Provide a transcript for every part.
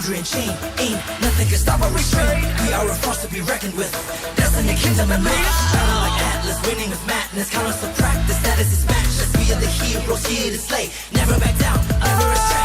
boundary and chain. Ain't nothing can stop or restrain. We are a force to be reckoned with. Destiny, kingdom, and might. Battle like Atlas, winning with madness. Count us to practice, status is matchless. We are the heroes here to slay. Never back down, never restrain.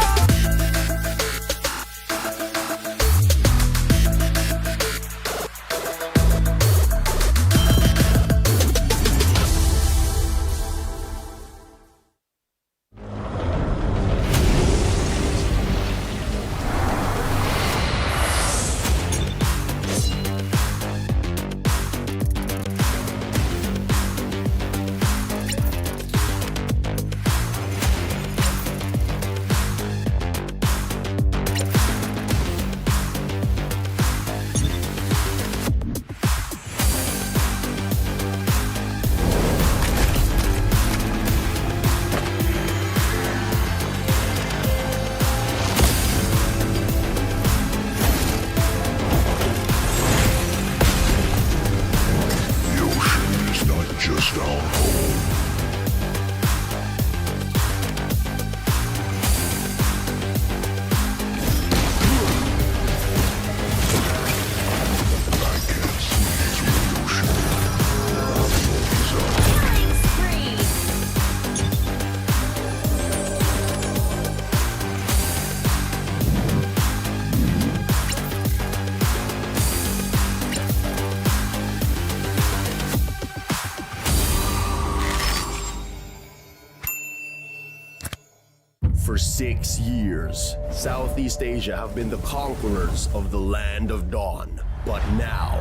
For 6 years, Southeast Asia have been the conquerors of the Land of Dawn. But now,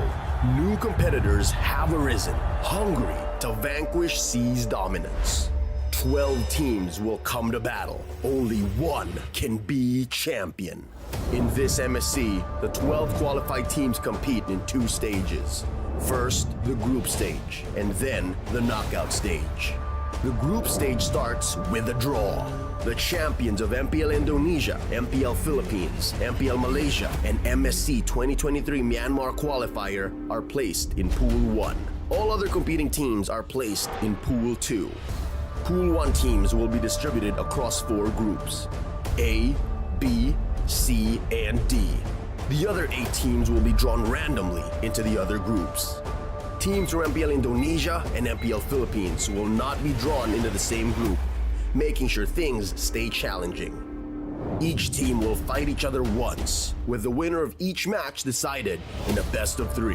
new competitors have arisen, hungry to vanquish C's dominance. 12 teams will come to battle. Only one can be champion. In this MSC, the 12 qualified teams compete in 2 stages. First, the group stage, and then the knockout stage. The group stage starts with a draw. The champions of MPL Indonesia, MPL Philippines, MPL Malaysia, and MSC 2023 Myanmar qualifier are placed in Pool 1. All other competing teams are placed in Pool 2. Pool 1 teams will be distributed across 4 groups: A, B, C, and D. The other 8 teams will be drawn randomly into the other groups. Teams from MPL Indonesia and MPL Philippines will not be drawn into the same group, making sure things stay challenging. Each team will fight each other once, with the winner of each match decided in a best of 3.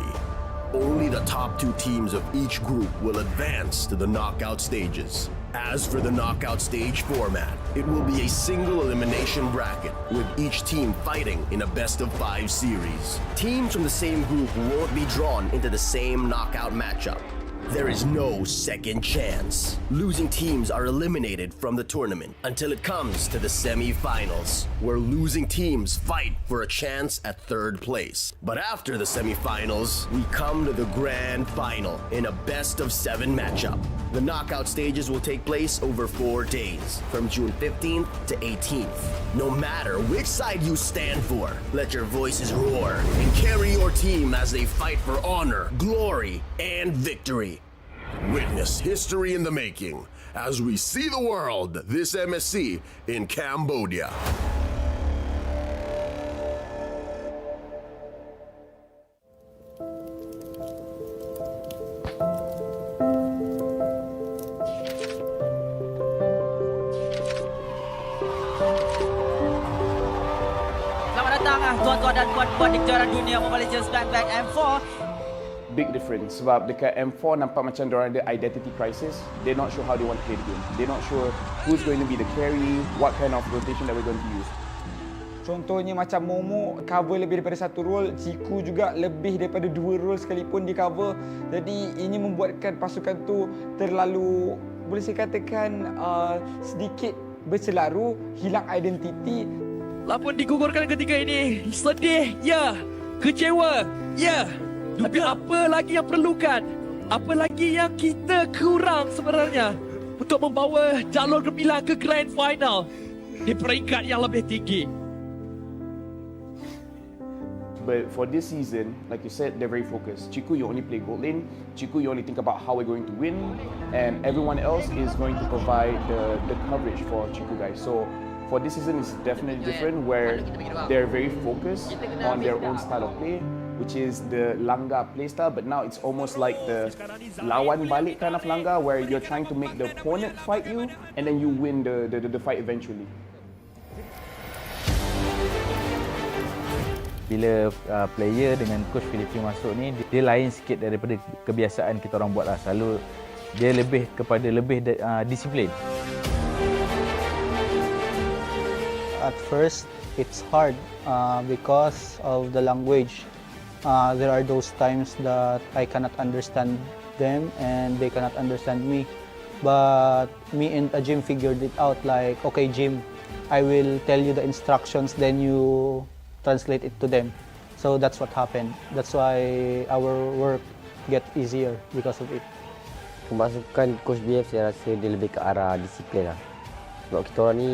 Only the top 2 teams of each group will advance to the knockout stages. As for the knockout stage format, it will be a single elimination bracket, with each team fighting in a best of 5 series. Teams from the same group won't be drawn into the same knockout matchup. There is no second chance. Losing teams are eliminated from the tournament until it comes to the semi-finals, where losing teams fight for a chance at 3rd place. But after the semi-finals, we come to the grand final in a best of 7 matchup. The knockout stages will take place over 4 days, from June 15th to 18th. No matter which side you stand for, let your voices roar and carry your team as they fight for honor, glory, and victory. Witness history in the making as we see the world this MSC in Cambodia. Selamat datang tuan-tuan dan puan-puan di kejuaraan dunia Mobile Legends Back M4. Big difference sebab dekat M4 nampak macam diorang ada identity crisis. They're not sure how they want to play the game. They're not sure who's going to be the carry, what kind of rotation that we're going to use. Contohnya macam Momo cover lebih daripada 1 role, Ciku juga lebih daripada 2 role sekalipun di cover. Jadi ini membuatkan pasukan tu terlalu, boleh saya katakan sedikit berselaru, hilang identiti. Lapun digugurkan ketika ini. Sedih, ya. Kecewa, ya. Tapi apa lagi yang perlukan? Apa lagi yang kita kurang sebenarnya untuk membawa jalur gemilang ke Grand Final di peringkat yang lebih tinggi? But for this season, like you said, they're very focused. Chiku, you only play gold lane. Chiku, you only think about how we're going to win. And everyone else is going to provide the coverage for Chiku guys. So for this season is definitely different, where they're very focused on their own style of play, which is the langgar playstyle, but now it's almost like the lawan balik kind of langgar, where you're trying to make the opponent fight you, and then you win the fight eventually. Bila player dengan coach Filipin masuk ni, dia lain sikit daripada kebiasaan kita orang buat lah. Selalu dia lebih kepada disiplin. At first, it's hard because of the language. There are those times that I cannot understand them and they cannot understand me. But me and Jim figured it out, like, okay, Jim, I will tell you the instructions, then you translate it to them. So that's what happened. That's why our work get easier because of it. Kemasukan Coach BF saya rasa dia lebih ke arah disiplin lah. Sebab kita orang ni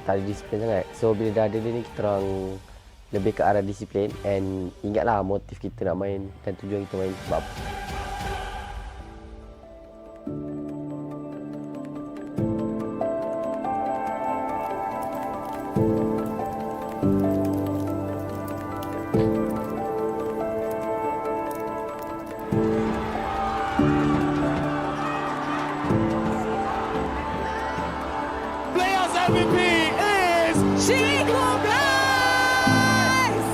tak ada disiplin sangat. So bila dah ada dia ni, kita orang lebih ke arah disiplin. And ingatlah motif kita nak main dan tujuan kita main sebab apa. MVP is Chico Blaze!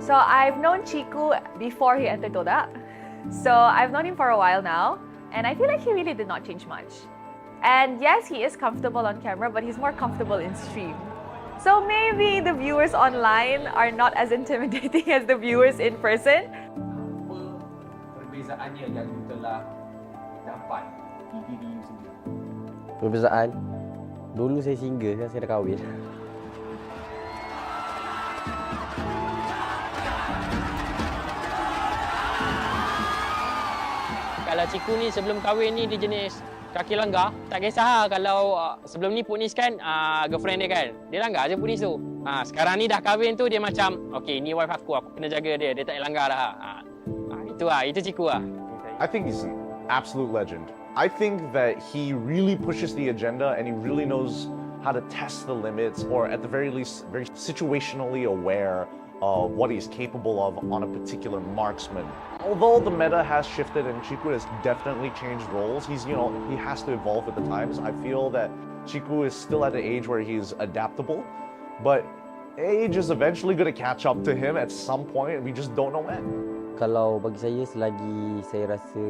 So I've known Chiku before he entered TODAK. So I've known him for a while now, and I feel like he really did not change much. And yes, he is comfortable on camera, but he's more comfortable in stream. So maybe the viewers online are not as intimidating as the viewers in person. Apa perbezaannya yang you telah dapat di diri you sendiri? Perbezaan, dulu saya single, sekarang saya dah kahwin. Kalau Ciku ni sebelum kahwin ni dia jenis kaki langgar, tak kisah kalau sebelum ni Punis kan girlfriend dia kan, dia langgar je Punis tu. Sekarang ni dah kahwin tu dia macam, okay ni wife aku kena jaga dia tak langgar dah. Itu Ciku lah. I think he's an absolute legend. I think that he really pushes the agenda and he really knows how to test the limits, or at the very least very situationally aware of what he's capable of on a particular marksman. Although the meta has shifted and Chiku has definitely changed roles, he has to evolve with the times. I feel that Chiku is still at an age where he's adaptable, but age is eventually going to catch up to him at some point, and we just don't know when. Kalau bagi saya, selagi saya rasa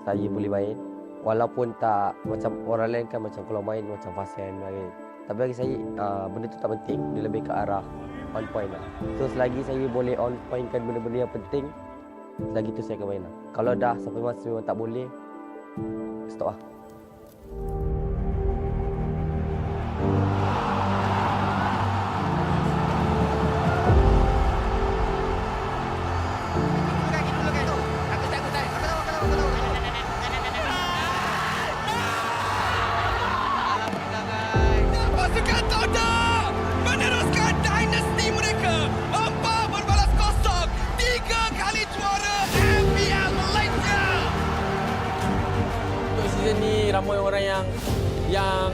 saya boleh main, walaupun tak macam orang lain kan, macam kalau main macam fasian kan. Tapi bagi saya benda tu tak penting, dia lebih ke arah on point lah. So selagi saya boleh on point kan benda-benda yang penting, selagi tu saya akan main lah. Kalau dah sampai masa memang tak boleh, stop lah. Pasukan TODAK meneruskan dinasti mereka. 4 berbalas kosong, 3 kali juara MPL Malaysia. Untuk season ni ramai orang yang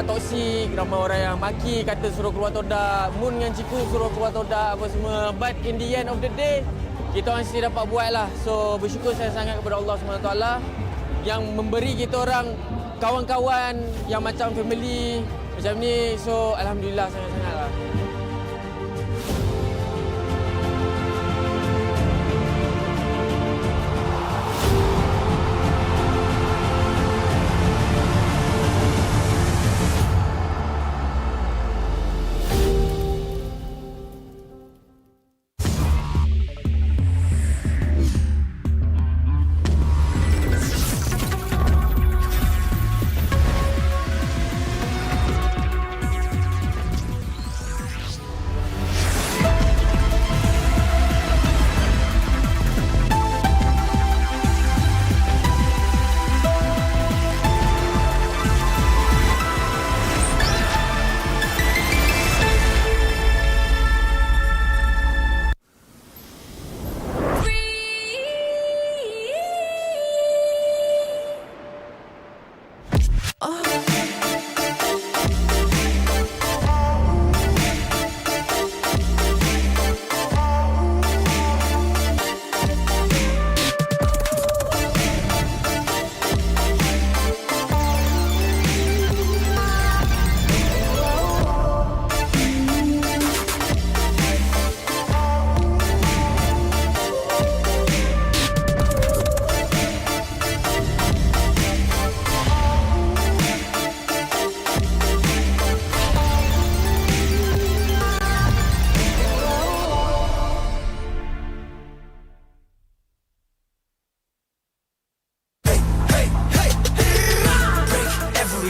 toksik, ramai orang yang maki, kata suruh keluar TODAK, Moon dengan Ciku suruh keluar TODAK apa semua. But in the end of the day, kita orang mesti dapat buat lah. So bersyukur saya sangat kepada Allah SWT yang memberi kita orang kawan-kawan yang macam family macam ni. So alhamdulillah sangat-sangat lah.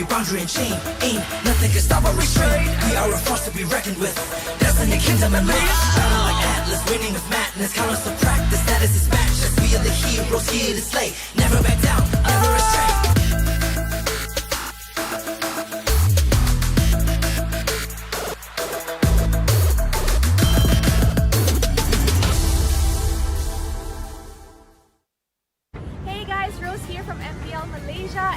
boundary and chain. Ain't nothing can stop or restrain. We are a force to be reckoned with. Destiny, kingdom, and MENA. Battle like Atlas, winning with madness. Count us to practice, status is matchless. We are the heroes here to slay. Never back down, never restrain. Hey guys, Rose here from MPL Malaysia.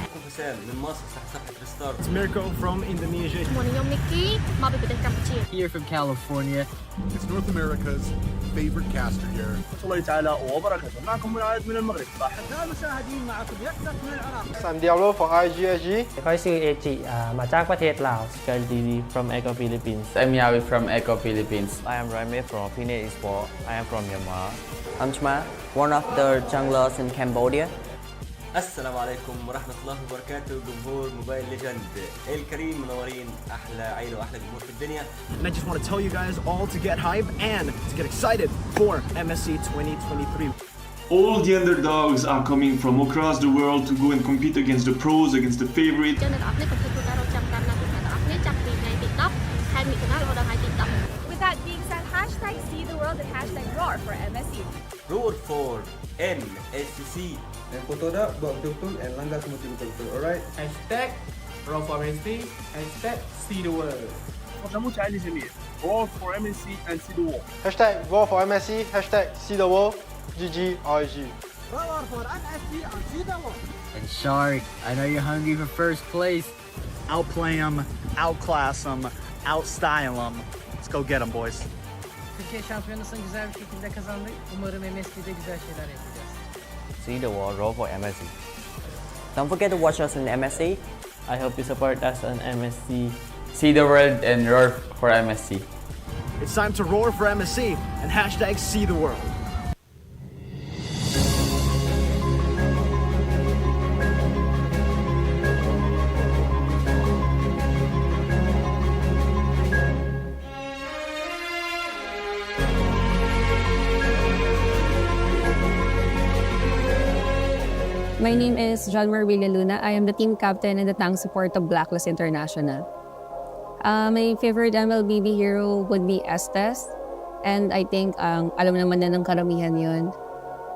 It's Mirko from Indonesia. Semuanya Mickey, mabibigay Kampuchea. Here from California. It's North America's favorite caster here. الله تعالى وبركاته. معكم منعاد من المغرب. أحباء المشاهدين معكم يفتح من العراق. I'm Diablo for RSG SG. ข้อยชื่อเอจิมาจากประเทศลาว Sky TV from Echo Philippines. I'm Yawi from Echo Philippines. I am Raime from Fenix Esports. I am from Myanmar. I'm Chma, one of the junglers in Cambodia. السلام عليكم ورحمة الله وبركاته جمهور موبايل ليجند الكريم منورين أحلى عيلة وأحلى جمهور في الدنيا. And I just want to tell you guys all to get hype and to get excited for MSC 2023. All the underdogs are coming from across the world to go and compete against the pros, against the favorites. With that being said, hashtag see the world and hashtag roar for MSC. Roar for MSC. And for TODAK, buat betul-betul and langgar semua betul-betul. Alright? Hashtag roar for MSC. Hashtag see the world. Roar for MSC and see the world. Hashtag roar for MSC. Hashtag see the world. GG RSG. Roar for MSC and see the world. And Shark, I know you're hungry for first place. Outplay them, outclass them, outstyle them. Let's go get them, boys. Türkiye şampiyonasını güzel bir şekilde kazandık. Umarım MSC'de güzel şeyler yapacağız. See the world, roll for MSC. Don't forget to watch us in MSC. I hope you support us on MSC. See the world and roar for MSC. It's time to roar for MSC and hashtag see the world. My name is John Marvilla Luna. I am the team captain and the tank support of Blacklist International. My favorite MLBB hero would be Estes. And I think alam naman na ng karamihan yun.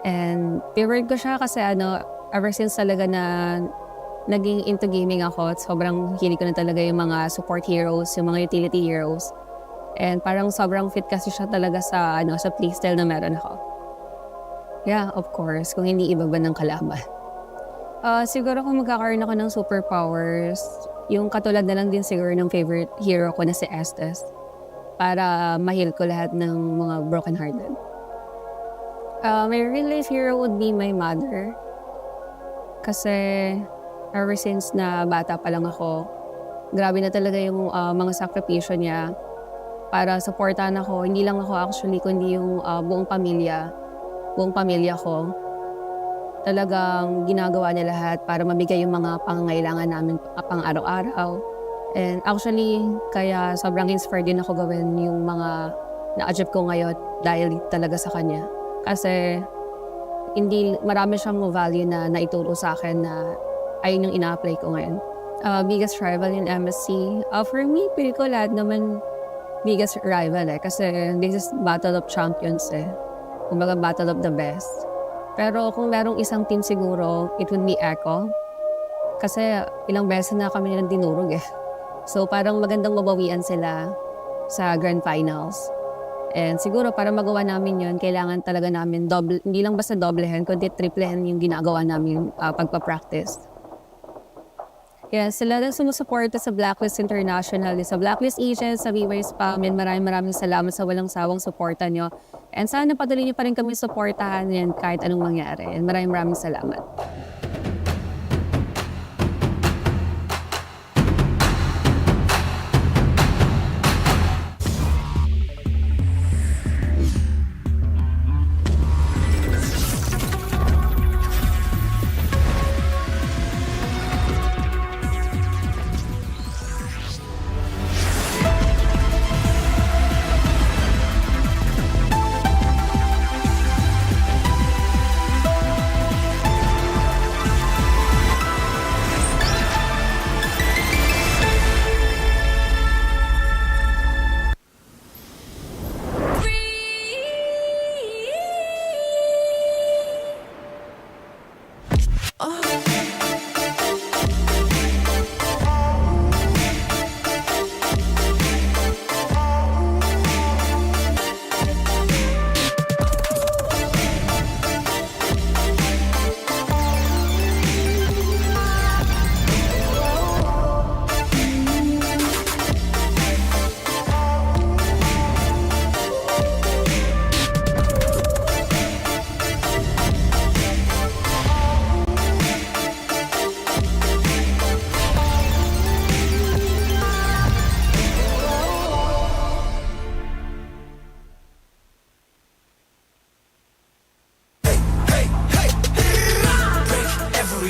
And favorite ko siya kasi ever since talaga na naging into gaming ako, sobrang hilig ko na talaga yung mga support heroes, yung mga utility heroes. And parang sobrang fit kasi siya talaga sa playstyle na meron ako. Yeah, of course, kung hindi iba ba ng kalaban. Siguro kung magkakaroon ako ng superpowers, yung katulad na lang din siguro ng favorite hero ko na si Estes. Para ma-heal ko lahat ng mga broken-hearted. My real-life hero would be my mother. Kasi ever since na bata pa lang ako, grabe na talaga yung mga sakripisyo niya para supportahan ako. Hindi lang ako actually, kundi yung buong pamilya ko. Talagang ginagawa niya lahat para mabigay yung mga pangangailangan namin pang araw-araw. And actually, kaya sobrang inspired din ako gawin yung mga na-achieve ko ngayon dahil talaga sa kanya. Kasi marami siyang value na naituro sa akin na ayun yung ina-apply ko ngayon. Biggest rival in MSC. For me, pili ko lahat naman biggest rival kasi this is Battle of Champions Kumbaga Battle of the Best. Pero kung merong isang team siguro, it would be Echo. Kasi ilang beses na kami nilang dinurog So parang magandang mabawian sila sa Grand Finals. And siguro para magawa namin yun, kailangan talaga namin hindi lang basta doblehan, kundi triplehan yung ginagawa namin pagpa-practice. Sila na sumusuporta sa Blacklist International, sa Blacklist Agents, sa viewers pa. Maraming salamat sa walang sawang suporta nyo. And sana patuloy nyo pa rin kami suportahan yan kahit anong mangyari. And maraming salamat. Every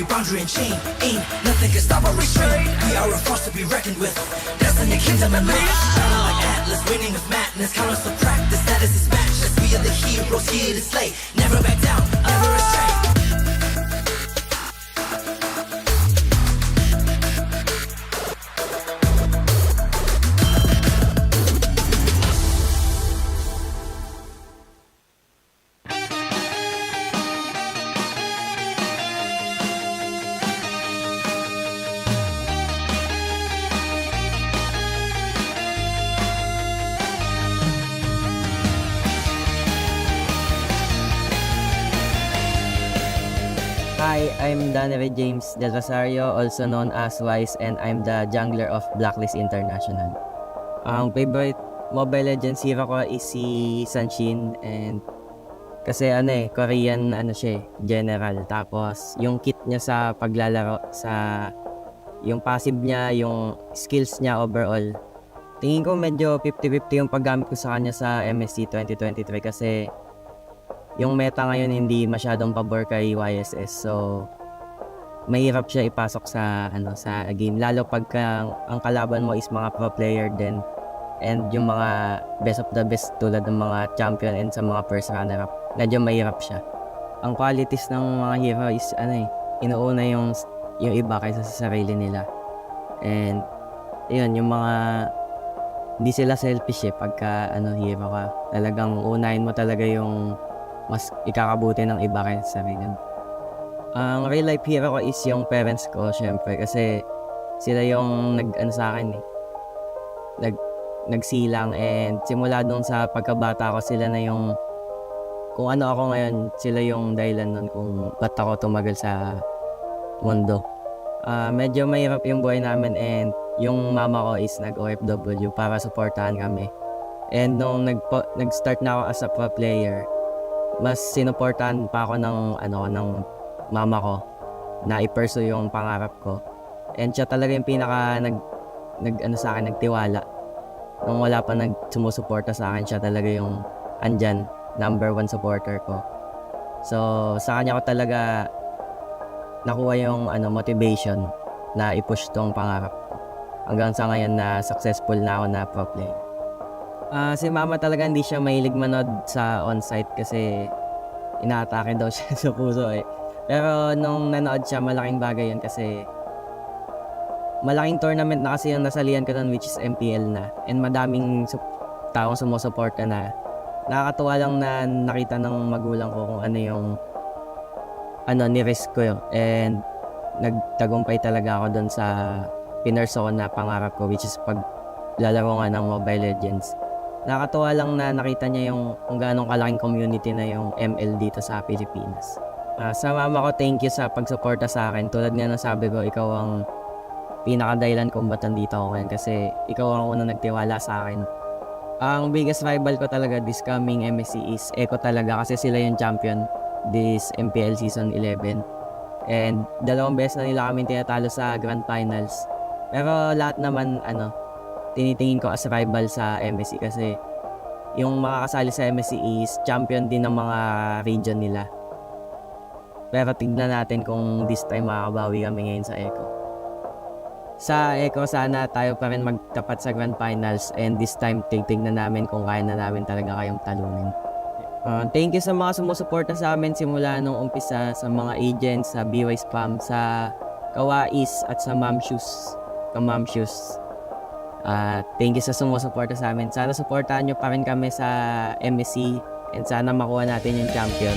boundary and chain, ain't nothing can stop or restrain. We are a force to be reckoned with. Destiny, kingdom, and MENA. Battle like Atlas, winning with madness. Count us to practice, status is matchless. We are the heroes here to slay. Never back down, never restrain. Hi, I'm Danere James Del Rosario, also known as Wise, and I'm the jungler of Blacklist International. Ang favorite Mobile Legends hero ko is si Sanshin, and kasi Korean siya general. Tapos yung kit niya sa paglalaro, sa yung passive niya, yung skills niya overall. Tingin ko medyo 50-50 yung paggamit ko sa kanya sa MSC 2023 kasi yung meta ngayon hindi masyadong pabor kay YSS, so mahirap siya ipasok sa sa game, lalo pagka ang kalaban mo is mga pro player din and yung mga best of the best tulad ng mga champion and sa mga first runner up. Medyo mahirap siya. Ang qualities ng mga hero is inuuna yung iba kaysa sa sarili nila, and yun yung mga hindi sila selfish pagka hero ka, talagang unahin mo talaga yung mas ikakabuti ng iba kaysa sa sarili mo. Ang real life hero ko is yung parents ko, syempre, kasi sila yung sa akin nagsilang, and simula doon sa pagkabata ko, sila na yung kung ano ako ngayon, sila yung dahilan nun kung ba't ako tumagal sa mundo. Medyo mahirap yung buhay namin, and yung mama ko is nag-OFW para supportahan kami. And nung nag-start na ako as a pro player, mas sinuportahan pa ako ng mama ko na i-pursue yung pangarap ko. And siya talaga yung pinaka sa akin, nagtiwala. Nung wala pa sumusuporta sa akin, siya talaga yung andyan, number 1 supporter ko. So sa kanya ko talaga nakuha yung motivation na i-push tong pangarap ko. Hanggang sa ngayon na successful na ako na pro player. Si mama talaga hindi siya mahilig manood sa on-site kasi inaatake daw siya sa puso Pero nung nanood siya, malaking bagay yun kasi malaking tournament na kasi yung nasalihan ko nun, which is MPL na. And madaming taong sumusuporta na. Nakakatuwa lang na nakita ng magulang ko kung ano yung ni-risk ko yun. And nagtagumpay talaga ako dun sa pinurso ko na pangarap ko, which is paglalaro nga ng Mobile Legends. Nakakatuwa lang na nakita niya yung kung gaano kalaking community na yung ML dito sa Pilipinas. Sa mama ko, thank you sa pagsuporta sa akin. Tulad nga ng sabi ko, ikaw ang pinakadahilan kung ba't nandito ako ngayon kasi ikaw ang unang nagtiwala sa akin. Ang biggest rival ko talaga this coming MSC is Echo talaga kasi sila yung champion this MPL Season 11. And 2 beses na nila kami tinatalo sa Grand Finals. Pero lahat naman tinitingin ko as rival sa MSC kasi yung makakasali sa MSC is champion din ng mga region nila. Pero tignan natin kung this time makakabawi kami ngayon sa Echo. Sa Echo, sana tayo pa rin magtapat sa Grand Finals, and this time tignan namin kung kaya na namin talaga kayong talunin. Thank you sa mga sumusuporta sa amin simula nung umpisa, sa mga agents, sa BY Spam, sa Kawais at sa Ma'am Shoes. Thank you sa sumusuporta sa amin. Sana suportahan nyo pa rin kami sa MSC, and sana makuha natin yung champion.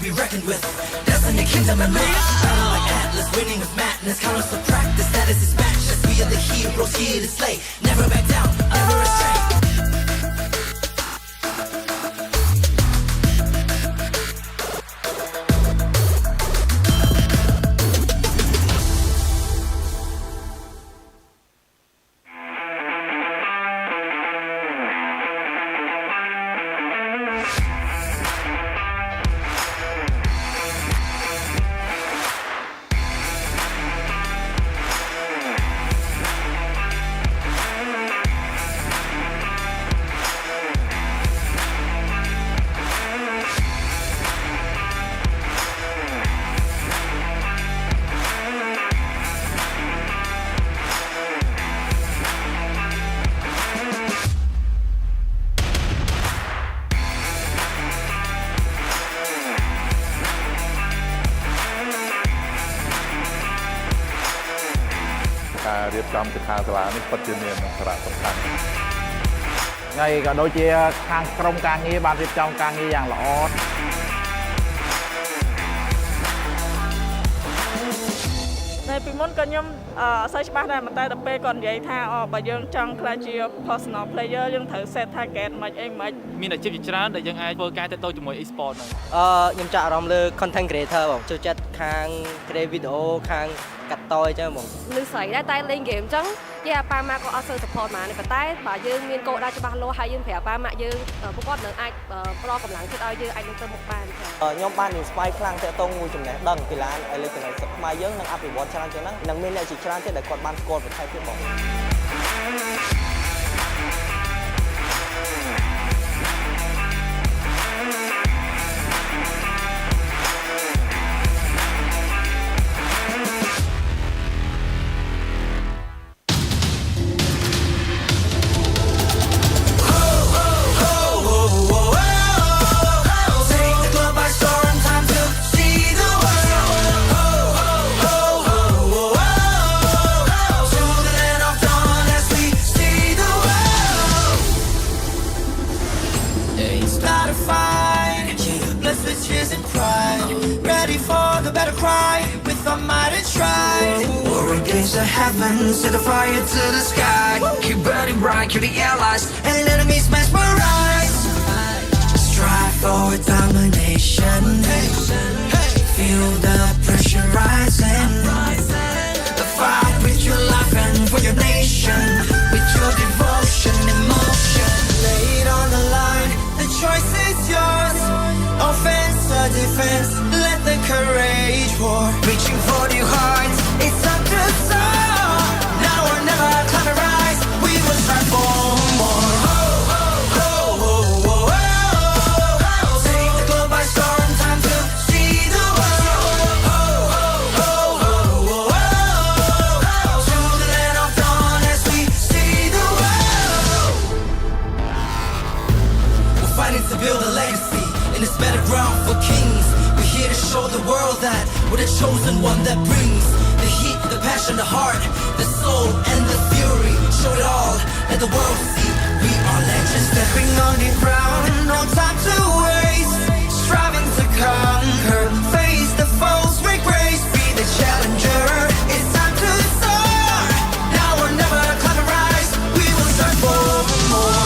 be reckoned with. Destiny, kingdom, and might. Battle like Atlas, winning with madness. Countless of practice, status is matchless. We are the heroes here to slay. Never back down, never astray.ការរៀបចំសិក្ខាសាលានេះពិតជាមានសារៈសំខាន់ហើយក៏ដូចជាខាងក្រុមការងារបានរៀបចំការងារយ៉ាងល្អ នៅពីមុនក៏ខ្ញុំអត់សូវច្បាស់ដែរតែដល់ពេលគាត់និយាយថាបើយើងចង់ខ្លាចជា personal player យើងត្រូវ set target មិនអីមិនមានអាជីពជាច្រើនដែលយើងអាចធ្វើការទាក់ទងជាមួយ e-sport ហ្នឹងខ្ញុំចាក់អារម្មណ៍លើ content creator បងចូលចិត្តខាង create video ខាងកាត់តអញ្ចឹងបងលឺស្រីដែរតែលេង game អញ្ចឹងយាប៉ាម៉ាក៏អត់សូវ support មកនេះប៉ុន្តែបើយើងមានគោលដៅច្បាស់លាស់ហើយយើងប្រាប់ប៉ាម៉ាយើងពួកគាត់នឹងអាចផ្ដល់កម្លាំងចិត្តឲ្យយើងអាចនឹងទៅមុខបានខ្ញុំបាន inspire ខ្លាំងទាក់ទងមួយចំណេះដឹងកីឡាអេឡិចត្រូនិកខ្មែរយើងនឹងអភិវឌ្ឍច្រើនជាងហ្នឹងនឹងមានអ្នកជាច្រើនទៀតដែលគាត់បានស្គាល់ប្រទេសទៀតបង The heavens, set the fire to the sky. Keep burning bright, kill the allies and enemies mesmerized. Strive for domination. Feel the pressure rising. The fight with your life and for your nation. With your devotion, emotion. Lay it on the line, the choice is yours. Offense or defense, let the courage roar. Reaching for your heart, it's up to soar. Now or never, climb and rise. We will strive for more. Take the globe by storm, time to see the world. To the land of dawn as we see the world. We're fighting to build a legacy in this battleground for kings. We're here to show the world that we're the chosen one that brings the heat, the passion, the heart, the soul, and the fury. Show it all, let the world see we are legends. Stepping on the ground, no time to waste. Striving to conquer, face the foes with grace. Be the challenger, it's time to soar. Now or never, climb and rise. We will start for more.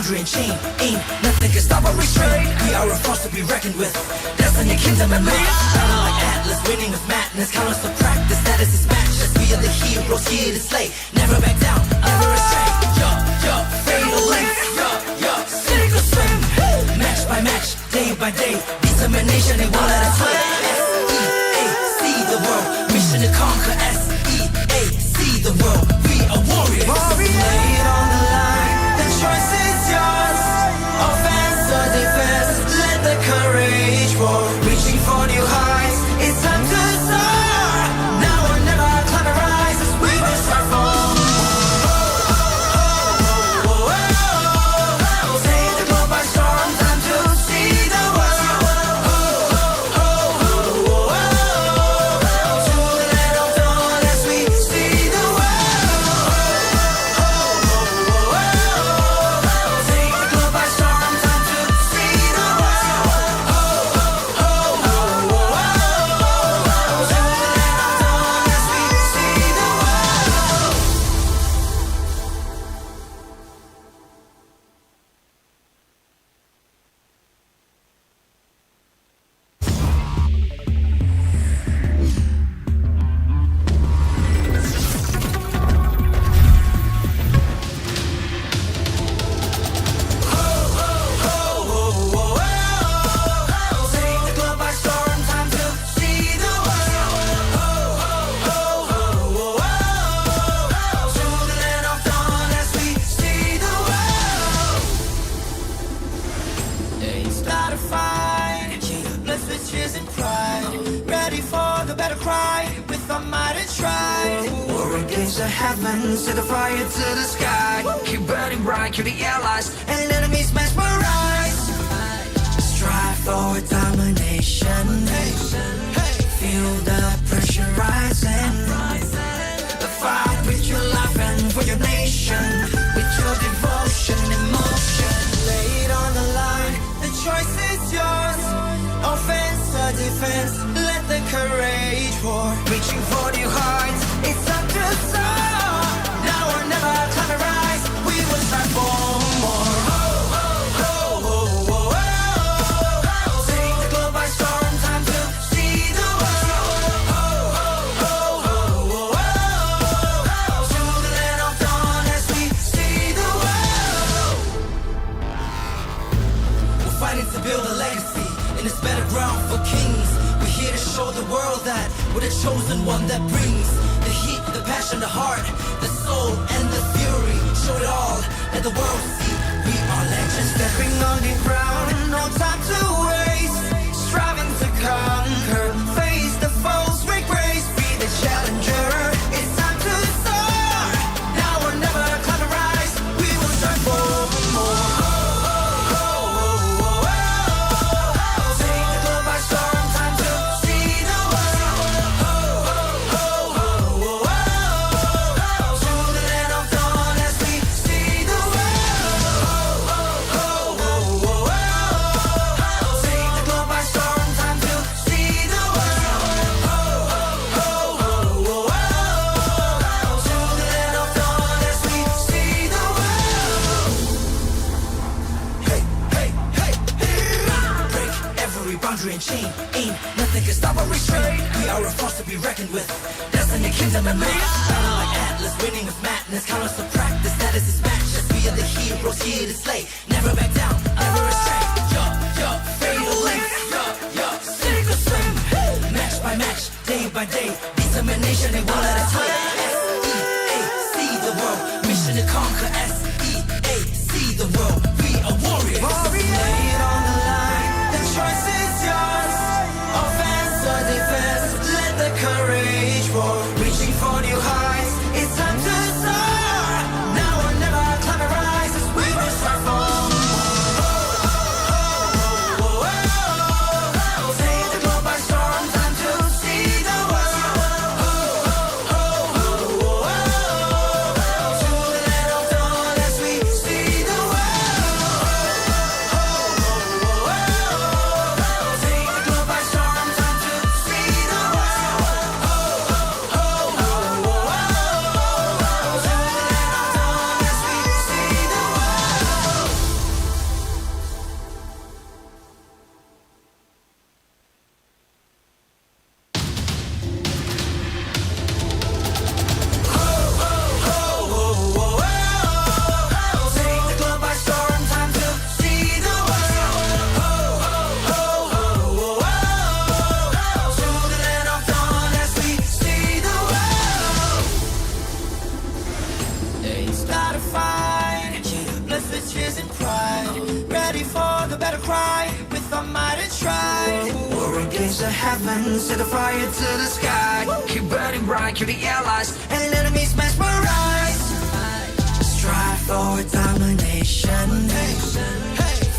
And chain, ain't nothing can stop or restrain. We are a force to be reckoned with. Destiny, kingdom, and might. Battle like Atlas, winning with madness. Countless of practice, status is matchless. We are the heroes here to slay. Never back down, never astray. Fatal length. Sink or swim. Match by match, day by day. Determination, they won't let us slip. S-E-A-C the world. Mission to conquer. S-E-A-C the world. We are warriors. Lay it on the line. The choice is yours. Offense battle cry with our might and stride. War against the heavens, set the fire to the sky. Keep burning bright, kill the allies and enemies mesmerized. Strive for domination. Feel the pressure rising. Fight with your life and for your nation. With your devotion, emotion. Lay it on the line, the choice is yours. Offense or defense, let the courage roar. Reaching for new heights, it's up to soar. Now or never, time to rise. We will strive for more. Take the globe by storm, time to see the world. To the land of dawn as we see the world. We're fighting to build a legacy in this battleground for kings. We're here to show the world that we're the chosen one that brings the heat, the passion, the heart, the soul, and the fury. Show it all, let the world see we are legends. Stepping on the ground, no time to waste. Striving to conquer, face the foes with grace. Be the challenger, it's time to soar. Now or never, climb the rise. We will strive for more. Take the globe by storm, time to see the world. To the land of dawn as we see the world. Take the globe by storm, time to see the world. To the land of dawn as we see the world. Hey, hey, hey, hey. Break every boundary and chain. Ain't nothing can stop or restrain. We are a force to be reckoned with. Destiny, kingdom, and man. Battle like Atlas, winning with madness. Count us to practice, that is his match. Yes, we are the heroes here to slay. Never back down, never astray. Fatal length. Sink or swim. Match by match, day by day. Determination, they won't let us win. S-E-A, see the world. Mission to conquer. S-E-A, see the world. We are warriors. Lay it on the line. The choice is yours. Offense or defense, let the courage roar. Reaching for new heights, it's time to soar. Now or never, climb the rise. We will strive for more. Take the globe by storm, time to see the world. To the land of dawn as we see the world. Take the globe by storm, time to see the world. To the land of dawn as we see the world. Take the globe by storm, time to see the world. To the land of dawn as we see the world. It's not a fight, blessed with tears and pride. Ready for the battle cry with our might and stride. War against the heavens, set the fire to the sky. Keep burning bright, kill the allies and enemies mesmerized. Strive for domination.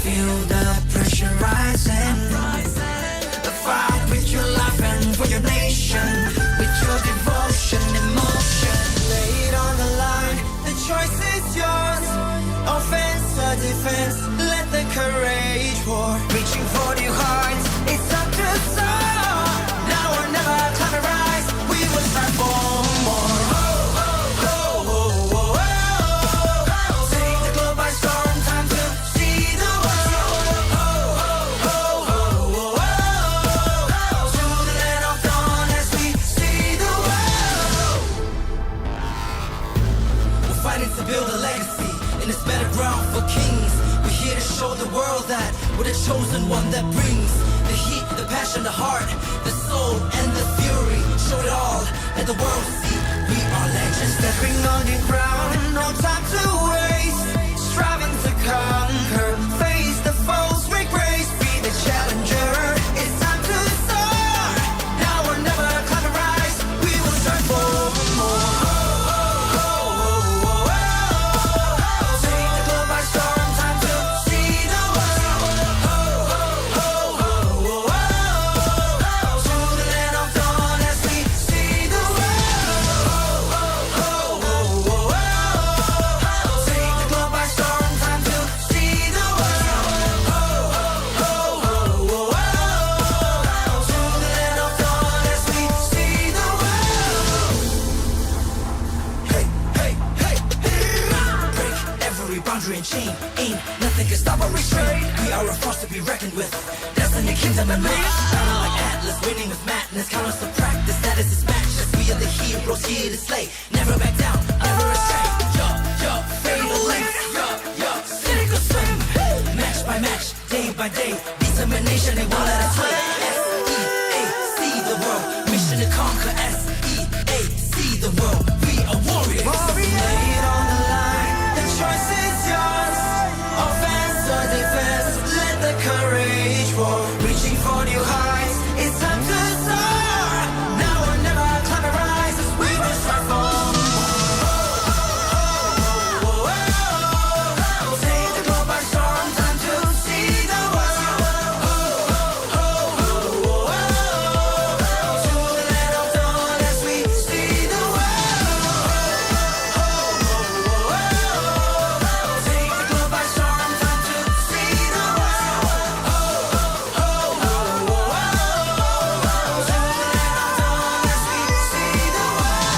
Feel the pressure rising. Fight with your life and for your nation. With your devotion, emotion. Lay it on the line, the choice is yours. Offense or defense, let the courage roar. Reaching for new heights, it's up to soar. Now or never, climb the rise. We will strive for more. Take the globe by storm, time to see the world. To the land of dawn as we see the world. We're fighting to build a legacy in this battleground for kings. We're here to show the world that we're the chosen one that brings the heat, the passion, the heart, the soul, and the fury. Show it all, let the world see we are legends. Stepping on the ground, no time to waste. Striving to conquer, face the foes with grace. Be the challenger, it's time to soar. Now or never, climb betrayed. We are a force to be reckoned with. Destiny, kingdom, and might. Battle like Atlas, winning with madness. Count us to practice, that is his matchless. We are the heroes here to slay. Never back down, never astray. Fatal links. Cynical swim. Match by match, day by day. Determination, they won't let us play. S-E-A-C the world. Mission to conquer. S-E-A-C the world. We are warriors. Lay it on the line. The choice is yours. Offense or defense. Let the courage roar. Reaching for new heights. It's time to soar. Now or never. Climb and rise as we will strive for. Take the globe by storm. Time to see the world. To the land of dawn as we see the world. Take the globe by storm. Time to see the world. To the land of dawn as we see the world.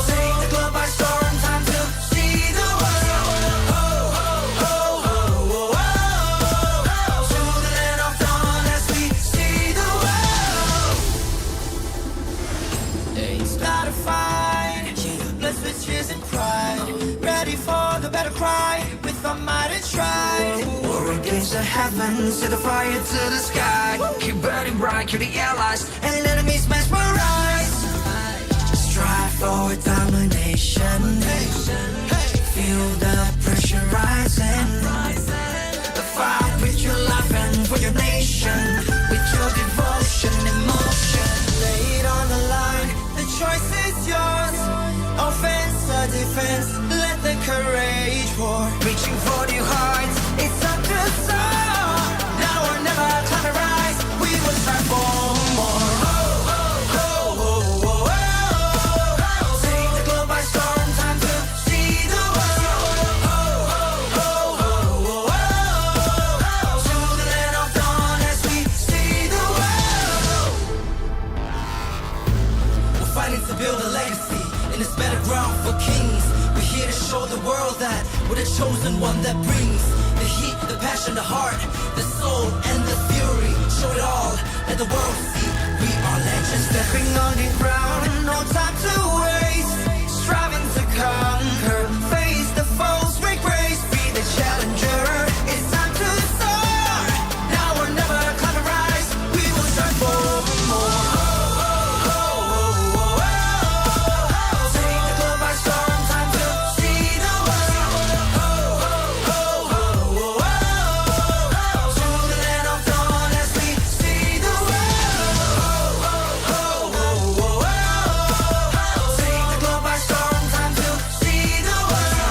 Take the globe by storm, time to see the world. To the land of dawn as we see the world. It's not a fight, blessed with tears and pride. Ready for the battle cry, with our might and stride. War against the heavens, set the fire to the sky. Keep burning bright, kill the allies, and enemies mesmerized. Strive for domination. Feel the pressure rising. Fight with your life and for your nation. With your devotion, emotion. Lay it on the line. The choice is yours. Offense or defense. Let the courage roar. Reaching for new heights. It's time to soar. Now or never. Climb and rise. We will strive for more. Take the globe by storm. Time to see the world. To the land of dawn as we see the world. We're fighting to build a legacy in this battleground for kings. We're here to show the world that we're the chosen one that brings the heat, the passion, the heart, the soul, and the fury. Show it all, let the world see we are legends. Stepping on the ground, no time to waste. Striving to conquer, face the foes, break grace, be the challenger. It's time to soar. Now or never, climb and rise. We will strive for more. Take the globe by storm, time to see the world. To the land of dawn as we see the world. Take the globe by storm, time to see the world.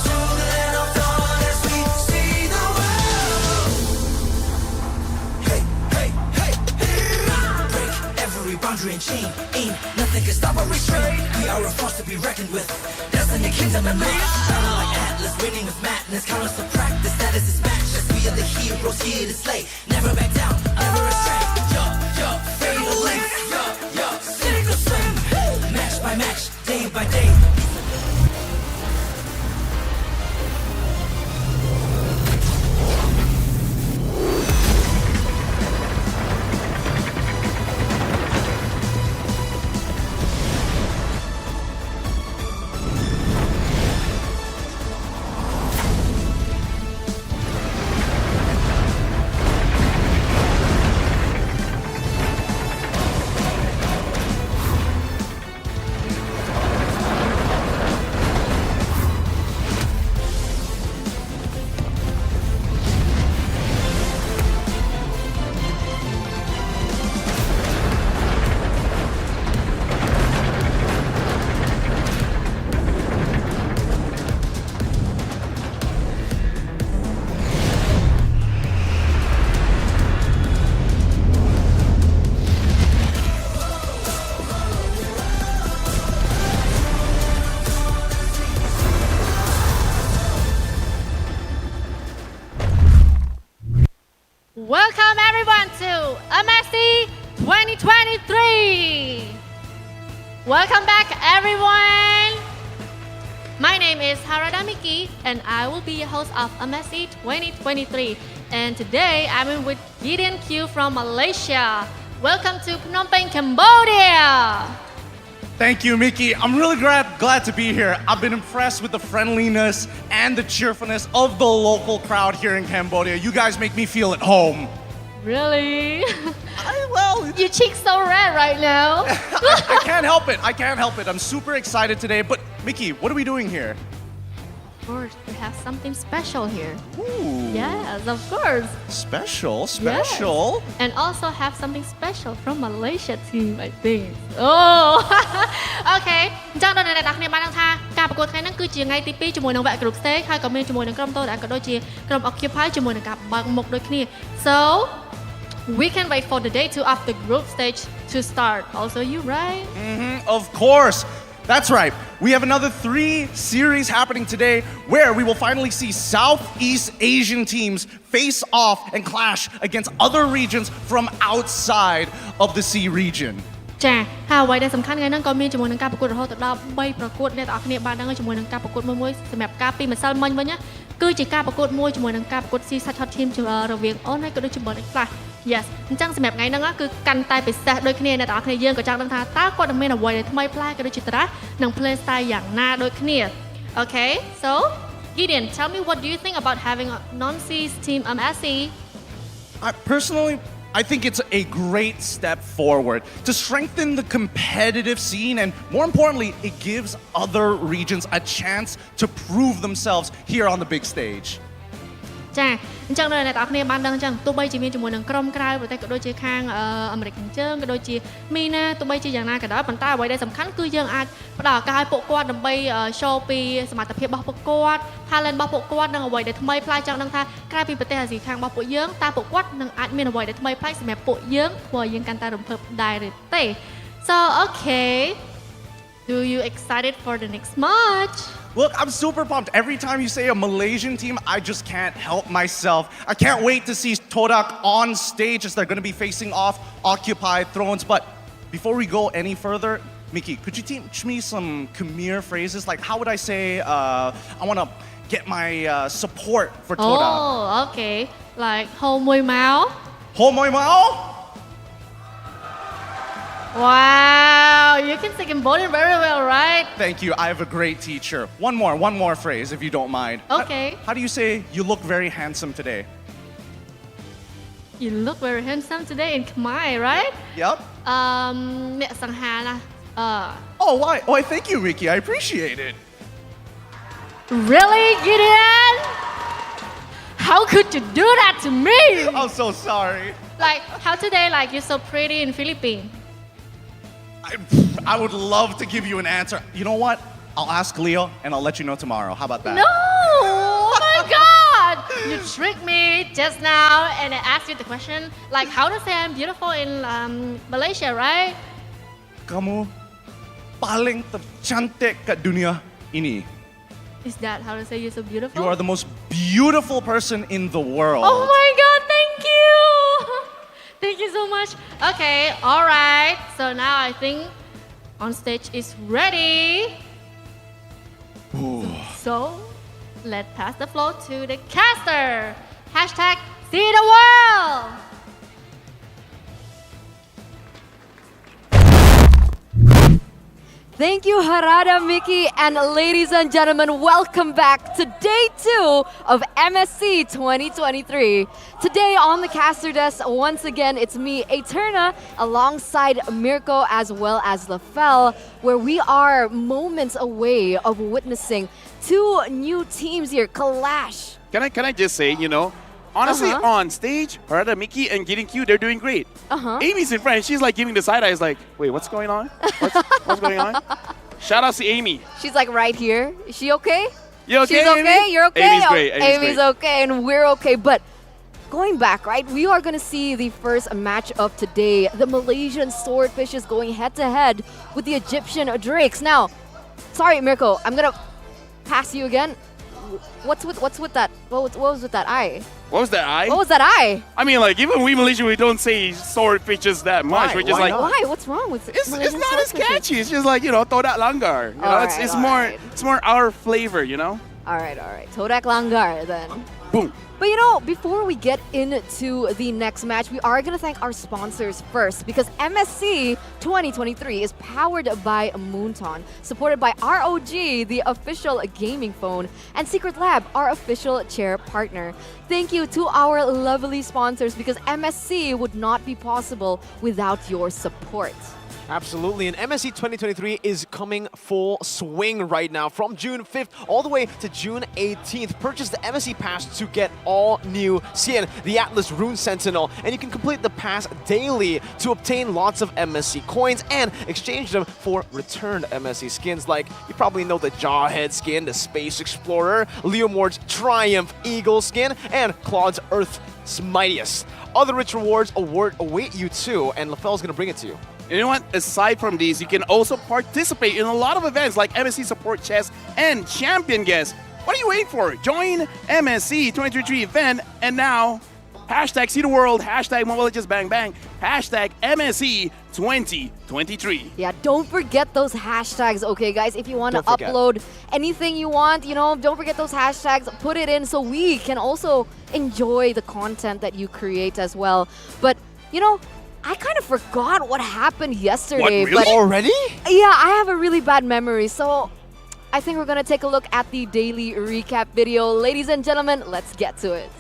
To the land of dawn as we see the world. Hey, hey, hey, hey. Break every boundary and chain. Ain't nothing can stop or restrain. We are a force to be reckoned with. Destiny, kingdom, and might. Battle like Atlas, winning with madness. Count us to practice, that is his matchless. We are the heroes here to slay. Never back down, never astray. Fatal links. Cynical swim. Match by match, day by day. Welcome everyone to MSC 2023. Welcome back everyone. My name is Harada Miki and I will be your host of MSC 2023. And today I'm with Gideon Q from Malaysia. Welcome to Phnom Penh, Cambodia. Thank you, Mickey. I'm really glad to be here. I've been impressed with the friendliness and the cheerfulness of the local crowd here in Cambodia. You guys make me feel at home. Really? Your cheek's so red right now. I can't help it. I can't help it. I'm super excited today. But Mickey, what are we doing here? Of course, we have something special here. Ooh. Yes, of course. Special? Yes. And also have something special from Malaysia team, I think. Oh, okay. អញ្ចឹងដល់អ្នកទាំងគ្នាបានដឹងថាការប្រកួតថ្ងៃនេះគឺជាថ្ងៃទី2ជាមួយនឹងវគ្គ group stage ហើយក៏មានជាមួយនឹងក្រុម TODAK ក៏ដូចជាក្រុម Occupy ជាមួយនឹងការបើកមុខដូចគ្នា So we can wait for the day 2 of the group stage to start. Also you, right? Of course. That's right. We have another 3 series happening today where we will finally see Southeast Asian teams face off and clash against other regions from outside of the Sea region. ចាហើយអ្វីដែលសំខាន់ថ្ងៃហ្នឹងក៏មានជាមួយនឹងការប្រកួតរហូតដល់3ប្រកួតអ្នកទាំងអស់គ្នាបានដឹងជាមួយនឹងការប្រកួតមួយសម្រាប់ការពីម្សិលមិញវិញណាគឺជាការប្រកួតមួយជាមួយនឹងការប្រកួត C Such Hot Team រវាងអូនហើយក៏ដូចជា Bird Clash Yes អញ្ចឹងសម្រាប់ថ្ងៃហ្នឹងគឺកាន់តែពិសេសដូចគ្នាអ្នកទាំងអស់គ្នាយើងក៏ចង់ដឹងថាតើគាត់នឹងមានអ្វីដែលថ្មីប្លែកក៏ដូចជាតារ៉ានិង play style យ៉ាងណាដូចគ្នា Okay so Gideon tell me what do you think about having a non-C's team MSC Personally I think it's a great step forward to strengthen the competitive scene and more importantly, it gives other regions a chance to prove themselves here on the big stage. ចាអញ្ចឹងអ្នកទាំងអស់គ្នាបានដឹងអញ្ចឹងទោះបីជាមានជាមួយនឹងក្រុមក្រៅប្រទេសក៏ដូចជាខាងអាមេរិកខាងជើងក៏ដូចជា MENA ទោះបីជាយ៉ាងណាក៏ដោយប៉ុន្តែអ្វីដែលសំខាន់គឺយើងអាចផ្ដល់ឱកាសឲ្យពួកគាត់ដើម្បី show ពីសមត្ថភាពរបស់ពួកគាត់ talent របស់ពួកគាត់និងអ្វីដែលថ្មីប្លែកចង់ដឹងថាក្រៅពីប្រទេសអាស៊ីខាងរបស់ពួកយើងតើពួកគាត់នឹងអាចមានអ្វីដែលថ្មីប្លែកសម្រាប់ពួកយើងធ្វើឲ្យយើងកាន់តែរំភើបដែរឬទេ So okay Do you excited for the next match? Look, I'm super pumped. Every time you say a Malaysian team, I just can't help myself. I can't wait to see TODAK on stage as they're going to be facing off Occupy Thrones. But before we go any further, Mickey, could you teach me some Khmer phrases? Like, how would I say, I want to get my support for TODAK? Oh, okay. Like, Ho Mui Mao? Ho Mui Mao? Wow, you can speak Cambodian very well, right? Thank you. I have a great teacher. One more phrase, if you don't mind. Okay. How do you say you look very handsome today? You look very handsome today in Khmer, right? Yep. Mẹ sang Hà là. Oh, why? Oh, thank you, Ricky. I appreciate it. Really, Gideon? How could you do that to me? I'm so sorry. Like, how today, like, you're so pretty in Philippines? I would love to give you an answer. You know what? I'll ask Leo and I'll let you know tomorrow. How about that? No! Oh my God! You tricked me just now and I asked you the question, like how to say I'm beautiful in Malaysia, right? Kamu paling tercantik kat dunia ini. Is that how to say you're so beautiful? You are the most beautiful person in the world. Oh my God, thank you! Thank you so much. Okay, all right. So now I think on stage is ready. So let's pass the floor to the caster. Hashtag see the world. Thank you, Harada, Mickey, and ladies and gentlemen, welcome back to day 2 of MSC 2023. Today on the caster desk, once again, it's me, Eterna, alongside Mirko as well as Lafel, where we are moments away of witnessing 2 new teams here clash. Can I just say, you know, honestly, on stage, Harada, Mickey, and Gideon Q, they're doing great. Amy's in front, and she's like giving the side eyes, like, wait, what's going on? What's going on? Shout out to Amy. She's like right here. Is she okay? You okay, She's okay? Amy? You're okay? Amy's great. Amy's okay, and we're okay. But going back, right, we are going to see the first match of today. The Malaysian Swordfishes going head-to-head with the Egyptian Drakes. Now, sorry, Mirko, I'm going to pass you again. what's with that? What was with that eye? What was that eye? What was that eye? I mean, like, even we Malaysian, we don't say swordfishes that much. We're just like, Why? What's wrong with it's Malaysian not as swordfishes? catchy. It's just like, you know, TODAK langgar. You know, it's more our flavor, you know? All right. TODAK langgar then. Boom. But you know, before we get into the next match, we are going to thank our sponsors first, because MSC 2023 is powered by Moonton, supported by ROG, the official gaming phone, and Secret Lab, our official chair partner. Thank you to our lovely sponsors, because MSC would not be possible without your support. Absolutely, and MSC 2023 is coming full swing right now. From June 5th all the way to June 18th, purchase the MSC Pass to get all new skin, the Atlas Rune Sentinel, and you can complete the pass daily to obtain lots of MSC coins and exchange them for returned MSC skins, like you probably know the Jawhead skin, the Space Explorer, Leomord's Triumph Eagle skin, and Claude's Earth's Mightiest. Other rich rewards await you too, and LaFell's gonna bring it to you. You know what? Aside from these, you can also participate in a lot of events like MSC Support Chess and Champion Guest. What are you waiting for? Join MSC 2023 event, and now hashtag see the world, hashtag Mobile Legends Bang Bang, hashtag MSC 2023. Yeah, don't forget those hashtags, okay, guys? If you want to upload anything you want, you know, don't forget those hashtags. Put it in so we can also enjoy the content that you create as well. But, you know, I kind of forgot what happened yesterday. What, really? But Already? Yeah, I have a really bad memory, so I think we're going to take a look at the daily recap video. Ladies and gentlemen, let's get to it.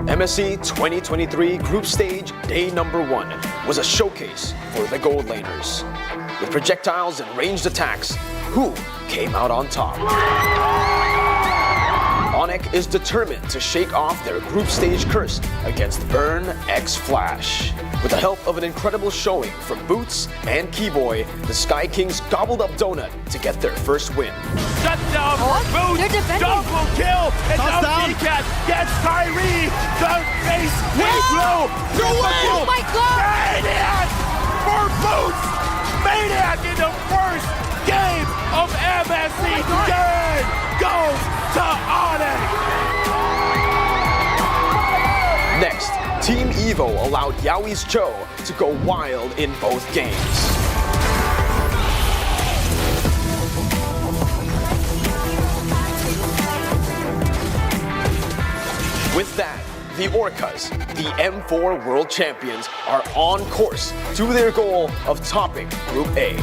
MSC 2023 Group Stage Day Number 1 was a showcase for the gold laners. With projectiles and ranged attacks, who came out on top? Onyx is determined to shake off their group stage curse against Burn X Flash. With the help of an incredible showing from Boots and Keyboy, the Sky Kings gobbled up Donut to get their first win. Shutdown for Boots, double kill, and now DCAT gets Kyrie, the face hit blow, Oh my God! Maniac for Boots! Maniac in the first game of MSC. Game goes to Onyx. Next, Team Evo allowed Yowi's Cho to go wild in both games. With that, the Orcas, the M4 World Champions, are on course to their goal of topping Group A.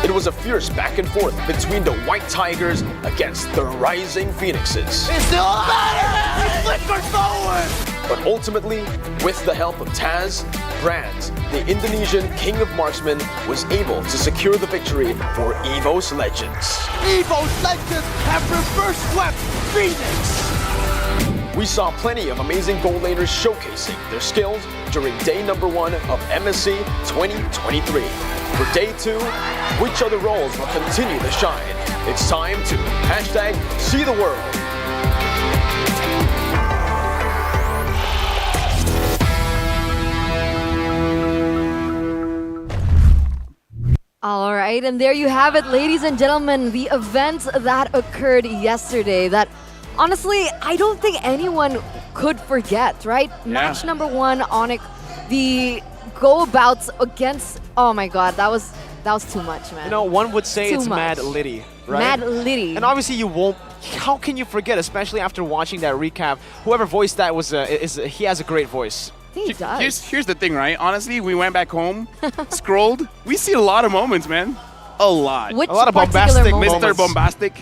It was a fierce back and forth between the White Tigers against the Rising Phoenixes. It's still matter! He flickered forward! But ultimately, with the help of Taz, Brands, the Indonesian King of Marksmen, was able to secure the victory for EVO's Legends. EVO's Legends have reverse swept Phoenix! We saw plenty of amazing gold laners showcasing their skills during day number 1 of MSC 2023. For day 2, which other roles will continue to shine? It's time to hashtag see the world. All right, and there you have it, ladies and gentlemen, the events that occurred yesterday that honestly, I don't think anyone could forget, right? Yeah. Match number 1, Onyx, the go-abouts against, oh my God, that was too much, man. You know, one would say Too it's much. Mad Liddy, right? Mad Liddy. And obviously you won't, how can you forget, especially after watching that recap? Whoever voiced that he has a great voice. He does. Here's the thing, right? Honestly, we went back home, scrolled. We see a lot of moments, man. A lot. Which a lot of particular bombastic, moments? Mr. Bombastic.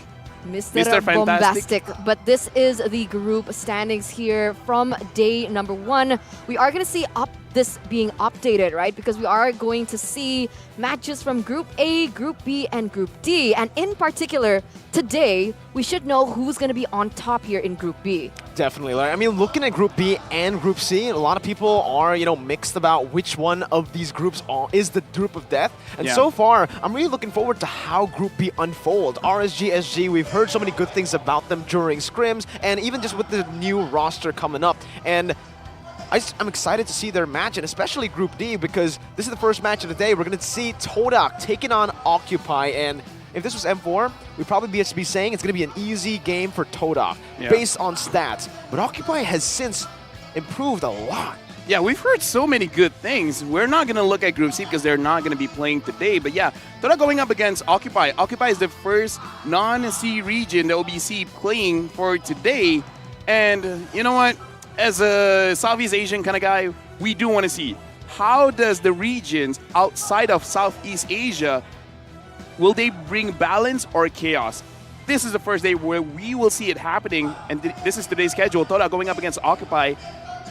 Mr. Fantastic. Bombastic. But this is the group standings here from day number 1. We are going to see this being updated, right? Because we are going to see matches from Group A, Group B, and Group D. And in particular, today, we should know who's going to be on top here in Group B. Definitely. I mean, looking at Group B and Group C, a lot of people are, you know, mixed about which one of these groups is the group of death. And so far, I'm really looking forward to how Group B unfold. RSG SG, we've heard so many good things about them during scrims, and even just with the new roster coming up. And I'm excited to see their match, and especially Group D, because this is the first match of the day. We're going to see TODAK taking on Occupy, and if this was M4, we'd probably be saying it's going to be an easy game for TODAK based on stats. But Occupy has since improved a lot. Yeah, we've heard so many good things. We're not going to look at Group C because they're not going to be playing today. But yeah, TODAK going up against Occupy. Occupy is the first non-C region that OBC playing for today. And you know what? As a Southeast Asian kind of guy, we do want to see how does the regions outside of Southeast Asia, will they bring balance or chaos? This is the first day where we will see it happening, and this is today's schedule. TODAK going up against Occupy,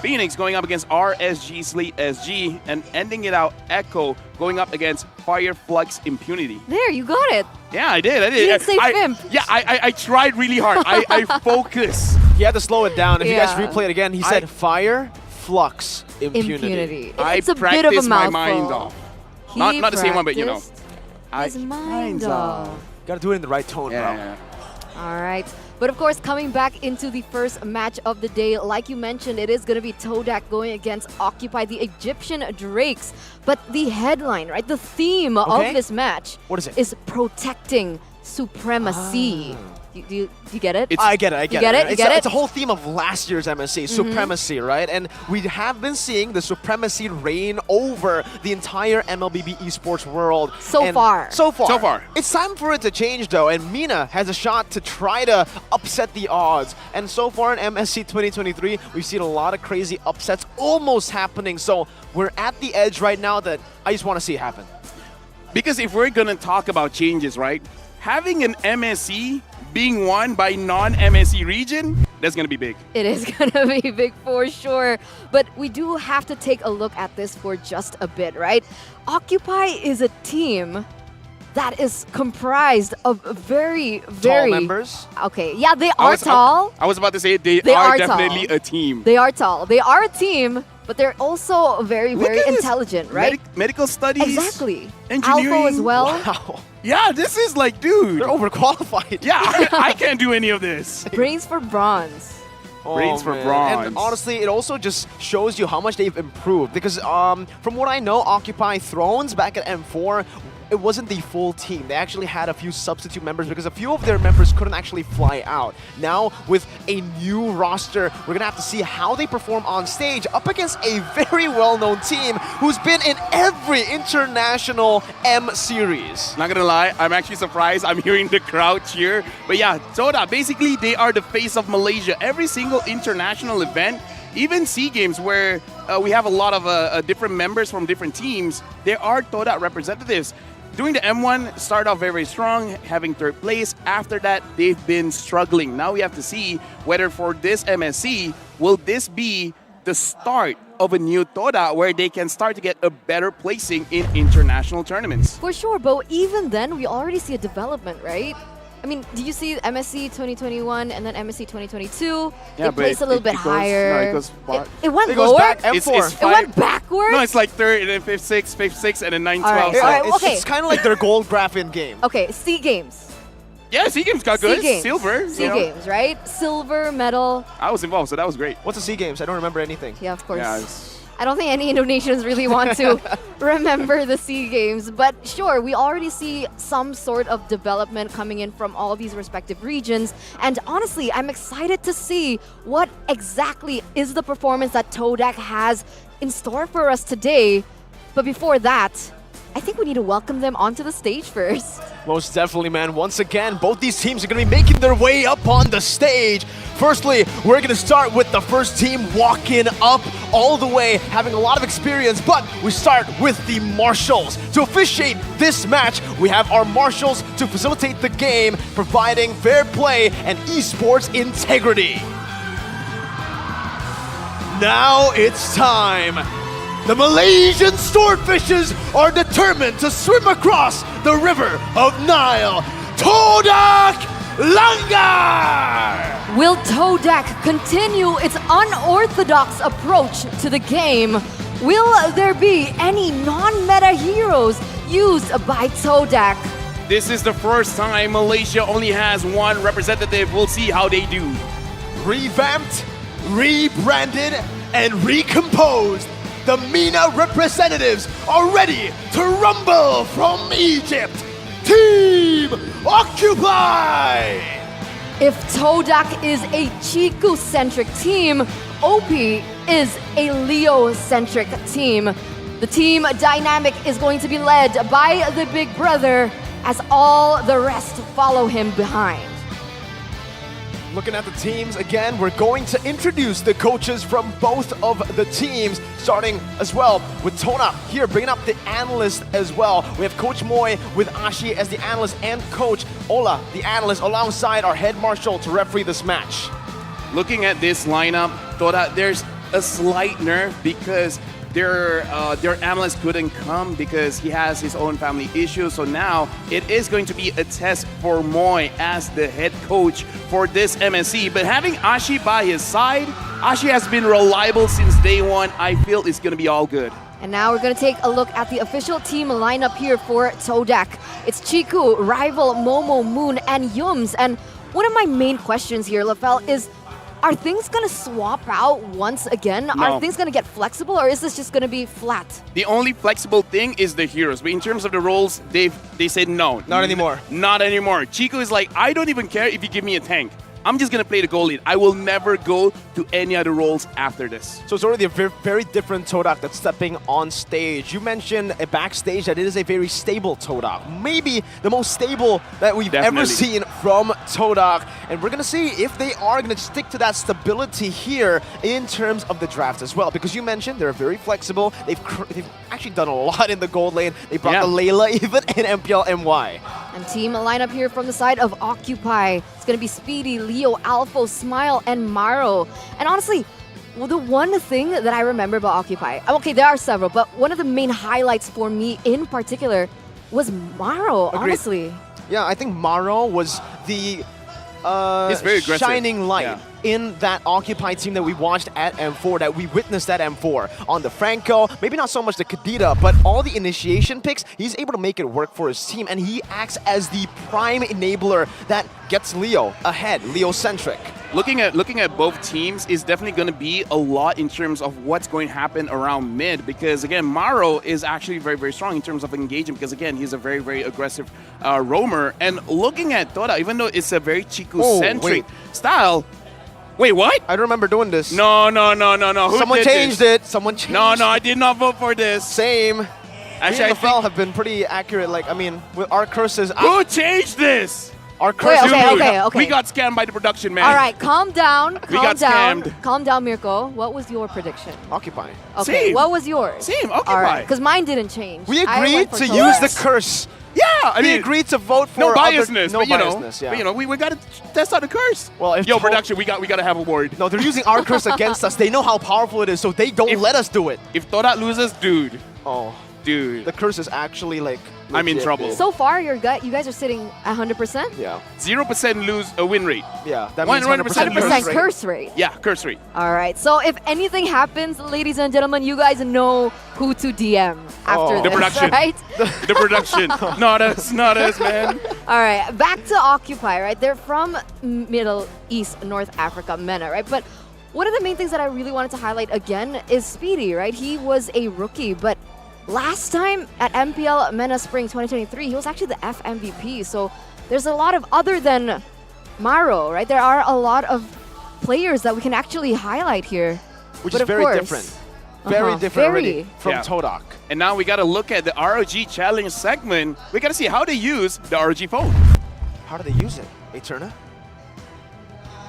Fenix going up against RSG Slate SG, and ending it out, Echo going up against Flux Impunity. There, you got it. Yeah, I did. You didn't say Fimp. Yeah, I tried really hard. I focused. He had to slow it down. If you guys replay it again, he said Flux Impunity. It's I a bit of a practiced my mouthful. mind off. Not the same one, but you know. His mind off. Gotta do it in the right tone, bro. All right. But of course, coming back into the first match of the day, like you mentioned, it is going to be TODAK going against Occupy, the Egyptian Drakes. But the headline, right, the theme of this match is protecting supremacy. Do you get it? I get it. You get it? It's a whole theme of last year's MSC, supremacy, right? And we have been seeing the supremacy reign over the entire MLBB esports world. So far. It's time for it to change, though, and MENA has a shot to try to upset the odds. And so far in MSC 2023, we've seen a lot of crazy upsets almost happening. So we're at the edge right now that I just want to see it happen. Because if we're going to talk about changes, right? Having an MSC being won by non-MSC region, that's going to be big. It is going to be big for sure. But we do have to take a look at this for just a bit, right? Occupy is a team that is comprised of very tall members. Okay, yeah, they are tall. I was about to say they are definitely tall. a team. They are tall. They are a team, but they're also very intelligent, right? Medical studies. Exactly. Engineering. Alpha as well. Wow. Yeah, this is like, dude. They're overqualified. Yeah, I can't do any of this. Brains for bronze. Brains for bronze. And honestly, it also just shows you how much they've improved. Because from what I know, Occupy Thrones back at M4, it wasn't the full team. They actually had a few substitute members because a few of their members couldn't actually fly out. Now, with a new roster, we're going to have to see how they perform on stage up against a very well-known team who's been in every international M series. Not gonna lie, I'm actually surprised. I'm hearing the crowd cheer. But yeah, TODAK, basically they are the face of Malaysia. Every single international event, even SEA Games where we have a lot of different members from different teams, there are TODAK representatives. Doing the M1, started off very strong, having third place. After that, they've been struggling. Now we have to see whether for this MSC, will this be the start of a new TODAK where they can start to get a better placing in international tournaments. For sure, but even then, we already see a development, right? I mean, do you see MSC 2021 and then MSC 2022? Yeah, they placed a little bit higher. It went goes lower? back M4. It went backwards? No, it's like third and then fifth, six, and then 9, 12. It's kind of like their gold graph in game. Okay, SEA Games. Yeah, SEA Games got good. SEA Games. Silver. SEA Games, right? Silver, medal. I was involved, so that was great. What's the SEA Games? I don't remember anything. Yeah, of course. Yeah, I don't think any Indonesians really want to remember the SEA Games, but sure, we already see some sort of development coming in from all these respective regions. And honestly, I'm excited to see what exactly is the performance that TODAK has in store for us today. But before that, I think we need to welcome them onto the stage first. Most definitely, man. Once again, both these teams are going to be making their way up on the stage. Firstly, we're going to start with the first team walking up all the way, having a lot of experience, but we start with the Marshals. To officiate this match, we have our Marshals to facilitate the game, providing fair play and esports integrity. Now it's time. The Malaysian swordfishes are determined to swim across the river of Nile. TODAK Langgar! Will TODAK continue its unorthodox approach to the game? Will there be any non-meta heroes used by TODAK? This is the first time Malaysia only has one representative. We'll see how they do. Revamped, rebranded, and recomposed, the MENA representatives are ready to rumble from Egypt. Team Occupy! If TODAK is a Chiku-centric team, OP is a Leo-centric team. The team dynamic is going to be led by the big brother as all the rest follow him behind. Looking at the teams again, we're going to introduce the coaches from both of the teams, starting as well with TODAK here, bringing up the analyst as well. We have Coach Moy with Ashi as the analyst and Coach Ola, the analyst, alongside our head marshal to referee this match. Looking at this lineup, TODAK, there's a slight nerve because their analyst couldn't come because he has his own family issues. So now it is going to be a test for Moy as the head coach for this MSC. But having Ashi by his side, Ashi has been reliable since day one. I feel it's going to be all good. And now we're going to take a look at the official team lineup here for TODAK. It's Chiku, Rival, Momo, Moon, and Yums. And one of my main questions here, Lafel, is are things going to swap out once again? No. Are things going to get flexible, or is this just going to be flat? The only flexible thing is the heroes. But in terms of the roles, they said no. Not anymore. Not anymore. Chico is like, I don't even care if you give me a tank. I'm just going to play the goal lead. I will never go to any other roles after this. So it's already a very, very different TODAK that's stepping on stage. You mentioned backstage that it is a very stable TODAK. Maybe the most stable that we've ever seen from TODAK. And we're going to see if they are going to stick to that stability here in terms of the draft as well. Because you mentioned they're very flexible. They've actually done a lot in the gold lane. They brought the Layla even in MPL MY. And team lineup here from the side of Occupy. It's going to be Speedy, Leo, Alpho, Smile, and Maro. And honestly, well, the one thing that I remember about Occupy, okay, there are several, but one of the main highlights for me in particular was Maro, honestly. Yeah, I think Maro was the He's very aggressive. shining light in that Occupy team that we watched at M4, that we witnessed at M4. On the Franco, maybe not so much the Kadita, but all the initiation picks, he's able to make it work for his team, and he acts as the prime enabler that gets Leo ahead, Leo-centric. Looking at both teams is definitely going to be a lot in terms of what's going to happen around mid, because again, Maro is actually very, very strong in terms of engagement, because again, he's a very, very aggressive roamer. And looking at TODAK, even though it's a very Chiku-centric style. Wait, what? I don't remember doing this. No. Someone changed it. Someone changed No, I did not vote for this. Same. Actually, Me and Lafel have been pretty accurate. Like, I mean, with our curses. Who changed this? Our curses. Okay. We got scammed by the production, man. All right, calm down. We got scammed. Calm down, Mirko. What was your prediction? Occupy. Okay, Same. what was yours? Same, Occupy. All right, because mine didn't change. We I agreed went for to TODAK. use the curse. Yeah, I We mean, agreed to vote for no other- biasness, no but, you biasness, know, but, we got to test out the curse. Well, if Yo, production, we got to have a word. No, they're using our curse against us. They know how powerful it is, so they don't let us do it. If TODAK loses, dude. Oh, dude. The curse is actually like. I'm in legit, trouble. dude. So far, you guys are sitting at 100%? Yeah. 0% lose a win rate. Yeah, that means 100% 100% curse rate. Yeah, curse rate. All right, so if anything happens, ladies and gentlemen, you guys know who to DM after The this, production. right? The production. Not us, man. All right, back to Occupy, right? They're from Middle East, North Africa, MENA, right? But one of the main things that I really wanted to highlight again is Speedy, right? He was a rookie, but last time at MPL MENA Spring 2023, he was actually the F MVP. So there's a lot of, other than Maro, right? There are a lot of players that we can actually highlight here. Which But is of very course- different. Very different already from Yeah. TODAK. And now we got to look at the ROG challenge segment. We got to see how they use the ROG phone. How do they use it, Eterna?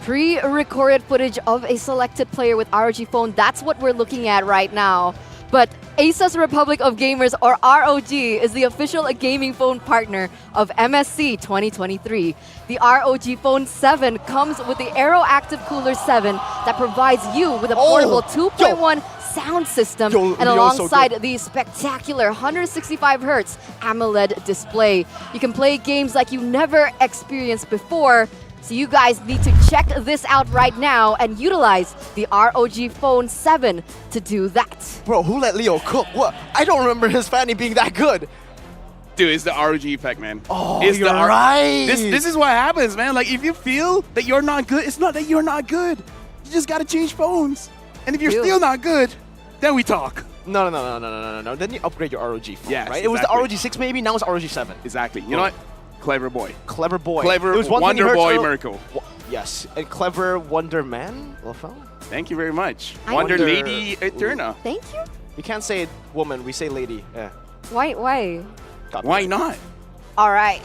Pre-recorded footage of a selected player with ROG phone. That's what we're looking at right now. But Asus Republic of Gamers, or ROG, is the official gaming phone partner of MSC 2023. The ROG Phone 7 comes with the Aero Active Cooler 7 that provides you with a portable 2.1 sound system and alongside the spectacular 165Hz AMOLED display. You can play games like you never experienced before. So you guys need to check this out right now and utilize the ROG Phone 7 to do that. Bro, who let Leo cook? What? I don't remember his Fanny being that good. Dude, it's the ROG effect, man. Oh, it's you're right. This is what happens, man. Like, if you feel that you're not good, it's not that you're not good. You just got to change phones. And if you're still not good, then we talk. No. Then you upgrade your ROG phone, Yes, right? It was the ROG 6 maybe, now it's ROG 7. Exactly. You know what? Clever boy. Clever boy. Clever It was 120 Wonder hertz Boy earl- Miracle. Yes, and clever Wonder Man, Lafel. Thank you very much. I- Wonder Wonder- Lady Eterna. Thank you. You can't say woman, we say lady. Yeah. Why? Why not? All right.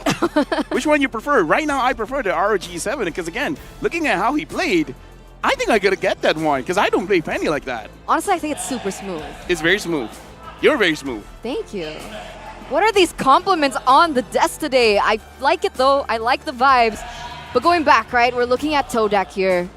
Which one you prefer? Right now, I prefer the ROG 7 because, again, looking at how he played, I think I gotta get that one because I don't play Penny like that. Honestly, I think it's super smooth. It's very smooth. You're very smooth. Thank you. What are these compliments on the desk today? I like it though. I like the vibes. But going back, right, we're looking at TODAK here.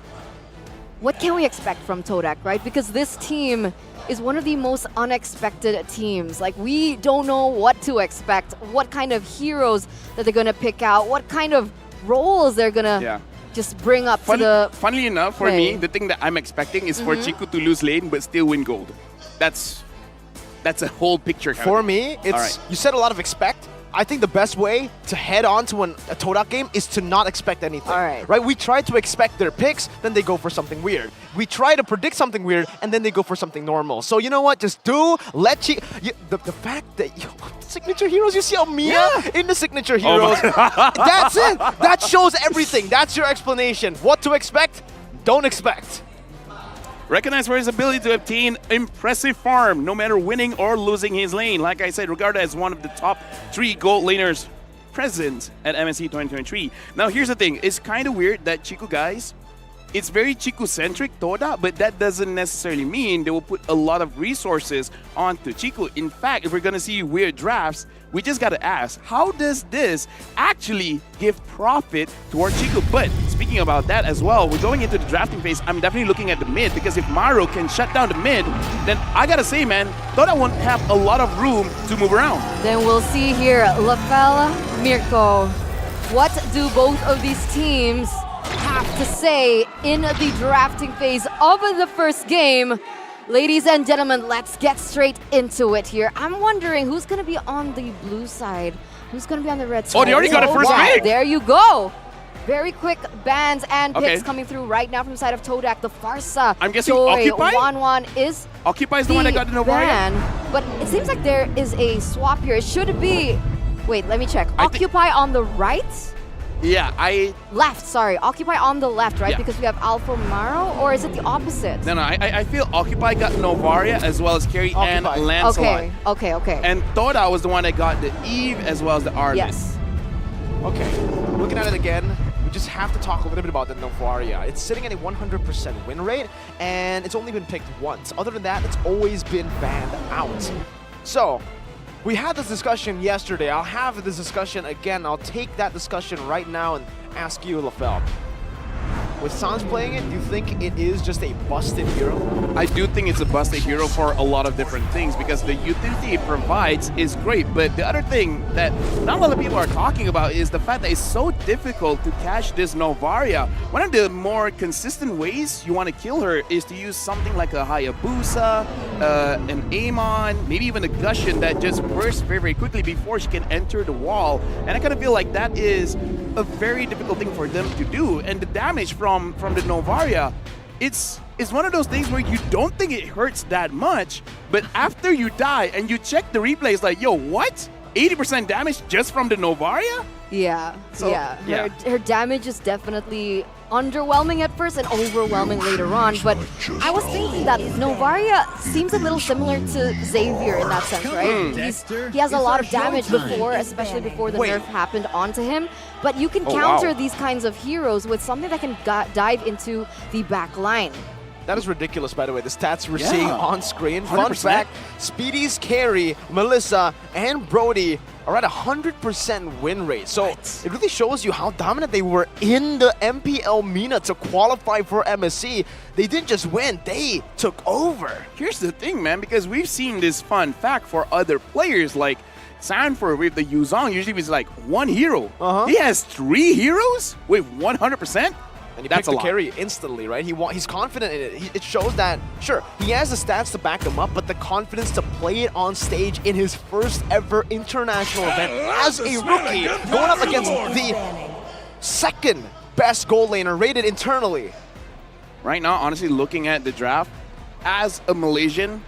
What can we expect from TODAK, right? Because this team is one of the most unexpected teams. Like, we don't know what to expect, what kind of heroes that they're going to pick out, what kind of roles they're going to just bring up to the Funnily enough, for me, the thing that I'm expecting is for Chiku to lose lane but still win gold. That's a whole picture. For me, it's you said a lot of expect. I think the best way to head on to a TODAK game is to not expect anything. Right? We try to expect their picks, then they go for something weird. We try to predict something weird, and then they go for something normal. So you know what? Just let the fact that signature heroes, you see Almia in the signature heroes. That's it. That shows everything. That's your explanation. What to expect? Don't expect. Recognized for his ability to obtain impressive farm, no matter winning or losing his lane. Like I said, regarded as one of the top 3 gold laners present at MSC 2023. Now, here's the thing. It's kind of weird that Chiku, guys, it's very Chiku-centric, TODAK, but that doesn't necessarily mean they will put a lot of resources onto Chiku. In fact, if we're going to see weird drafts, we just got to ask, how does this actually give profit toward Chiku? But speaking about that as well, we're going into the drafting phase. I'm definitely looking at the mid because if Maro can shut down the mid, then I got to say, man, TODAK won't have a lot of room to move around. Then we'll see here, Lafel, Mirko. What do both of these teams have to say in the drafting phase of the first game? Ladies and gentlemen, let's get straight into it here. I'm wondering who's going to be on the blue side, who's going to be on the red side. Oh, they already got a first pick. There you go. Very quick bans and picks coming through right now from the side of TODAK. The Farsa, I'm guessing Joy, Occupy? Wanwan is Occupy is the one that got the Novaria. ban, but it seems like there is a swap here. It should be, wait, let me check. Occupy on the right? Yeah, Left, sorry. Occupy on the left, right? Yeah. Because we have Alpha Maro, or is it the opposite? No, I feel Occupy got Novaria as well as Carrie and Lancelot. Okay. And TODAK was the one that got the Eve as well as the Arliss. Yes. Okay, looking at it again, we just have to talk a little bit about the Novaria. It's sitting at a 100% win rate, and it's only been picked once. Other than that, it's always been banned out. So, we had this discussion yesterday. I'll have this discussion again. I'll take that discussion right now and ask you, Lafel. With Sans playing it, do you think it is just a busted hero? I do think it's a busted hero for a lot of different things because the utility it provides is great. But the other thing that not a lot of people are talking about is the fact that it's so difficult to catch this Novaria. One of the more consistent ways you want to kill her is to use something like a Hayabusa, an Amon, maybe even a Gushin that just bursts very, very quickly before she can enter the wall. And I kind of feel like that is a very difficult thing for them to do. And the damage from the Novaria, it's one of those things where you don't think it hurts that much, but after you die and you check the replay, it's like, yo, what? 80% damage just from the Novaria? Yeah, So, yeah. Her damage is definitely underwhelming at first and overwhelming later on, but I was thinking that Novaria seems a little similar to Xavier in that sense, right? He has a lot of damage before, especially before the nerf happened onto him, but you can counter these kinds of heroes with something that can dive into the back line. That is ridiculous, by the way, the stats we're seeing on screen. Fun 100%. fact, Speedy's carry, Melissa, and Brody are at 100% win rate. So it really shows you how dominant they were in the MPL MENA to qualify for MSC. They didn't just win, they took over. Here's the thing, man, because we've seen this fun fact for other players like Sanford with the Yuzong usually is like one hero. He has 3 heroes with 100%. And he That's picked a the lot. carry instantly, right? He's confident in it. It shows that, sure, he has the stats to back him up, but the confidence to play it on stage in his first ever international event as a rookie, going up against the second best gold laner rated internally. Right now, honestly, looking at the draft, as a Malaysian,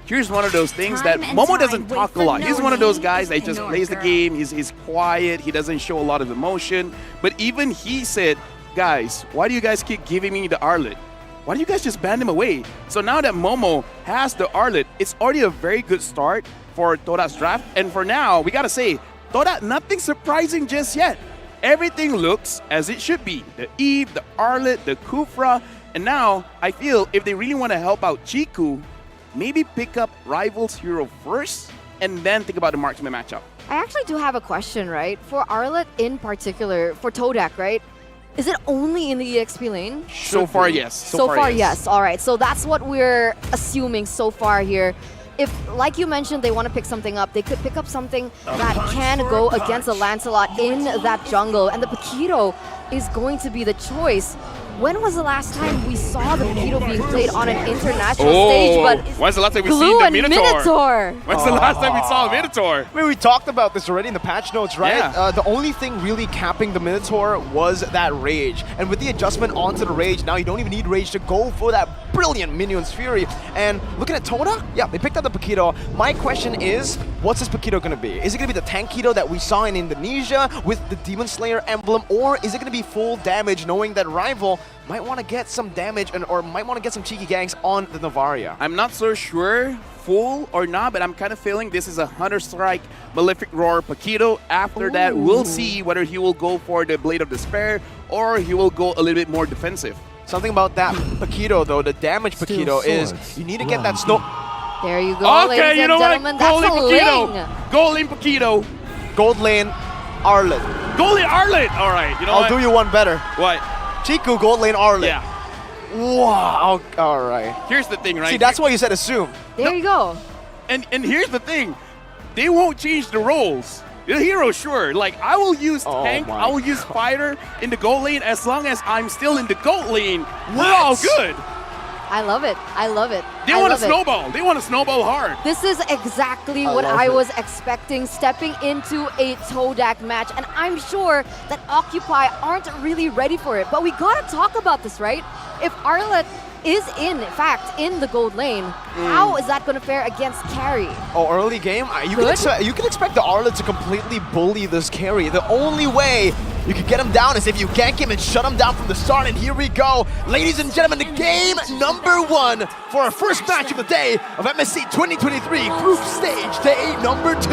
here's one of those things that Momo doesn't talk a lot. He's one of those guys that just plays the game. He's quiet. He doesn't show a lot of emotion. But even he said, guys, why do you guys keep giving me the Arlet? Why do you guys just ban him away? So now that Momo has the Arlet, it's already a very good start for TODAK's draft. And for now, we gotta say, TODAK, nothing surprising just yet. Everything looks as it should be. The Eve, the Arlet, the Kufra. And now, I feel if they really want to help out Chiku, maybe pick up Rival's hero first and then think about the marksman matchup. I actually do have a question, right? For Arlet in particular, for TODAK, right? Is it only in the EXP lane? So far, yes. So far, yes. All right, so that's what we're assuming so far here. If, like you mentioned, they want to pick something up, they could pick up something that can go against a Lancelot in that jungle, and the Paquito is going to be the choice. When was the last time we saw the Paquito being played on an international stage? But when's the last time we Glue seen the and Minotaur? When's the last time we saw a Minotaur? I mean, we talked about this already in the patch notes, right? Yeah. The only thing really capping the Minotaur was that Rage. And with the adjustment onto the Rage, now you don't even need Rage to go for that brilliant Minion's Fury. And looking at TODAK, yeah, they picked up the Paquito. My question is, what's this Paquito going to be? Is it going to be the Tanquito that we saw in Indonesia with the Demon Slayer emblem? Or is it going to be full damage, knowing that Rival might want to get some damage or might want to get some cheeky ganks on the Novaria? I'm not so sure full or not, but I'm kind of feeling this is a Hunter Strike Malefic Roar Paquito. After that, we'll see whether he will go for the Blade of Despair or he will go a little bit more defensive. Something about that Paquito, though, the damage Paquito is you need to get that snow. There you go, Okay, ladies you know and gentlemen. what? That's Gold a lane lane. Paquito. Gold lane Paquito. Gold lane Arlet. Gold lane Arlet. All right, you know I'll what? do you one better. What? Chiku, gold lane Arlet. Yeah. Wow. All right. Here's the thing, right? See, that's why you said assume. There you go. And here's the thing. They won't change the roles. The hero, sure. Like, I will use tank, I will use fighter in the gold lane as long as I'm still in the gold lane. We're all good. I love it. I love it. They want to snowball. They want to snowball hard. This is exactly what I was expecting stepping into a TODAK match, and I'm sure that Occupy aren't really ready for it. But we gotta talk about this, right? If Arlet is in fact in the gold lane, how is that going to fare against carry? Oh, early game? You can expect the Arlet to completely bully this carry. The only way you can get him down is if you gank him and shut him down from the start. And here we go. Ladies and gentlemen, the game number 1 for our first match of the day of MSC 2023 Group Stage Day number 2.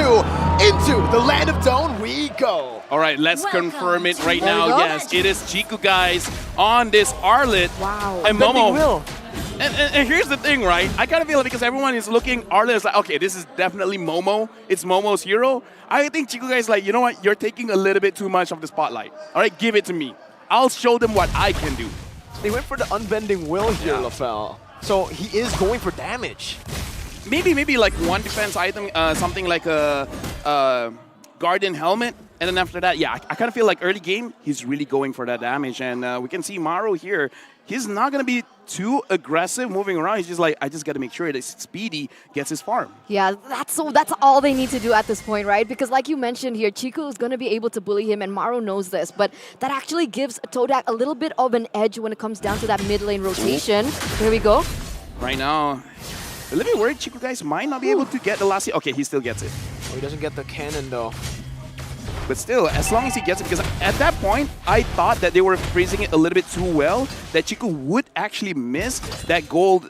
Into the land of Dawn we go. All right, let's confirm it right now. Yes, it is Chiku, guys, on this Arlet. Wow. And Momo. And here's the thing, right? I kind of feel it because everyone is looking, Arlet is like, okay, this is definitely Momo. It's Momo's hero. I think Chiku guys like, you know what? You're taking a little bit too much of the spotlight. All right, give it to me. I'll show them what I can do. They went for the unbending will here, LaFell. So he is going for damage. Maybe like one defense item, something like a Guardian Helmet. And then after that, yeah, I kind of feel like early game, he's really going for that damage. And we can see Maro here. He's not going to be too aggressive moving around. He's just like, I just got to make sure that Speedy gets his farm. Yeah, that's all they need to do at this point, right? Because like you mentioned here, Chiku is going to be able to bully him, and Maro knows this. But that actually gives TODAK a little bit of an edge when it comes down to that mid lane rotation. Here we go. Right now, a little bit worried Chiku guys might not be able to get the last hit. Okay, he still gets it. Oh, he doesn't get the cannon though. But still, as long as he gets it, because at that point, I thought that they were freezing it a little bit too well, that Chiku would actually miss that gold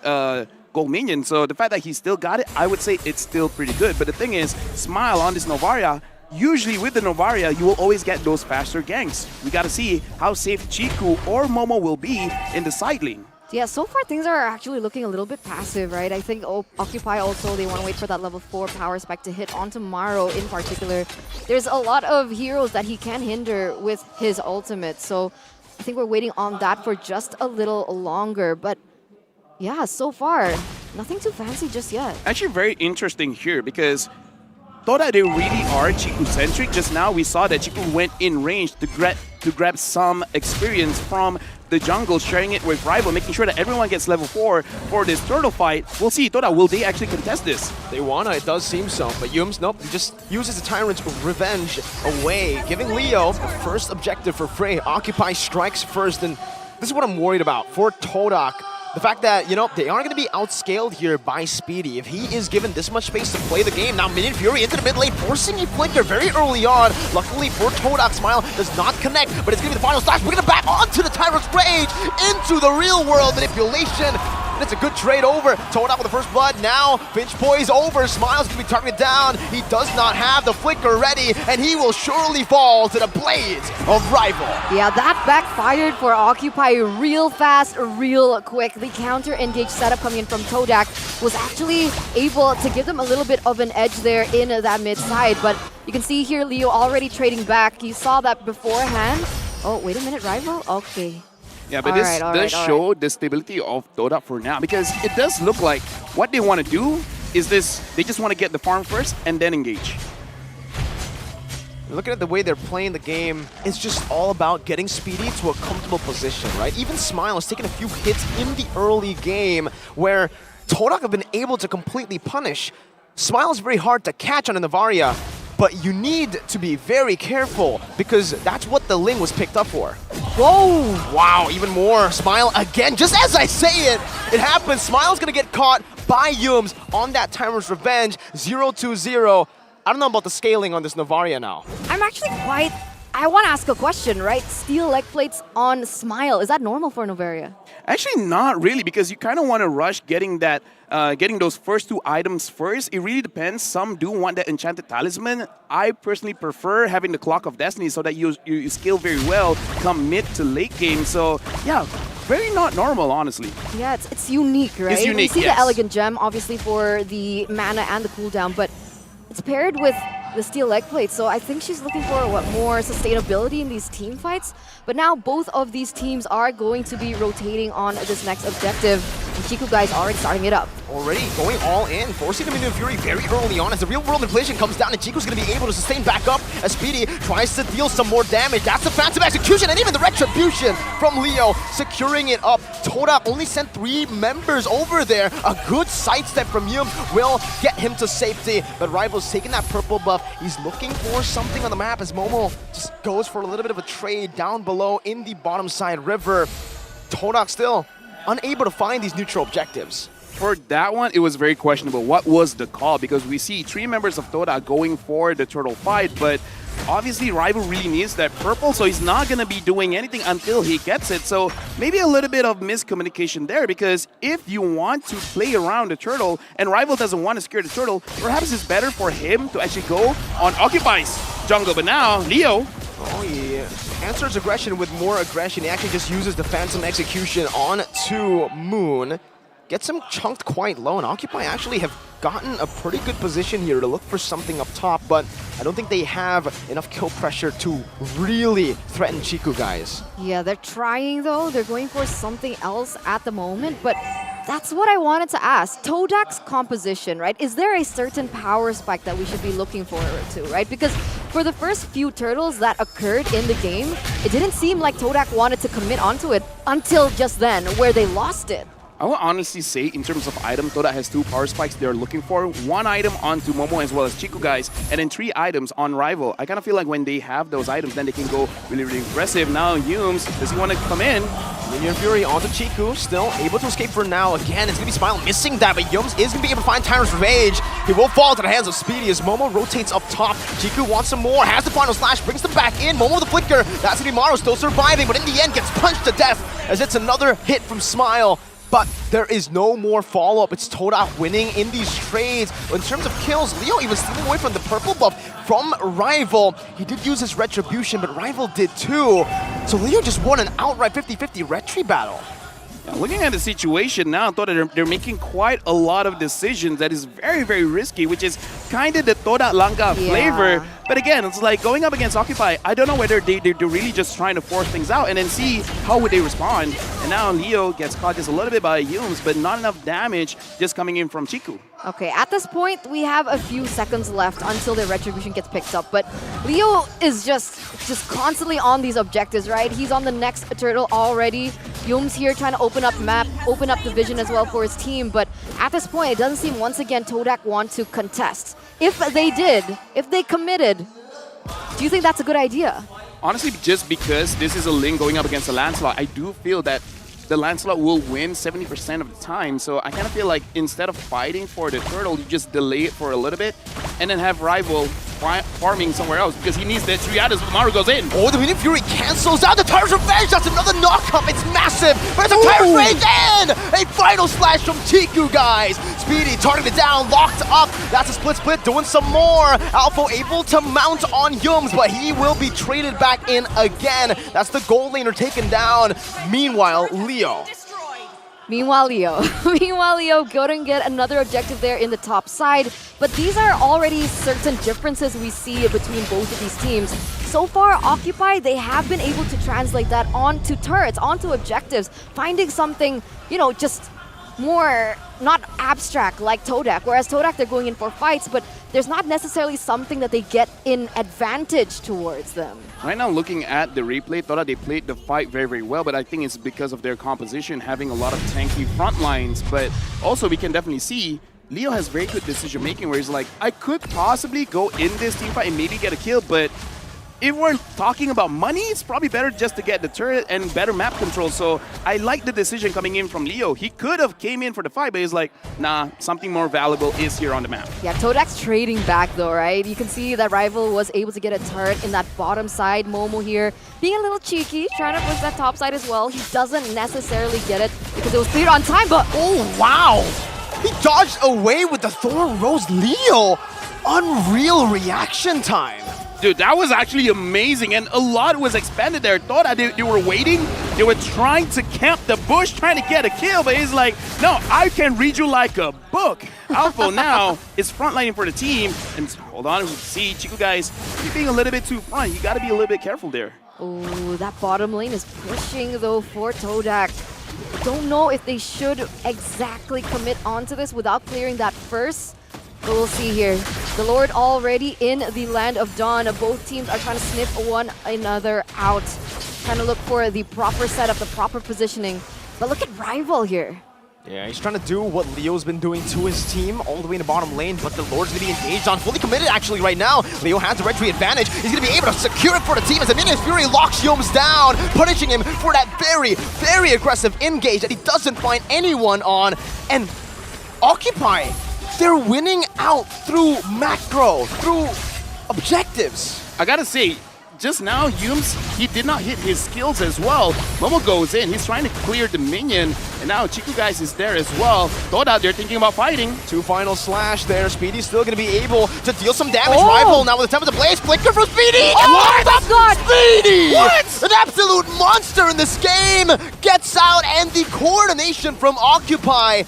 minion. So the fact that he still got it, I would say it's still pretty good. But the thing is, Smile on this Novaria, usually with the Novaria, you will always get those faster ganks. We got to see how safe Chiku or Momo will be in the side lane. Yeah, so far things are actually looking a little bit passive, right? I think Occupy also, they want to wait for that level 4 power spec to hit onto Maro in particular. There's a lot of heroes that he can hinder with his ultimate, so I think we're waiting on that for just a little longer. But yeah, so far, nothing too fancy just yet. Actually very interesting here because TODAK, they really are Chiku-centric. Just now we saw that Chiku went in range to grab some experience from the jungle, sharing it with Rival, making sure that everyone gets level 4 for this turtle fight. We'll see, TODAK, will they actually contest this? They wanna, it does seem so. But Yums, nope, he just uses the Tyrant's Revenge away, giving Leo the first objective for Frey. Occupy strikes first, and this is what I'm worried about for TODAK. the fact that, you know, they aren't going to be outscaled here by Speedy. If he is given this much space to play the game, now Minion Fury into the mid lane, forcing a flicker very early on. Luckily for TODAK, Smile does not connect, but it's going to be the final slash. We're going to back onto the Tyrant's Rage into the real world manipulation. And it's a good trade over. TODAK with the first blood. Now Finch Poise over. Smile's going to be targeted down. He does not have the flicker ready, and he will surely fall to the blades of Rival. Yeah, that backfired for Occupy real fast, real quick. The counter engage setup coming in from TODAK was actually able to give them a little bit of an edge there in that mid side, but you can see here Leo already trading back. You saw that beforehand. Oh, wait a minute, Rival? Okay. Yeah, but this does show the stability of TODAK for now, because it does look like what they want to do is this, they just want to get the farm first and then engage. Looking at the way they're playing the game, it's just all about getting Speedy to a comfortable position, right? Even Smile is taking a few hits in the early game where TODAK have been able to completely punish. Smile is very hard to catch on a Navaria, but you need to be very careful because that's what the Ling was picked up for. Whoa! Wow, even more. Smile again, just as I say it, it happens. Smile's gonna get caught by Yums on that Tyrant's Revenge, 0-2-0. I don't know about the scaling on this Navaria now. I'm actually quite... I want to ask a question, right? Steel leg plates on Smile. Is that normal for Navaria? Actually, not really, because you kind of want to rush getting that, getting those first two items first. It really depends. Some do want that Enchanted Talisman. I personally prefer having the Clock of Destiny so that you scale very well come mid to late game. So, yeah, very not normal, honestly. Yeah, it's unique, right? It's unique, We see yes. the Elegant Gem, obviously, for the mana and the cooldown, but it's paired with the steel leg plate, so I think she's looking for more sustainability in these team fights. But now both of these teams are going to be rotating on this next objective, and Chiku guys already starting it up. Already going all in, forcing them into Fury very early on as the real world inflation comes down and Chico's going to be able to sustain back up as Speedy tries to deal some more damage. That's the phantom execution and even the retribution from Leo securing it up. TODAK only sent 3 members over there. A good sidestep from Yum will get him to safety, but Rival's taking that purple buff. He's looking for something on the map as Momo just goes for a little bit of a trade down below in the bottom side river. TODAK still unable to find these neutral objectives. For that one, it was very questionable. What was the call? Because we see 3 members of TODAK going for the turtle fight, but obviously Rival really needs that purple, so he's not going to be doing anything until he gets it. So maybe a little bit of miscommunication there, because if you want to play around the turtle and Rival doesn't want to scare the turtle, perhaps it's better for him to actually go on Occupy's jungle. But now, Leo... Oh, he answers aggression with more aggression. He actually just uses the Phantom Execution on to Moon. Gets him chunked quite low, and Occupy actually have gotten a pretty good position here to look for something up top, but I don't think they have enough kill pressure to really threaten Chiku, guys. Yeah, they're trying though. They're going for something else at the moment, but that's what I wanted to ask. TODAK's composition, right? Is there a certain power spike that we should be looking forward to, right? Because for the first few turtles that occurred in the game, it didn't seem like TODAK wanted to commit onto it until just then, where they lost it. I will honestly say, in terms of item, TODAK has 2 power spikes they're looking for. 1 item onto Momo as well as Chiku guys, and then 3 items on Rival. I kind of feel like when they have those items, then they can go really, really aggressive. Now, Yums, does he want to come in? Minion Fury onto Chiku, still able to escape for now. Again, it's going to be Smile missing that, but Yums is going to be able to find Tyrant's Revenge. He will fall to the hands of Speedy as Momo rotates up top. Chiku wants some more, has the final slash, brings them back in. Momo with the flicker. That's going to be Maru still surviving, but in the end gets punched to death as it's another hit from Smile. But there is no more follow-up. It's TODAK winning in these trades. In terms of kills, Leo even stealing away from the purple buff from Rival. He did use his retribution, but Rival did too. So Leo just won an outright 50-50 retry battle. Looking at the situation now, I thought that they're making quite a lot of decisions that is very, very risky, which is kind of the TODAK Langka flavor. But again, it's like going up against Occupy, I don't know whether they're really just trying to force things out and then see how would they respond. And now Leo gets caught just a little bit by Yums, but not enough damage just coming in from Chiku. Okay, at this point, we have a few seconds left until the retribution gets picked up, but Leo is just constantly on these objectives, right? He's on the next turtle already. Yums here trying to open up map, open up the vision as well for his team, but at this point, it doesn't seem once again TODAK want to contest. If they did, if they committed, do you think that's a good idea? Honestly, just because this is a Ling going up against a Lancelot, I do feel that the Lancelot will win 70% of the time. So I kind of feel like instead of fighting for the turtle, you just delay it for a little bit and then have rival farming somewhere else because he needs the Triadas when Maru goes in. Oh, the Winning Fury cancels out the Tire's Revenge. That's another knock-up. It's massive, but it's a Tire's Revenge and a final slash from Chiku, guys. Speedy targeted down, locked up. That's a split, doing some more. Alpha able to mount on Yums, but he will be traded back in again. That's the gold laner taken down. Meanwhile, Leo. Meanwhile, Leo couldn't get another objective there in the top side, but these are already certain differences we see between both of these teams. So far, Occupy, they have been able to translate that onto turrets, onto objectives, finding something, you know, just more not abstract like TODAK, whereas TODAK, they're going in for fights, but there's not necessarily something that they get in advantage towards them. Right now, looking at the replay, TODAK, they played the fight very, very well, but I think it's because of their composition, having a lot of tanky front lines. But also, we can definitely see Leo has very good decision-making, where he's like, I could possibly go in this team fight and maybe get a kill, but if we're talking about money, it's probably better just to get the turret and better map control. So I like the decision coming in from Leo. He could have came in for the fight, but he's like, nah, something more valuable is here on the map. Yeah, TODAK's trading back though, right? You can see that Rival was able to get a turret in that bottom side. Momo here being a little cheeky, trying to push that top side as well. He doesn't necessarily get it because it was cleared on time, but oh, wow. He dodged away with the Thorn Rose Leo. Unreal reaction time. Dude, that was actually amazing, and a lot was expanded there. Thought they were waiting. They were trying to camp the bush, trying to get a kill, but he's like, no, I can read you like a book. Alpha now is frontlining for the team, and hold on, we see Chiku, guys, you're being a little bit too front. You got to be a little bit careful there. Oh, that bottom lane is pushing though for TODAK. Don't know if they should exactly commit onto this without clearing that first. But we'll see here. The Lord already in the land of Dawn. Both teams are trying to sniff one another out. Trying to look for the proper setup, the proper positioning. But look at Rival here. Yeah, he's trying to do what Leo's been doing to his team all the way in the bottom lane, but the Lord's going to be engaged on, fully committed actually right now. Leo has the red tree advantage. He's going to be able to secure it for the team as the Minion Fury locks Yums down, punishing him for that very, very aggressive engage that he doesn't find anyone on. And Occupy, they're winning out through macro, through objectives. I gotta say, just now, Yums, he did not hit his skills as well. Momo goes in, he's trying to clear the minion, and now Chiku, guys, is there as well. TODAK, they're thinking about fighting. Two final slash there. Speedy's still going to be able to deal some damage. Rival now with the Temple to Blaze. Flicker from Speedy! Oh my god! Speedy! What? An absolute monster in this game! Gets out, and the coordination from Occupy.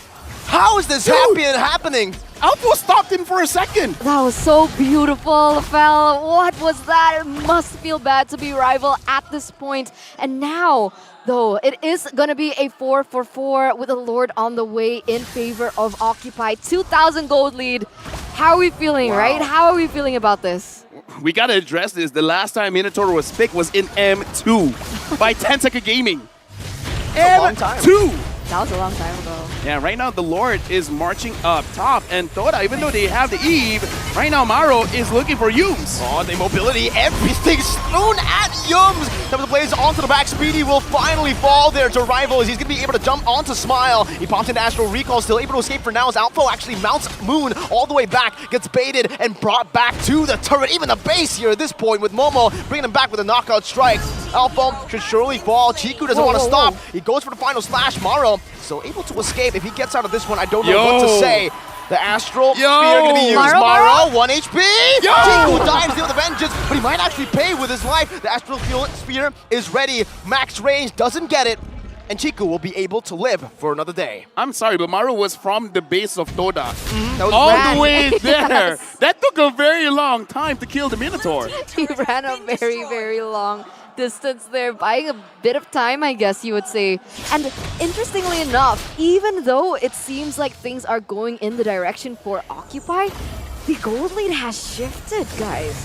How is this happening? Alpha stopped him for a second. That was so beautiful, Fel. What was that? It must feel bad to be Rival at this point. And now, though, it is going to be a 4-for-4 with a Lord on the way in favor of Occupy. 2,000 gold lead. How are we feeling, right? How are we feeling about this? We got to address this. The last time Minotaur was picked was in M2 by 10-Second Gaming. M2! That was a long time ago. Yeah, right now the Lord is marching up top, and TODAK, even though they have the Eve, right now Maro is looking for Yums. Oh, the mobility, everything's thrown at Yums. Temple Blaze onto the back. Speedy will finally fall there to Rival as he's going to be able to jump onto Smile. He pops into Astral Recall, still able to escape for now as Alpha actually mounts Moon all the way back, gets baited and brought back to the turret. Even the base here at this point with Momo bringing him back with a knockout strike. Alpha should surely fall. Chiku doesn't want to stop. He goes for the final slash. Maro still able to escape. If he gets out of this one, I don't know what to say. The Astral Spear going to be used. Maro, 1 HP. Chiku dives in with a vengeance, but he might actually pay with his life. The Astral Spear is ready. Max range, doesn't get it. And Chiku will be able to live for another day. I'm sorry, but Maro was from the base of TODAK. That was all the way there. Yes. That took a very long time to kill the Minotaur. He ran a very, very long distance there, buying a bit of time, I guess you would say. And interestingly enough, even though it seems like things are going in the direction for Occupy, the gold lead has shifted, guys.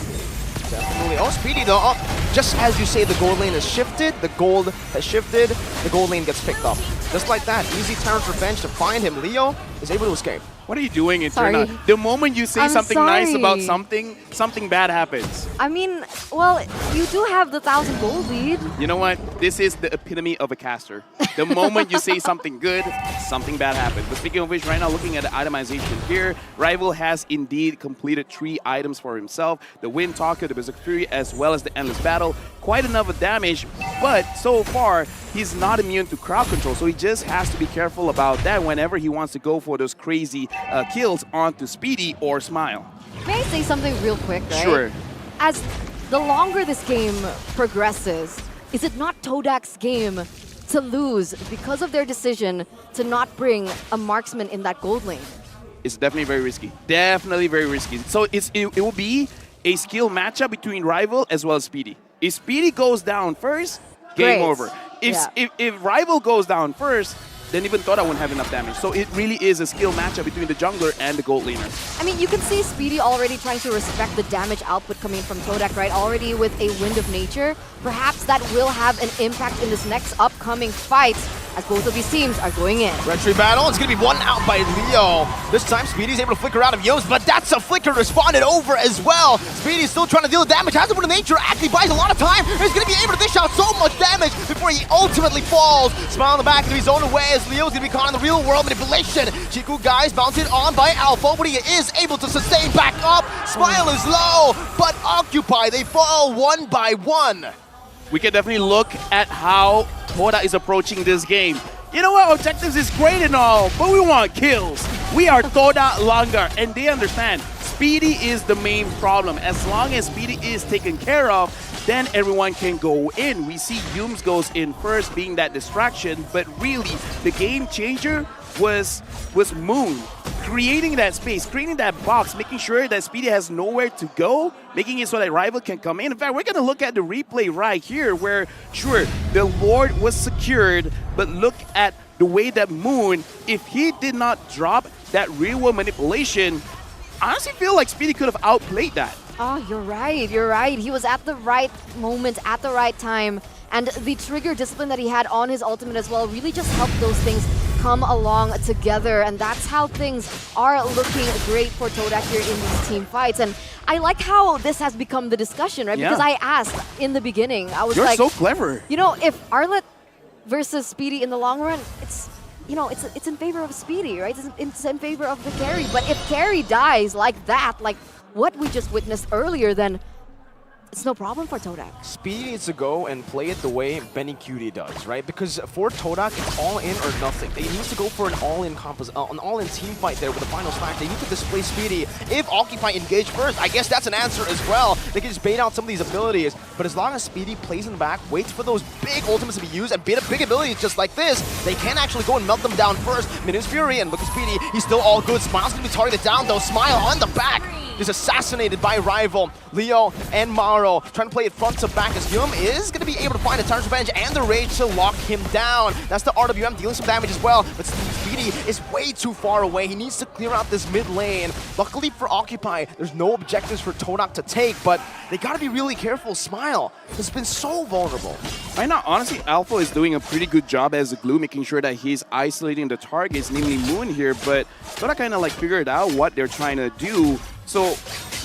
Definitely. Oh, Speedy though. Oh, just as you say, the gold lane has shifted, the gold has shifted, the gold lane gets picked up. Just like that, easy Tyrant's Revenge to find him. Leo is able to escape. What are you doing, Sorry. Eterna? The moment you say I'm something nice about sorry. something bad happens. I mean, well, you do have the 1,000 gold lead. You know what? This is the epitome of a caster. The moment you say something good, something bad happens. But speaking of which, right now, looking at the itemization here, Rival has indeed completed 3 items for himself. The Wind Talker, the Berserk Fury, as well as the Endless Battle. Quite enough of damage, but so far, he's not immune to crowd control, so he just has to be careful about that whenever he wants to go for those crazy kills onto Speedy or Smile. May I say something real quick, right? Sure. As the longer this game progresses, is it not TODAK's game to lose because of their decision to not bring a marksman in that gold lane? It's definitely very risky. Definitely very risky. So it will be a skill matchup between Rival as well as Speedy. If Speedy goes down first, game Great. over. If Rival goes down first, then even TODAK won't have enough damage. So it really is a skill matchup between the jungler and the gold laner. I mean, you can see Speedy already trying to respect the damage output coming from TODAK, right? Already with a Wind of Nature. Perhaps that will have an impact in this next upcoming fight as both of these teams are going in. Red Tree battle, it's going to be one out by Leo. This time, Speedy's able to flicker out of Yomes, but that's a flicker responded over as well. Speedy's still trying to deal damage, has the Wind of Nature, actually buys a lot of time. He's going to be able to dish out so much damage before he ultimately falls. Smile on the back into his own way as Leo's going to be caught in the real world manipulation. Chiku guys mounted on by Alpha, but he is able to sustain back up. Smile is low, but Occupy, they fall one by one. We can definitely look at how TODAK is approaching this game. You know what? Objectives is great and all, but we want kills. We are TODAK Langar, and they understand Speedy is the main problem. As long as Speedy is taken care of, then everyone can go in. We see Yums goes in first, being that distraction, but really, the game changer was Moon. Creating that space, creating that box, making sure that Speedy has nowhere to go, making it so that Rival can come in. In fact, we're going to look at the replay right here where, sure, the Lord was secured, but look at the way that Moon, if he did not drop that real-world manipulation, I honestly feel like Speedy could have outplayed that. Oh, you're right. He was at the right moment, at the right time. And the trigger discipline that he had on his ultimate as well really just helped those things come along together. And that's how things are looking great for TODAK here in these team fights. And I like how this has become the discussion, right? Yeah. Because I asked in the beginning, I was You're like, so clever. You know, if Arlet versus Speedy in the long run, it's in favor of Speedy, right? It's in favor of the carry. But if carry dies like that, like what we just witnessed earlier, then it's no problem for TODAK. Speedy needs to go and play it the way Benny Cutie does, right? Because for TODAK, it's all in or nothing. They need to go for an all-in team fight there with the final smash. They need to display Speedy. If Occupy engage first, I guess that's an answer as well. They can just bait out some of these abilities. But as long as Speedy plays in the back, waits for those big ultimates to be used, and bait up big abilities just like this, they can actually go and melt them down first. Minus Fury, and look at Speedy. He's still all good. Smile's going to be targeted down, though. Smile on the back. Just assassinated by Rival. Leo and Maro trying to play it front to back as Yum is going to be able to find a Tyrant's Revenge and the Rage to lock him down. That's the RWM dealing some damage as well, but Speedy is way too far away. He needs to clear out this mid lane. Luckily for Occupy, there's no objectives for TODAK to take, but they got to be really careful. Smile has been so vulnerable. Right now, honestly, Alpha is doing a pretty good job as a glue, making sure that he's isolating the targets, namely Moon here, but TODAK kind of like figured out what they're trying to do. So,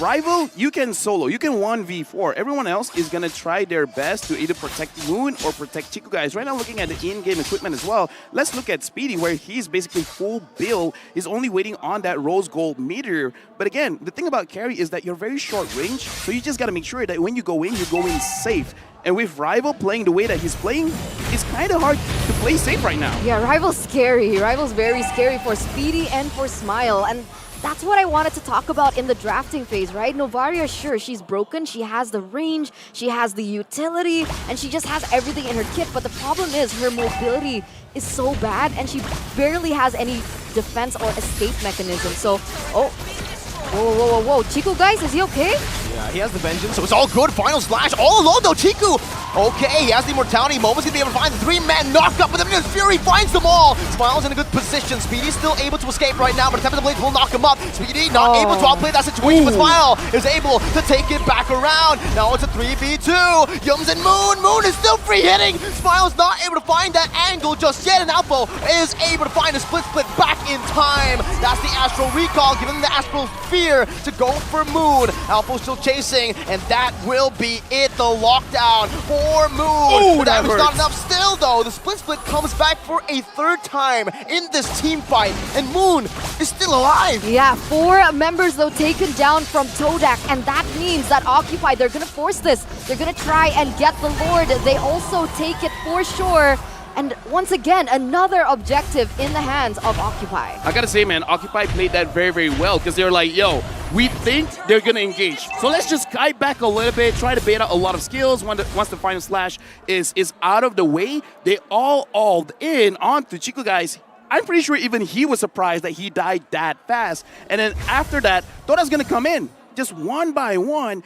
Rival, you can solo, you can 1v4. Everyone else is going to try their best to either protect Moon or protect Chiku guys. Right now, looking at the in-game equipment as well, let's look at Speedy, where he's basically full build. He's only waiting on that rose gold meteor. But again, the thing about carry is that you're very short range, so you just got to make sure that when you go in safe. And with Rival playing the way that he's playing, it's kind of hard to play safe right now. Yeah, Rival's scary. Rival's very scary for Speedy and for Smile. And that's what I wanted to talk about in the drafting phase, right? Novaria, sure, she's broken. She has the range, she has the utility, and she just has everything in her kit. But the problem is her mobility is so bad, and she barely has any defense or escape mechanism. So, whoa. Chiku, guys, is he okay? Yeah, he has the Vengeance, so it's all good. Final Slash all alone, though. Chiku Okay, he has the immortality. Momo's gonna be able to find the 3-man knock-up, but then his Fury finds them all. Smile's in a good position. Speedy's still able to escape right now, but the Tempest Blades will knock him up. Speedy not able to outplay that situation, but Smile is able to take it back around. Now it's a 3v2. Yums and Moon. Moon is still free hitting. Smile's not able to find that angle just yet, and Alpha is able to find a split back in time. That's the Astral Recall, giving them the Astral Sphere to go for Moon. Alpha's still chasing, and that will be it. The lockdown for Moon. Ooh, Damage not enough still, though. The split comes back for a third time in this team fight, and Moon is still alive. Yeah, 4 members though taken down from TODAK, and that means that Occupy, they're gonna force this. They're gonna try and get the Lord. They also take it for sure. And once again, another objective in the hands of Occupy. I gotta say, man, Occupy played that very, very well because they're like, yo, we think they're gonna engage. So let's just kite back a little bit, try to bait out a lot of skills. Once the final slash is out of the way, they all in onto Chico, guys. I'm pretty sure even he was surprised that he died that fast. And then after that, TODAK's gonna come in, just one by one,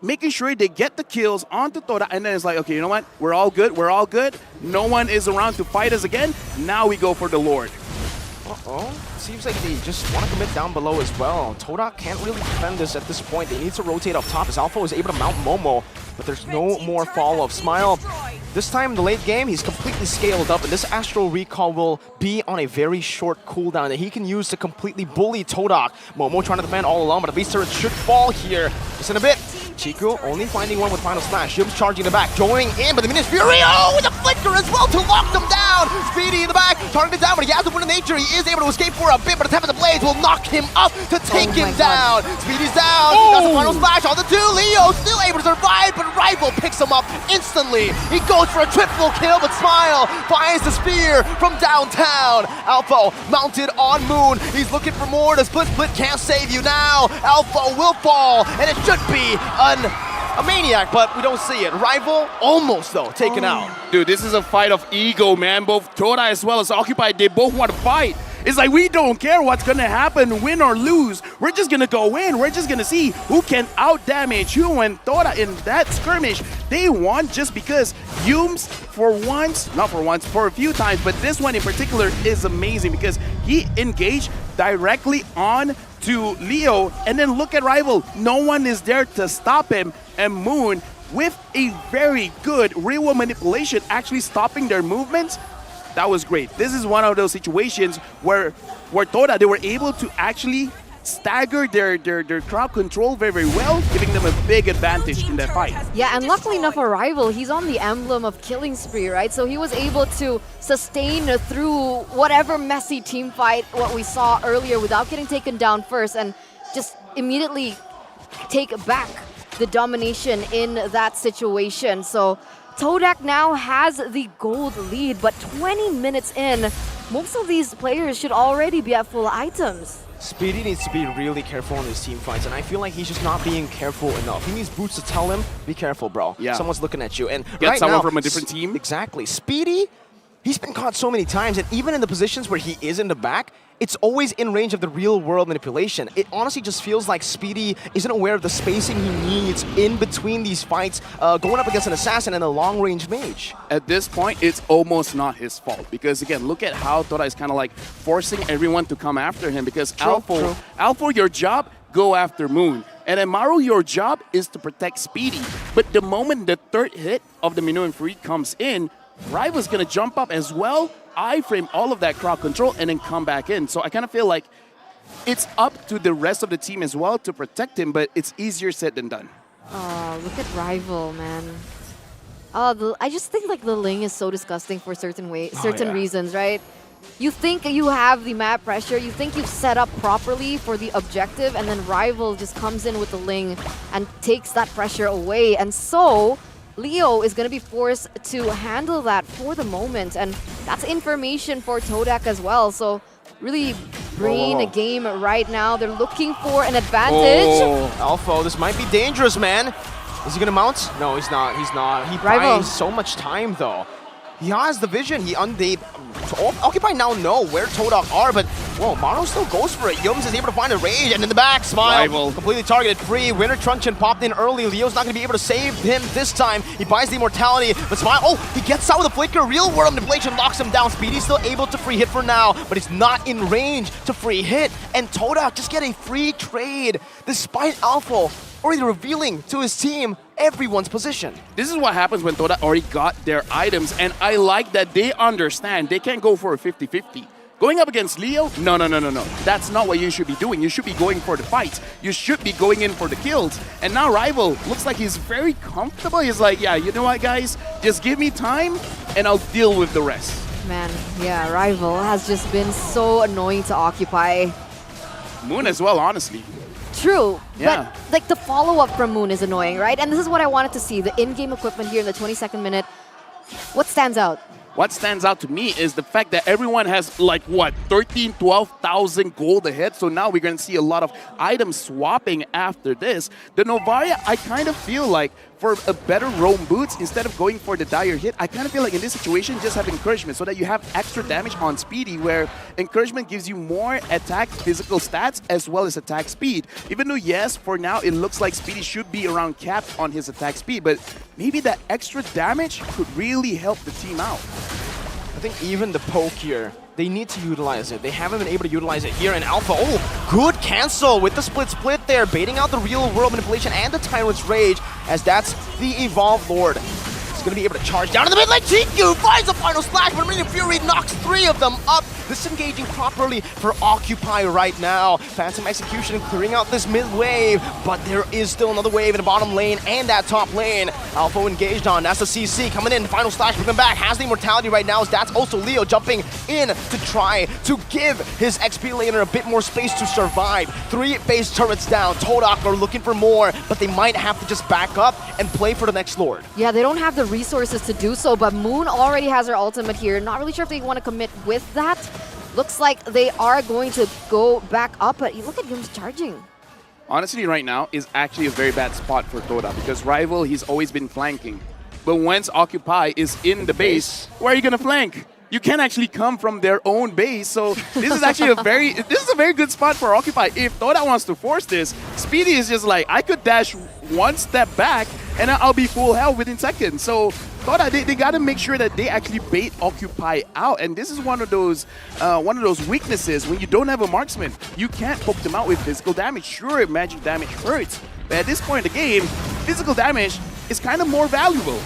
making sure they get the kills onto TODAK, and then it's like, okay, you know what? We're all good. No one is around to fight us again. Now we go for the Lord. Uh-oh. Seems like they just want to commit down below as well. TODAK can't really defend this at this point. They need to rotate up top as Alpha is able to mount Momo, but there's no more follow-up. Smile, this time in the late game, he's completely scaled up, and this Astral Recall will be on a very short cooldown that he can use to completely bully TODAK. Momo trying to defend all alone, but the beast turret should fall here. Just in a bit. Chico only finding one with final smash. Shim's charging the back, joining in, but the Minus Fury, with a flicker as well to lock them down. Speedy in the back, targeted down, but he has the win of nature. He is able to escape for a bit, but the Temp of the Blades will knock him up to take him down. Speedy's down. That's the final smash on the 2. Leo still able to survive, but Rival picks him up instantly. He goes for a triple kill, but Smile finds the spear from downtown. Alpha mounted on Moon. He's looking for more. The split can't save you now. Alpha will fall, and it should be a maniac, but we don't see it. Rival almost, though, taken out. Dude, this is a fight of ego, man. Both TODAK as well as Occupy, they both want to fight. It's like, we don't care what's going to happen, win or lose. We're just going to go in. We're just going to see who can out-damage who. And TODAK in that skirmish, they won just because Yums, for a few times, but this one in particular is amazing because he engaged directly on to Leo, and then look at Rival. No one is there to stop him, and Moon, with a very good real-world manipulation, actually stopping their movements. That was great. This is one of those situations where TODAK, they were able to actually stagger their crowd control very, very well, giving them a big advantage in that fight. Yeah, and luckily enough for Rival, he's on the emblem of killing spree, right? So he was able to sustain through whatever messy team fight, what we saw earlier, without getting taken down first, and just immediately take back the domination in that situation. So TODAK now has the gold lead, but 20 minutes in, most of these players should already be at full items. Speedy needs to be really careful in his team fights, and I feel like he's just not being careful enough. He needs Boots to tell him, be careful, bro. Yeah. Someone's looking at you. And get right someone now, from a different team. Exactly. Speedy, he's been caught so many times, and even in the positions where he is in the back, it's always in range of the real-world manipulation. It honestly just feels like Speedy isn't aware of the spacing he needs in between these fights, going up against an assassin and a long-range mage. At this point, it's almost not his fault because, again, look at how TODAK is kind of like forcing everyone to come after him because Alpha, your job, go after Moon. And then Maru, your job is to protect Speedy. But the moment the third hit of the Minuan Fury comes in, Rival's going to jump up as well, iframe all of that crowd control, and then come back in. So I kind of feel like it's up to the rest of the team as well to protect him, but it's easier said than done. Oh, look at Rival, man. Oh, I just think like the Ling is so disgusting for certain reasons, right? You think you have the map pressure, you think you've set up properly for the objective, and then Rival just comes in with the Ling and takes that pressure away. And so Leo is going to be forced to handle that for the moment, and that's information for TODAK as well. So really brain a game right now. They're looking for an advantage. Alpha, this might be dangerous, man. Is he going to mount? No, he's not. He's not. He buys so much time, though. He has the vision. Occupy now know where TODAK are, but whoa, Mono still goes for it. Yums is able to find a rage, and in the back, Smile Rival. completely targeted free. Winter Truncheon popped in early. Leo's not going to be able to save him this time. He buys the immortality, but Smile, he gets out with a flicker. Real world manipulation locks him down. Speedy's still able to free hit for now, but he's not in range to free hit. And TODAK just get a free trade, despite Alpha already revealing to his team everyone's position. This is what happens when TODAK already got their items, and I like that they understand they can't go for a 50-50. Going up against Leo? No. That's not what you should be doing. You should be going for the fights. You should be going in for the kills. And now Rival looks like he's very comfortable. He's like, yeah, you know what, guys? Just give me time, and I'll deal with the rest. Man, yeah, Rival has just been so annoying to Occupy. Moon as well, honestly. True, Yeah. but like the follow-up from Moon is annoying, right? And this is what I wanted to see, the in-game equipment here in the 22nd minute. What stands out? What stands out to me is the fact that everyone has like, what, 12,000 gold ahead. So now we're going to see a lot of item swapping after this. The Novaria, I kind of feel like for a better roam boots, instead of going for the dire hit, I kind of feel like in this situation, just have encouragement so that you have extra damage on Speedy, where encouragement gives you more attack physical stats as well as attack speed. Even though, yes, for now, it looks like Speedy should be around capped on his attack speed, but maybe that extra damage could really help the team out. I think even the poke here, they need to utilize it. They haven't been able to utilize it here in Alpha. Oh, good cancel with the split there, baiting out the real world manipulation and the Tyrant's Rage, as that's the Evolved Lord. He's going to be able to charge down in the mid lane. Chiku finds the final slash, but Meridian Fury knocks 3 of them up. Disengaging properly for Occupy right now. Phantom Execution clearing out this mid wave, but there is still another wave in the bottom lane and that top lane. Alpha engaged on. That's the CC coming in. Final slash, bringing back. Has the immortality right now. That's also Leo jumping in to try to give his XP laner a bit more space to survive. 3 base turrets down. TODAK are looking for more, but they might have to just back up and play for the next Lord. Yeah, they don't have the resources to do so, but Moon already has her ultimate here. Not really sure if they want to commit with that. Looks like they are going to go back up, but look at him charging. Honestly, right now is actually a very bad spot for TODAK because Rival, he's always been flanking. But once Occupy is in the base, where are you going to flank? You can't actually come from their own base, so this is actually a very good spot for Occupy. If TODAK wants to force this, Speedy is just like, I could dash 1 step back and I'll be full health within seconds. So TODAK, they got to make sure that they actually bait Occupy out, and this is one of those weaknesses when you don't have a marksman. You can't poke them out with physical damage. Sure, magic damage hurts, but at this point in the game, physical damage is kind of more valuable.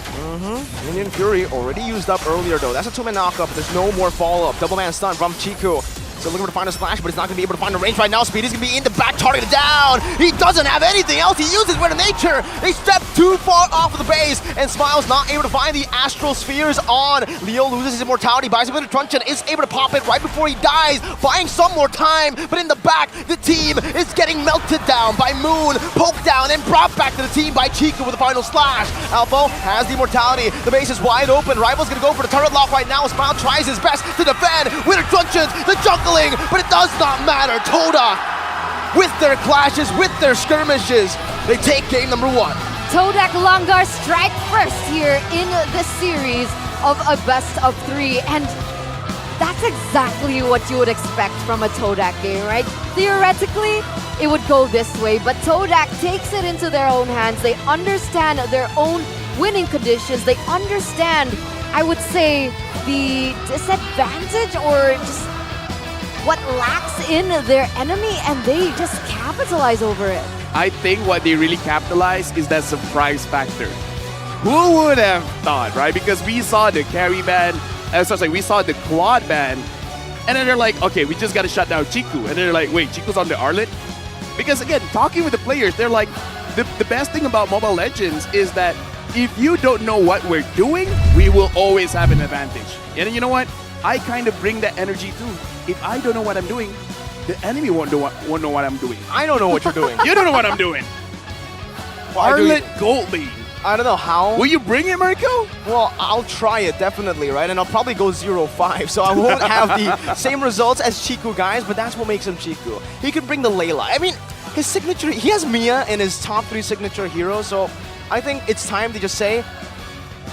Minion Fury already used up earlier though. That's a 2-man knockup, but there's no more follow-up. Double man stun from Chiku. So looking to find a splash, but he's not going to be able to find a range right now. Speedy's going to be in the back, targeted down. He doesn't have anything else. He uses Wind of Nature. They step too far off of the base, and Smile's not able to find the Astral Spheres on. Leo loses his immortality, buys a bit of Truncheon, is able to pop it right before he dies, buying some more time. But in the back, the team is getting melted down by Moon, poked down, and brought back to the team by Chiku with the final slash. Alpha has the immortality. The base is wide open. Rival's going to go for the turret lock right now. Smile tries his best to defend. Winter Truncheon, the jungle. But it does not matter. TODAK, with their clashes, with their skirmishes, they take game number 1. TODAK Langar strike first here in this series of a best of 3, and that's exactly what you would expect from a TODAK game, right? Theoretically, it would go this way, but TODAK takes it into their own hands. They understand their own winning conditions. They understand, I would say, the disadvantage or just what lacks in their enemy, and they just capitalize over it. I think what they really capitalize is that surprise factor. Who would have thought, right? Because we saw the carry ban, we saw the quad ban, and then they're like, okay, we just got to shut down Chiku. And then they're like, wait, Chiku's on the Arlet? Because again, talking with the players, they're like, the best thing about Mobile Legends is that if you don't know what we're doing, we will always have an advantage. And you know what? I kind of bring that energy too. If I don't know what I'm doing, the enemy won't know what I'm doing. I don't know what you're doing. You don't know what I'm doing. Arlet Gold League. I don't know how. Will you bring it, Marco? Well, I'll try it, definitely, right? And I'll probably go 0-5, so I won't have the same results as Chiku, guys, but that's what makes him Chiku. He could bring the Layla. I mean, his signature, he has Mia in his top 3 signature heroes, so I think it's time to just say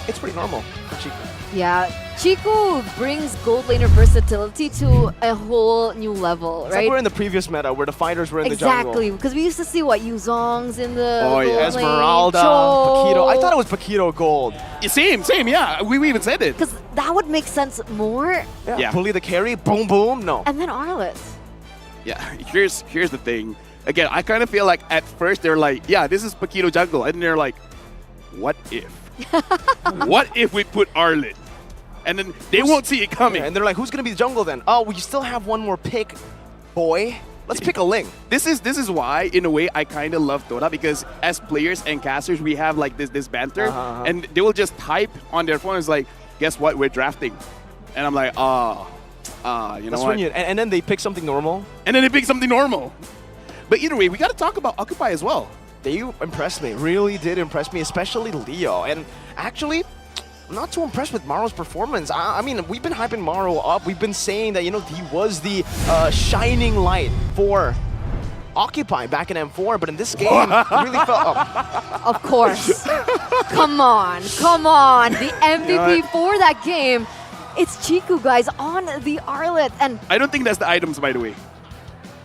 it's pretty normal for Chiku. Yeah, Chiku brings gold laner versatility to a whole new level, It's right? like we're in the previous meta where the fighters were in the jungle. Exactly, because we used to see what Yuzong's in the Oh gold yeah, lane, Esmeralda, Cho. Paquito. I thought it was Paquito gold. Same, yeah. We even said it. Because that would make sense more. Yeah. Bully the carry, boom, boom. No. And then Arlet. Yeah, here's the thing. Again, I kind of feel like at first they're like, yeah, this is Paquito jungle. And they're like, what if? What if we put Arlet? And then they won't see it coming. Yeah, and they're like, who's going to be the jungle then? Oh, we still have one more pick, boy. Let's pick a Ling. This is why, in a way, I kind of love TODAK, because as players and casters, we have like this banter, and they will just type on their phones like, guess what, we're drafting. And I'm like, you know what? And then they pick something normal. And then they pick something normal. But either way, we got to talk about Occupy as well. They impressed me, really did impress me, especially Leo. And actually, I'm not too impressed with Maro's performance. I mean, we've been hyping Maro up. We've been saying that, you know, he was the shining light for Occupy back in M4, but in this game, it really felt Of course. Come on. The MVP for that game. It's Chiku, guys, on the Arlet. And I don't think that's the items, by the way.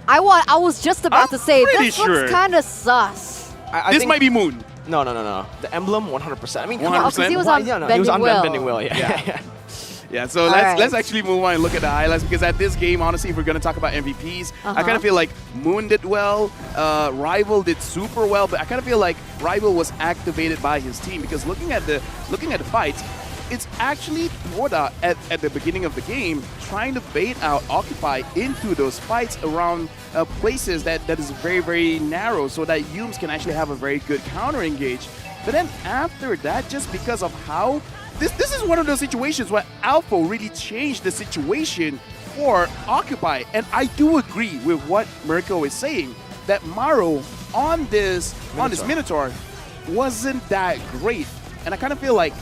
I was just about to say, this sure. looks kind of sus. This might be Moon. No. The emblem, 100%. I mean, 100%. Because he was on he was on Bending Will. Yeah, so let's actually move on and look at the highlights, because at this game, honestly, if we're going to talk about MVPs, I kind of feel like Moon did well, Rival did super well, but I kind of feel like Rival was activated by his team, because looking at the fights, it's actually TODAK at the beginning of the game trying to bait out Occupy into those fights around places that is very, very narrow, so that Yums can actually have a very good counter engage. But then after that, just because of how this is one of those situations where Alpha really changed the situation for Occupy. And I do agree with what Mirko is saying, that Maro on this Minotaur wasn't that great. And I kind of feel like,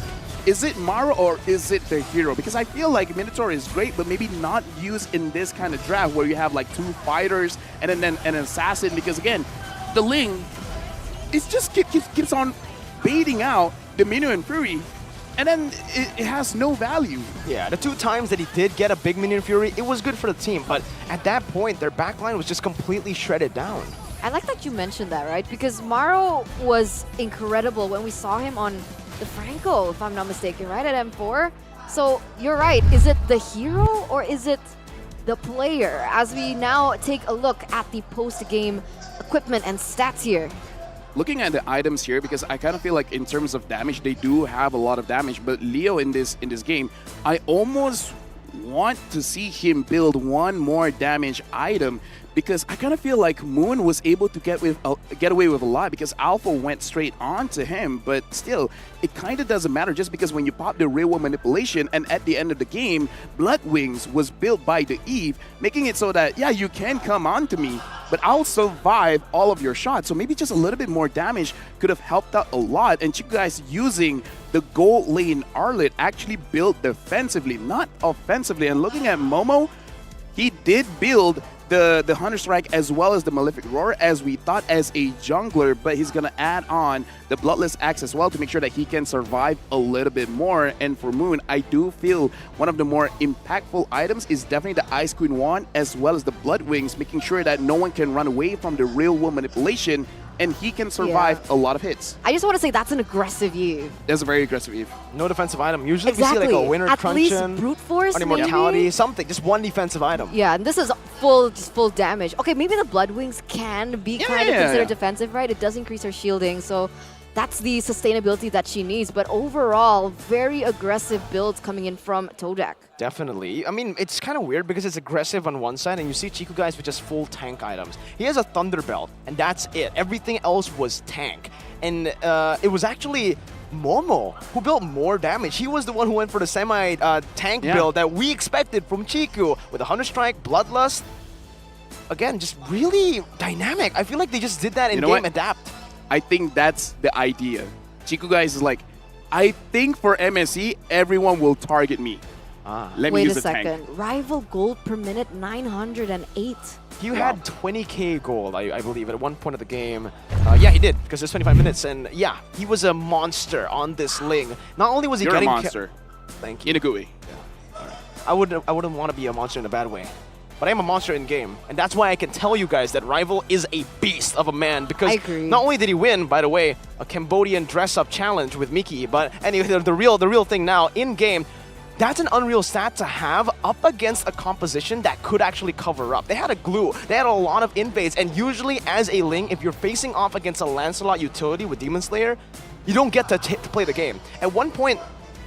is it Maro or is it the hero? Because I feel like Minotaur is great, but maybe not used in this kind of draft where you have like 2 fighters and then an assassin. Because again, the Ling, it just keeps on baiting out the Minion and Fury, and then it has no value. Yeah, the 2 times that he did get a big Minion Fury, it was good for the team. But at that point, their backline was just completely shredded down. I like that you mentioned that, right? Because Maro was incredible when we saw him on the Franco, if I'm not mistaken, right, at M4. So you're right. Is it the hero or is it the player? As we now take a look at the post-game equipment and stats here. Looking at the items here, because I kind of feel like in terms of damage, they do have a lot of damage. But Leo in this game, I almost want to see him build one more damage item, because I kind of feel like Moon was able to get away with a lot because Alpha went straight on to him. But still, it kind of doesn't matter, just because when you pop the real world manipulation, and at the end of the game, Blood Wings was built by the Eve, making it so that, yeah, you can come on to me, but I'll survive all of your shots. So maybe just a little bit more damage could have helped out a lot. And you guys using the gold lane Arlet actually built defensively, not offensively. And looking at Momo, he did build the Hunter Strike as well as the Malefic Roar as we thought as a jungler, but he's going to add on the Bloodless Axe as well to make sure that he can survive a little bit more. And for Moon, I do feel one of the more impactful items is definitely the Ice Queen Wand as well as the Blood Wings, making sure that no one can run away from the real world manipulation and he can survive a lot of hits. I just want to say that's an aggressive Eve. That's a very aggressive Eve. No defensive item. Usually Exactly. we see like a winner At cruncheon, least brute force, or immortality, maybe? something. Just one defensive item. Yeah, and this is full damage. Okay, maybe the Blood Wings can be kind of considered defensive, right? It does increase her shielding, so that's the sustainability that she needs. But overall, very aggressive builds coming in from TODAK. Definitely. I mean, it's kind of weird because it's aggressive on one side, and you see Chiku guys with just full tank items. He has a Thunder Belt, and that's it. Everything else was tank. And it was actually Momo who built more damage. He was the one who went for the semi-tank build that we expected from Chiku with a Hunter Strike, Bloodlust. Again, just really dynamic. I feel like they just did that in game adapt. I think that's the idea. Chiku guys is like, I think for MSC, everyone will target me. Let me Wait use a the tank. second. Rival gold per minute, 908. You had 20k gold, I believe, at one point of the game. Yeah, he did, because there's 25 minutes. And yeah, he was a monster on this Ling. Not only was he You're getting... a monster. Thank you. Inagui. I wouldn't want to be a monster in a bad way. But I am a monster in game, and that's why I can tell you guys that Rival is a beast of a man, because not only did he win, by the way, a Cambodian dress-up challenge with Mickey, but anyway, the real thing now, in game, that's an unreal stat to have up against a composition that could actually cover up. They had a glue, they had a lot of invades, and usually as a Ling, if you're facing off against a Lancelot utility with Demon Slayer, you don't get to play the game. At one point,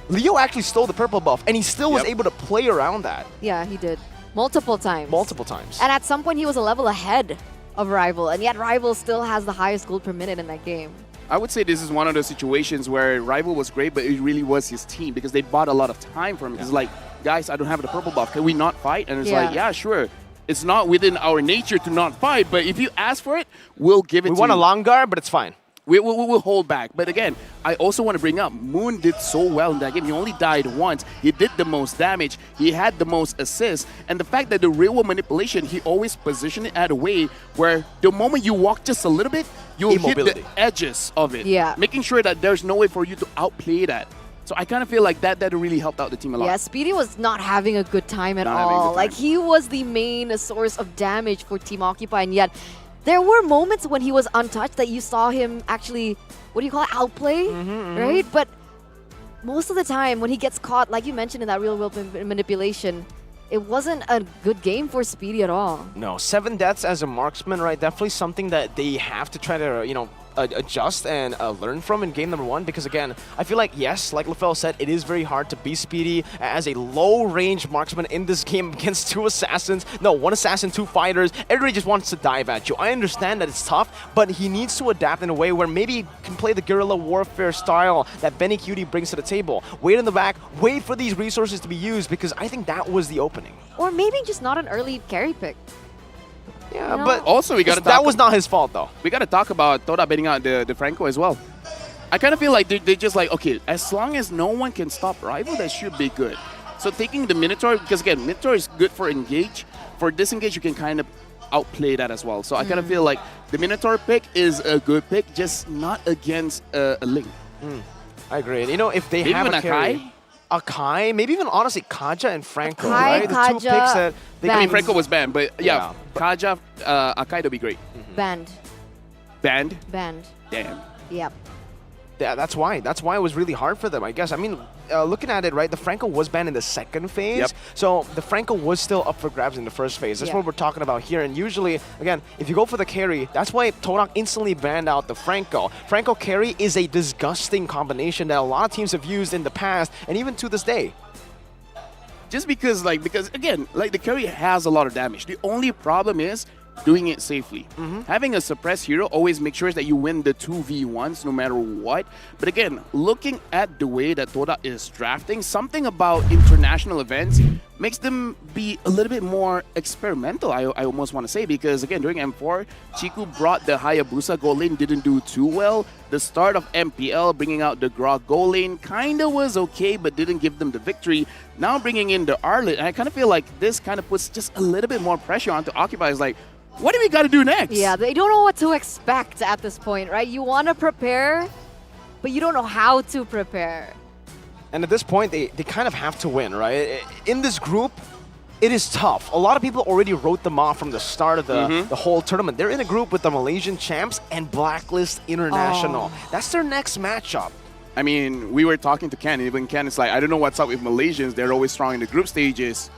Leo actually stole the purple buff, and he still was able to play around that. Yeah, he did. Multiple times. Multiple times. And at some point, he was a level ahead of Rival, and yet Rival still has the highest gold per minute in that game. I would say this is one of those situations where Rival was great, but it really was his team because they bought a lot of time from him. It's like, guys, I don't have the purple buff. Can we not fight? And it's like, yeah, sure. It's not within our nature to not fight, but if you ask for it, we'll give it to you. We want a long guard, but it's fine. We'll hold back. But again, I also want to bring up, Moon did so well in that game. He only died once. He did the most damage. He had the most assists. And the fact that the real world manipulation, he always positioned it at a way where the moment you walk just a little bit, you'll hit the edges of it. Yeah. Making sure that there's no way for you to outplay that. So I kind of feel like that really helped out the team a lot. Yeah, Speedy was not having a good time at all. Like, he was the main source of damage for Team Occupy, and yet there were moments when he was untouched that you saw him actually, what do you call it, outplay, right? But most of the time when he gets caught, like you mentioned in that real world manipulation, it wasn't a good game for Speedy at all. No, 7 deaths as a marksman, right? Definitely something that they have to try to, adjust and learn from in game number 1, because again, I feel like, yes, like LaFell said, it is very hard to be Speedy as a low-range marksman in this game against 2 assassins. No, 1 assassin, 2 fighters. Everybody just wants to dive at you. I understand that it's tough, but he needs to adapt in a way where maybe he can play the guerrilla warfare style that Benny Cutie brings to the table. Wait in the back, wait for these resources to be used, because I think that was the opening. Or maybe just not an early carry pick. Yeah, No. but Also, we got to that was not his fault, though. We got to talk about TODAK baiting out the Franco as well. I kind of feel like they're just like, okay, as long as no one can stop Rival, that should be good. So taking the Minotaur, because again, Minotaur is good for engage. For disengage, you can kind of outplay that as well. So I kind of feel like the Minotaur pick is a good pick, just not against a Ling. I agree. And, if they Maybe have even a carry, Akai, maybe even honestly Kaja and Franco, right? The 2 picks that they I mean, Franco was banned, but yeah, Kaja, Akai, that'd be great. Banned. Banned? Banned. Damn. Yep. Yeah, that's why. That's why it was really hard for them, I guess. I mean, looking at it, right, the Franco was banned in the second phase. So the Franco was still up for grabs in the first phase. That's what we're talking about here. And usually, again, if you go for the carry, that's why TODAK instantly banned out the Franco. Franco carry is a disgusting combination that a lot of teams have used in the past, and even to this day. Just because again, the carry has a lot of damage. The only problem is doing it safely. Having a suppressed hero always makes sure that you win the 2v1s no matter what. But again, looking at the way that TODAK is drafting, something about international events makes them be a little bit more experimental, I almost want to say, because again, during M4, Chiku brought the Hayabusa goal lane, didn't do too well. The start of MPL, bringing out the Grog goal lane, kind of was okay, but didn't give them the victory. Now bringing in the Arlet, and I kind of feel like this kind of puts just a little bit more pressure onto Occupy. It's like, what do we got to do next? Yeah, they don't know what to expect at this point, right? You want to prepare, but you don't know how to prepare. And at this point, they kind of have to win, right? In this group, it is tough. A lot of people already wrote them off from the start of the whole tournament. They're in a group with the Malaysian champs and Blacklist International. That's their next matchup. I mean, we were talking to Ken, and even Ken is like, I don't know what's up with Malaysians. They're always strong in the group stages.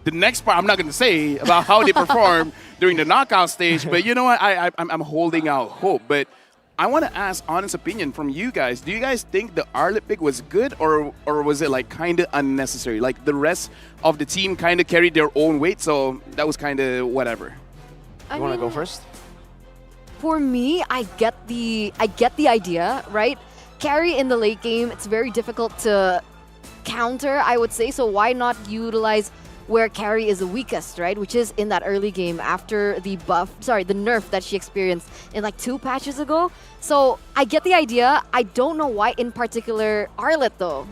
The next part, I'm not going to say about how they perform during the knockout stage, but you know what? I'm holding out hope. But I want to ask honest opinion from you guys. Do you guys think the Arlet pick was good, or was it like kind of unnecessary? Like the rest of the team kind of carried their own weight, so that was kind of whatever. You want to go first? For me, I get the idea, right? Carry in the late game, it's very difficult to counter, I would say. So why not utilize where carry is the weakest, right? Which is in that early game after the the nerf that she experienced in like 2 patches ago. So I get the idea. I don't know why in particular Arlet though.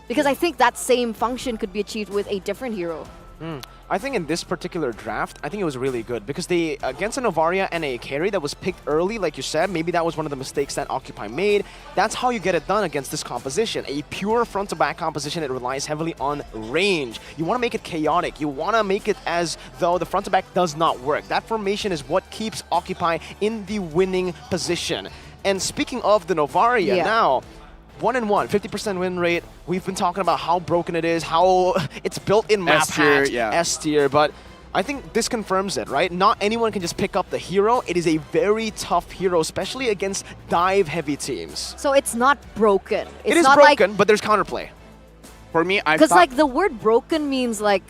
Because I think that same function could be achieved with a different hero. I think in this particular draft, I think it was really good because they, against a Novaria and a carry that was picked early, like you said, maybe that was one of the mistakes that Occupy made. That's how you get it done against this composition. A pure front-to-back composition that relies heavily on range. You want to make it chaotic. You want to make it as though the front-to-back does not work. That formation is what keeps Occupy in the winning position. And speaking of the Novaria now, 1-1, 50% win rate. We've been talking about how broken it is, how it's built in map hacks, S tier, but I think this confirms it, right? Not anyone can just pick up the hero. It is a very tough hero, especially against dive-heavy teams. So it's not broken. It is not broken, but there's counterplay. For me, I because like the word broken means like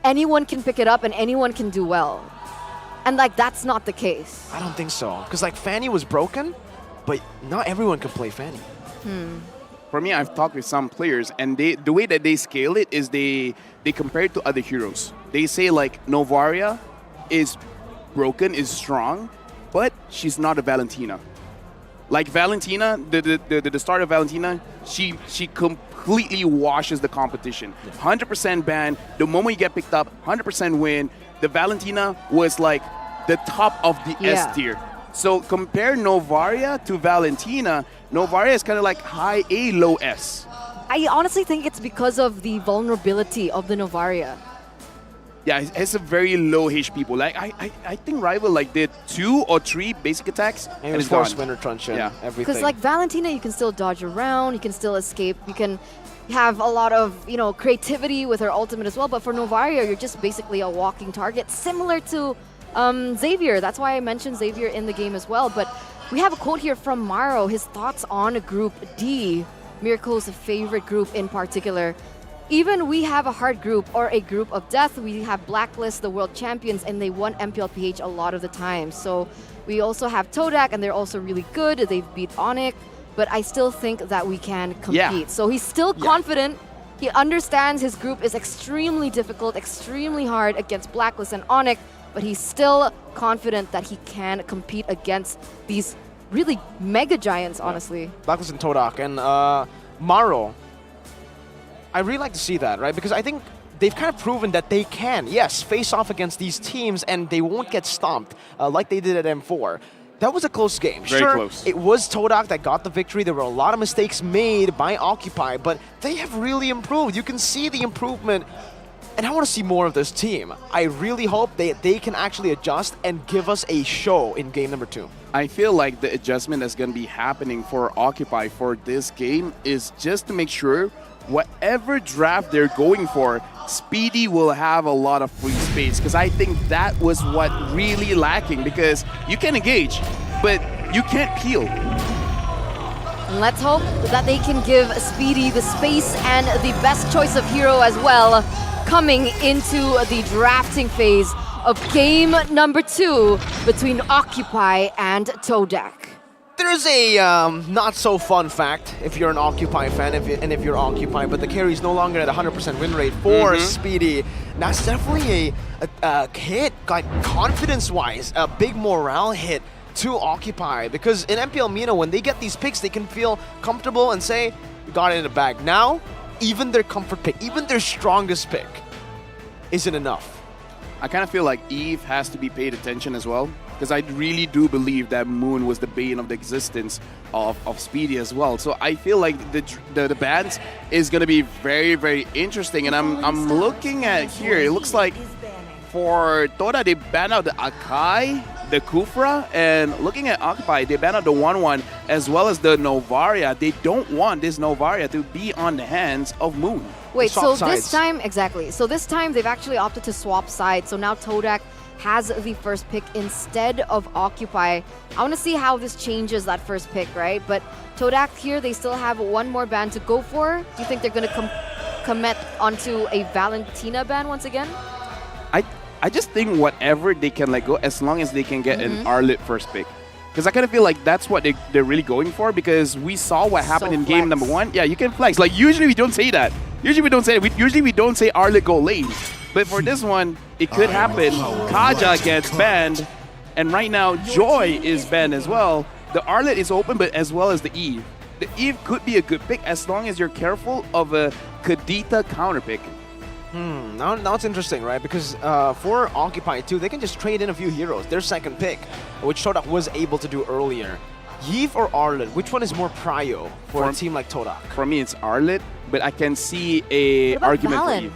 anyone can pick it up and anyone can do well, and like that's not the case. I don't think so, because like Fanny was broken, but not everyone can play Fanny. For me, I've talked with some players, and the way that they scale it is they compare it to other heroes. They say like Novaria is broken, is strong, but she's not a Valentina. Like Valentina, the start of Valentina, she completely washes the competition. 100% ban. The moment you get picked up, 100% win. The Valentina was like the top of the S tier. So compare Novaria to Valentina. Novaria is kind of like high A, low S. I honestly think it's because of the vulnerability of the Novaria. Yeah, it's a very low HP pool. Like I think Rival like did 2 or 3 basic attacks and it's it's gone. force winner truncheon, everything. Because like Valentina, you can still dodge around, you can still escape, you can have a lot of creativity with her ultimate as well. But for Novaria, you're just basically a walking target, similar to Xavier. That's why I mentioned Xavier in the game as well. But we have a quote here from Maro, his thoughts on Group D, Miracle's favorite group in particular. Even we have a hard group or a group of death. We have Blacklist, the world champions, and they won MPLPH a lot of the time. So we also have TODAK, and they're also really good. They've beat Onyx, but I still think that we can compete. So he's still confident. He understands his group is extremely difficult, extremely hard against Blacklist and Onyx, but he's still confident that he can compete against these really mega giants, honestly. Blacklist and TODAK. And Maro, I really like to see that, right? Because I think they've kind of proven that they can, yes, face off against these teams and they won't get stomped like they did at M4. That was a close game. Very close. It was TODAK that got the victory. There were a lot of mistakes made by Occupy, but they have really improved. You can see the improvement. And I want to see more of this team. I really hope they can actually adjust and give us a show in game number 2. I feel like the adjustment that's going to be happening for Occupy for this game is just to make sure whatever draft they're going for, Speedy will have a lot of free space. Because I think that was what really lacking. Because you can engage, but you can't peel. And let's hope that they can give Speedy the space and the best choice of hero as well, coming into the drafting phase of game number 2 between Occupy and TODAK. There's a not so fun fact if you're an Occupy fan and if you're Occupy, but the carry is no longer at 100% win rate for Speedy. That's definitely a hit, like confidence-wise, a big morale hit to Occupy, because in MPL MENA, when they get these picks, they can feel comfortable and say, we got it in the bag. Now, even their comfort pick, even their strongest pick isn't enough. I kind of feel like Eve has to be paid attention as well, because I really do believe that Moon was the bane of the existence of Speedy as well. So I feel like the bans is going to be very, very interesting. And I'm looking at here, it looks like for Toda, they banned out the Akai, the Kufra, and looking at Occupy, they banned out the 1-1 as well as the Novaria. They don't want this Novaria to be on the hands of Moon. Wait, so this time, exactly. So this time they've actually opted to swap sides. So now TODAK has the first pick instead of Occupy. I want to see how this changes that first pick, right? But TODAK here, they still have one more ban to go for. Do you think they're going to commit onto a Valentina ban once again? I just think whatever they can let go, as long as they can get an Arlit first pick. Because I kind of feel like that's what they're really going for, because we saw what happened in game number 1. Yeah, you can flex. Like, usually we don't say that. Usually we don't say it. Usually we don't say Arlit go lane. But for this one, it could happen. Kaja gets banned, and right now Joy is banned as well. The Arlit is open, but as well as the Eve. The Eve could be a good pick as long as you're careful of a Kadita counter pick. Now it's interesting, right? Because for Occupy too, they can just trade in a few heroes. Their second pick, which TODAK was able to do earlier. Yves or Arlet, which one is more prio for a team like TODAK? For me, it's Arlet, but I can see a argument for Yves.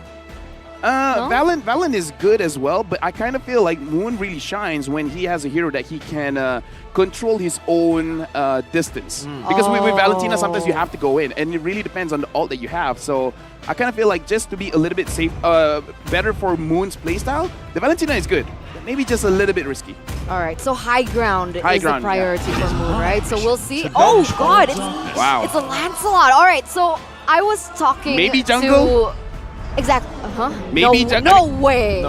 Valen is good as well, but I kind of feel like Moon really shines when he has a hero that he can control his own distance. Because with Valentina, sometimes you have to go in, and it really depends on the ult that you have. So I kind of feel like just to be a little bit safe, better for Moon's playstyle, the Valentina is good, but maybe just a little bit risky. All right, so high ground is the priority yeah. for Moon, right? So we'll see. Oh God, it's a Lancelot. All right, so I was talking maybe jungle. to exactly. Maybe no way.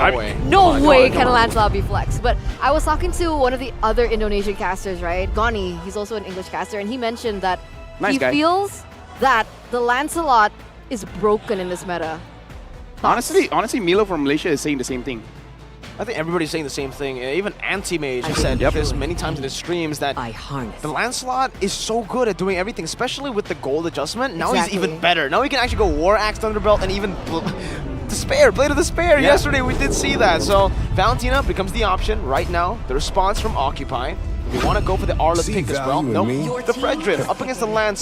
No way can come on. Lancelot be Flex. But I was talking to one of the other Indonesian casters, right? Gani, he's also an English caster, and he mentioned that he feels that the Lancelot is broken in this meta. Honestly, Milo from Malaysia is saying the same thing. I think everybody's saying the same thing. Even Anti-Mage has said this many times in his streams that the Lancelot is so good at doing everything, especially with the gold adjustment. Now he's even better. Now he can actually go War Axe, Thunderbelt, and even Despair, Blade of Despair. Yeah. Yesterday we did see that. So Valentina becomes the option right now. The response from Occupy. If you want to go for the Arlet pick as well, no, the Fredrin up against the Lance.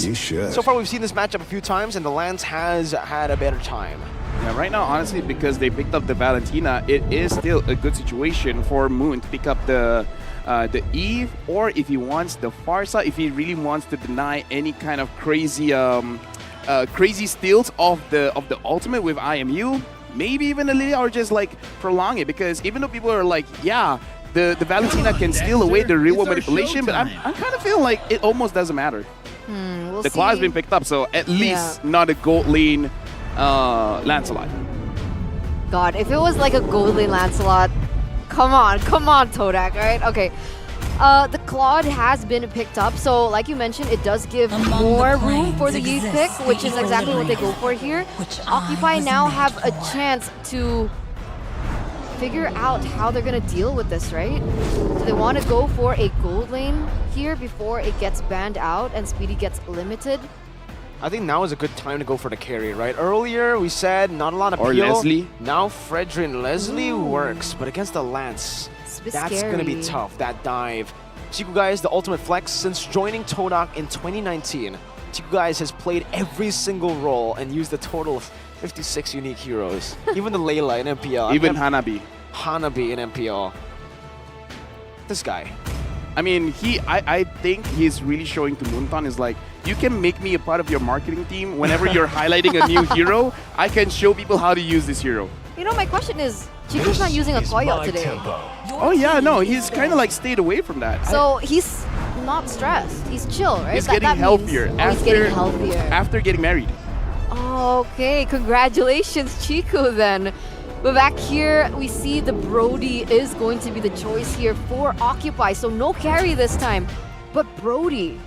So far we've seen this matchup a few times, and the Lance has had a better time. Yeah, right now, honestly, because they picked up the Valentina, it is still a good situation for Moon to pick up the Eve, or if he wants the Farsa, if he really wants to deny any kind of crazy crazy steals of the ultimate with IMU, maybe even a little, or just like prolong it, because even though people are like, yeah, the Valentina can steal away the real world manipulation, but I'm kind of feeling like it almost doesn't matter. The claw has been picked up, so at least not a gold lane Lancelot. God, if it was like a gold lane Lancelot, come on, TODAK, right? Okay. The Claude has been picked up, so like you mentioned, it does give more room for the Yves pick, which is exactly what they go for here. Occupy now have a chance to figure out how they're going to deal with this, right? Do they want to go for a gold lane here before it gets banned out and Speedy gets limited? I think now is a good time to go for the carry, right? Earlier we said not a lot of or peel. Leslie. Now Fredrin Leslie works, but against the Lance, that's going to be tough, that dive. Chiku guys, the ultimate flex, since joining TODAK in 2019, Chiku guys has played every single role and used a total of 56 unique heroes. Even the Layla in MPL. Even Hanabi. Hanabi in MPL. This guy. I mean, I think he's really showing to Moonton is like, you can make me a part of your marketing team. Whenever you're highlighting a new hero, I can show people how to use this hero. You know, my question is, Chiku's not using a Koyot today. Oh yeah, no, he's kind of like stayed away from that. So he's not stressed. He's chill, right? He's getting healthier he's getting healthier after getting married. Okay, congratulations, Chiku then. But back here, we see the Brody is going to be the choice here for Occupy. So no carry this time, but Brody.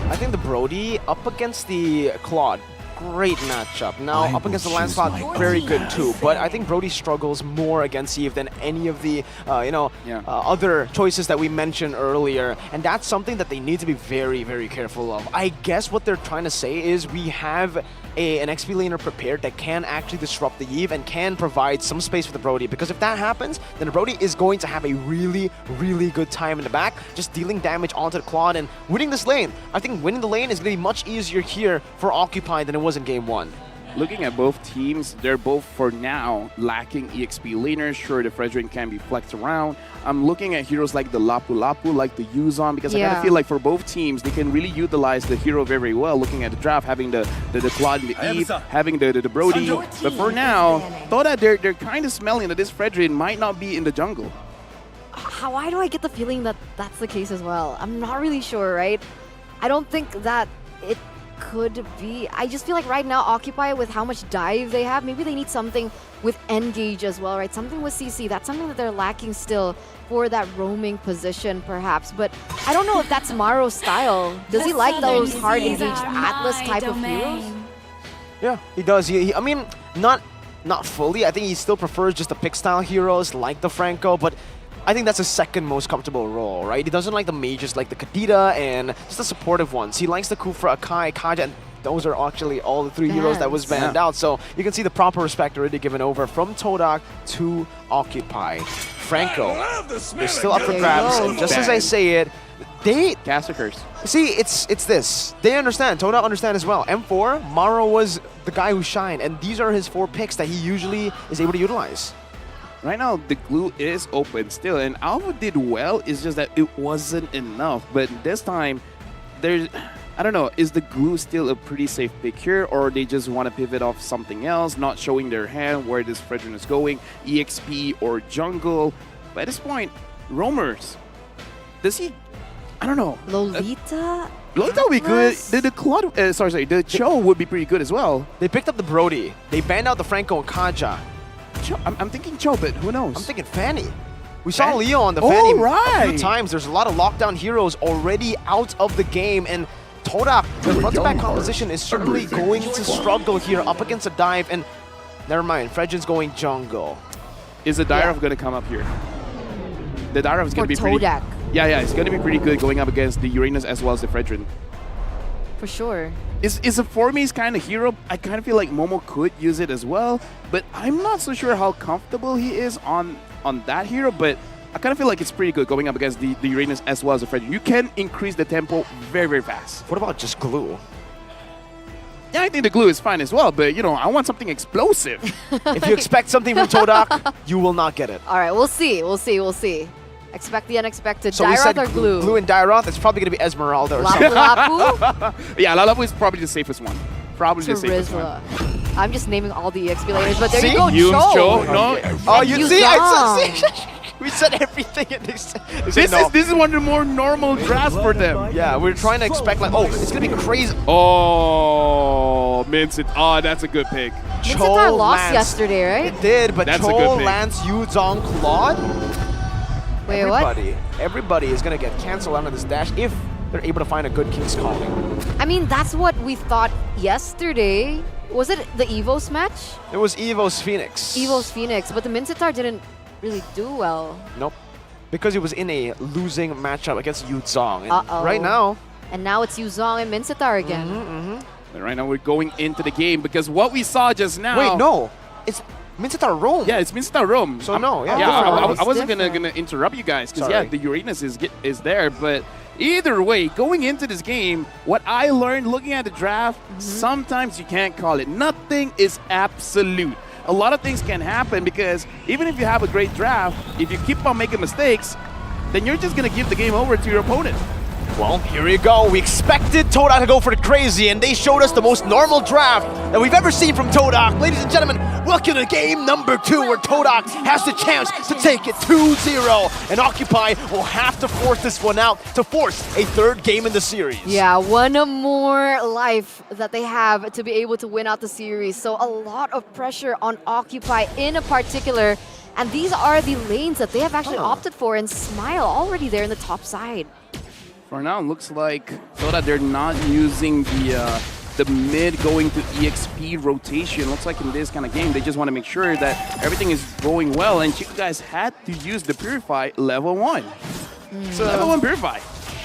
I think the Brody up against the Claude, great matchup. Now up against the Lancelot, very good too. But I think Brody struggles more against Eve than any of the other choices that we mentioned earlier, and that's something that they need to be very, very careful of. I guess what they're trying to say is we have an XP laner prepared that can actually disrupt the Eve and can provide some space for the Brody, because if that happens, then the Brody is going to have a really, really good time in the back, just dealing damage onto the Claude and winning this lane. I think winning the lane is going to be much easier here for Occupy than it was in game one. Looking at both teams, they're both, for now, lacking EXP laners. Sure, the Fredrin can be flexed around. I'm looking at heroes like the Lapu Lapu, like the Yuzon, because I kind of feel like for both teams, they can really utilize the hero very well. Looking at the draft, having the Claude and the Eve, having the Brody. But for now, TODAK, they're kind of smelling that this Fredrin might not be in the jungle. Why do I get the feeling that that's the case as well? I'm not really sure, right? I don't think that it could be. I just feel like right now Occupy, with how much dive they have, maybe they need something with Engage as well, right? Something with CC. That's something that they're lacking still for that roaming position perhaps. But I don't know if that's Maro's style. Does he like those hard engaged Atlas type of heroes? Yeah, he does. I mean, not fully. I think he still prefers just the pick style heroes like the Franco, but I think that's his second most comfortable role, right? He doesn't like the mages like the Kadita and just the supportive ones. He likes the Kufra, Akai, Kaja, and those are actually all the 3 heroes that was banned out. So you can see the proper respect already given over from TODAK to Occupy. Franco is still up for grabs, and just as I say it, they... Caster curse. See, it's this. They understand. TODAK understand as well. M4, Maro was the guy who shined, and these are his 4 picks that he usually is able to utilize. Right now, the glue is open still, and Alpha did well. It's just that it wasn't enough. But this time, there's... I don't know, is the glue still a pretty safe pick here, or they just want to pivot off something else, not showing their hand where this Fredrin is going, EXP or jungle? But at this point, Roamers, does he, I don't know. Lolita? Lolita would be good. The Cho would be pretty good as well. They picked up the Brody. They banned out the Franco and Kaja. I'm thinking Cho, but who knows? I'm thinking Fanny. We saw Leo on the Fanny right. a few times. There's a lot of lockdown heroes already out of the game, and TODAK, the front-to-back composition is certainly going to struggle here up against a dive, and never mind, Fredrin's going jungle. Is the Dyrov going to come up here? The Dyrov is going to be pretty... TODAK. Yeah, it's going to be pretty good going up against the Uranus as well as the Fredrin. For sure. Is a Formies kind of hero. I kind of feel like Momo could use it as well, but I'm not so sure how comfortable he is on that hero, but I kind of feel like it's pretty good going up against the Uranus as well as the Fredrin. You can increase the tempo very, very fast. What about just glue? Yeah, I think the glue is fine as well, but, you know, I want something explosive. If you expect something from TODAK, you will not get it. All right, we'll see. Expect the unexpected. So Dairoth or glue? Glue and Dairoth. It's probably going to be Esmeralda or something. Lapu? Yeah, Lalapu is probably the safest one. Probably the safest one. I'm just naming all the EXP laners, but there See? you go, Use Cho. No. Oh, you see? Yuzong. We said everything and they said This is one of the more normal drafts for them. Yeah, we're trying to expect like, oh, it's going to be crazy. Oh, Mincit. Oh, that's a good pick. Mincitar lost yesterday, right? It did, but That's a Cho, good pick. Lance, Yuzong, Claude. Wait, Everybody is going to get canceled out of this dash if they're able to find a good King's Calling. I mean, that's what we thought yesterday. Was it the Evos match? It was Evo's Fenix. Evo's Fenix, but the Mincitar didn't really do well. Nope. Because he was in a losing matchup against Yuzong. And Uh-oh. right now... And now it's Yuzong and Mincitar again. And right now we're going into the game because what we saw just now... Wait, no. It's Mincitar Rome. Yeah, it's Mincitar Rome. So no, yeah. I wasn't gonna interrupt you guys because Sorry. the Uranus is there, but either way, going into this game, what I learned looking at the draft, sometimes you can't call it. Nothing is absolute. A lot of things can happen because even if you have a great draft, if you keep on making mistakes, then you're just gonna give the game over to your opponent. Well, here you go. We expected TODAK to go for the crazy, and they showed us the most normal draft that we've ever seen from TODAK. Ladies and gentlemen, welcome to game number 2, where TODAK has the chance to take it 2-0, and Occupy will have to force this one out to force a 3rd game in the series. Yeah, one more life that they have to be able to win out the series. So a lot of pressure on Occupy in particular. And these are the lanes that they have actually opted for, and Smile already there in the top side. For now, it looks like so that they're not using the mid going to EXP rotation. Looks like in this kind of game, they just want to make sure that everything is going well. And you guys had to use the Purify level 1. So level 1 Purify.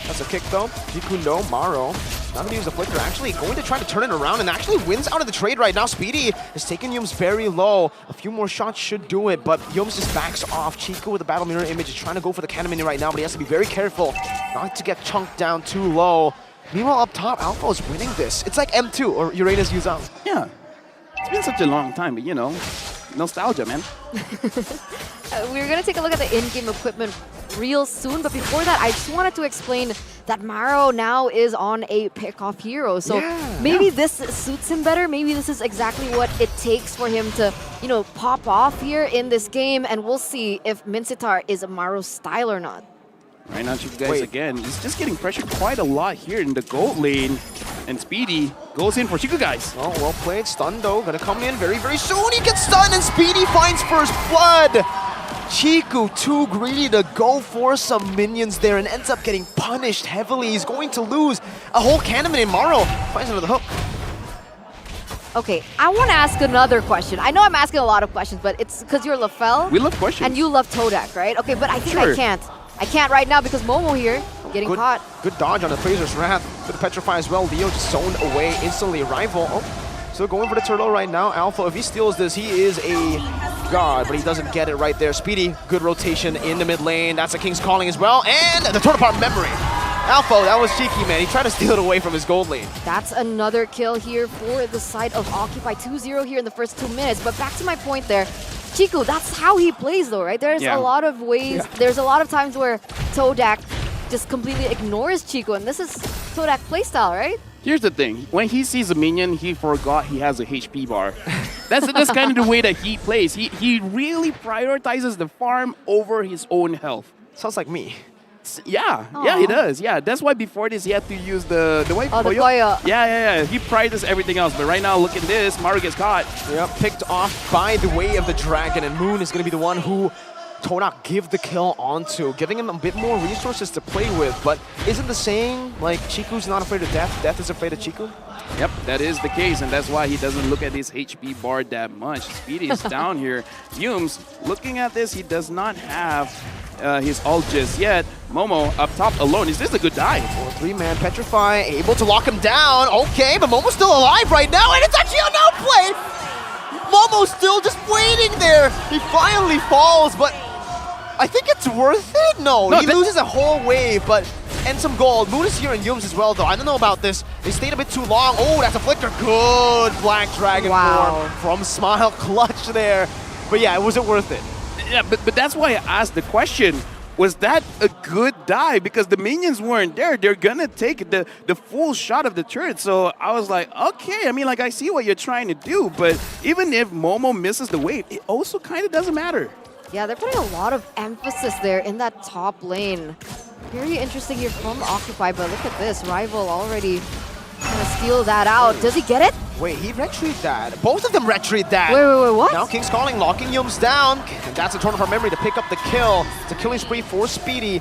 That's a kick though. Jikundo, Maro, not going to use the Flicker. Actually going to try to turn it around and actually wins out of the trade right now. Speedy is taking Yums very low. A few more shots should do it, but Yums just backs off. Chico with the Battle Mirror Image is trying to go for the Cannon Mini right now, but he has to be very careful not to get chunked down too low. Meanwhile, up top, Alpha is winning this. It's like M2 or Uranus Yuzong. Yeah. It's been such a long time, but you know, nostalgia, man. We're going to take a look at the in-game equipment real soon, but before that, I just wanted to explain that Maro now is on a pick-off hero. So maybe this suits him better. Maybe this is exactly what it takes for him to, you know, pop off here in this game, and we'll see if Mincitar is Maro's style or not. Right now, you guys, again, he's just getting pressured quite a lot here in the gold lane. And Speedy goes in for Chiku, guys. Oh, well played. Stun, though. Gonna come in very, very soon. He gets stunned, and Speedy finds first blood. Chiku too greedy to go for some minions there and ends up getting punished heavily. He's going to lose a whole Cannon in Maro. Finds another hook. Okay, I want to ask another question. I know I'm asking a lot of questions, but it's because you're LaFell. We love questions. And you love TODAK, right? Okay, but I think I can't. I can't right now because Momo here. getting caught. Good dodge on the Fraser's Wrath. Good Petrify as well. Leo just zoned away instantly. Rival, still going for the turtle right now. Alpha, if he steals this, he is a god, but he doesn't get it right there. Speedy, good rotation in the mid lane. That's a King's Calling as well. And the turtle part memory. Alpha, that was cheeky, man. He tried to steal it away from his gold lane. That's another kill here for the side of Occupy. 2-0 here in the first 2 minutes. But back to my point there, Chiku, that's how he plays though, right? There's a lot of ways, there's a lot of times where TODAK just completely ignores Chiku, and this is TODAK playstyle, right? Here's the thing. When he sees a minion, he forgot he has a HP bar. That's kind of the way that he plays. He really prioritizes the farm over his own health. Sounds like me. Yeah, he does. Yeah, that's why before this he had to use the way. Oh, the Koyo. Yeah. He prioritizes everything else. But right now, look at this. Maru gets caught. Yep, picked off by the way of the dragon, and Moon is going to be the one who TODAK give the kill onto, giving him a bit more resources to play with. But isn't the saying like Chiku's not afraid of death, death is afraid of Chiku? Yep, that is the case, and that's why he doesn't look at his HP bar that much. Speedy is down here. Yumes, looking at this, he does not have his ult just yet. Momo up top alone. Is this a good dive? 3-man Petrify, able to lock him down. Okay, but Momo's still alive right now, and it's actually an outplay! Momo's still just waiting there. He finally falls, but I think it's worth it. No, he loses a whole wave, but and some gold. Moon is here in Yumes as well, though. I don't know about this. They stayed a bit too long. Oh, that's a flicker. Good Black Dragon form from Smile. Clutch there. But yeah, it wasn't worth it. Yeah, but that's why I asked the question. Was that a good dive? Because the minions weren't there. They're gonna take the full shot of the turret. So I was like, okay, I mean, like, I see what you're trying to do, but even if Momo misses the wave, it also kind of doesn't matter. Yeah, they're putting a lot of emphasis there in that top lane. Very interesting here from Occupy, but look at this. Rival already trying to steal that out. Does he get it? Wait, he retreat that. Both of them retreat that. Wait, what? Now King's Calling, locking Yumes down. And that's a turn from memory to pick up the kill. It's a killing spree for Speedy.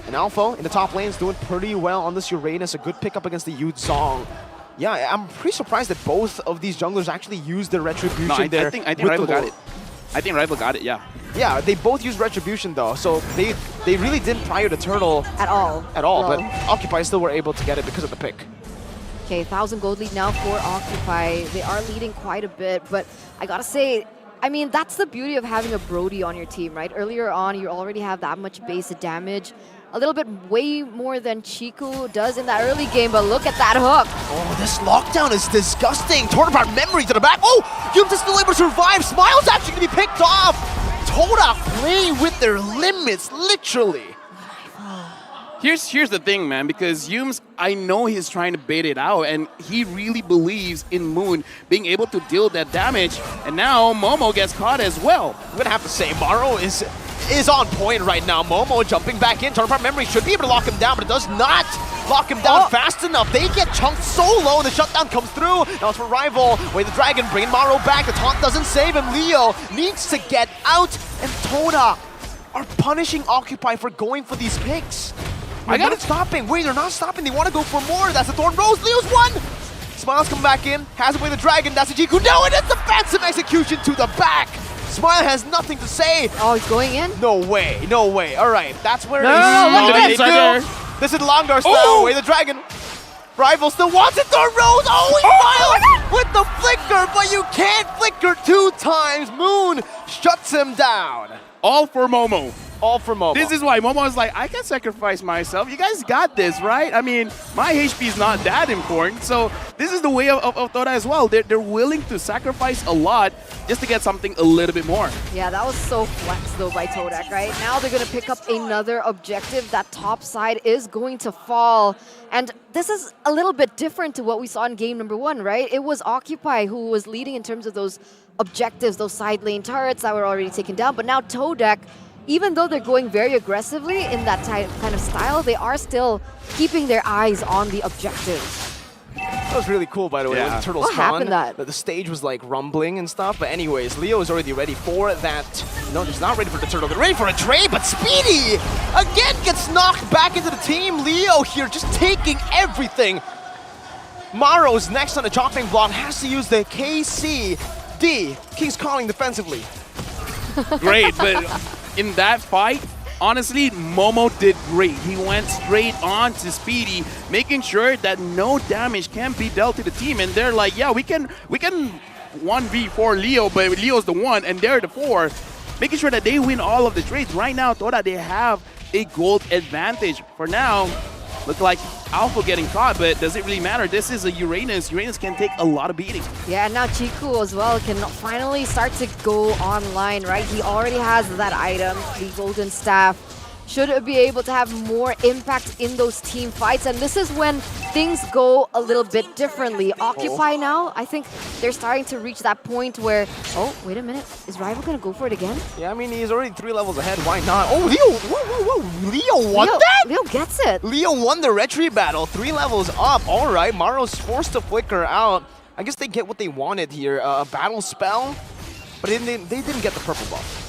And Alpha in the top lane is doing pretty well on this Uranus. A good pickup against the Yu Zhong. Yeah, I'm pretty surprised that both of these junglers actually used their retribution there. I think Rival got it. I think Rival got it, yeah. Yeah, they both used retribution though, so they really didn't prior the turtle at all. But Occupy still were able to get it because of the pick. Okay, 1,000 gold lead now for Occupy. They are leading quite a bit, but I gotta say, I mean, that's the beauty of having a Brody on your team, right? Earlier on, you already have that much base damage. A little bit way more than Chiku does in that early game, but look at that hook. Oh, this lockdown is disgusting. Torn apart memory to the back. Oh, Yumes is still able to survive. Smile's actually going to be picked off. TODAK playing with their limits, literally. Here's the thing, man, because Yumes, I know he's trying to bait it out, and he really believes in Moon being able to deal that damage, and now Momo gets caught as well. I'm going to have to say, Maro is on point right now. Momo jumping back in. Turn apart memory should be able to lock him down, but it does not lock him down fast enough. They get chunked so low, and the shutdown comes through. Now it's for Rival. Wait, the Dragon bringing Maro back. The taunt doesn't save him. Leo needs to get out, and TODAK are punishing Occupy for going for these picks. They're not stopping. Wait, they're not stopping. They want to go for more. That's the Thorn Rose. Leo's one. Smile's come back in. Has away the Dragon. That's a Jiku. No, and it's a phantom execution to the back. Smile has nothing to say. Oh, he's going in? No way. No way. All right. That's where look at this. This is Longar style. Away the Dragon. Rival still wants it. Thorn Rose. Oh, he files with the flicker, but you can't flicker 2 times. Moon shuts him down. All for Momo. All for Momo. This is why Momo is like, I can sacrifice myself. You guys got this, right? I mean, my HP is not that important. So this is the way of TODAK as well. They're willing to sacrifice a lot just to get something a little bit more. Yeah, that was so flex though by TODAK, right? Now they're going to pick up another objective. That top side is going to fall. And this is a little bit different to what we saw in game number 1, right? It was Occupy who was leading in terms of those objectives, those side lane turrets that were already taken down. But now TODAK, even though they're going very aggressively in that kind of style, they are still keeping their eyes on the objectives. That was really cool, by the way, when the turtle What spawned. happened that? The stage was like rumbling and stuff. But anyways, Leo is already ready for that. No, he's not ready for the turtle. They're ready for a trade, but Speedy again gets knocked back into the team. Leo here just taking everything. Maro's next on the chopping block, has to use the KCD. King's Calling defensively. Great, but in that fight, honestly, Momo did great. He went straight on to Speedy, making sure that no damage can be dealt to the team. And they're like, yeah, we can 1v4 Leo, but Leo's the 1 and they're the 4, making sure that they win all of the trades. Right now, TODAK, they have a gold advantage. For now, look like Alpha getting caught, but does it really matter? This is a Uranus. Uranus can take a lot of beating. Yeah, and now Chiku as well can finally start to go online, right? He already has that item, the Golden Staff. Should be able to have more impact in those team fights, and this is when things go a little bit differently. Occupy now, I think they're starting to reach that point where, oh, wait a minute, is Rival gonna go for it again? Yeah, I mean, he's already 3 levels ahead, why not? Oh, Leo, whoa, Leo won that? Leo gets it. Leo won the retreat battle, 3 levels up, all right. Maro's forced to flicker out. I guess they get what they wanted here, a battle spell, but they didn't get the purple buff.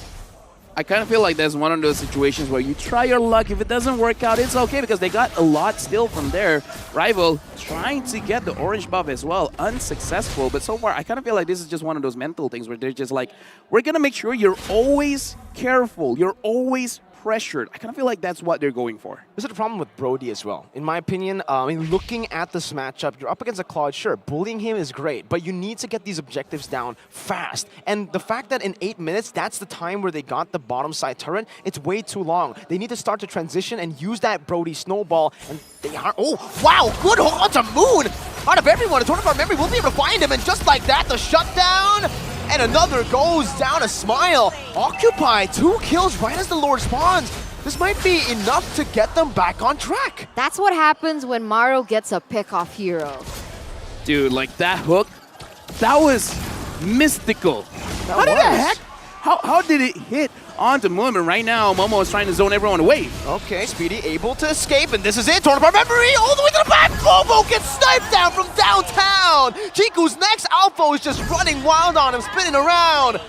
I kind of feel like that's one of those situations where you try your luck. If it doesn't work out, it's okay because they got a lot still from there. Rival trying to get the orange buff as well, unsuccessful. But so far, I kind of feel like this is just one of those mental things where they're just like, we're going to make sure you're always careful. You're always pressured. I kind of feel like that's what they're going for. This is the problem with Brody as well. In my opinion, I mean, looking at this matchup, you're up against a Claude, sure, bullying him is great, but you need to get these objectives down fast. And the fact that in 8 minutes, that's the time where they got the bottom side turret, it's way too long. They need to start to transition and use that Brody snowball, and they are, oh, wow, good hold on to Moon! Out of everyone, a tournament of our memory, we'll be able to find him, and just like that, the shutdown, and another goes down a Smile. Occupy, 2 kills right as the Lord spawns. This might be enough to get them back on track. That's what happens when Maro gets a pick-off hero. Dude, like that hook, that was mystical. How did the heck? How did it hit onto Momo? Right now, Momo is trying to zone everyone away. Okay, Speedy able to escape, and this is it. Tournament of memory all the way to the back. Momo gets sniped down from downtown. Chiku's next Alpha is just running wild on him, spinning around.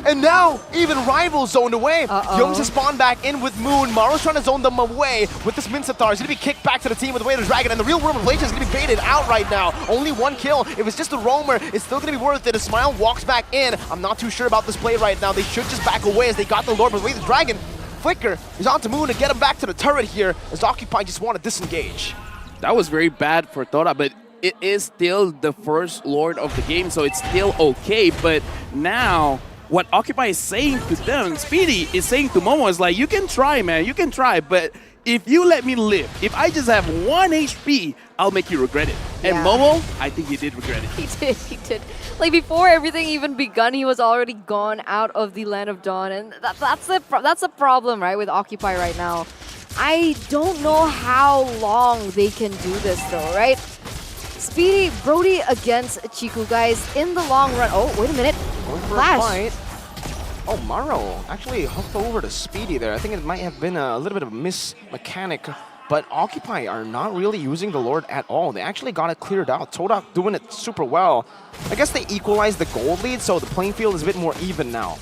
And now, even Rival zoned away. Young's has spawned back in with Moon. Maro's trying to zone them away with this Mincetar. He's going to be kicked back to the team with the Way of the Dragon, and the real world relation is going to be baited out right now. Only 1 kill. If it's just a roamer, it's still going to be worth it. A Smile walks back in. I'm not too sure about this play right now. They should just back away as they got the Lord with the Way of the Dragon. Flicker is on to Moon to get him back to the turret here as Occupy just want to disengage. That was very bad for TODAK, but it is still the first Lord of the game, so it's still okay. But now, what Occupy is saying to them, Speedy is saying to Momo is like, you can try, man, you can try, but if you let me live, if I just have 1 HP, I'll make you regret it. And Momo, I think he did regret it. He did. Like, before everything even begun, he was already gone out of the Land of Dawn, and that's a problem, right, with Occupy right now. I don't know how long they can do this, though, right? Speedy, Brody against Chiku, guys, in the long run. Oh, wait a minute. Flash. Oh, Maro actually hooked over to Speedy there. I think it might have been a little bit of a miss mechanic, but Occupy are not really using the Lord at all. They actually got it cleared out. TODAK doing it super well. I guess they equalized the gold lead, so the playing field is a bit more even now.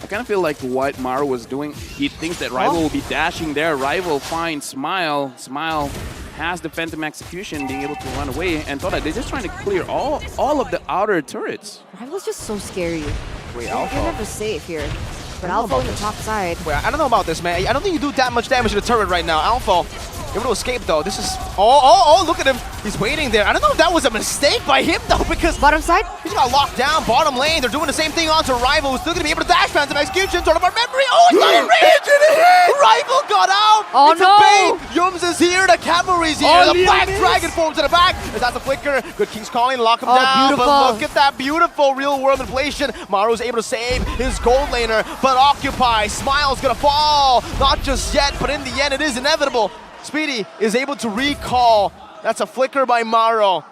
I kind of feel like what Maro was doing, he thinks that Rival will be dashing there. Rival finds Smile. Smile has the Phantom Execution, being able to run away. And TODAK, they're just trying to clear all of the outer turrets. Rival's just so scary. Wait, Alpha. You're never safe here. But Alpha on the top side. Wait, I don't know about this, man. I don't think you do that much damage to the turret right now. Alpha able to escape, though. This is... Oh, look at him. He's waiting there. I don't know if that was a mistake by him, though, because... Bottom side? He's got locked down. Bottom lane. They're doing the same thing onto Rival, who's still going to be able to dash Phantom Execution. Sort of our memory. Oh, it's not in range! Rival got out! Oh, it's a bait! Yums is here. The cavalry's here. The Black Dragon forms to the back. That's the flicker. Good King's Calling. Lock him down. Beautiful. But look at that beautiful real-world inflation. Maru's able to save his gold laner, but Occupy. Smile's going to fall. Not just yet, but in the end, it is inevitable. Speedy is able to recall. That's a flicker by Maro.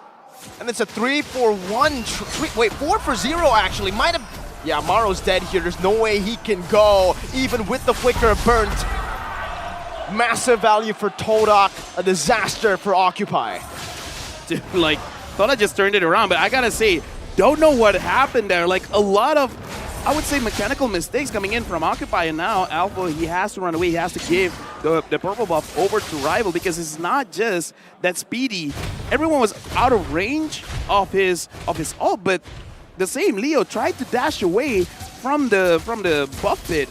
And it's a 3-for-1. Wait, 4-for-0 actually. Might have... Yeah, Maro's dead here. There's no way he can go, even with the flicker burnt. Massive value for TODAK. A disaster for Occupy. Dude, like, TODAK just turned it around, but I gotta say, don't know what happened there. Like, a lot of, I would say, mechanical mistakes coming in from Occupy, and now Alpha, he has to run away. He has to give the purple buff over to Rival, because it's not just that Speedy. Everyone was out of range of his ult, but the same Leo tried to dash away from the buff pit.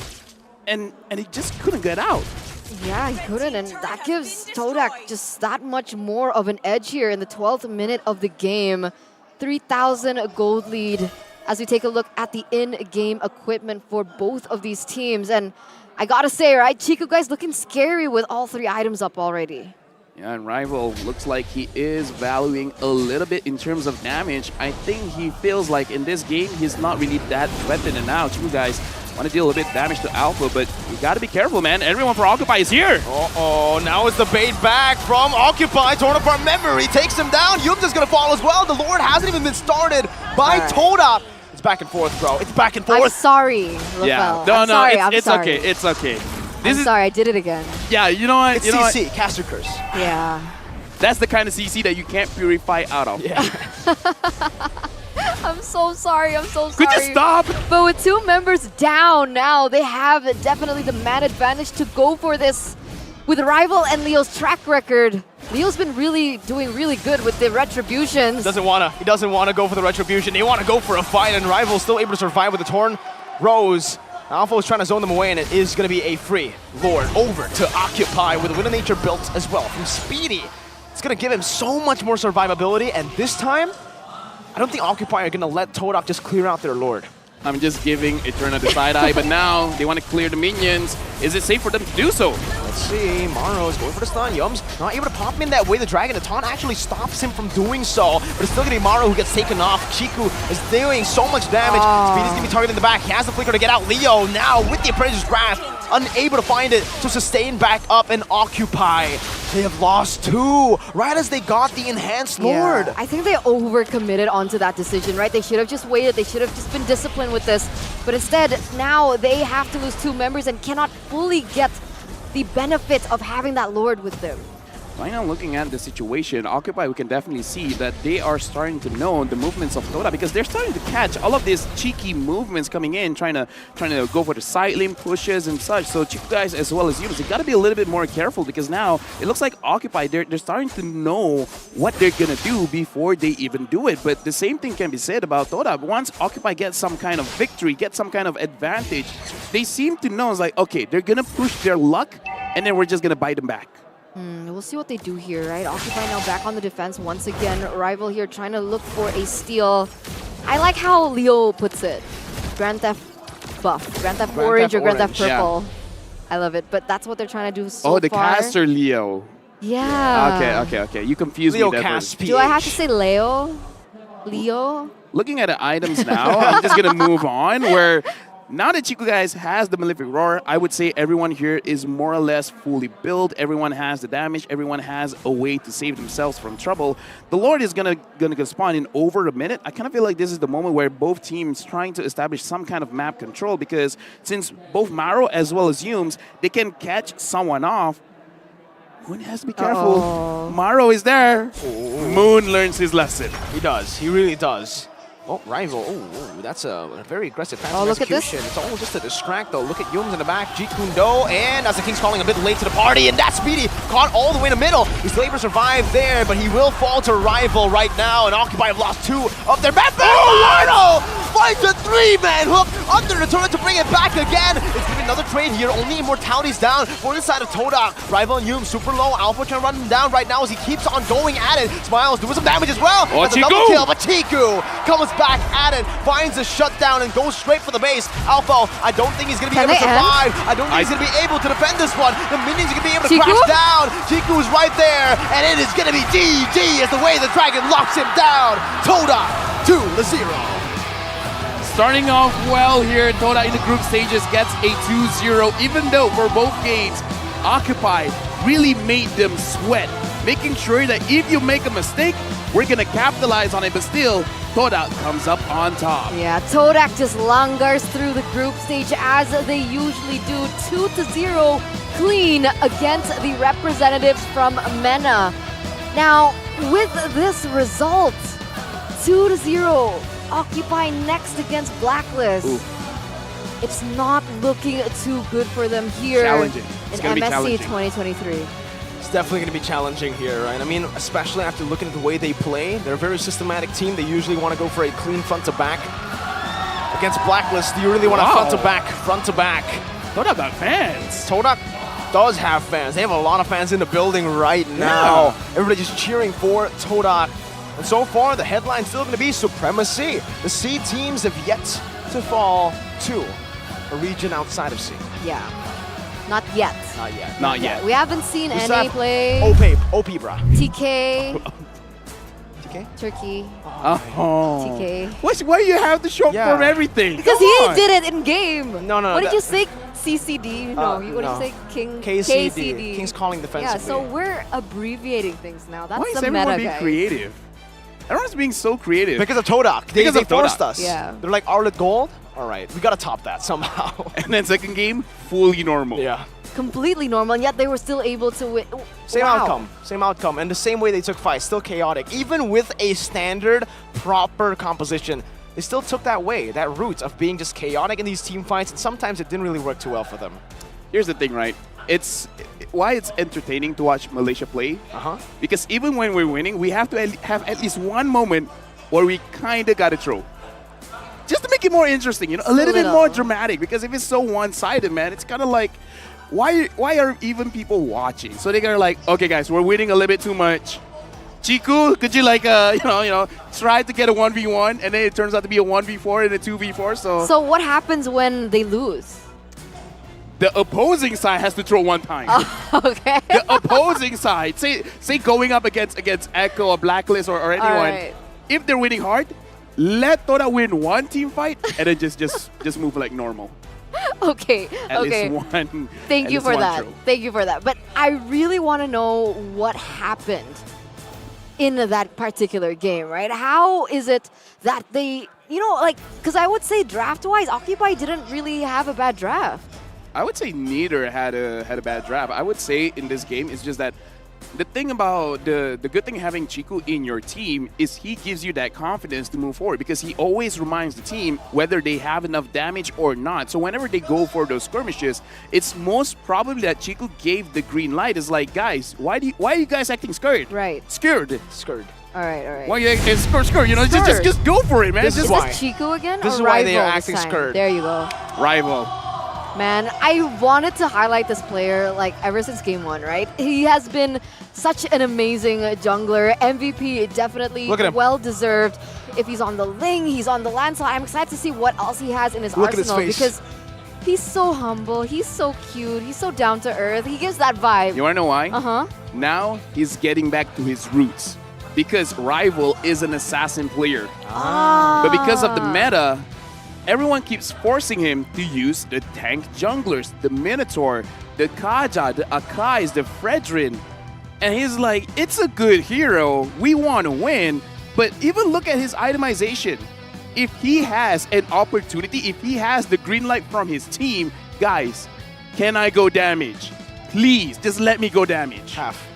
and he just couldn't get out. Yeah, he couldn't, and that gives TODAK just that much more of an edge here in the 12th minute of the game. 3,000 gold lead as we take a look at the in-game equipment for both of these teams. And I gotta say, right, Chiku guys looking scary with all 3 items up already. Yeah, and Rival looks like he is valuing a little bit in terms of damage. I think he feels like in this game, he's not really that threatened now. You guys want to deal a bit damage to Alpha, but you got to be careful, man. Everyone for Occupy is here. Uh-oh, now it's the bait back from Occupy. Torn apart memory, takes him down. Yums is going to fall as well. The Lord hasn't even been started by TODAK. It's back and forth, bro. It's back and forth. I'm sorry, Lafel. Yeah, it's okay. It's okay. I'm sorry, I did it again. Yeah, you know what? It's CC, Caster Curse. Yeah. That's the kind of CC that you can't purify out of. Yeah. I'm so sorry, I'm so sorry. Could you stop? But with 2 members down now, they have definitely the man advantage to go for this. With Rival and Leo's track record, Leo's been doing really good with the retributions. He doesn't want to go for the retribution. They want to go for a fight, and Rival's still able to survive with the Torn Rose. Alpha is trying to zone them away, and it is going to be a free Lord over to Occupy with a Wind of Nature built as well from Speedy. It's going to give him so much more survivability, and this time, I don't think Occupy are going to let TODAK just clear out their Lord. I'm just giving Eterna the side eye, but now they want to clear the minions. Is it safe for them to do so? Let's see. Maro is going for the stun. Yums not able to pop him in that way. The Dragon, the taunt actually stops him from doing so, but it's still going to be Maro who gets taken off. Chiku is doing so much damage. Speedy's going to be targeted in the back. He has the flicker to get out. Leo now with the Apprentice's Grasp, unable to find it to sustain back up and Occupy. They have lost 2 right as they got the Enhanced Lord. Yeah, I think they overcommitted onto that decision, right? They should have just waited. They should have just been disciplined with this. But instead, now they have to lose 2 members and cannot fully get the benefit of having that Lord with them. Right now, looking at the situation, Occupy, we can definitely see that they are starting to know the movements of TODAK because they're starting to catch all of these cheeky movements coming in, trying to go for the side lane pushes and such. So Chiku guys as well as you got to be a little bit more careful because now it looks like Occupy, they're starting to know what they're going to do before they even do it. But the same thing can be said about TODAK. Once Occupy gets some kind of victory, gets some kind of advantage, they seem to know it's like, okay, they're going to push their luck and then we're just going to bite them back. We'll see what they do here, right? Occupy now back on the defense once again. Rival here trying to look for a steal. I like how Leo puts it. Grand Theft buff. Grand Theft Orange or Grand Theft Purple. Yeah. I love it, but that's what they're trying to do so far. Oh, the caster Leo. Yeah. Okay. You confused Leo me there. Cast Do I have to say Leo? Leo? Looking at the items now, I'm just going to move on where now that Chiku guys has the Malefic Roar, I would say everyone here is more or less fully built. Everyone has the damage. Everyone has a way to save themselves from trouble. The Lord is gonna spawn in over a minute. I kind of feel like this is the moment where both teams trying to establish some kind of map control because since both Maro as well as Yums, they can catch someone off. Moon has to be careful. Maro is there. Moon learns his lesson. He does. He really does. Oh, Rival. Oh, that's a very aggressive passive execution. It's all just to distract, though. Look at Yums in the back. Jikundo, and as the King's calling a bit late to the party, and that's Speedy caught all the way in the middle. He's still able to survive there, but he will fall to Rival right now, and Occupy have lost 2 of their best. Oh, finds a 3-man hook under the turret to bring it back again. It's going to be another trade here. Only Immortality's down for the side of TODAK. Rival and Yums super low. Alpha trying to run him down right now as he keeps on going at it. Smiles doing some damage as well. Oh, that's a double kill, but Chiku comes back at it, finds a shutdown, and goes straight for the base. Alpha, I don't think he's going to be able to survive. I don't think he's going to be able to defend this one. The minions are going to be able to crash down. Chiku is right there, and it is going to be GG as the way the Dragon locks him down. TODAK 2-0. Starting off well here, TODAK in the group stages gets a 2-0, even though for both games, Occupy really made them sweat, making sure that if you make a mistake, we're going to capitalize on it, but still, TODAK comes up on top. Yeah, TODAK just lungers through the group stage as they usually do. 2-0 clean against the representatives from MENA. Now, with this result, 2-0, Occupy next against Blacklist. Ooh. It's not looking too good for them here Challenging. It's in gonna be MSC challenging. 2023. It's definitely going to be challenging here, right? I mean, especially after looking at the way they play. They're a very systematic team. They usually want to go for a clean front to back. Against Blacklist, you really want to front to back. TODAK got fans. TODAK does have fans. They have a lot of fans in the building right now. Everybody just cheering for TODAK. And so far, the headline's still going to be Supremacy. The C teams have yet to fall to a region outside of C. Yeah. Not yet. Not yet. Not yet. We haven't seen We still NA have play. OP, brah. TK. TK? Turkey. Oh. TK. Why you have to short form everything? Because Come he on. did it in game. No. What did you say? CCD? No. What did you say? KCD. King's calling defensively. Yeah, so we're abbreviating things now. That's Why is the everyone meta, being guys. creative? Everyone's being so creative. Because of TODAK. They forced us. Yeah. They're like, Arlet Gold? All right, we got to top that somehow. And then second game, fully normal. Yeah. Completely normal, and yet they were still able to win. Same Wow. outcome. And the same way they took fight, still chaotic. Even with a standard, proper composition, they still took that way, that route of being just chaotic in these team fights, and sometimes it didn't really work too well for them. Here's the thing, right? It's why it's entertaining to watch Malaysia play. Because even when we're winning, we have to have at least one moment where we kind of got to throw. Just to make it more interesting, you know, a little bit more dramatic. Because if it's so one-sided, man, it's kind of like, why are even people watching? So they're like, okay, guys, we're winning a little bit too much. Chiku, could you like, try to get a 1v1, and then it turns out to be a 1v4 and a 2v4. So what happens when they lose? The opposing side has to throw one time. Okay. The opposing side, say going up against Echo or Blacklist or anyone, right. If they're winning hard, let TODAK win one team fight and then just move like normal. Okay. At okay. least one. Thank you at for least one that. throw. Thank you for that. But I really want to know what happened in that particular game, right? How is it that they, because I would say draft-wise, Occupy didn't really have a bad draft. I would say neither had a bad draft. I would say in this game it's just that the thing about the good thing having Chiku in your team is he gives you that confidence to move forward because he always reminds the team whether they have enough damage or not. So whenever they go for those skirmishes, it's most probably that Chiku gave the green light. It's like, guys, why are you guys acting scared? Right. Scared. All right. Why are you acting scared? You know, just go for it, man. Is this Chiku again? This or is why they are Rival acting this time? scared. There you go. Rival. Man, I wanted to highlight this player like ever since game 1, right? He has been such an amazing jungler. MVP definitely well deserved. If he's on the Ling, he's on the land, so I'm excited to see what else he has in his arsenal because he's so humble, he's so cute, he's so down to earth. He gives that vibe. You wanna know why? Now he's getting back to his roots because Rival is an assassin player. But because of the meta, everyone keeps forcing him to use the tank junglers, the Minotaur, the Kaja, the Akais, the Fredrin. And he's like, it's a good hero, we want to win, but even look at his itemization. If he has an opportunity, if he has the green light from his team, guys, can I go damage? Please, just let me go damage. Half.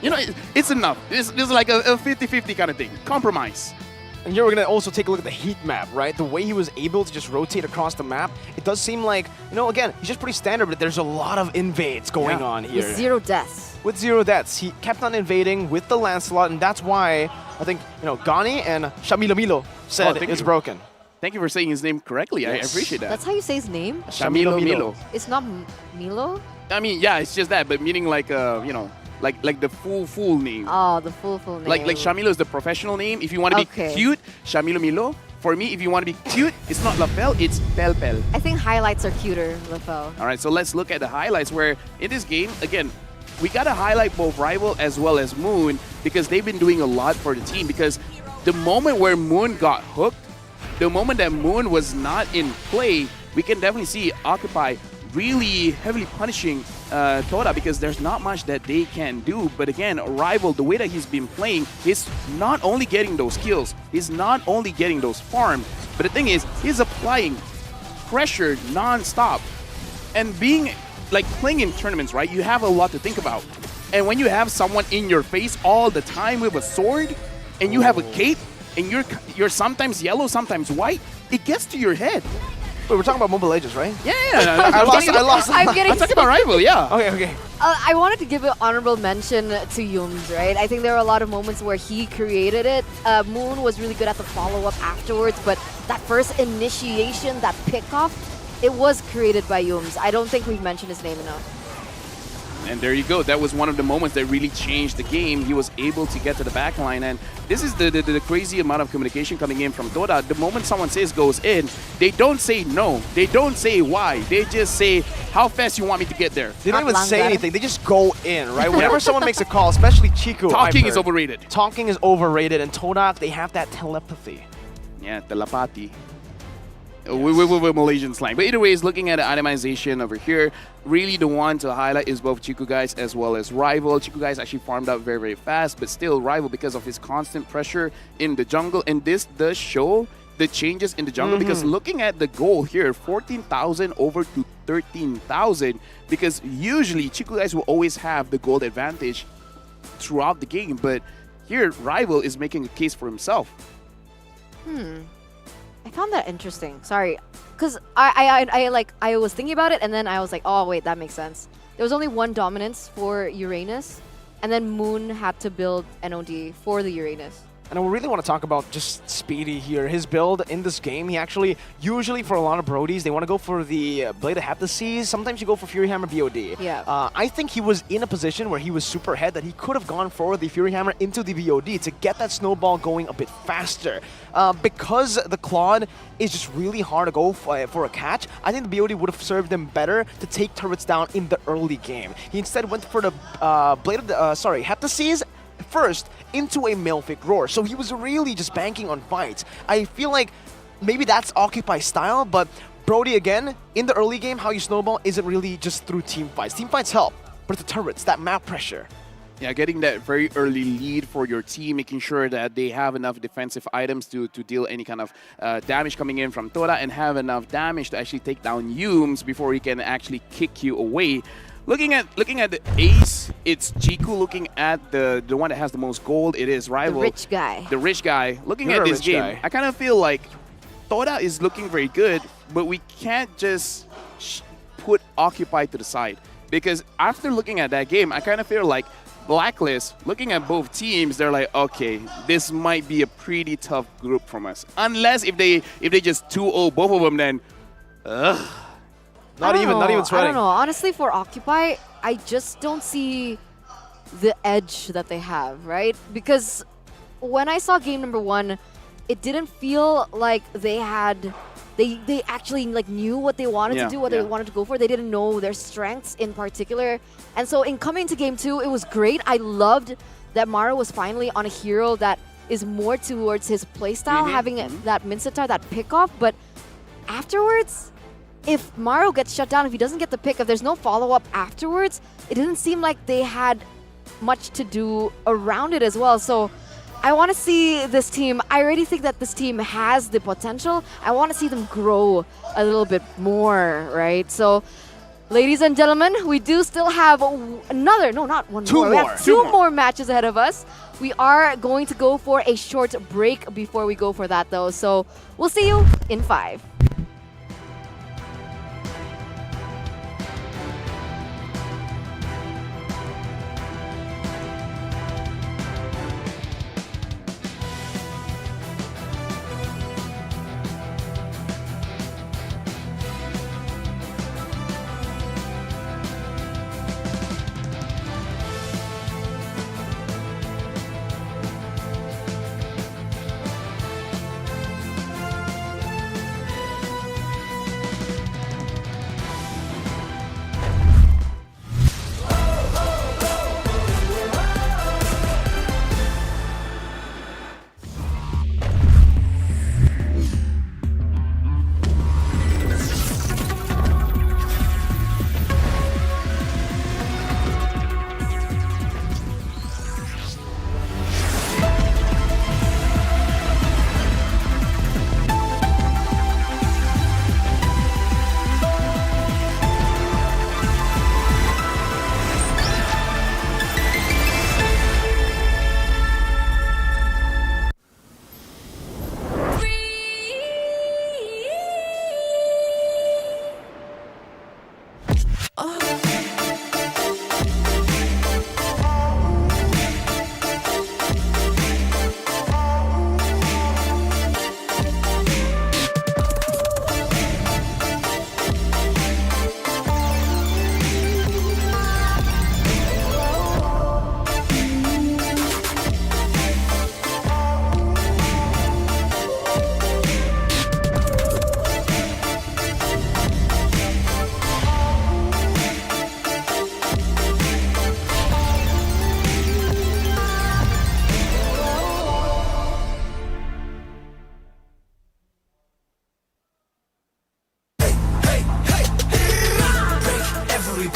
You know, it's enough. This is like a 50-50 kind of thing. Compromise. And here we're going to also take a look at the heat map, right? The way he was able to just rotate across the map, it does seem like, again, he's just pretty standard, but there's a lot of invades going on here. With 0 deaths. With 0 deaths. He kept on invading with the Lancelot, and that's why I think, Gani and Shamilomilo said it's broken. Thank you for saying his name correctly. Yes. I appreciate that. That's how you say his name? Shamilomilo. It's not Milo? I mean, yeah, it's just that, but meaning like, like the full name. Oh, the full name. Like Shamilo is the professional name. If you want to be cute, Shamilo Milo. For me, if you want to be cute, it's not Lafel, it's Pel Pel. I think highlights are cuter, Lafel. All right, so let's look at the highlights where in this game, again, we got to highlight both Rival as well as Moon because they've been doing a lot for the team because the moment where Moon got hooked, the moment that Moon was not in play, we can definitely see Occupy really heavily punishing TODAK because there's not much that they can do. But again, Rival, the way that he's been playing, he's not only getting those kills, he's not only getting those farms, but the thing is, he's applying pressure non-stop. And playing in tournaments, right, you have a lot to think about. And when you have someone in your face all the time with a sword, and you have a cape, and you're sometimes yellow, sometimes white, it gets to your head. Wait, we're talking about Mobile Legends, right? Yeah. I lost. I'm talking about Rival, yeah. Okay. I wanted to give an honorable mention to Yums, right? I think there were a lot of moments where he created it. Moon was really good at the follow-up afterwards, but that first initiation, that pickoff, it was created by Yums. I don't think we've mentioned his name enough. And there you go. That was one of the moments that really changed the game. He was able to get to the back line. And this is the crazy amount of communication coming in from TODAK. The moment someone says goes in, they don't say no. They don't say why. They just say, how fast you want me to get there? They don't even say anything. They just go in, right? Whenever someone makes a call, especially Chiku. Talking is overrated. Talking is overrated. And TODAK, they have that telepathy. Yeah, telepathy. With Malaysian slang. But either way, looking at the itemization over here, really the one to highlight is both Chiku guys as well as Rival. Chiku guys actually farmed out very, very fast, but still Rival because of his constant pressure in the jungle. And this does show the changes in the jungle because looking at the goal here, 14,000 over to 13,000, because usually Chiku guys will always have the gold advantage throughout the game, but here Rival is making a case for himself. I found that interesting. Sorry, because I was thinking about it and then I was like, oh wait, that makes sense. There was only one dominance for Uranus, and then Moon had to build NOD for the Uranus. And I really want to talk about just Speedy here. His build in this game, he actually, usually for a lot of Brodies, they want to go for the Blade of Heptases. Sometimes you go for Fury Hammer BOD. Yeah. I think he was in a position where he was super ahead that he could have gone for the Fury Hammer into the BOD to get that snowball going a bit faster. Because the Claude is just really hard to go for a catch, I think the BOD would have served him better to take turrets down in the early game. He instead went for the Blade of the, Heptases first into a Malefic Roar. So he was really just banking on fights. I feel like maybe that's Occupy style, but Brody, again, in the early game, how you snowball isn't really just through team fights. Team fights help, but it's the turrets, that map pressure. Yeah, getting that very early lead for your team, making sure that they have enough defensive items to deal any kind of damage coming in from TODAK and have enough damage to actually take down Yums before he can actually kick you away. Looking at the ace, it's Chiku. Looking at the one that has the most gold, it is Rival. The rich guy. The rich guy. Looking at this game, I kind of feel like TODAK is looking very good, but we can't just put Occupy to the side. Because after looking at that game, I kind of feel like Blacklist, looking at both teams, they're like, okay, this might be a pretty tough group from us. Unless if they just 2-0 both of them, then Not even sweating. I don't know. Honestly, for Occupy, I just don't see the edge that they have, right? Because when I saw game number 1, it didn't feel like they had... They actually like knew what they wanted to do, what they wanted to go for. They didn't know their strengths in particular. And so in coming to game 2, it was great. I loved that Mara was finally on a hero that is more towards his playstyle, having that Mincetar, that pick-off. But afterwards, if Mario gets shut down, if he doesn't get the pick, if there's no follow-up afterwards, it didn't seem like they had much to do around it as well. So I want to see this team. I already think that this team has the potential. I want to see them grow a little bit more, right? So, ladies and gentlemen, we do still have another, no, not one more. We have two more matches ahead of us. We are going to go for a short break before we go for that, though. So, we'll see you in 5.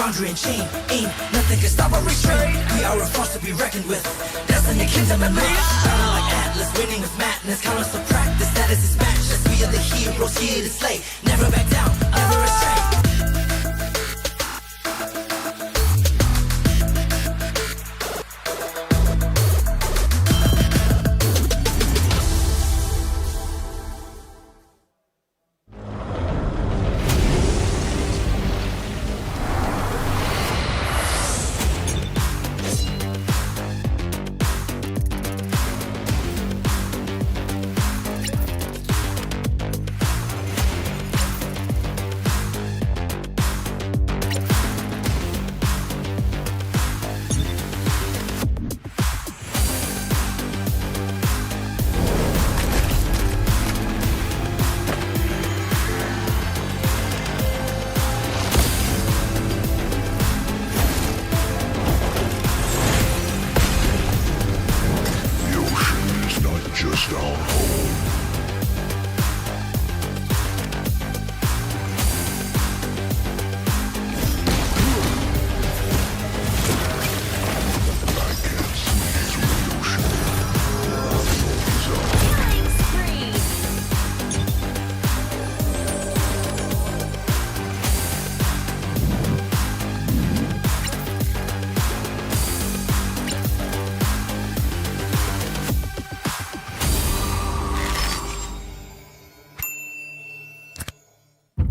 boundary and chain. Ain't nothing can stop or restrain. We are a force to be reckoned with. Destiny, kingdom, and MENA. Battle like Atlas, winning with madness. Count us to practice, status is matchless. We are the heroes here to slay. Never back down, never astray.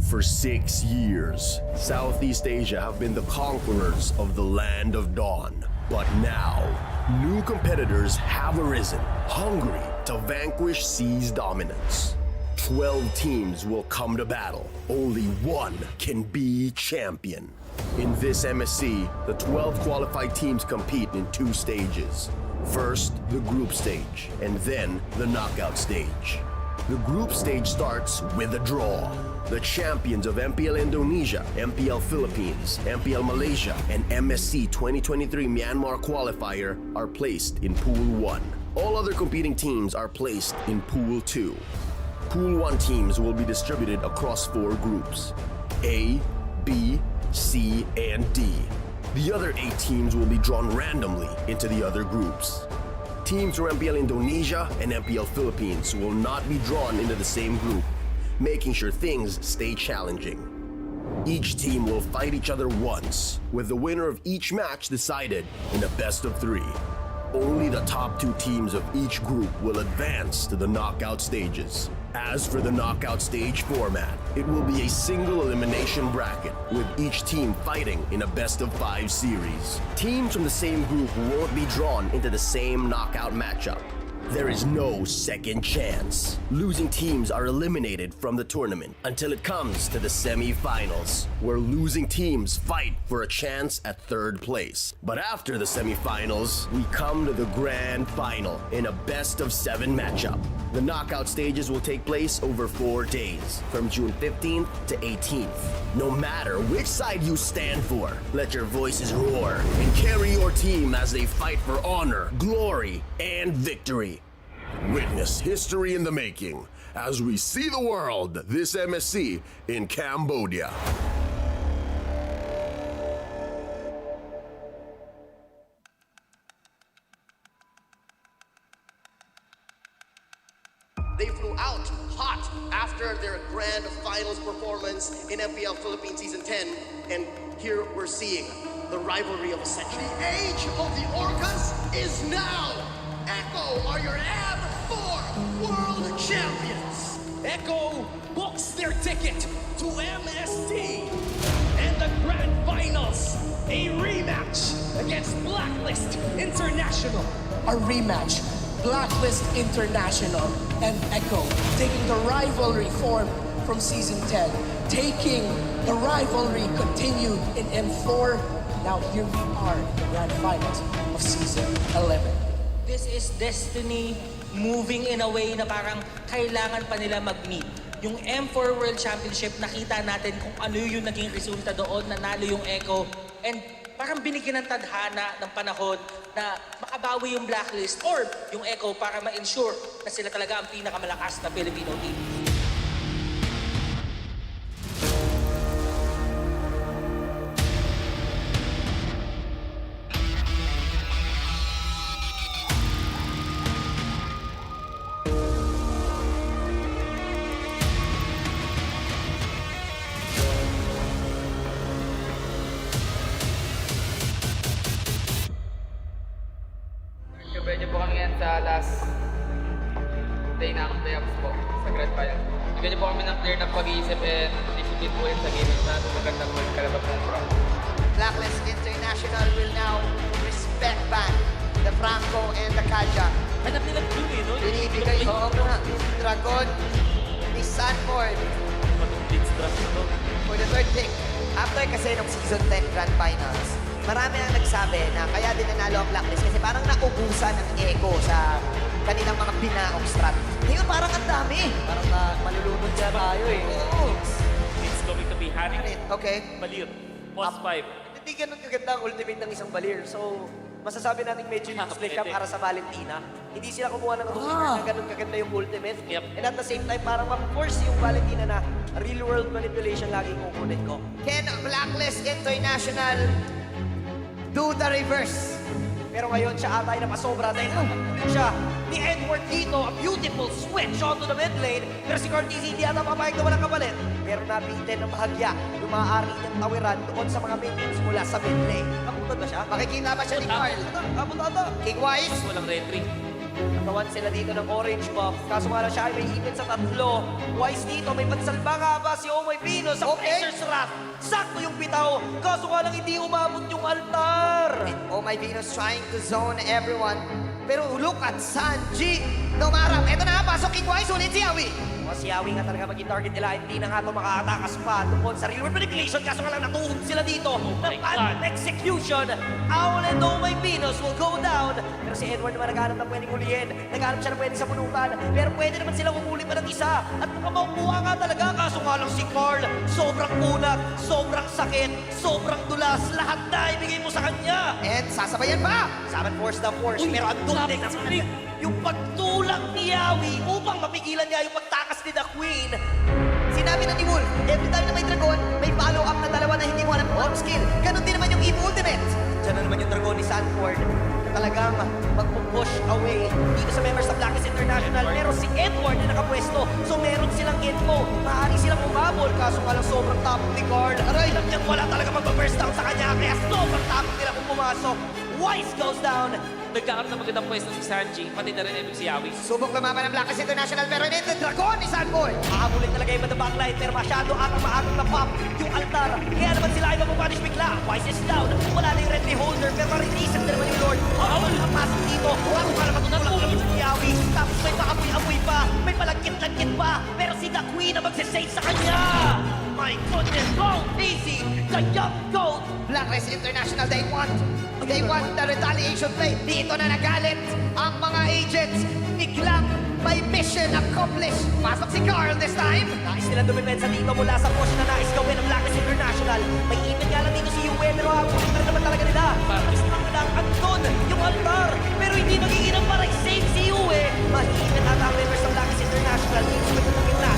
For 6 years, Southeast Asia have been the conquerors of the land of dawn. But now, new competitors have arisen, hungry to vanquish C's dominance. 12 teams will come to battle. Only one can be champion. In this MSC, the 12 qualified teams compete in 2 stages. First, the group stage, and then the knockout stage. The group stage starts with a draw. The champions of MPL Indonesia, MPL Philippines, MPL Malaysia, and MSC 2023 Myanmar qualifier are placed in Pool 1. All other competing teams are placed in Pool 2. Pool 1 teams will be distributed across 4 groups: A, B, C, and D. The other 8 teams will be drawn randomly into the other groups. Teams from MPL Indonesia and MPL Philippines will not be drawn into the same group, making sure things stay challenging. Each team will fight each other once, with the winner of each match decided in a best-of-3. Only the top 2 teams of each group will advance to the knockout stages. As for the knockout stage format, it will be a single elimination bracket, with each team fighting in a best-of-5 series. Teams from the same group won't be drawn into the same knockout matchup. There is no second chance. Losing teams are eliminated from the tournament until it comes to the semi-finals, where losing teams fight for a chance at 3rd place. But after the semi-finals, we come to the grand final in a best-of-7 matchup. The knockout stages will take place over 4 days, from June 15th to 18th. No matter which side you stand for, let your voices roar and carry your team as they fight for honor, glory, and victory. Witness history in the making as we see the world this MSC in Cambodia. They flew out hot after their grand finals performance in MPL Philippines Season 10, and here we're seeing the rivalry of a century. The age of the Orcas is now! Echo are your M4 World Champions! Echo books their ticket to MSC and the Grand Finals, a rematch against Blacklist International. A rematch, Blacklist International and Echo taking the rivalry form from Season 10, taking the rivalry continued in M4. Now here we are in the Grand Finals of Season 11. This is destiny moving in a way na parang kailangan pa nila mag-meet. Yung M4 World Championship, nakita natin kung ano yung naging resulta doon, nanalo yung Echo. And parang binigyan ng tadhana ng panahon na makabawi yung Blacklist or yung Echo para ma-ensure na sila talaga ang pinakamalakas na Filipino team. last day ng playoffs po sa Grand Finals. Bigyan niyo po kami ng clear na pag-iisip and discipline po yun sa gaming na maganda po yung kalabas ng pro. Blacklist International will now respect back the Franco and the Kaja. Hanap nila blue eh, no? Binibigay, oo nga, Dragon ni Sanford for the third pick. After kasi ng Season 10 Grand Finals, marami ang nagsabi na kaya din nanalo ang Blacklist kasi parang naubusan ng echo sa kanilang mga binaong strat. Ngayon parang ang dami. Parang malulunod siya tayo eh. Oo. It's going to be Hanik. Okay. Balir. Post 5. Hindi ganun kaganda ang ultimate ng isang Balir. So, masasabi natin medyo useless siya para sa Valentina. Hindi sila kumuha ng na ganun kaganda yung ultimate. And at the same time, parang ma-force yung Valentina na real-world manipulation lagi kukunin ko. Can Blacklist International do the reverse? Pero ngayon siya atay na pasobra dahil nakukulit siya ni Edward dito. A beautiful switch onto the mid lane. Pero si Cortez hindi ata papayag na walang kapalit. Pero nabitin ng bahagya yung maaari niyang tawiran doon sa mga minions mula sa mid lane. Nakutad ba siya? Makikita ba siya ni Carl? Abot ata. King Wise. Walang retry. Nagawan sila dito ng orange buff. Kaso nga lang siya ay may ipin sa tatlo. Wise dito, may pansalba nga ba si Oh My Venus sa Blazer's Wrath. Sakto yung bitaw. Kaso nga lang hindi umabot yung altar. And Oh My Venus trying to zone everyone. Pero look at Sanji. Numarap. Eto na, pasok King Wise. Ulit si Yawi. Si Yawi nga talaga maging target nila. Hindi na nga ito makatakas pa tungkol sa real world manipulation. Kaso nga lang natuhod sila dito. Ng execution. Owl and Oh My Venus will go down. Pero si Edward naman naghanap ng pwedeng hulihin. Naghanap siya ng pwedeng sa punutan. Pero pwede naman sila umuli pa ng isa. At mukhang makukuha nga talaga. Kaso nga lang si Carl. Sobrang unat. Sobrang sakit. Sobrang dulas. Lahat na ibigay mo sa kanya. And sasabayan pa. Saban force the force. Pero andun din yung pagtulak ni Yawi upang mapigilan niya yung pagtakas ni The Queen. Sinabi na ni Wolf, every time na may dragon, may follow-up na dalawa na hindi mo alam kung skill. Ganon din naman yung Eve Ultimate. Diyan na naman yung dragon ni Sanford. Talagang magpupush away dito sa members ng Blacklist International. Pero si Edward na nakapwesto, so meron silang info. Maaari silang umabol, kaso nga lang sobrang tapos ni Carl. Aray, lang niyang wala talaga mag-burst down sa kanya, kaya sobrang tapos nila kung pumasok. Wise goes down. Nagkakaroon ng magandang pwesto si Sanji, pati na rin si Yawi. Subok lumaban ng Blacklist International, pero hindi the dragon ni Sanford. Mahabulin talaga yung the backline, pero masyado atang maagang na-pop yung altar. Kaya naman sila ay mapapunish bigla. Wise is down. Wala na yung red holder, pero ma-release na naman yung Lord. Ang pasok dito. Wala para matutulak naman si Yawi. Tapos may paapoy-apoy pa. May palagkit-lagkit pa. Pero si The Queen na magsisave sa kanya. My goodness, go easy. The young goat. Blacklist International, they want the retaliation play. Dito na nagalit ang mga agents. Biglang may mission accomplished. Pasok si Carl this time. Nais nilang dumipensa dito mula sa push na nais gawin ng Blacklist International. May ipin nga lang dito si Yue, pero habulin pa rin naman talaga nila. Gusto lang andun yung altar. Pero hindi magiging ang parang save si Yue. Mahihipin ata ang members ng Blacklist International. Dito sa ng gitna.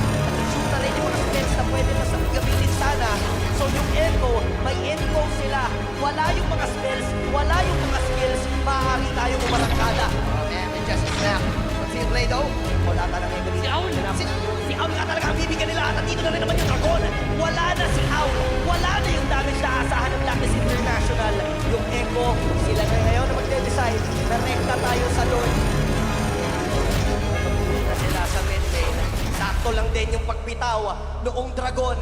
Shoot na rin yung mga spells na pwede na sa gamitin sana. So yung echo, may echo sila. Wala yung mga spells, wala yung mga skills. Maaari tayong umarangkada. And it just snap. What's the play though? Wala talaga yung gamitin. Si Aul nga talaga ang bibigyan nila. At dito na rin naman yung dragon. Wala na si Aul. Wala na yung damage na asahan ng Blacklist International. Yung echo, sila na ngayon na magde-decide na rekta tayo sa Lord. Na sila sa mid lane. Sakto lang din yung pagbitaw noong dragon.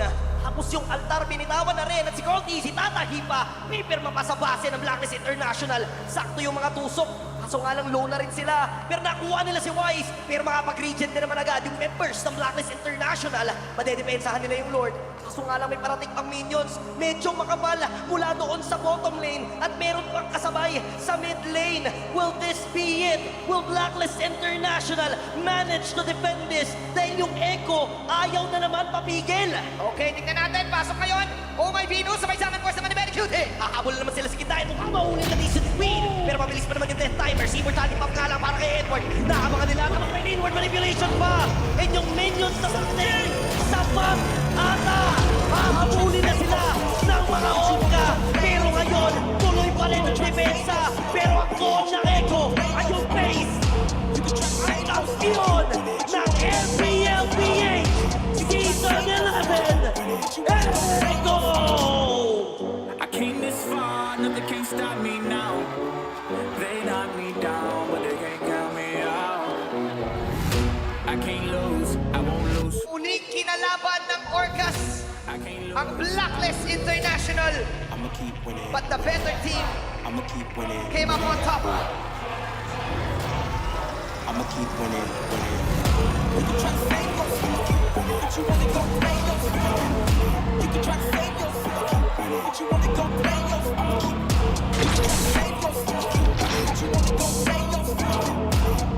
Tapos yung altar binitawan na rin at si Corty, si Tatahi pa, may pirma pa sa base ng Blacklist International. Sakto yung mga tusok. Kaso nga lang low na rin sila. Pero nakuha nila si Wise. Pero makapag-regent din naman agad yung members ng Blacklist International. Madedepensahan nila yung Lord. Kaso nga lang may parating pang minions. Medyo makapal mula doon sa bottom lane. At meron pang kasabay sa mid lane. Will this be it? Will Blacklist International manage to defend this? Dahil yung Echo ayaw na naman papigil. Okay, tingnan natin. Pasok ngayon. Oh My Venus, sabay sa amin force naman ni Very Cute. Hahabol na naman sila sa gitna. Mukhang mahuli na ni Queen. Pero mabilis pa naman yung death timer. Si Immortality Pop nga lang para kay Edward. Nakabangan nila at may inward manipulation pa. And yung minions sa saktin. Sapat ata. Hahabulin na sila ng mga Onka. Pero ngayon, tuloy pa rin ang depensa. Pero ang goal ng Echo ay yung pace. Ay ang yun ng LPLPH Season 11. Echo! I came this far, nothing can stop me now. They knock me down, but they can't count me out. battle. I'ma keep winning. But the better team I'ma keep winning. came up on top. I'ma keep winning, winning. You can try to save yourself, but you wanna go play yourself. You can try to save yourself, but you wanna go play yourself. I'ma keep. You can try to save yourself, but you wanna go play yourself.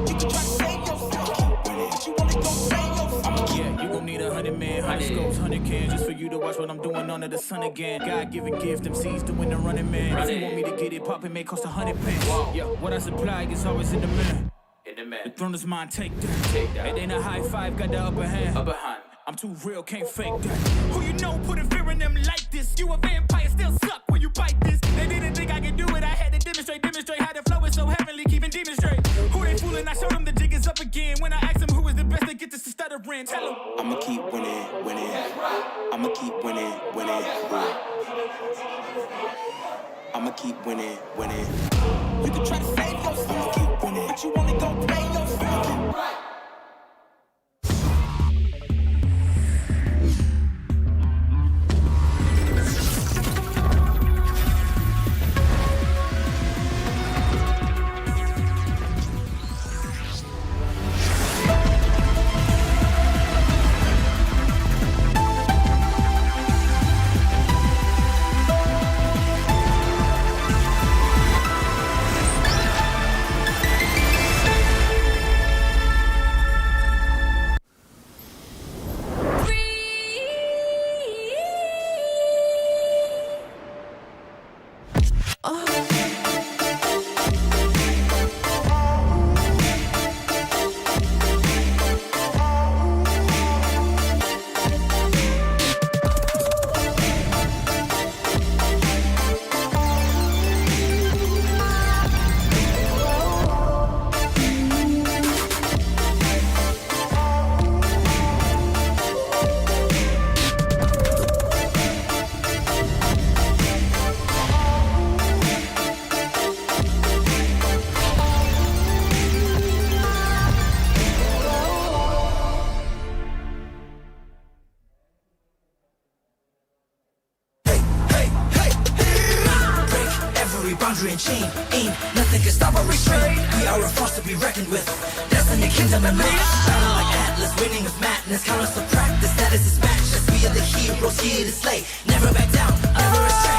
You can try to save yourself, but you wanna go play yourself. Yeah, you gon' need 100 men, 100 scopes, 100 cans, just for you to watch what I'm doing under the sun again. God-given gift, MC's doing the running man. If you want me to get it poppin', may cost 100 pence. Yeah, what I supply is always in the man. The throne is mine, take that. It ain't a high five, got the upper hand. I'm too real, can't fake that. Who you know putting fear in them like this? You a vampire, still suck when you bite this. They didn't think I could do it, I had to demonstrate how the flow is so heavenly, keeping demons straight. Who they fooling? I showed them the jig is up again. When I asked them who is the best, they get to stuttering. Tell them I'ma keep winning, winning. I'ma keep winning, winning. I'ma keep winning, winning. You can try to save yourself, keep winning, but you wanna go play yourself. boundary and chain. Ain't nothing can stop or restrain. We are a force to be reckoned with. Destiny, kingdom, and MENA. Battle like Atlas, winning with madness. Count us to practice, status is matchless. We are the heroes here to slay. Never back down, never restrain.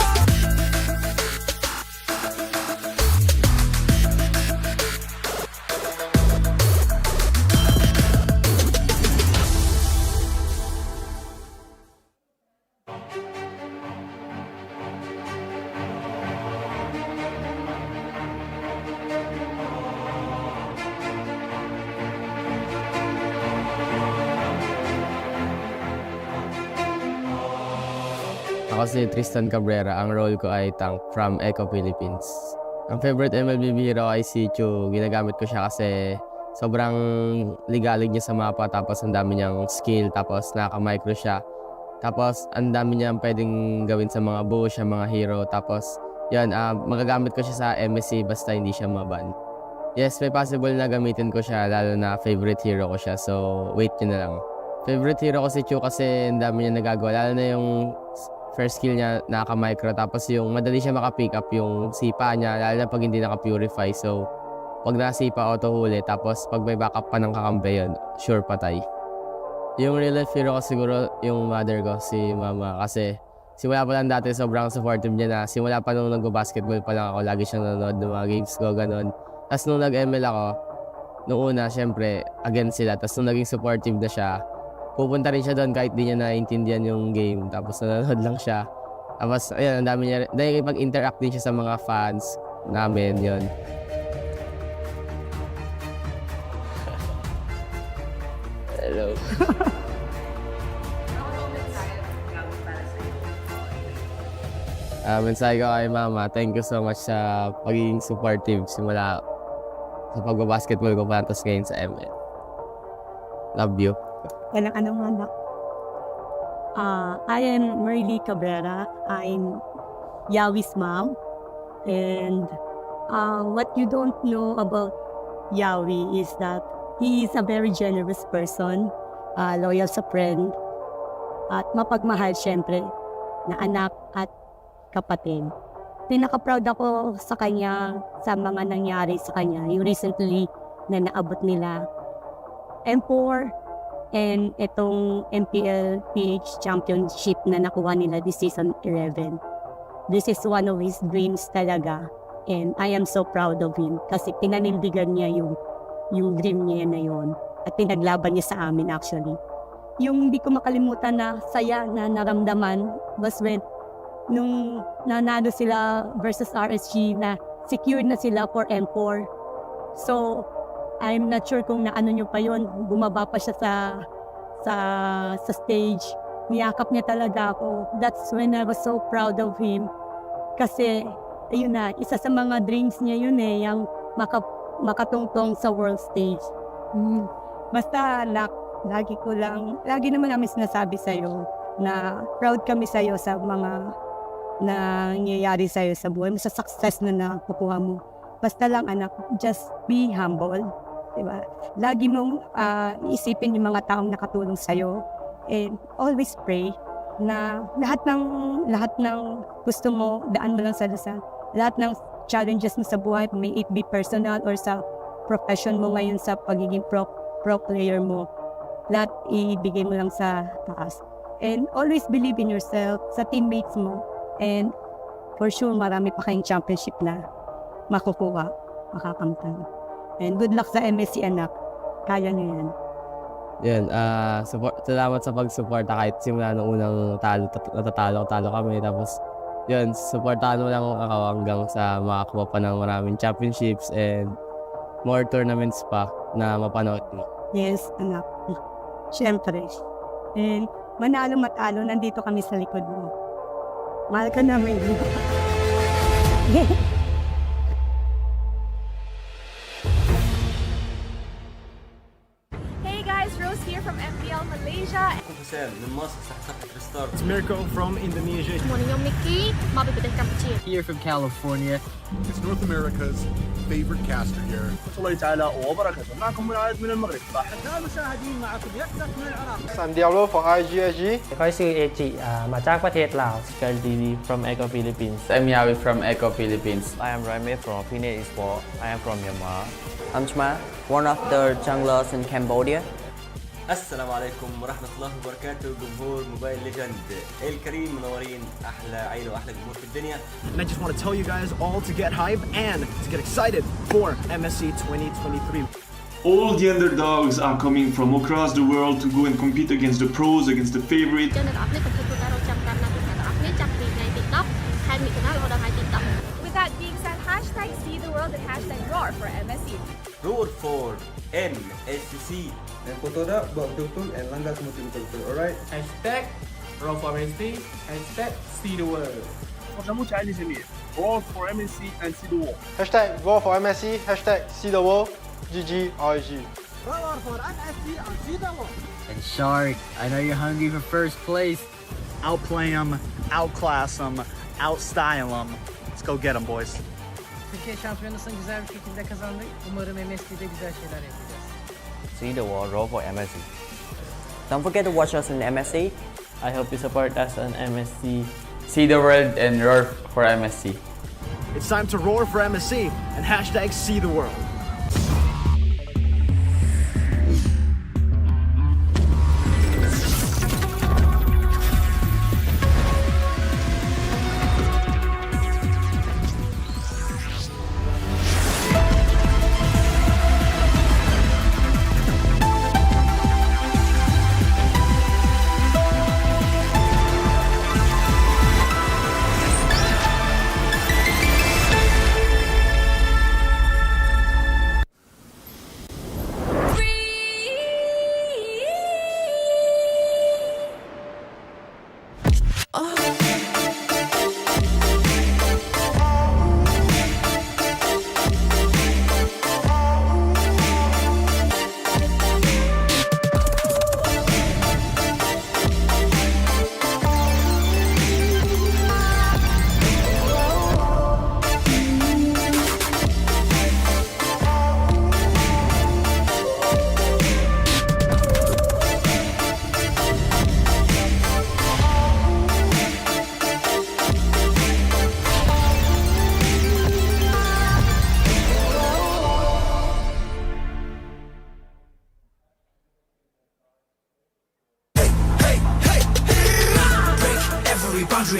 Ako si Tristan Cabrera, ang role ko ay tank from Eco Philippines. Ang favorite MLBB hero ay si Chu. Ginagamit ko siya kasi sobrang ligalig niya sa mapa, tapos ang dami niyang skill, tapos naka-micro siya. Tapos ang dami niyang pwedeng gawin sa mga bush, sa mga hero. Tapos yun, magagamit ko siya sa MSC basta hindi siya maban. Yes, may possible na gamitin ko siya, lalo na favorite hero ko siya. So wait nyo na lang. Favorite hero ko si Chu kasi ang dami niya nagagawa, lalo na yung first skill niya, naka-micro, tapos yung madali siya maka-pick up yung sipa niya, lalo na pag hindi naka-purify. So, pag nasipa, auto-huli, tapos pag may backup pa ng kakampi yun, sure patay. Yung real life hero ko siguro yung mother ko, si mama, kasi simula pa lang dati sobrang supportive niya na. Simula pa nung nag-basketball pa lang ako, lagi siyang nanonood ng mga games ko, ganun. Tapos nung nag-ML ako, nung una, syempre, against sila. Tapos nung naging supportive na siya, pupunta rin siya doon kahit di niya naiintindihan yung game. Tapos nanonood lang siya. Tapos, ayun, ang dami niya. Dahil pag-interact din siya sa mga fans namin, yun. Hello. Mensahe ko kay mama, thank you so much sa pagiging supportive simula sa pagbabasketball ko pa tapos ngayon sa ML. Love you. Walang anak. I am Marily Cabrera. I'm Yawi's mom. And what you don't know about Yawi is that he is a very generous person, loyal sa friend, at mapagmahal syempre na anak, at kapatid. Pinaka-proud ako sa kanya, sa mga nangyari sa kanya. Yung recently na naabot nila M4 and itong MPL PH Championship na nakuha nila this season 11. This is one of his dreams talaga. And I am so proud of him kasi pinanindigan niya yung dream niya na yun. At pinaglaban niya sa amin actually. Yung hindi ko makalimutan na saya na naramdaman was when nung nanalo sila versus RSG na secured na sila for M4. So, I'm not sure kung naano nyo pa yun. Bumaba pa siya sa stage. Niyakap niya talaga ako. That's when I was so proud of him. Kasi, ayun na, isa sa mga dreams niya yun yung makatungtong sa world stage. Basta, lagi naman namin sinasabi sa'yo na proud kami sa'yo sa mga nangyayari sa'yo sa buhay mo, sa success na nakukuha mo. Basta lang anak, just be humble. Diba? Lagi mong isipin yung mga taong nakatulong sa'yo and always pray na lahat ng gusto mo, daan mo lang sa dasal. Lahat ng challenges mo sa buhay, may it be personal or sa profession mo ngayon sa pagiging pro player mo, lahat ibigay mo lang sa taas. And always believe in yourself, sa teammates mo. And for sure, marami pa kayong championship na makukuha, makakamtan. And good luck sa MSC anak. Kaya niyo yan. Yun, salamat sa pag-suporta kahit simula nung unang talo kami. Tapos, yun, supportahan mo lang ako hanggang sa makakuha pa ng maraming championships and more tournaments pa na mapanood mo. Yes, anak. Siyempre. And manalo matalo, nandito kami sa likod mo. Mahal ka namin. Hey guys, Rose here from MPL Malaysia. It's Mirko from Indonesia. Morning, I'm Mickey. Mabi Bedeh Kampuchea. Here from California. It's North America's favorite caster here. الله تعالى وبركاته. معكم منعاد من المغرب. أحباء المشاهدين معكم يكتب من العراق. I'm Diablo for RSG. ค่อยชื่อเอจิมาจากประเทศลาว Scarlini from Eco Philippines. I'm Yawi from Eco Philippines. I am Raime from Fenix Esports. I am from Myanmar. I'm Chma, one of the junglers in Cambodia. السلام عليكم ورحمة الله وبركاته جمهور موبايل ليجند الكريم منورين أحلى عيلة وأحلى جمهور في الدنيا. And I just want to tell you guys all to get hype and to get excited for MSC 2023. All the underdogs are coming from across the world to go and compete against the pros, against the favorites. With that being said, hashtag see the world and hashtag roar for MSC. Roar for MSC. Dan TODAK buat betul-betul and langgar semua tim betul-betul, alright? Hashtag roar for MSC. Hashtag see the world. Roar for MSC and see the world. Hashtag roar for MSC. Hashtag see the world. GG RSG. Roar for MSC and see the world. And Shark, I know you're hungry for first place. Outplay them, outclass them, outstyle them. Let's go get them, boys. Türkiye şampiyonasını güzel bir şekilde kazandık. Umarım MSC'de güzel şeyler yapacağız. See the world, roll for MSC. Don't forget to watch us in MSC. I hope you support us on MSC. See the world and roar for MSC. It's time to roar for MSC and hashtag see the world.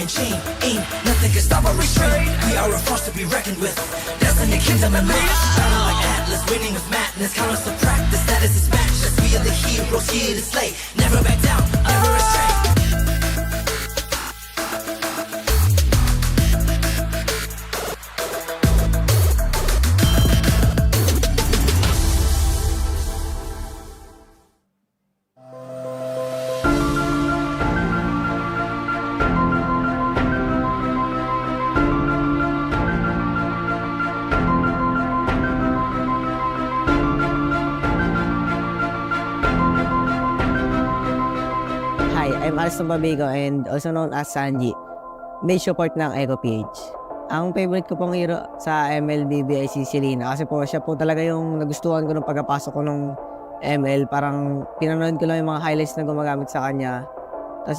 chain. Ain't nothing can stop or restrain. We are a force to be reckoned with. Destiny, kingdom, and might. Battle like Atlas, winning with madness. Count us to practice, status is matchless. We are the heroes here to slay. Never back down, never restrain. Hi, I'm Alston Babigo and also known as Sanji. May support ng Echo PH. Ang favorite ko pong hero sa MLBB ay si Selena kasi po siya po talaga yung nagustuhan ko nung pagkapasok ko nung ML. Parang pinanood ko lang yung mga highlights na gumagamit sa kanya. Tapos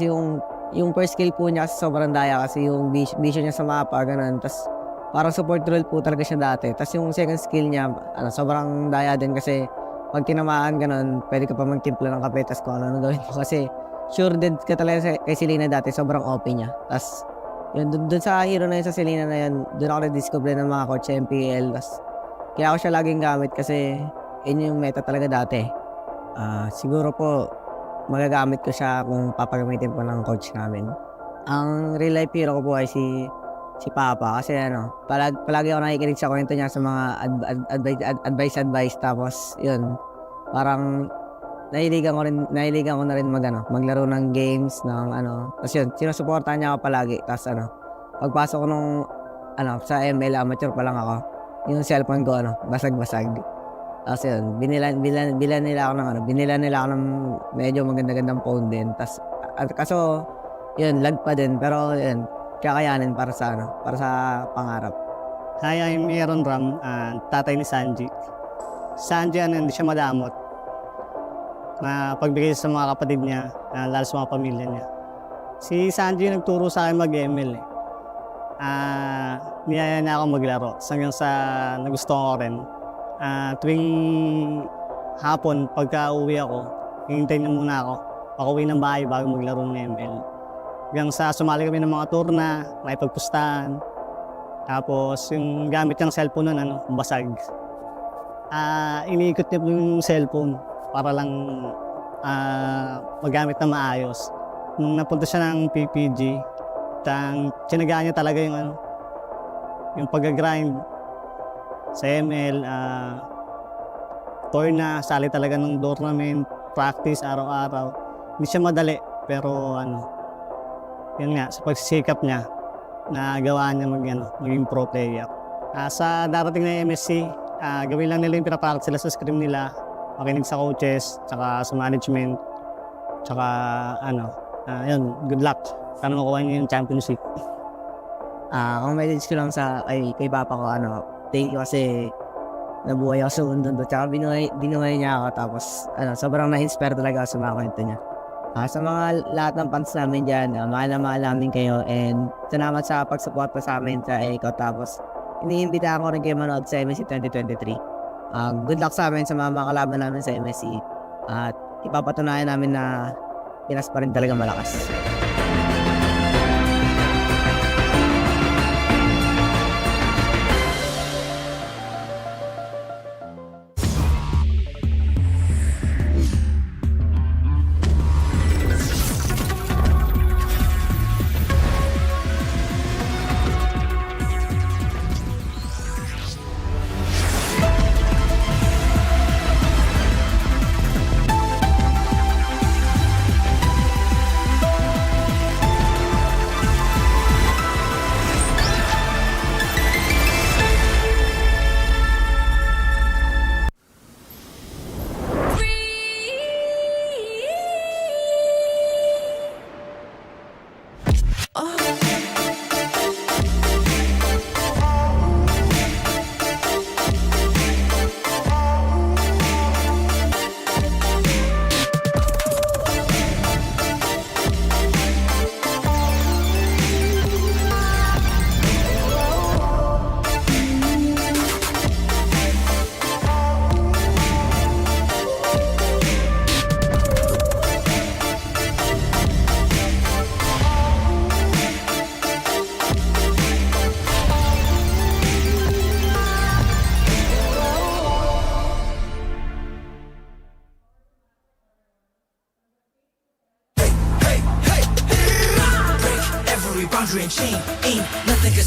yung first skill po niya kasi sobrang daya kasi yung vision niya sa mapa, ganun. Tapos parang support role po talaga siya dati. Tapos yung second skill niya, sobrang daya din kasi pag tinamaan ganun, pwede ka pa magtimpla ng kape tapos kung ano gawin mo kasi sure dead ka talaga kay Selena dati, sobrang OP niya. Tapos yun, dun sa hero na yun, sa Selena na yun, dun ako na-discover ng mga coach sa MPL. Tapos kaya ako siya laging gamit kasi yun yung meta talaga dati. Siguro po magagamit ko siya kung papagamitin po ng coach namin. Ang real life hero ko po ay si Papa kasi palagi ako nakikinig sa kwento niya sa mga advice tapos yun, parang nahiligan ko na rin maglaro ng games ng tapos yun, sinusuportahan niya ako palagi. Tapos pagpasok ko nung sa ML, amateur pa lang ako, yung cellphone ko basag-basag. Tapos yun, binilan nila ako ng medyo maganda-gandang phone din. Tapos kaso yun, lag pa din, pero yun, kakayanin para sa pangarap. Hi, I'm Aaron Ram, tatay ni Sanji. Sanji hindi siya madamot. Pagbigay sa mga kapatid niya, lalo sa mga pamilya niya. Si Sanji nagturo sa akin mag-ML. Niyaya niya ako maglaro. Hanggang sa nagustuhan ko rin. Tuwing hapon, pagka uwi ako, hintayin niya muna ako. Pag-uwi ng bahay bago maglaro ng ML. Hanggang sa sumali kami ng mga turna, may pagpustahan. Tapos yung gamit niyang cellphone nun, basag. Iniikot niya yung cellphone para lang magamit na maayos. Nung napunta siya ng PPG, tinagaan niya talaga yung pag-grind sa ML, torna, sali talaga ng tournament, practice araw-araw. Hindi siya madali, pero yun nga, sa pagsisikap niya, nagawa niya maging pro player. Sa darating na MSC, gawin lang nila yung pinapractice sila sa scrim nila, makinig sa coaches, tsaka sa management, tsaka yun, good luck. Sana makuha niyo yung championship. Ang message ko lang kay Papa ko, thank you kasi nabuhay ako sa mundo. Tsaka binuhay niya ako, tapos sobrang na-inspire talaga ako sa mga kwento niya. Sa mga lahat ng fans namin dyan, mahal na mahal namin kayo, and salamat sa pag-support sa amin sa Echo. Tapos iniimbitahan ko rin kayo manood sa MSC 2023. Good luck sa amin sa mga kalaban namin sa MSC. At ipapatunayan namin na Pinas pa rin talaga malakas.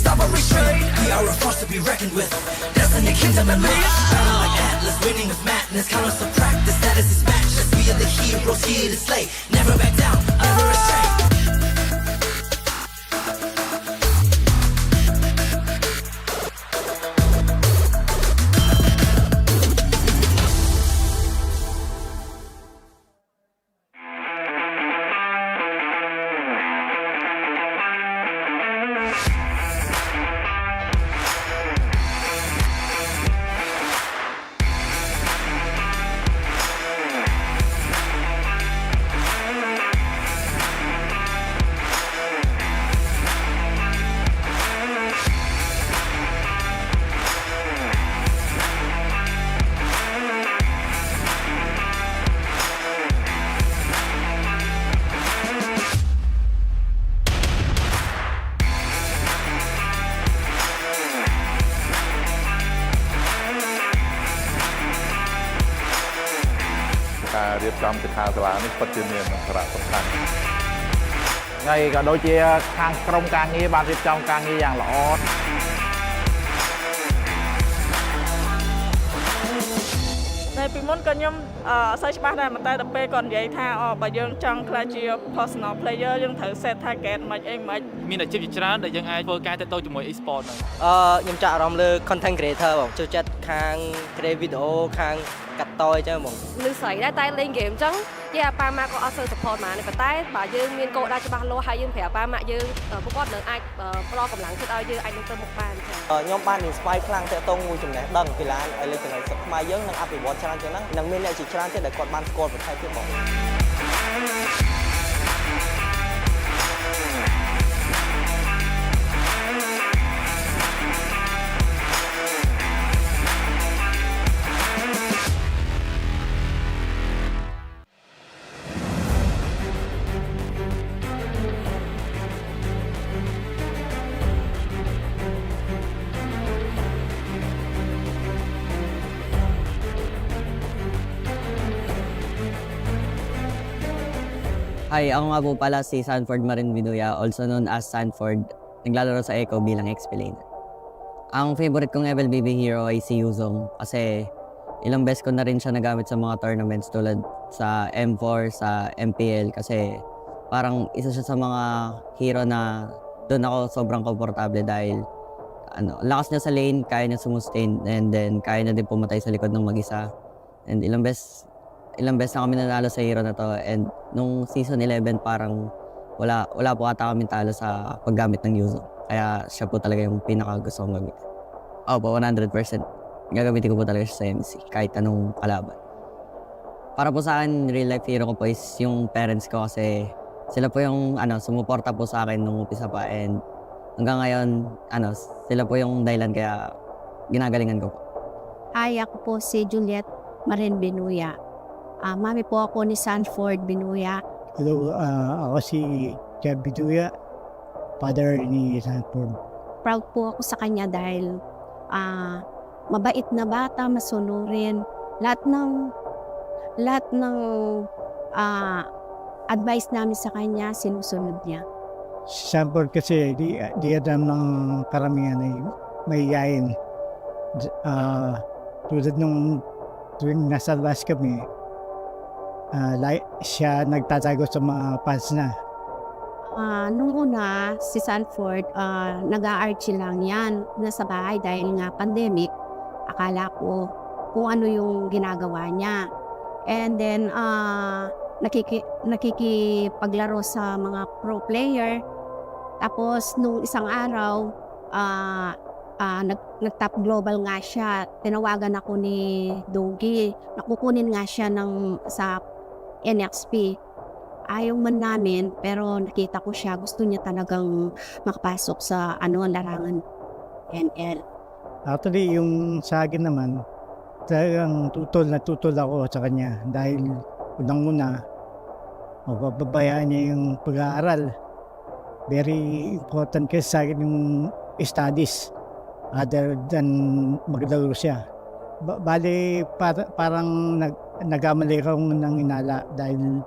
stop or restrain. We are a force to be reckoned with. Destiny, kingdom, and MENA. Battle like Atlas, winning with madness. Countless of practice, status is matchless. We are the heroes here to slay. Never back down, never restrain.ការរៀបចំសិក្ខាសាលានេះពិតជាមានសារៈសំខាន់ ហើយក៏ដូចជាខាងក្រុមការងារបានរៀបចំការងារយ៉ាងល្អ តែពីមុនក៏ខ្ញុំអត់សូវច្បាស់ដែរតែដល់ពេលគាត់និយាយថាបើយើងចង់ក្លាយជា personal player យើងត្រូវ set target មិនអីមិនមានអាជីពជាច្រើនដែលយើងអាចធ្វើការទាក់ទងជាមួយ e-sport ហ្នឹងខ្ញុំចាក់អារម្មណ៍លើ content creator បងចូលចិត្តខាង create video ខាងកាត់តអញ្ចឹងបងលឺស្រីដែរតែលេង game អញ្ចឹងយាប៉ាម៉ាក៏អត់សូវ support មកទេប៉ុន្តែបើយើងមានគោលដៅច្បាស់លាស់ហើយយើងប្រាប់ប៉ាម៉ាយើងពួកគាត់នឹងអាចផ្ដល់កម្លាំងចិត្តឲ្យយើងអាចនឹងទៅមុខបានអញ្ចឹងខ្ញុំបាន inspire ខ្លាំងទាក់ទងមួយចំណេះដឹងកីឡា electronic ខ្មែរយើងនឹងអភិវឌ្ឍច្រើនជាងហ្នឹងនឹងមានអ្នកជាច្រើនទៀតដែលគាត់បានស្គាល់ប្រទេសទៀតបង Hi, ako nga po pala si Sanford Marin Vinuya, also known as Sanford. Naglalaro sa Echo bilang XP-laner. Ang favorite kong FLBB hero ay si Yuzong kasi ilang beses ko na rin siya nagamit sa mga tournaments tulad sa M4, sa MPL kasi parang isa siya sa mga hero na doon ako sobrang komportable dahil lakas niya sa lane, kaya niya sumustain, and then kaya niya din pumatay sa likod ng mag-isa. And ilang beses na kami nanalo sa hero na to, and nung season 11 parang wala po ata kami talo sa paggamit ng Yuzo. Kaya siya po talaga yung pinaka-gusto kong gamitin. Opo, 100%. Gagamitin ko po talaga siya sa MC, kahit anong kalaban. Para po sa akin, real life hero ko po is yung parents ko kasi sila po yung sumuporta po sa akin nung umpisa pa, and hanggang ngayon, sila po yung dahilan kaya ginagalingan ko po. Hi, ako po si Juliet Marin Binuya. Mami po ako ni Sanford Binuya. Hello, ako si Jeff Binuya, father ni Sanford. Proud po ako sa kanya dahil mabait na bata, masunurin. Lahat ng advice namin sa kanya, sinusunod niya. Sanford kasi di alam ng karamihan ay mahihayin. Tulad nung tuwing nasa labas kami, siya nagtatago sa mga fans na. Nung una, si Sanford, nag-a-archie lang yan nasa bahay dahil nga pandemic. Akala ko kung ano yung ginagawa niya. And then, nakikipaglaro sa mga pro player. Tapos, nung isang araw, nag-top global nga siya. Tinawagan ako ni Dogi. Nakukunin nga siya sa NXP. Ayaw man namin, pero nakita ko siya. Gusto niya talagang makapasok sa larangan NL. Actually, yung sa akin naman, talagang tutol ako sa kanya. Dahil unang-una, mapapabayaan niya yung pag-aaral. Very important kasi sa akin yung studies. Other than maglaro siya. Bali, parang nagkamali akong nang inala dahil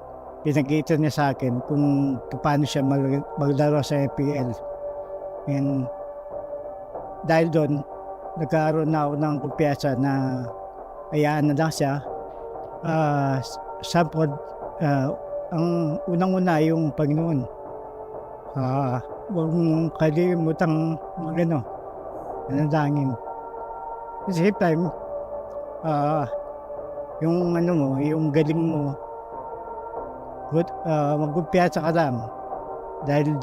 pinakita niya sa akin kung paano siya maglaro sa FPL. And dahil doon, nagkaroon na ako ng kumpiyansa na hayaan na lang siya. Sample, ang unang-una yung Panginoon. Huwag mong kalimutang nanalangin. At the same time, yung yung galing mo, magkumpiyansa ka lang. Dahil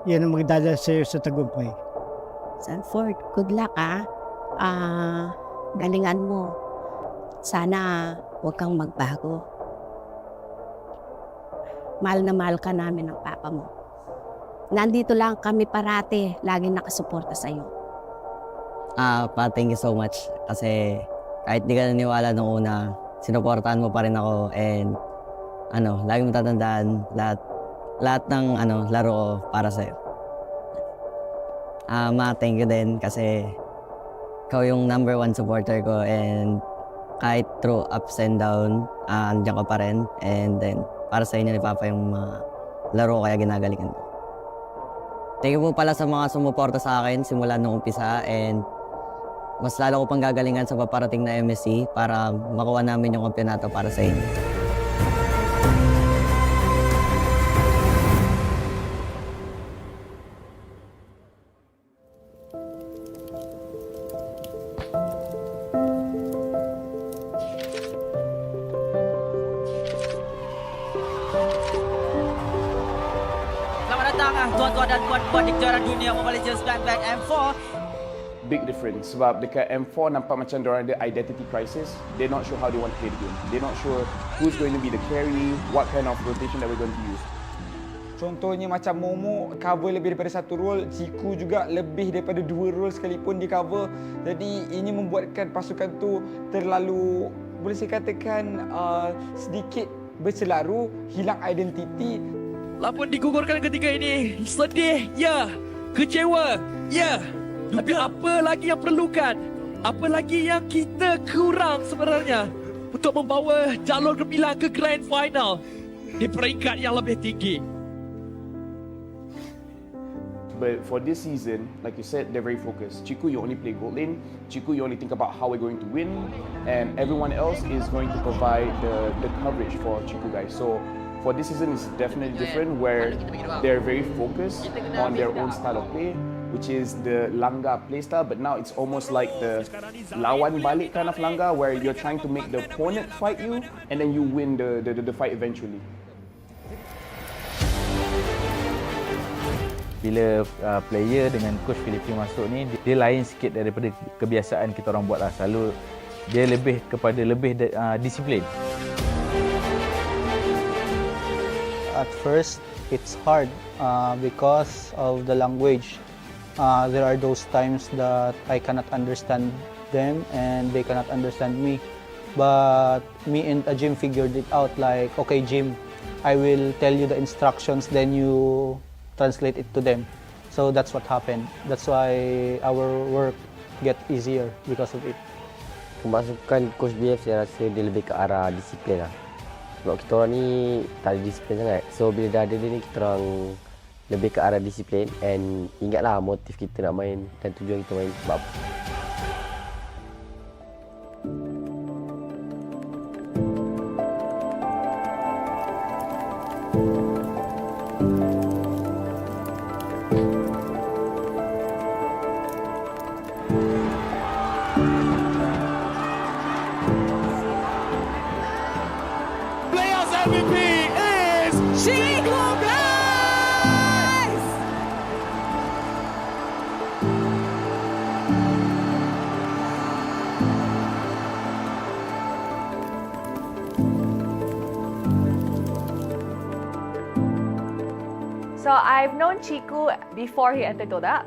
yan ang magdadala sa'yo sa tagumpay. Sanford, good luck galingan mo. Sana huwag kang magbago. Mahal na mahal ka namin ng papa mo. Nandito lang kami parati, laging nakasuporta sa'yo. Thank you so much. Kasi kahit di ka naniwala nung una, sinuportahan mo pa rin ako and lagi mo tatandaan lahat ng laro ko para sa'yo. Thank you din kasi ikaw yung number 1 supporter ko and kahit through ups and down, andiyan ka pa rin. And then, para sa inyo ni Papa yung mga laro ko kaya ginagalingan ko. Thank you po pala sa mga sumuporta sa akin simula nung umpisa and mas lalo ko pang gagalingan sa paparating na MSC para makuha namin yung kampeonato para sa inyo. Tuan-tuan dan puan-puan di kejuaraan dunia Mobile Legends Black M4. Big difference sebab dekat M4 nampak macam diorang ada identity crisis. They're not sure how they want to play the game. They're not sure who's going to be the carry, what kind of rotation that we're going to use. Contohnya macam Momo cover lebih daripada satu role, Ciku juga lebih daripada 2 role sekalipun di cover. Jadi ini membuatkan pasukan tu terlalu, boleh saya katakan sedikit berselaru, hilang identiti. Lapan digugurkan ketika ini. Sedih, ya. Kecewa, ya. Tapi apa lagi yang perlukan? Apa lagi yang kita kurang sebenarnya untuk membawa jalur gemilang ke Grand Final di peringkat yang lebih tinggi? But for this season, like you said, they're very focused. Ciku, you only play gold lane. Ciku, you only think about how we're going to win. And everyone else is going to provide the coverage for Ciku guys. So for this season, it's definitely different where they're very focused on their own style of play, which is the Langga playstyle, but now it's almost like the lawan balik kind of Langga where you're trying to make the opponent fight you and then you win the fight eventually. Bila player dengan coach Filipin masuk ni, dia lain sikit daripada kebiasaan kita orang buat lah. Selalu dia lebih kepada disiplin. At first, it's hard because of the language. There are those times that I cannot understand them and they cannot understand me. But me and Jim figured it out like, okay Jim, I will tell you the instructions, then you translate it to them. So that's what happened. That's why our work get easier because of it. Kemasukan Coach BF saya rasa dia lebih ke arah disiplin lah. Sebab kita orang ni tak ada disiplin sangat. So bila dah ada dia ni, kita orang lebih ke arah disiplin. And ingatlah motif kita nak main dan tujuan kita main sebab apa. So I've known Chiku before he entered TODAK.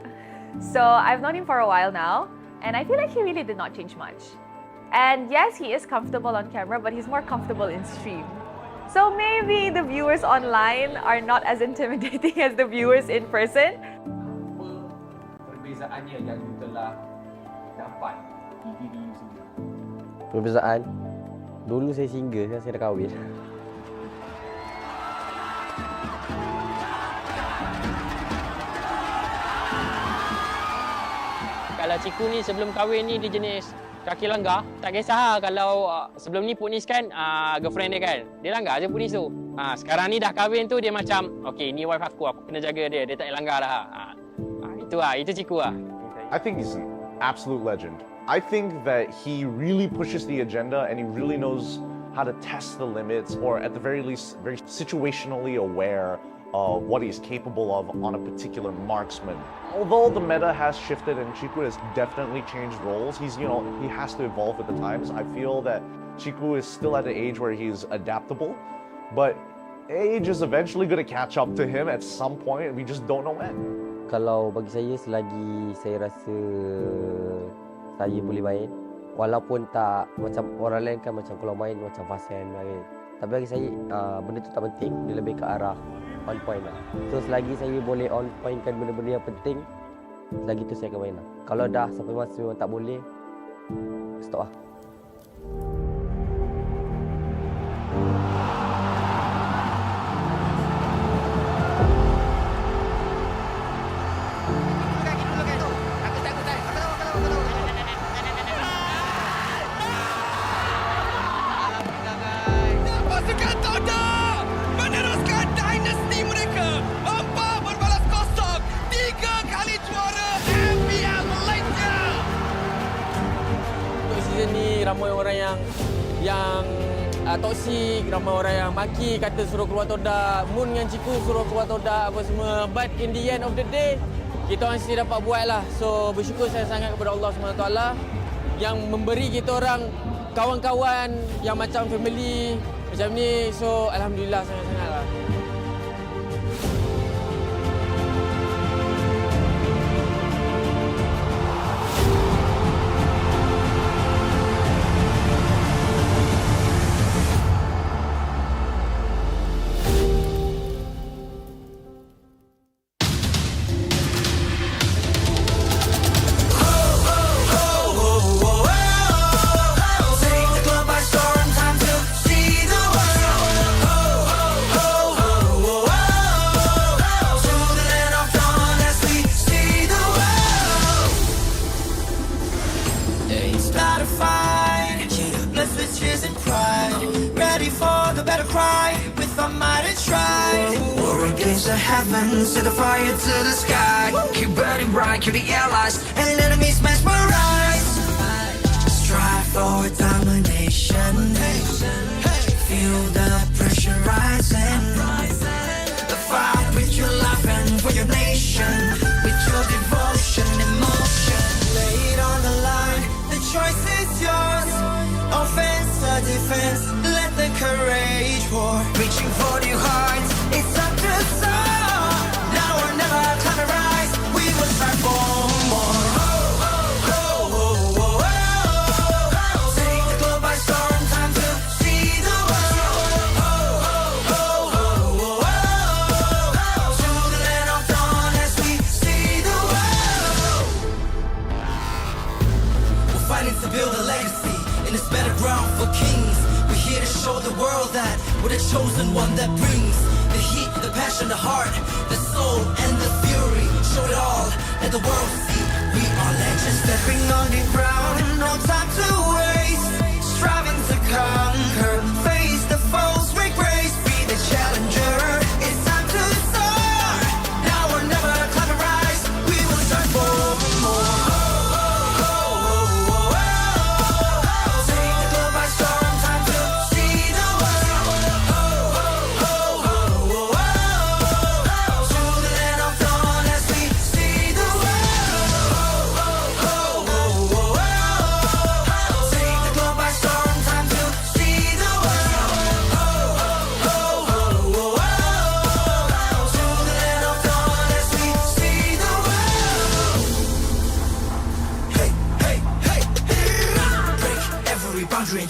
So I've known him for a while now, and I feel like he really did not change much. And yes, he is comfortable on camera, but he's more comfortable in stream. So maybe the viewers online are not as intimidating as the viewers in person. Perbezaannya yang you telah dapat di diri you sendiri? Perbezaan? Dulu saya single, sekarang saya dah kahwin. Kalau Ciku ni sebelum kahwin ni dia jenis kaki langgar. Tak kisah kalau sebelum ni Punis kan girlfriend dia kan. Dia langgar je Punis tu. Sekarang ni dah kahwin tu dia macam okay ni wife aku kena jaga dia. Dia tak langgar dah. Itu Ciku lah. I think he's an absolute legend. I think that he really pushes the agenda and he really knows how to test the limits, or at the very least very situationally aware of what he's capable of on a particular marksman. Although the meta has shifted and Chiku has definitely changed roles, he has to evolve with the times. I feel that Chiku is still at the age where he's adaptable, but age is eventually going to catch up to him at some point, and we just don't know when. Kalau bagi saya, selagi saya rasa saya boleh main, walaupun tak macam orang lain kan macam kalau main macam fast-hand main. Tapi bagi saya benda tu tak penting, dia lebih ke arah on point lah. So selagi saya boleh on point kan benda-benda yang penting, selagi tu saya akan main lah. Kalau dah sampai masa memang tak boleh, stop lah. Pasukan TODAK meneruskan dinasti mereka. 4 berbalas kosong, 3 kali juara MPL Malaysia. Untuk season ni ramai orang yang toksik, ramai orang yang maki, kata suruh keluar TODAK, Moon dengan Ciku suruh keluar TODAK apa semua. But in the end of the day, kita orang sendiri dapat buat lah. So bersyukur saya sangat kepada Allah SWT yang memberi kita orang kawan-kawan yang macam family macam ni. So alhamdulillah sangat-sangat lah. Set the fire to the sky. Keep burning bright, keep the allies and enemies mesmerized. Strive for domination. Feel the pressure rising. The fight with your life and for your nation. With your devotion, emotion. Lay it on the line, the choice is yours. Offense or defense, let the courage roar. Reaching for your heart, it's up to soar. We're the chosen one that brings the heat, the passion, the heart, the soul, and the fury. Show it all, let the world see. We are legends stepping on the ground. No time to waste, striving to conquer. Face the foes with grace, be the challenger. It's time to soar. Now or never, climb and rise. We will strive for more.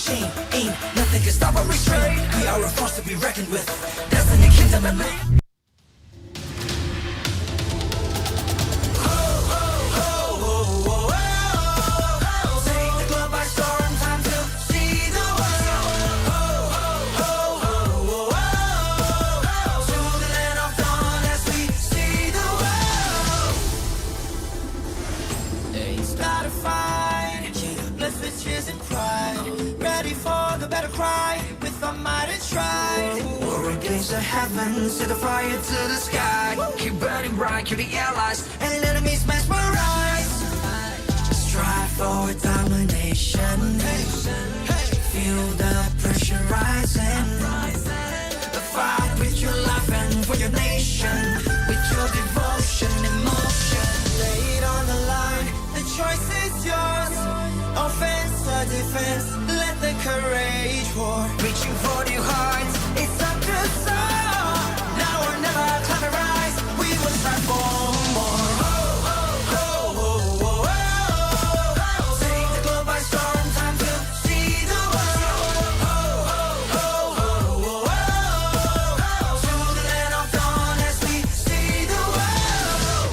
Chain. Ain't nothing can stop or restrain. We are a force to be reckoned with. Destiny, kingdom, and man. It's not a fight, blessed with tears and pride. Ready for the battle cry, with our might and stride. War against the heavens, set the fire to the sky. Keep burning bright, kill the allies, and enemies mesmerized. Strive for domination. Feel the pressure rising. Fight with your life and for your nation. With your devotion, emotion. Lay it on the line, the choice is yours. Offense or defense, let the courage war. Reaching for new heights, it's up to soar. Now or never, climb and rise. We will strive for more. Take the globe by storm, time to see the world. To the land of dawn as we see the world.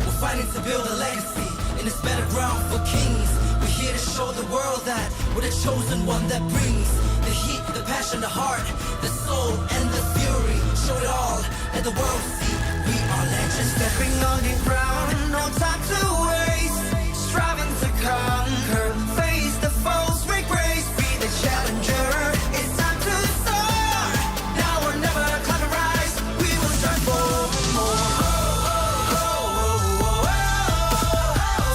We're fighting to build a legacy in this battleground for kings. We're here to show the world that we're the chosen one that brings the heat, the passion, the heart, the soul, and the fury. Show it all, let the world see we are legends. Stepping on the ground, no time to waste. Striving to conquer, face the foes, make grace. Be the challenger, it's time to soar. Now or never, climb and rise. We will strive for more.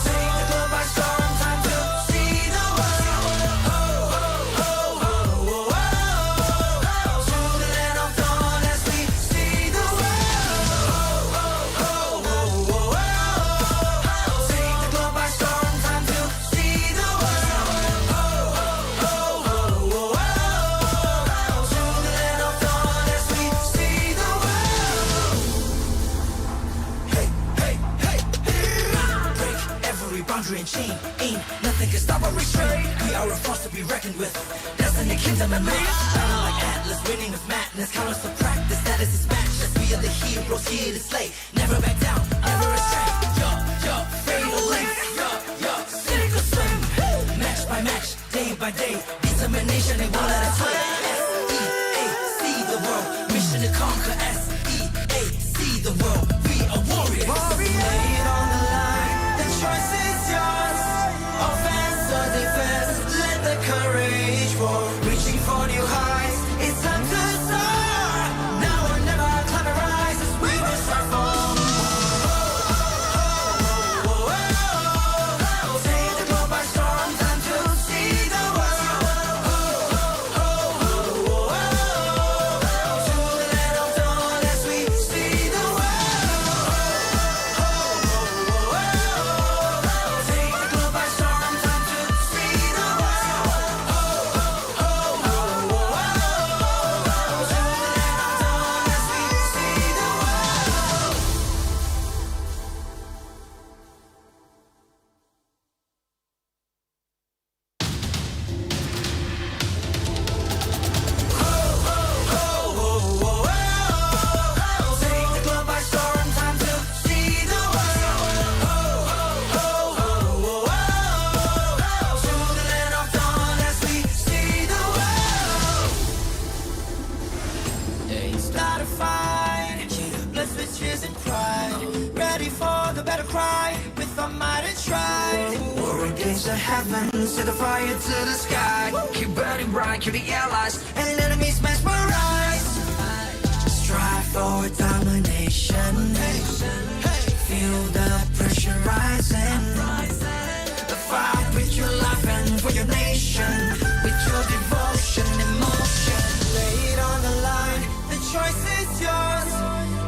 Take the globe by storm, time to see the world. To the land of dawn as we see the world. Take the globe by storm, time to see the world. To the land of dawn as we see the world. Hey, hey, hey, break every boundary and chain. Ain't nothing can stop or restrain. We are a force to be reckoned with. Destiny, kingdom, and MENA. Battle like Atlas, winning with madness. Count us to practice, that is his matchless. We are the heroes here to slay. Never back down, never astray. Fatal length. Cynical swim. Match by match, day by day. Determination, they won't let us win. S-E-A, see the world. Mission to conquer. S-E-A, see the world. We are warriors. Lay it on the line, the choice is yours. Offense or defense, let the courage roar. Reaching for new heights, it's time to soar. Now or never, climb and rise as we will strive for more. Take the globe by storm, time to see the world. To the land of dawn as we see the world. Take the globe by storm, time to see the world. To the land of dawn as we see the world. Take the globe by storm, time to see the world. To the land of dawn as we see the world. It's not a fight, blessed with tears and pride. Ready for the battle cry, with our might and stride. War against the heavens, set the fire to the sky. Keep burning bright, kill the allies, and enemies mesmerized. Strive for domination. Feel the pressure rising. Fight with your life and for your nation. With your devotion, emotion. Lay it on the line, the choice is yours.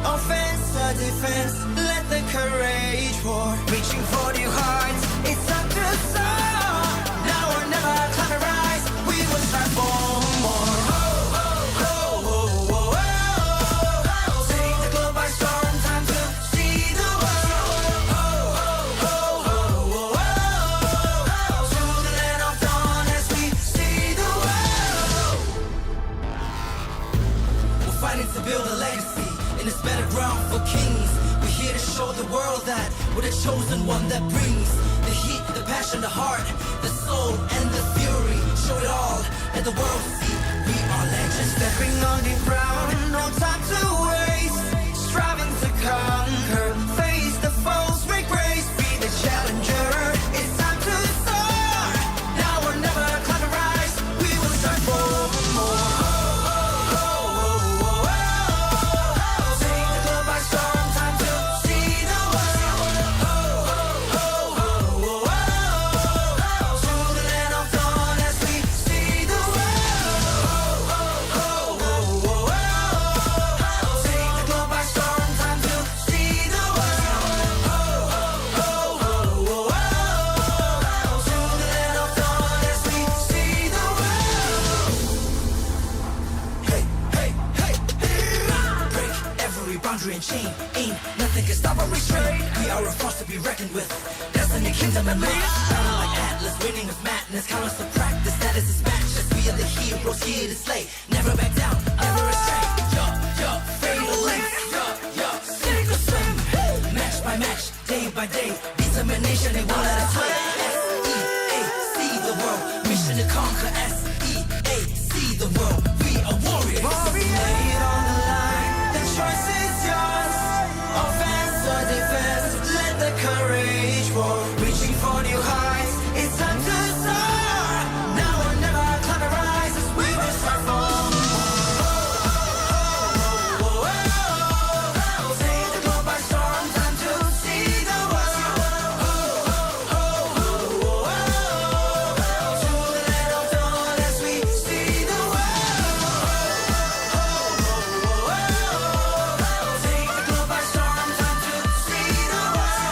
Offense or defense, let the courage war. Reaching for new heights, it's up to soar. Now or never, climb and rise. We will strive for more. Take the globe by storm, time to see the world. To the land of dawn as we see the world. We're fighting to build a legacy in this battleground for kings. We're here to show the world that we're the chosen one that brings the heat, the passion, the heart, the soul, and the fury. Show it all, let the world see we are legends. Stepping on the ground, no time to waste. Striving to conquer, face the foes, make grace. can stop or restrain. We are a force to be reckoned with. Destiny, kingdom, and MENA. Battle like Atlas, winning with madness. Count us to practice, status is matchless. We are the heroes here to slay. Never back down, never restrain. Fatal links. Sink or swim. Match by match, day by day. Determination, they won't let us sway. S-E-A-C the world. Mission to conquer. S-E-A-C the world. We are warriors. Lay it on the line. The choice is yours. Offense or defense. Let the courage roar. Reaching for new heights. It's time to soar. Now or never, climb and rise. As we will strive for more. Take the globe by storm. Time to see the world. To the land of dawn as we see the world. Take the globe by storm. Time to see the world. To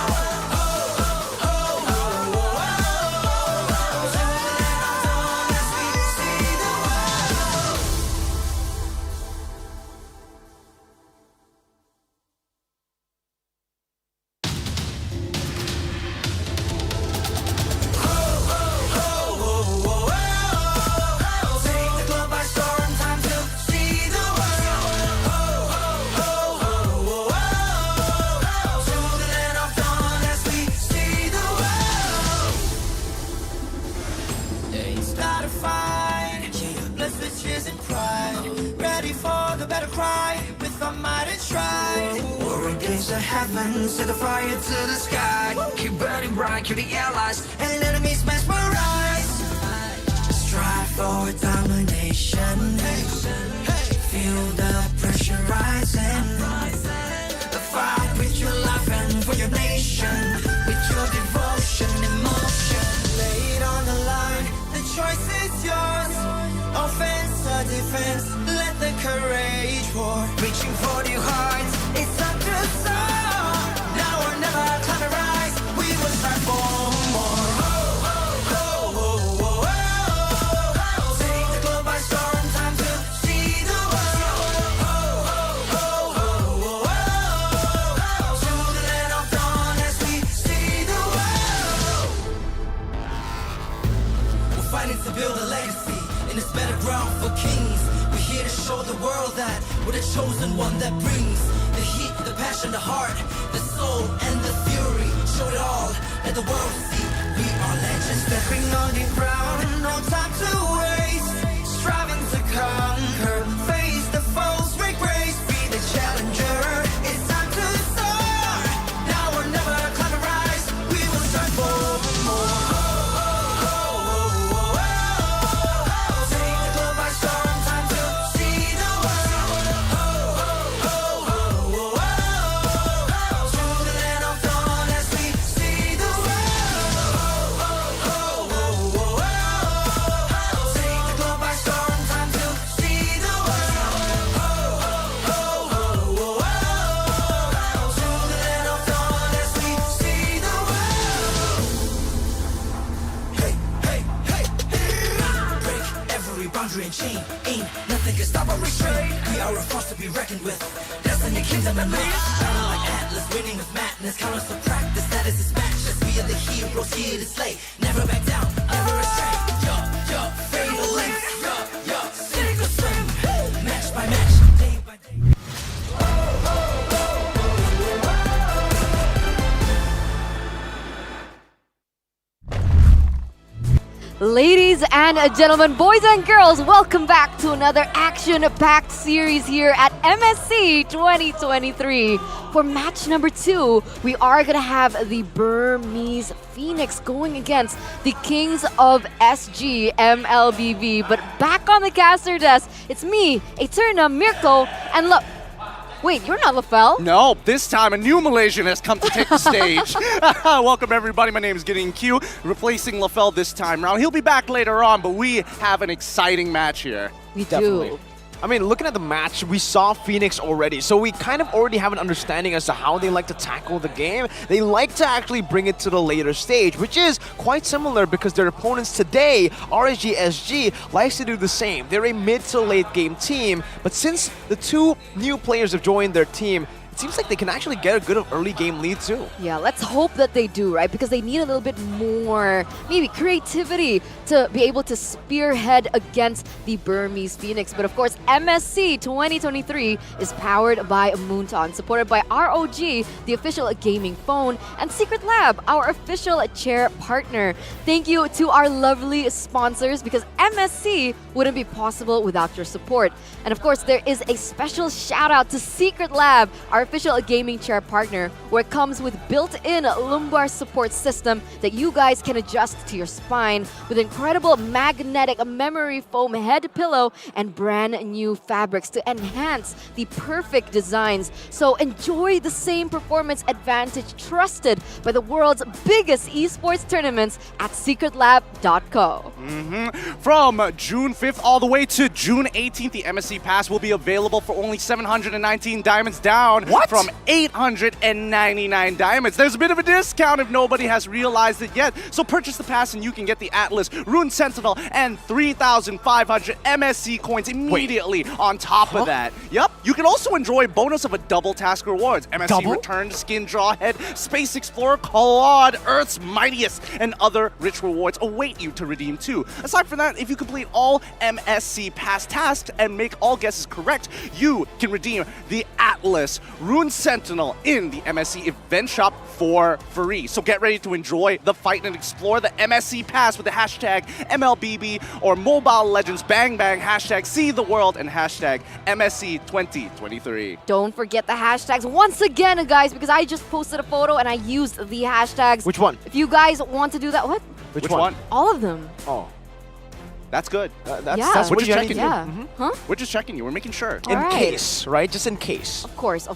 the land of dawn as we see the world. Take the globe by storm, time to see the world. To the land of dawn as we see the world. Start a fight, blood, sweat, tears, and pride. Ready for the battle cry, with our might and stride. War against the heavens, set the fire to the sky. Keep burning bright, keep the allies, and enemies mesmerize. Strive for domination. Feel the pressure rising. The fight with your life and for your nation. With your devotion, emotion. Lay it on the line. The choice is yours. Offense or defense. Let the courage roar. Reaching for new heights. It's time to soar. Now or never, climb and rise. We will strive for more. Take the globe by storm. Time to see the world. To the land of dawn as we see the world. We're fighting to build a legacy in this better ground for kings. We're here to show the world that we're the chosen one that brings the heat, the passion, the heart, the soul, and the fury. Show it all, let the world see we are legends. Stepping on the ground, no time to waste. Striving to conquer, face the foes, break grace, be the challenger. It's time to soar. Now or never, climb and rise. We will strive for more. Take the globe by storm, time to see the world. To the land of dawn as we see the world. Take the globe by storm, time to see the world. To the land of dawn as we see the world. Hey, hey, hey, hey. Break every boundary and chain. Ain't nothing can stop or restrain. We are a force to be reckoned with. Destiny, kingdom, and MENA. Battle like Atlas, winning with madness. Count us to practice, status is matchless. We are the heroes here to slay. Never back down, never restrain. Fatal links. Sink or swim. Match by match, day by day. Ladies and gentlemen, boys and girls, welcome back to another action-packed series here at MSC 2023. For match number 2, we are going to have the Burmese Fenix going against the Kings of SG MLBB. But back on the caster desk, it's me, Eterna, Mirko, and look. Wait, you're not LaFell? No, this time a new Malaysian has come to take the stage. Welcome everybody, my name is Gideon Q, replacing LaFell this time round. He'll be back later on, but we have an exciting match here. We Definitely. do. I mean, looking at the match, we saw Fenix already, so we kind of already have an understanding as to how they like to tackle the game. They like to actually bring it to the later stage, which is quite similar because their opponents today, RSG SG, likes to do the same. They're a mid to late game team, but since the two new players have joined their team, it seems like they can actually get a good early game lead too. Yeah, let's hope that they do, right? Because they need a little bit more, maybe creativity to be able to spearhead against the Burmese Phoenix. But of course, MSC 2023 is powered by Moonton, supported by ROG, the official gaming phone, and Secret Lab, our official chair partner. Thank you to our lovely sponsors, because MSC wouldn't be possible without your support. And of course, there is a special shout out to Secret Lab, our official gaming chair partner, where it comes with built-in lumbar support system that you guys can adjust to your spine with incredible magnetic memory foam head pillow and brand new fabrics to enhance the perfect designs. So enjoy the same performance advantage trusted by the world's biggest esports tournaments at secretlab.co. From June 5th all the way to June 18th, the MSC Pass will be available for only 719 diamonds, down from 899 diamonds. There's a bit of a discount if nobody has realized it yet. So purchase the pass and you can get the Atlas, Rune Sentinel, and 3,500 MSC coins immediately on top of that. Yep, you can also enjoy bonus of a double task rewards. MSC Return, Skin Draw Head, Space Explorer, Claude, Earth's Mightiest, and other rich rewards await you to redeem too. Aside from that, if you complete all MSC Pass tasks and make all guesses correct, you can redeem the Atlas, Rune Sentinel in the MSC event shop for free. So get ready to enjoy the fight and explore the MSC Pass with the hashtag MLBB or Mobile Legends Bang Bang, hashtag See the World, and hashtag MSC 2023. Don't forget the hashtags once again, guys, because I just posted a photo and I used the hashtags. Which one? If you guys want to do that, what? Which one? All of them. Oh. That's good. That's what we're just checking yeah. you. Huh? We're just checking you. We're making sure. All right. Case, right? Just in case. Of course.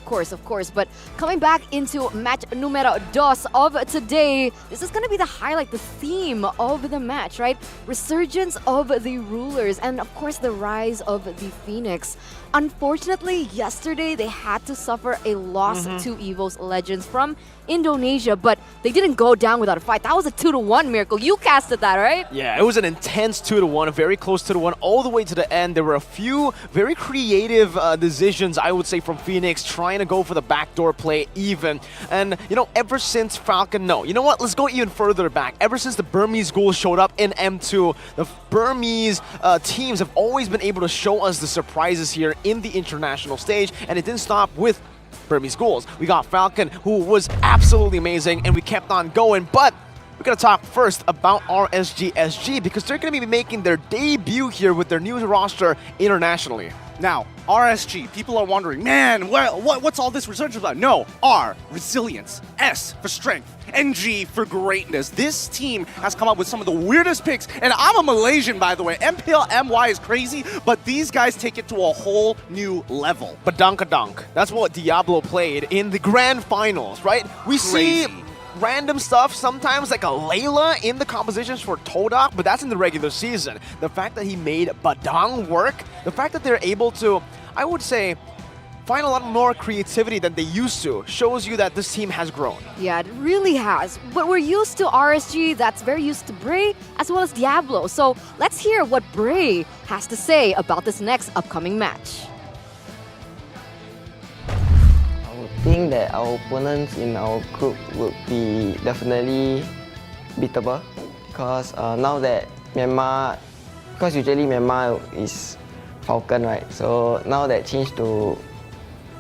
But coming back into match numero dos of today, this is going to be the highlight, the theme of the match, right? Resurgence of the rulers and, of course, the rise of the Phoenix. Unfortunately, yesterday they had to suffer a loss to EVO's Legends from Indonesia, but they didn't go down without a fight. That was a 2-1 miracle. You casted that, right? Yeah, it was an intense 2-1, very close 2-1, all the way to the end. There were a few very creative decisions, I would say, from Phoenix, trying to go for the backdoor play even. And, you know, ever since Falcon, let's go even further back. Ever since the Burmese Ghouls showed up in M2, the Burmese teams have always been able to show us the surprises here in the international stage, and it didn't stop with Burmese Ghouls. We got Falcon, who was absolutely amazing, and we kept on going, but we're going to talk first about RSG SG because they're going to be making their debut here with their new roster internationally. Now, RSG, people are wondering, man, what's all this research about? No, R, resilience, S for strength, and G for greatness. This team has come up with some of the weirdest picks, and I'm a Malaysian, by the way. MPLMY is crazy, but these guys take it to a whole new level. Badunkadunk. That's what Diablo played in the grand finals, right? We see random stuff, sometimes like a Layla in the compositions for TODAK, but that's in the regular season. The fact that he made Badang work, the fact that they're able to, I would say, find a lot more creativity than they used to, shows you that this team has grown. Yeah, it really has. But we're used to RSG, that's very used to Bray, as well as Diablo. So let's hear what Bray has to say about this next upcoming match. I think that our opponents in our group would be definitely beatable because now that Myanmar, because usually Myanmar is Falcon, right? So now that changed to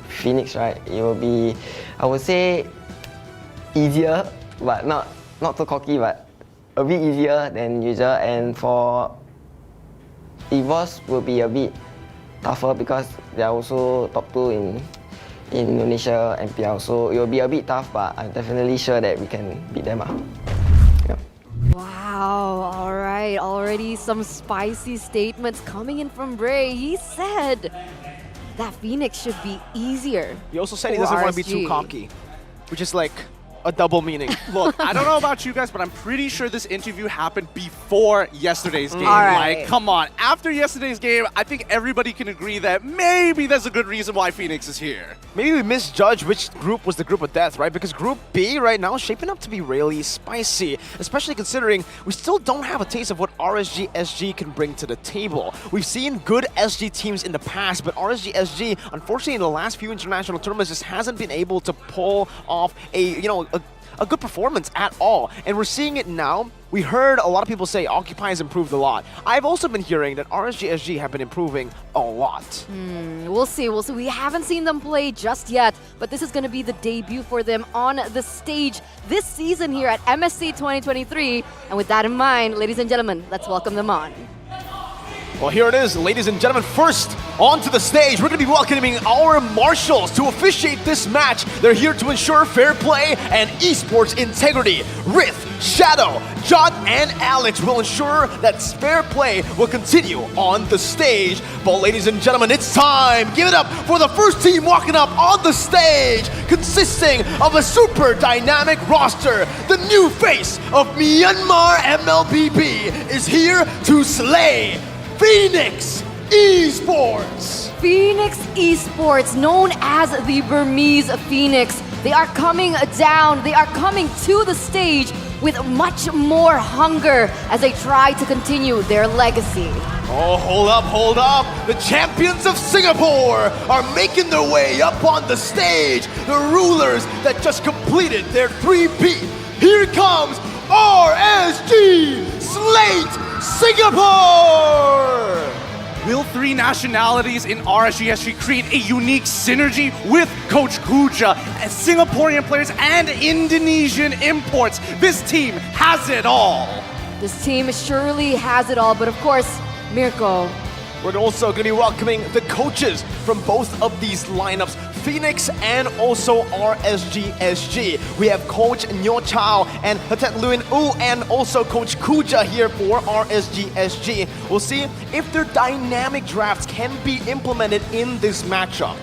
Phoenix, right? It will be, I would say, easier, but not too cocky, but a bit easier than usual. And for EVOS will be a bit tougher because they are also top 2 in Indonesia MPL, so it will be a bit tough, but I'm definitely sure that we can beat them. Yep. Wow, all right, already some spicy statements coming in from Bray. He said that Phoenix should be easier. He also said he doesn't want to be too cocky, which is like, a double meaning. Look, I don't know about you guys, but I'm pretty sure this interview happened before yesterday's game. All right. Like, come on. After yesterday's game, I think everybody can agree that maybe there's a good reason why Fenix is here. Maybe we misjudged which group was the group of death, right? Because Group B right now is shaping up to be really spicy, especially considering we still don't have a taste of what RSG SG can bring to the table. We've seen good SG teams in the past, but RSG SG, unfortunately, in the last few international tournaments, just hasn't been able to pull off a good performance at all. And we're seeing it now. We heard a lot of people say Occupy has improved a lot. I've also been hearing that RSG SG have been improving a lot. We'll see. We haven't seen them play just yet, but this is going to be the debut for them on the stage this season here at MSC 2023. And with that in mind, ladies and gentlemen, let's welcome them on. Well, here it is, ladies and gentlemen. First, onto the stage, we're going to be welcoming our marshals to officiate this match. They're here to ensure fair play and esports integrity. Rith, Shadow, John, and Alex will ensure that fair play will continue on the stage. But ladies and gentlemen, it's time. Give it up for the first team walking up on the stage, consisting of a super dynamic roster. The new face of Myanmar MLBB is here to slay Fenix Esports! Fenix Esports, known as the Burmese Phoenix. They are coming down, they are coming to the stage with much more hunger as they try to continue their legacy. Oh, hold up. The champions of Singapore are making their way up on the stage. The rulers that just completed their 3-peat. Here comes RSG Slate Singapore! Will 3 nationalities in RSG SG create a unique synergy with Coach Kuja, Singaporean players, and Indonesian imports? This team has it all. This team surely has it all, but of course, Mirko. We're also going to be welcoming the coaches from both of these lineups, Fenix and also RSG SG. We have Coach Nyo Chao and Hatet Luin U and also Coach Kuja here for RSG SG. We'll see if their dynamic drafts can be implemented in this matchup.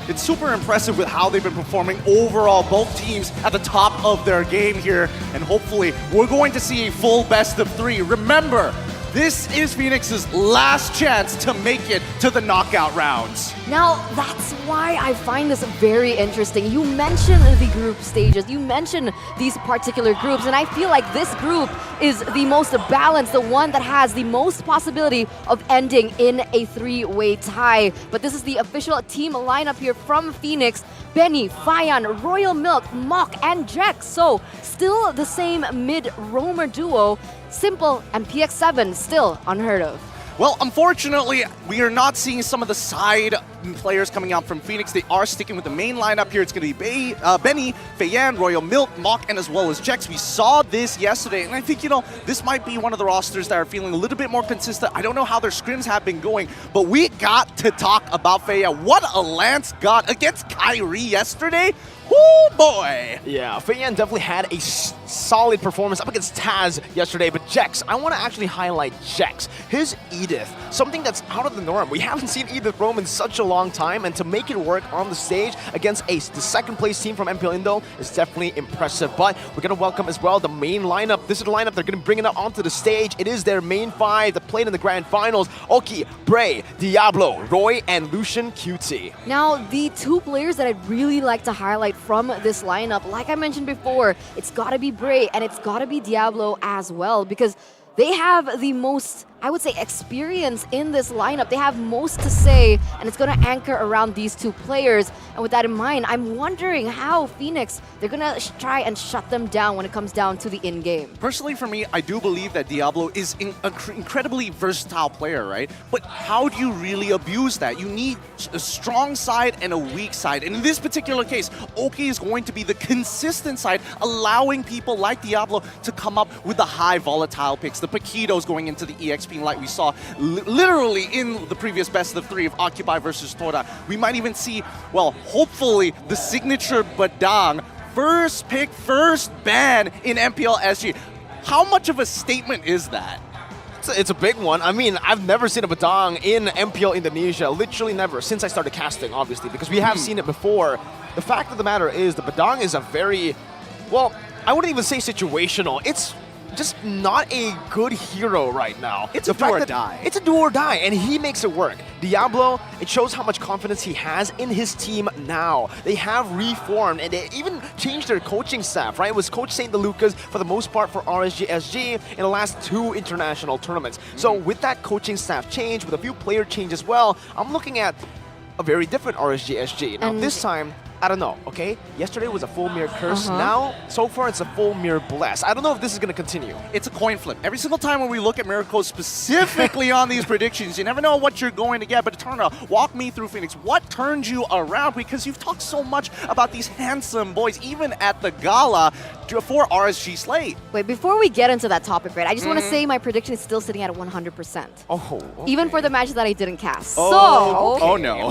It's super impressive with how they've been performing overall, both teams at the top of their game here, and hopefully we're going to see a full best of 3. Remember, this is Fenix's last chance to make it to the knockout rounds. Now, that's why I find this very interesting. You mentioned the group stages, you mentioned these particular groups, and I feel like this group is the most balanced, the one that has the most possibility of ending in a 3-way tie. But this is the official team lineup here from Fenix. Benny, Fayan, Royal Milk, Mock, and Jax. So, still the same mid-roamer duo. Simple and PX7 still unheard of. Well, unfortunately, we are not seeing some of the side players coming out from Fenix. They are sticking with the main lineup here. It's going to be Benny, Fayan, Royal Milk, Mock, and as well as Jex. We saw this yesterday, and I think, this might be one of the rosters that are feeling a little bit more consistent. I don't know how their scrims have been going, but we got to talk about Fayan. What a Lance got against Kyrie yesterday. Oh boy! Yeah, Fayan definitely had a solid performance up against Taz yesterday, but Jex, I want to actually highlight Jex. His Edith, something that's out of the norm. We haven't seen Edith roam in such a long time, and to make it work on the stage against the second place team from MPL Indo is definitely impressive. But we're going to welcome as well the main lineup. This is the lineup they're going to bring it up onto the stage. It is their main 5 that played in the grand finals. Oki, Bray, Diablo, Roy, and Lucian QT. Now, the 2 players that I'd really like to highlight from this lineup, like I mentioned before, it's gotta be Bray and it's gotta be Diablo as well, because they have the most, I would say, experience in this lineup. They have most to say, and it's going to anchor around these 2 players. And with that in mind, I'm wondering how Fenix, they're going to try and shut them down when it comes down to the in-game. Personally, for me, I do believe that Diablo is an incredibly versatile player, right? But how do you really abuse that? You need a strong side and a weak side. And in this particular case, Oki is going to be the consistent side, allowing people like Diablo to come up with the high volatile picks. The Paquitos going into the EXP like we saw literally in the previous best of 3 of Occupy versus TODAK. We might even see, well, hopefully the signature Badang first pick, first ban in MPL SG. How much of a statement is that? It's a big one. I mean, I've never seen a Badang in MPL Indonesia, literally never, since I started casting, obviously, because we have seen it before. The fact of the matter is the Badang is a very Well, I wouldn't even say situational. It's just not a good hero right now. It's a do or die. It's a do or die, and he makes it work. Diablo, it shows how much confidence he has in his team now. They have reformed, and they even changed their coaching staff, right? It was Coach St. DeLucas for the most part for RSG SG in the last 2 international tournaments. So with that coaching staff change, with a few player change as well, I'm looking at a very different RSG SG. Now this time, I don't know, okay? Yesterday was a full mirror curse. Now, so far, it's a full mirror bless. I don't know if this is going to continue. It's a coin flip. Every single time when we look at miracles specifically on these predictions, you never know what you're going to get. But Eterna, walk me through Fenix. What turned you around? Because you've talked so much about these handsome boys, even at the gala for RSG Slate. Wait, before we get into that topic, right, I just want to say my prediction is still sitting at 100%. Oh, okay. Even for the matches that I didn't cast. Oh no.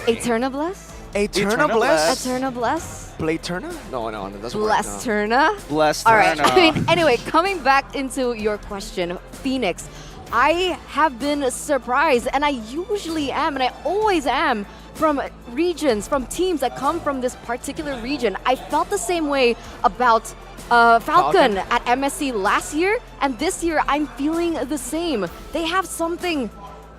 Eterna Bless? Eterna Bless? Eterna Bless? Blaterna? No, that doesn't work. Bless Turna? Bless All right. Turna. I mean, anyway, coming back into your question, Fenix, I have been surprised, and I usually am, and I always am, from regions, from teams that come from this particular region. I felt the same way about Falcon at MSC last year, and this year I'm feeling the same. They have something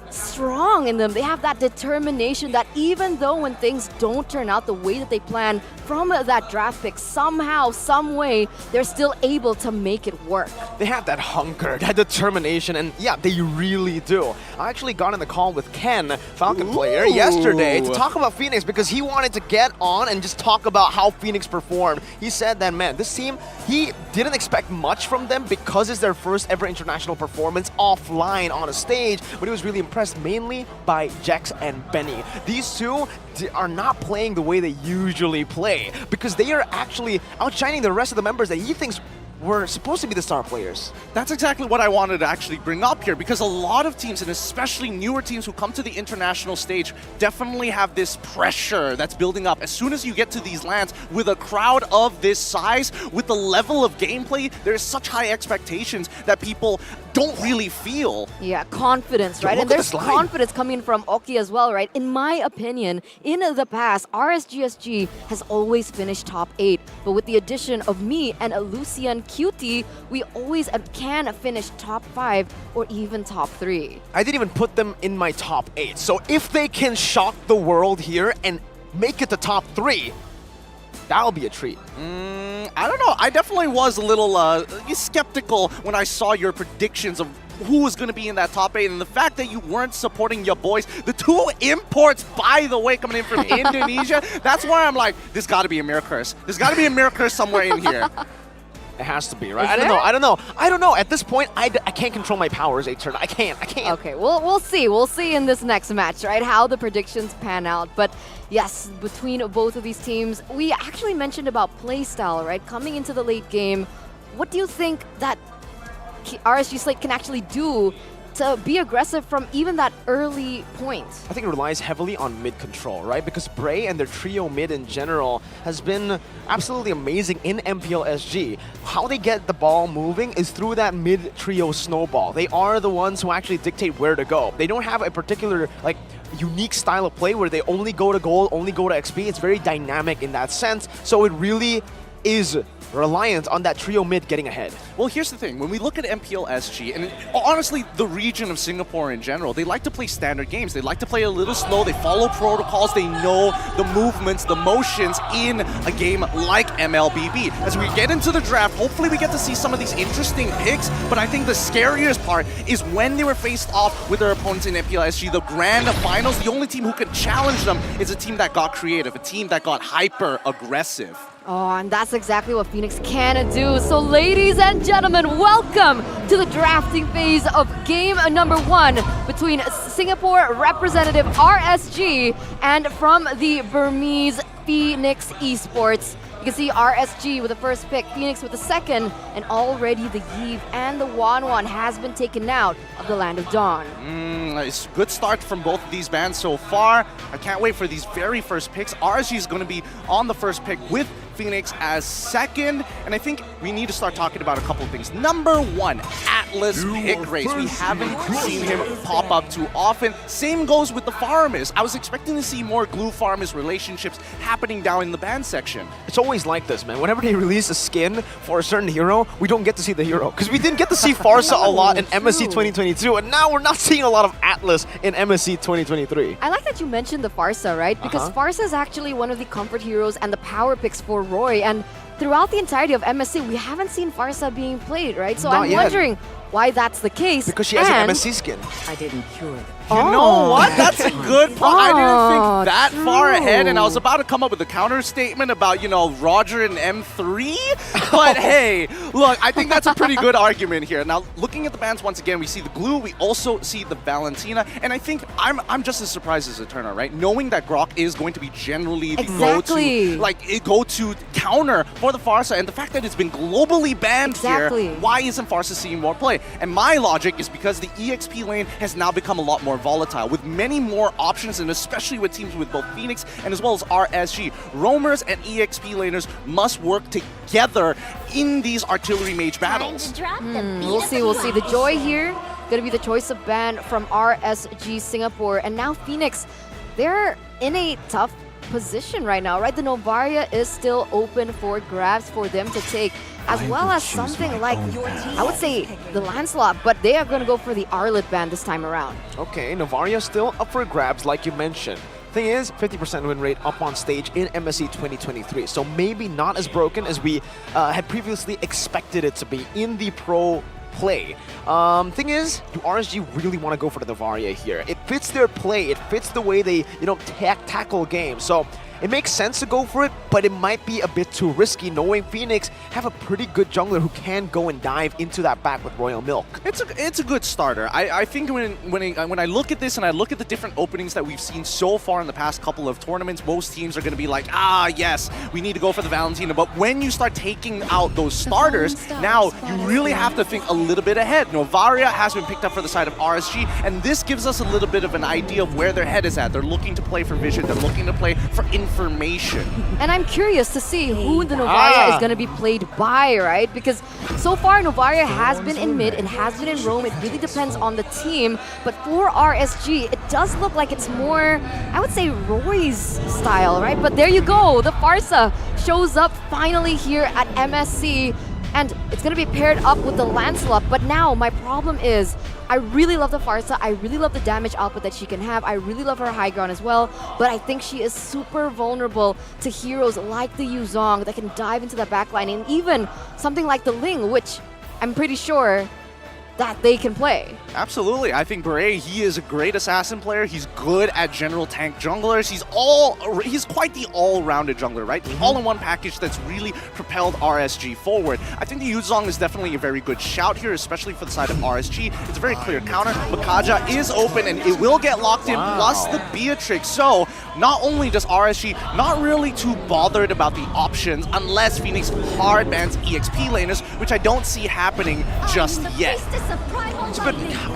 strong in them. They have that determination that even though when things don't turn out the way that they plan from that draft pick, somehow, some way, they're still able to make it work. They have that hunger, that determination, and yeah, they really do. I actually got in the call with Ken, Falcon player, yesterday to talk about Fenix because he wanted to get on and just talk about how Fenix performed. He said that, man, this team, he didn't expect much from them because it's their first ever international performance offline on a stage, but he was really impressed mainly by Jax and Benny. These two are not playing the way they usually play because they are actually outshining the rest of the members that he thinks were supposed to be the star players. That's exactly what I wanted to actually bring up here, because a lot of teams, and especially newer teams who come to the international stage, definitely have this pressure that's building up. As soon as you get to these lands with a crowd of this size, with the level of gameplay, there's such high expectations that people don't really feel. Yeah, confidence, right? And there's confidence coming from Oki as well, right? In my opinion, in the past, RSGSG has always finished top 8, but with the addition of me and Lucian Cutie, we always can finish top 5 or even top 3. I didn't even put them in my top 8, so if they can shock the world here and make it to top 3, that'll be a treat. I don't know. I definitely was a little skeptical when I saw your predictions of who was going to be in that top 8, and the fact that you weren't supporting your boys. The 2 imports, by the way, coming in from Indonesia, that's why I'm like, there's got to be a mirror curse. There's got to be a mirror curse somewhere in here. It has to be, right? I don't know. At this point, I can't control my powers, Eterna. I can't. Okay, we'll see. We'll see in this next match, right? How the predictions pan out. But yes, between both of these teams, we actually mentioned about playstyle, right? Coming into the late game, what do you think that RSG Slate can actually do to be aggressive from even that early point? I think it relies heavily on mid control, right? Because Bray and their trio mid in general has been absolutely amazing in MPL SG. How they get the ball moving is through that mid trio snowball. They are the ones who actually dictate where to go. They don't have a particular unique style of play where they only go to goal, only go to XP. It's very dynamic in that sense. So it really is reliant on that trio mid getting ahead. Well, here's the thing. When we look at MPL SG, and honestly, the region of Singapore in general, they like to play standard games. They like to play a little slow. They follow protocols. They know the movements, the motions in a game like MLBB. As we get into the draft, hopefully we get to see some of these interesting picks, but I think the scariest part is when they were faced off with their opponents in MPL SG, the grand finals. The only team who could challenge them is a team that got creative, a team that got hyper-aggressive. Oh, and that's exactly what Fenix can do. So ladies and gentlemen, welcome to the drafting phase of game number 1 between Singapore representative RSG and from the Burmese Fenix Esports. You can see RSG with the first pick, Fenix with the second, and already the Yves and the Wanwan has been taken out of the Land of Dawn. It's a good start from both of these bands so far. I can't wait for these very first picks. RSG is going to be on the first pick with Fenix as second, and I think we need to start talking about a couple of things. Number one, Atlas pick race. We haven't seen him pop up too often. Same goes with the farmers. I was expecting to see more glue farmers relationships happening down in the band section. It's always like this, man. Whenever they release a skin for a certain hero, we don't get to see the hero. Because we didn't get to see Farsa a lot in MSC 2022, and now we're not seeing a lot of Atlas in MSC 2023. I like that you mentioned the Farsa, right? Because Farsa is actually one of the comfort heroes and the power picks for Roy. And throughout the entirety of MSC, we haven't seen Farsa being played, right? So Not I'm yet. wondering why that's the case. Because she has an MSC skin. I didn't cure it. You know what? That's a good point. I didn't think that far ahead, and I was true. about to come up with a counter statement about, you know, Roger and M3. But hey, look, I think that's a pretty good argument here. Now, looking at the bans once again, we see the Glue, we also see the Valentina, and I think I'm just as surprised as Eterna, right? Knowing that Grok is going to be generally the go-to counter for the Farsa, and the fact that it's been globally banned here, why isn't Farsa seeing more play? And my logic is because the EXP lane has now become a lot more volatile, with many more options, and especially with teams with both Fenix and as well as RSG. Roamers and EXP laners must work together in these artillery mage battles. We'll see. The Joy here, gonna be the choice of ban from RSG Singapore. And now Fenix, they're in a tough position right now, right? The Novaria is still open for grabs for them to take, as well as something like, I would say, the Lancelot, but they are going to go for the Arlet ban this time around. Okay, Novaria still up for grabs, like you mentioned. Thing is, 50% win rate up on stage in MSC 2023, so maybe not as broken as we had previously expected it to be in the pro play. Thing is, do RSG really want to go for the Novaria here? It fits their play, it fits the way they, tackle games. So it makes sense to go for it, but it might be a bit too risky knowing Fenix have a pretty good jungler who can go and dive into that back with Royal Milk. It's a good starter. I think when I look at this and I look at the different openings that we've seen so far in the past couple of tournaments, most teams are going to be like, yes, we need to go for the Valentina. But when you start taking out those starters, now you really have to think a little bit ahead. Novaria has been picked up for the side of RSG, and this gives us a little bit of an idea of where their head is at. They're looking to play for vision. They're looking to play for information. And I'm curious to see who the Novaria is going to be played by, right? Because so far Novaria has been in mid, it has been in roam, it really depends on the team. But for RSG, it does look like it's more, I would say, Roy's style, right? But there you go, the Farsa shows up finally here at MSC, and it's going to be paired up with the Lancelot. But now my problem is, I really love the Farsa, I really love the damage output that she can have, I really love her high ground as well, but I think she is super vulnerable to heroes like the Yuzong that can dive into the backline, and even something like the Ling, which I'm pretty sure that they can play. Absolutely. I think Beret, he is a great assassin player. He's good at general tank junglers. He's quite the all-rounded jungler, right? The all-in-one package that's really propelled RSG forward. I think the Yuzong is definitely a very good shout here, especially for the side of RSG. It's a very clear counter. Makaja is open and it will get locked in, plus the Beatrix. So not only does RSG not really too bothered about the options unless Fenix hard bans EXP laners, which I don't see happening just yet.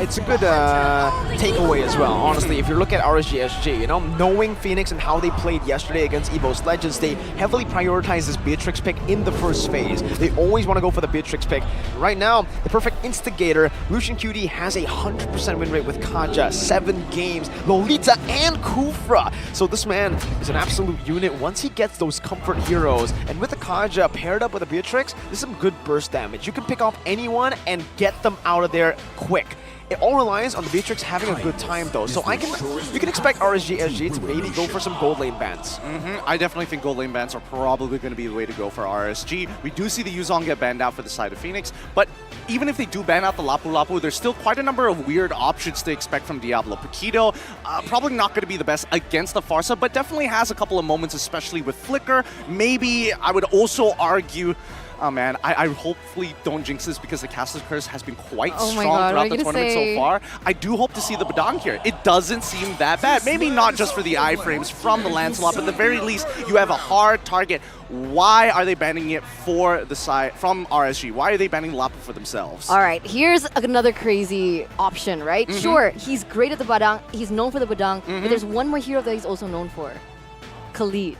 It's a good takeaway as well, honestly. If you look at RSG SG, knowing Fenix and how they played yesterday against EVO's Legends, they heavily prioritize this Beatrix pick in the first phase. They always want to go for the Beatrix pick. Right now, the perfect instigator, Lucian QD has a 100% win rate with Kaja, 7 games, Lolita and Kufra. So this man is an absolute unit once he gets those comfort heroes. And with the Kaja paired up with a Beatrix, this is some good burst damage. You can pick off anyone and get them out of there quick. It all relies on the Beatrix having a good time though, so you can expect RSG SG to maybe go for some gold lane bans. I definitely think gold lane bans are probably going to be the way to go for RSG. We do see the Yuzong get banned out for the side of Fenix, but even if they do ban out the Lapu Lapu, there's still quite a number of weird options to expect from Diablo. Paquito, probably not going to be the best against the Farsa, but definitely has a couple of moments, especially with Flicker. Maybe I would also argue, oh man, I hopefully don't jinx this because the Caster's Curse has been quite strong throughout the tournament so far. I do hope to see the Badang here. It doesn't seem that bad. Maybe not just for the iframes from the Lancelot, but at the very least, you have a hard target. Why are they banning it for the side from RSG? Why are they banning Lapu for themselves? All right, here's another crazy option, right? Sure, he's great at the Badang, he's known for the Badang, but there's one more hero that he's also known for. Khalid.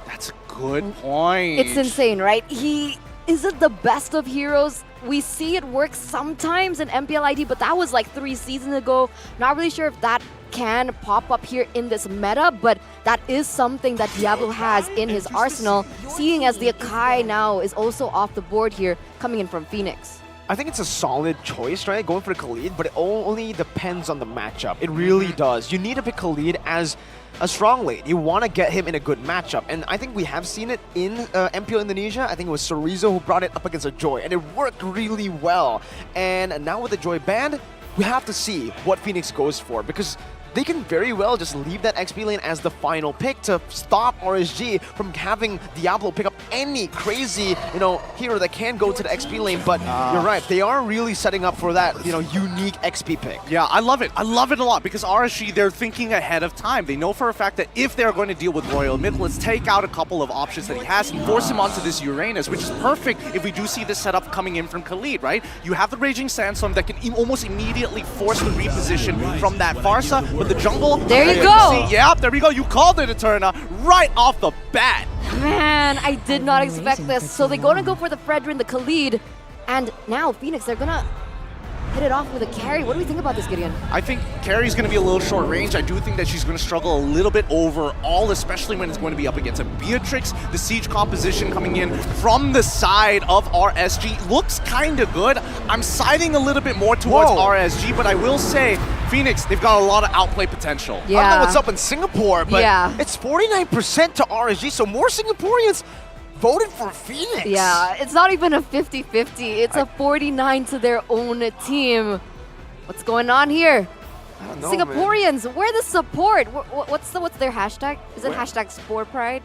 That's a good point. It's insane, right? He isn't the best of heroes. We see it work sometimes in MPLID, but that was like 3 seasons ago. Not really sure if that can pop up here in this meta, but that is something that Diablo has in his arsenal, seeing as the Akai now is also off the board here, coming in from Fenix. I think it's a solid choice, right? Going for Khalid, but it only depends on the matchup. It really does. You need to pick Khalid as a strong lane. You want to get him in a good matchup. And I think we have seen it in MPL Indonesia. I think it was Sorizo who brought it up against a Joy, and it worked really well. And now with the Joy banned, we have to see what Fenix goes for, because they can very well just leave that XP lane as the final pick to stop RSG from having Diablo pick up any crazy, hero that can go to the XP lane. But you're right, they are really setting up for that, unique XP pick. Yeah, I love it. I love it a lot because RSG, they're thinking ahead of time. They know for a fact that if they're going to deal with Royal Mid, let's take out a couple of options that he has and force him onto this Uranus, which is perfect if we do see this setup coming in from Khalid, right? You have the Raging Sandstorm that can almost immediately force the reposition from that Farsa. But the jungle, there you go. Yep, there we go. You called it, Eterna, right off the bat. Man, I did not expect this. So they're gonna go for the Fredrin, the Khalid, and now Fenix, they're gonna hit it off with a carry. What do we think about this, Gideon? I think carry's going to be a little short range. I do think that she's going to struggle a little bit overall, especially when it's going to be up against a Beatrix. The siege composition coming in from the side of RSG looks kind of good. I'm siding a little bit more towards RSG, but I will say, Fenix, they've got a lot of outplay potential. Yeah. I don't know what's up in Singapore, but it's 49% to RSG, so more Singaporeans voted for Fenix. Yeah, it's not even a 50-50. It's a 49 to their own team. What's going on here? I don't know, Singaporeans, where the support? What's their hashtag? Is it hashtag Sport Pride?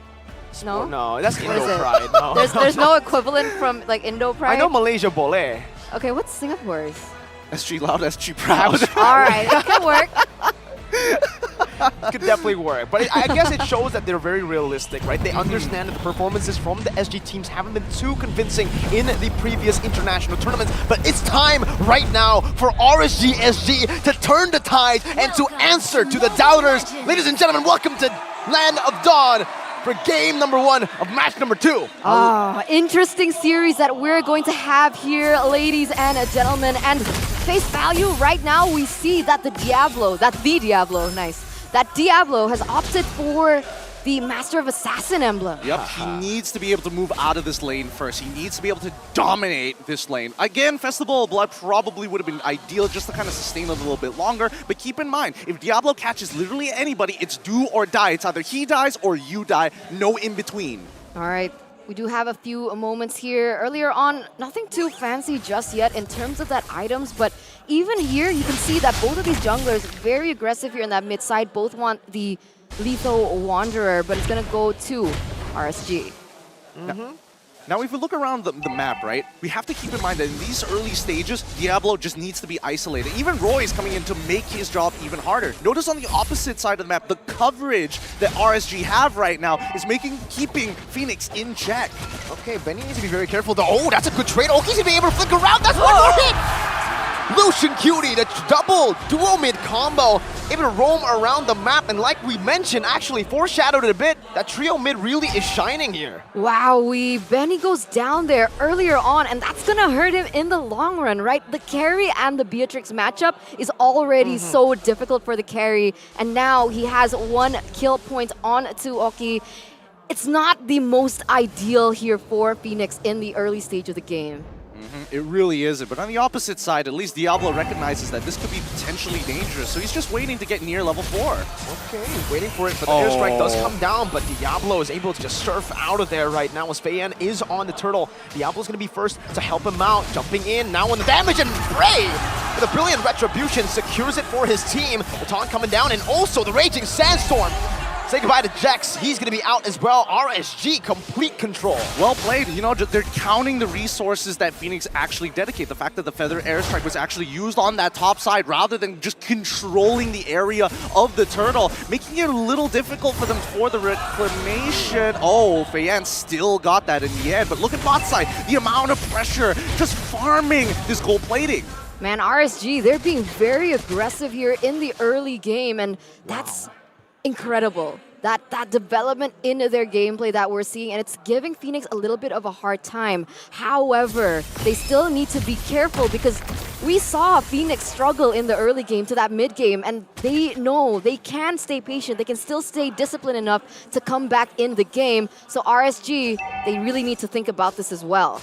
No? No, that's What Indo is it? Pride. No. There's no equivalent from like Indo Pride? I know Malaysia Boleh. Okay, what's Singapore's? SG Loud, SG Proud. All right, it can work. Could definitely work, but I guess it shows that they're very realistic, right? They understand that the performances from the SG teams haven't been too convincing in the previous international tournaments, but it's time right now for RSG SG to turn the tide and to answer to the doubters. Ladies and gentlemen, welcome to Land of Dawn for game number 1 of match number 2. Interesting series that we're going to have here, ladies and gentlemen. And face value, right now we see that the Diablo has opted for the Master of Assassin emblem. Yep, he needs to be able to move out of this lane first. He needs to be able to dominate this lane. Again, Festival of Blood probably would have been ideal just to kind of sustain it a little bit longer. But keep in mind, if Diablo catches literally anybody, it's do or die. It's either he dies or you die. No in between. All right. We do have a few moments here. Earlier on, nothing too fancy just yet in terms of that items, but even here you can see that both of these junglers very aggressive here in that mid side. Both want the Lethal Wanderer, but it's gonna go to RSG. Now, if we look around the map, right, we have to keep in mind that in these early stages, Diablo just needs to be isolated. Even Roy is coming in to make his job even harder. Notice on the opposite side of the map, the coverage that RSG have right now is keeping Fenix in check. Okay, Benny needs to be very careful though. Oh, that's a good trade. Oh, he's gonna be able to flick around. That's one more hit! Lucian Cutie, the double dual mid combo, able to roam around the map, and like we mentioned, actually foreshadowed it a bit, that trio mid really is shining here. Wow, Benny goes down there earlier on, and that's gonna hurt him in the long run, right? The carry and the Beatrix matchup is already so difficult for the carry, and now he has 1 kill point on to Oki. It's not the most ideal here for Fenix in the early stage of the game. It really isn't, but on the opposite side, at least Diablo recognizes that this could be potentially dangerous, so he's just waiting to get near level 4. Okay, he's waiting for it, but the airstrike does come down, but Diablo is able to just surf out of there right now as Feiyan is on the turtle. Diablo's going to be first to help him out, jumping in now on the damage, and Bray with a brilliant retribution secures it for his team. The taunt coming down, and also the Raging Sandstorm. Say goodbye to Jex. He's going to be out as well. RSG, complete control. Well played. You know, they're counting the resources that Fenix actually dedicate. The fact that the Feather Airstrike was actually used on that top side rather than just controlling the area of the turtle, making it a little difficult for them for the reclamation. Oh, Feiyan still got that in the end. But look at bot side. The amount of pressure just farming this gold plating. Man, RSG, they're being very aggressive here in the early game, and that's incredible. that development in their gameplay that we're seeing, and it's giving Fenix a little bit of a hard time. However, they still need to be careful because we saw Fenix struggle in the early game to that mid game, and they know they can stay patient. They can still stay disciplined enough to come back in the game. So RSG, they really need to think about this as well.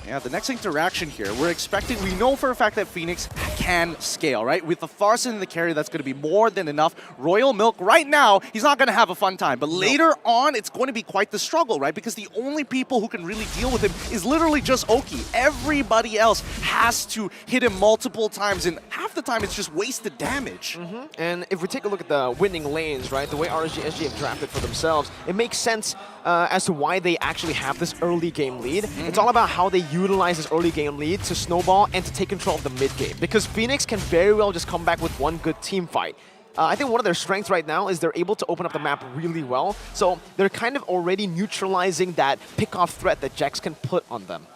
Yeah, the next interaction here, we know for a fact that Fenix can scale, right? With the Farson and the carry, that's going to be more than enough. Royal Milk, right now, he's not going to have a fun time. But later on, it's going to be quite the struggle, right? Because the only people who can really deal with him is literally just Oki. Everybody else has to hit him multiple times, and half the time it's just wasted damage. And if we take a look at the winning lanes, right, the way RSG SG have drafted for themselves, it makes sense as to why they actually have this early game lead. It's all about how they utilize this early game lead to snowball and to take control of the mid game. Because Fenix can very well just come back with one good team fight. I think one of their strengths right now is they're able to open up the map really well. So they're kind of already neutralizing that pick-off threat that Jax can put on them.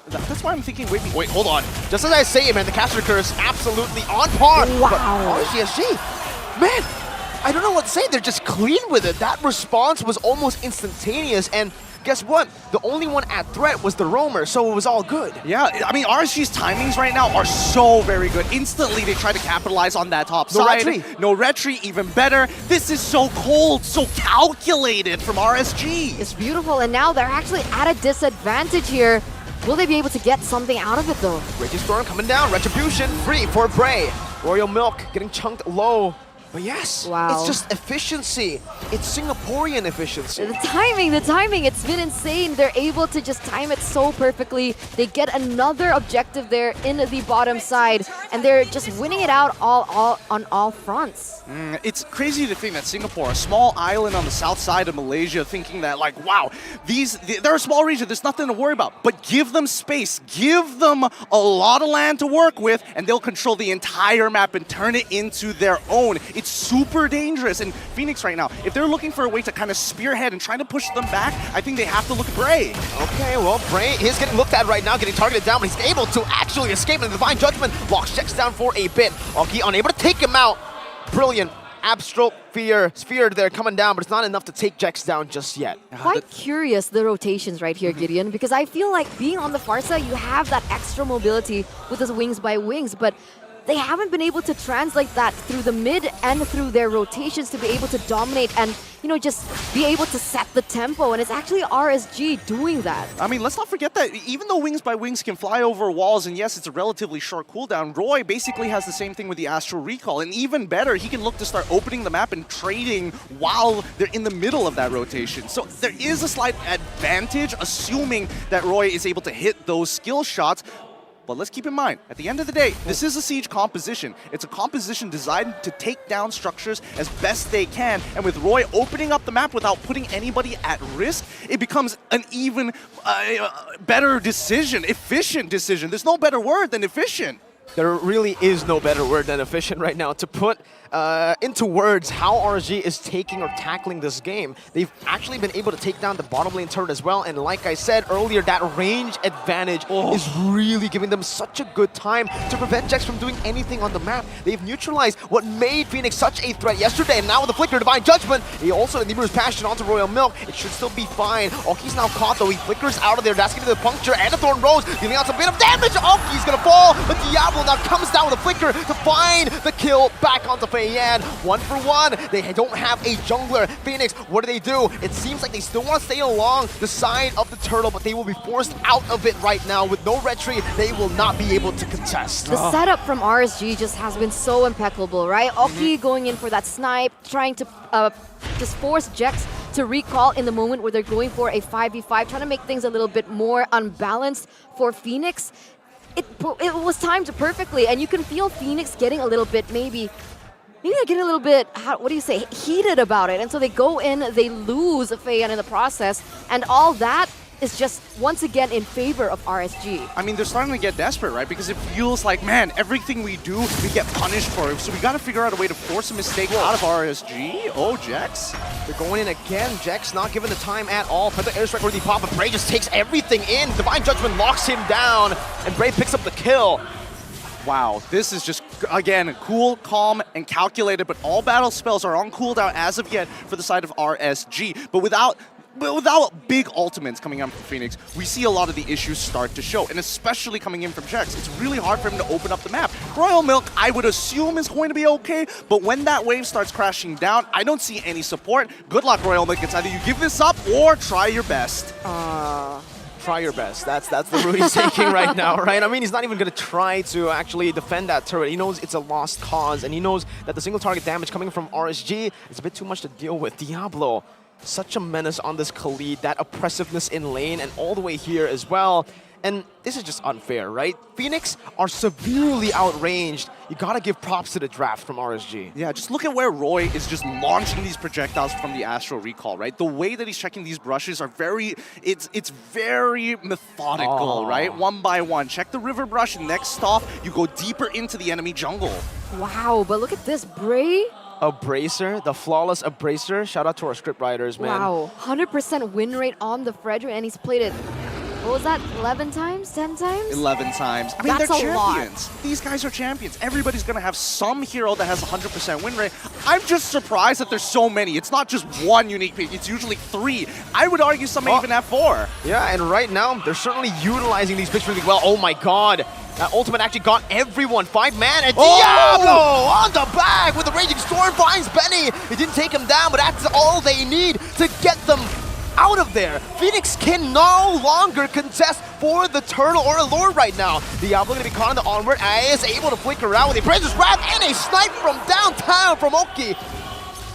That's why I'm thinking, wait, hold on. Just as I say it, man, the caster curse absolutely on par. Wow. But RSG, man, I don't know what to say. They're just clean with it. That response was almost instantaneous, and guess what? The only one at threat was the roamer, so it was all good. Yeah, I mean, RSG's timings right now are so very good. Instantly, they try to capitalize on that top No side. retry. No retry, even better. This is so cold, so calculated from RSG. It's beautiful, and now they're actually at a disadvantage here. Will they be able to get something out of it, though? Raging Storm coming down. Retribution free for Bray. Royal Milk getting chunked low. But yes, it's just efficiency. It's Singaporean efficiency. The timing, it's been insane. They're able to just time it so perfectly. They get another objective there in the bottom side, and they're just winning it out on all fronts. It's crazy to think that Singapore, a small island on the south side of Malaysia, thinking that, like, wow, they're a small region, there's nothing to worry about. But give them space, give them a lot of land to work with, and they'll control the entire map and turn it into their own. It's super dangerous. And Fenix right now, if they're looking for a way to kind of spearhead and trying to push them back, I think they have to look at Bray. Okay, well, Bray is getting looked at right now, getting targeted down, but he's able to actually escape, and the Divine Judgment locks Jax down for a bit. Oki unable to take him out. Brilliant. Abstract sphere there coming down, but it's not enough to take Jax down just yet. Quite curious, the rotations right here, Gideon, because I feel like being on the far side, you have that extra mobility with the wings by wings, but they haven't been able to translate that through the mid and through their rotations to be able to dominate and, you know, just be able to set the tempo. And it's actually RSG doing that. I mean, let's not forget that even though Wings by Wings can fly over walls, and yes, it's a relatively short cooldown, Roy basically has the same thing with the Astral Recall. And even better, he can look to start opening the map and trading while they're in the middle of that rotation. So there is a slight advantage, assuming that Roy is able to hit those skill shots. But let's keep in mind, at the end of the day, this is a siege composition. It's a composition designed to take down structures as best they can. And with Roy opening up the map without putting anybody at risk, it becomes an even better decision, efficient decision. There's no better word than efficient. There really is no better word than efficient right now to put into words how RSG is taking or tackling this game. They've actually been able to take down the bottom lane turret as well, and like I said earlier, that range advantage is really giving them such a good time to prevent Jax from doing anything on the map. They've neutralized what made Fenix such a threat yesterday, and now with the Flicker, Divine Judgment, he also enables Passion onto Royal Milk. It should still be fine. Oki's now caught though, he flickers out of there, that's gonna be the puncture, and the Thorn Rose, dealing out some bit of damage. Oki's gonna fall, but Diablo now comes down with a Flicker to find the kill back onto Fei Yan. 1 for 1. They don't have a jungler. Fenix, what do? It seems like they still want to stay along the side of the turtle, but they will be forced out of it right now. With no retry, they will not be able to contest. The setup from RSG just has been so impeccable, right? Oki going in for that snipe, trying to just force Jax to recall in the moment where they're going for a 5v5, trying to make things a little bit more unbalanced for Fenix. It was timed perfectly, and you can feel Fenix getting a little bit maybe they're getting a little bit, heated about it. And so they go in, they lose Fei Yan in the process, and all that is just once again in favor of RSG. I mean, they're starting to get desperate, right? Because it feels like, man, everything we do, we get punished for it. So we got to figure out a way to force a mistake out of RSG. Oh, Jax. They're going in again. Jax not given the time at all. For the airstrike worthy pop, but Bray just takes everything in. Divine Judgment locks him down, and Bray picks up the kill. Wow, this is just Again, cool, calm, and calculated, but all battle spells are on cooldown as of yet for the side of RSG. But without big ultimates coming out from Fenix, we see a lot of the issues start to show, and especially coming in from Jax, it's really hard for him to open up the map. Royal Milk, I would assume, is going to be okay, but when that wave starts crashing down, I don't see any support. Good luck, Royal Milk. It's either you give this up or try your best. Try your best. That's the route he's taking right now, right? I mean, he's not even going to try to actually defend that turret. He knows it's a lost cause, and he knows that the single target damage coming from RSG is a bit too much to deal with. Diablo, such a menace on this Khalid, that oppressiveness in lane, and all the way here as well. And this is just unfair, right? Fenix are severely outranged. You gotta give props to the draft from RSG. Yeah, just look at where Roy is just launching these projectiles from the Astral Recall, right? The way that he's checking these brushes are it's very methodical, right? One by one. Check the river brush, and next stop, you go deeper into the enemy jungle. Wow, but look at this, Bray. Abraser, the flawless Abraser. Shout out to our script writers, man. Wow, 100% win rate on the Frederick, and he's played it, what was that, 11 times, 10 times? 11 times. I mean, That's they're a lot. champions. These guys are champions. Everybody's going to have some hero that has 100% win rate. I'm just surprised that there's so many. It's not just one unique pick. It's usually 3. I would argue some may even have 4. Yeah, and right now, they're certainly utilizing these picks really well. Oh my god. That ultimate actually got everyone. 5-man, and Diablo on the back with the Raging Storm finds Benny. It didn't take him down, but that's all they need to get them out of there. Fenix can no longer contest for the turtle or a lord right now. Diablo gonna be caught on the onward, is able to flicker out with a Princess Wrath and a snipe from downtown from Oki.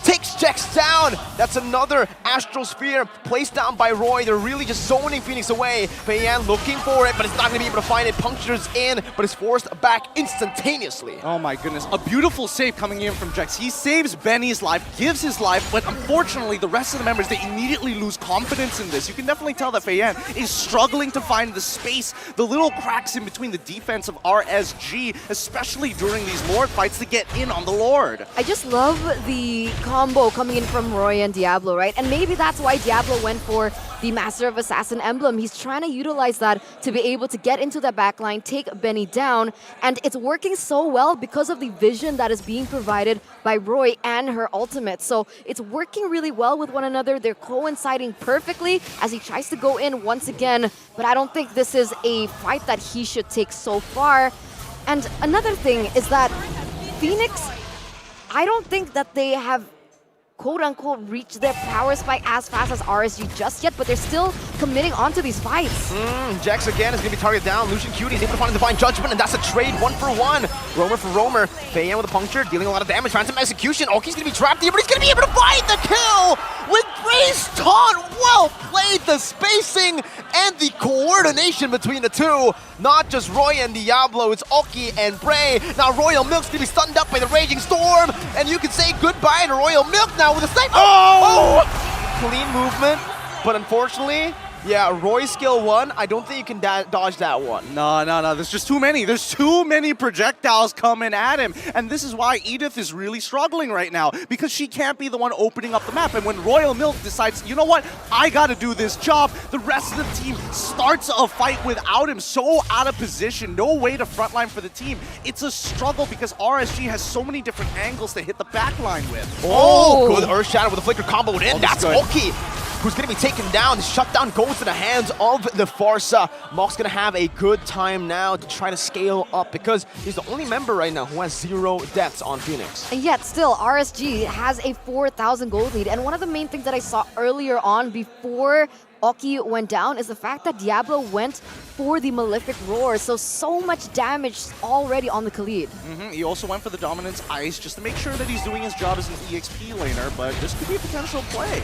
Takes Jax down. That's another Astral Sphere placed down by Roy. They're really just zoning Fenix away. Feiyan looking for it, but it's not going to be able to find it. Punctures in, but is forced back instantaneously. Oh my goodness. A beautiful save coming in from Jax. He saves Benny's life, gives his life, but unfortunately the rest of the members, they immediately lose confidence in this. You can definitely tell that Feiyan is struggling to find the space, the little cracks in between the defense of RSG, especially during these Lord fights to get in on the Lord. I just love the combo coming in from Roy and Diablo, right? And maybe that's why Diablo went for the Master of Assassin emblem. He's trying to utilize that to be able to get into the backline, take Benny down, and it's working so well because of the vision that is being provided by Roy and her ultimate. So it's working really well with one another. They're coinciding perfectly as he tries to go in once again, but I don't think this is a fight that he should take so far. And another thing is that Fenix, I don't think that they have quote-unquote reach their power spike as fast as RSG just yet, but they're still committing onto these fights. Jax again is going to be targeted down. Lucian Cutie is able to find Divine Judgment, and that's a trade 1-for-1. Roamer for Roamer. Feiyan with a puncture, dealing a lot of damage. Phantom Execution. Oki's going to be trapped here, but he's going to be able to find the kill with Bray's taunt. Well played, the spacing and the coordination between the two. Not just Roy and Diablo, it's Oki and Bray. Now Royal Milk's going to be stunned up by the Raging Storm, and you can say goodbye to Royal Milk now with a snipe. Oh! Clean movement, but unfortunately, yeah, Roy's skill 1, I don't think you can dodge that one. No, there's just too many. There's too many projectiles coming at him. And this is why Edith is really struggling right now, because she can't be the one opening up the map. And when Royal Milk decides, you know what, I gotta do this job, the rest of the team starts a fight without him, so out of position, no way to frontline for the team. It's a struggle because RSG has so many different angles to hit the backline with. Oh, good Earth Shadow with a flicker comboed in. That's Oki, who's going to be taken down. The shutdown goes to the hands of the Farsa. Mock's going to have a good time now to try to scale up because he's the only member right now who has 0 deaths on Fenix. And yet still, RSG has a 4,000 gold lead. And one of the main things that I saw earlier on before Oki went down is the fact that Diablo went for the Malefic Roar. So much damage already on the Khalid. He also went for the Dominance Ice just to make sure that he's doing his job as an EXP laner, but this could be a potential play.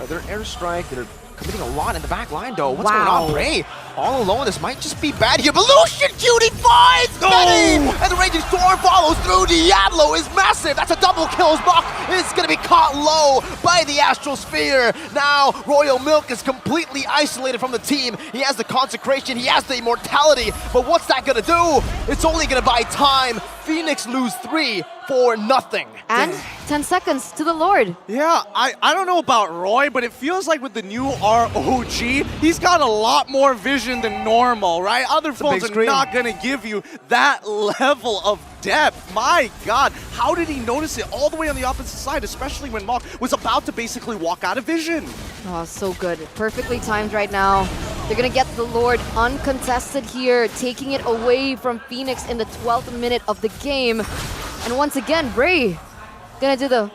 They're airstrike, they're committing a lot in the back line though. What's going on, Bray? All alone, this might just be bad here, but Lucian Cutie finds Benny! And the Raging Storm follows through. Diablo is massive. That's a double kill. Mock is going to be caught low by the Astral Sphere. Now, Royal Milk is completely isolated from the team. He has the Consecration, he has the Immortality, but what's that going to do? It's only going to buy time. Fenix lose 3 for nothing. And 10 seconds to the Lord. Yeah, I don't know about Roy, but it feels like with the new ROG, he's got a lot more vision vision than normal, right? Other phones are not going to give you that level of depth. My God, how did he notice it all the way on the opposite side, especially when Mok was about to basically walk out of vision? Oh, so good. Perfectly timed right now. They're gonna get the Lord uncontested here, taking it away from Fenix in the 12th minute of the game. And once again, Bray gonna do the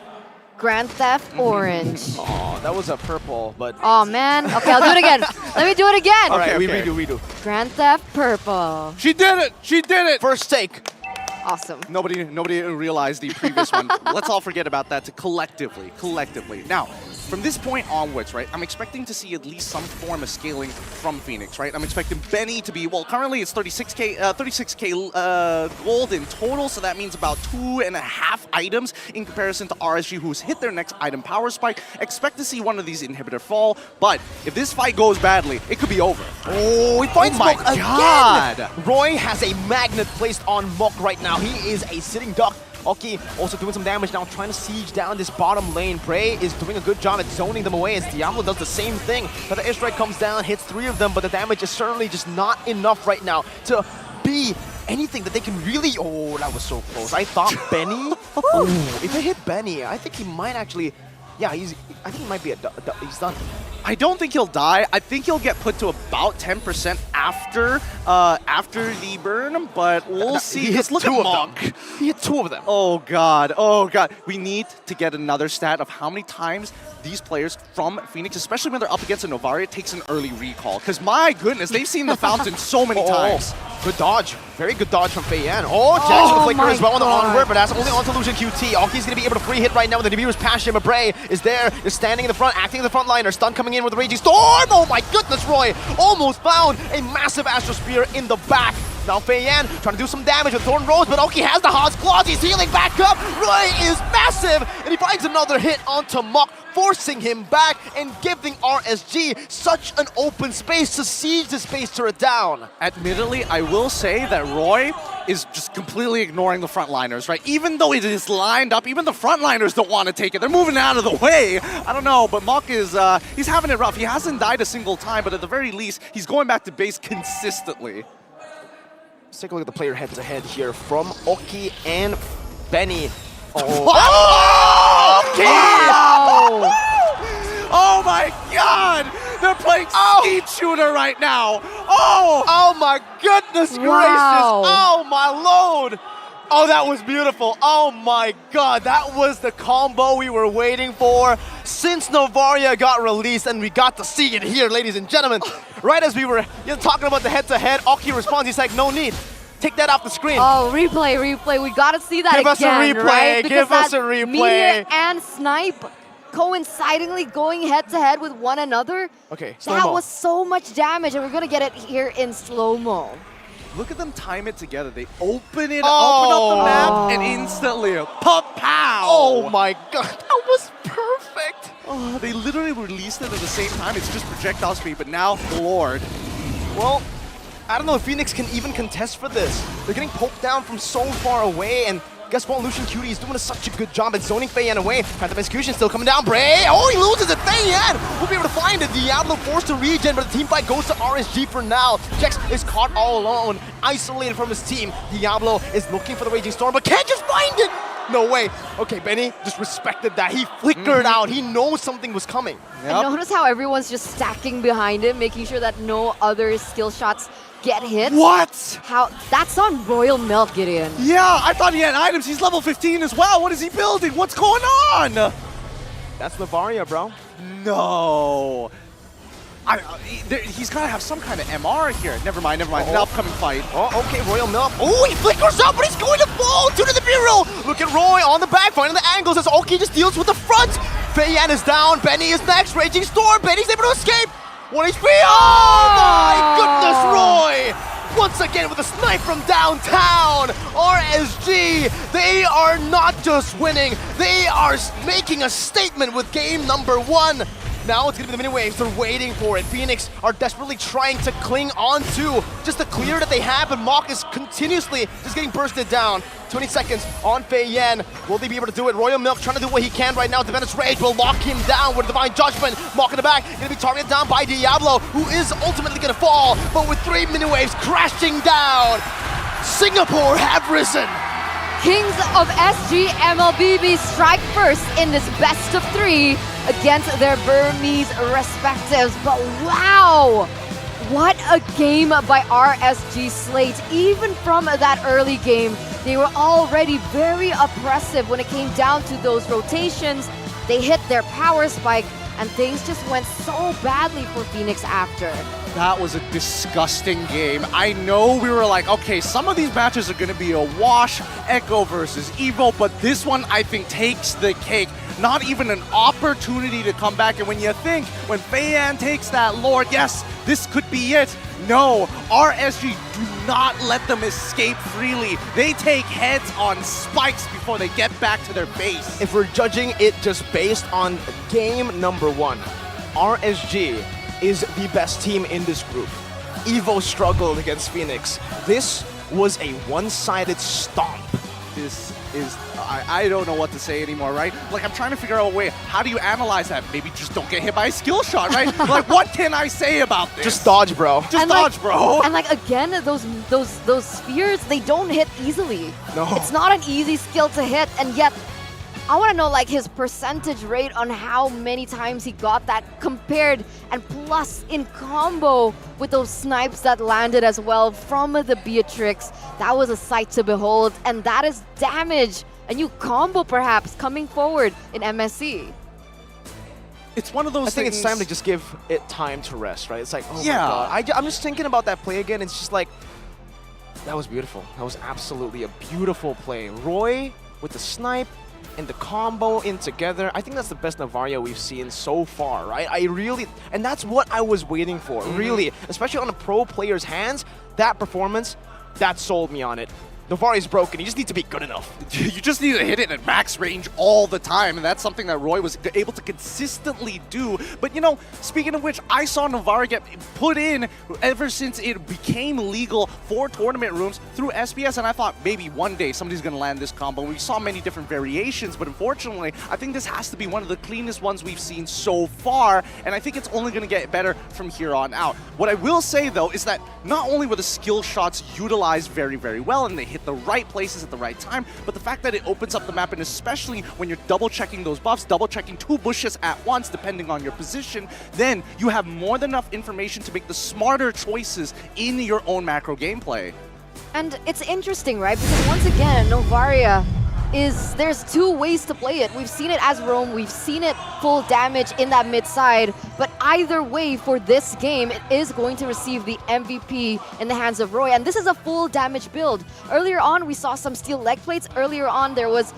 Grand Theft Orange. Oh, that was a purple, but... Oh, man. Okay, I'll do it again. Let me do it again. All right, we redo. Grand Theft Purple. She did it! She did it! First take. Awesome. Nobody realized the previous one. Let's all forget about that collectively. Now, from this point onwards, right, I'm expecting to see at least some form of scaling from Fenix, right? I'm expecting Benny to be, well, currently it's 36K gold in total, so that means about 2.5 items in comparison to RSG, who's hit their next item power spike. Expect to see one of these inhibitor fall, but if this fight goes badly, it could be over. Oh, he finds my Mok God. again! Roy has a magnet placed on Mok right now. He is a sitting duck. Oki also doing some damage now, trying to siege down this bottom lane. Bray is doing a good job at zoning them away as Diablo does the same thing. But the airstrike comes down, hits 3 of them, but the damage is certainly just not enough right now to be anything that they can really... Oh, that was so close. I thought Benny... if it hit Benny, I think he might actually... Yeah, I think he might be he's done. I don't think he'll die. I think he'll get put to about 10% after the burn, but we'll see. He hit look 2 at of Mok. them. He hit 2 of them. Oh God, oh God. We need to get another stat of how many times these players from Fenix, especially when they're up against a Novaria, takes an early recall. Because my goodness, they've seen the fountain so many times. Good dodge. Very good dodge from Feiyan. Oh, Jackson the flicker as well on the onward, but that's only on to Lucian QT. Oki's going to be able to free hit right now with the Nibiru's passion, but Bray is there, is standing in the front, acting in the front liner. Stun coming in with the Raging Storm. Oh my goodness, Roy almost found a massive Astral Spear in the back. Now Feiyan trying to do some damage with Thorn Rose, but Oki has the Hod's Claws. He's healing back up. Roy is massive, and he finds another hit onto Mok, forcing him back and giving RSG such an open space to siege the space turret down. Admittedly, I will say that Roy is just completely ignoring the frontliners, right? Even though it is lined up, even the frontliners don't want to take it. They're moving out of the way. I don't know, but Mok is, he's having it rough. He hasn't died a single time, but at the very least, he's going back to base consistently. Let's take a look at the player head-to-head here from Oki and Benny. Oh, oh my God! They're playing Speed Shooter right now. Oh my goodness gracious! Oh my lord! Oh, that was beautiful. Oh my God, that was the combo we were waiting for since Novaria got released, and we got to see it here, ladies and gentlemen. Right as we were talking about the head-to-head, Oki responds. He's like, no need. Take that off the screen. Oh, replay. We gotta see that Give again, us a replay. right? Give us a replay. Meteor and Snipe coincidingly going head-to-head with one another. Okay, that was so much damage, and we're gonna get it here in slow-mo. Look at them time it together. They open it, open up the map, and instantly, pow! Oh my God, that was perfect. Oh, they literally released it at the same time. It's just projectile speed, but now, Lord. Well, I don't know if Fenix can even contest for this. They're getting poked down from so far away, and guess what? Lucian Cutie is doing such a good job at zoning Feiyan away. Phantom Execution still coming down. Bray! Oh, he loses it. Feiyan will be able to find it. Diablo forced to regen, but the team fight goes to RSG for now. Jex is caught all alone, isolated from his team. Diablo is looking for the Raging Storm, but can't just find it. No way. Okay, Benny just respected that. He flickered out. He knows something was coming. And notice how everyone's just stacking behind him, making sure that no other skill shots get hit. What? How? That's on Royal Milk, Gideon. Yeah, I thought he had items. He's level 15 as well. What is he building? What's going on? That's Novaria, bro. No. He's got to have some kind of MR here. Never mind. An upcoming fight. Oh, okay, Royal Milk. Oh, he flickers up, but he's going to fall due to the B-roll. Look at Roy on the back, finding the angles as Oki just deals with the front. Feiyan is down. Benny is next. Raging Storm. Benny's able to escape. 1 HP. Oh my goodness, Roy! Once again with a snipe from downtown. RSG, they are not just winning. They are making a statement with game number 1. Now it's going to be the mini-waves. They're waiting for it. Phoenix are desperately trying to cling on to just the clear that they have, but Mach is continuously just getting bursted down. 20 seconds on Fei Yan. Will they be able to do it? Royal Milk trying to do what he can right now. Divinus Rage will lock him down with Divine Judgment. Mach in the back, going to be targeted down by Diablo, who is ultimately going to fall, but with 3 mini-waves crashing down, Singapore have risen. Kings of SG MLBB strike first in this best of 3 against their Burmese respectives. But wow, what a game by RSG Slate. Even from that early game, they were already very oppressive when it came down to those rotations. They hit their power spike, and things just went so badly for Fenix after. That was a disgusting game. I know we were like, okay, some of these matches are going to be a wash, Echo versus Evo, but this one I think takes the cake. Not even an opportunity to come back. And when you think, when Fei Yan takes that Lord, yes, this could be it. No, RSG do not let them escape freely. They take heads on spikes before they get back to their base. If we're judging it just based on game number 1, RSG is the best team in this group. Evo struggled against Fenix. This was a one-sided stomp. This is, I don't know what to say anymore, right? Like, I'm trying to figure out a way, how do you analyze that? Maybe just don't get hit by a skill shot, right? Like, what can I say about this? Just dodge, bro. Just dodge, bro. And like, again, those spheres, they don't hit easily. No. It's not an easy skill to hit, and yet I want to know like his percentage rate on how many times he got that compared, and plus in combo with those snipes that landed as well from the Beatrix. That was a sight to behold, and that is damage. A new combo perhaps coming forward in MSC. It's one of those I think things. it's time to just give it time to rest, right? It's like, oh Yeah. my god. I'm just thinking about that play again. It's just like, that was beautiful. That was absolutely a beautiful play. Roy with the snipe and the combo in together. I think that's the best Navaria we've seen so far, right? And that's what I was waiting for, really. Especially on a pro player's hands, that performance, that sold me on it. Navaria's broken. You just need to be good enough. You just need to hit it at max range all the time, and that's something that Roy was able to consistently do. But, you know, speaking of which, I saw Navaria get put in ever since it became legal for tournament rooms through SBS, and I thought maybe one day somebody's going to land this combo. We saw many different variations, but unfortunately, I think this has to be one of the cleanest ones we've seen so far, and I think it's only going to get better from here on out. What I will say, though, is that not only were the skill shots utilized very, very well, and they hit the right places at the right time, but the fact that it opens up the map, and especially when you're double checking those buffs, double checking 2 bushes at once depending on your position, then you have more than enough information to make the smarter choices in your own macro gameplay. And it's interesting, right? Because once again, Novaria there's 2 ways to play it. We've seen it as roam, we've seen it full damage in that mid side, but either way for this game, it is going to receive the MVP in the hands of Roy, and this is a full damage build. Earlier on, we saw some steel leg plates. Earlier on, there was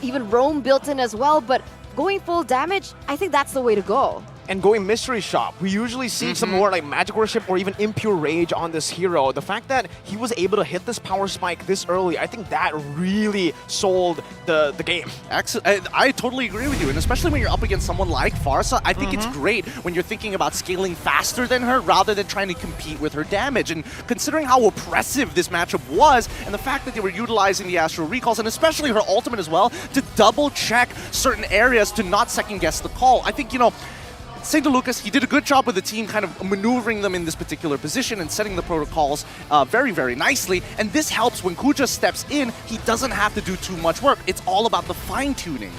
even roam built in as well, but going full damage, I think that's the way to go. And going mystery shop, we usually see some more like magic worship or even impure rage on this hero. The fact that he was able to hit this power spike this early, I think that really sold the game. I totally agree with you, and especially when you're up against someone like Farsa, I think it's great when you're thinking about scaling faster than her rather than trying to compete with her damage. And considering how oppressive this matchup was, and the fact that they were utilizing the Astral Recalls, and especially her ultimate as well, to double check certain areas to not second guess the call, I think, you know, St. Lucas, he did a good job with the team kind of maneuvering them in this particular position and setting the protocols very, very nicely. And this helps when Kuja steps in, he doesn't have to do too much work. It's all about the fine-tuning.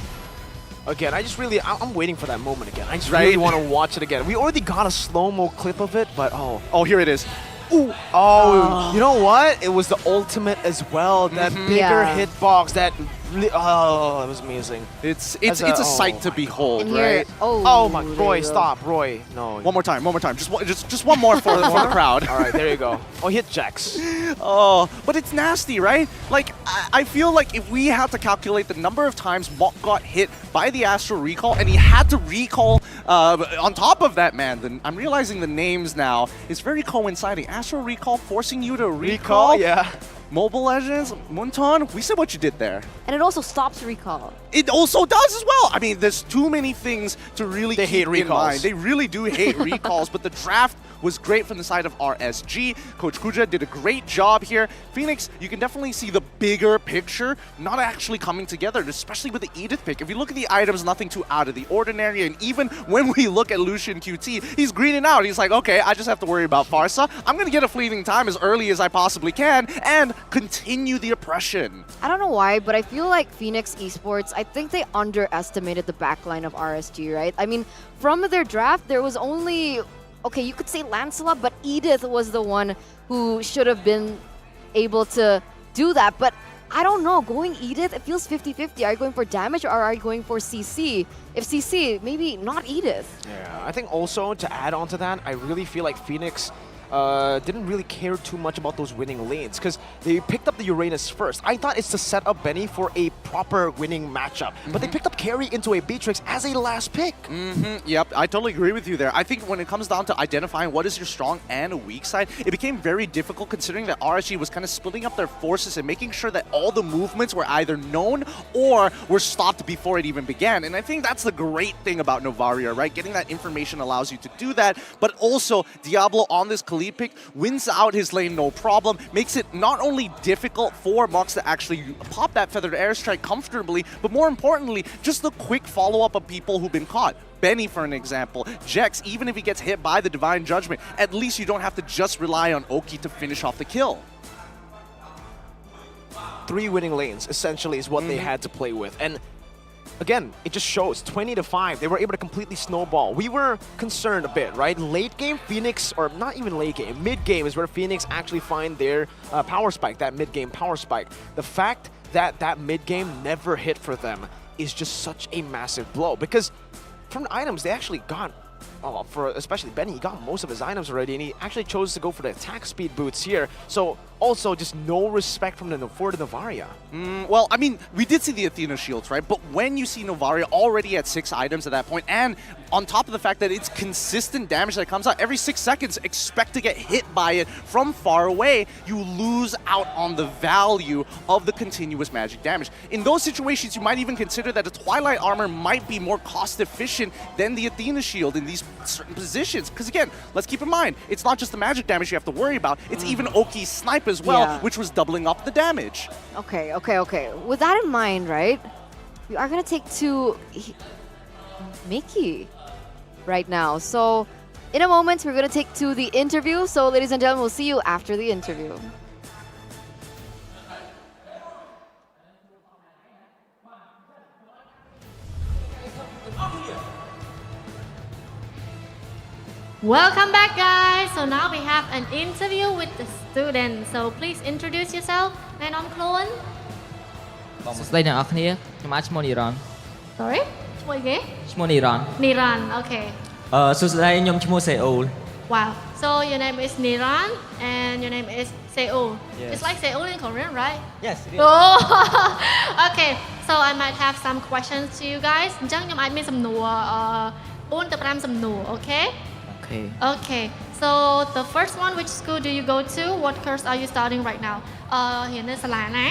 Again, I'm waiting for that moment again. I just really want to watch it again. We already got a slow-mo clip of it, but oh, here it is. Ooh. Oh, you know what? It was the ultimate as well. That bigger hitbox, that it was amazing. It's a sight to behold, right? Oh my, Roy, stop, Roy. No. One more time. Just one more for the crowd. All right, there you go. Oh, he hit Jax. Oh, but it's nasty, right? Like, I feel like if we had to calculate the number of times Mok got hit by the Astral Recall, and he had to recall on top of that, man, then I'm realizing the names now is very coinciding. Astral Recall forcing you to recall? Yeah. Mobile Legends, Munton, we see what you did there. And it also stops recall. It also does as well. I mean, there's too many things to really They hate keep in recalls. mind. They really do hate recalls, but the draft was great from the side of RSG. Coach Kuja did a great job here. Phoenix, you can definitely see the bigger picture not actually coming together, especially with the Edith pick. If you look at the items, nothing too out of the ordinary, and even when we look at Lucian QT, he's greening out. He's like, okay, I just have to worry about Farsa. I'm going to get a fleeting time as early as I possibly can and continue the oppression. I don't know why, but I feel like Fenix Esports, I think they underestimated the backline of RSG, right? I mean, from their draft, there was only, okay, you could say Lancelot, but Edith was the one who should have been able to do that. But I don't know, going Edith, it feels 50-50. Are you going for damage or are you going for CC? If CC, maybe not Edith. Yeah, I think also to add on to that, I really feel like Phoenix didn't really care too much about those winning lanes because they picked up the Uranus first. I thought it's to set up Benny for a proper winning matchup, but they picked up Carry into a Beatrix as a last pick. Yep, I totally agree with you there. I think when it comes down to identifying what is your strong and weak side, it became very difficult considering that RSG was kind of splitting up their forces and making sure that all the movements were either known or were stopped before it even began. And I think that's the great thing about Novaria, right? Getting that information allows you to do that, but also Diablo on this Khalid pick wins out his lane no problem, makes it not only difficult for Mox to actually pop that feathered airstrike comfortably, but more importantly, just the quick follow-up of people who've been caught. Benny, for an example, Jex, even if he gets hit by the Divine Judgment, at least you don't have to just rely on Oki to finish off the kill. 3 winning lanes, essentially, is what they had to play with. And again, it just shows 20-5. They were able to completely snowball. We were concerned a bit, right? Late game, Phoenix, or not even late game, mid game is where Phoenix actually find their power spike, that mid game power spike. The fact that that mid game never hit for them is just such a massive blow because from the items, they actually got, for especially Benny, he got most of his items already, and he actually chose to go for the attack speed boots here. So also just no respect from the Novaria. Well, I mean, we did see the Athena shields, right? But when you see Novaria already at 6 items at that point, and on top of the fact that it's consistent damage that comes out every 6 seconds, expect to get hit by it from far away, you lose out on the value of the continuous magic damage. In those situations, you might even consider that the Twilight armor might be more cost efficient than the Athena shield in these certain positions. Because again, let's keep in mind, it's not just the magic damage you have to worry about, it's even Oki's snipe as well, which was doubling up the damage. Okay. With that in mind, right, we are going to take to Mickey right now. So in a moment, we're going to take to the interview. So ladies and gentlemen, we'll see you after the interview. Welcome back, guys. So now we have an interview with the students. So please introduce yourself. ណែនាំខ្លួន សួស្តីអ្នកនរគ្នាខ្ញុំឈ្មោះនីរ៉ន Sorry ឈ្មោះអីគេ ឈ្មោះនីរ៉ន Niran. Okay. សួស្តីខ្ញុំឈ្មោះសេអ៊ូល Wow. So your name is Niran and your name is Seoul. Yes. It's like Seoul in Korean, right? Yes, it is. Oh. Okay. So I might have some questions to you guys. អញ្ចឹងខ្ញុំអាចមានសំណួរ4 ទៅ 5 សំណួរ Okay? Okay. Okay. So the first one, which school do you go to? What course are you studying right now? រៀននៅសាលាណា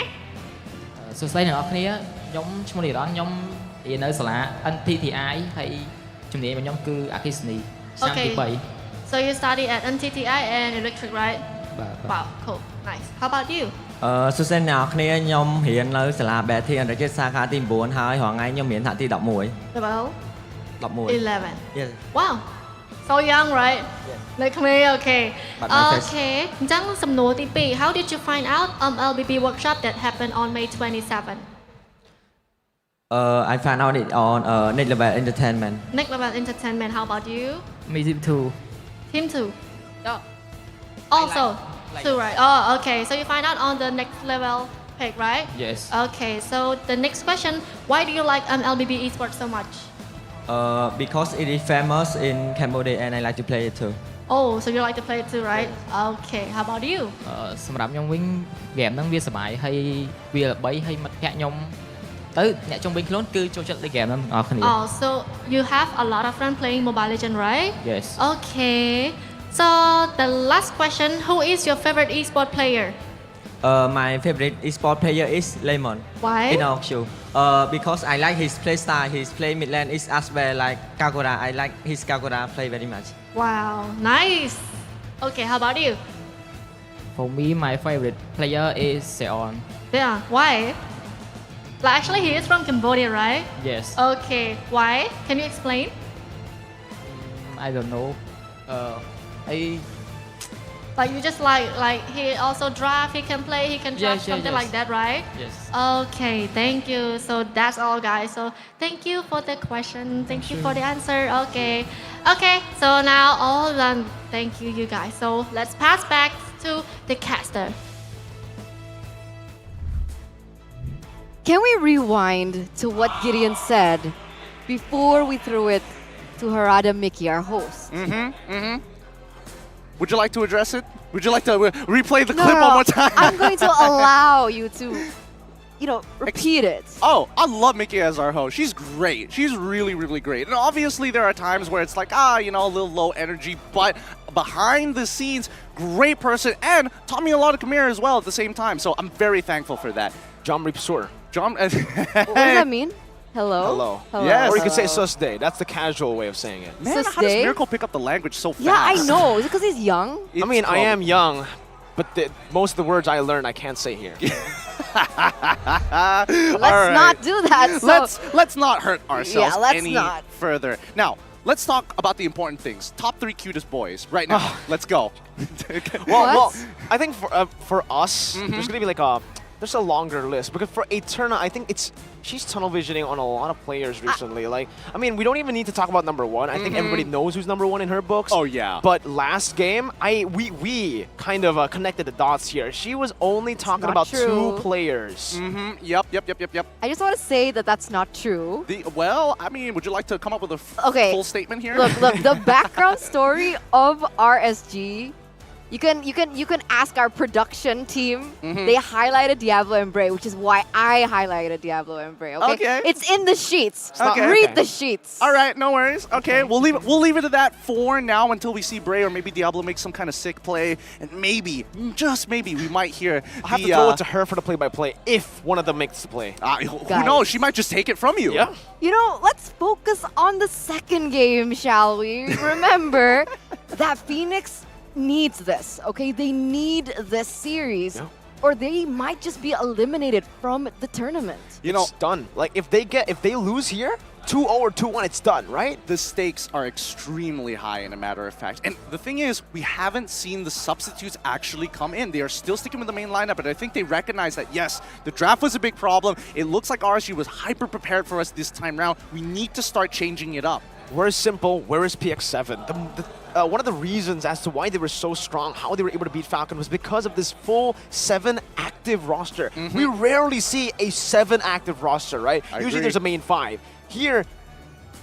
សួស្តីអ្នកនរគ្នាខ្ញុំឈ្មោះនីរ៉នខ្ញុំរៀននៅសាលា NTTI ហើយជំនាញរបស់ខ្ញុំគឺអគ្គិសនីឆ្នាំទី Okay. So you study at NTTI and electric, right? បាទ Wow, cool. Nice. How about you? សួស្តីអ្នកនរគ្នាខ្ញុំរៀននៅសាលា Betty អន្តរជាតិសាខាទី 9 ហើយរាល់ថ្ងៃខ្ញុំរៀនថ្នាក់ទី 11 Level 11. Yes. Wow. So young, right? Like me, okay. But my face- Okay. អញ្ចឹងសំណួរទី 2. How did you find out LBB workshop that happened on May 27? I found out it on Next Level Entertainment. Next Level Entertainment. How about you? Me too. Him too. Also, too, right? Oh, okay. So you find out on the Next Level page, right? Yes. Okay. So the next question: why do you like LBB Esports so much? Because it is famous in Cambodia and I like to play it too. Oh, so you like to play it too, right? Okay. How about you? សម្រាប់ខ្ញុំវិញហ្គេមហ្នឹងវាសប្បាយហើយវាល្បីហើយមិត្តភក្តិខ្ញុំទៅអ្នកជុំវិញខ្លួនគឺចូលចិត្តលេងហ្គេមហ្នឹងបងប្អូនគ្នា Oh, so you have a lot of friends playing Mobile Legends, right? Yes. Okay. So the last question: who is your favorite esport player? My favorite esport player is Lemon. Why? In our show. Because I like his play style. His play mid lane is as well like Kagura. I like his Kagura play very much. Wow, nice. Okay, how about you? For me, my favorite player is Seon. Yeah, why? Like, actually, he is from Cambodia, right? Yes. Okay, why? Can you explain? I don't know. I Like you just like he also draft, he can play, he can draft, Yes, something yes. like that, right? Yes. Okay, thank you. So that's all, guys. So thank you for the question. Thank you for the answer. Okay. Okay, so now all done. Thank you, you guys. So let's pass back to the caster. Can we rewind to what Gideon said before we threw it to Harada Mickey, our host? Would you like to address it? Would you like to replay the No, clip no, one more time? I'm going to allow you to, repeat it. Oh, I love Mickey as our host. She's great. She's really, really great. And obviously there are times where it's like, a little low energy, but behind the scenes, great person, and taught me a lot of Khmer as well at the same time. So I'm very thankful for that. John Reepsor. John. What does that mean? Hello? Hello. Yes. Or you could say sus day. That's the casual way of saying it. Man, how does Miracle pick up the language so fast? Yeah, I know. Is it because he's young? I mean, I am young, but most of the words I learned I can't say here. Let's not do that. So Let's not hurt ourselves let's any not. further. Now, let's talk about the important things. Top 3 cutest boys right now. Let's go. Well, I think for us, there's gonna be there's a longer list because for Eterna, I think she's tunnel visioning on a lot of players recently. We don't even need to talk about number 1. I think everybody knows who's number 1 in her books. Oh yeah. But last game, we kind of connected the dots here. She was only talking not about true. 2 players. Yep. I just want to say that that's not true. Would you like to come up with a full statement here? Look, the background story of RSG. You can ask our production team. They highlighted Diablo and Bray, which is why I highlighted Diablo and Bray. Okay, it's in the sheets. Read the sheets. All right, no worries. Okay, we'll leave it at that for now until we see Bray or maybe Diablo make some kind of sick play, and maybe, just maybe, we might hear. I'll have to throw it to her for the play-by-play if one of them makes the play. Who knows? She might just take it from you. Yeah. Let's focus on the second game, shall we? Remember that Fenix needs this, okay? They need this series, or they might just be eliminated from the tournament. It's done. If they lose here, 2-0 or 2-1, it's done, right? The stakes are extremely high, in a matter of fact. And the thing is, we haven't seen the substitutes actually come in. They are still sticking with the main lineup, but I think they recognize that, yes, the draft was a big problem. It looks like RSG was hyper-prepared for us this time round. We need to start changing it up. Where is Simple? Where is PX7? One of the reasons as to why they were so strong, how they were able to beat Falcon, was because of this full 7 active roster. We rarely see a 7 active roster, right? Usually there's a main 5. Here,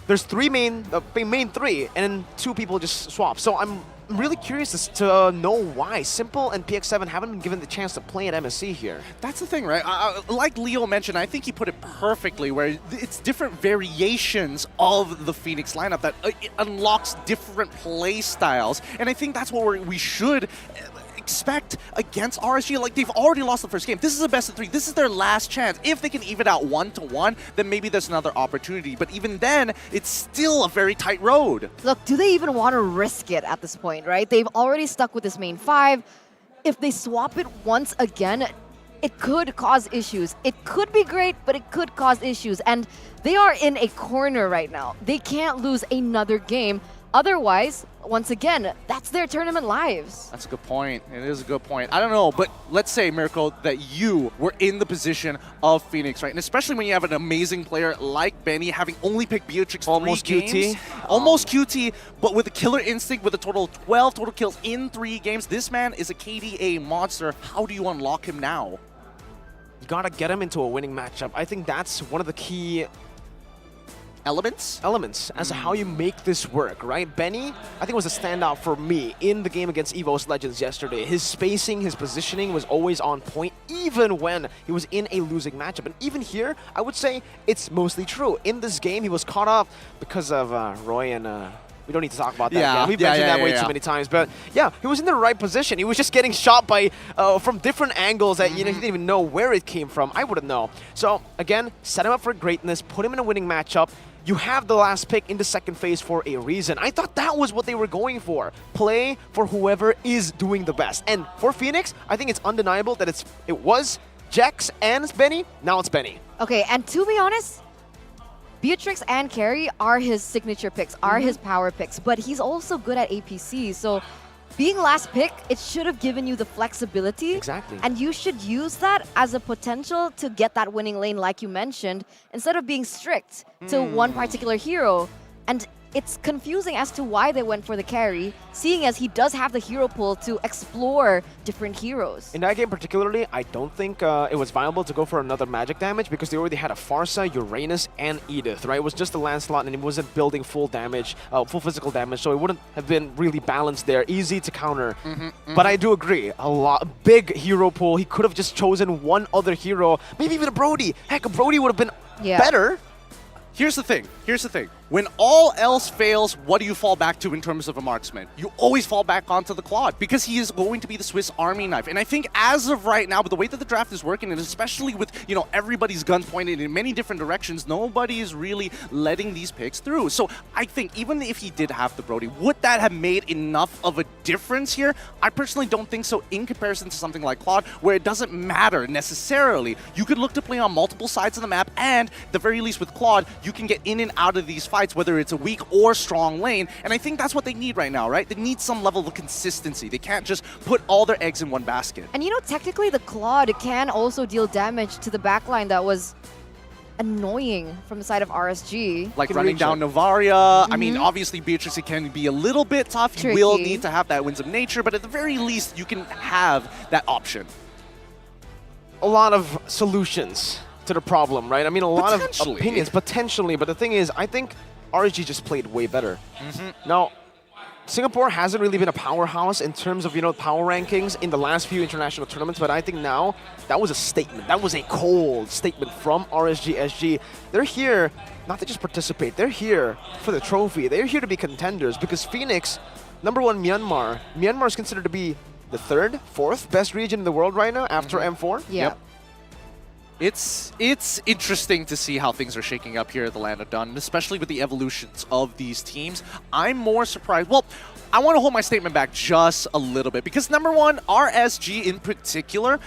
there's 3 main 3, and then 2 people just swap. So I'm really curious as to know why Simple and PX7 haven't been given the chance to play at MSC here. That's the thing, right? Like Leo mentioned, I think he put it perfectly, where it's different variations of the Fenix lineup that it unlocks different play styles. And I think that's what we should expect against RSG. They've already lost the first game. This is a best of 3. This is their last chance. If they can even out 1-1, then maybe there's another opportunity. But even then, it's still a very tight road. Look, do they even want to risk it at this point, right? They've already stuck with this main 5. If they swap it once again, it could cause issues. It could be great, but it could cause issues. And they are in a corner right now. They can't lose another game. Otherwise, once again, that's their tournament lives. That's a good point. It is a good point. I don't know, but let's say, Miracle, that you were in the position of Fenix, right? And especially when you have an amazing player like Benny, having only picked Beatrix almost 3 QT. games. Almost QT, but with a killer instinct with a total of 12 total kills in 3 games. This man is a KDA monster. How do you unlock him now? You gotta get him into a winning matchup. I think that's one of the key elements as to how you make this work, right? Benny, I think, was a standout for me in the game against EVOS Legends yesterday. His spacing, his positioning was always on point, even when he was in a losing matchup. And even here, I would say it's mostly true. In this game, he was caught up because of Roy and We don't need to talk about that Yeah, again. We've mentioned that way too many times. But yeah, he was in the right position. He was just getting shot by from different angles that he didn't even know where it came from. I wouldn't know. So again, set him up for greatness, put him in a winning matchup. You have the last pick in the second phase for a reason. I thought that was what they were going for. Play for whoever is doing the best. And for Fenix, I think it's undeniable that it was Jax and Benny. Now it's Benny. Okay, and to be honest, Beatrix and Carry are his signature picks, are his power picks, but he's also good at APC. So being last pick, it should have given you the flexibility. Exactly. And you should use that as a potential to get that winning lane, like you mentioned, instead of being strict to one particular hero. And it's confusing as to why they went for the carry, seeing as he does have the hero pool to explore different heroes. In that game particularly, I don't think it was viable to go for another magic damage because they already had a Pharsa, Uranus, and Edith, right? It was just a Lancelot and it wasn't building full damage, full physical damage, so it wouldn't have been really balanced there, easy to counter. But I do agree, a big hero pool. He could have just chosen one other hero, maybe even a Brody. Heck, a Brody would have been better. Here's the thing. When all else fails, what do you fall back to in terms of a marksman? You always fall back onto the Claude because he is going to be the Swiss Army knife. And I think as of right now, with the way that the draft is working, and especially with, you know, everybody's guns pointed in many different directions, nobody is really letting these picks through. So I think even if he did have the Brody, would that have made enough of a difference here? I personally don't think so in comparison to something like Claude, where it doesn't matter necessarily. You could look to play on multiple sides of the map, and at the very least with Claude, you can get in and out of these fights, whether it's a weak or strong lane. And I think that's what they need right now, right? They need some level of consistency. They can't just put all their eggs in one basket. And you know, technically the Claude can also deal damage to the backline that was annoying from the side of RSG. Like running down Novaria. I mean, obviously Beatrix can be a little bit tough. You will need to have that Winds of Nature, but at the very least, you can have that option. A lot of solutions to the problem, right? I mean, a lot of opinions, potentially, but the thing is, I think RSG just played way better. Now, Singapore hasn't really been a powerhouse in terms of, you know, power rankings in the last few international tournaments, but I think now that was a statement. That was a cold statement from RSG SG. They're here not to just participate, they're here for the trophy. They're here to be contenders because Fenix, #1 Myanmar. Myanmar is considered to be the 3rd, 4th best region in the world right now after M4. Yep. It's interesting to see how things are shaking up here at the Land of Dun, especially with the evolutions of these teams. I'm more surprised. Well, I want to hold my statement back just a little bit because #1, RSG in particular,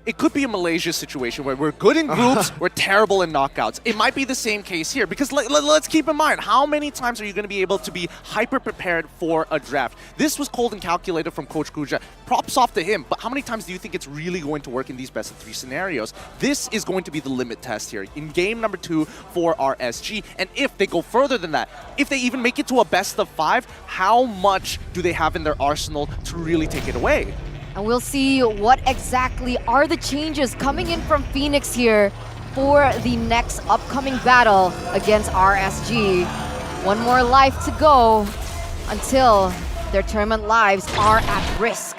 it could be a Malaysia situation where we're good in groups, we're terrible in knockouts. It might be the same case here because let's keep in mind, how many times are you going to be able to be hyper prepared for a draft? This was cold and calculated from Coach Kuja. Props off to him, but how many times do you think it's really going to work in these best of 3 scenarios? This is going to be the limit test here in game #2 for RSG. And if they go further than that, if they even make it to a best of 5, how much do they have in their arsenal to really take it away? And we'll see what exactly are the changes coming in from Fenix here for the next upcoming battle against RSG. One more life to go until their tournament lives are at risk.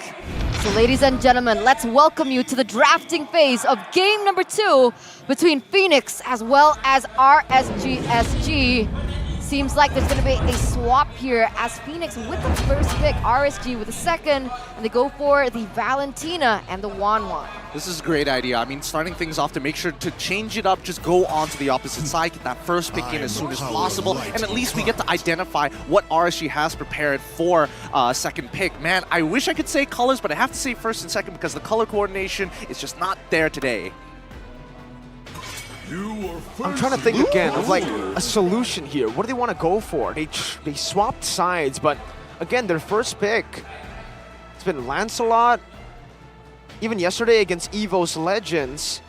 So ladies and gentlemen, let's welcome you to the drafting phase of game #2 between Fenix as well as RSG SG. Seems like there's going to be a swap here as Fenix with the first pick, RSG with the second, and they go for the Valentina and the Wanwan. This is a great idea. I mean, starting things off to make sure to change it up, just go on to the opposite side, get that first pick in as soon as possible, and at least we get to identify what RSG has prepared for second pick. Man, I wish I could say colors, but I have to say first and second because the color coordination is just not there today. I'm trying to think again of like a solution here. What do they want to go for? They swapped sides, but again, their first pick, it's been Lancelot. Even yesterday against EVO's Legends,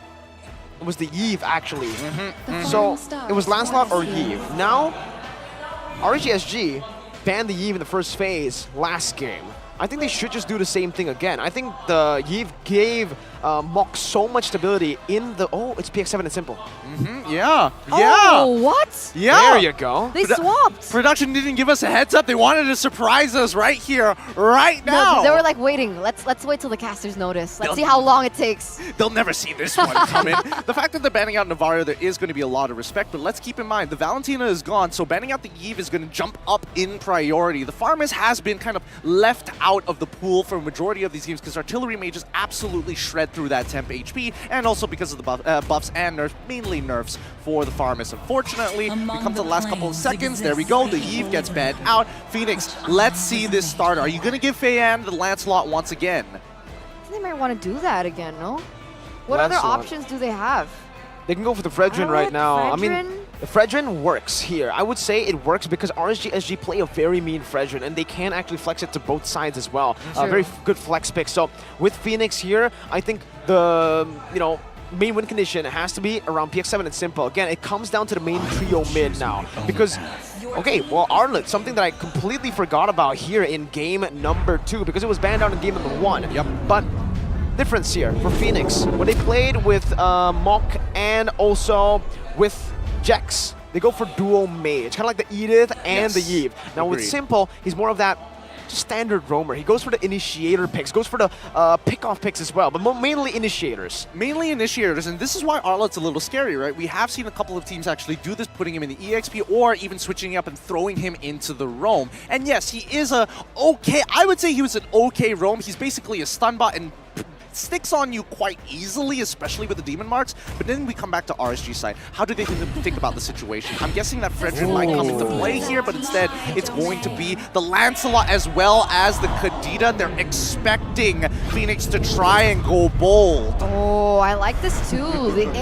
it was the Yves actually. So it was Lancelot or Yves. Now, RSG SG banned the Yves in the first phase last game. I think they should just do the same thing again. I think the Yves gave Mok so much stability in the... Oh, it's PX7 and Simple. Yeah. Oh, what? Yeah. There you go. They swapped. Production didn't give us a heads up. They wanted to surprise us right here, right now. No, they were like waiting. Let's wait till the casters notice. Let's see how long it takes. They'll never see this one coming. The fact that they're banning out Navarro, there is going to be a lot of respect, but let's keep in mind, the Valentina is gone, so banning out the Yves is going to jump up in priority. The Farmers has been kind of left out of the pool for a majority of these games because Artillery Mages absolutely shred through that temp HP, and also because of the buffs and nerfs, mainly nerfs for the Farmers. Unfortunately, we come to the last couple of seconds. There we go. The Yves gets banned out. Fenix, let's see this start. Are you going to give Feiyan the Lancelot once again? They might want to do that again, no? What other options do they have? They can go for the Fredrin right now. I mean, the Fredrin works here. I would say it works because RSG SG play a very mean Fredrin, and they can actually flex it to both sides as well. Very good flex pick. So with Fenix here, I think the main win condition has to be around PX7 and Simple. Again, it comes down to the main trio mid now because. Okay, well, Arlet, something that I completely forgot about here in game number 2 because it was banned out in game number 1. Yep. But difference here for Fenix. When they played with Mok and also with Jax, they go for duo mage, kind of like the Edith and the Yves. Now with Simple, he's more of that standard roamer. He goes for the initiator picks, goes for the pick-off picks as well, but mainly initiators. Mainly initiators, and this is why Arlet's a little scary, right? We have seen a couple of teams actually do this, putting him in the EXP or even switching up and throwing him into the roam. And yes, he is I would say he was an okay roam. He's basically a stun bot and sticks on you quite easily, especially with the demon marks. But then we come back to RSG side. How do they think about the situation? I'm guessing that Fredrin might come into play here, but instead it's going to be the Lancelot as well as the Kadita. They're expecting Fenix to try and go bold. Oh, I like this too. The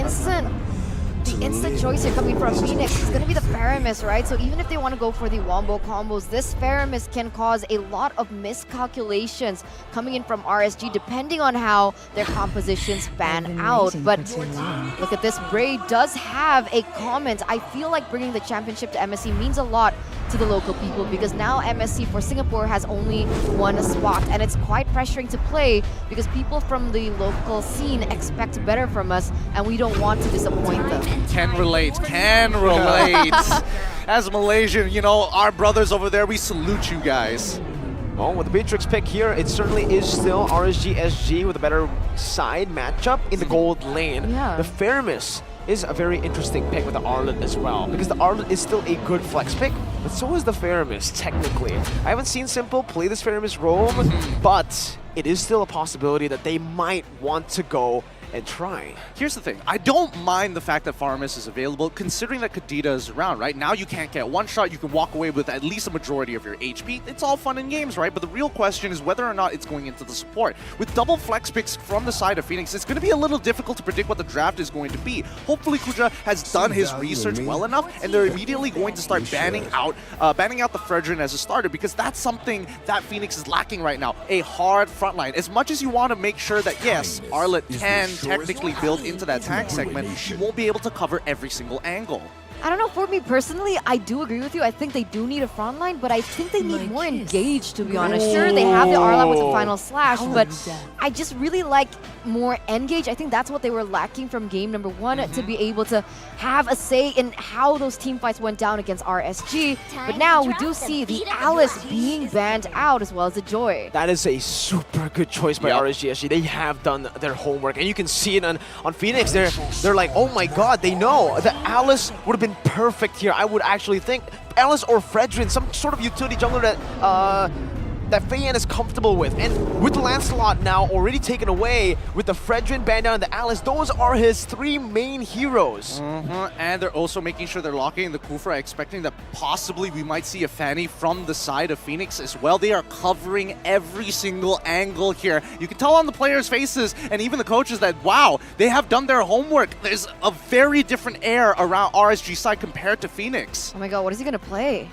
instant choice here coming from Fenix is going to be the Faramis, right? So even if they want to go for the wombo combos, this Faramis can cause a lot of miscalculations coming in from RSG depending on how their compositions pan out. But look at this, Bray does have a comment. I feel like bringing the championship to MSC means a lot to the local people because now MSC for Singapore has only one spot, and it's quite pressuring to play because people from the local scene expect better from us and we don't want to disappoint them. Can relate. As Malaysian, our brothers over there, we salute you guys. Well, with the Beatrix pick here, it certainly is still RSG SG with a better side matchup in the gold lane. Yeah. The Faramis is a very interesting pick with the Arlet as well, because the Arlet is still a good flex pick, but so is the Faramis, technically. I haven't seen Simple play this Faramis role, but it is still a possibility that they might want to go and try. Here's the thing. I don't mind the fact that Faramis is available, considering that Kadita is around, right? Now you can't get one shot. You can walk away with at least a majority of your HP. It's all fun and games, right? But the real question is whether or not it's going into the support. With double flex picks from the side of Fenix, it's going to be a little difficult to predict what the draft is going to be. Hopefully Kuja has done his research well enough, and they're immediately going to start banning out the Fredrin as a starter, because that's something that Fenix is lacking right now. A hard frontline. As much as you want to make sure that, yes, Arlet can technically build into that tank segment, you won't be able to cover every single angle. I don't know, for me personally, I do agree with you. I think they do need a front line, but I think they need more engaged, to be honest. Sure, they have the Arla with the final slash, but I just really like more engage. I think that's what they were lacking from game number 1, to be able to have a say in how those team fights went down against RSG. But now we do see the Alice being banned out as well as the Joy. That is a super good choice by RSG SG. They have done their homework, and you can see it on Fenix. They're like, oh my god, they know that Alice would have been perfect here. I would actually think Alice or Fredrin, some sort of utility jungler that Feiyan is comfortable with. And with the Lancelot now already taken away, with the Fredrin banned down and the Alice, those are his 3 main heroes. And they're also making sure they're locking in the Kufra, expecting that possibly we might see a Fanny from the side of Fenix as well. They are covering every single angle here. You can tell on the players' faces and even the coaches that, wow, they have done their homework. There's a very different air around RSG side compared to Phoenix. Oh my god, what is he gonna play?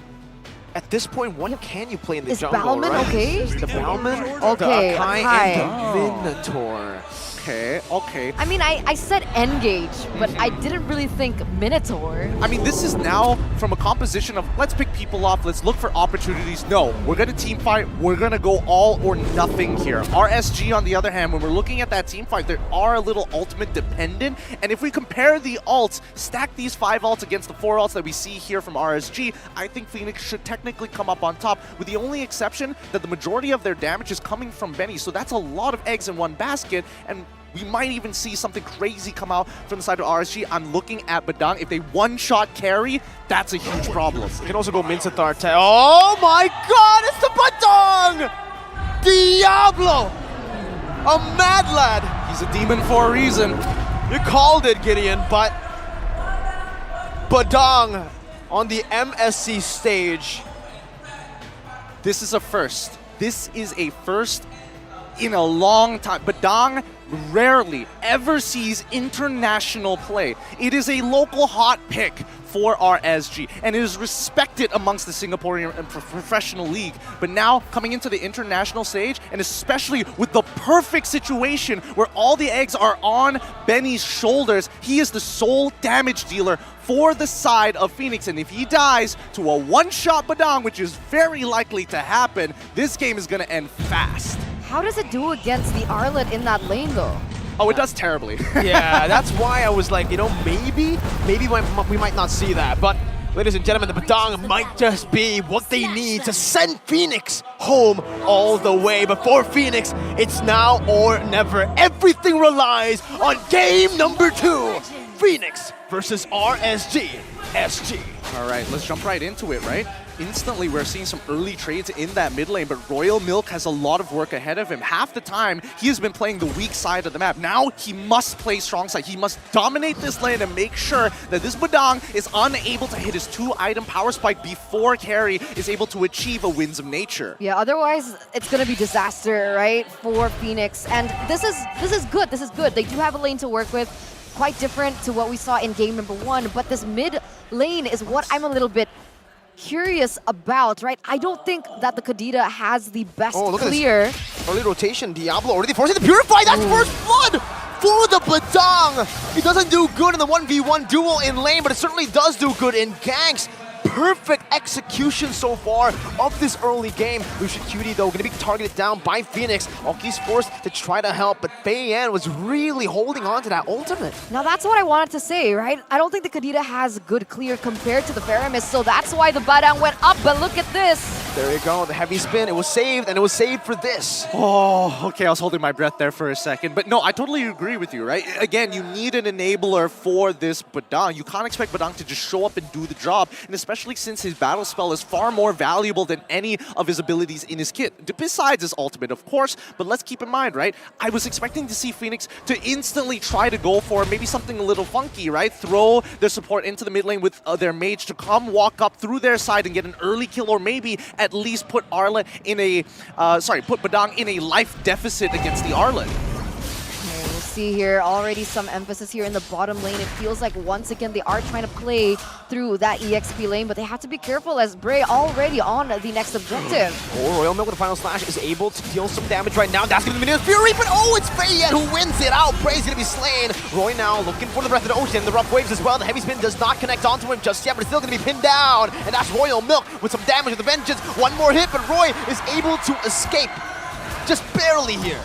At this point, what can you play in the is jungle, Balman right? okay? The Balman, okay, the Akai, and the Minotaur. Okay, okay. I mean, I said engage, but I didn't really think Minotaur. I mean, this is now from a composition of let's pick people off, let's look for opportunities. No, we're going to team fight. We're going to go all or nothing here. RSG, on the other hand, when we're looking at that team fight, they are a little ultimate dependent. And if we compare the ults, stack these 5 ults against the 4 ults that we see here from RSG, I think Fenix should technically come up on top, with the only exception that the majority of their damage is coming from Benny. So that's a lot of eggs in one basket, and we might even see something crazy come out from the side of RSG. I'm looking at Badang. If they one-shot carry, that's a huge problem. You can also go Minsathar. Oh my god, it's the Badang! Diablo! A mad lad! He's a demon for a reason. You called it, Gideon, but Badang on the MSC stage. This is a first. This is a first in a long time. Badang rarely ever sees international play. It is a local hot pick for RSG, and it is respected amongst the Singaporean professional league. But now, coming into the international stage, and especially with the perfect situation where all the eggs are on Benny's shoulders, he is the sole damage dealer for the side of Fenix. And if he dies to a one-shot Badang, which is very likely to happen, this game is going to end fast. How does it do against the Arlet in that lane, though? Oh, it does terribly. Yeah, that's why I was like, you know, maybe we might not see that. But, ladies and gentlemen, the Badang might just be what they need to send Fenix home all the way. But for Fenix, it's now or never. Everything relies on game number 2. Fenix versus RSG SG. All right, let's jump right into it, right? Instantly, we're seeing some early trades in that mid lane, but Royal Milk has a lot of work ahead of him. Half the time, he has been playing the weak side of the map. Now, he must play strong side. He must dominate this lane and make sure that this Badang is unable to hit his 2-item power spike before carry is able to achieve a Winds of Nature. Yeah, otherwise, it's going to be disaster, right, for Fenix. And this is good. This is good. They do have a lane to work with. Quite different to what we saw in game number 1, but this mid lane is what I'm a little bit curious about, right? I don't think that the Kadita has the best clear. Early rotation, Diablo already forcing the Purify. That's first blood for the Badang. He doesn't do good in the 1v1 duel in lane, but it certainly does do good in ganks. Perfect execution so far of this early game. Lucian Cutie, though, going to be targeted down by Fenix. Oki's forced to try to help, but Fei Yan was really holding on to that ultimate. Now, that's what I wanted to say, right? I don't think the Kadita has good clear compared to the Faramis, so that's why the Badang went up, but look at this. There you go, the heavy spin. It was saved, and it was saved for this. Oh, okay, I was holding my breath there for a second. But no, I totally agree with you, right? Again, you need an enabler for this Badang. You can't expect Badang to just show up and do the job, and especially since his battle spell is far more valuable than any of his abilities in his kit, besides his ultimate, of course. But let's keep in mind, right? I was expecting to see Fenix to instantly try to go for maybe something a little funky, right? Throw their support into the mid lane with their mage to come walk up through their side and get an early kill, or maybe at least put Arlet in a, put Badang in a life deficit against the Arlet. We'll see here already some emphasis here in the bottom lane. It feels like once again they are trying to play through that EXP lane, but they have to be careful as Bray already on the next objective. Oh, Royal Milk with the final slash is able to deal some damage right now. That's going to be Minions Fury, but oh, it's Fei Yan who wins it out. Bray's going to be slain. Roy now looking for the Breath of the Ocean. The rough waves as well. The heavy spin does not connect onto him just yet, but it's still going to be pinned down. And that's Royal Milk with some damage with the Vengeance. One more hit, but Roy is able to escape. Just barely here.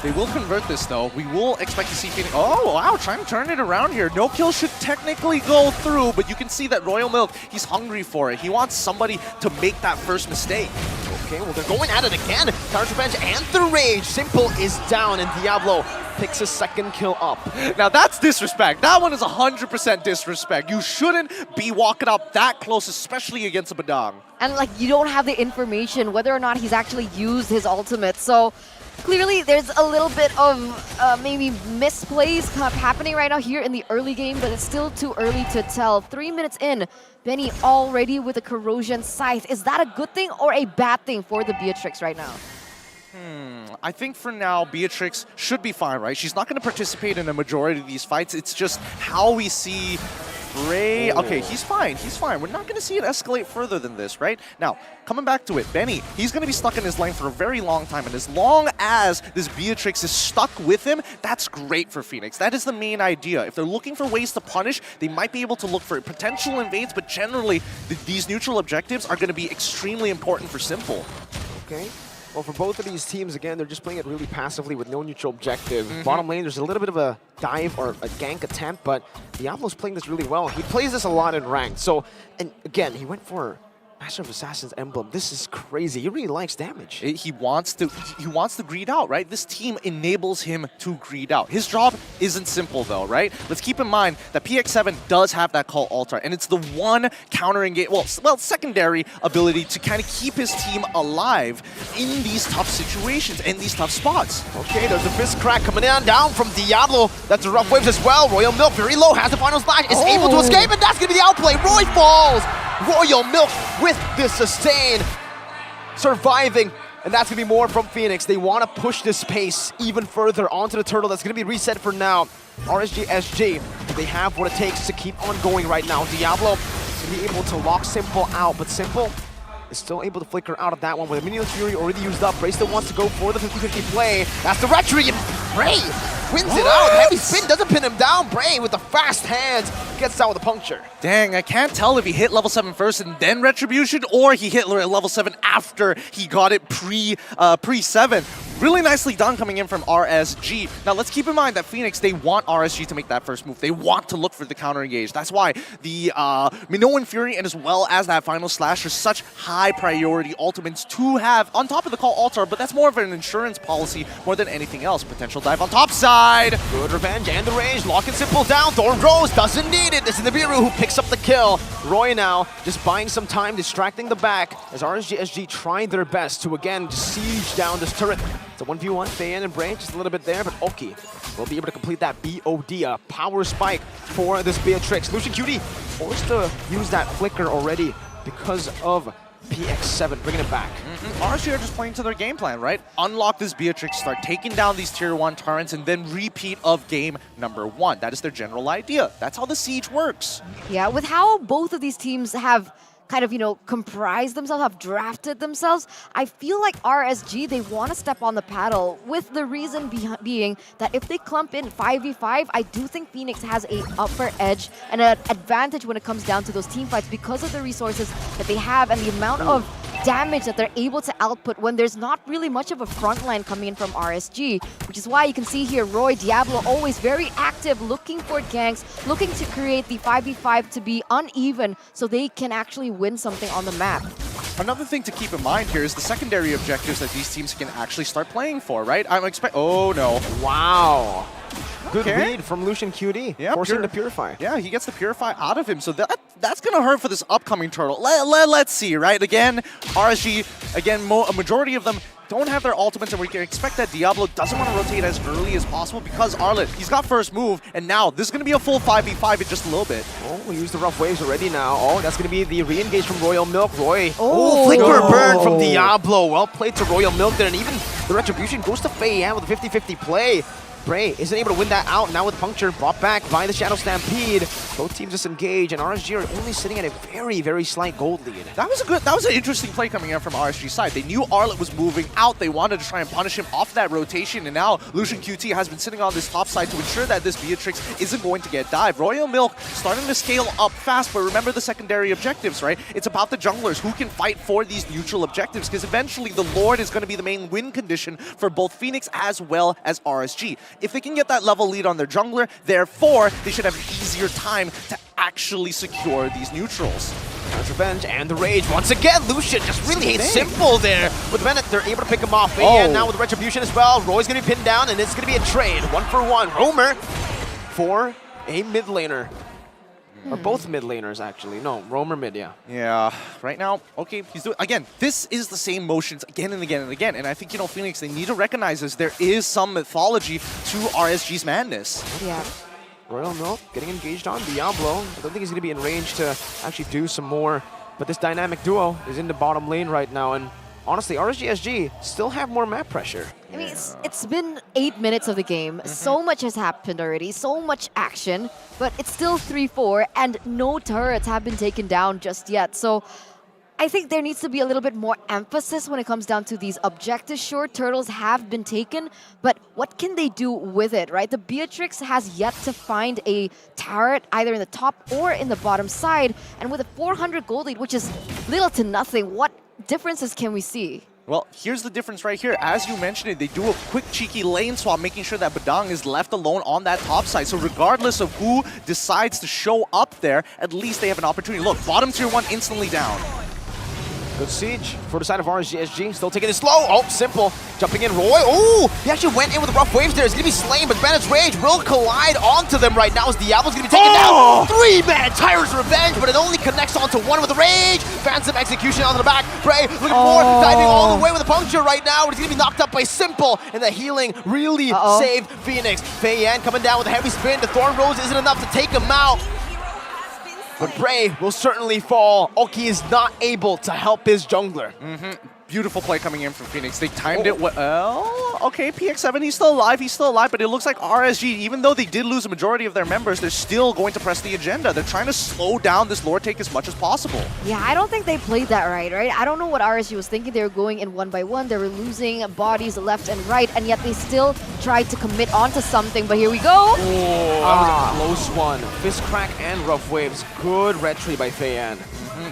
They will convert this, though. We will expect to see Fenix. Oh, wow, trying to turn it around here. No kill should technically go through, but you can see that Royal Milk, he's hungry for it. He wants somebody to make that first mistake. Okay, well, they're going at it again. Counter revenge and the rage. Simple is down, and Diablo picks a second kill up. Now, that's disrespect. That one is 100% disrespect. You shouldn't be walking up that close, especially against a Badang. And, like, you don't have the information whether or not he's actually used his ultimate, so clearly, there's a little bit of maybe misplays happening right now here in the early game, but it's still too early to tell. 3 minutes in, Benny already with a Corrosion Scythe. Is that a good thing or a bad thing for the Beatrix right now? I think for now, Beatrix should be fine, right? She's not going to participate in a majority of these fights. It's just how we see Bray, okay, he's fine. We're not going to see it escalate further than this, right? Now, coming back to it, Benny, he's going to be stuck in his lane for a very long time, and as long as this Beatrix is stuck with him, that's great for Fenix. That is the main idea. If they're looking for ways to punish, they might be able to look for potential invades, but generally, these neutral objectives are going to be extremely important for Simple. Okay. Well, for both of these teams, again, they're just playing it really passively with no neutral objective. Bottom lane, there's a little bit of a dive or a gank attempt, but Diablo's playing this really well. He plays this a lot in ranked. So, and again, he went for Master of Assassins emblem. This is crazy. He really likes damage. He wants to greed out, right? This team enables him to greed out. His job isn't simple though, right? Let's keep in mind that PX7 does have that call altar, and it's the one countering it, well, secondary ability to kind of keep his team alive in these tough situations and these tough spots. Okay, there's a fist crack coming down from Diablo. That's a rough waves as well. Royal Milk very low, has the final splash, is able to escape, and that's gonna be the outplay. Roy falls. Royal Milk with the sustain, surviving, and that's going to be more from Fenix. They want to push this pace even further onto the turtle. That's going to be reset for now. RSG SG, they have what it takes to keep on going right now. Diablo is going to be able to lock Simple out, but Simple is still able to flicker out of that one with a Minion Fury already used up. Bray still wants to go for the 50-50 play. That's the retry, and Bray wins it out. Heavy spin doesn't pin him down. Bray with the fast hands gets out with a puncture. Dang, I can't tell if he hit level 7 first and then Retribution, or he hit level 7 after he got it pre-7. Really nicely done coming in from RSG. Now let's keep in mind that Fenix, they want RSG to make that first move. They want to look for the counter engage. That's why the Minoan Fury and as well as that final slash are such high priority ultimates to have on top of the call altar, but that's more of an insurance policy more than anything else. Potential dive on top side. Good revenge and the range. Lock and Simple down. Thorn Rose doesn't need it. This is the Nibiru who picks up the kill. Roy now just buying some time, distracting the back as RSG SG trying their best to again siege down this turret. It's a 1v1, Fayan and Bray, just a little bit there, but Oki will be able to complete that BOD, a power spike for this Beatrix. Lucian Cutie forced to use that flicker already because of PX7, bringing it back. RSG are just playing to their game plan, right? Unlock this Beatrix, start taking down these tier 1 turrets, and then repeat of game number 1. That is their general idea. That's how the siege works. Yeah, with how both of these teams have kind of, comprised themselves, have drafted themselves, I feel like RSG, they want to step on the paddle, with the reason being that if they clump in 5v5, I do think Fenix has a upper edge and an advantage when it comes down to those team fights because of the resources that they have and the amount of damage that they're able to output when there's not really much of a front line coming in from RSG, which is why you can see here Roy, Diablo always very active, looking for ganks, looking to create the 5v5 to be uneven so they can actually win something on the map. Another thing to keep in mind here is the secondary objectives that these teams can actually start playing for, right? Oh no. Wow. Good read from Lucian QD, forcing the Purify. Yeah, he gets the Purify out of him, so that's going to hurt for this upcoming turtle. Let's see, right? Again, RSG, again, a majority of them don't have their ultimates, and we can expect that Diablo doesn't want to rotate as early as possible because Arlet, he's got first move, and now this is going to be a full 5v5 in just a little bit. Oh, we used the rough waves already now. Oh, that's going to be the re-engage from Royal Milk. Roy. Oh, flicker burn from Diablo. Well played to Royal Milk there, and even the Retribution goes to Faye with a 50-50 play. Bray isn't able to win that out. Now with puncture brought back by the Shadow Stampede. Both teams disengage, and RSG are only sitting at a very, very slight gold lead. That was an interesting play coming in from RSG's side. They knew Arlet was moving out. They wanted to try and punish him off that rotation, and now Lucian QT has been sitting on this top side to ensure that this Beatrix isn't going to get dived. Royal Milk starting to scale up fast, but remember the secondary objectives, right? It's about the junglers who can fight for these neutral objectives, because eventually the Lord is going to be the main win condition for both Fenix as well as RSG. If they can get that level lead on their jungler, therefore, they should have an easier time to actually secure these neutrals. There's revenge and the rage. Once again, Lucian just really hates Simple there. With Bennett, they're able to pick him off. And now with Retribution as well. Roy's going to be pinned down, and it's going to be a trade. 1-for-1. Roamer for a mid laner. Or both mid laners, actually. No, Roamer mid, yeah. Yeah, right now, okay, he's doing, again, this is the same motions again and again and again. And I think, Phoenix, they need to recognize this. There is some mythology to RSG's madness. Yeah. Royal Milk getting engaged on Diablo. I don't think he's going to be in range to actually do some more. But this dynamic duo is in the bottom lane right now, and honestly, RSG SG still have more map pressure. I mean, it's been 8 minutes of the game. So much has happened already, so much action, but it's still 3-4 and no turrets have been taken down just yet. So I think there needs to be a little bit more emphasis when it comes down to these objectives. Sure, turtles have been taken, but what can they do with it, right? The Beatrix has yet to find a turret either in the top or in the bottom side, and with a 400 gold lead, which is little to nothing, what differences can we see? Well, here's the difference right here. As you mentioned it, they do a quick cheeky lane swap, making sure that Badang is left alone on that top side. So regardless of who decides to show up there, at least they have an opportunity. Look, bottom tier 1 instantly down. Good siege for the side of RSG SG. Still taking it slow. Oh, Simple jumping in. Roy. Oh, he actually went in with the rough waves there. He's going to be slain, but Bandit's Rage will collide onto them right now as Diablo's going to be taken down. 3-man Tyrant's Revenge, but it only connects onto 1 with the Rage. Phantom Execution onto the back. Bray looking for diving all the way with a puncture right now, but he's going to be knocked up by Simple, and the healing really saved Fenix. Fei Yan coming down with a heavy spin. The Thorn Rose isn't enough to take him out. But Bray will certainly fall. Oki is not able to help his jungler. Beautiful play coming in from Fenix. They timed it well. Okay, PX7, he's still alive, but it looks like RSG, even though they did lose a majority of their members, they're still going to press the agenda. They're trying to slow down this lore take as much as possible. Yeah, I don't think they played that right? I don't know what RSG was thinking. They were going in 1 by 1. They were losing bodies left and right, and yet they still tried to commit onto something. But here we go. Oh, that was a close one. Fist Crack and Rough Waves. Good retry by Fei Yan.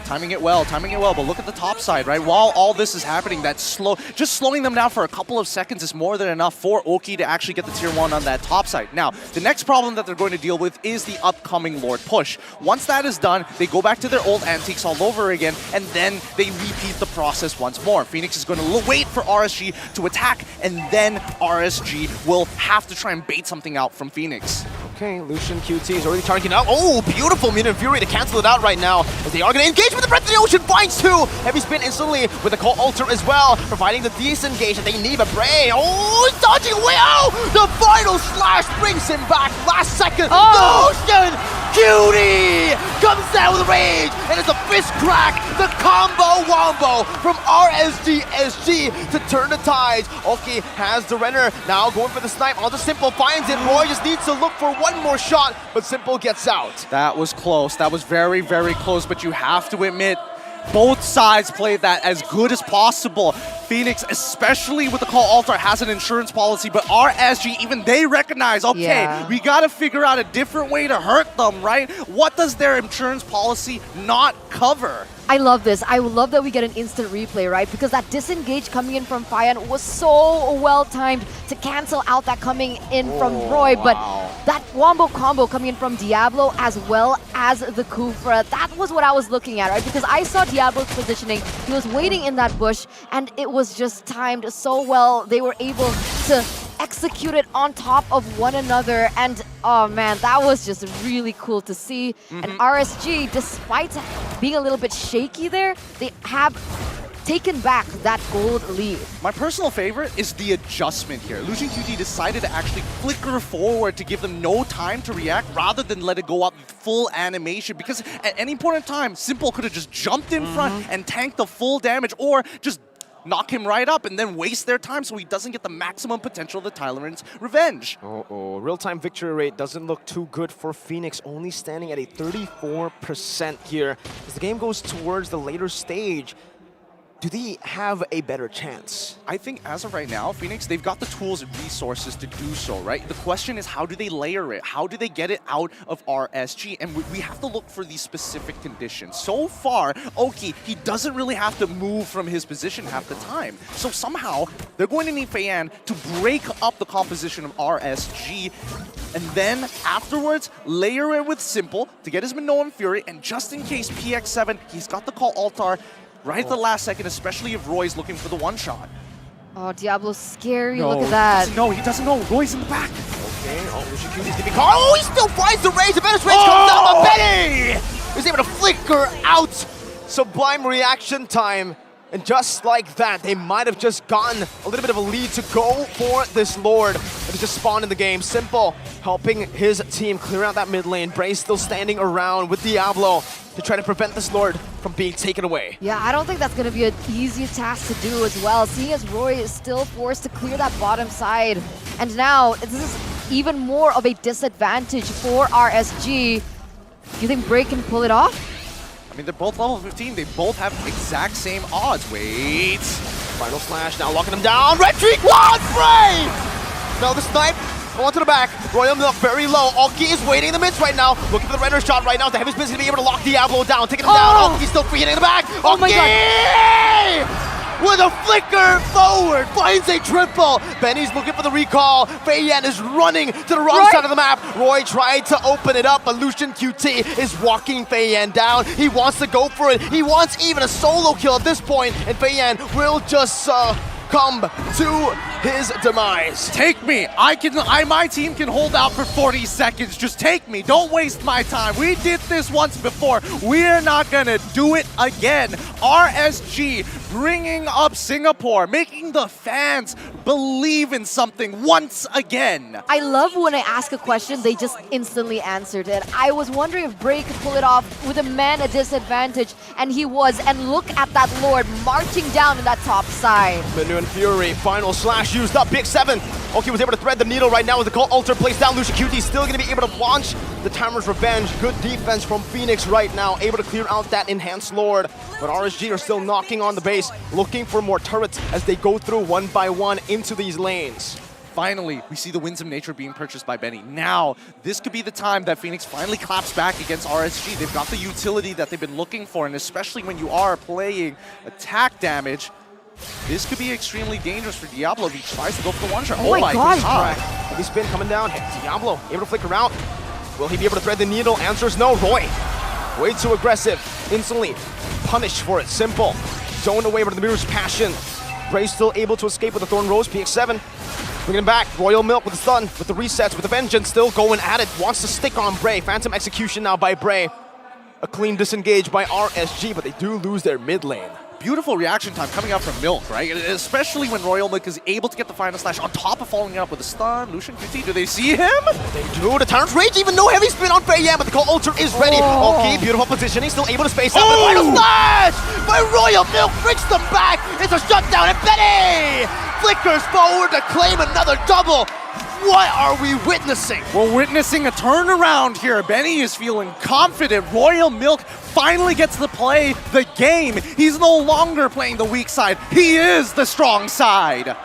Timing it well, but look at the top side, right? While all this is happening, just slowing them down for a couple of seconds is more than enough for Oki to actually get the tier 1 on that top side. Now, the next problem that they're going to deal with is the upcoming Lord push. Once that is done, they go back to their old antiques all over again, and then they repeat the process once more. Fenix is going to wait for RSG to attack, and then RSG will have to try and bait something out from Fenix. Okay, Lucian QT is already targeting out. Oh, beautiful Mutant Fury to cancel it out right now. But they are going to engage with the Breath of the Ocean. Finds 2. Heavy spin instantly with the Cult Altar as well, providing the disengage that they need. But Bray, he's dodging away. Oh, the final slash brings him back. Last second. Lucian QT comes down with rage, and it's a fist crack. The combo wombo from RSG SG to turn the tides. Oki has the Renner now going for the snipe. Onto Simple, finds it. Roy just needs to look for 1 more shot, but Simple gets out. That was close. That was very, very close, but you have to admit, both sides played that as good as possible. Fenix, especially with the Call Altar, has an insurance policy, but RSG, even they recognize, okay, we gotta figure out a different way to hurt them, right? What does their insurance policy not cover? I love this. I love that we get an instant replay, right? Because that disengage coming in from Fayan was so well timed to cancel out that coming in from Roy. But that wombo combo coming in from Diablo as well as the Kufra, that was what I was looking at, right? Because I saw Diablo's positioning. He was waiting in that bush, and it was just timed so well. They were able to execute it on top of one another, and oh man, that was just really cool to see. And RSG, despite being a little bit shaky there, they have taken back that gold lead. My personal favorite is the adjustment here. Lucian QT decided to actually flicker forward to give them no time to react rather than let it go up full animation, because at any point in time, Simple could have just jumped in front and tanked the full damage, or just knock him right up and then waste their time so he doesn't get the maximum potential of the Tyrant's revenge. Real-time victory rate doesn't look too good for Fenix, only standing at a 34% here. As the game goes towards the later stage, do they have a better chance? I think as of right now, Fenix, they've got the tools and resources to do so, right? The question is, how do they layer it? How do they get it out of RSG? And we have to look for these specific conditions. So far, Oki, he doesn't really have to move from his position half the time. So somehow, they're going to need Fei Yan to break up the composition of RSG, and then afterwards, layer it with Simple to get his Minoan Fury, and just in case PX7, he's got the Call Altar right at the last second, especially if Roy's looking for the one-shot. Oh, Diablo's scary. Look at that. He doesn't know. Roy's in the back. Okay, Lucian QT's gonna be caught. Oh, he still finds the rage. The Venice rage comes down, but Benny is able to flicker out. Sublime reaction time. And just like that, they might have just gotten a little bit of a lead to go for this Lord that just spawned in the game. Simple helping his team clear out that mid lane. Bray still standing around with Diablo to try to prevent this Lord from being taken away. Yeah, I don't think that's going to be an easy task to do as well, seeing as Roy is still forced to clear that bottom side. And now, this is even more of a disadvantage for RSG. You think Bray can pull it off? I mean, they're both level 15. They both have exact same odds. Wait. Final slash now locking him down. Red Streak, one Bray! Now the snipe onto the back. Royal Milk very low. Alki is waiting in the midst right now. Looking for the render shot right now. The heavy spin is going to be able to lock Diablo down. Taking him down. Alki still free hitting the back. Oh my God. With a flicker forward, finds a triple. Benny's looking for the recall. Feiyan is running to the wrong side of the map. Roy tried to open it up, but Lucian QT is walking Feiyan down. He wants to go for it. He wants even a solo kill at this point, and Feiyan will just come to his demise. Take me. My team can hold out for 40 seconds. Just take me. Don't waste my time. We did this once before. We're not gonna do it again. RSG bringing up Singapore, making the fans believe in something once again. I love when I ask a question, they just instantly answered it. I was wondering if Bray could pull it off with a man at disadvantage, and he was. And look at that Lord marching down in that top side. Menu and Fury, final slash used up, Big 7. Okay, was able to thread the needle right now with the Cult Altar placed down. Lucian QT still going to be able to launch the Timer's Revenge. Good defense from Fenix right now, able to clear out that Enhanced Lord. But RSG are still knocking on the base, looking for more turrets as they go through one by one into these lanes. Finally, we see the Winds of Nature being purchased by Benny. Now, this could be the time that Fenix finally claps back against RSG. They've got the utility that they've been looking for, and especially when you are playing attack damage, this could be extremely dangerous for Diablo if he tries to go for the one shot. Oh my God. Heavy spin coming down. Diablo able to flicker out. Will he be able to thread the needle? Answer is no. Roy, way too aggressive. Instantly punished for it. Simple. Zoned away with the Mirror's Passion. Bray still able to escape with the Thorn Rose. PX7 bringing him back. Royal Milk with the stun, with the resets, with the Vengeance still going at it. Wants to stick on Bray. Phantom Execution now by Bray. A clean disengage by RSG, but they do lose their mid lane. Beautiful reaction time coming out from Milk, right? Especially when Royal Milk is able to get the final slash on top of following it up with a stun. Lucian QT, do they see him? They do. The Tyrant's Rage, even no heavy spin on Feiyan, but the Cult Altar is ready. Okay, beautiful positioning, still able to space out. The final slash by Royal Milk brings them back. It's a shutdown, and Benny flickers forward to claim another double. What are we witnessing? We're witnessing a turnaround here. Benny is feeling confident. Royal Milk finally gets to play the game. He's no longer playing the weak side. He is the strong side.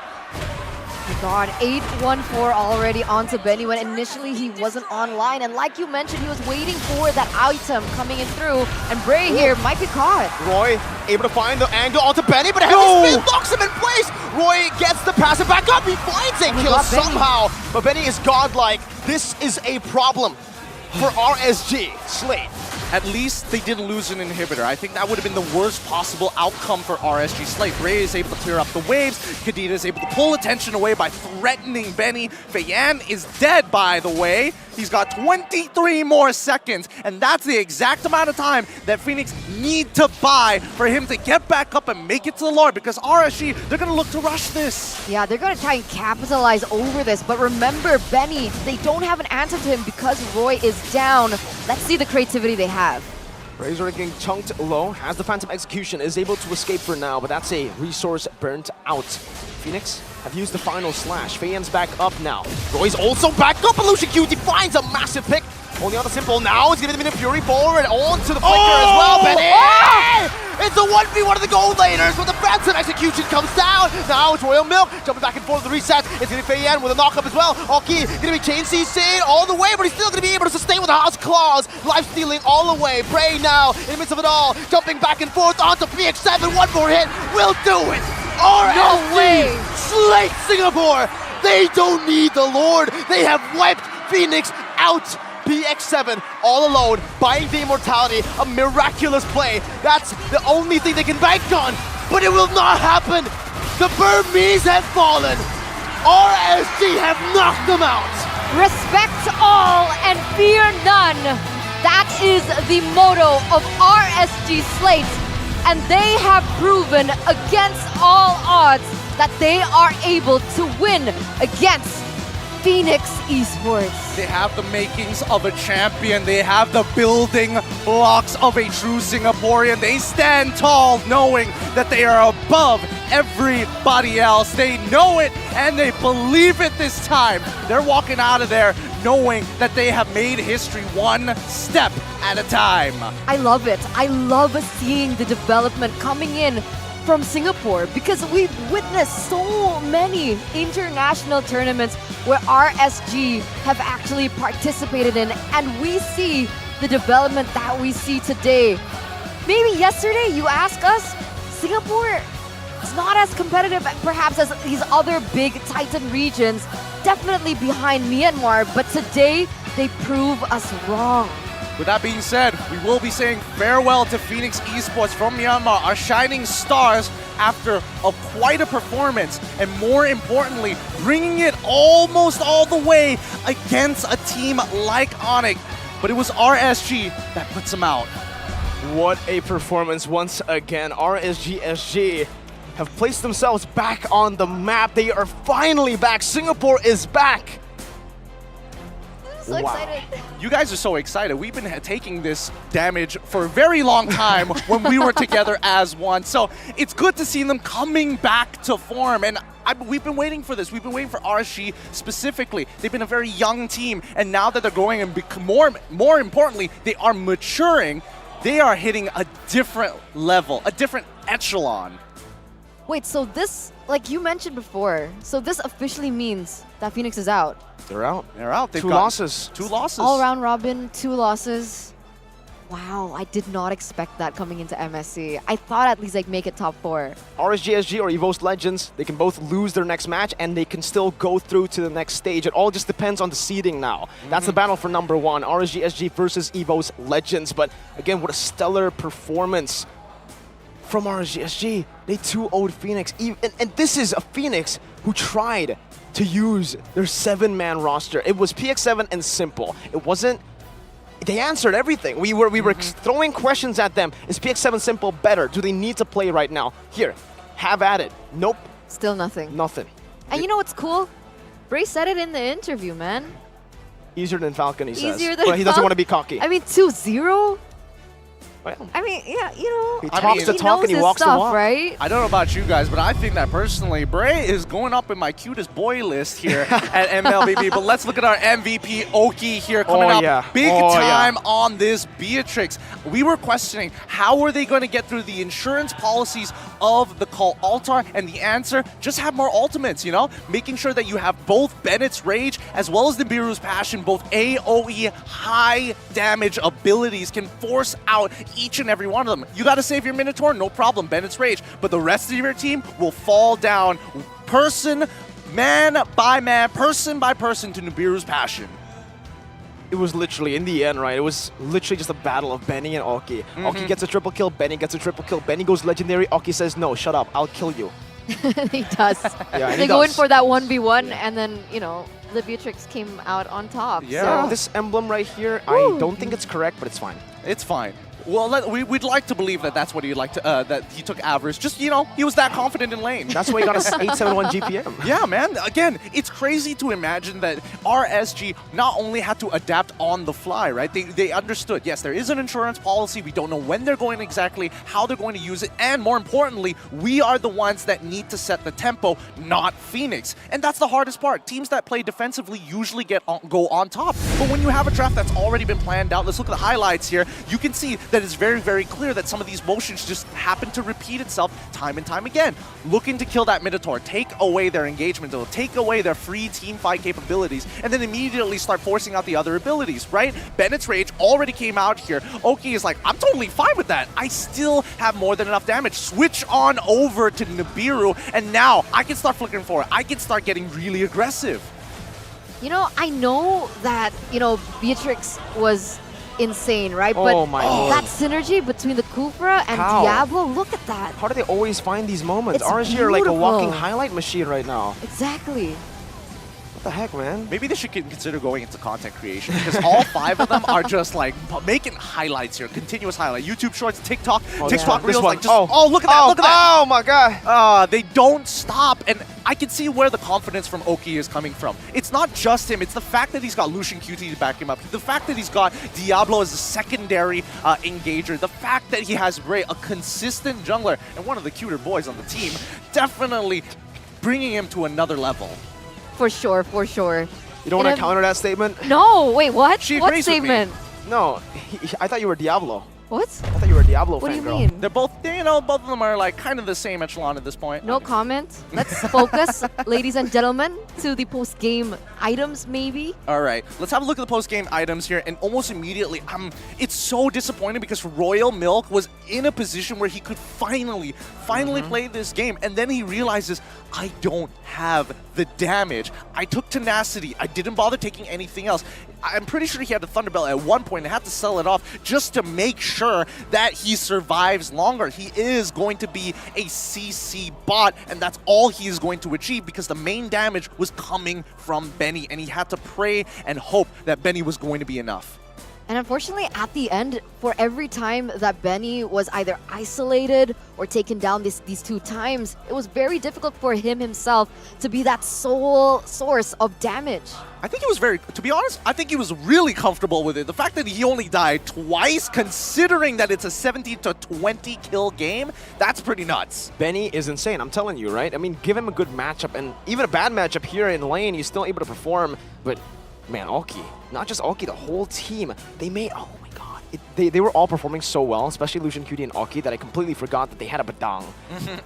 Oh my God, 8-1-4 already onto Benny when initially he wasn't online. And like you mentioned, he was waiting for that item coming in through. And Bray here might be caught. Roy able to find the angle onto Benny, but a heavy spin locks him in place. Roy gets the pass it back up. He finds a kill somehow. But Benny is godlike. This is a problem for RSG Slate. At least they didn't lose an inhibitor. I think that would have been the worst possible outcome for RSG Slate. Bray is able to clear up the waves. Kadena is able to pull attention away by threatening Benny. Feiyan is dead, by the way. He's got 23 more seconds, and that's the exact amount of time that Fenix need to buy for him to get back up and make it to the Lord, because RSG, they're going to look to rush this. Yeah, they're going to try and capitalize over this, but remember, Benny, they don't have an answer to him because Roy is down. Let's see the creativity they have. Razor getting chunked low, has the Phantom Execution, is able to escape for now, but that's a resource burnt out. Fenix have used the final slash. Feiyan's back up now. Roy's also back up, and Lucian QT finds a massive pick. Only on the simple now, it's going to be the Fury forward onto the flicker as well, Benny! It's a 1v1 of the gold laners, but the Phantom Execution comes down. Now it's Royal Milk jumping back and forth with the reset. It's going to be Feiyan with a knock-up as well. Oki going to be chain CC'd all the way, but he's still going to be able to sustain with the House Claws. Life stealing all the way. Bray now in the midst of it all, jumping back and forth onto PX7. One more hit will do it. RSG Slate Singapore. They don't need the Lord. They have wiped Fenix out. PX7 all alone, buying the immortality, a miraculous play. That's the only thing they can bank on, but it will not happen. The Burmese have fallen. RSG have knocked them out. Respect all and fear none. That is the motto of RSG Slate, and they have proven against all odds that they are able to win against Fenix Esports. They have the makings of a champion. They have the building blocks of a true Singaporean. They stand tall knowing that they are above everybody else. They know it and they believe it this time. They're walking out of there knowing that they have made history one step at a time. I love it. I love seeing the development coming in from Singapore because we've witnessed so many international tournaments where RSG have actually participated in, and we see the development that we see today. Maybe yesterday you ask us, Singapore is not as competitive perhaps as these other big Titan regions, definitely behind Myanmar, but today they prove us wrong. With that being said, we will be saying farewell to Fenix Esports from Myanmar, our shining stars after quite a performance, and more importantly, bringing it almost all the way against a team like Onyx. But it was RSG that puts them out. What a performance once again. RSG SG have placed themselves back on the map. They are finally back. Singapore is back. So excited. You guys are so excited. We've been taking this damage for a very long time when we were together as one. So it's good to see them coming back to form. And we've been waiting for this. We've been waiting for RSG specifically. They've been a very young team. And now that they're growing and more importantly, they are maturing, they are hitting a different level, a different echelon. Wait, so this, like you mentioned before, so this officially means that Fenix is out. They're out. They're out. They've Two got losses. 2 losses. All round robin, 2 losses. Wow, I did not expect that coming into MSC. I thought at least like make it top 4. RSG SG or EVO's Legends, they can both lose their next match and they can still go through to the next stage. It all just depends on the seeding now. That's the battle for number 1, RSG SG versus EVO's Legends. But again, what a stellar performance from RSG SG. They 2-0'd Fenix. And this is a Fenix who tried to use their 7-man roster. It was PX7 and Simple. It wasn't... They answered everything. We were throwing questions at them. Is PX7 Simple better? Do they need to play right now? Here, have at it. Nope. Still nothing. Nothing. And you know what's cool? Bray said it in the interview, man. Easier than Falcon, he says. Easier than but he doesn't want to be cocky. I mean, 2-0? Well, I mean, yeah, you know, he talks the talk and he walks the walk. Right? I don't know about you guys, but I think that personally, Bray is going up in my cutest boy list here at MLBB. But let's look at our MVP, Oki, here coming up big time on this Beatrix. We were questioning how are they going to get through the insurance policies of the Call Altar, and the answer, just have more ultimates, you know? Making sure that you have both Bennett's Rage as well as Nibiru's Passion, both AoE high damage abilities can force out each and every one of them. You got to save your Minotaur, no problem, Bennett's Rage. But the rest of your team will fall down man by man, person by person to Nibiru's Passion. It was literally, in the end, right, it was literally just a battle of Benny and Oki. Oki gets a triple kill, Benny gets a triple kill. Benny goes legendary, Oki says, no, shut up, I'll kill you. He does. They go in for that 1v1, and then, you know, the Beatrix came out on top. Yeah, so. this emblem right here, I don't think it's correct, but it's fine. It's fine. Well, we'd like to believe that that's what he'd like to, that he took Avarice. Just, you know, he was that confident in lane. That's why he got a 871 GPM. Yeah, man. Again, it's crazy to imagine that RSG not only had to adapt on the fly, right? They understood, yes, there is an insurance policy. We don't know when they're going exactly, how they're going to use it. And more importantly, we are the ones that need to set the tempo, not Fenix. And that's the hardest part. Teams that play defensively usually go on top. But when you have a draft that's already been planned out, let's look at the highlights here. You can see that it's very, very clear that some of these motions just happen to repeat itself time and time again. Looking to kill that Minotaur, take away their engagement, or take away their free team fight capabilities, and then immediately start forcing out the other abilities, right? Bennett's Rage already came out here. Oki is like, I'm totally fine with that. I still have more than enough damage. Switch on over to Nibiru, and now I can start flickering forward. I can start getting really aggressive. You know, I know that, you know, Beatrix was insane, right? Oh but my Lord. That synergy between the Kufra and Diablo, look at that. How do they always find these moments? It's RSG are like a walking beautiful. highlight machine right now. Exactly. What the heck, man? Maybe they should consider going into content creation because all 5 of them are just like making highlights here, continuous highlight. YouTube Shorts, TikTok, TikTok Reels, like just, look at that, look at that. Oh my god. They don't stop, and I can see where the confidence from Oki is coming from. It's not just him, it's the fact that he's got Lucian QT to back him up, the fact that he's got Diablo as a secondary engager, the fact that he has Ray, a consistent jungler, and one of the cuter boys on the team, definitely bringing him to another level. For sure, for sure. You don't want to counter that statement? No, wait, what? She What agrees with me. statement? No, I thought you were Diablo. What? I thought you were a Diablo What do you fangirl. mean? They're both, both of them are like kind of the same echelon at this point. No comment. Let's focus, ladies and gentlemen, to the post-game items, maybe. All right, let's have a look at the post-game items here, and almost immediately, it's so disappointing because Royal Milk was in a position where he could finally play this game, and then he realizes, I don't have the damage. I took Tenacity. I didn't bother taking anything else. I'm pretty sure he had the Thunderbelt at one point and had to sell it off just to make sure that he survives longer. He is going to be a CC bot, and that's all he is going to achieve because the main damage was coming from Benny, and he had to pray and hope that Benny was going to be enough. And unfortunately, at the end, for every time that Benny was either isolated or taken down these 2 times, it was very difficult for him himself to be that sole source of damage. I think he was to be honest, I think he was really comfortable with it. The fact that he only died twice, considering that it's a 70 to 20 kill game, that's pretty nuts. Benny is insane, I'm telling you, right? I mean, give him a good matchup, and even a bad matchup here in lane, he's still able to perform, but man, Oki, not just Oki, the whole team, they made, oh my god. They were all performing so well, especially Lucian QT and Oki, that I completely forgot that they had a Badang.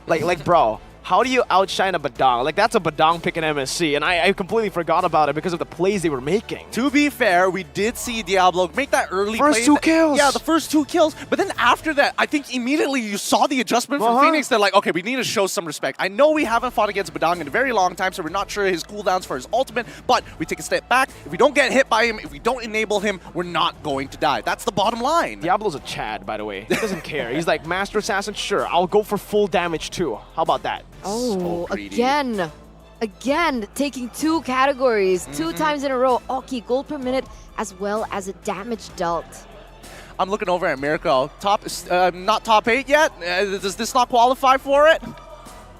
like bro, how do you outshine a Badang? Like, that's a Badang pick in MSC, and I completely forgot about it because of the plays they were making. To be fair, we did see Diablo make that early First play. 2 kills! Yeah, the first 2 kills. But then after that, I think immediately you saw the adjustment from Phoenix. They're like, okay, we need to show some respect. I know we haven't fought against Badang in a very long time, so we're not sure his cooldowns for his ultimate, but we take a step back. If we don't get hit by him, if we don't enable him, we're not going to die. That's the bottom line. Diablo's a Chad, by the way. He doesn't care. He's like, Master Assassin, sure, I'll go for full damage too. How about that? Oh, again, taking 2 categories, 2 times in a row. Oki, gold per minute, as well as a damage dealt. I'm looking over at Miracle. Not top 8 yet? Does this not qualify for it?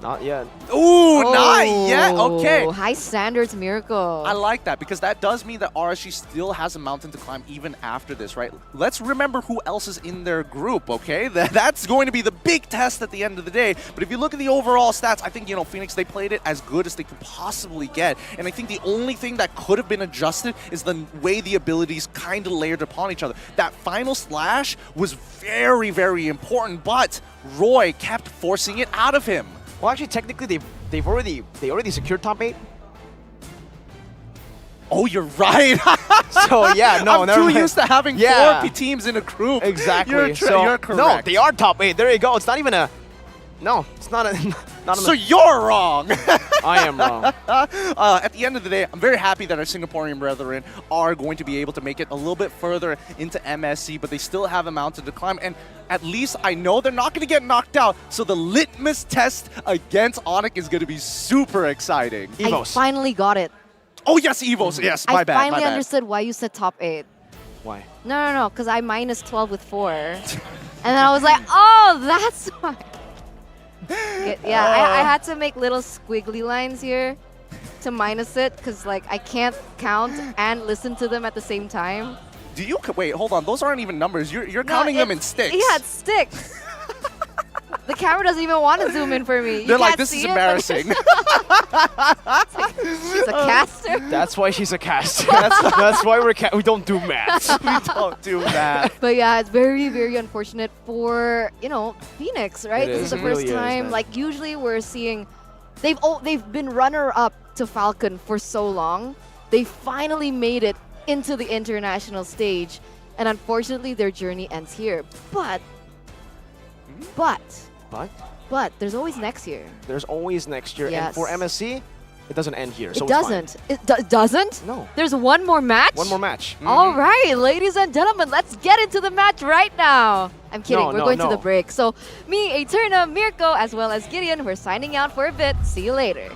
Not yet. Ooh, not yet. Okay. High standards, Miracle. I like that because that does mean that RSG still has a mountain to climb even after this, right? Let's remember who else is in their group, okay? That's going to be the big test at the end of the day. But if you look at the overall stats, I think, Phoenix, they played it as good as they could possibly get. And I think the only thing that could have been adjusted is the way the abilities kind of layered upon each other. That final slash was very, very important, but Roy kept forcing it out of him. Well, actually, technically, they already secured top 8. Oh, you're right. So yeah, no, I'm never too mind. used to having 4 teams in a group. Exactly. You're correct. No, they are top 8. There you go. It's not even a. No, it's not a. So you're wrong. I am wrong. At the end of the day, I'm very happy that our Singaporean brethren are going to be able to make it a little bit further into MSC, but they still have a mountain to climb. And at least I know they're not going to get knocked out. So the litmus test against ONIC is going to be super exciting. I finally got it. Oh, yes, Evos. Yes, my bad. I finally understood why you said top 8. Why? No, because I minus 12 with 4. And then I was like, oh, that's why. Yeah, I had to make little squiggly lines here to minus it because like I can't count and listen to them at the same time. Do you wait? Hold on, those aren't even numbers. You're counting them in sticks. Yeah, it's sticks. The camera doesn't even want to zoom in for me. They're like, this is embarrassing. She's a caster. That's why she's a caster. That's why we don't do math. We don't do math. But yeah, it's very, very unfortunate for Phoenix, right? This is the first time. Like usually we're seeing, they've been runner-up to Falcon for so long. They finally made it into the international stage, and unfortunately their journey ends here. But there's always next year. There's always next year. Yes. And for MSC, it doesn't end here. So it doesn't. It doesn't? No. There's one more match? One more match. All right, ladies and gentlemen, let's get into the match right now. I'm kidding. We're going to the break. So me, Eterna, Mirko, as well as Gideon, we're signing out for a bit. See you later.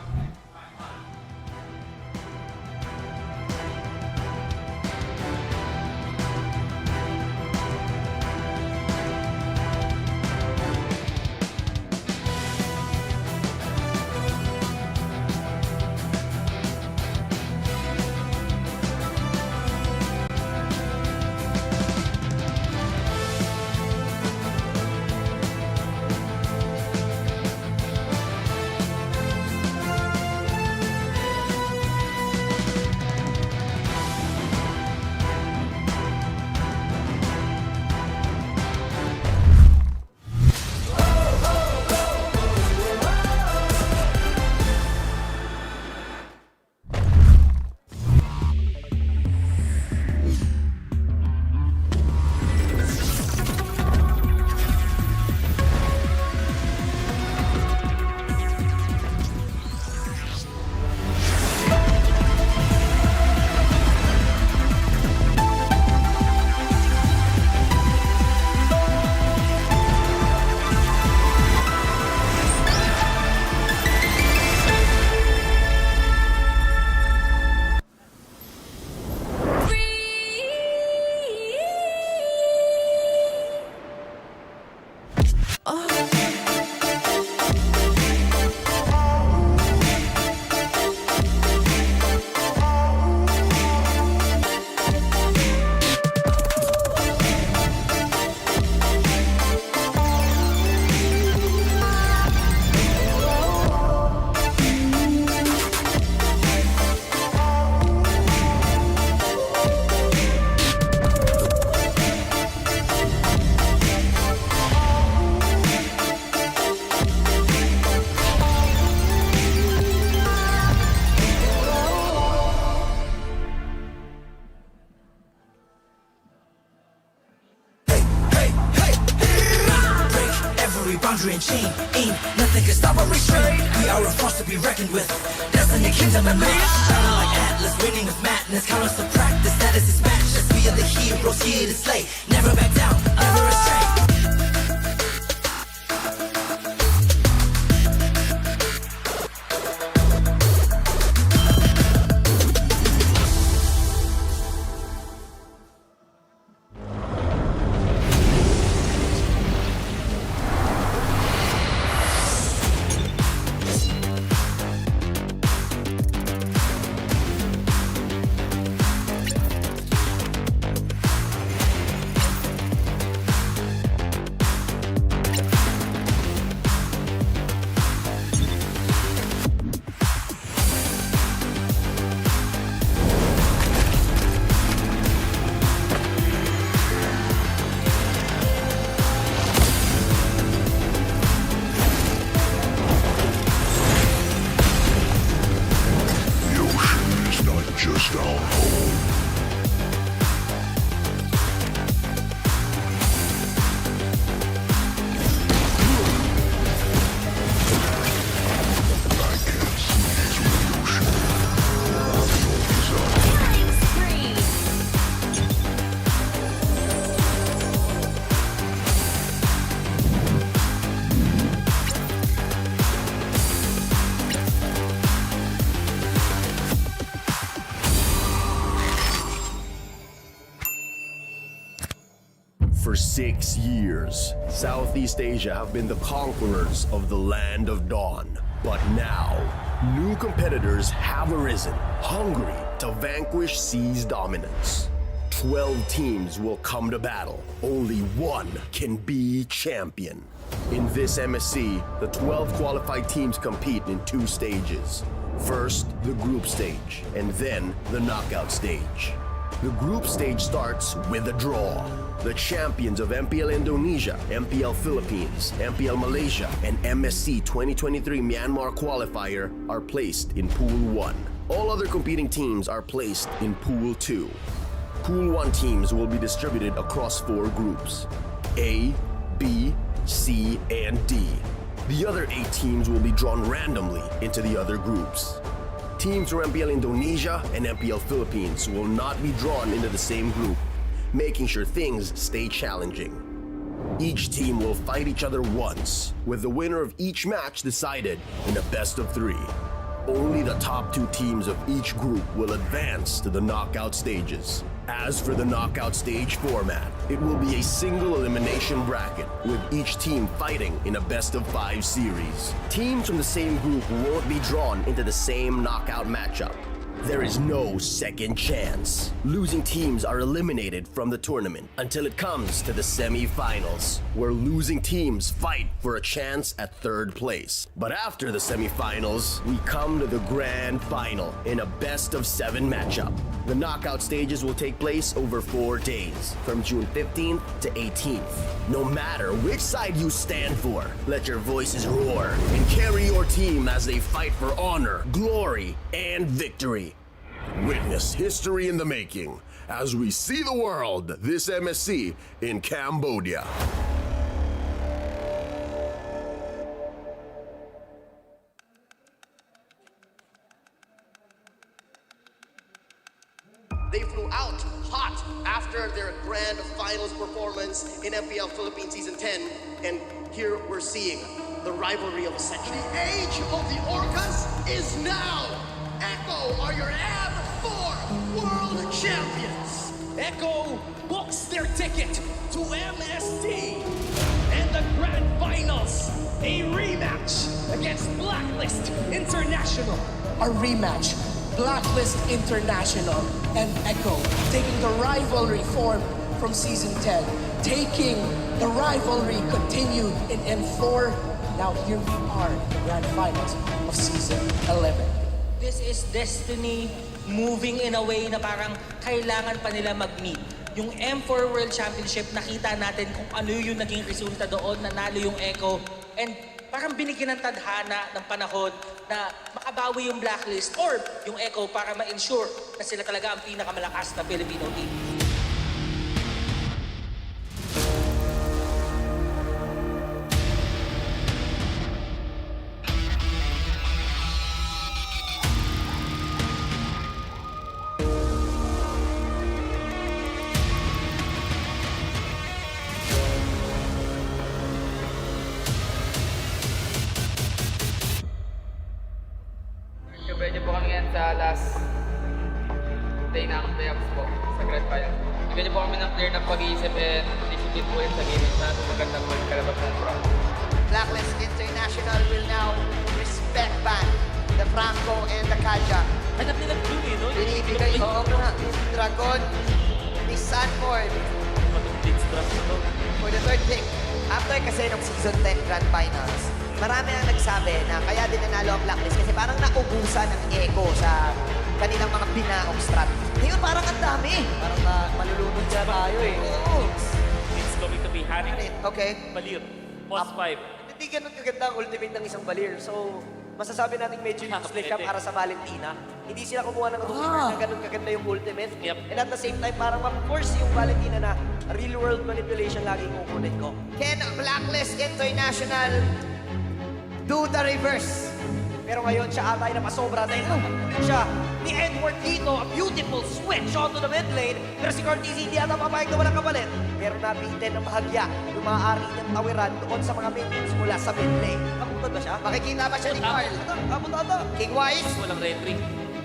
every boundary and chain. Ain't nothing can stop or restrain. We are a force to be reckoned with. Destiny, kingdom, and MENA. Battle like Atlas, winning with madness. Count us to practice, status is matchless. We are the heroes here to slay. Never back down, never astray. For 6 years, Southeast Asia have been the conquerors of the Land of Dawn. But now, new competitors have arisen, hungry to vanquish C's dominance. 12 teams will come to battle. Only one can be champion. In this MSC, the 12 qualified teams compete in 2 stages. First, the group stage, and then the knockout stage. The group stage starts with a draw. The champions of MPL Indonesia, MPL Philippines, MPL Malaysia, and MSC 2023 Myanmar qualifier are placed in Pool 1. All other competing teams are placed in Pool 2. Pool 1 teams will be distributed across 4 groups: A, B, C, and D. The other 8 teams will be drawn randomly into the other groups. Teams from MPL Indonesia and MPL Philippines will not be drawn into the same group, making sure things stay challenging. Each team will fight each other once, with the winner of each match decided in a best of 3. Only the top 2 teams of each group will advance to the knockout stages. As for the knockout stage format, it will be a single elimination bracket, with each team fighting in a best of 5 series. Teams from the same group won't be drawn into the same knockout matchup. There is no second chance. Losing teams are eliminated from the tournament until it comes to the semi-finals, where losing teams fight for a chance at 3rd place. But after the semi-finals, we come to the grand final in a best of 7 matchup. The knockout stages will take place over 4 days, from June 15th to 18th. No matter which side you stand for, let your voices roar and carry your team as they fight for honor, glory, and victory. Witness history in the making as we see the world this MSC in Cambodia. They flew out hot after their grand finals performance in MPL Philippines Season 10, and here we're seeing the rivalry of a century. The age of the Orcas is now! Echo are your AM4 World Champions! Echo books their ticket to MSC and the Grand Finals, a rematch against Blacklist International. A rematch, Blacklist International and Echo taking the rivalry form from Season 10, taking the rivalry continued in M4. Now here we are in the Grand Finals of Season 11. This is destiny moving in a way na parang kailangan pa nila mag-meet. Yung M4 World Championship, nakita natin kung ano yung naging resulta doon, nanalo yung Echo. And parang binigyan ng tadhana ng panahon na makabawi yung Blacklist or yung Echo para ma-ensure na sila talaga ang pinakamalakas na Filipino team. Bigyan niyo po kami ng clear na pag-iisip and discipline po sa gaming na magandang magkalabas ng pro. Blacklist International will now respect ban the Franco and the Kaja. Hanap nila dun eh, no? Binibigay, oo nga, Dragon ni Sanford for the third pick. After kasi ng Season 10 Grand Finals, marami ang nagsabi na kaya din nanalo ang Blacklist kasi parang naubusan ng echo sa kanilang mga binaong strat. Ngayon parang ang dami. Parang malulunod siya tayo eh. Oo. It's going to be Hanik. Okay. Balir. Post 5. Hindi ganun kaganda ang ultimate ng isang Balir. So, masasabi natin medyo useless siya para sa Valentina. Hindi sila kumuha ng na ganun kaganda yung ultimate. And at the same time, parang ma-force yung Valentina na real world manipulation lagi kukunin ko. Can Blacklist International do the reverse? Pero ngayon siya atay na pasobra dahil siya ni Edward dito, a beautiful switch onto the mid lane. Pero si Cortez hindi ata papayag na walang kapalit. Pero nabitin ng bahagya yung mga ari niyang tawiran doon sa mga minions mula sa mid lane. Kaputod ba siya? Makikita ba siya ni Carl? Kaputod. King Wise. Walang retry.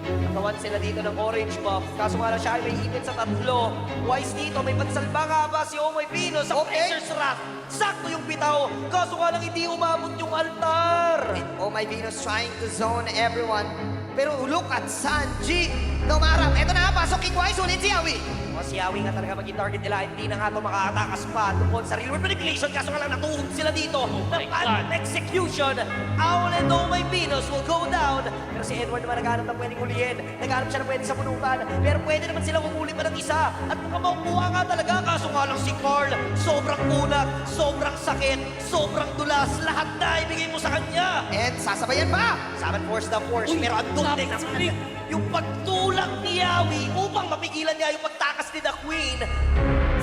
Katawan sila dito ng orange buff. Kaso nga lang siya ay may ipin sa tatlo. Wise dito, may pansalba nga ba si Omoy Pino sa Predator's Wrath. Sakto yung bitaw. Kaso nga lang hindi umabot yung altar. Omoy Pino's trying to zone everyone. Pero look at Sanji. Numarap. Eto na, pasok King Wise. Ulit si Yawi. Si Yawi nga talaga maging target nila. Hindi na nga ito makatakas pa tungkol sa real world manipulation. Kaso nga lang natuhog sila dito. Ng execution. Owl and Omoy Pinos will go down. Pero si Edward naman naghanap ng pwedeng hulihin. Naghanap siya ng pwede sa punutan. Pero pwede naman silang umuli pa ng isa. At mukhang makukuha nga talaga. Kaso nga lang si Carl. Sobrang kunak, sobrang sakit, sobrang dulas. Lahat na ibigay mo sa kanya. And sasabayan pa. Summon force the force. Pero andun din naman yung pagtulak ni Yawi upang mapigilan niya yung pagtakas ni The Queen.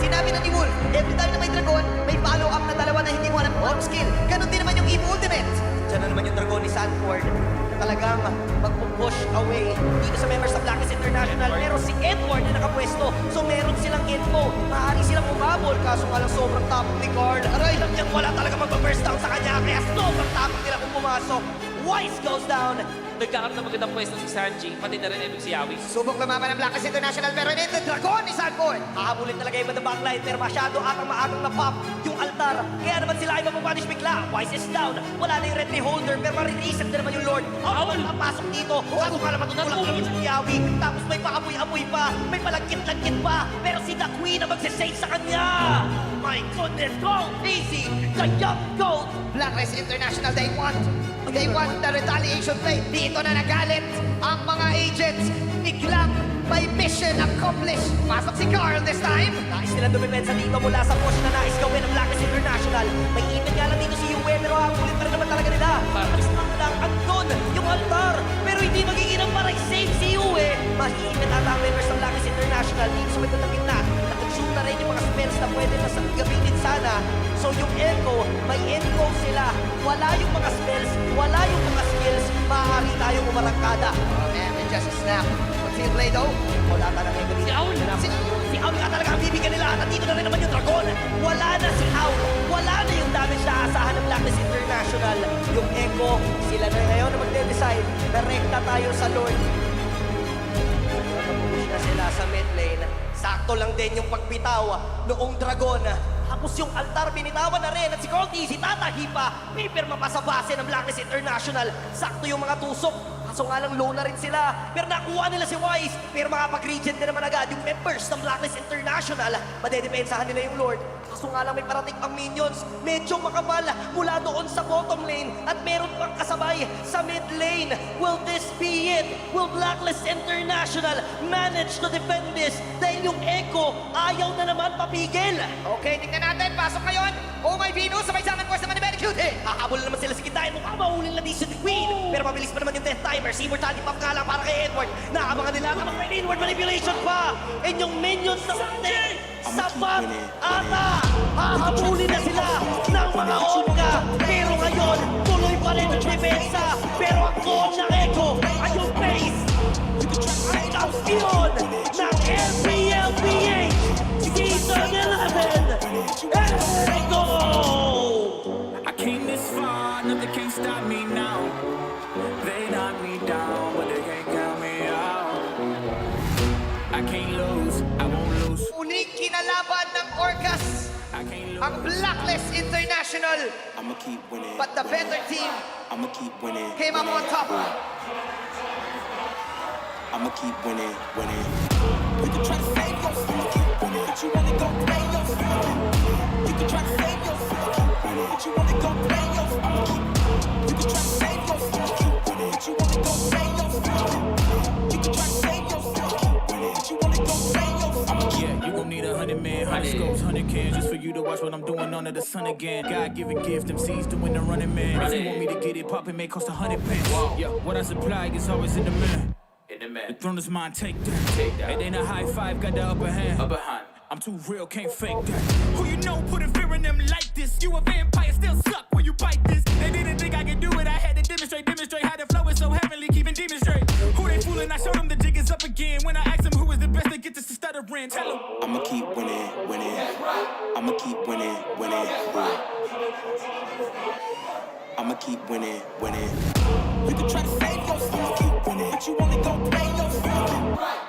Sinabi na ni Wolf, every time na may dragon, may follow-up na dalawa na hindi mo alam kung anong skill. Ganon din naman yung Eve Ultimate. Diyan na naman yung dragon ni Sanford na talagang mag-push away dito sa members ng Blacklist International. Pero si Edward na nakapwesto, so meron silang info. Maaari silang umabol, kaso nga lang sobrang tapang ni Carl. Aray, alam niyang wala talaga mag-burst down sa kanya, kaya sobrang tapang nila kung pumasok. Wise goes down. Nagkakaroon na magandang pwesto si Sanji, pati na rin itong si Yawi. Subok lumaban ng Blacklist International, pero hindi the dragon ni Sanford. Hahabulin talaga yung the backline, pero masyado atang maagang na pop yung altar. Kaya naman sila ay mapapunish bigla. Wise is down. Wala na yung retry holder, pero marireset na naman yung Lord. Awal papasok dito. Kaso ka naman tutulak naman si Yawi. Tapos may paamoy-amoy pa, may palagkit-lagkit pa. Pero si The Queen na magsisave sa kanya. My goodness, go easy. The young goat. Blacklist International, they want the retaliation play. Dito na nagalit ang mga agents. Biglang may mission accomplished. Pasok si Carl this time. Nais nilang dumipensa dito mula sa push na nais gawin ng Blacklist International. May ipin nga lang dito si Yue, pero hakulit pa rin naman talaga nila. Tapos lang andun yung altar. Pero hindi magiging ang parang safe si Yue. Mas-iipin ata ang members ng Blacklist International dito sa magandang gitna. Nag-consume na rin yung mga spells na pwede na gamitin sana. So yung Echo, may Echo sila. Wala yung mga spells, wala yung mga skills. Maaari tayong umarangkada. Oh man, and just a snap. What's in play though? Wala ka ng Echo dito. Si Aul nga talaga ang bibigyan nila. At dito na rin naman yung Dragon. Wala na si Aul. Wala na yung damage na asahan ng Blacklist International. Yung Echo, sila na ngayon na magde-decide. Direkta tayo sa Lord. Push na sila sa mid lane. Sakto lang din yung pagbitaw noong Dragon. Tapos yung altar binitawan na rin at si Cortez, si Tatahi pa. May pirma pa sa base ng Blacklist International. Sakto yung mga tusok. Kaso nga lang low na rin sila. Pero nakuha nila si Wise. Pero makapag-regent din naman agad yung members ng Blacklist International. Madedepensahan nila yung Lord. Kaso nga lang may parating pang minions. Medyo makapal mula doon sa bottom lane. At meron pang kasabay sa mid lane. Will this be it? Will Blacklist International manage to defend this? Dahil yung Echo ayaw na naman papigil. Okay, tingnan natin. Pasok ngayon. Oh my Venus, sabay sa amin quest naman ni Very Cute. Hahabol naman sila sa kitain. Mukhang mahulin na din si The Queen. Pero mabilis pa naman yung death timer. Si Immortality Pump nga lang para kay Edward. Nakabangan nila naman may inward manipulation pa. And yung minions na sapat ata. Hahabulin na sila ng mga Onga. Pero ngayon, tuloy pa rin ang depensa. Pero ang goal ng Echo ay yung base. Ang champion ng LPLPH Season 11. Echo! I came this far, nothing can stop me now. They knock me down, but they can't count me out. I can't lose, I won't lose. Unique kinalaban ng Orcas ang Blacklist International. I'ma keep winning. But the better team I'ma keep winning. came up on top. I'ma keep winning, winning. You can try to save yourself, I'ma keep winning. But you wanna go play yourself. You can try to save yourself, I'ma keep winning. But you wanna go play yourself, I'ma keep. You can try to save yourself, I'ma keep winning. But you wanna go play yourself. You can try to save yourself, I'ma keep winning. But you wanna go play yourself, I'ma keep. Yeah, you gon' need 100 men, 100 scopes, 100 cans just for you to watch what I'm doing under the sun again. God-given gift, MC's doing the running man. If you want me to get it poppin', may cost 100 pence. Yeah, what I supply is always in the man. The throne is mine, take that. It ain't a high five, got the upper hand. I'm too real, can't fake that. Who you know putting fear in them like this? You a vampire, still suck when you bite this. They didn't think I could do it, I had to demonstrate how the flow is so heavenly, keeping demons straight. Who they fooling? I showed them the jig is up again. When I asked them who is the best, they get this to stuttering. Tell them I'ma keep winning, winning. I'ma keep winning, winning. I'ma keep winning, winning. You can try to save yourself, I'ma keep winning. But you wanna go play yourself.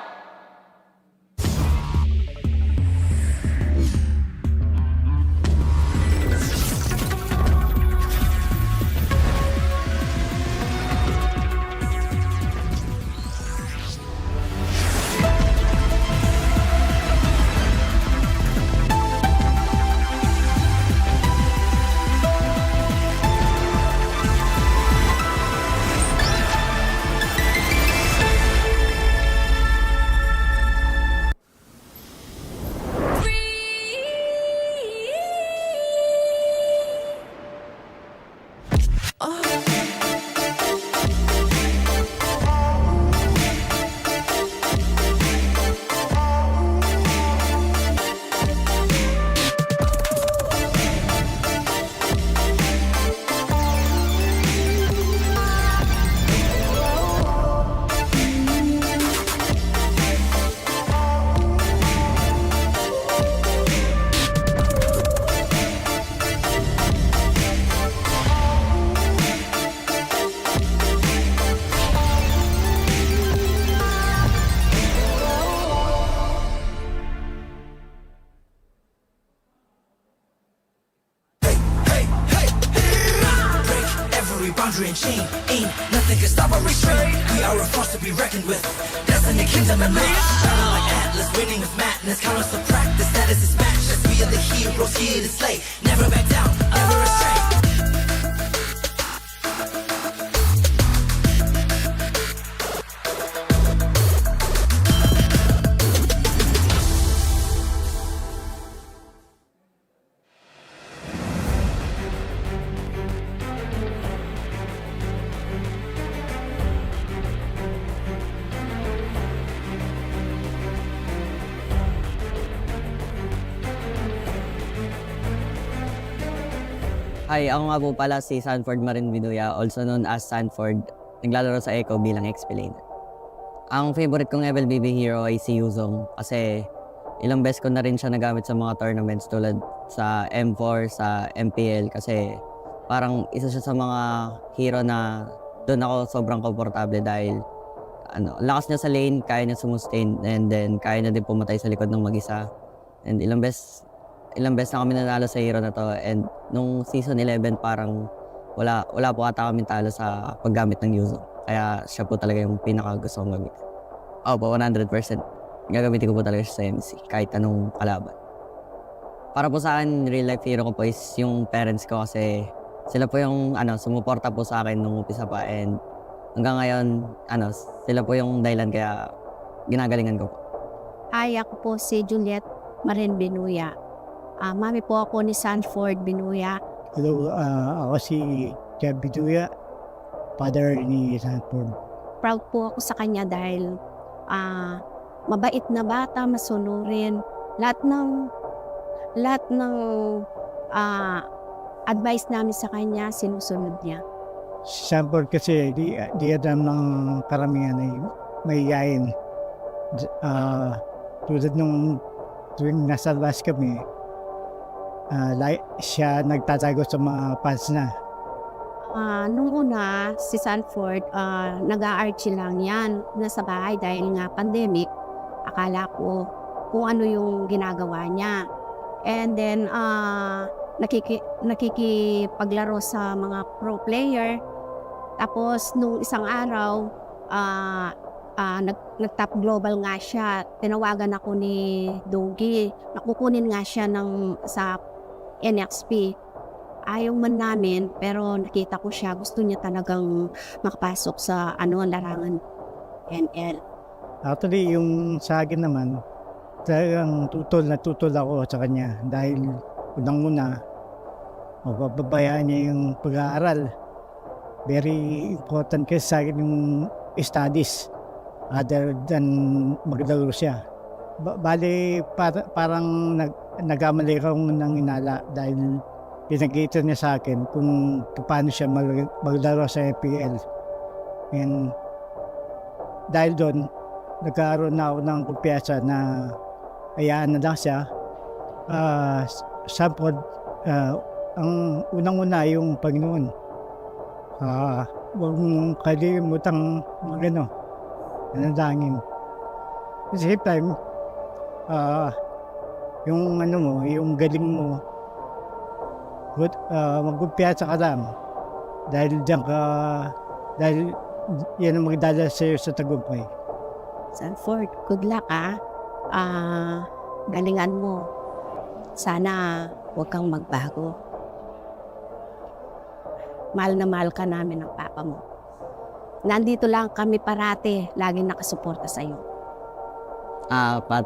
boundary and chain. Ain't nothing can stop or restrain. We are a force to be reckoned with. Destiny, kingdom, and might. Battle like Atlas, winning with madness. Count us to practice, status is matchless. We are the heroes here to slay. Never back down, never astray. Hi, ako nga po pala si Sanford Marin Binuya, also known as Sanford. Naglalaro sa Echo bilang explainer. Ang favorite kong LBB hero ay si Yuzong kasi ilang beses ko na rin siya nagamit sa mga tournaments tulad sa M4, sa MPL kasi parang isa siya sa mga hero na doon ako sobrang komportable dahil lakas niya sa lane, kaya niya sumustain, and then kaya niya din pumatay sa likod ng mag-isa. And ilang beses na kami nanalo sa hero na to, and nung season 11 parang wala po ata kami talo sa paggamit ng Yuzo. Kaya siya po talaga yung pinaka-gusto kong gamitin. Opo, 100%. Gagamitin ko po talaga siya sa MC, kahit anong kalaban. Para po sa akin, real life hero ko po is yung parents ko kasi sila po yung sumuporta po sa akin nung umpisa pa, and hanggang ngayon, sila po yung dahilan kaya ginagalingan ko po. Hi, ako po si Juliet Marin Binuya. Mami po ako ni Sanford Binuya. Hello, ako si Jeff Binuya, father ni Sanford. Proud po ako sa kanya dahil mabait na bata, masunurin. Lahat ng advice namin sa kanya, sinusunod niya. Sanford kasi di alam ng karamihan ay mahihayin. Tulad nung tuwing nasa labas kami, siya nagtatago sa mga fans na. Nung una, si Sanford, nag-a-archie lang yan nasa bahay dahil nga pandemic. Akala ko kung ano yung ginagawa niya. And then, nakikipaglaro sa mga pro player. Tapos, nung isang araw, nag-top global nga siya. Tinawagan ako ni Dogi. Nakukunin nga siya sa NXP. Ayaw man namin, pero nakita ko siya. Gusto niya talagang makapasok sa larangan NL. Actually, yung sa akin naman, talagang tutol ako sa kanya dahil unang-una, mapapabayaan niya yung pag-aaral. Very important kasi sa akin yung studies other than maglaro siya. Bali, parang nagkamali akong nang inala dahil pinag-ito niya sa akin kung paano siya maglaro sa FPL. And dahil doon, nagkaroon na ako ng kumpiyansa na hayaan na lang siya. Sample, ang unang-una yung Panginoon. Huwag mong kalimutang nanalangin. At the same time, yung galing mo, magkumpiyansa ka lang. Dahil yan ang magdala sa'yo sa tagumpay. Sanford, good luck galingan mo. Sana huwag kang magbago. Mahal na mahal ka namin ng papa mo. Nandito lang kami parate, laging nakasuporta sa'yo.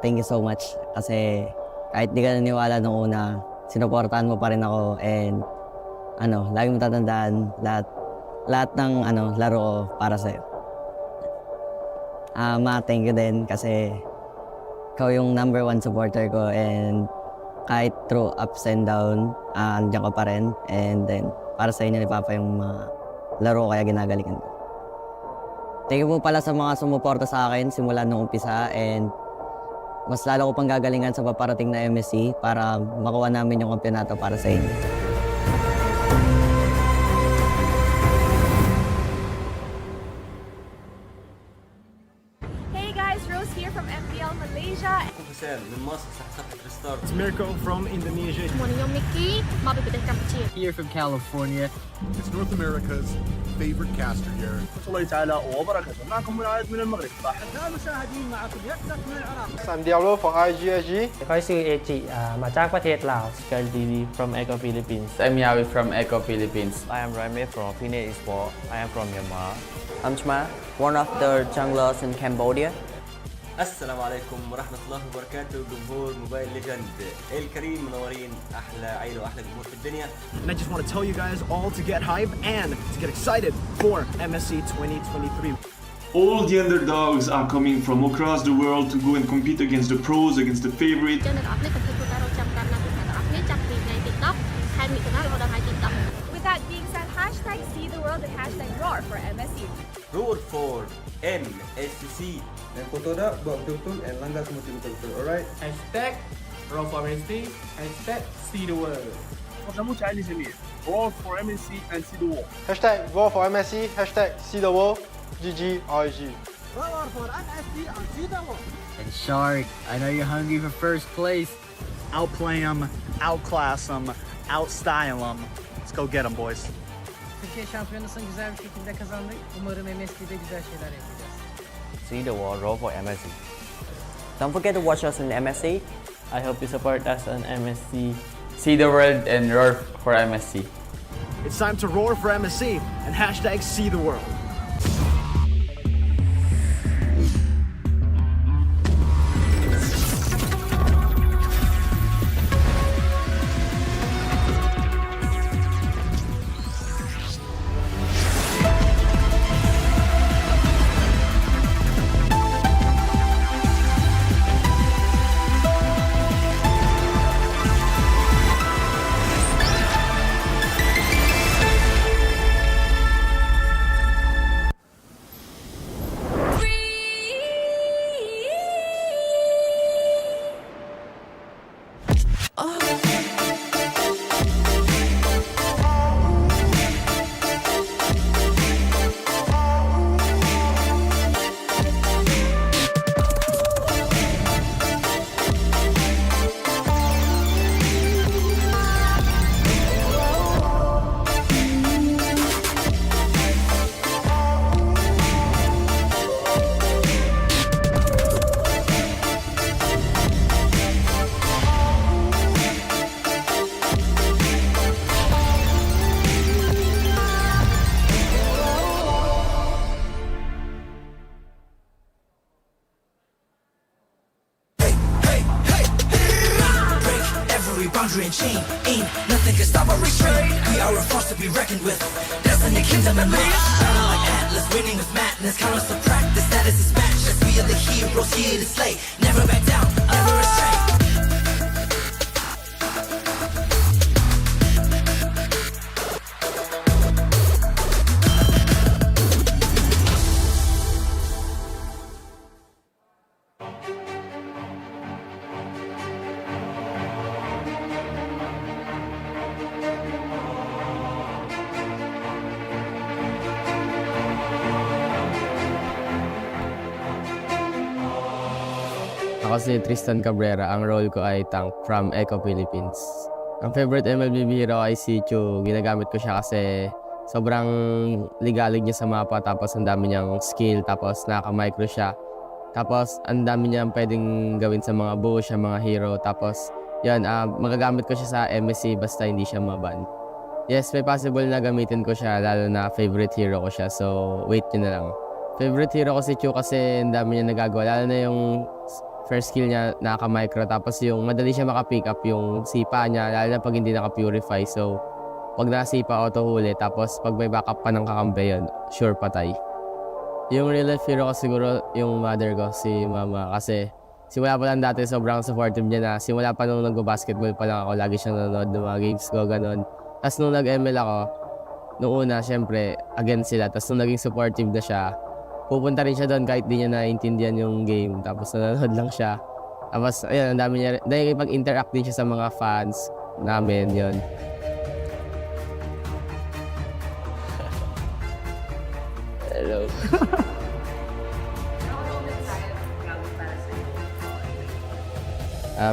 Thank you so much. Kasi kahit di ka naniwala nung una, sinuportahan mo pa rin ako. And lagi mo tatandaan lahat ng laro ko para sa'yo. Thank you din kasi ikaw yung number 1 supporter ko, and kahit through ups and down, andiyan ka pa rin. And then, para sa inyo ni Papa yung mga laro kaya ginagalingan ko. Thank you po pala sa mga sumuporta sa akin simula nung umpisa, and mas lalo ko pang gagalingan sa paparating na MSC para makuha namin yung kampeonato para sa inyo. Hey guys, Rose here from MPL Malaysia. It's Mirko from Indonesia. Morning, Mickey. Mabibigay Kampuchea. Here from California. It's North America's favorite caster here. الله تعالى وبركاته. معكم من العدد من المغرب. أحباء المشاهدين معكم يكتب من العراق. I'm Diablo from RSG SG. เขาชื่อเอจิมาจากประเทศลาว Sky TV from Echo Philippines. I'm Yawi from Echo Philippines. I am Raime from Fenix Esports. I am from Myanmar. I'm Chma, one of the junglers in Cambodia. السلام عليكم ورحمة الله وبركاته جمهور موبايل ليجند الكريم، منورين أحلى عيلة وأحلى جمهور في الدنيا. And I just want to tell you guys all to get hype and to get excited for MSC 2023. All the underdogs are coming from across the world to go and compete against the pros, against the favorites. With that being said, hashtag see the world and hashtag roar for MSC. Roar for MSC. Dan TODAK buat betul-betul and langgar semua betul-betul, alright? Hashtag roar for MSC. Hashtag see the world. وجموع الجميع. Roar for MSC and see the world. Hashtag roar for MSC. Hashtag see the world. GG RSG. Roar for MSC and see the world. And Shark, I know you're hungry for first place. Outplay them, outclass them, outstyle them. Let's go get them, boys. Türkiye şampiyonasını güzel bir şekilde kazandık. Umarım MSC'de güzel şeyler yapacağız. See the world, roll for MSC. Don't forget to watch us in MSC. I hope you support us on MSC. See the world and roar for MSC. It's time to roar for MSC and hashtag see the world. boundary and chain. Ain't nothing can stop or restrain. We are a force to be reckoned with. Destiny, kingdom, and might. Battle like Atlas, winning with madness. Count us to practice, status is matchless. We are the heroes here to slay. Never back down, never restrain. Ako si Tristan Cabrera, ang role ko ay tank from Eco Philippines. Ang favorite MLB hero ay si Chu. Ginagamit ko siya kasi sobrang ligalig niya sa mapa, tapos ang dami niyang skill, tapos naka-micro siya. Tapos ang dami niyang pwedeng gawin sa mga bush, sa mga hero. Tapos yun, magagamit ko siya sa MSC basta hindi siya maban. Yes, may possible na gamitin ko siya, lalo na favorite hero ko siya. So wait nyo na lang. Favorite hero ko si Chu kasi ang dami niya nagagawa, lalo na yung first skill niya naka-micro, tapos yung madali siya maka-pick up yung sipa niya, lalo na pag hindi naka-purify. So pag nasipa, auto huli, tapos pag may backup pa ng kakampi yun, sure patay. Yung real life hero ko siguro yung mother ko, si mama, kasi simula pa lang dati sobrang supportive niya na. Simula pa nung nag-basketball pa lang ako, lagi siyang nanonood ng mga games ko, ganun. Tapos nung nag-ML ako, nung una, syempre, against sila. Tapos nung naging supportive na siya, pupunta rin siya doon kahit di niya naiintindihan yung game. Tapos nanonood lang siya. Tapos, ayun, ang dami niya, dahil pag-interact din siya sa mga fans namin, yun. Hello.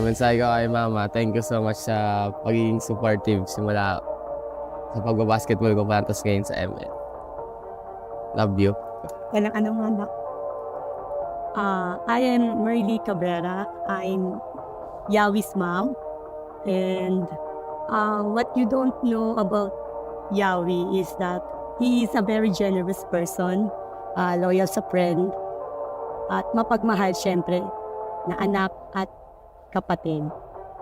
Mensahe ko kay mama, thank you so much sa pagiging supportive simula sa pagbabasketball ko pantas ngayon sa ML. Love you. Walang anong anak. I am Merly Cabrera. I'm Yawi's mom. And what you don't know about Yawi is that he is a very generous person, loyal sa friend, at mapagmahal syempre na anak at kapatid.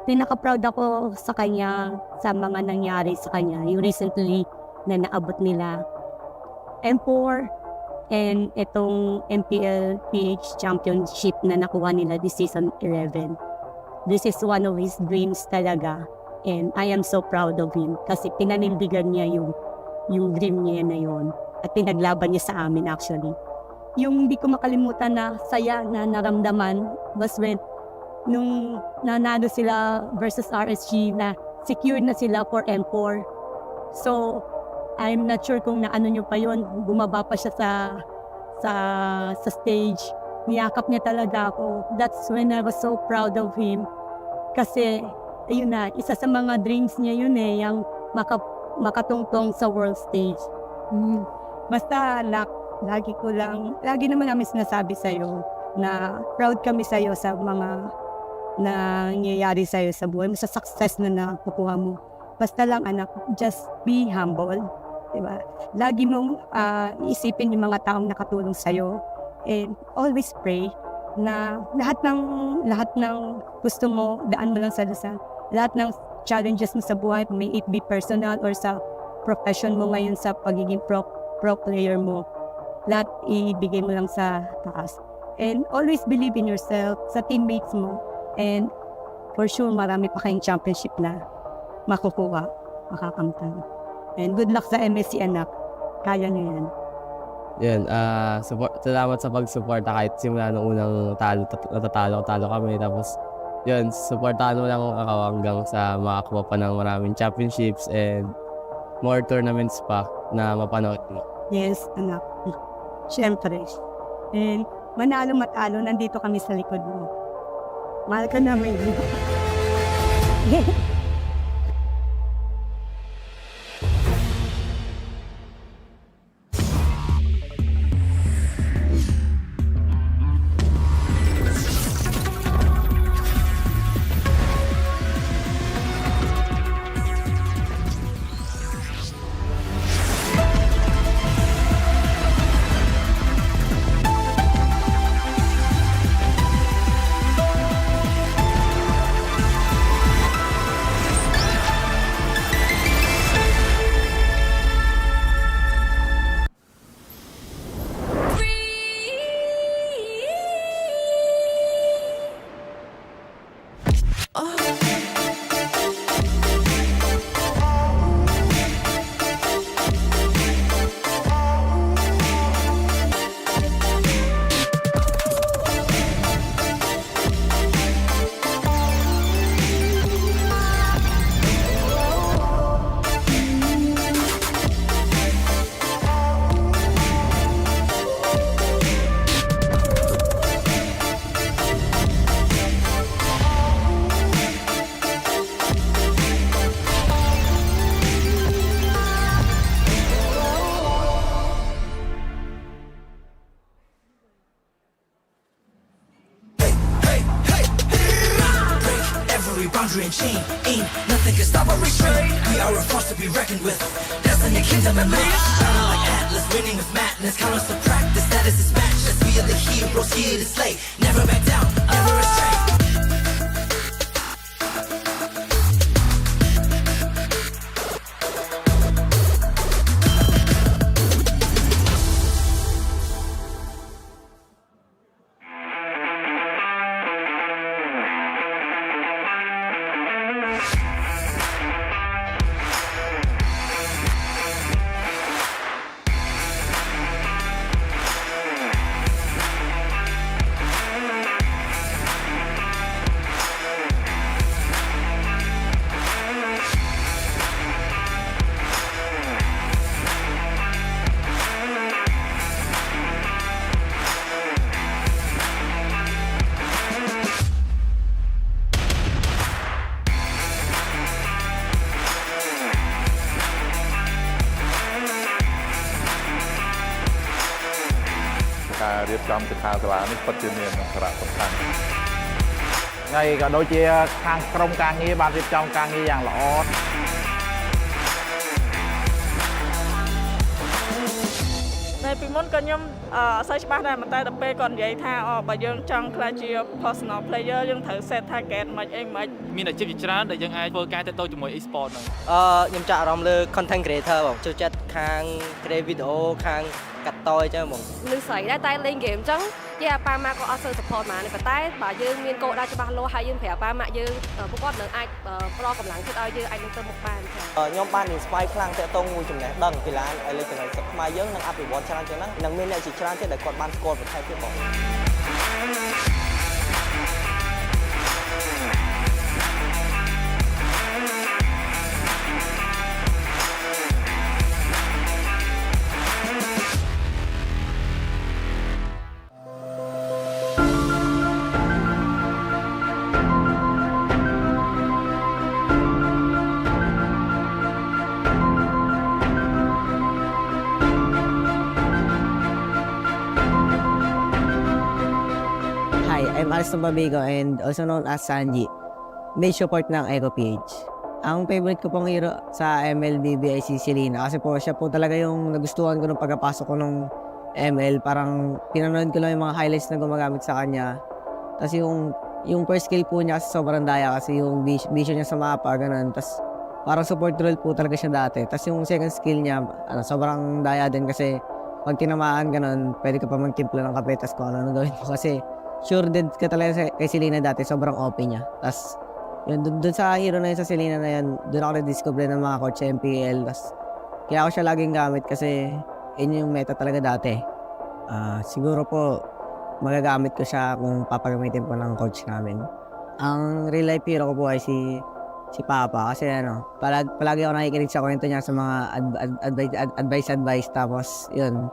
Pinaka-proud ako sa kanya, sa mga nangyari sa kanya. Yung recently na naabot nila M4 and itong MPL PH Championship na nakuha nila this season 11. This is one of his dreams talaga. And I am so proud of him kasi pinanindigan niya yung dream niya na yun. At pinaglaban niya sa amin actually. Yung hindi ko makalimutan na saya na naramdaman was when nung nanalo sila versus RSG na secured na sila for M4. So, I'm not sure kung naano nyo pa yun. Bumaba pa siya sa stage. Niyakap niya talaga ako. That's when I was so proud of him. Kasi, ayun na, isa sa mga dreams niya yun yung makatungtong sa world stage. Basta, lagi naman namin sinasabi sa'yo na proud kami sa'yo sa mga nangyayari sa'yo sa buhay mo, sa success na nakukuha mo. Basta lang anak, just be humble. Diba? Lagi mong isipin yung mga taong nakatulong sa'yo and always pray na lahat ng gusto mo, daan mo lang sa dasal. Lahat ng challenges mo sa buhay, may it be personal or sa profession mo ngayon sa pagiging pro player mo, lahat ibigay mo lang sa taas. And always believe in yourself, sa teammates mo. And for sure, marami pa kayong championship na makukuha, makakamtan. And good luck sa MSC anak. Kaya niyo yan. Yan, salamat sa pag-suporta kahit simula nung unang talo kami. Tapos, yun, supportahan mo lang ako hanggang sa makakuha pa ng maraming championships and more tournaments pa na mapanood mo. Yes, anak. Siyempre. And manalo matalo, nandito kami sa likod mo. Mahal ka namin. Nothing can stop or restrain. We are a force to be reckoned with. Destiny, kingdom, and MENA. Battle like Atlas, winning with madness. Count us to practice, status is matchless. We are the heroes here to slay. Never back down, never astray. Các រៀបចំសិក្ខាសាលានេះពិតជាមានសារៈសំខាន់ ថ្ងៃក៏ដូចជាខាងក្រុមការងារបានរៀបចំការងារយ៉ាងល្អ នៅពីមុនក៏ខ្ញុំអត់សូវច្បាស់ដែរតែដល់ពេលគាត់និយាយថាបើយើងចង់ក្លាយជា personal player យើងត្រូវ set target មិនអីមិនមានអាជីពជាច្រើនដែលយើងអាចធ្វើការទៅជាមួយ e-sport ហ្នឹងខ្ញុំចាក់អារម្មណ៍លើ content creator បងចូលចិត្តខាង create video ខាងកាត់តអញ្ចឹងបងនឹងស្រីដែរតែលេង game អញ្ចឹងជាប៉ាម៉ាក៏អត់សូវ support មកនេះប៉ុន្តែបើយើងមានគោលដៅច្បាស់លាស់ហើយយើងប្រាប់ប៉ាម៉ាយើងពួកគាត់នឹងអាចប្រកម្លាំងចិត្តឲ្យយើងអាចនឹងទៅមុខបានខ្ញុំបាន inspire ខ្លាំងទាក់ទងមួយចំណេះដឹងកីឡាអេឡិចត្រូនិកខ្មែរយើងនឹងអភិវឌ្ឍច្រើនជាងហ្នឹងនឹងមានអ្នកជាច្រើនទៀតដែលគាត់បានស្គាល់បន្ថែមទៀតបង Hi, I'm Alston Babigo and also known as Sanji. May support ng Echo PH. Ang favorite ko pong hero sa MLBB ay si Selena kasi po siya po talaga yung nagustuhan ko nung pagkapasok ko ng ML. Parang pinanood ko lang yung mga highlights na gumagamit sa kanya. Tapos yung first skill po niya kasi sobrang daya kasi yung vision niya sa mapa, ganun. Tapos parang support role po talaga siya dati. Tapos yung second skill niya, sobrang daya din kasi pag tinamaan ganun, pwede ka pa magtimpla ng kape tapos kung ano gawin mo kasi sure dead ka talaga kay Selena dati, sobrang OP niya. Tapos yun, dun sa hero na yun, sa Selena na yun, dun ako na-discover ng mga coach sa MPL. Tapos kaya ako siya laging gamit kasi yun yung meta talaga dati. Siguro po magagamit ko siya kung papagamitin po ng coach namin. Ang real life hero ko po ay si Papa kasi palagi ako nakikinig sa kwento niya sa mga advice tapos yun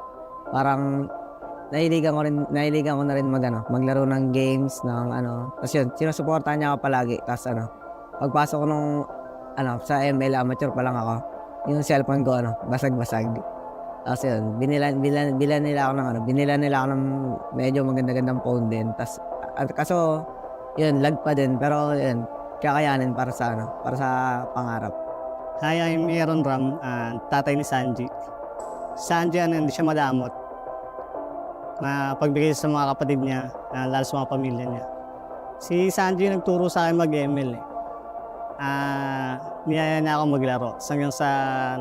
parang nahiligan ko na rin maglaro ng games ng tapos yun sinusuportahan niya ako palagi tapos pagpasok ko nung sa ML amateur pa lang ako yung cellphone ko basag-basag tapos yun binilan nila ako ng medyo maganda-gandang phone din tapos kaso yun lag pa din pero yun kakayanin para sa pangarap. Hi, I'm Aaron Ram, tatay ni Sanji. Sanji hindi siya madamot. Na pagbigay sa mga kapatid niya, lalo sa mga pamilya niya. Si Sanji nagturo sa akin mag-ML niyaya niya ako maglaro hanggang sa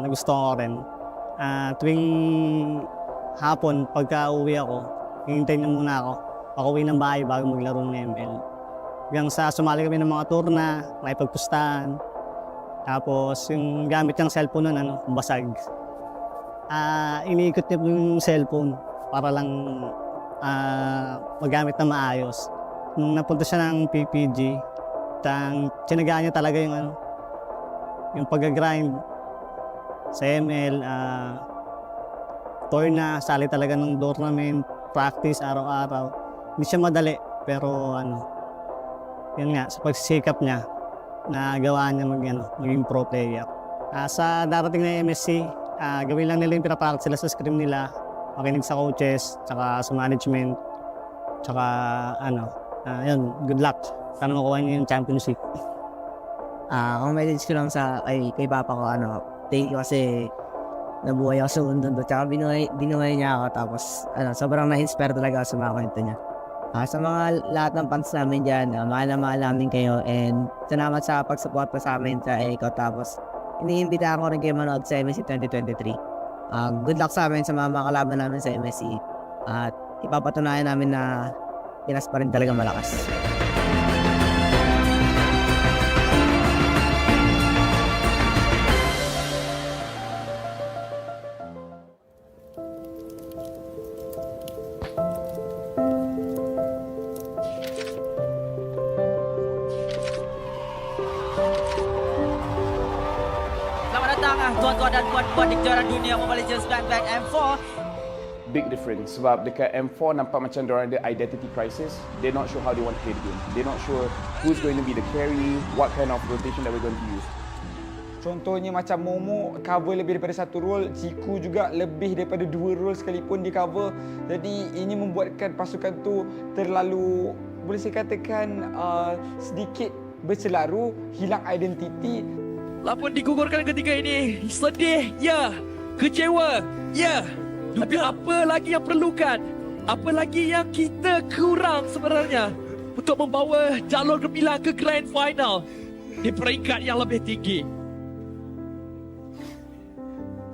nagustuhan ko rin. Tuwing hapon, pagka uwi ako, hihintay niya muna ako. Pag-uwi ng bahay bago maglaro ng ML. Hanggang sa sumali kami ng mga turna, may pagpustahan. Tapos yung gamit niyang cellphone nun, basag. Iniikot niya yung cellphone para lang magamit na maayos. Nung napunta siya ng PPG, tinagaan niya talaga yung pag-grind sa ML. Turna, sali talaga ng tournament, practice araw-araw. Hindi siya madali, pero yun nga, sa pagsisikap niya, nagawa niya maging pro player. Sa darating na MSC, gawin lang nila yung pinapractice sila sa scrim nila, makinig sa coaches, tsaka sa management, tsaka yun, good luck. Sana makuha niyo yung championship. Ang message ko lang kay Papa ko, thank you kasi nabuhay ako sa mundo to. Tsaka binuhay niya ako. Tapos, sobrang na-inspire talaga ako sa mga kwento niya. Sa mga lahat ng fans namin dyan, mahal na mahal namin kayo. And salamat sa pag-support sa amin sa Echo. Tapos, iniimbitahan ko rin kayo manood sa MSC 2023. Good luck sa amin sa mga kalaban namin sa MSC. At ipapatunayan namin na Pinas pa rin talaga malakas. Selamat datang tuan-tuan dan puan-puan di kejuaraan dunia Mobile Legends Back M4. Big difference sebab dekat M4 nampak macam diorang ada identity crisis. They're not sure how they want to play the game. They're not sure who's going to be the carry, what kind of rotation that we're going to use. Contohnya macam Momo cover lebih daripada satu role, Ciku juga lebih daripada 2 role sekalipun di cover. Jadi ini membuatkan pasukan tu terlalu, boleh saya katakan sedikit berselaru, hilang identiti. Lapun digugurkan ketika ini. Sedih, ya. Kecewa, ya. Tapi apa lagi yang perlukan? Apa lagi yang kita kurang sebenarnya untuk membawa jalur gemilang ke Grand Final di peringkat yang lebih tinggi?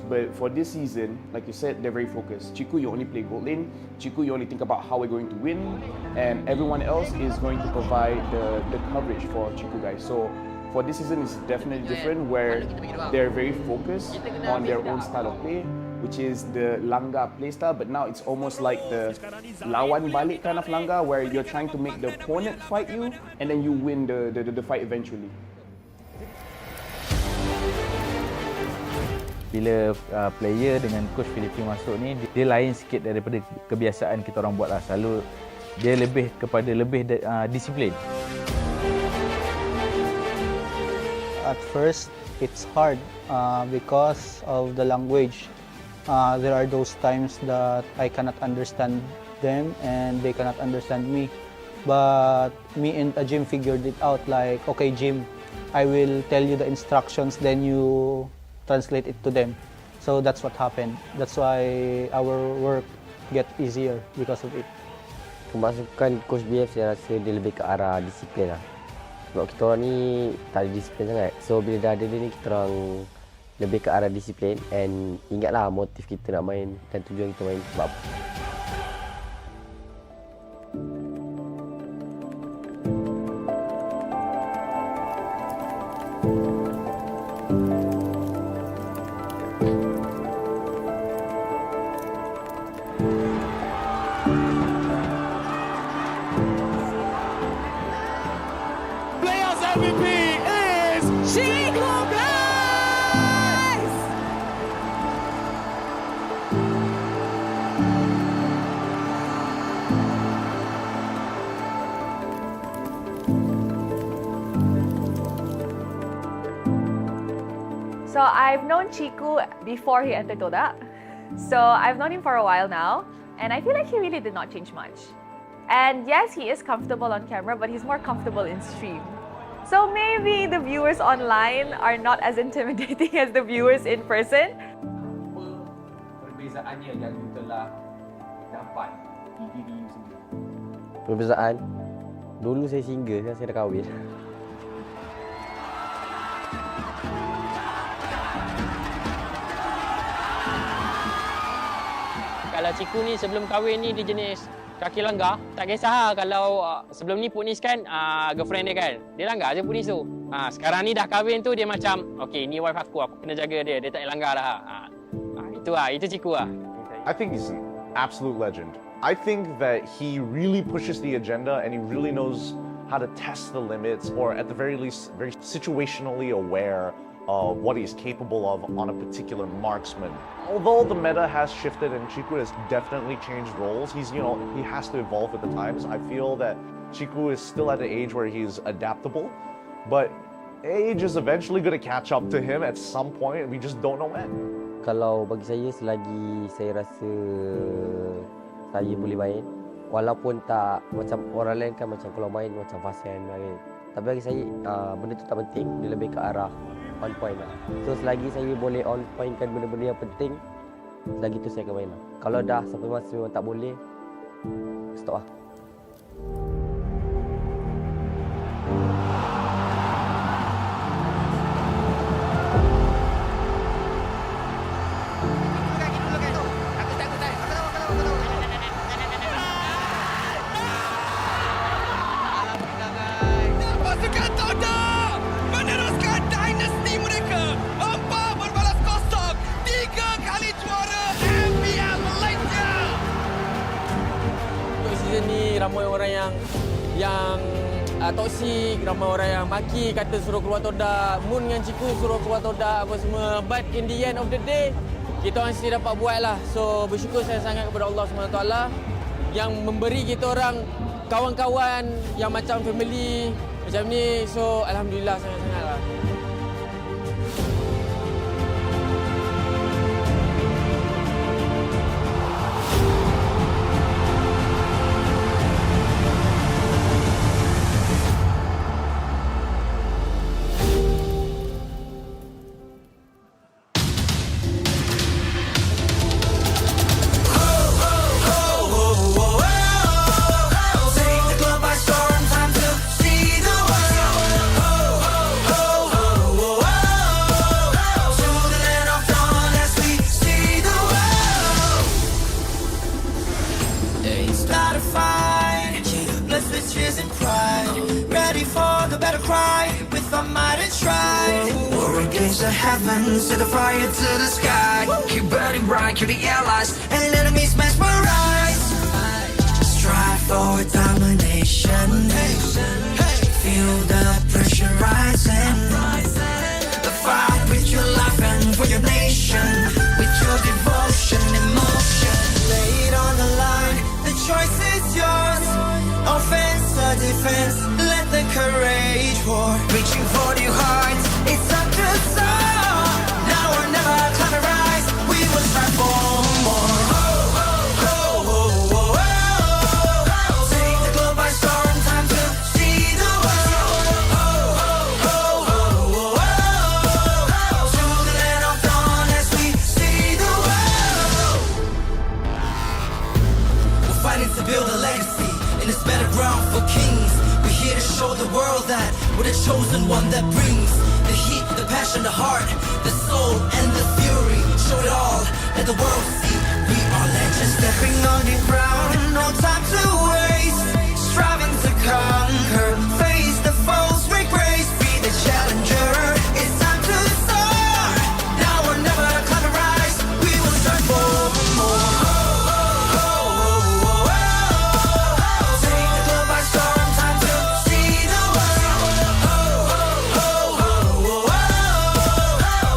But for this season, like you said, they're very focused. Chiku, you only play gold lane. Chiku, you only think about how we're going to win. And everyone else is going to provide the coverage for Chiku guys. So for this season, it's definitely different where they're very focused on their own style of play, which is the Langga playstyle, but now it's almost like the lawan balik kind of Langga, where you're trying to make the opponent fight you, and then you win the fight eventually. Bila player dengan coach Filipin masuk ni, dia lain sikit daripada kebiasaan kita orang buat lah. Selalu dia lebih kepada disiplin. At first, it's hard because of the language. There are those times that I cannot understand them and they cannot understand me. But me and Jim figured it out, like, okay, Jim, I will tell you the instructions, then you translate it to them. So that's what happened. That's why our work get easier because of it. Kemasukan Coach BF saya rasa dia lebih ke arah disiplin lah. Sebab kita orang ni tak ada disiplin sangat. So bila dah ada dia ni, kita orang lebih ke arah disiplin. And ingatlah motif kita nak main dan tujuan kita main sebab apa. MVP is Chico, guys! So I've known Chiku before he entered TODAK. So I've known him for a while now, and I feel like he really did not change much. And yes, he is comfortable on camera, but he's more comfortable in stream. So maybe the viewers online are not as intimidating as the viewers in person. Apa perbezaannya yang you telah dapat di diri you sendiri? Perbezaan? Dulu saya single, sekarang saya dah kahwin. Kalau Ciku ni sebelum kahwin ni dia jenis kaki langgar, tak kisah kalau sebelum ni Punis kan girlfriend dia kan, dia langgar je Punis tu. Sekarang ni dah kahwin tu dia macam, okay ni wife aku kena jaga dia tak langgar dah. Itu Ciku lah. I think he's an absolute legend. I think that he really pushes the agenda and he really knows how to test the limits, or at the very least, very situationally aware of what he's capable of on a particular marksman. Although the meta has shifted and Chiku has definitely changed roles, he has to evolve with the times. I feel that Chiku is still at the age where he's adaptable, but age is eventually going to catch up to him at some point, and we just don't know when. Kalau bagi saya, selagi saya rasa saya boleh main, walaupun tak macam orang lain kan, macam kalau main macam fast hand, Tapi bagi saya benda tu tak penting, dia lebih ke arah on point lah. So selagi saya boleh on pointkan benda-benda yang penting, selagi tu saya akan main lah. Kalau dah sampai masa memang tak boleh, stop lah. Pasukan TODAK meneruskan dinasti mereka. 4 berbalas kosong, 3 kali juara MPL Malaysia. Untuk season ni ramai orang yang toksik, ramai orang yang maki, kata suruh keluar TODAK, Moon dengan Ciku suruh keluar TODAK apa semua. But in the end of the day, kita orang sendiri dapat buat lah. So bersyukur saya sangat kepada Allah SWT yang memberi kita orang kawan-kawan yang macam family macam ni. So alhamdulillah sangat-sangat lah. To heaven, set the fire to the sky. Keep burning bright, kill the allies, and enemies mesmerize. Strive for domination. Feel the pressure rising. Fight with your life and for your nation. With your devotion, emotion. Lay it on the line, the choice is yours. Offense or defense, let the courage roar. Reaching for your hearts, it's up to soar. Now or never, climb and rise. We will strive for more. Take the globe by storm, time to see the world. To the land of dawn as we see the world. We're fighting to build a legacy in this battleground for kings. We're here to show the world that we're the chosen one that brings the heat, the passion, the heart, the soul, and the fury. Show it all, let the world see we are legends. Stepping on the ground, no time to waste. Striving to conquer, face the foes, with grace. Be the challenger, it's time to soar. Now or never, climb and rise. We will strive for more. Take the globe by storm, time to see the world.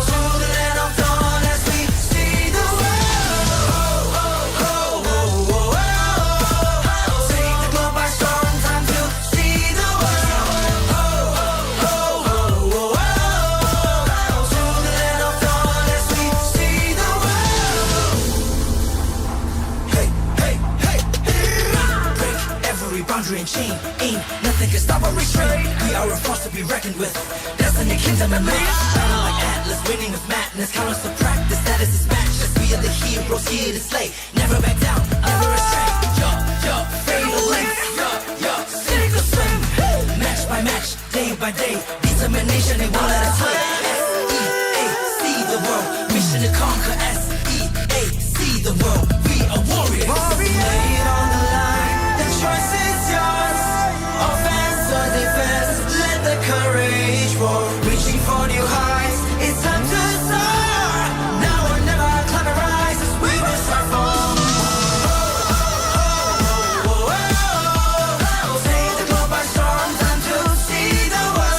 To the land of dawn as we see the world. Take the globe by storm, time to see the world. To the land of dawn as we see the world. Hey, hey, hey, break every boundary and chain. Ain't nothing can stop or restrain. We are a force to be reckoned with. Destiny, kingdom, and MENA. Battle like Atlas, winning with madness. Count us to practice, status is matchless. We are the heroes here to slay. Never back down, never astray. Fatal lengths. Sink or swim. Match by match, day by day. Determination, they won't let us slip. S-E-A-C the world. Mission to conquer. S-E-A-C the world. We are warriors. Lay it on the line. The choice is yours. Offense or defense, let the courage roar. Reaching for new heights, it's time to soar. Now or never, climb and rise. We will strive for more. Take the globe by storm, time to see the world.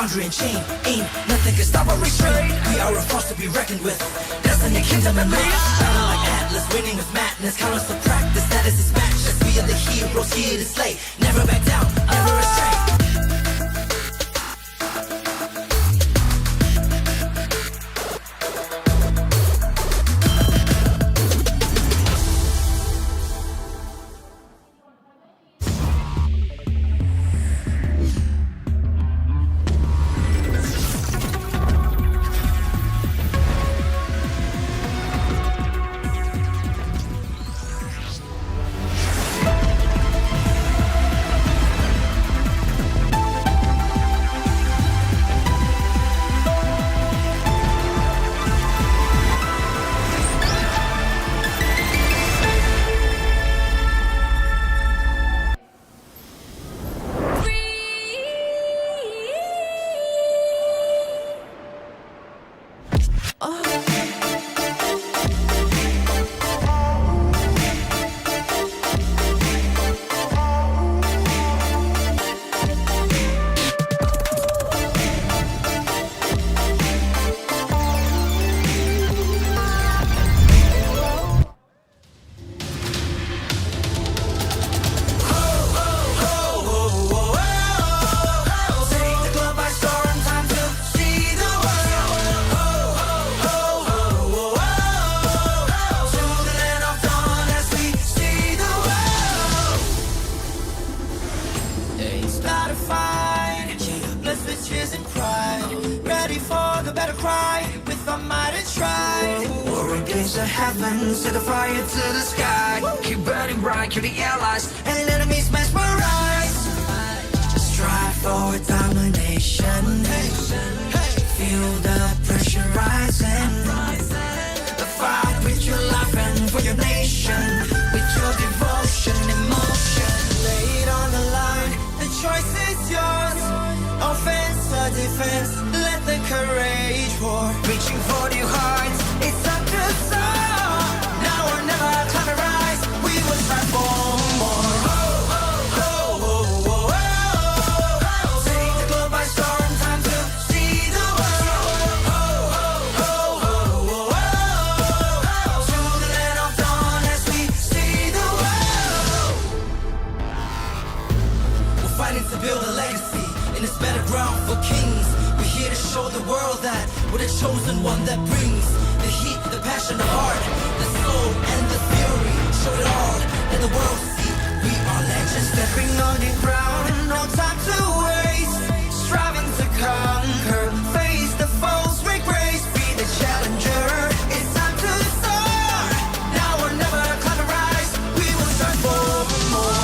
boundary and chain. Ain't nothing can stop or restrain. We are a force to be reckoned with. Destiny, kingdom, and MENA. Battle like Atlas, winning with madness. Count us to practice, status is matchless. We are the heroes here to slay. Never back down, never astray. Set the fire to the sky. Keep burning bright, kill the allies and enemies mesmerized. Strive for domination. Feel the pressure rising. The fight with your life and for your nation. With your devotion, emotion. Laid on the line, the choice is yours. Offense or defense, let the courage roar. Reaching for new heights, it's time to soar. For kings, we're here to show the world that we're the chosen one that brings the heat, the passion, the heart, the soul, and the fury. Show it all, let the world see we are legends. Stepping on the ground, no time to waste. Striving to conquer, face the foes with grace. Be the challenger, it's time to soar. Now or never, climb and rise. We will strive for more.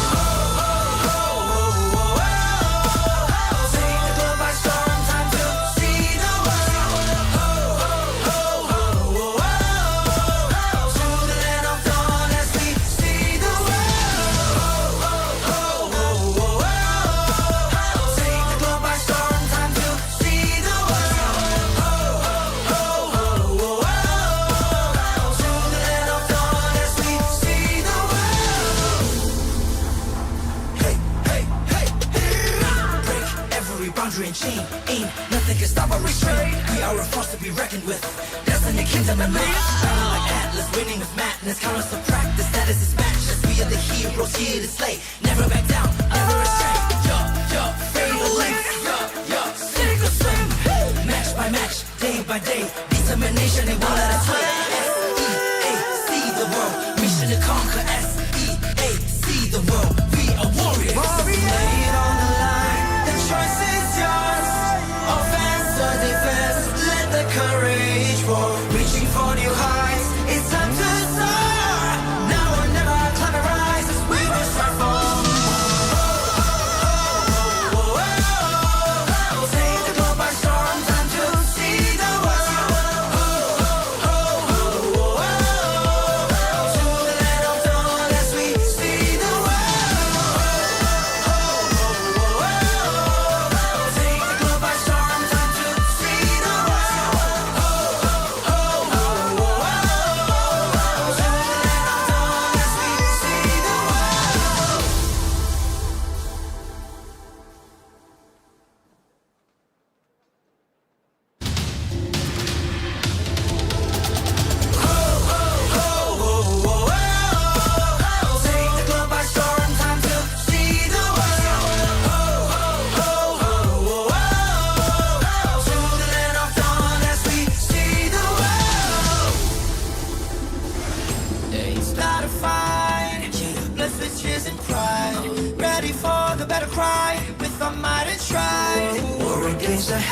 And chain. Ain't nothing can stop or restrain. We are a force to be reckoned with. Destiny, kingdom, and MENA. Battle like Atlas, winning with madness. Count us to practice, status is matchless. We are the heroes here to slay. Never back down, never astray. Fatal length. Sink or swim. Match by match, day by day. Determination, they won't let us win. S-E-A-C the world. Mission to conquer. S-E-A-C the world. We are warriors. Laid on the line. The choice is yours. Offense or defense, let the courage roar. Reaching for new heights, it's time to soar. Now or never, climb and rise as we will strive for more. Take the globe by storm, time to see the world. To the land of dawn.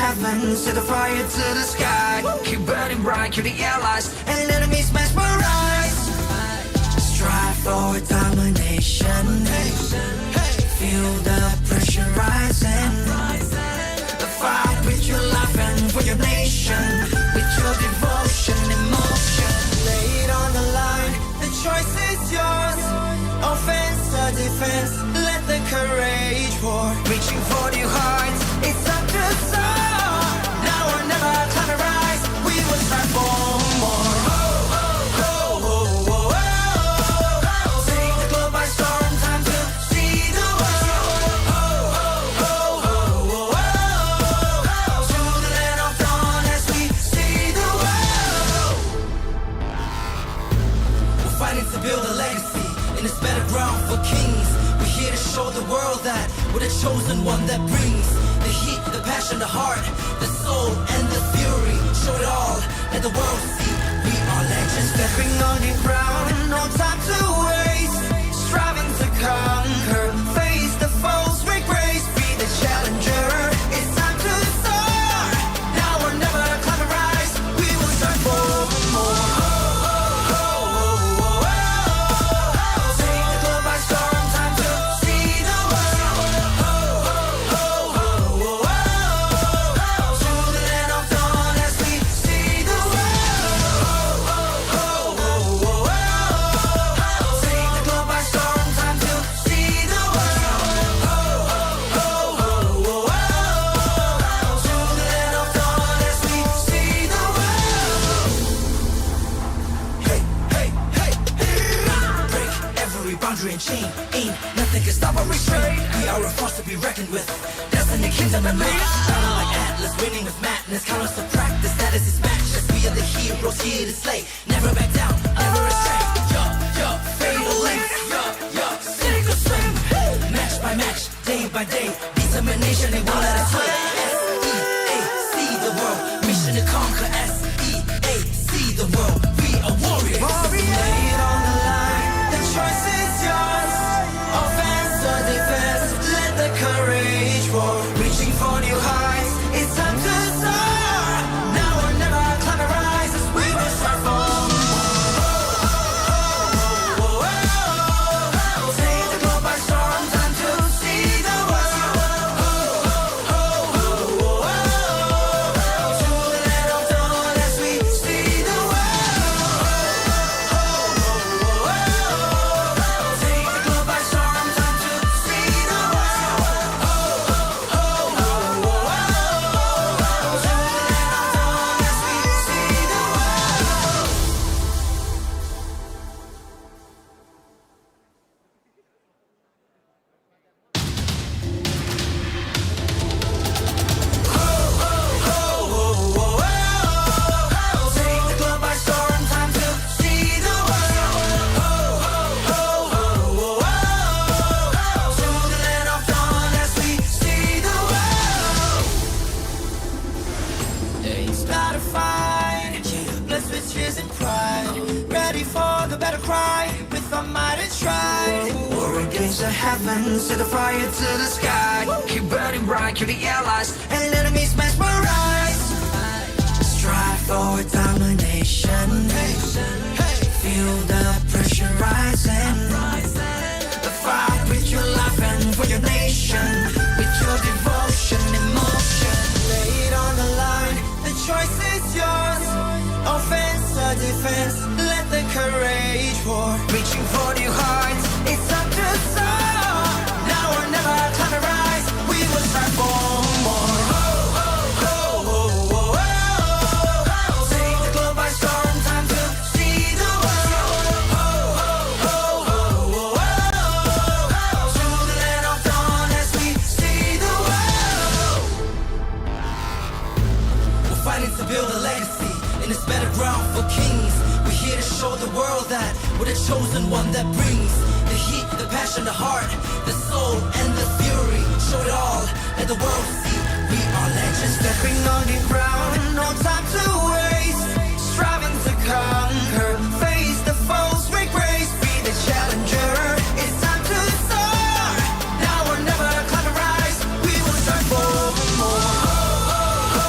heaven, set the fire to the sky. Keep burning bright, kill the allies, and enemies mesmerized. Strive for domination. Feel the pressure rising. Fight with your life and for your nation, with your devotion, emotion. Lay it on the line, the choice is yours. Offense or defense, let the courage roar. Reaching for new heights, it's up to soar. Now or never, time to rise. We will strive for more. Take the globe by storm, time to see the world. To the land of dawn as we see the world. We're fighting to build a legacy in this battleground for kings. We're here to show the world that we're the chosen one that brings the heat, the passion, the heart, the soul, and the fury. Show it all, let the world see we are legends. Stepping on the ground, no time to waste. Striving to conquer, face the foes with grace. Be the challenger, it's time to soar. Now or never, climb and rise. We will strive for more. Take the globe by storm, time to see the world. To the land of dawn as we see the world. Take the globe by storm, time to see the world. To the land of dawn as we see the world. Hey, hey, hey, hey. Break every boundary and chain. Ain't nothing can stop or restrain. We are a force to be reckoned with. Destiny, kingdom, and MENA. Battle like Atlas, winning with madness. Count us to practice, that is his matchless. We are the heroes here to slay. Never back down, never astray. Fatal length. Sink or swim. Match by match, day by day. Determination, they won't let us win. S-E-A-C the world. Mission to conquer. S-E-A-C the world. We are warriors. Lay it on the line. The choice is yours. Offense or defense, let the courage roar. Reaching for new heights, it's time to soar. Now or never, climb and rise. We will strive for more. Take the globe by storm, time to see the world. To the land of dawn as we see the world. Take the globe by storm, time to see the world. To the land of dawn as we see the world. Take the globe by storm, time to see the world. To the land of dawn as we see the world. It's not a fight, blessed with tears and pride. Ready for the battle cry, with our might and stride. War against the heavens, set the fire to the sky. Keep burning bright, kill the allies, and enemies mesmerized. Strive for domination. Feel the pressure rising. Fight with your life and for your nation, with your devotion, emotion. Lay it on the line, the choice is yours. Offense or defense, let the courage roar. Reaching for new heights, it's up to soar. Now or never, time to rise. We will strive for more. Take the globe by storm, time to see the world. To the land of dawn as we see the world. We're fighting to build a legacy in this battleground for kings. We're here to show the world that we're the chosen one that brings the heat, the passion, the heart, the soul, and the fury. Show it all, let the world see we are legends. Stepping on the ground, no time to waste. Striving to conquer, face the foes with grace. Be the challenger, it's time to soar. Now or never, climb and rise. We will strive for more.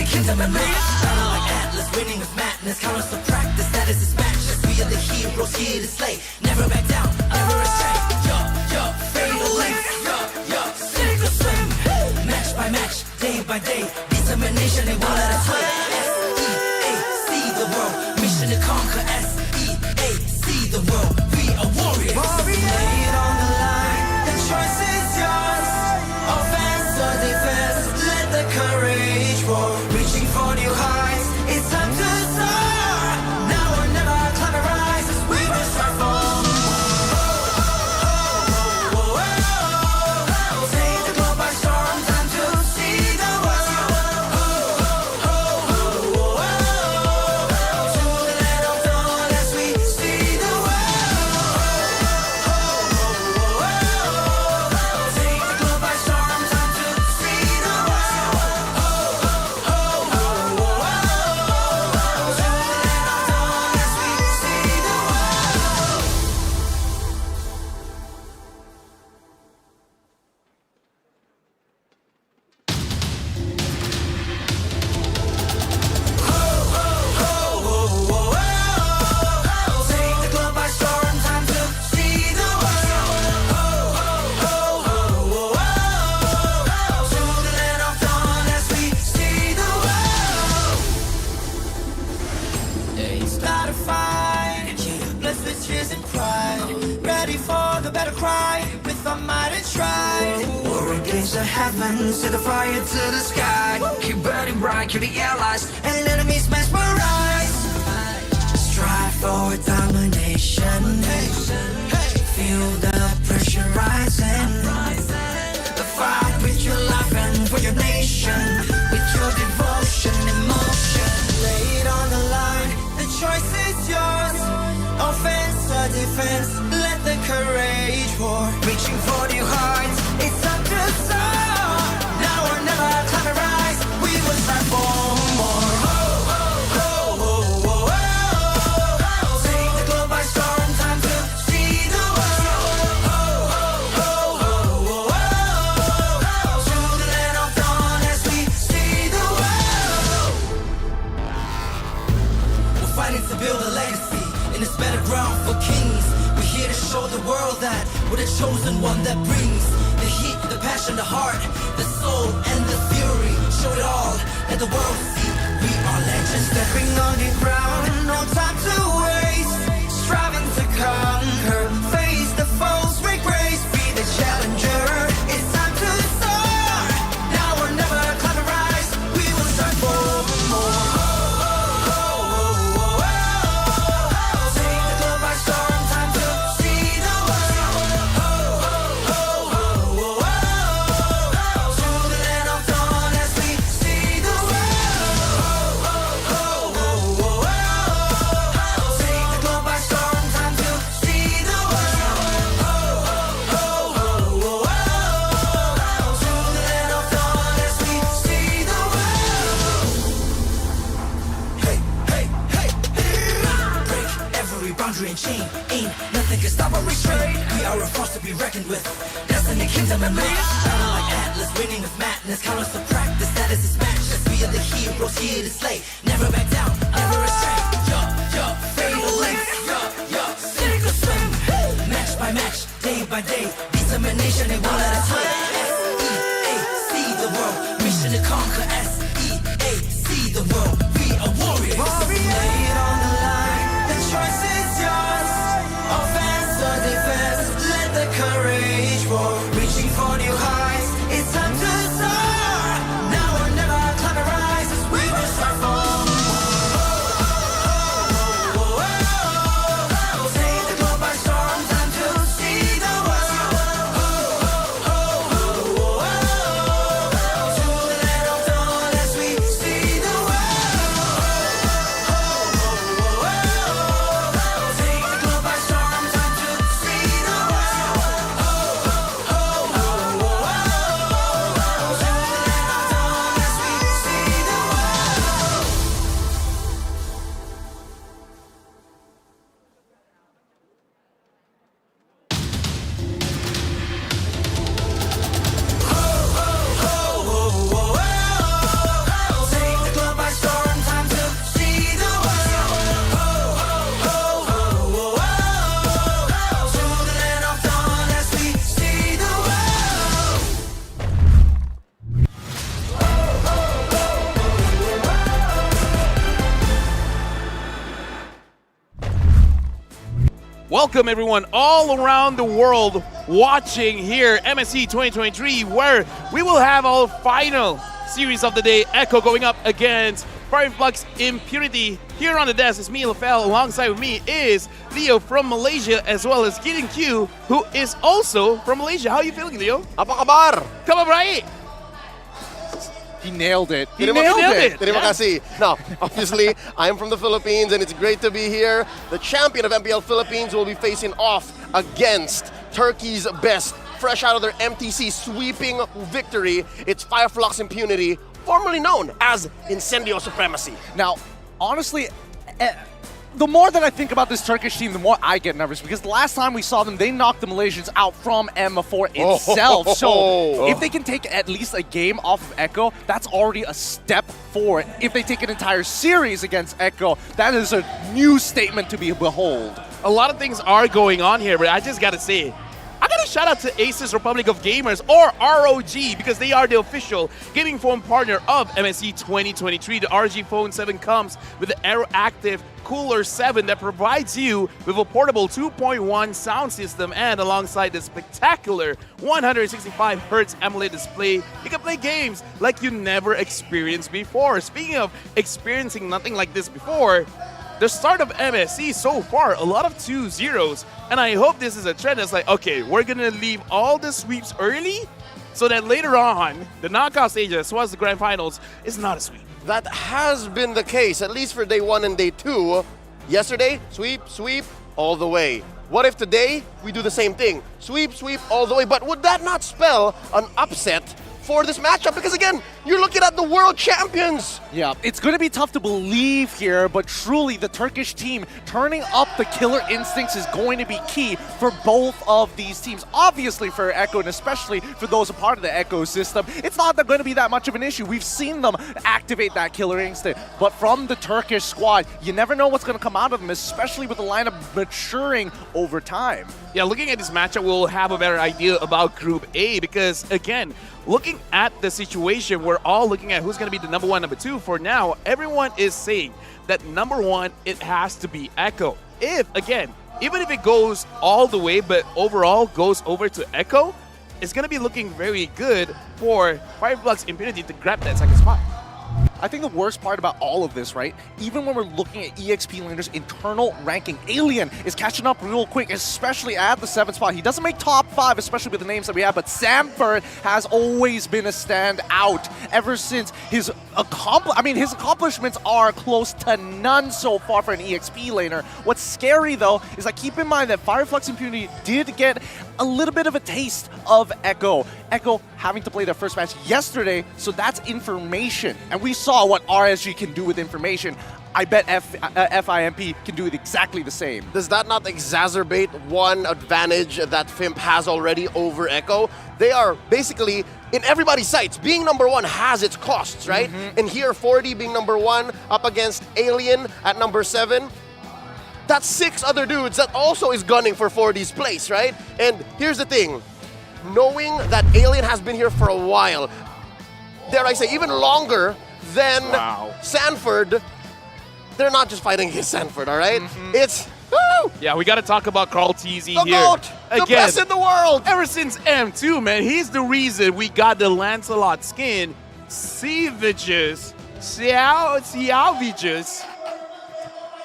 kingdom and MENA. Battle like Atlas, winning with madness. Countless of practice, that is his matchless. We are the heroes here to slay. Never back down, never astray. Fatal links. Sink or swim. Match by match, day by day. Determination, they won't let us win. S-E-A-C the world. Mission to conquer. S-E-A-C the world. We are warriors. Lay it on the line. The choice is yours. Offense or defense. Let the courage roar. Reaching for new heights. It's time to soar. Now or never, climb and rise. As we will strive for more. Take the globe by storm. Time to see the world. To the land of dawn as we see the world. Take the globe by storm. Time to see the world. To the land of dawn as we see the world. Take the globe by storm, time to see the world. To the land of dawn as we see the world. It's not a fight, blessed with tears and pride. Ready for the battle cry, with our might and stride. War against the heavens, set the fire to the sky. Keep burning bright, kill the allies, and enemies mesmerize. Strive for domination. Feel the pressure rising. The fight with your life and for your nation. With your devotion, emotion. Lay it on the line. The choice is yours. Offense or defense. Let the courage roar. Reaching for new heights. It's time to soar. Now or never, climb and rise. We will strive for more. Take the globe by storm. Time to see the world. To the land of dawn as we see the world. We're fighting to build a legacy in this battleground for kings. We're here to show the world that we're the chosen one that brings the heat, the passion, the heart, the soul, and the fury. Show it all, let the world see we are legends. Stepping on the ground, no time to waste. Striving to conquer, face the foes with grace. Be the challenger, it's time to soar. Now or never, climb and rise. We will strive for more. Take the globe by storm, time to see the world. To the land of dawn as we see the world. Take the globe by storm, time to see the world. To the land of dawn as we see the world. Hey, hey, hey, hey. Break every boundary and chain. Ain't nothing can stop or restrain. We are a force to be reckoned with. Destiny, kingdom, and MENA. Battle like Atlas, winning with madness. Countless of practice, that is his matchless. We are the heroes here to slay. Never back down, never astray. Fatal links. Sink or swim. Match by match, day by day. Determination, they won't let us win. S-E-A-C the world. Mission to conquer. S-E-A-C the world. We are warriors. Lay it on the line. The choice is yours. Offense or defense. Let the courage roar. Reaching for new heights. It's time to soar. Now or never, climb and rise. As we will strive for more. Welcome everyone all around the world watching here MSC 2023, where we will have our final series of the day, Echo going up against Flux Impunity. Here on the desk is me, Lafel. Alongside with me is Leo from Malaysia, as well as Gideon Q, who is also from Malaysia. How are you feeling, Leo? Apa kabar? Kabar baik. He nailed it. Terima kasih. Now, obviously, I'm from the Philippines, and it's great to be here. The champion of MPL Philippines will be facing off against Turkey's best, fresh out of their MTC sweeping victory. It's Flux Impunity, formerly known as Incendio Supremacy. Now, honestly, the more that I think about this Turkish team, the more I get nervous, because the last time we saw them, they knocked the Malaysians out from M4 itself. So if they can take at least a game off of Echo, that's already a step forward. If they take an entire series against Echo, that is a new statement to behold. A lot of things are going on here, but I just gotta say, I gotta shout out to Aces Republic of Gamers, or ROG, because they are the official gaming phone partner of MSC 2023. The RSG Phone 7 comes with the Aeroactive Cooler 7 that provides you with a portable 2.1 sound system, and alongside the spectacular 165Hz AMOLED display, you can play games like you never experienced before. Speaking of experiencing nothing like this before, the start of MSC so far, a lot of 2-0s, and I hope this is a trend that's like, okay, we're gonna leave all the sweeps early so that later on, the knockout stages as well as the grand finals is not a sweep. That has been the case, at least for day 1 and day 2. Yesterday, sweep, all the way. What if today we do the same thing? Sweep, all the way. But would that not spell an upset for this matchup? Because again, you're looking at the world champions. Yeah, it's going to be tough to believe here, but truly the Turkish team turning up the killer instincts is going to be key for both of these teams. Obviously for Echo, and especially for those a part of the Echo system, it's not going to be that much of an issue. We've seen them activate that killer instinct, but from the Turkish squad, you never know what's going to come out of them, especially with the lineup maturing over time. Yeah, looking at this matchup, we'll have a better idea about Group A, because again, looking at the situation, we're all looking at who's going to be the number 1, number 2. For now, everyone is saying that number 1, it has to be Echo. Even if it goes all the way, but overall goes over to Echo, it's going to be looking very good for Flux Impunity to grab that second spot. I think the worst part about all of this, right, even when we're looking at EXP Laner's internal ranking, Alien is catching up real quick, especially at the 7th spot. He doesn't make top 5, especially with the names that we have, but Sanford has always been a standout ever since his accomplishments are close to none so far for an EXP Laner. What's scary, though, is that keep in mind that Flux Impunity did get a little bit of a taste of Echo. Echo having to play their first match yesterday, so that's information. And we saw what RSG can do with information. I bet FIMP can do it exactly the same. Does that not exacerbate one advantage that FIMP has already over Echo? They are basically in everybody's sights. Being number 1 has its costs, right? And here, 40 being number 1 up against Alien at number 7. That's 6 other dudes that also is gunning for 40's place, right? And here's the thing. Knowing that Alien has been here for a while, dare I say even longer than Sanford, they're not just fighting against Sanford, all right? It's, woo! Yeah, we got to talk about KarlTZ here. The GOAT! The best in the world! Ever since M2, man, he's the reason we got the Lancelot skin. Savages. Savages.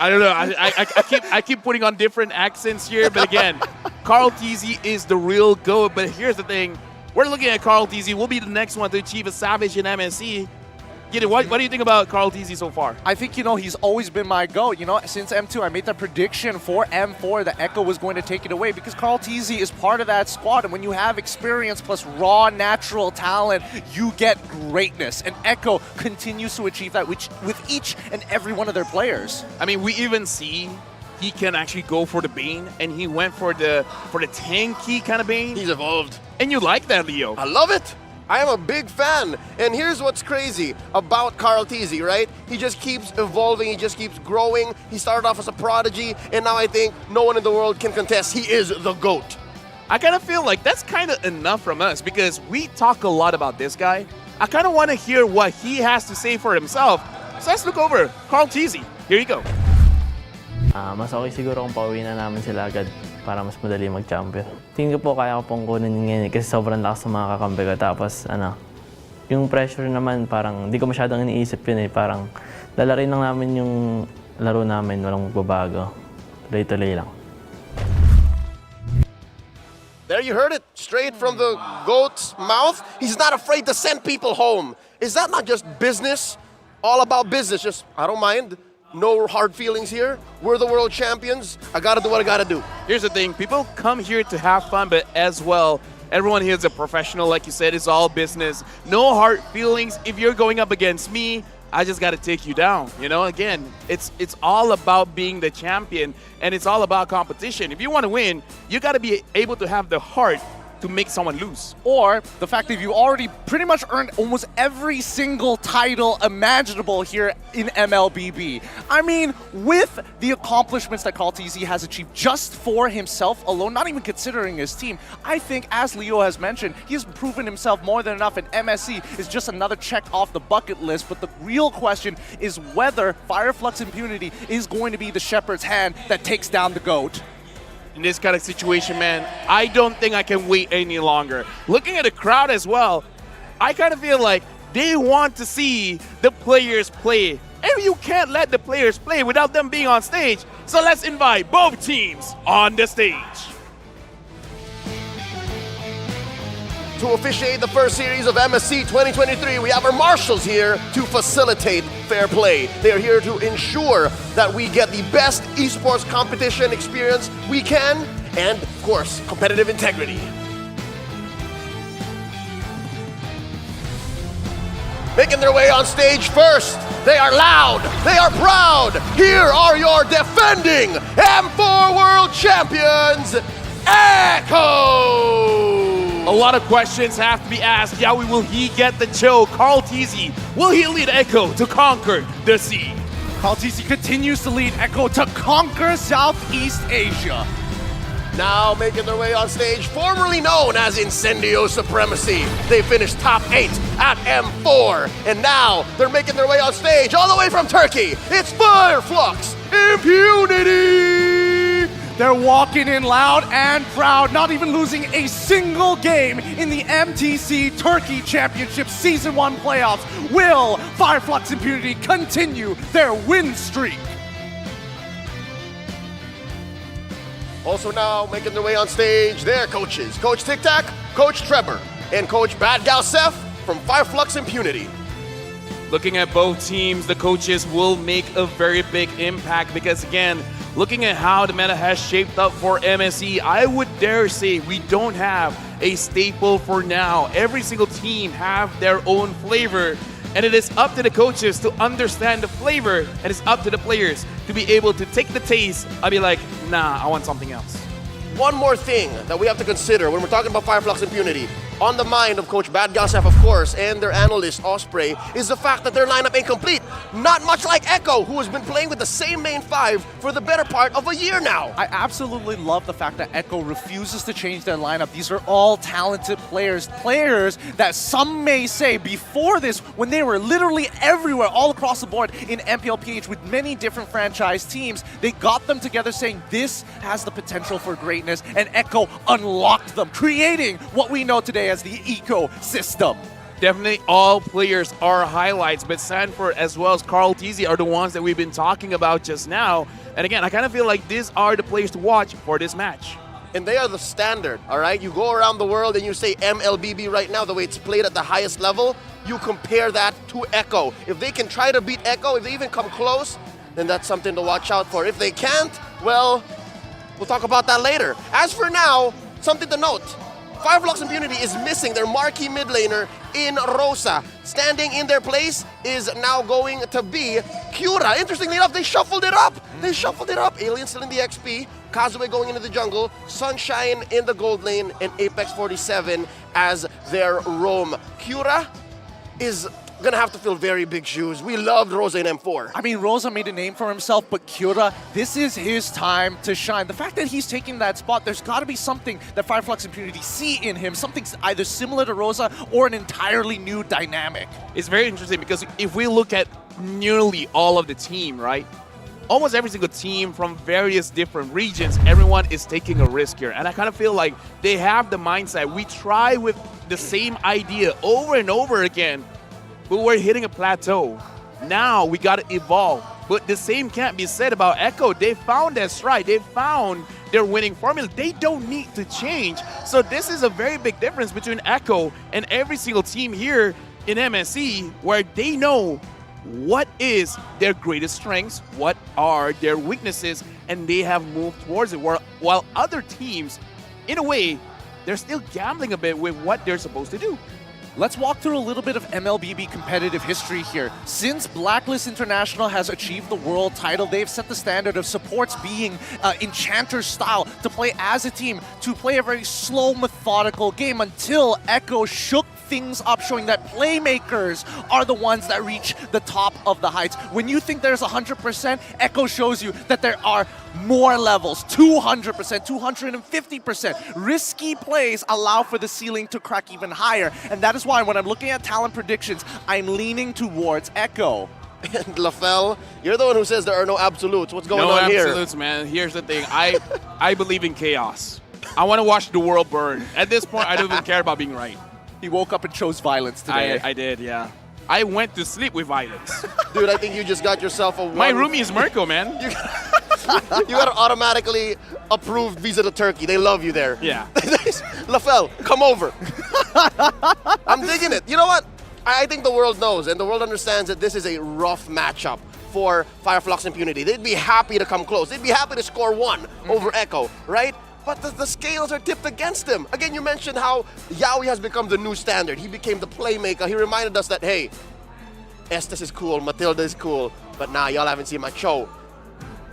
I don't know. I keep putting on different accents here, but again, KarlTZ is the real GOAT. But here's the thing: we're looking at KarlTZ. We'll be the next one to achieve a Savage in MSC. What do you think about KarlTZ so far? I think, he's always been my GOAT. Since M2, I made that prediction for M4 that Echo was going to take it away, because KarlTZ is part of that squad. And when you have experience plus raw, natural talent, you get greatness. And Echo continues to achieve that with each and every one of their players. I mean, we even see he can actually go for the Bane, and he went for the tanky kind of Bane. He's evolved. And you like that, Leo. I love it. I am a big fan. And here's what's crazy about KarlTZ, right? He just keeps evolving. He just keeps growing. He started off as a prodigy, and now I think no one in the world can contest. He is the GOAT. I kind of feel like that's kind of enough from us, because we talk a lot about this guy. I kind of want to hear what he has to say for himself. So let's look over KarlTZ. Here you go. Mas okay siguro kung pauwi na namin sila agad para mas madali mag-champion. Tingin ko po kaya ko pong kunin ngayon kasi sobrang lakas ng mga kakampi ko. Tapos yung pressure naman parang hindi ko masyadong iniisip yun Parang lalarin lang namin yung laro namin, walang magbabago. Tuloy-tuloy lang. There you heard it, straight from the GOAT's mouth. He's not afraid to send people home. Is that not just business? All about business, just, I don't mind. No hard feelings here. We're the world champions. I gotta do what I gotta do. Here's the thing, people come here to have fun, but as well, everyone here is a professional, like you said, it's all business. No hard feelings. If you're going up against me, I just got to take you down. Again, it's all about being the champion, and it's all about competition. If you want to win, you got to be able to have the heart to make someone lose. Or the fact that you already pretty much earned almost every single title imaginable here in MLBB. I mean, with the accomplishments that TODAK has achieved just for himself alone, not even considering his team, I think, as Leo has mentioned, he's proven himself more than enough, and MSC is just another check off the bucket list. But the real question is whether Flux Impunity is going to be the shepherd's hand that takes down the GOAT. In this kind of situation, man, I don't think I can wait any longer. Looking at the crowd as well, I kind of feel like they want to see the players play. And you can't let the players play without them being on stage. So let's invite both teams on the stage. To officiate the first series of MSC 2023, we have our marshals here to facilitate fair play. They are here to ensure that we get the best esports competition experience we can, and of course, competitive integrity. Making their way on stage first, they are loud, they are proud. Here are your defending M4 World Champions, Echo! A lot of questions have to be asked. Yawi, will he get the chill? TODAK, will he lead Echo to conquer the sea? TODAK continues to lead Echo to conquer Southeast Asia. Now making their way on stage, formerly known as Incendio Supremacy. They finished top 8 at M4, and now they're making their way on stage all the way from Turkey. It's Flux Impunity! They're walking in loud and proud, not even losing a single game in the MTC Turkey Championship Season 1 playoffs. Will Flux Impunity continue their win streak? Also now making their way on stage, their coaches, Coach TODAK, Coach Trevor, and Coach Bad Galsef from Flux Impunity. Looking at both teams, the coaches will make a very big impact because, again, looking at how the meta has shaped up for MSC, I would dare say we don't have a staple for now. Every single team have their own flavor, and it is up to the coaches to understand the flavor, and it's up to the players to be able to take the taste and be like, nah, I want something else. One more thing that we have to consider when we're talking about Flux Impunity, on the mind of Coach Bad Galsef, of course, and their analyst, Osprey, is the fact that their lineup ain't complete. Not much like Echo, who has been playing with the same main 5 for the better part of a year now. I absolutely love the fact that Echo refuses to change their lineup. These are all talented players. Players that some may say before this, when they were literally everywhere, all across the board in MPLPH with many different franchise teams, they got them together saying this has the potential for greatness, and Echo unlocked them, creating what we know today as the ecosystem. Definitely all players are highlights, but Sanford as well as TODAK are the ones that we've been talking about just now. And again, I kind of feel like these are the players to watch for this match. And they are the standard, all right? You go around the world and you say MLBB right now, the way it's played at the highest level, you compare that to Echo. If they can try to beat Echo, if they even come close, then that's something to watch out for. If they can't, well, we'll talk about that later. As for now, something to note. Flux Impunity is missing their marquee mid laner in Rosa. Standing in their place is now going to be Cura. Interestingly enough, they shuffled it up. They shuffled it up. Alien still in the XP. Kazue going into the jungle. Sunshine in the gold lane. And Apex 47 as their roam. Cura is gonna have to fill very big shoes. We loved Rosa in M4. I mean, Rosa made a name for himself, but Cura, this is his time to shine. The fact that he's taking that spot, there's got to be something that Flux Impunity see in him, something either similar to Rosa or an entirely new dynamic. It's very interesting because if we look at nearly all of the team, right? almost every single team from various different regions, everyone is taking a risk here. And I kind of feel like they have the mindset. We try with the same idea over and over again, but we're hitting a plateau. Now we got to evolve. But the same can't be said about Echo. They found their stride. They found their winning formula. They don't need to change. So this is a very big difference between Echo and every single team here in MSC, where they know what is their greatest strengths, what are their weaknesses, and they have moved towards it. While other teams, in a way, they're still gambling a bit with what they're supposed to do. Let's walk through a little bit of MLBB competitive history here. Since Blacklist International has achieved the world title, they've set the standard of supports being Enchanter style, to play as a team, to play a very slow, methodical game until Echo shook things up, showing that playmakers are the ones that reach the top of the heights. When you think there's 100%, Echo shows you that there are more levels, 200%, 250%. Risky plays allow for the ceiling to crack even higher, and that is why when I'm looking at talent predictions, I'm leaning towards Echo. And LaFell, you're the one who says there are no absolutes. What's going on here? No absolutes, man. Here's the thing. I believe in chaos. I want to watch the world burn. At this point, I don't even care about being right. He woke up and chose violence today. I did, yeah. I went to sleep with violence. Dude, I think you just got yourself a My roomie is Mirko, man. You got an automatically approved visa to Turkey. They love you there. Yeah. LaFell, come over. I'm digging it. You know what? I think the world knows, and the world understands that this is a rough matchup for Flux Impunity. They'd be happy to come close. They'd be happy to score one over Echo, right? But the scales are tipped against him. Again, you mentioned how Yaoi has become the new standard. He became the playmaker. He reminded us that, hey, Estes is cool, Matilda is cool, but now y'all haven't seen my show.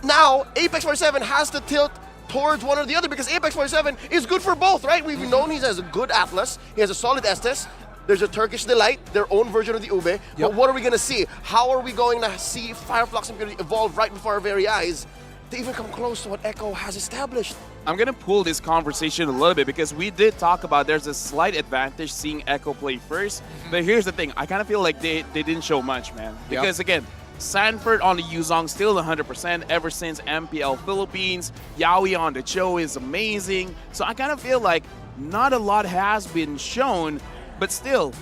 Now, Apex 47 has to tilt towards one or the other because Apex 47 is good for both, right? We've known he has a good Atlas, he has a solid Estes. There's a Turkish Delight, their own version of the Ube. But what are we going to see? How are we going to see Flux Impunity evolve right before our very eyes to even come close to what Echo has established? I'm going to pull this conversation a little bit because we did talk about there's a slight advantage seeing Echo play first. But here's the thing. I kind of feel like they didn't show much, man. Because, again, Sanford on the Yuzong still 100% ever since MPL Philippines. Yaoi on the show is amazing. So I kind of feel like not a lot has been shown. But still,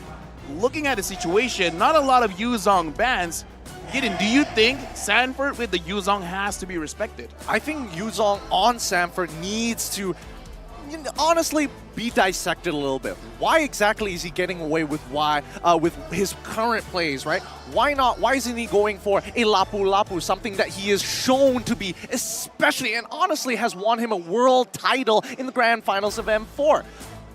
looking at the situation, not a lot of Yuzong bans. Gideon, do you think Sanford with the Yuzong has to be respected? I think Yuzong on Sanford needs to honestly be dissected a little bit. Why exactly is he getting away with with his current plays, right? Why not? Why isn't he going for a lapu-lapu, something that he is shown to be, especially and honestly has won him a world title in the grand finals of M4?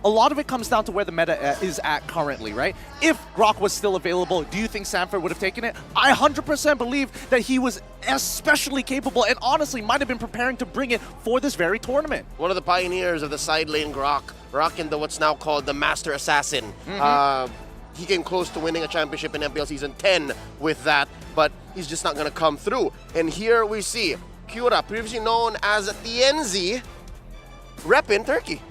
A lot of it comes down to where the meta is at currently, right? If Grok was still available, do you think Sanford would have taken it? I 100% believe that he was especially capable and honestly might have been preparing to bring it for this very tournament. One of the pioneers of the side lane Grok, rocking the what's now called the Master Assassin. He came close to winning a championship in MPL Season 10 with that, but he's just not going to come through. And here we see Kura, previously known as TNZ, repping Turkey.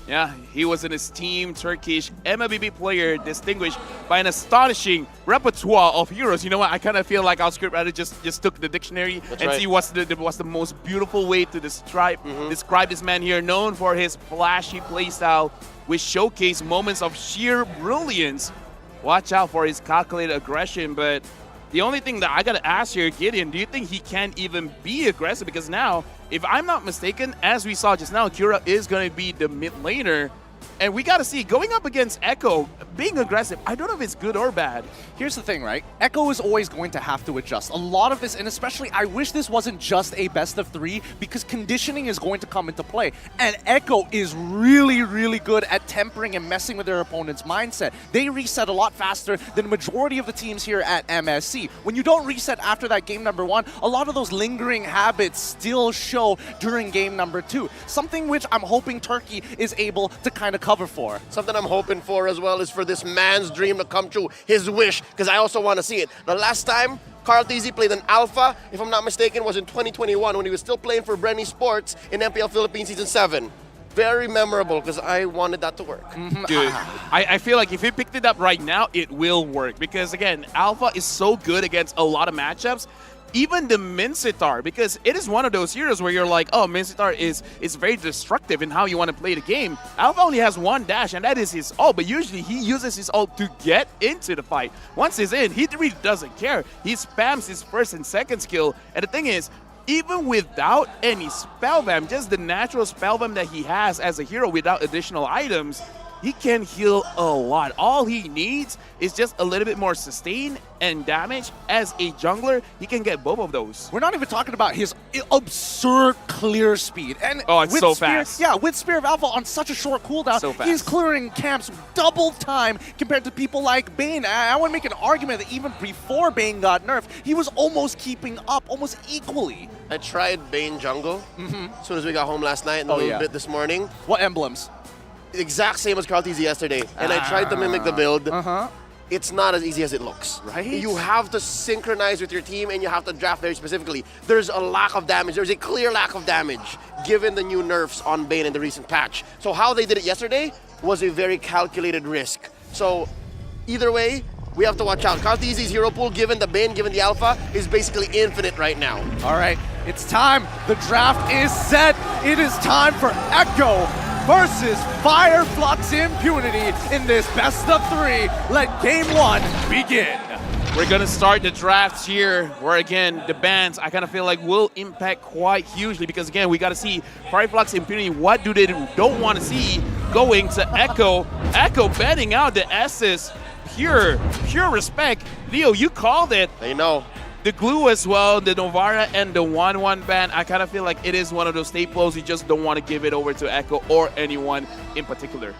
Yeah, he was an esteemed Turkish MLBB player distinguished by an astonishing repertoire of heroes. You know what? I kind of feel like our script writer just took the dictionary see what's the most beautiful way to describe this man here, known for his flashy playstyle, which showcase moments of sheer brilliance. Watch out for his calculated aggression, but the only thing that I gotta ask here, Gideon, do you think he can even be aggressive? Because now, if I'm not mistaken, as we saw just now, Kura is gonna be the mid laner. And we gotta see, going up against Echo, being aggressive, I don't know if it's good or bad. Here's the thing, right? Echo is always going to have to adjust. A lot of this, and especially, I wish this wasn't just a best of 3 because conditioning is going to come into play. And Echo is really, really good at tempering and messing with their opponent's mindset. They reset a lot faster than the majority of the teams here at MSC. When you don't reset after that game number 1, a lot of those lingering habits still show during game number 2. Something which I'm hoping Turkey is able to kind of cover for. Something I'm hoping for as well is for this man's dream to come true, his wish, because I also want to see it. The last time Carl TZ played an alpha, if I'm not mistaken, was in 2021 when he was still playing for Brenny Sports in MPL Philippines Season 7. Very memorable because I wanted that to work. Dude, I feel like if he picked it up right now, it will work. Because again, Alpha is so good against a lot of matchups. even the Mincetar, because it is one of those heroes where you're like, oh, Mincetar is very destructive in how you want to play the game. Alpha only has one dash, and that is his ult, but usually he uses his ult to get into the fight. Once he's in, he really doesn't care. He spams his first and second skill, and the thing is, even without any spellbam, just the natural spellbam that he has as a hero without additional items, he can heal a lot. All he needs is just a little bit more sustain and damage. As a jungler, he can get both of those. We're not even talking about his absurd clear speed. And oh, it's with so Spear, fast. Yeah, with Spear of Alpha on such a short cooldown, So fast. he's clearing camps double time compared to people like Bane. I want to make an argument that even before Bane got nerfed, he was almost keeping up, almost equally. I tried Bane jungle as soon as we got home last night and a little bit this morning. What emblems? Exact same as Carl TZ yesterday. And I tried to mimic the build. It's not as easy as it looks. Right? You have to synchronize with your team and you have to draft very specifically. There's a lack of damage. There's a clear lack of damage given the new nerfs on Bane in the recent patch. So how they did it yesterday was a very calculated risk. So either way, we have to watch out. Carl TZ's hero pool, given the Bane, given the Alpha, is basically infinite right now. All right, it's time. The draft is set. It is time for Echo versus Flux Impunity in this best of 3. Let game 1 begin. We're going to start the draft here, where again, the bans, I kind of feel like will impact quite hugely, because again, we got to see Flux Impunity, what do they don't want to see going to Echo. Echo betting out the S's. Pure respect. Leo, you called it. They know. The glue as well, the Novara and the 1-1 ban, I kind of feel like it is one of those staples. You just don't want to give it over to Echo or anyone in particular.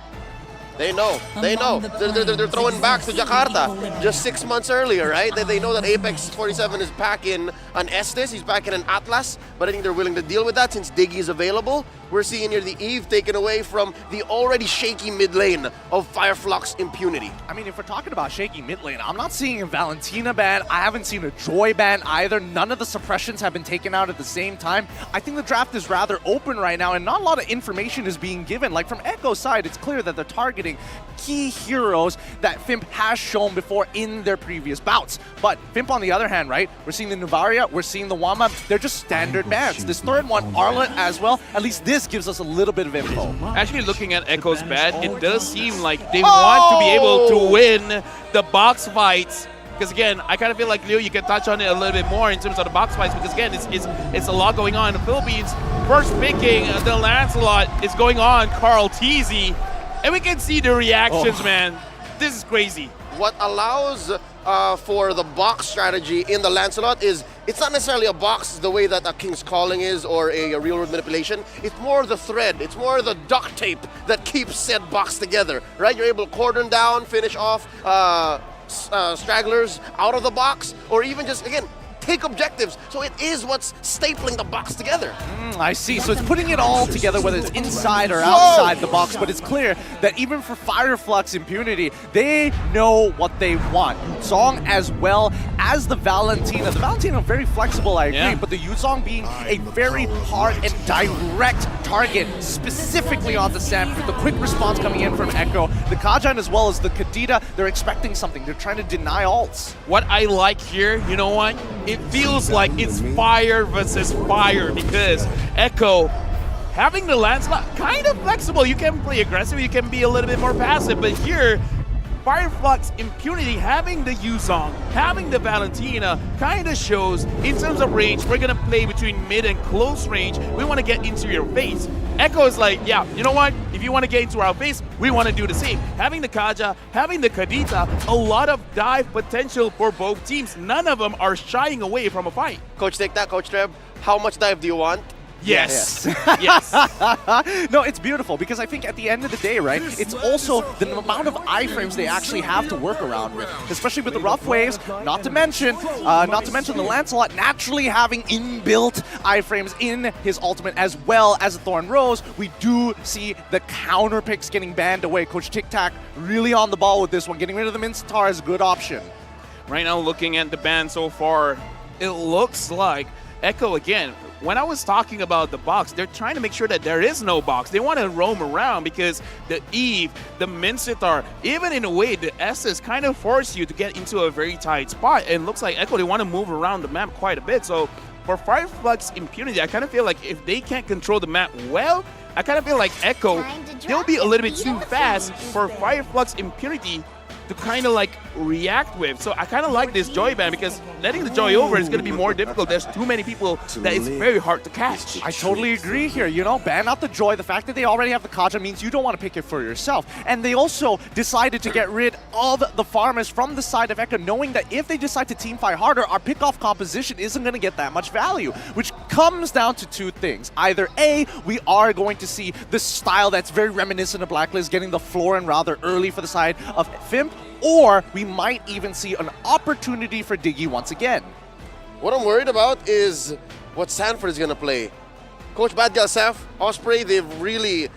They know. They know. They're throwing back to Jakarta just 6 months earlier, right? They know that Apex 47 is back in an Estes, he's back in an Atlas, but I think they're willing to deal with that since Diggy is available. We're seeing here the Eve taken away from the already shaky mid lane of Flux Impunity. I mean, if we're talking about shaky mid lane, I'm not seeing a Valentina ban. I haven't seen a Joy ban either. None of the suppressions have been taken out at the same time. I think the draft is rather open right now, and not a lot of information is being given. Like, from Echo's side, it's clear that they're targeting key heroes that Fimp has shown before in their previous bouts. But Fimp, on the other hand, right, we're seeing the Nuvaria, we're seeing the Wama, they're just standard bans. This third one, Arlet as well, at least this gives us a little bit of info. Actually, looking at Echo's bat, it does seem like they want to be able to win the box fights. Because again, I kind of feel like, Leo, you can touch on it a little bit more in terms of the box fights, because again, it's a lot going on in the Philippines. First picking, the Lancelot is going on, Carl TZ, and we can see the reactions, man. This is crazy. What allows for the box strategy in the Lancelot is it's not necessarily a box the way that a King's Calling is or a real world manipulation. It's more the thread, it's more the duct tape that keeps said box together, right? You're able to cordon down, finish off stragglers out of the box, or even just, again, take objectives. So it is what's stapling the box together. I see. So it's putting it all together, whether it's inside or outside the box, but it's clear that even for Flux Impunity, they know what they want. Yuzong as well as the Valentina. The Valentina very flexible, I agree, but the Yuzong being a very hard and direct target, specifically on the Sam, with the quick response coming in from Echo. The Kajan as well as the Kadita, they're expecting something. They're trying to deny ults. What I like here, you know what? It feels like it's fire versus fire, because Echo, having the Lancelot, kind of flexible. You can play aggressive, you can be a little bit more passive, but here, Flux Impunity having the Yuzong, having the Valentina, kind of shows in terms of range, we're going to play between mid and close range. We want to get into your face. Echo is like, yeah, you know what? If you want to get into our face, we want to do the same. Having the Kaja, having the Kadita, a lot of dive potential for both teams. None of them are shying away from a fight. Coach, take that, Coach Treb. How much dive do you want? Yes. Yes. No, it's beautiful, because I think at the end of the day, right, it's also the amount of iframes they actually have to work around with, especially with the rough waves, not to mention the Lancelot naturally having inbuilt iframes in his ultimate, as well as the Thorn Rose. We do see the counter picks getting banned away. Coach Tic Tac really on the ball with this one. Getting rid of the Mincetar is a good option. Right now, looking at the ban so far, it looks like Echo again, when I was talking about the box, they're trying to make sure that there is no box. They want to roam around because the Eve, the Mincetar, even in a way, the S's kind of force you to get into a very tight spot. And it looks like Echo, they want to move around the map quite a bit. So for Flux Impunity, I kind of feel like if they can't control the map well, I kind of feel like Echo, they'll be a little bit too fast for Flux Impunity to kind of like react with. So I kind of like this Joy ban because letting the Joy over is going to be more difficult. There's too many people that it's very hard to catch. I totally agree here. You know, ban out the Joy. The fact that they already have the Kaja means you don't want to pick it for yourself. And they also decided to get rid of the farmers from the side of Echo, knowing that if they decide to team fight harder, our pick-off composition isn't going to get that much value, which comes down to two things. Either A, we are going to see the style that's very reminiscent of Blacklist getting the floor in rather early for the side of Fimp, or we might even see an opportunity for Diggy once again. What I'm worried about is what Sanford is going to play. Coach Bad Gal Seth, Osprey, they've really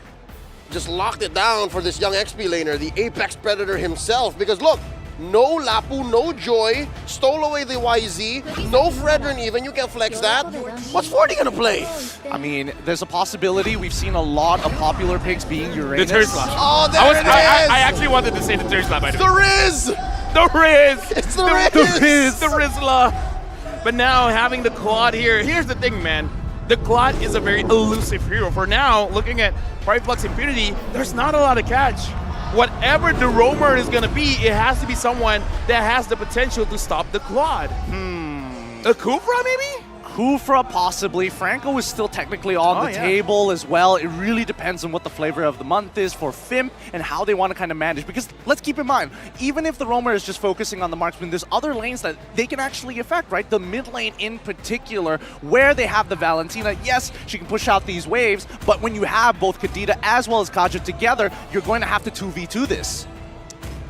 just locked it down for this young XP laner, the Apex Predator himself. Because look, no Lapu, no Joy, stole away the YZ, no Fredrin even, you can flex that. What's 40 going to play? I mean, there's a possibility. We've seen a lot of popular picks being Uranus. The Tersla. Oh, there it is! I actually wanted to say the Tersla, by the way. The Riz! The Riz! It's the Riz! The Riz! The Rizla! But now, having the Claude here, here's the thing, man. The Claude is a very elusive hero. For now, looking at Flux Impunity, there's not a lot of catch. Whatever the roamer is going to be, it has to be someone that has the potential to stop the Claude. A Kufra, maybe? Kufra, possibly. Franco is still technically on the table as well. It really depends on what the flavor of the month is for Fimp and how they want to kind of manage. Because let's keep in mind, even if the roamer is just focusing on the marksman, there's other lanes that they can actually affect, right? The mid lane in particular, where they have the Valentina. Yes, she can push out these waves, but when you have both Kadita as well as Kaja together, you're going to have to 2v2 this.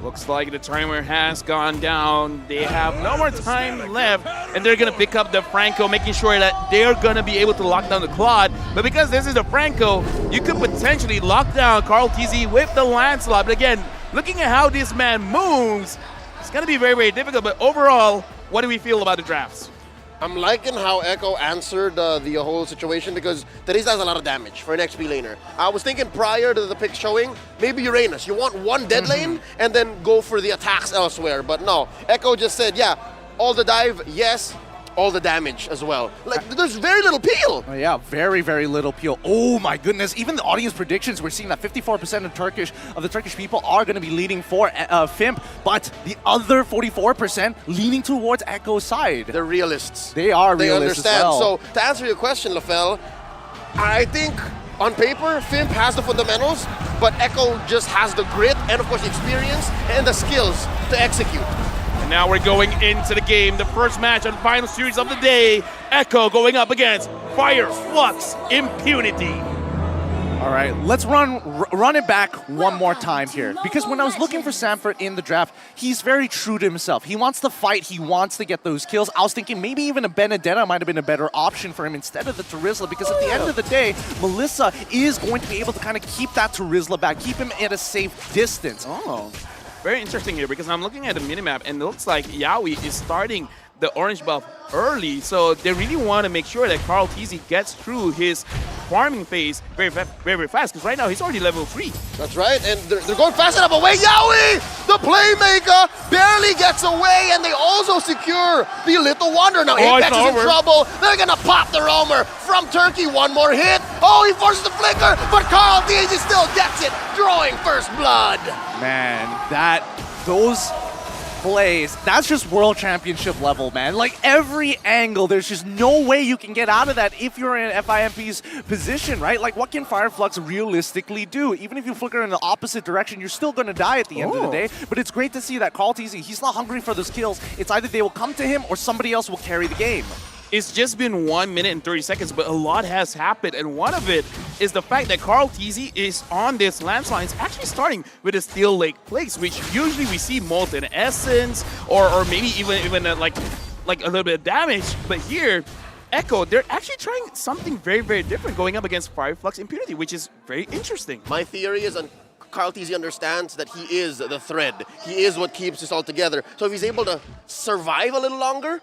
Looks like the timer has gone down. They have no more time left, and they're going to pick up the Franco, making sure that they're going to be able to lock down the Claude. But because this is the Franco, you could potentially lock down Carl TZ with the Lancelot. But again, looking at how this man moves, it's going to be very, very difficult. But overall, what do we feel about the drafts? I'm liking how Echo answered the whole situation because Teresa has a lot of damage for an XP laner. I was thinking prior to the pick showing, maybe Uranus. You want one dead lane and then go for the attacks elsewhere. But no, Echo just said, yeah, all the dive, yes, all the damage as well. Like, there's very little peel. Oh, yeah, very, very little peel. Oh my goodness, even the audience predictions, we're seeing that 54% of the Turkish people are going to be leaning for Fimp, but the other 44% leaning towards Echo's side. They're realists. They are they realists understand. as well. So to answer your question, Lafel, I think on paper, Fimp has the fundamentals, but Echo just has the grit and of course the experience and the skills to execute. And now we're going into the game, the first match on final series of the day. Echo going up against Flux Impunity. All right, let's run it back one more time here. Because when I was looking for Sanford in the draft, he's very true to himself. He wants to fight, he wants to get those kills. I was thinking maybe even a Benedetta might have been a better option for him instead of the Terizla, because at the end of the day, Melissa is going to be able to kind of keep that Terizla back, keep him at a safe distance. Oh. Very interesting here because I'm looking at the minimap and it looks like Yaoi is starting the orange buff early, so they really want to make sure that Carl TZ gets through his farming phase very, very fast because right now he's already level 3. That's right, and they're going fast enough away. Yaoi, the playmaker, barely gets away, and they also secure the Little Wanderer. Now Apex is in trouble. They're going to pop the roamer from Turkey. One more hit. Oh, he forces the flicker, but Carl TZ still gets it, drawing first blood. Man, those plays, that's just world championship level, man. Like every angle, there's just no way you can get out of that if you're in FIMP's position, right? Like what can Fireflux realistically do? Even if you flicker in the opposite direction, you're still going to die at the end of the day. But it's great to see that Carl TZ, he's not hungry for those kills. It's either they will come to him or somebody else will carry the game. It's just been 1 minute and 30 seconds, but a lot has happened, and one of it is the fact that Carl TZ is on this landslide. It's actually starting with a Steel Lake Place, which usually we see Molten Essence or maybe even like a little bit of damage, but here, Echo, they're actually trying something very, very different going up against Flux Impunity, which is very interesting. My theory is Carl TZ understands that he is the thread. He is what keeps this all together. So if he's able to survive a little longer,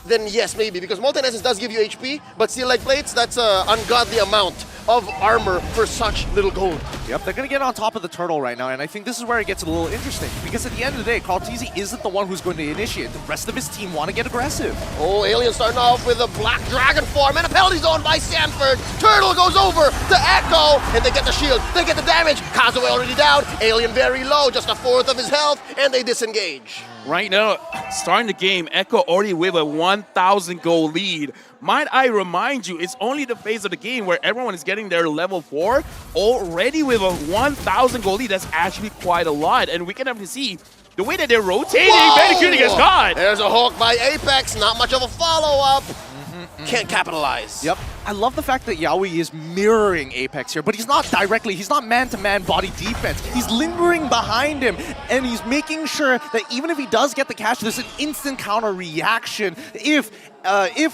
then yes, maybe. Because Molten Essence does give you HP, but Steel Leg Plates, that's an ungodly amount of armor for such little gold. Yep, they're going to get on top of the turtle right now, and I think this is where it gets a little interesting. Because at the end of the day, Karl'Tezi isn't the one who's going to initiate. The rest of his team want to get aggressive. Oh, Alien starting off with a Black Dragon form and a penalty zone by Sanford. Turtle goes over to Echo, and they get the shield, they get the damage. Kazuya already down, Alien very low, just a fourth of his health, and they disengage. Right now, starting the game, Echo already with a 1,000 gold lead. Might I remind you, it's only the phase of the game where everyone is getting their level 4 already with a 1,000 gold lead. That's actually quite a lot, and we can have to see the way that they're rotating. Medicune gets caught. There's a hook by Apex, not much of a follow-up. Can't capitalize. Yep. I love the fact that Yaoi is mirroring Apex here, but he's not directly, he's not man-to-man body defense. He's lingering behind him, and he's making sure that even if he does get the catch, there's an instant counter reaction if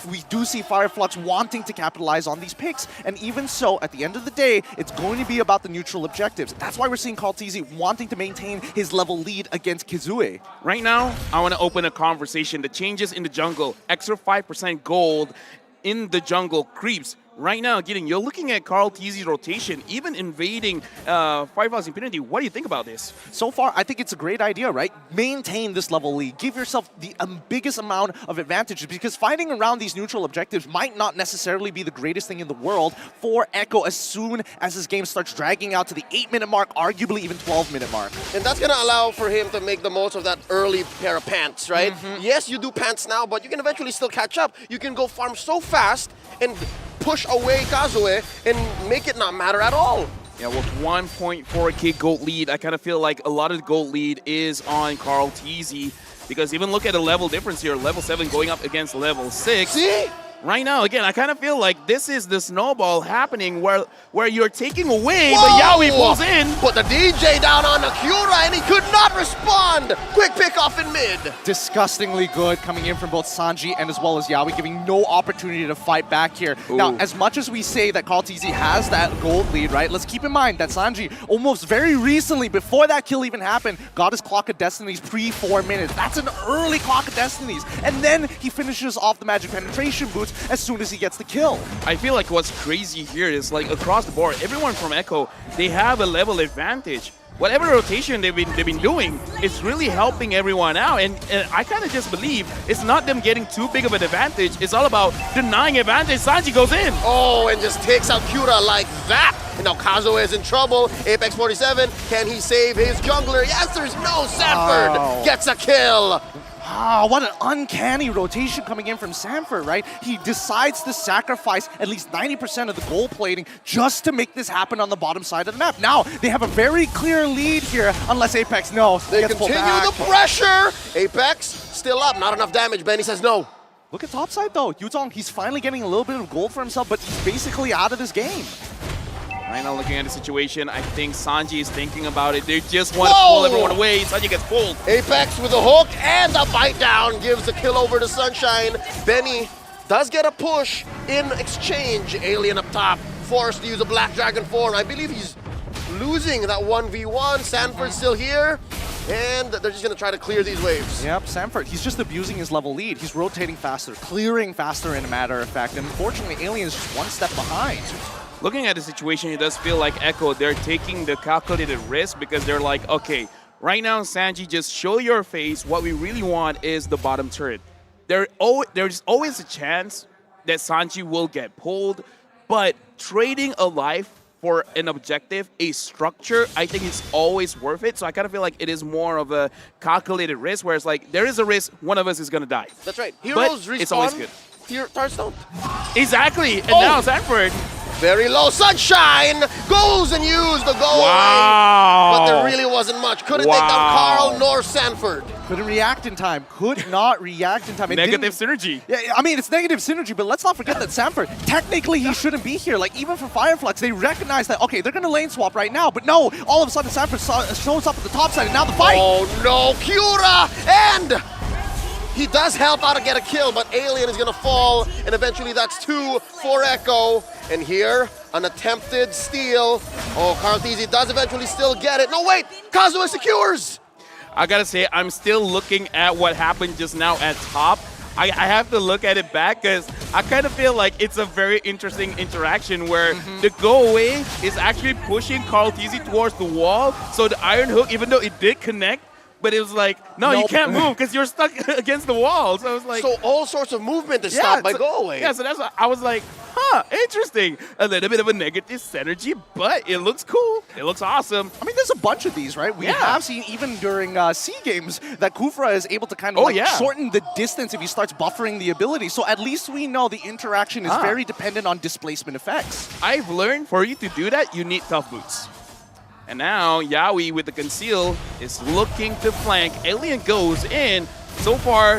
we do see Fireflux wanting to capitalize on these picks. And even so, at the end of the day, it's going to be about the neutral objectives. That's why we're seeing Karl'Tezi wanting to maintain his level lead against Kizue. Right now, I want to open a conversation. The changes in the jungle, extra 5% gold in the jungle creeps. Right now, you're looking at Karl'Tezi's rotation, even invading Flux Impunity. What do you think about this? So far, I think it's a great idea, right? Maintain this level lead. Give yourself the biggest amount of advantages, because fighting around these neutral objectives might not necessarily be the greatest thing in the world for Echo as soon as this game starts dragging out to the 8-minute mark, arguably even 12-minute mark. And that's going to allow for him to make the most of that early pair of pants, right? Yes, you do pants now, but you can eventually still catch up. You can go farm so fast and push away Kazuya and make it not matter at all. Yeah, with 1.4k gold lead, I kind of feel like a lot of the gold lead is on Karl'Tezi, because even look at the level difference here, level 7 going up against level 6. See? Right now, again, I kind of feel like this is the snowball happening where you're taking away, but Yaoi pulls in. Put the DJ down on Akura, and he could not respond. Quick pick off in mid. Disgustingly good coming in from both Sanji and as well as Yaoi, giving no opportunity to fight back here. Ooh. Now, as much as we say that Karl'Tezi has that gold lead, right, let's keep in mind that Sanji almost very recently, before that kill even happened, got his Clock of Destinies pre-4 minutes. That's an early Clock of Destinies. And then he finishes off the Magic Penetration boots as soon as he gets the kill. I feel like what's crazy here is, like, across the board, everyone from Echo, they have a level advantage. Whatever rotation they've been doing, it's really helping everyone out. And I kind of just believe it's not them getting too big of an advantage. It's all about denying advantage. Sanji goes in. Oh, and just takes out Kura like that. And now Kazuya is in trouble. Apex 47, can he save his jungler? Yes, there's no. Sanford gets a kill. Ah, what an uncanny rotation coming in from Sanford, right? He decides to sacrifice at least 90% of the gold plating just to make this happen on the bottom side of the map. Now, they have a very clear lead here, unless Apex knows. They continue the pressure. Apex still up, not enough damage. Benny says no. Look at topside though. Yuzong, he's finally getting a little bit of gold for himself, but he's basically out of this game. Right now, looking at the situation, I think Sanji is thinking about it. They just want to pull everyone away. Sanji gets pulled. Apex with a hook and a bite down gives the kill over to Sunshine. Benny does get a push in exchange. Alien up top, forced to use a Black Dragon form. I believe he's losing that 1v1. Sanford's still here, and they're just going to try to clear these waves. Yep, Sanford, he's just abusing his level lead. He's rotating faster, clearing faster in a matter of fact, and unfortunately, Alien is just one step behind. Looking at the situation, it does feel like Echo, they're taking the calculated risk, because they're like, okay, right now, Sanji, just show your face. What we really want is the bottom turret. There's always a chance that Sanji will get pulled, but trading a life for an objective, a structure, I think it's always worth it. So I kind of feel like it is more of a calculated risk, where it's like, there is a risk one of us is going to die. That's right. Heroes respawn. It's always good. Hearthstone. Exactly. And now Sanford. Very low. Sunshine goes and used the goal. Wow. But there really wasn't much. Couldn't take down Carl nor Sanford. Couldn't react in time. Could not react in time. Negative synergy. Yeah, I mean, it's negative synergy, but let's not forget that Sanford, technically he shouldn't be here. Like, even for Fireflux, they recognize that, okay, they're going to lane swap right now, but no, all of a sudden Sanford shows up at the top side, and now the fight. Oh no, Kura! And he does help out to get a kill, but Alien is going to fall, and eventually that's 2 for Echo. And here, an attempted steal. Oh, Karl'Tezi does eventually still get it. No, wait! Kazuya secures! I gotta say, I'm still looking at what happened just now at top. I have to look at it back because I kind of feel like it's a very interesting interaction where the go away is actually pushing Carl Teasy towards the wall. So the iron hook, even though it did connect, but it was like, no, you can't move because you're stuck against the wall. So I was like, so all sorts of movement is stopped by go away. Yeah, so that's what I was like, huh, interesting. A little bit of a negative synergy, but it looks cool. It looks awesome. I mean, there's a bunch of these, right? We have seen even during C games that Kufra is able to kind of shorten the distance if he starts buffering the ability. So at least we know the interaction is very dependent on displacement effects. I've learned for you to do that, you need tough boots. And now Yaoi with the conceal is looking to flank. Alien goes in. So far,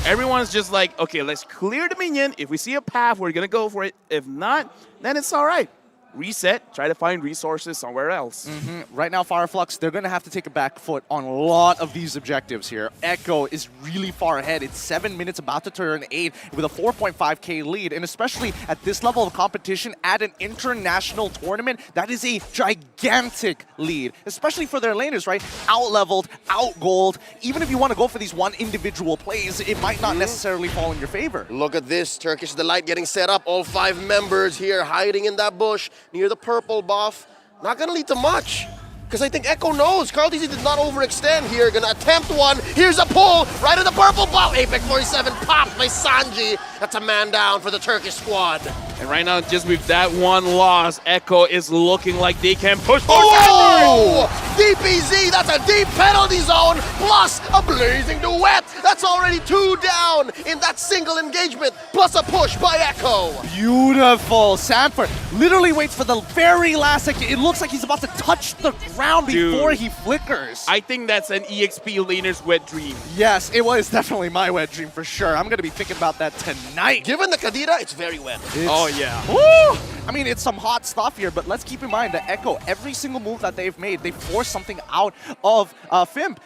everyone's just like, okay, let's clear the minion. If we see a path, we're going to go for it. If not, then it's all right. Reset, try to find resources somewhere else. Right now, Fireflux, they're going to have to take a back foot on a lot of these objectives here. Echo is really far ahead. It's 7 minutes, about to turn 8, with a 4.5k lead. And especially at this level of competition, at an international tournament, that is a gigantic lead, especially for their laners, right? Out-leveled, out-gold. Even if you want to go for these one individual plays, it might not necessarily fall in your favor. Look at this, Turkish Delight getting set up. All 5 members here hiding in that bush near the purple buff. Not gonna lead to much, because I think Echo knows. Carl TC did not overextend here. Gonna attempt one. Here's a pull right at the purple buff. Apex 47 popped by Sanji. That's a man down for the Turkish squad. And right now, just with that one loss, Echo is looking like they can push for Oh! DPZ, that's a deep penalty zone, plus a blazing duet. That's already 2 down in that single engagement, plus a push by Echo. Beautiful. Sanford literally waits for the very last second. It looks like he's about to touch the ground before he flickers. I think that's an EXP laner's wet dream. Yes, it was definitely my wet dream for sure. I'm going to be thinking about that tonight. Given the Kadira, it's very wet. Oh, yeah. Woo! I mean, it's some hot stuff here, but let's keep in mind that Echo, every single move that they've made, they force something out of Fimp.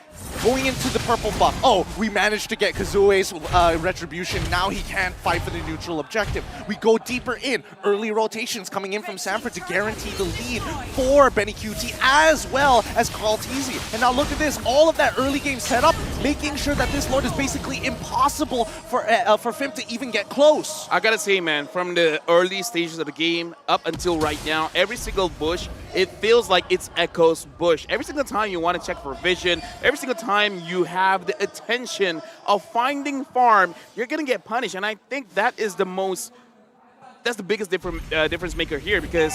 Going into the purple buff. Oh, we managed to get Kazue's retribution. Now he can't fight for the neutral objective. We go deeper in. Early rotations coming in from Sanford to guarantee the lead for Benny QT as well as Carl Teasy. And now look at this. All of that early game setup, making sure that this Lord is basically impossible for Fimp to even get close. I gotta say, man, from the early stages of the game up until right now, every single bush, it feels like it's Echo's bush. Every single time you want to check for vision, every single time you have the attention of finding farm, you're gonna get punished. And I think that is that's the biggest difference maker here, because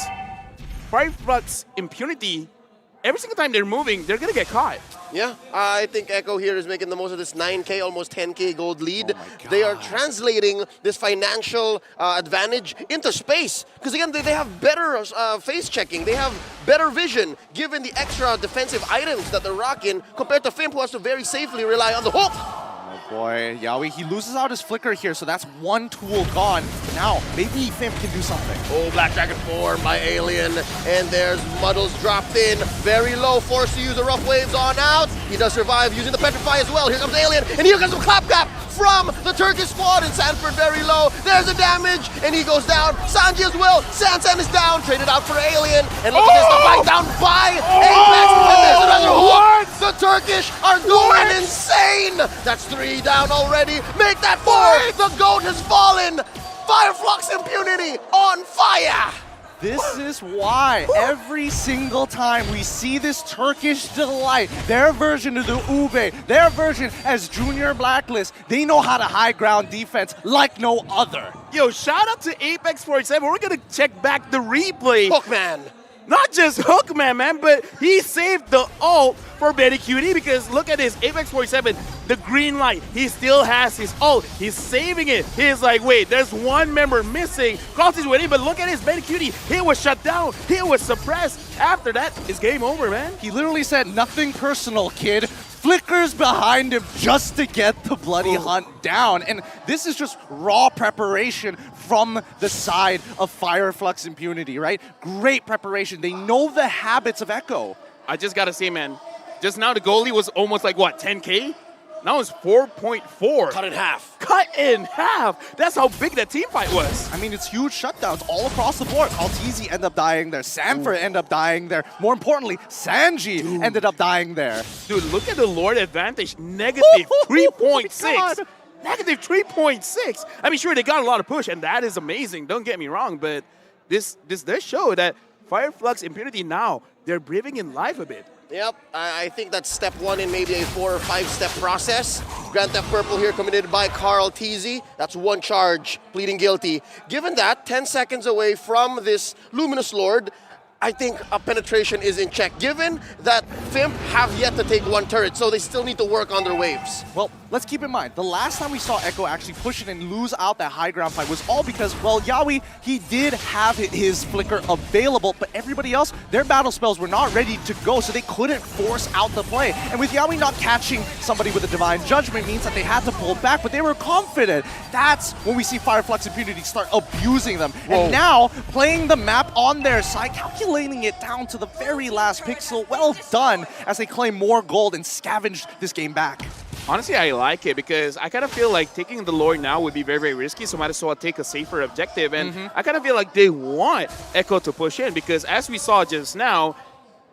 Flux Impunity, every single time they're moving, they're gonna get caught. Yeah, I think Echo here is making the most of this 9k, almost 10k gold lead. They are translating this financial advantage into space. Because again, they have better face checking. They have better vision, given the extra defensive items that they're rocking, compared to Fimp, who has to very safely rely on the hook. Boy, Yaoi, he loses out his flicker here, so that's one tool gone. Now, maybe Fimp can do something. Oh, Black Dragon form by Alien, and there's Muddles dropped in. Very low, forced to use the rough waves on out. He does survive using the Petrify as well. Here comes Alien, and here comes the Clapcap from the Turkish squad, and Sanford very low. There's the damage, and he goes down. Sanji as well. Sansan is down, traded out for Alien, and look at this, the fight down by Apex, and there's another hook. The Turkish are going insane. That's 3 down already. Make that 4. The GOAT has fallen. Flux Impunity on fire. This is why every single time we see this Turkish Delight, their version of the Ube, their version as Junior Blacklist, they know how to high ground defense like no other. Yo, shout out to Apex 47. We're gonna check back the replay. Hookman. Not just Hookman, man, but he saved the ult for Benny QT, because look at this, Apex 47, the green light, he still has his ult, he's saving it. He's like, wait, there's one member missing. Crossy's winning, but look at his Benny QT, he was shut down, he was suppressed. After that, it's game over, man. He literally said, nothing personal, kid. Flickers behind him just to get the bloody hunt down. And this is just raw preparation from the side of Flux Impunity, right? Great preparation. They know the habits of Echo. I just gotta say, man, just now the goalie was almost like, what, 10K? Now it's 4.4. Cut in half. Cut in half. That's how big that team fight was. I mean, it's huge shutdowns all across the board. Altizi ended up dying there. Sanford ended up dying there. More importantly, Sanji ended up dying there. Dude, look at the Lord advantage. Negative 3.6. Negative 3.6. I mean, sure, they got a lot of push, and that is amazing. Don't get me wrong, but this does show that Flux Impunity now, they're breathing in life a bit. Yep, I think that's step one in maybe a 4 or 5 step process. Grand Theft Purple here committed by Carl Teasy. That's 1 charge, pleading guilty. Given that, 10 seconds away from this Luminous Lord, I think a penetration is in check, given that Fimp have yet to take 1 turret, so they still need to work on their waves. Well, let's keep in mind, the last time we saw Echo actually push it and lose out that high ground fight was all because, well, Yawi, he did have his flicker available, but everybody else, their battle spells were not ready to go, so they couldn't force out the play. And with Yawi not catching somebody with a Divine Judgment means that they had to pull back, but they were confident. That's when we see Flux Impunity start abusing them. Whoa. And now, playing the map on their side, calculating it down to the very last pixel. Well done as they claim more gold and scavenge this game back. Honestly, I like it because I kind of feel like taking the Lord now would be very, very risky, so might as well take a safer objective. And I kind of feel like they want Echo to push in because as we saw just now,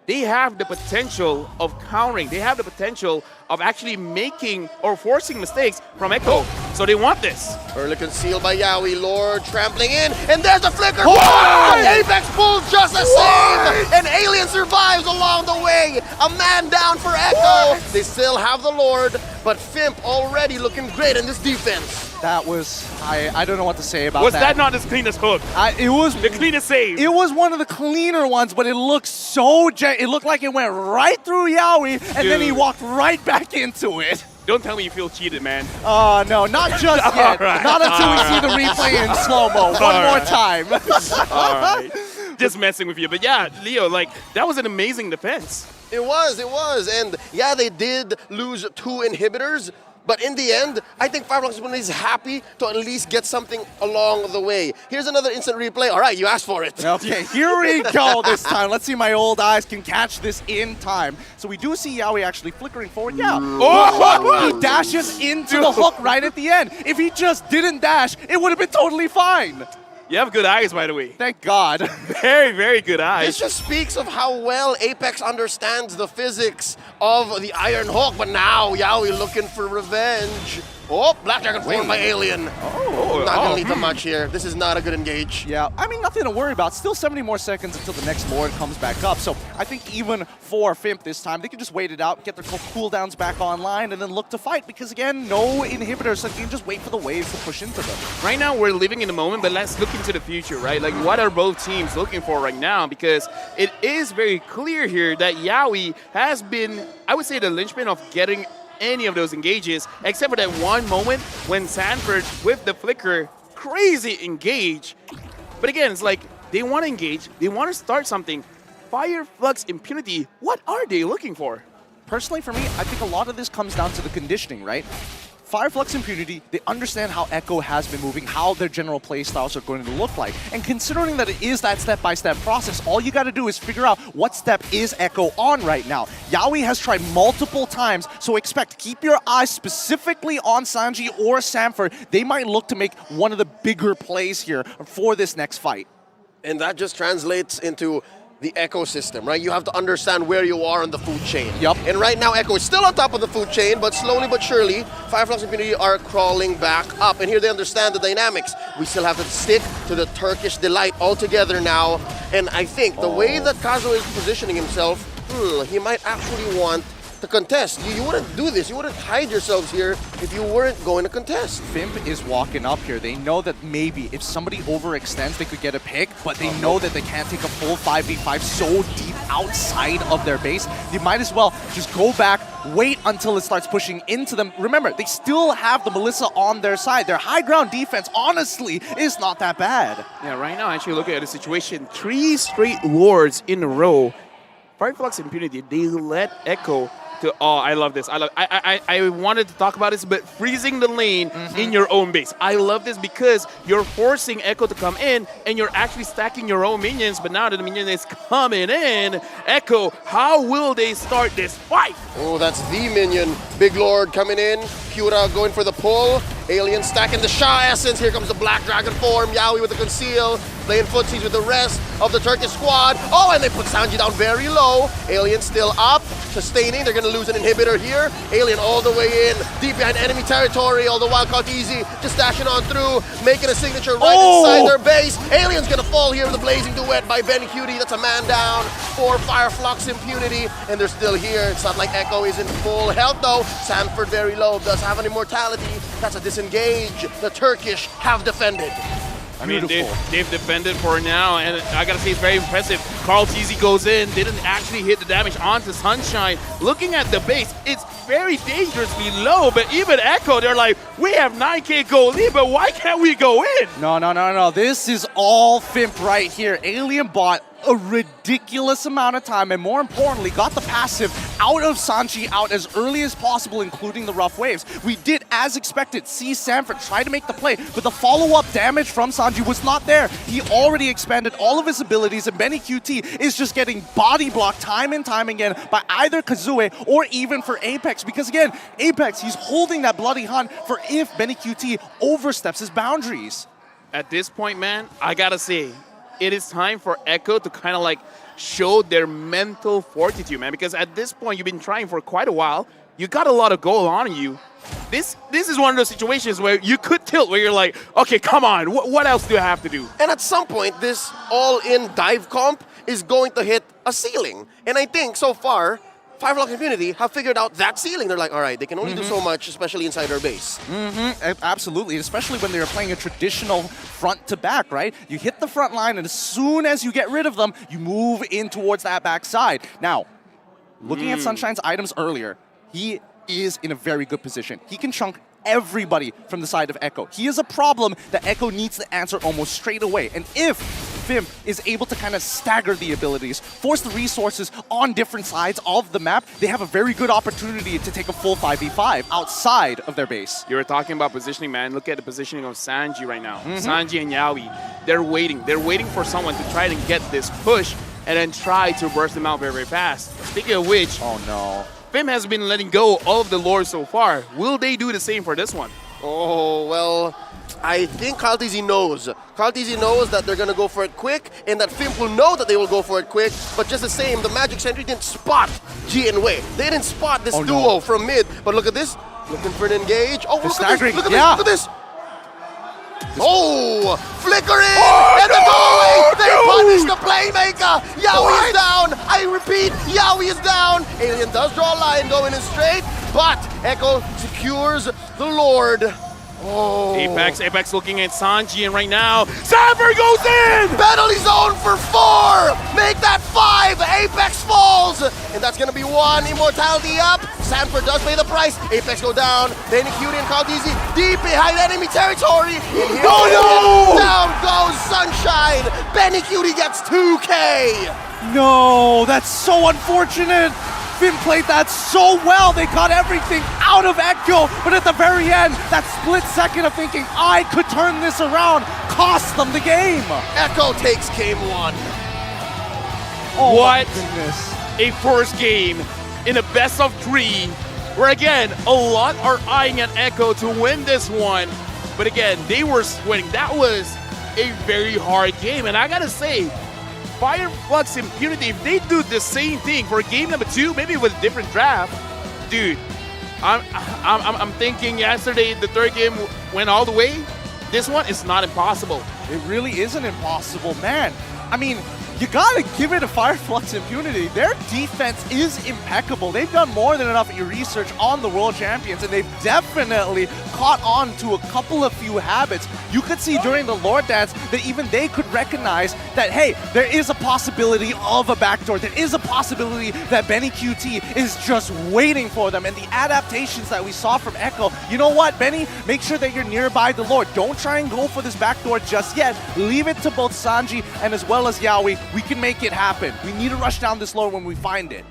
they have the potential of countering. They have the potential of actually making or forcing mistakes from Echo. So they want this. Early concealed by Yawi, Lord trampling in, and there's a flicker! But Apex pulls just the same! And Alien survives along the way! A man down for Echo! They still have the Lord, but Fimp already looking great in this defense. That was, I don't know what to say about that. Was that not his cleanest hook? It was the cleanest save. It was one of the cleaner ones, but it looked so it looked like it went right through Yawi, and then he walked right back into it. Don't tell me you feel cheated, man. Oh, no, not just yet. Right. Not until we see the replay in slow-mo. One more time. All right. Just messing with you. But yeah, Leo, like, that was an amazing defense. It was. And yeah, they did lose 2 inhibitors, but in the end, I think Flux Impunity is happy to at least get something along the way. Here's another instant replay. All right, you asked for it. Okay, here we go this time. Let's see my old eyes can catch this in time. So we do see Yawi actually flickering forward. Yeah. Oh! He dashes into the hook right at the end. If he just didn't dash, it would have been totally fine. You have good eyes, by the way. Thank God. Very, very good eyes. This just speaks of how well Apex understands the physics of the Iron Hawk, but now Yawi looking for revenge. Oh, Black Dragon formed by Alien. Not gonna lead to much here. This is not a good engage. Yeah, I mean, nothing to worry about. Still 70 more seconds until the next Lord comes back up. So I think even for Fimp this time, they can just wait it out, get their cooldowns back online, and then look to fight. Because again, no inhibitors, so you can just wait for the waves to push into them. Right now, we're living in the moment, but let's look into the future, right? Like, what are both teams looking for right now? Because it is very clear here that Yawi has been, I would say, the linchpin of getting any of those engages, except for that one moment when Sanford with the flicker crazy engage. But again, it's like they want to engage, they want to start something. Flux Impunity, what are they looking for? Personally, for me, I think a lot of this comes down to the conditioning, right? Flux Impunity, they understand how Echo has been moving, how their general play styles are going to look like. And considering that it is that step-by-step process, all you got to do is figure out what step is Echo on right now. Yawi has tried multiple times, so keep your eyes specifically on Sanji or Sanford. They might look to make one of the bigger plays here for this next fight. And that just translates into the ecosystem, right? You have to understand where you are on the food chain. Yep. And right now, Echo is still on top of the food chain, but slowly but surely, Flux Impunity are crawling back up. And here they understand the dynamics. We still have to stick to the Turkish delight altogether now. And I think the way that Kazo is positioning himself, he might actually want to contest. You wouldn't do this. You wouldn't hide yourselves here if you weren't going to contest. Fimp is walking up here. They know that maybe if somebody overextends, they could get a pick, but they know that they can't take a full 5v5 so deep outside of their base. They might as well just go back, wait until it starts pushing into them. Remember, they still have the Melissa on their side. Their high ground defense, honestly, is not that bad. Yeah, right now, actually looking at the situation, 3 straight Lords in a row. Flux Impunity, they let Echo to, I love this. I wanted to talk about this, but freezing the lane in your own base. I love this because you're forcing Echo to come in and you're actually stacking your own minions, but now that the minion is coming in, Echo, how will they start this fight? Oh, that's the minion. Big Lord coming in, Pura going for the pull, Alien stacking the Shah Essence. Here comes the Black Dragon form. Yawi with the conceal. Playing footsies with the rest of the Turkish squad. Oh, and they put Sanji down very low. Alien still up, sustaining. They're going to lose an inhibitor here. Alien all the way in, deep behind enemy territory. All the while, Easy just dashing on through, making a signature right inside their base. Alien's going to fall here with a blazing duet by Ben Cutie. That's a man down for Flux Impunity, and they're still here. It's not like Echo is in full health, though. Sanford very low, does have an immortality. That's a disengage. The Turkish have defended. I mean, they've defended for now, and I gotta say it's very impressive. Carl Teasy goes in, didn't actually hit the damage onto Sunshine. Looking at the base, it's very dangerously low, but even Echo, they're like, we have 9k gold lead, but why can't we go in? No. This is all Fimp right here. Alien bought a ridiculous amount of time, and more importantly, got the passive out of Sanji out as early as possible, including the rough waves. We did, as expected, see Sanford try to make the play, but the follow-up damage from Sanji was not there. He already expanded all of his abilities, and Benny QT is just getting body blocked time and time again by either Kazue or even for Apex, because again, Apex, he's holding that bloody hunt for if Benny QT oversteps his boundaries. At this point, man, I gotta say, it is time for Echo to kind of like show their mental fortitude, man, because at this point, you've been trying for quite a while. You got a lot of gold on you. This is one of those situations where you could tilt, where you're like, okay, come on, what else do I have to do? And at some point, this all-in dive comp is going to hit a ceiling. And I think so far, Flux Impunity have figured out that ceiling. They're like, all right, they can only do so much, especially inside our base. Absolutely, especially when they're playing a traditional front to back, right? You hit the front line, and as soon as you get rid of them, you move in towards that back side. Now, looking at Sunshine's items earlier, he is in a very good position. He can chunk everybody from the side of Echo. He is a problem that Echo needs to answer almost straight away. And if Fimp is able to kind of stagger the abilities, force the resources on different sides of the map, they have a very good opportunity to take a full 5v5 outside of their base. You were talking about positioning, man. Look at the positioning of Sanji right now. Sanji and Yawi, they're waiting. They're waiting for someone to try to get this push and then try to burst them out very, very fast. Speaking of which, oh no, Fim has been letting go of the lore so far. Will they do the same for this one? Oh, well, I think Kaltizi knows. Kaltizi knows that they're going to go for it quick, and that Fimp will know that they will go for it quick, but just the same, the Magic Sentry didn't spot G and Wei. They didn't spot this duo from mid, but look at this. Looking for an engage. Oh, look at this. Look at this. Look at this. Oh, flickering, and the goalie, they punish the playmaker. Yawi is down. I repeat, Yawi is down. Alien does draw a line going in straight, but Echo secures the Lord. Oh. Apex looking at Sanji, and right now, Sanford goes in! Penalty zone for 4! Make that 5! Apex falls! And that's gonna be 1 immortality up. Sanford does pay the price. Apex go down. Benny Cutie and Caldizi deep behind enemy territory. And here down goes Sunshine. Benny Cutie gets 2k! No, that's so unfortunate. Finn played that so well. They got everything out of Echo, but at the very end, that split second of thinking, I could turn this around, cost them the game. Echo takes game 1. Oh, what my goodness. A first game in a best of 3, where again, a lot are eyeing at Echo to win this one. But again, they were sweating. That was a very hard game, and I gotta say, Flux Impunity, if they do the same thing for game number 2, maybe with a different draft, dude, I'm thinking yesterday the third game went all the way. This one is not impossible. It really isn't impossible, man. I mean, you gotta give it a Flux Impunity. Their defense is impeccable. They've done more than enough research on the world champions, and they've definitely caught on to a couple of few habits. You could see during the Lord Dance that even they could recognize that, hey, there is a possibility of a backdoor. There is a possibility that Benny QT is just waiting for them. And the adaptations that we saw from Echo, you know what, Benny? Make sure that you're nearby the Lord. Don't try and go for this backdoor just yet. Leave it to both Sanji and as well as Yawi. We can make it happen. We need to rush down this Lord when we find it.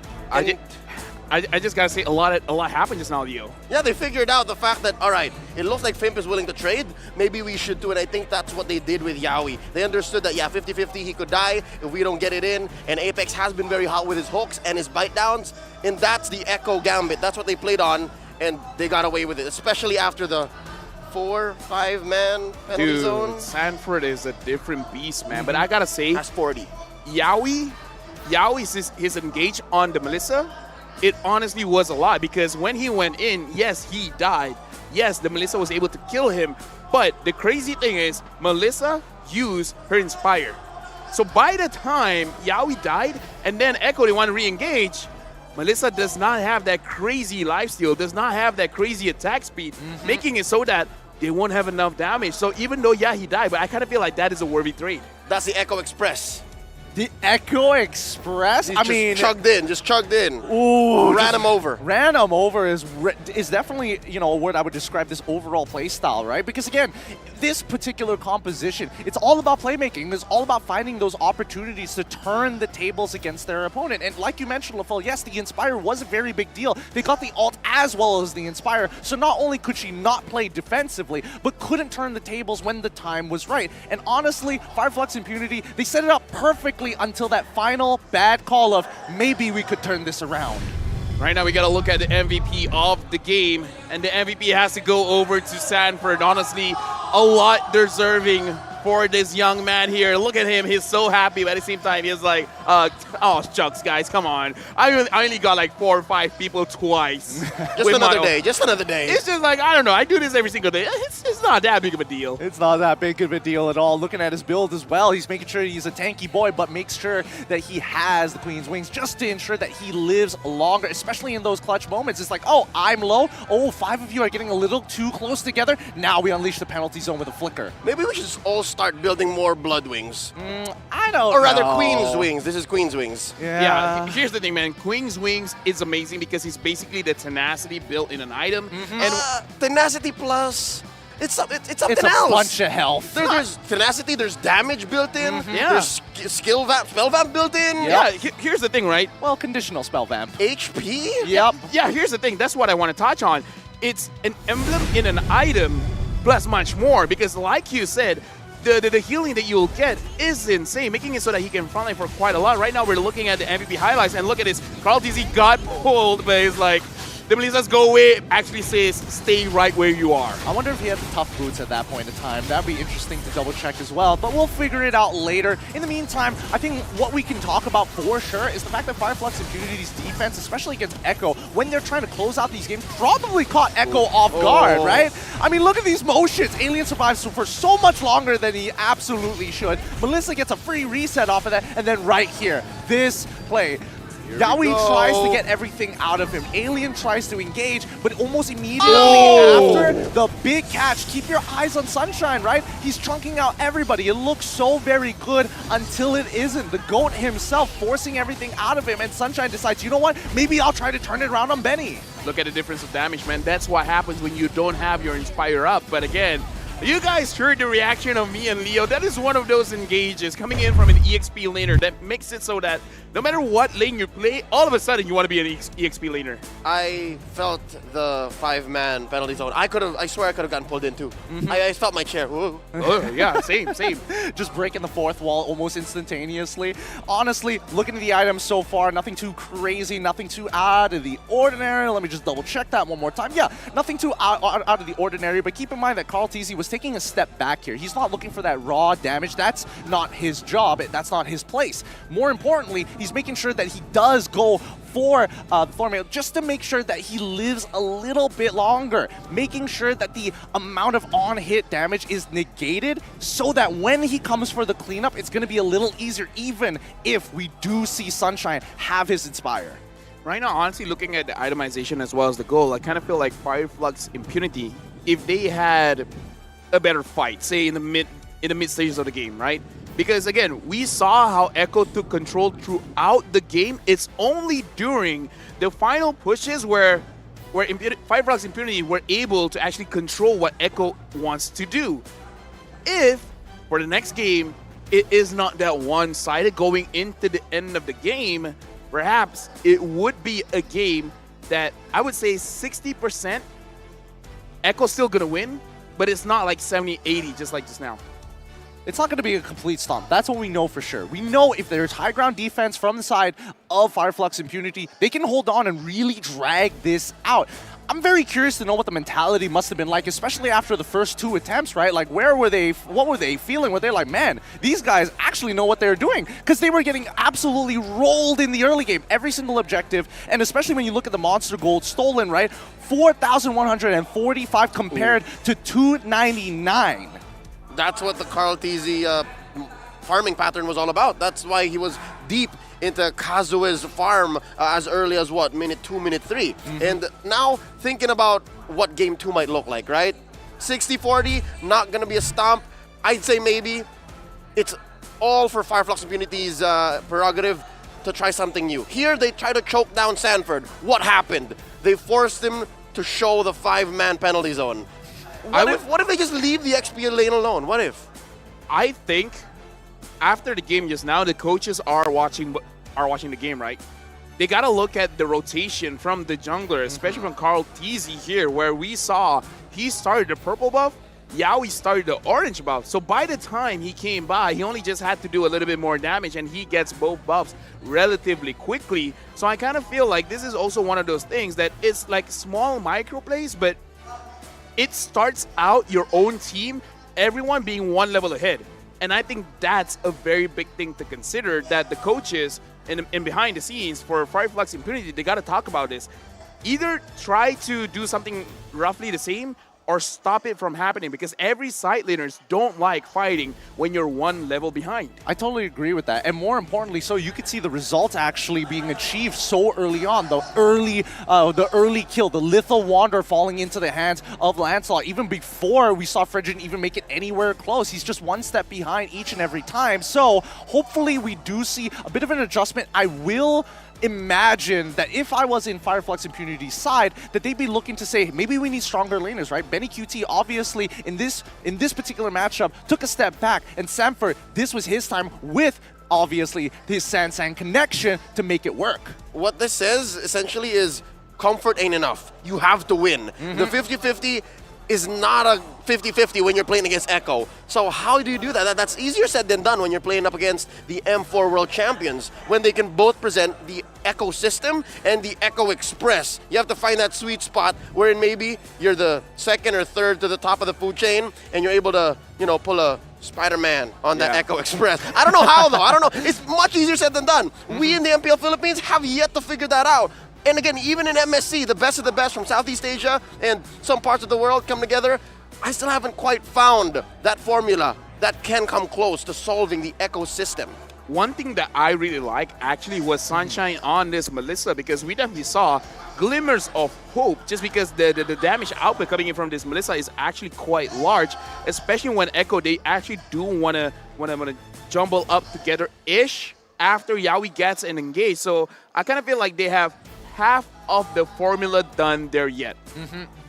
I just gotta say, a lot happened just now, Leo. Yeah, they figured out the fact that, all right, it looks like Fimp is willing to trade. Maybe we should do it. I think that's what they did with Yawi. They understood that, yeah, 50-50, he could die if we don't get it in. And Apex has been very hot with his hooks and his bite downs. And that's the Echo Gambit. That's what they played on, and they got away with it, especially after the 4-5-man penalty Dude, zone. Sanford is a different beast, man. But I gotta say, that's 40. Yaoi his engage on the Melissa, it honestly was a lot because when he went in, yes, he died. Yes, the Melissa was able to kill him. But the crazy thing is, Melissa used her Inspire. So by the time Yaoi died, and then Echo, they want to re-engage, Melissa does not have that crazy lifesteal, does not have that crazy attack speed, making it so that they won't have enough damage. So even though, yeah, he died, but I kind of feel like that is a worthy trade. That's the Echo Express. The Echo Express? He just chugged in. Ooh, ran him over. Ran him over is definitely, you know, what I would describe this overall play style, right? Because again, this particular composition, it's all about playmaking. It's all about finding those opportunities to turn the tables against their opponent. And like you mentioned, LaFell, yes, the Inspire was a very big deal. They got the ult as well as the Inspire. So not only could she not play defensively, but couldn't turn the tables when the time was right. And honestly, Flux Impunity, they set it up perfectly until that final bad call of maybe we could turn this around. Right now we got to look at the MVP of the game, and the MVP has to go over to Sanford. Honestly, a lot deserving for this young man here. Look at him, he's so happy, but at the same time he's like, oh shucks guys, come on. I only got like 4 or 5 people twice. Just another day. It's just like, I don't know, I do this every single day. It's not that big of a deal. It's not that big of a deal at all. Looking at his build as well, he's making sure he's a tanky boy, but makes sure that he has the Queen's Wings just to ensure that he lives longer, especially in those clutch moments. It's like, oh, I'm low. Oh, 5 of you are getting a little too close together. Now we unleash the penalty zone with a flicker. Maybe we should just all start building more Blood Wings. I don't Or rather, know. Queen's Wings. This is Queen's Wings. Yeah, here's the thing, man. Queen's Wings is amazing because he's basically the tenacity built in an item. And tenacity plus... It's something It's else. a bunch of health. There's tenacity, there's damage built in, Yeah. there's skill vamp, spell vamp built in. Yeah, here's the thing, right? Well, conditional spell vamp. HP? Yep. Yeah, here's the thing. That's what I want to touch on. It's an emblem in an item plus much more because like you said, the healing that you'll get is insane, making it so that he can frontline for quite a lot. Right now, we're looking at the MVP highlights, and look at this. Carl TZ got pulled, but he's like, the Melissas go away, actually says, stay right where you are. I wonder if he had the tough boots at that point in time. That'd be interesting to double check as well, but we'll figure it out later. In the meantime, I think what we can talk about for sure is the fact that Flux Impunity's defense, especially against Echo, when they're trying to close out these games, probably caught Echo off guard, right? I mean, look at these motions. Alien survives for so much longer than he absolutely should. Melissa gets a free reset off of that, and then right here, this play. Yaoi tries to get everything out of him. Alien tries to engage, but almost immediately after the big catch, keep your eyes on Sunshine, right? He's chunking out everybody. It looks so very good until it isn't. The GOAT himself forcing everything out of him, and Sunshine decides, you know what? Maybe I'll try to turn it around on Benny. Look at the difference of damage, man. That's what happens when you don't have your Inspire up. But again, you guys heard the reaction of me and Leo. That is one of those engages coming in from an EXP laner that makes it so that no matter what lane you play, all of a sudden you want to be an EXP laner. I felt the 5-man penalty zone. I swear I could have gotten pulled in too. I felt my chair. Whoa. Oh, yeah, same. Just breaking the 4th wall almost instantaneously. Honestly, looking at the items so far, nothing too crazy, nothing too out of the ordinary. Let me just double check that one more time. Yeah, nothing too out of the ordinary, but keep in mind that Carl TZ was taking a step back here. He's not looking for that raw damage. That's not his job. That's not his place. More importantly, he's making sure that he does go for the Thornmail just to make sure that he lives a little bit longer, making sure that the amount of on-hit damage is negated so that when he comes for the cleanup, it's going to be a little easier, even if we do see Sunshine have his Inspire. Right now, honestly, looking at the itemization as well as the goal, I kind of feel like Flux Impunity, if they had a better fight, say in the mid stages of the game, right? Because again, we saw how Echo took control throughout the game. It's only during the final pushes where Flux Impunity were able to actually control what Echo wants to do. If for the next game it is not that one-sided going into the end of the game, perhaps it would be a game that I would say 60% Echo's still gonna win, but it's not like 70-80 just like just now. It's not going to be a complete stomp. That's what we know for sure. We know if there's high ground defense from the side of Flux Impunity, they can hold on and really drag this out. I'm very curious to know what the mentality must have been like, especially after the first 2 attempts, right? Like, what were they feeling? Were they like, man, these guys actually know what they're doing? Because they were getting absolutely rolled in the early game, every single objective, and especially when you look at the monster gold stolen, right? 4,145 compared to 299. That's what the Carl TZ farming pattern was all about. That's why he was deep into Kazue's farm as early as what, minute 2, minute 3. And now thinking about what game 2 might look like, right? 60-40, not gonna be a stomp. I'd say maybe it's all for Flux Impunity's prerogative to try something new. Here they try to choke down Sanford. What happened? They forced him to show the 5-man penalty zone. What if they just leave the XP lane alone? What if? I think after the game just now, the coaches are watching the game, right? They got to look at the rotation from the jungler, especially from Carl TZ here, where we saw he started the purple buff, Yaoi started the orange buff. So by the time he came by, he only just had to do a little bit more damage, and he gets both buffs relatively quickly. So I kind of feel like this is also one of those things that it's like small micro plays, but it starts out your own team, everyone being one level ahead. And I think that's a very big thing to consider, that the coaches and behind the scenes for Flux Impunity, they got to talk about this. Either try to do something roughly the same or stop it from happening, because every side laners don't like fighting when you're one level behind. I totally agree with that. And more importantly, so you could see the results actually being achieved so early on. The early kill, the Lethal Wander falling into the hands of Lancelot. Even before we saw Fredrin even make it anywhere close. He's just one step behind each and every time. So hopefully we do see a bit of an adjustment. I will imagine that if I was in Flux Impunity's side, that they'd be looking to say, maybe we need stronger laners, right? Benny QT obviously in this particular matchup took a step back, and Sanford, this was his time with obviously his Sansan connection to make it work. What this says essentially is comfort ain't enough. You have to win. The 50-50 is not a 50-50 when you're playing against Echo. So how do you do that? That's easier said than done when you're playing up against the M4 World Champions, when they can both present the Echo system and the Echo Express. You have to find that sweet spot wherein maybe you're the second or third to the top of the food chain and you're able to, you know, pull a Spider-Man on that Echo Express. I don't know how though, I don't know. It's much easier said than done. We in the MPL Philippines have yet to figure that out. And again, even in MSC, the best of the best from Southeast Asia and some parts of the world come together, I still haven't quite found that formula that can come close to solving the ecosystem. One thing that I really like actually was Sunshine on this Melissa, because we definitely saw glimmers of hope, just because the damage output coming in from this Melissa is actually quite large, especially when Echo, they actually do want to jumble up together-ish after Yaoi gets an engage. So I kind of feel like they have half of the formula done there yet.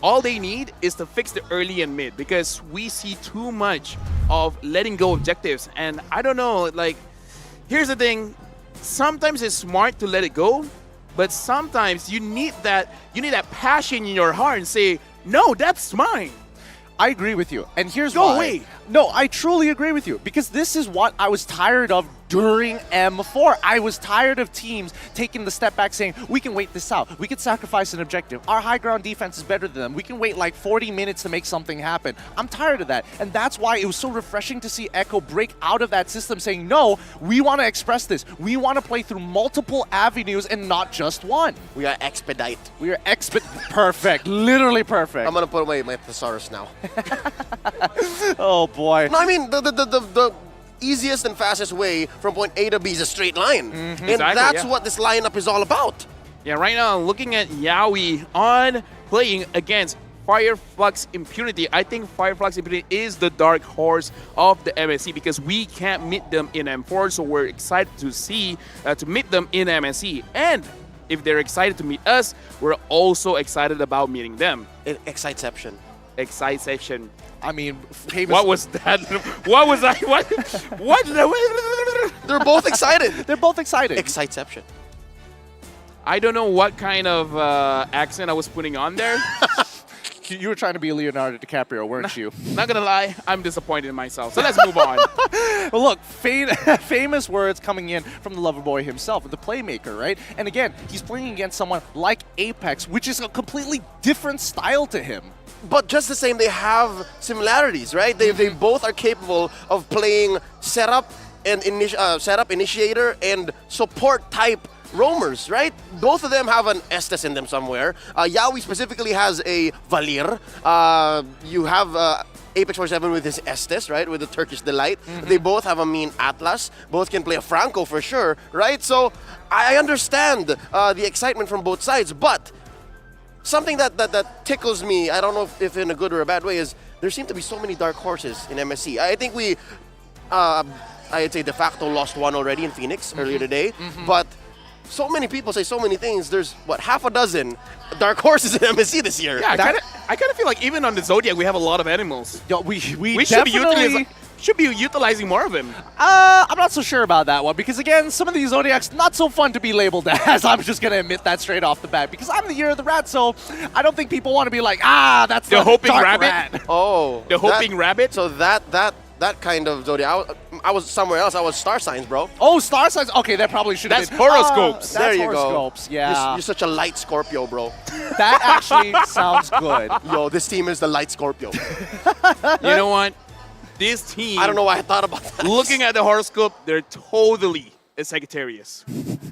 All they need is to fix the early and mid, because we see too much of letting go objectives. And I don't know, like, here's the thing, sometimes it's smart to let it go, but sometimes you need that passion in your heart and say, no, that's mine. I agree with you, and here's Go why. away. No, I truly agree with you, because this is what I was tired of during M4. I was tired of teams taking the step back saying, we can wait this out. We can sacrifice an objective. Our high ground defense is better than them. We can wait like 40 minutes to make something happen. I'm tired of that, and that's why it was so refreshing to see Echo break out of that system saying, no, we want to express this. We want to play through multiple avenues and not just one. We are expedite. We are perfect, literally perfect. I'm going to put away my thesaurus now. Oh boy. No, I mean, the easiest and fastest way from point A to B is a straight line. And Exactly, that's what this lineup is all about. Yeah, right now, looking at Yaoi on playing against Flux Impunity, I think Flux Impunity is the dark horse of the MSC, because we can't meet them in M4, so we're excited to see, to meet them in MSC. And if they're excited to meet us, we're also excited about meeting them. Exciteception. Exciteception. I mean, what was that? What was I? What? They're both excited. They're both excited. Exciteception. I don't know what kind of accent I was putting on there. You were trying to be Leonardo DiCaprio, weren't you? Not gonna lie, I'm disappointed in myself. So let's move on. Well, look, famous words coming in from the lover boy himself, the playmaker, right? And again, he's playing against someone like Apex, which is a completely different style to him. But just the same, they have similarities, right? They both are capable of playing setup and initiator and support type roamers, right? Both of them have an Estes in them somewhere. Yawi specifically has a Valir. You have Apex 47 with his Estes, right? With the Turkish Delight. They both have a mean Atlas. Both can play a Franco for sure, right? So I understand the excitement from both sides, but something that tickles me, I don't know if in a good or a bad way, is there seem to be so many dark horses in MSC. I think we, I'd say de facto lost one already in Fenix earlier today, but so many people say so many things. There's, what, half a dozen dark horses in MSC this year. Yeah, I kind of feel like even on the Zodiac, we have a lot of animals. Yeah, we should be utilizing more of them. I'm not so sure about that one because, again, some of these Zodiacs not so fun to be labeled as. I'm just going to admit that straight off the bat because I'm the year of the rat, so I don't think people want to be like, that's the hoping dark rabbit. Rat. Oh, the hoping rabbit. So that kind of Zodiac. I was somewhere else. I was star signs, bro. Oh, star signs. Okay, that probably should have been. That's horoscopes. There you horoscopes. go. Yeah. You're such a light Scorpio, bro. That actually sounds good. Yo, this team is the light Scorpio. You know what? This team. I don't know why I thought about that. Looking at the horoscope, they're totally a Sagittarius.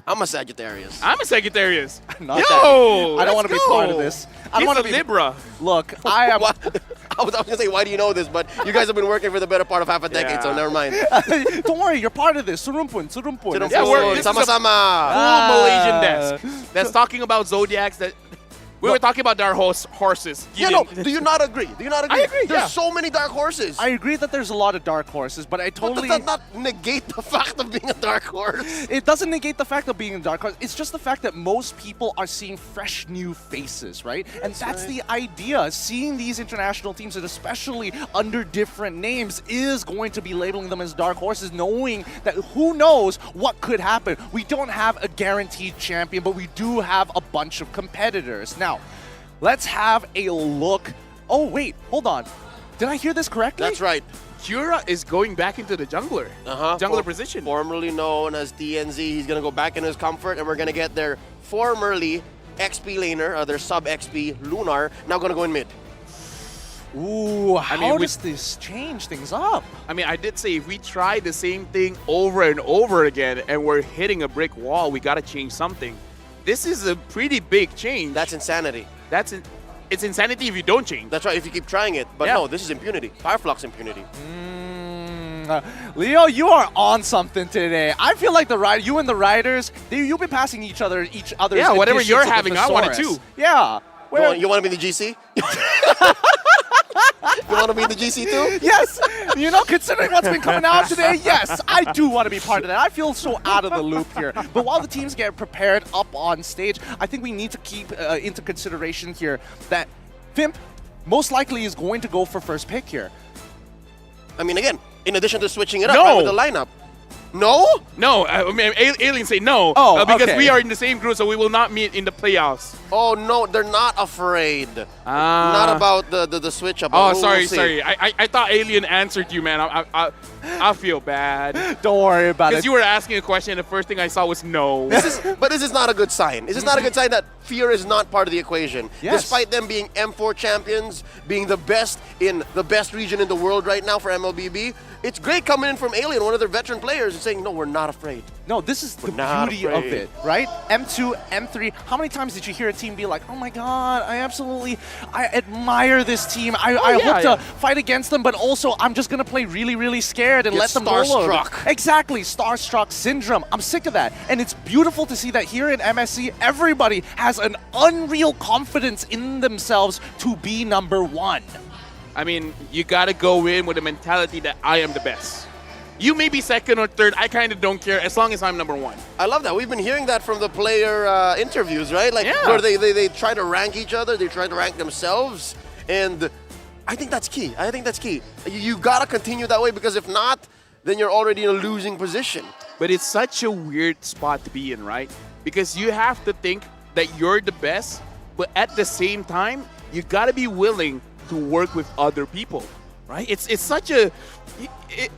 I'm a Sagittarius. I'm a Sagittarius. Not Yo, that. I don't want to be part of this. I don't want to be Libra. Look, I am. I was gonna say, why do you know this? But you guys have been working for the better part of half a decade, so never mind. Don't worry, you're part of this. Surumpun. Yeah, we're sama-sama. Full Malaysian desk that's talking about zodiacs that. We were talking about dark horses. Yeah, no, do you not agree? Do you not agree? I agree, There's so many dark horses. I agree that there's a lot of dark horses, but I totally... But does that not negate the fact of being a dark horse? It doesn't negate the fact of being a dark horse. It's just the fact that most people are seeing fresh new faces, right? And that's the idea. Seeing these international teams, and especially under different names, is going to be labeling them as dark horses, knowing that who knows what could happen. We don't have a guaranteed champion, but we do have a bunch of competitors. Now, let's have a look. Oh, wait, hold on. Did I hear this correctly? That's right. Kura is going back into the jungler. Jungler position. Formerly known as DNZ. He's going to go back in his comfort, and we're going to get their formerly XP laner, their sub-XP, Lunar, now going to go in mid. Ooh, how does this change things up? I mean, I did say if we try the same thing over and over again and we're hitting a brick wall, we got to change something. This is a pretty big change. That's insanity. It's insanity if you don't change. That's right, if you keep trying it. But no, this is impunity. Flux Impunity. Leo, you are on something today. I feel like you and the riders, you'll be passing each other's. Yeah, whatever you're having, I want it too. Yeah. You want to be in the GC? You want to be in the GC too? Yes. You know, considering what's been coming out today, yes, I do want to be part of that. I feel so out of the loop here. But while the teams get prepared up on stage, I think we need to keep into consideration here that Fimp most likely is going to go for first pick here. I mean, again, in addition to switching it up right, with the lineup. No? No, I mean, aliens say no. Because we are in the same group, so we will not meet in the playoffs. Oh, no, they're not afraid. Not about the switch up. Oh, sorry. I thought Alien answered you, man. I feel bad. Don't worry about it. Because you were asking a question, and the first thing I saw was no. But this is not a good sign. This is not a good sign that fear is not part of the equation. Yes. Despite them being M4 champions, being the best in the best region in the world right now for MLBB, it's great coming in from Alien, one of their veteran players, and saying, no, we're not afraid. No, this is the beauty of it, right? M2, M3, how many times did you hear a team be like, oh my god, I admire this team. I hope to fight against them, but also I'm just going to play really, really scared and let them starstruck. Exactly, starstruck syndrome. I'm sick of that. And it's beautiful to see that here in MSC, everybody has an unreal confidence in themselves to be #1. I mean, you got to go in with a mentality that I am the best. You may be second or third. I kind of don't care as long as I'm #1. I love that. We've been hearing that from the player interviews, right? Like where they try to rank each other, they try to rank themselves, and I think that's key. You got to continue that way because if not, then you're already in a losing position. But it's such a weird spot to be in, right? Because you have to think that you're the best, but at the same time, you gotta be willing to work with other people, right? It's such a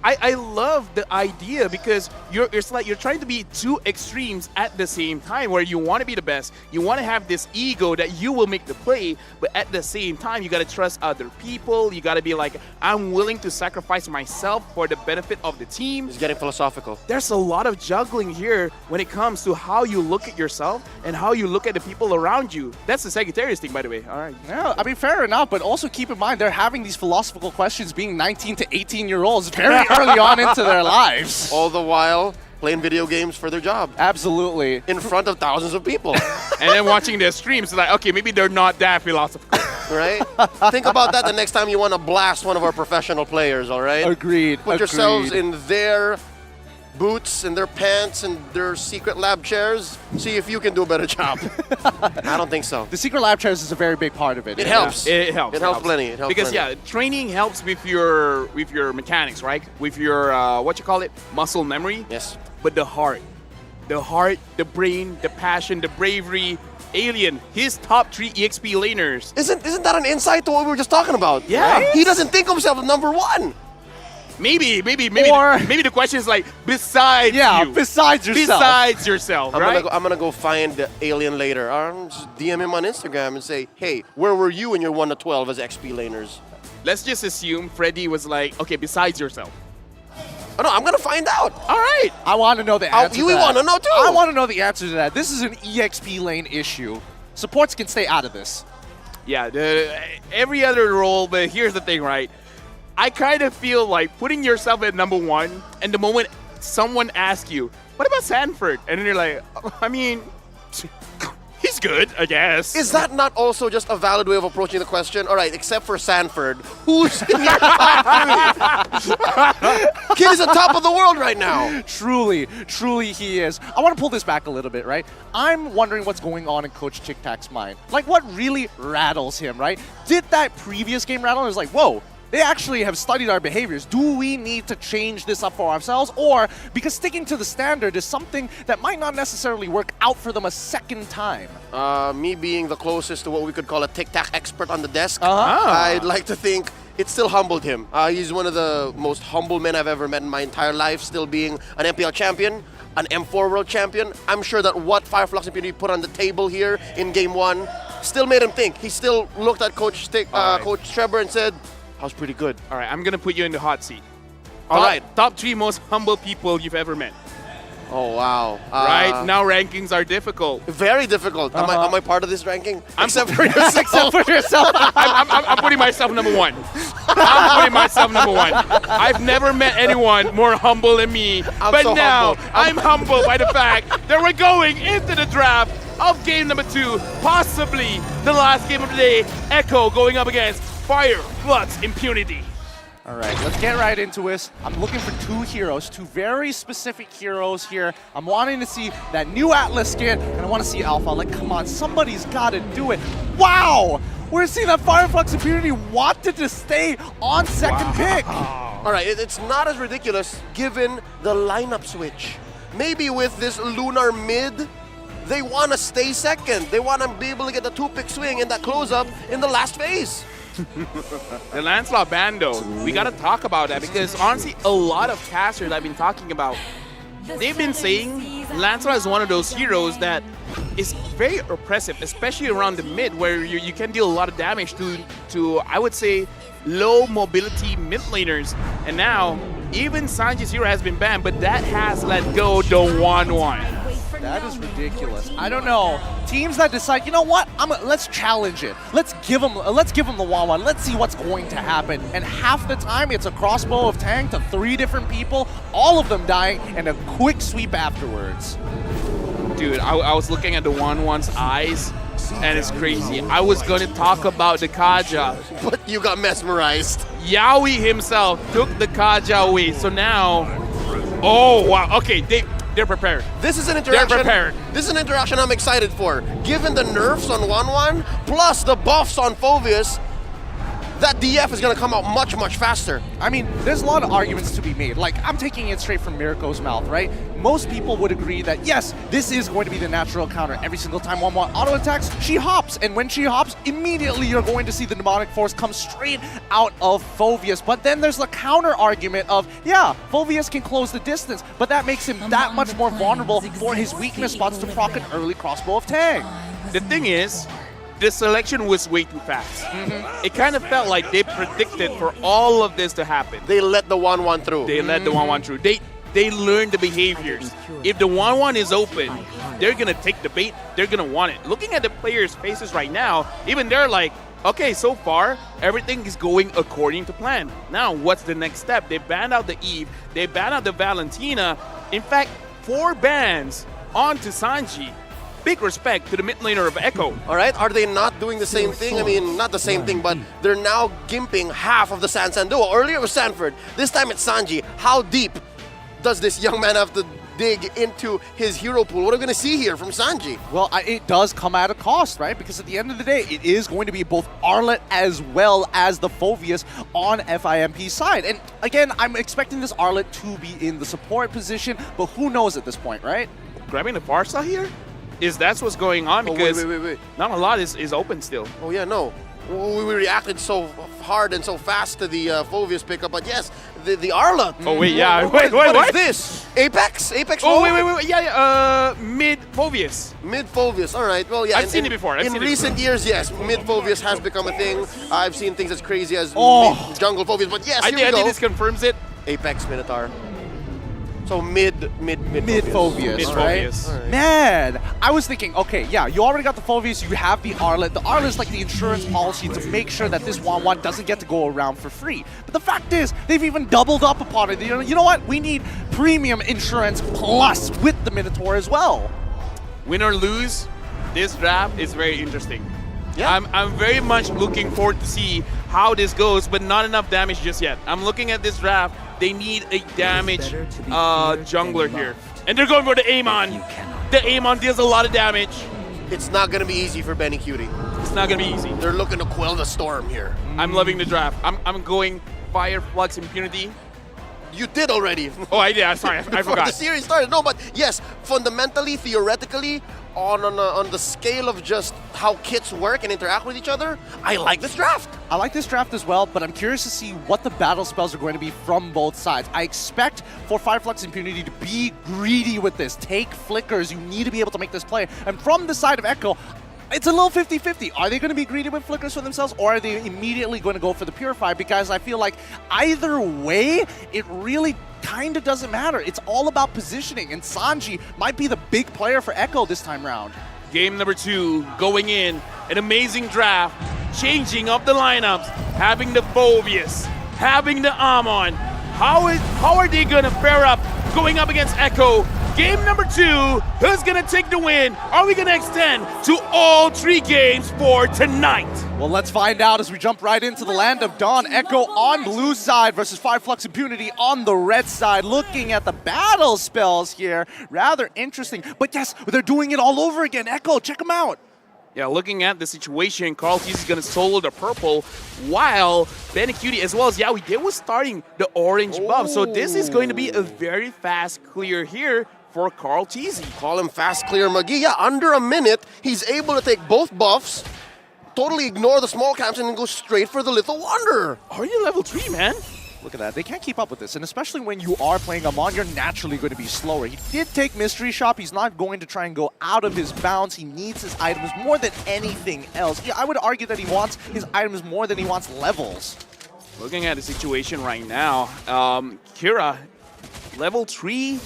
I love the idea because it's like you're trying to be two extremes at the same time, where you want to be the best, you want to have this ego that you will make the play, but at the same time you got to trust other people. You got to be like, I'm willing to sacrifice myself for the benefit of the team. It's getting philosophical. There's a lot of juggling here when it comes to how you look at yourself and how you look at the people around you. That's the Sagittarius thing, by the way. All right. Yeah, I mean, fair enough, but also keep in mind they're having these philosophical questions being 19 to 18-year-olds very early on into their lives. All the while playing video games for their job. Absolutely. In front of thousands of people. And then watching their streams, it's like, okay, maybe they're not that philosophical. Right? Think about that the next time you want to blast one of our professional players, all right? Agreed. Put yourselves in their boots and their pants and their secret lab chairs. See if you can do a better job. I don't think so. The secret lab chairs is a very big part of it. It helps. It helps. It helps plenty. It helps because plenty. training helps with your mechanics, right? With your muscle memory. Yes. But the heart, the brain, the passion, the bravery. Alien, his top 3 EXP laners. Isn't that an insight to what we were just talking about? Yeah. Right? He doesn't think of himself as number 1. Maybe the question is like, besides you. Besides yourself. Besides yourself, right? I'm gonna go find the Alien later. I'll just DM him on Instagram and say, hey, where were you in your 1 to 12 as XP laners? Let's just assume Freddy was like, okay, besides yourself. Oh, no, I'm gonna find out. All right. I want to know the answer to that. You want to know too. I want to know the answer to that. This is an EXP lane issue. Supports can stay out of this. Yeah, every other role, but here's the thing, right? I kind of feel like putting yourself at number 1, and the moment someone asks you, what about Sanford? And then you're like, I mean, he's good, I guess. Is that not also just a valid way of approaching the question? All right, except for Sanford, who's in your top 3? Kid is on top of the world right now. Truly he is. I want to pull this back a little bit, right? I'm wondering what's going on in Coach Tic Tac's mind. Like, what really rattles him, right? Did that previous game rattle? It was like, whoa. They actually have studied our behaviors. Do we need to change this up for ourselves? Or because sticking to the standard is something that might not necessarily work out for them a second time? Me being the closest to what we could call a tic-tac expert on the desk, I'd like to think it still humbled him. He's one of the most humble men I've ever met in my entire life, still being an MPL champion, an M4 world champion. I'm sure that what Flux Impunity put on the table here in Game 1 still made him think. He still looked at Coach Trevor and said, I was pretty good. All right, I'm going to put you in the hot seat. All right. Top 3 most humble people you've ever met. Oh, wow. Right? Now rankings are difficult. Very difficult. Am I part of this ranking? Except for yourself. Except for yourself. I'm putting myself number 1. I'm putting myself number 1. I've never met anyone more humble than me. But so now humble. I'm humbled by the fact that we're going into the draft of game number 2, possibly the last game of the day. Echo going up against Flux Impunity. All right, let's get right into this. I'm looking for 2 heroes, 2 very specific heroes here. I'm wanting to see that new Atlas skin, and I want to see Alpha. Like, come on, somebody's got to do it. Wow! We're seeing that Flux Impunity wanted to stay on second pick. All right, it's not as ridiculous given the lineup switch. Maybe with this Lunar mid, they want to stay second. They want to be able to get the 2-pick swing and that close-up in the last phase. The Lancelot Bando, we got to talk about that because honestly, a lot of casters I've been talking about, they've been saying Lancelot is one of those heroes that is very oppressive, especially around the mid where you can deal a lot of damage to I would say, low mobility mid laners. And now, even Sanji's hero has been banned, but that has let go the 1-1. That is ridiculous. I don't know. Teams that decide, you know what? Let's challenge it. Let's give them the 1-1. Let's see what's going to happen. And half the time, it's a crossbow of tank to 3 different people, all of them dying, and a quick sweep afterwards. Dude, I was looking at the 1-1's eyes, and it's crazy. I was going to talk about the Kaja, but you got mesmerized. Yaoi himself took the Kaja away. So now, oh wow, okay, they're prepared. This is an interaction. They're prepared. This is an interaction I'm excited for. Given the nerfs on 1-1 plus the buffs on Phoveus, that DF is going to come out much, much faster. I mean, there's a lot of arguments to be made. Like, I'm taking it straight from Mirko's mouth, right? Most people would agree that, yes, this is going to be the natural counter. Every single time 1-1 auto attacks, she hops. And when she hops, immediately you're going to see the Demonic Force come straight out of Phoveus. But then there's the counter argument of, yeah, Phoveus can close the distance, but that makes him that much more vulnerable for his weakness spots to proc an early crossbow of Tang. The thing is, the selection was way too fast. It kind of felt like they predicted for all of this to happen. They let the 1-1 through. They let the 1-1 through. They learned the behaviors. If the 1-1 is open, they're going to take the bait. They're going to want it. Looking at the players' faces right now, even they're like, okay, so far, everything is going according to plan. Now, what's the next step? They banned out the Eve. They banned out the Valentina. In fact, 4 bans onto Sanji. Big respect to the mid laner of Echo. All right, are they not doing the same thing? I mean, not the same thing, but they're now gimping half of the Sansan duo. Earlier it was Sanford. This time it's Sanji. How deep does this young man have to dig into his hero pool? What are we going to see here from Sanji? Well, it does come at a cost, right? Because at the end of the day, it is going to be both Arlet as well as the Phoveus on FIMP's side. And again, I'm expecting this Arlet to be in the support position, but who knows at this point, right? Grabbing the Barca here? That's what's going on because wait. not a lot is open still. Oh yeah, no. We reacted so hard and so fast to the Phoveus pickup, but yes, the Arla. Oh wait, yeah. What What is this? Apex? Apex? Oh wait. Yeah. Mid Phoveus. Mid Phoveus. All right. Well, yeah. I've seen it before. In recent years, yes, mid Phoveus has become a thing. I've seen things as crazy as mid jungle Phoveus, but yes, I think this confirms it. Apex Minotaur. So mid Phoveus, right? Right? Man, I was thinking, okay, yeah, you already got the Phoveus, you have the Arlet. The Arlet is like the insurance policy to make sure that this 1-1 doesn't get to go around for free. But the fact is, they've even doubled up upon it. You know what? We need premium insurance plus with the Minotaur as well. Win or lose, this draft is very interesting. Yeah. I'm very much looking forward to see how this goes, but not enough damage just yet. I'm looking at this draft. They need a damage jungler here. And they're going for the Amon. The Amon deals a lot of damage. It's not going to be easy for Benny Cutie. It's not going to be easy. They're looking to quell the storm here. I'm loving the draft. I'm going Fire, Flux, Impunity. You did already. Oh, I did. Sorry, I forgot. The series started. No, but yes, fundamentally, theoretically, on the scale of just how kits work and interact with each other, I like this draft. I like this draft as well, but I'm curious to see what the battle spells are going to be from both sides. I expect for Fireflux Impunity to be greedy with this. Take flickers. You need to be able to make this play. And from the side of Echo, it's a little 50-50. Are they going to be greedy with flickers for themselves, or are they immediately going to go for the Purify? Because I feel like either way, it really kind of doesn't matter. It's all about positioning, and Sanji might be the big player for Echo this time round. Game number 2, going in, an amazing draft, changing up the lineups, having the Phoveus, having the Amon. How are they going to pair up going up against Echo? Game number 2, who's going to take the win? Are we going to extend to all 3 games for tonight? Well, let's find out as we jump right into the land of Dawn. Echo on blue side versus Fireflux Impunity on the red side. Looking at the battle spells here, rather interesting. But yes, they're doing it all over again. Echo, check them out. Yeah, looking at the situation, Carl Tease is going to solo the purple, while Benny Cutie as well as Yaoi, they were starting the orange buff. So this is going to be a very fast clear here for Carl Teasy. Call him fast clear McGee. Yeah, under a minute, he's able to take both buffs, totally ignore the small camps, and then go straight for the Little Wanderer. Are you level 3, man? Look at that. They can't keep up with this. And especially when you are playing Amon, you're naturally going to be slower. He did take Mystery Shop. He's not going to try and go out of his bounds. He needs his items more than anything else. Yeah, I would argue that he wants his items more than he wants levels. Looking at the situation right now, Kira, level 3.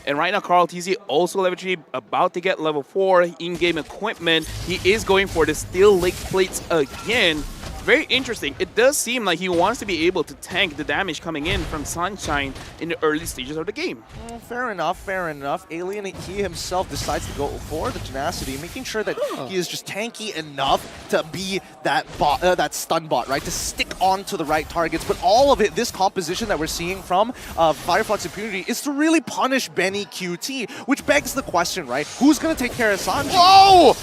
And right now, Carl TZ also level 3, about to get level 4 in-game equipment. He is going for the Steel Lake Plates again. Very interesting. It does seem like he wants to be able to tank the damage coming in from Sunshine in the early stages of the game. Fair enough, fair enough. Alien, he himself decides to go for the tenacity, making sure that he is just tanky enough to be that bot, that stun bot, right? To stick on to the right targets. But all of it, this composition that we're seeing from Fireflux Impunity is to really punish Benny QT, which begs the question, right? Who's going to take care of Sanji? Whoa!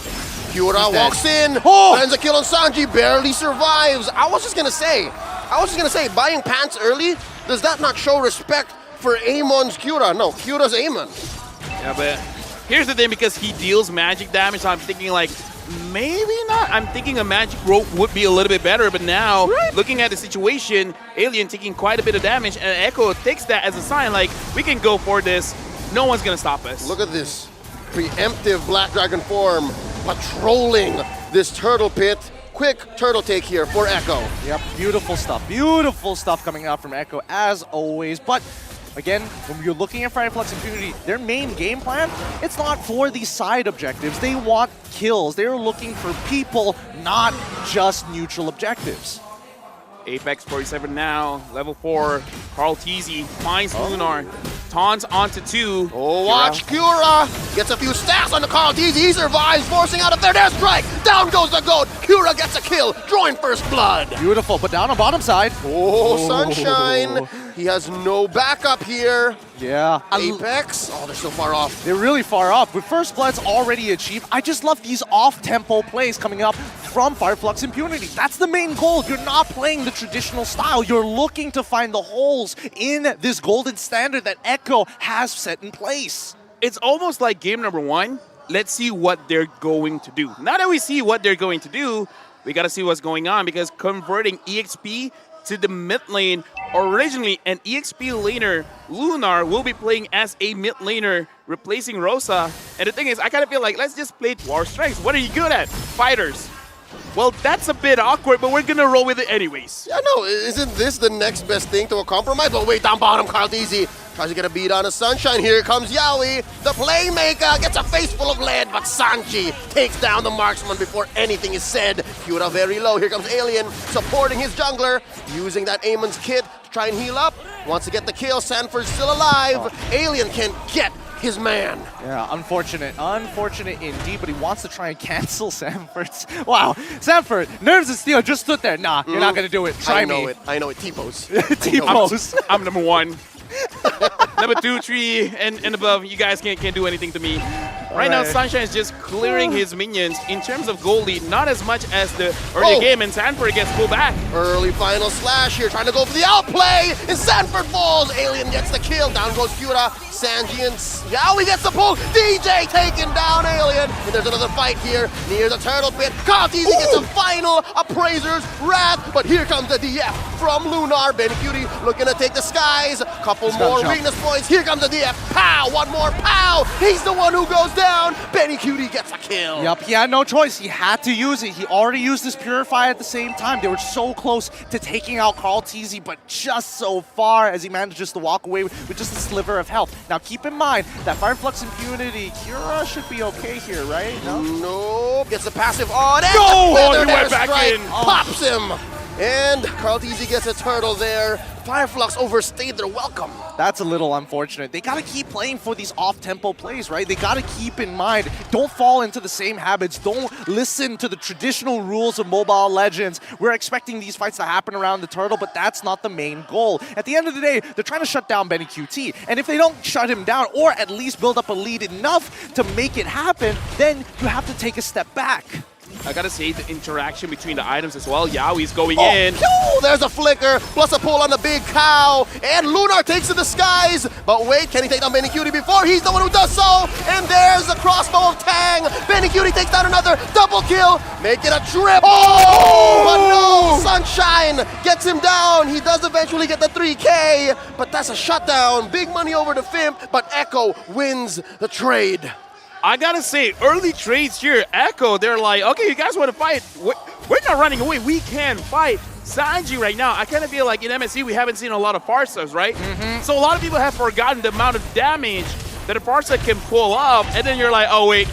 Kyura walks in, lands a kill on Sanji, barely survives. I was just gonna say, buying pants early, does that not show respect for Amon's Kyura? No, Kyura's Amon. Yeah, but here's the thing, because he deals magic damage, so I'm thinking like, maybe not. I'm thinking a magic rope would be a little bit better, but now, looking at the situation, Alien taking quite a bit of damage, and Echo takes that as a sign, like, we can go for this. No one's gonna stop us. Look at this preemptive Black Dragon form patrolling this turtle pit. Quick turtle take here for Echo. Yep, beautiful stuff coming out from Echo as always. But again, when you're looking at Flux Impunity, their main game plan, it's not for these side objectives. They want kills. They're looking for people, not just neutral objectives. Apex 47 now, level 4. Carl Teasy finds Lunar. Taunts onto 2. Oh, watch Kyura gets a few stacks on the Carl Teasy. He survives, forcing out a third airstrike. Down goes the goat. Kyura gets a kill, drawing first blood. Beautiful, but down on bottom side. Oh, Sunshine. He has no backup here. Yeah. Apex. Oh, they're so far off. They're really far off. With first blood's already achieved, I just love these off-tempo plays coming up from Flux Impunity. That's the main goal. You're not playing the traditional style. You're looking to find the holes in this golden standard that Echo has set in place. It's almost like game number 1. Let's see what they're going to do. Now that we see what they're going to do, we got to see what's going on, because converting EXP to the mid lane, originally an EXP laner, Lunar, will be playing as a mid laner, replacing Rosa. And the thing is, I kind of feel like, let's just play War Strengths. What are you good at? Fighters. Well, that's a bit awkward, but we're going to roll with it anyways. Yeah, no, isn't this the next best thing to a compromise? But wait, down bottom, Carl Teasy tries to get a beat on a Sunshine. Here comes Yaoi, the playmaker, gets a face full of lead, but Sanji takes down the marksman before anything is said. Kyura very low. Here comes Alien, supporting his jungler, using that Amon's kit to try and heal up. Wants to get the kill. Sanford's still alive. Alien can get his man. Yeah, unfortunate indeed, but he wants to try and cancel Sanford's. Wow, Sanford, nerves of steel, just stood there. Nah, you're not gonna do it. Try me. I know it. T-pose. T-pose. I'm number 1. Number 2, 3, and above, you guys can't do anything to me. Right now, Sunshine is just clearing his minions. In terms of goal lead, not as much as the earlier game, and Sanford gets pulled back. Early final slash here, trying to go for the outplay, and Sanford falls. Alien gets the kill. Down goes Kyura. Sanji and Yaoi gets the pull. DJ taking down Alien. And there's another fight here near the turtle pit. Carl Teasy gets a final Appraiser's Wrath. But here comes the DF from Lunar. Cutie looking to take the skies. Couple more weakness points. Here comes the DF. Pow! One more. Pow! He's the one who goes down. Cutie gets a kill. Yup, he had no choice. He had to use it. He already used his Purify at the same time. They were so close to taking out Carl Teasy, but just so far as he managed just to walk away with just a sliver of health. Now keep in mind that Flux Impunity, Kyura should be okay here, right? No? Nope. Gets the passive on. And no! He went back in. Pops him. And Carl Teasy gets a turtle there. Fireflux overstayed their welcome. That's a little unfortunate. They got to keep playing for these off-tempo plays, right? They got to keep in mind, don't fall into the same habits. Don't listen to the traditional rules of Mobile Legends. We're expecting these fights to happen around the turtle, but that's not the main goal. At the end of the day, they're trying to shut down BennyQT. And if they don't shut him down, or at least build up a lead enough to make it happen, then you have to take a step back. I gotta say, the interaction between the items as well. Yaoi's going in. Oh, there's a flicker, plus a pull on the big cow. And Lunar takes to the skies. But wait, can he take down BennyQT before? He's the one who does so. And there's the crossbow of Tang. BennyQT takes down another double kill. Make it a triple. Oh! But no, Sunshine gets him down. He does eventually get the 3K. But that's a shutdown. Big money over to Fimp. But Echo wins the trade. I gotta say, early trades here, Echo, they're like, okay, you guys want to fight? We're not running away. We can fight. Sanji right now, I kind of feel like in MSC, we haven't seen a lot of Farsas, right? So a lot of people have forgotten the amount of damage that a Farsa can pull up, and then you're like, oh, wait,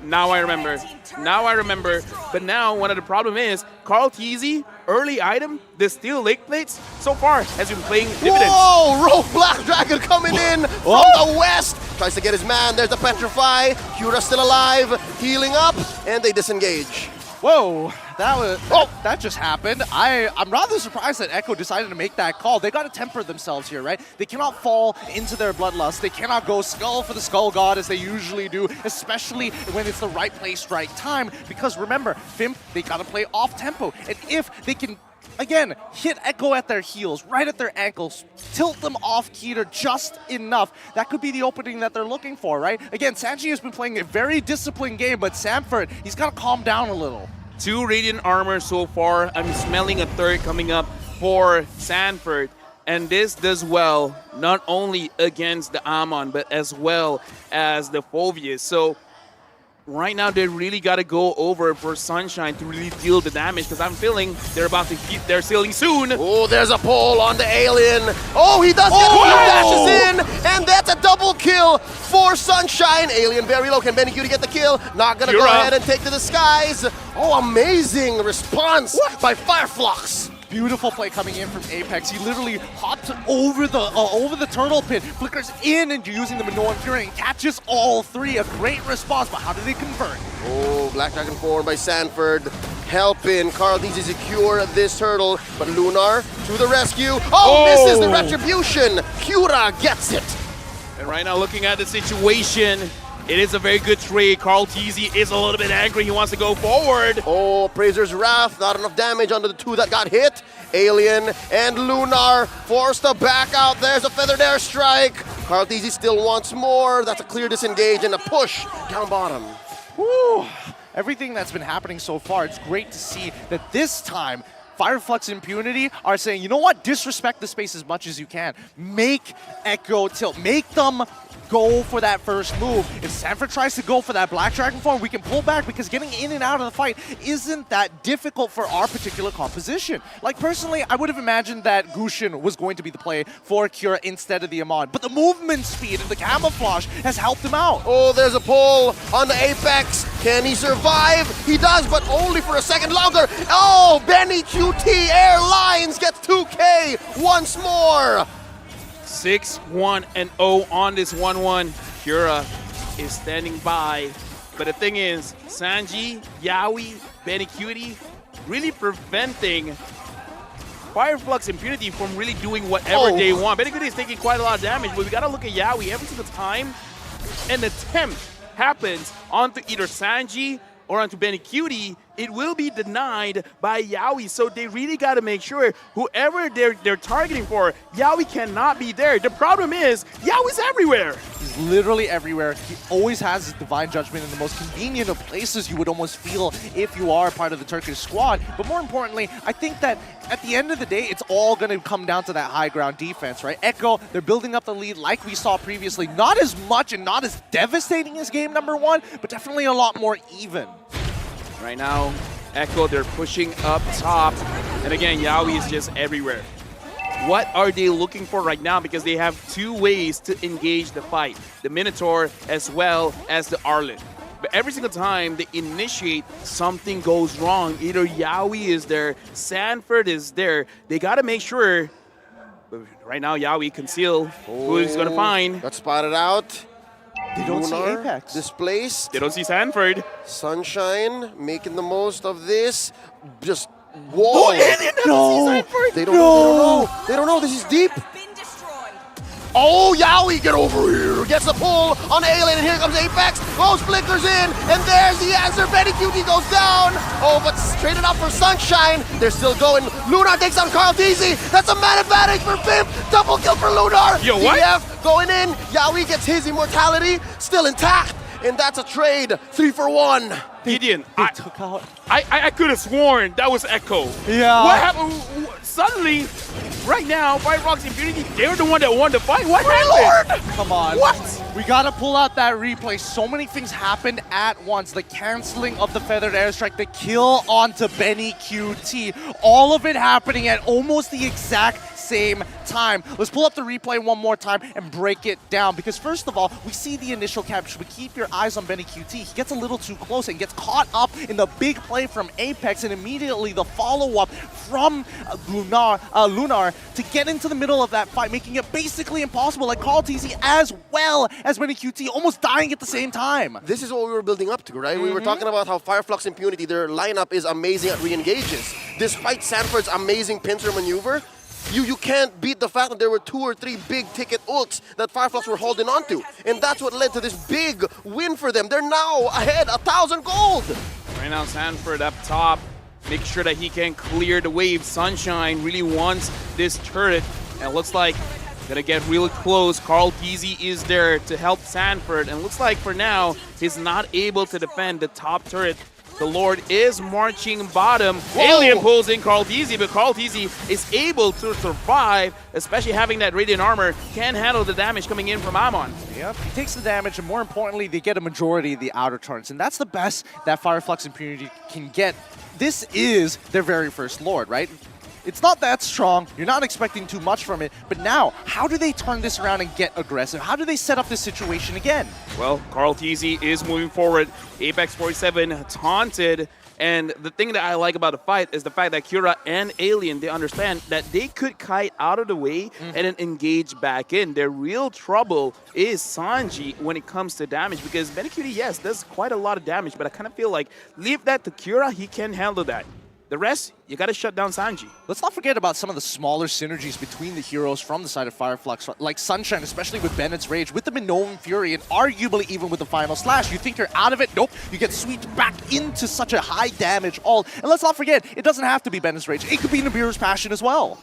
now I remember. Now I remember. But now, one of the problem is, Carl Teasy, early item, the steel leg plates, so far has been playing dividends. Whoa! Rogue Black Dragon coming in from the west. Tries to get his man. There's the Petrify. Kyura still alive. Healing up. And they disengage. Whoa, that just happened. I'm rather surprised that Echo decided to make that call. They got to temper themselves here, right? They cannot fall into their bloodlust. They cannot go skull for the skull god as they usually do, especially when it's the right place, right time. Because remember, Fimp, they got to play off tempo. And if they can, again, hit Echo at their heels, right at their ankles, tilt them off Keter just enough, that could be the opening that they're looking for, right? Again, Sanji has been playing a very disciplined game, but Sanford, he's got to calm down a little. 2 Radiant Armor so far. I'm smelling a third coming up for Sanford. And this does well, not only against the Amon, but as well as the Phoveus. So right now, they really got to go over for Sunshine to really deal the damage, because I'm feeling they're about to hit their ceiling soon. Oh, there's a pull on the alien. Oh, he does get it. He dashes in, and that's a double kill for Sunshine. Alien very low. Can Benny Cutie get the kill? Not going to go ahead and take to the skies. Oh, amazing response by Fireflux. Beautiful play coming in from Apex. He literally hopped over the turtle pit, flickers in and using the Minoan Fury and catches all 3. A great response, but how did they convert? Oh, Black Dragon forward by Sanford, helping Carl Deasy secure this turtle, but Lunar to the rescue. Oh, misses the retribution. Cura gets it. And right now, looking at the situation, it is a very good trade. Carl Teasy is a little bit angry. He wants to go forward. Oh, Prazer's Wrath. Not enough damage under the 2 that got hit. Alien and Lunar forced to back out. There's a Feathered Airstrike. Carl Teasy still wants more. That's a clear disengage and a push down bottom. Woo! Everything that's been happening so far, it's great to see that this time Flux Impunity are saying, you know what, disrespect the space as much as you can. Make Echo tilt. Make them go for that first move. If Sanford tries to go for that Black Dragon form, we can pull back, because getting in and out of the fight isn't that difficult for our particular composition. Like, personally, I would have imagined that Gushin was going to be the play for Cura instead of the Amon, but the movement speed and the camouflage has helped him out. Oh, there's a pull on the Apex. Can he survive? He does, but only for a second longer. Oh, Benny QT Airlines gets 2K once more. 6-1-0 on this 1-1. Cura is standing by. But the thing is, Sanji, Yawi, Benny Cutie really preventing Flux Impunity from really doing whatever they want. Benny Cutie is taking quite a lot of damage, but we got to look at Yawi every single time an attempt happens onto either Sanji or onto Benny Cutie, it will be denied by Yawi. So they really got to make sure whoever they're targeting for, Yawi cannot be there. The problem is, Yawi's everywhere. He's literally everywhere. He always has his divine judgment in the most convenient of places you would almost feel if you are part of the Turkish squad. But more importantly, I think that at the end of the day, it's all going to come down to that high ground defense, right? Echo, they're building up the lead like we saw previously. Not as much and not as devastating as game number 1, but definitely a lot more even. Right now, Echo, they're pushing up top. And again, Yawi is just everywhere. What are they looking for right now? Because they have 2 ways to engage the fight. The Minotaur as well as the Arlet. But every single time they initiate, something goes wrong. Either Yawi is there, Sanford is there. They got to make sure. Right now, Yawi conceal who he's going to find. Got spotted out. They don't see Apex. Displaced. They don't see Sanford. Sunshine making the most of this. Just wall. No. They don't know. They don't know. This is deep. Oh, Yawi, get over here. Gets the pull on the alien, and here comes Apex. Goes flickers in, and there's the answer. Benny QT goes down. Oh, but straight it up for Sunshine. They're still going. Lunar takes out Carl Deasy. That's a man advantage for Pimp. Double kill for Lunar. Yo, what? DF going in. Yawi gets his immortality still intact, and that's a trade. 3 for 1. Gideon, I could have sworn that was Echo. Yeah. What happened? Suddenly, right now, Flux Impunity, they're the one that won the fight. What happened? Come on. What? We gotta pull out that replay. So many things happened at once. The canceling of the Feathered Airstrike, the kill onto Benny QT. All of it happening at almost the exact same time. Let's pull up the replay one more time and break it down, because first of all, we see the initial capture, but keep your eyes on Benny QT. He gets a little too close and gets caught up in the big play from Apex, and immediately the follow-up from Lunar to get into the middle of that fight, making it basically impossible, like Carl TZ as well as Benny QT almost dying at the same time. This is what we were building up to, right? We were talking about how Flux Impunity, their lineup is amazing at re-engages. Despite Sanford's amazing pincer maneuver, you can't beat the fact that there were 2 or 3 big ticket ults that Fireflux were holding on to. And that's what led to this big win for them. They're now ahead 1,000 gold. Right now, Sanford up top, make sure that he can clear the wave. Sunshine really wants this turret, and it looks like gonna get really close. Carl TZ is there to help Sanford, and looks like for now, he's not able to defend the top turret. The Lord is marching bottom. Whoa. Alien pulls in Carl TZ, but Carl TZ is able to survive, especially having that Radiant Armor, can handle the damage coming in from Amon. Yep, he takes the damage, and more importantly, they get a majority of the outer turrets, and that's the best that Flux Impunity can get. This is their very first Lord, right? It's not that strong, you're not expecting too much from it, but now, how do they turn this around and get aggressive? How do they set up this situation again? Well, Carl TZ is moving forward. Apex 47 taunted, and the thing that I like about the fight is the fact that Kira and Alien, they understand that they could kite out of the way and then engage back in. Their real trouble is Sanji when it comes to damage, because Benecutie, yes, does quite a lot of damage, but I kind of feel like leave that to Kira, he can handle that. The rest, you gotta shut down Sanji. Let's not forget about some of the smaller synergies between the heroes from the side of Fireflux, like Sunshine, especially with Bennett's Rage, with the Minoan Fury, and arguably even with the Final Slash. You think you're out of it? Nope. You get swept back into such a high damage ult. And let's not forget, it doesn't have to be Bennett's Rage. It could be Nibiru's Passion as well.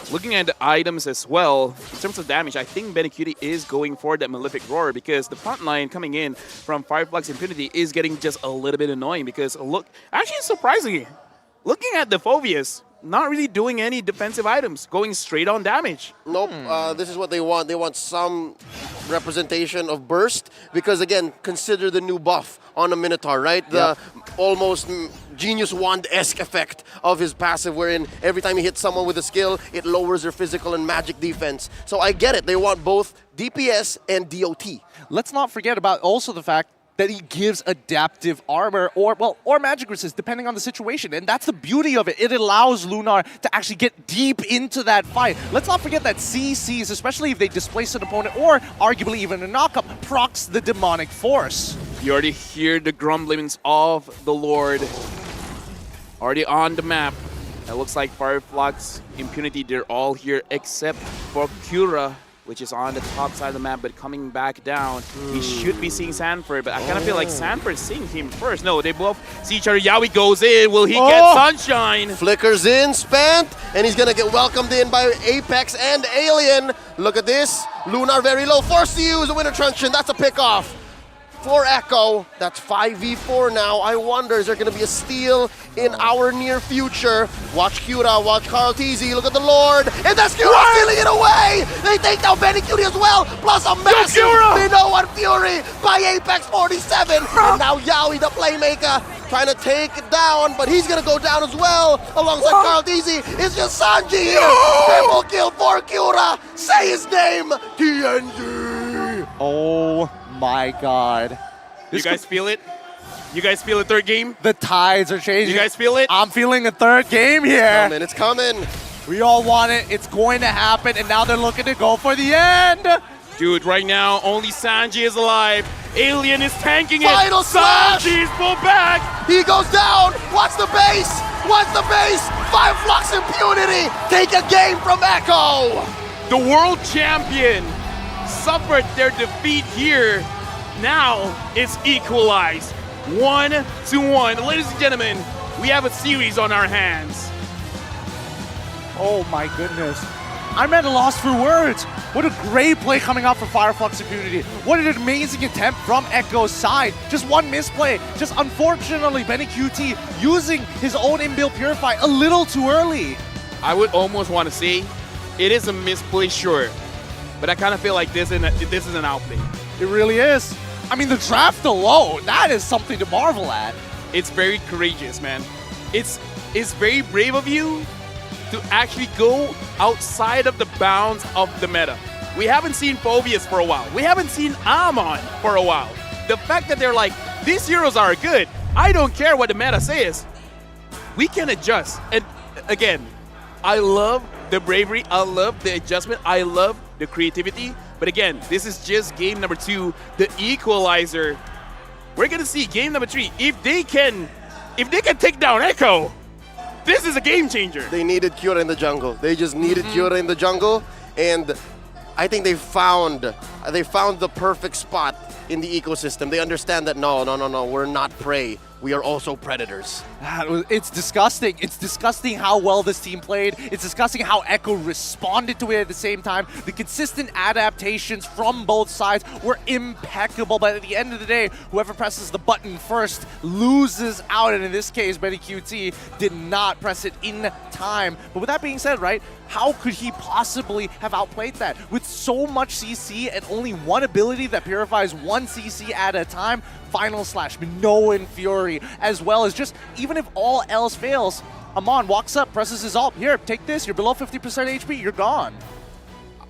Looking at the items as well, in terms of damage, I think Benecutie is going for that Malefic Roar, because the front line coming in from Flux Impunity is getting just a little bit annoying, because look, actually surprisingly, looking at the Phobius, not really doing any defensive items, going straight on damage. Nope, this is what they want. They want some representation of burst, because again, consider the new buff on a Minotaur, right? The almost Genius Wand-esque effect of his passive, wherein every time he hits someone with a skill, it lowers their physical and magic defense. So I get it, they want both DPS and DOT. Let's not forget about also the fact that he gives adaptive armor or magic resist, depending on the situation. And that's the beauty of it. It allows Lunar to actually get deep into that fight. Let's not forget that CCs, especially if they displace an opponent or arguably even a knockup, procs the demonic force. You already hear the grumblings of the Lord already on the map. It looks like Fireflux Impunity, they're all here except for Kura, which is on the top side of the map, but coming back down. He should be seeing Sanford, but I kind of feel like Sanford's seeing him first. No, they both see each other. Yaoi goes in. Will he get Sunshine? Flickers in, spent, and he's gonna get welcomed in by Apex and Alien. Look at this. Lunar very low, forced to use a Winter Truncheon. That's a pickoff for Echo. That's 5v4 now. I wonder, is there going to be a steal in our near future? Watch Kura, watch Carl TZ, look at the Lord, and that's Kura stealing it away! They take down Benecutie as well, plus a massive Minoan Fury by Apex 47! And now Yaoi, the playmaker, trying to take it down, but he's going to go down as well, alongside Carl TZ. It's just Sanji here! Triple kill for Kura! Say his name! TNG! Oh my god. You guys feel it? You guys feel a third game? The tides are changing. You guys feel it? I'm feeling a third game here. It's coming. We all want it. It's going to happen, and now they're looking to go for the end. Dude, right now, only Sanji is alive. Alien is tanking it. Final slash! Sanji's pulled back. He goes down. Watch the base. Watch the base. Flux Impunity. Take a game from Echo. The world champion suffered their defeat here. Now it's equalized. 1-1. Ladies and gentlemen, we have a series on our hands. Oh my goodness. I'm at a loss for words. What a great play coming out for Flux Impunity. What an amazing attempt from Echo's side. Just one misplay. Just unfortunately, Benny QT using his own inbuilt Purify a little too early. I would almost want to say it is a misplay, sure. But I kind of feel like this is an outplay. It really is. I mean, the draft alone, that is something to marvel at. It's very courageous, man. It's very brave of you to actually go outside of the bounds of the meta. We haven't seen Phobius for a while. We haven't seen Amon for a while. The fact that they're like, these heroes are good. I don't care what the meta says. We can adjust. And again, I love the bravery. I love the adjustment. I love the creativity. But again, this is just game number 2, the equalizer. We're gonna see game number 3. If they can take down Echo, this is a game changer. They needed Kyura in the jungle. They just needed Kyura in the jungle, and I think they found the perfect spot in the ecosystem. They understand that no, we're not prey. We are also predators. It's disgusting. It's disgusting how well this team played. It's disgusting how Echo responded to it at the same time. The consistent adaptations from both sides were impeccable. But at the end of the day, whoever presses the button first loses out. And in this case, Benny QT did not press it in time. But with that being said, right, how could he possibly have outplayed that? With so much CC and only one ability that purifies one CC at a time, Final Slash, Minoan Fury, as well as just, even if all else fails, Amon walks up, presses his ult. Here, take this, you're below 50% HP, you're gone.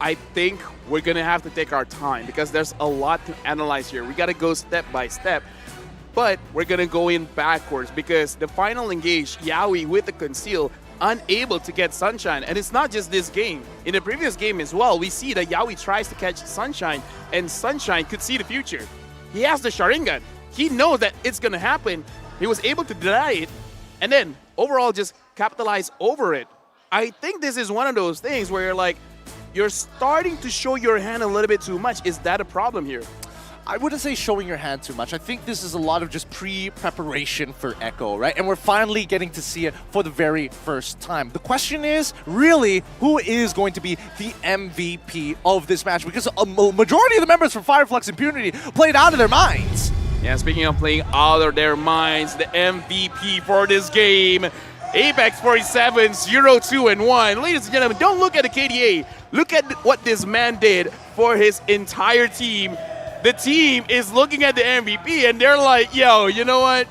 I think we're gonna have to take our time because there's a lot to analyze here. We gotta go step by step, but we're gonna go in backwards because the final engage, Yaoi with the conceal, unable to get Sunshine. And it's not just this game. In the previous game as well, we see that Yaoi tries to catch Sunshine, and Sunshine could see the future. He has the Sharingan. He knows that it's gonna happen. He was able to deny it, and then overall just capitalize over it. I think this is one of those things where you're like, you're starting to show your hand a little bit too much. Is that a problem here? I wouldn't say showing your hand too much. I think this is a lot of just pre-preparation for Echo, right? And we're finally getting to see it for the very first time. The question is, really, who is going to be the MVP of this match? Because a majority of the members from Flux Impunity played out of their minds. Yeah, speaking of playing out of their minds, the MVP for this game, Apex 47, 0-2-1. Ladies and gentlemen, don't look at the KDA. Look at what this man did for his entire team. The team is looking at the MVP and they're like, yo, you know what?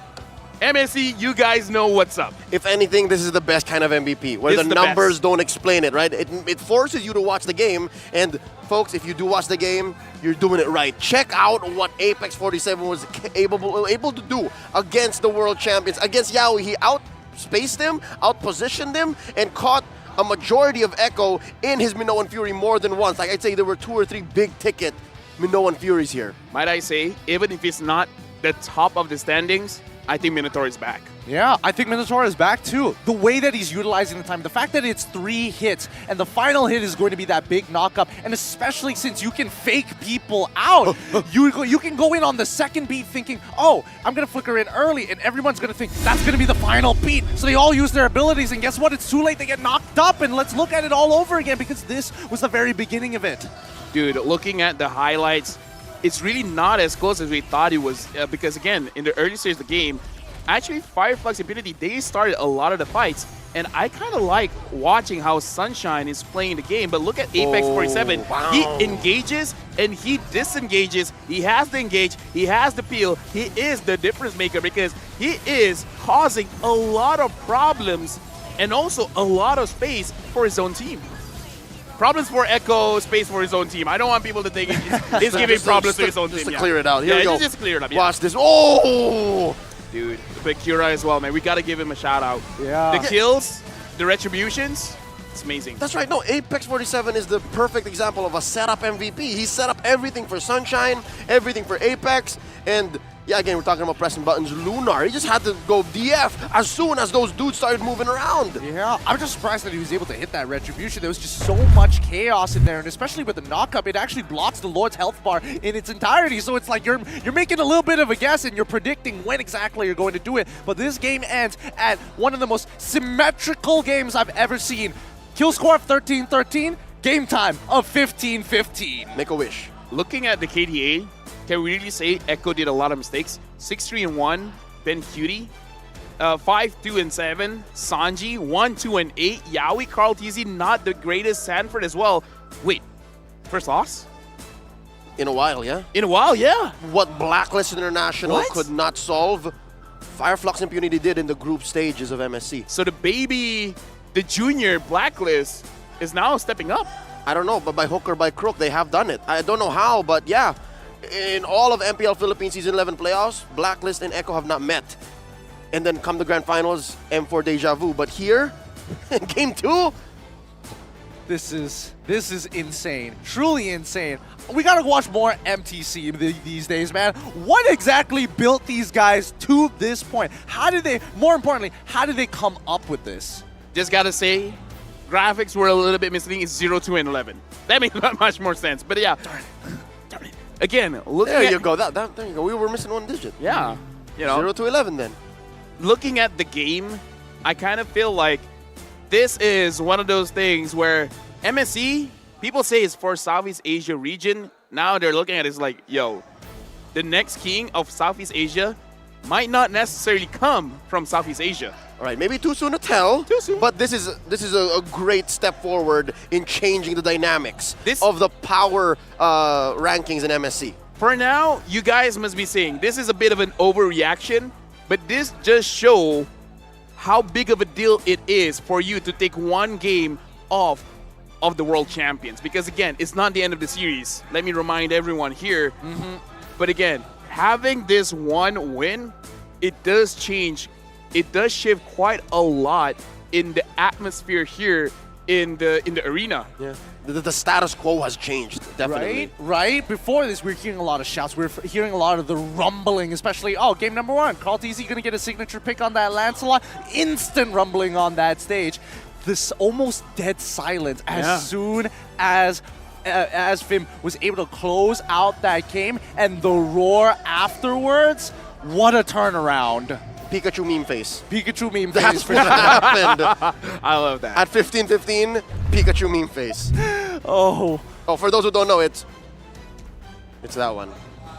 MSC, you guys know what's up. If anything, this is the best kind of MVP, where the numbers don't explain it, right? It forces you to watch the game, and folks, if you do watch the game, you're doing it right. Check out what Apex 47 was able to do against the world champions, against Yaoi. He outspaced them, outpositioned them, and caught a majority of Echo in his Minoan Fury more than once. Like I'd say there were 2 or 3 big ticket Minoan Furies here. Might I say, even if it's not the top of the standings, I think Minotaur is back. Yeah, I think Minotaur is back too. The way that he's utilizing the time, the fact that it's 3 hits, and the final hit is going to be that big knockup, and especially since you can fake people out, you can go in on the second beat thinking, oh, I'm going to flicker in early, and everyone's going to think that's going to be the final beat. So they all use their abilities, and guess what? It's too late. They get knocked up, and let's look at it all over again because this was the very beginning of it. Dude, looking at the highlights, it's really not as close as we thought it was because, again, in the early stage of the game, actually, Flux Impunity, they started a lot of the fights, and I kind of like watching how Sunshine is playing the game, but look at Apex 47. Wow. He engages and he disengages. He has the engage, he has the peel, he is the difference maker because he is causing a lot of problems and also a lot of space for his own team. Problems for Echo, space for his own team. I don't want people to think he's giving problems to his own team. Just to clear it out. Here we go. Just clear it up. Watch this. Oh! Dude, but Kyura as well, man. We got to give him a shout out. Yeah. The kills, the retributions, it's amazing. That's right. No, Apex 47 is the perfect example of a setup MVP. He set up everything for Sunshine, everything for Apex, and yeah, again, we're talking about pressing buttons. Lunar, he just had to go DF as soon as those dudes started moving around. Yeah, I'm just surprised that he was able to hit that retribution. There was just so much chaos in there, and especially with the knockup, it actually blocks the Lord's health bar in its entirety. So it's like you're making a little bit of a guess, and you're predicting when exactly you're going to do it. But this game ends at one of the most symmetrical games I've ever seen. Kill score of 13-13, game time of 15-15. Make a wish. Looking at the KDA, can we really say Echo did a lot of mistakes? 6-3-1, Ben Cutie, 5-2-7, Sanji, 1-2-8, Yaoi, Carl TZ, not the greatest, Sanford as well. Wait, first loss? In a while, yeah? In a while, yeah. What Blacklist International could not solve, Flux Impunity did in the group stages of MSC. So the baby the junior blacklist is now stepping up. I don't know, but by hook or by crook, they have done it. I don't know how, but yeah. In all of MPL Philippines Season 11 playoffs, Blacklist and Echo have not met. And then come the grand finals, M4 Deja Vu. But here, in Game 2, This is insane. Truly insane. We gotta watch more MTC these days, man. What exactly built these guys to this point? How did they, more importantly, how did they come up with this? Just gotta say, graphics were a little bit misleading. It's 0, 2, and 11. That makes not much more sense. But yeah, darn it. Again, looking there at, you go. There you go. We were missing one digit. Yeah, you know, 0 to 11 then. Looking at the game, I kind of feel like this is one of those things where MSC, people say it's for Southeast Asia region. Now they're looking at it as like, yo, the next king of Southeast Asia might not necessarily come from Southeast Asia. All right, maybe too soon to tell. Too soon. But this is a great step forward in changing the dynamics of the power rankings in MSC. For now, you guys must be saying this is a bit of an overreaction, but this just shows how big of a deal it is for you to take one game off of the world champions. Because again, it's not the end of the series. Let me remind everyone here. But again, having this one win, it does change. It does shift quite a lot in the atmosphere here in the arena. Yeah. The status quo has changed, definitely. Right? Before this, we were hearing a lot of shouts. We were hearing a lot of the rumbling, especially, game number 1. Carl TZ going to get a signature pick on that Lancelot. Instant rumbling on that stage. This almost dead silence as soon as Fim was able to close out that game, and the roar afterwards. What a turnaround. Pikachu meme face. Pikachu meme face. That's what happened. I love that. At 15-15, Pikachu meme face. Oh, for those who don't know, it's that one.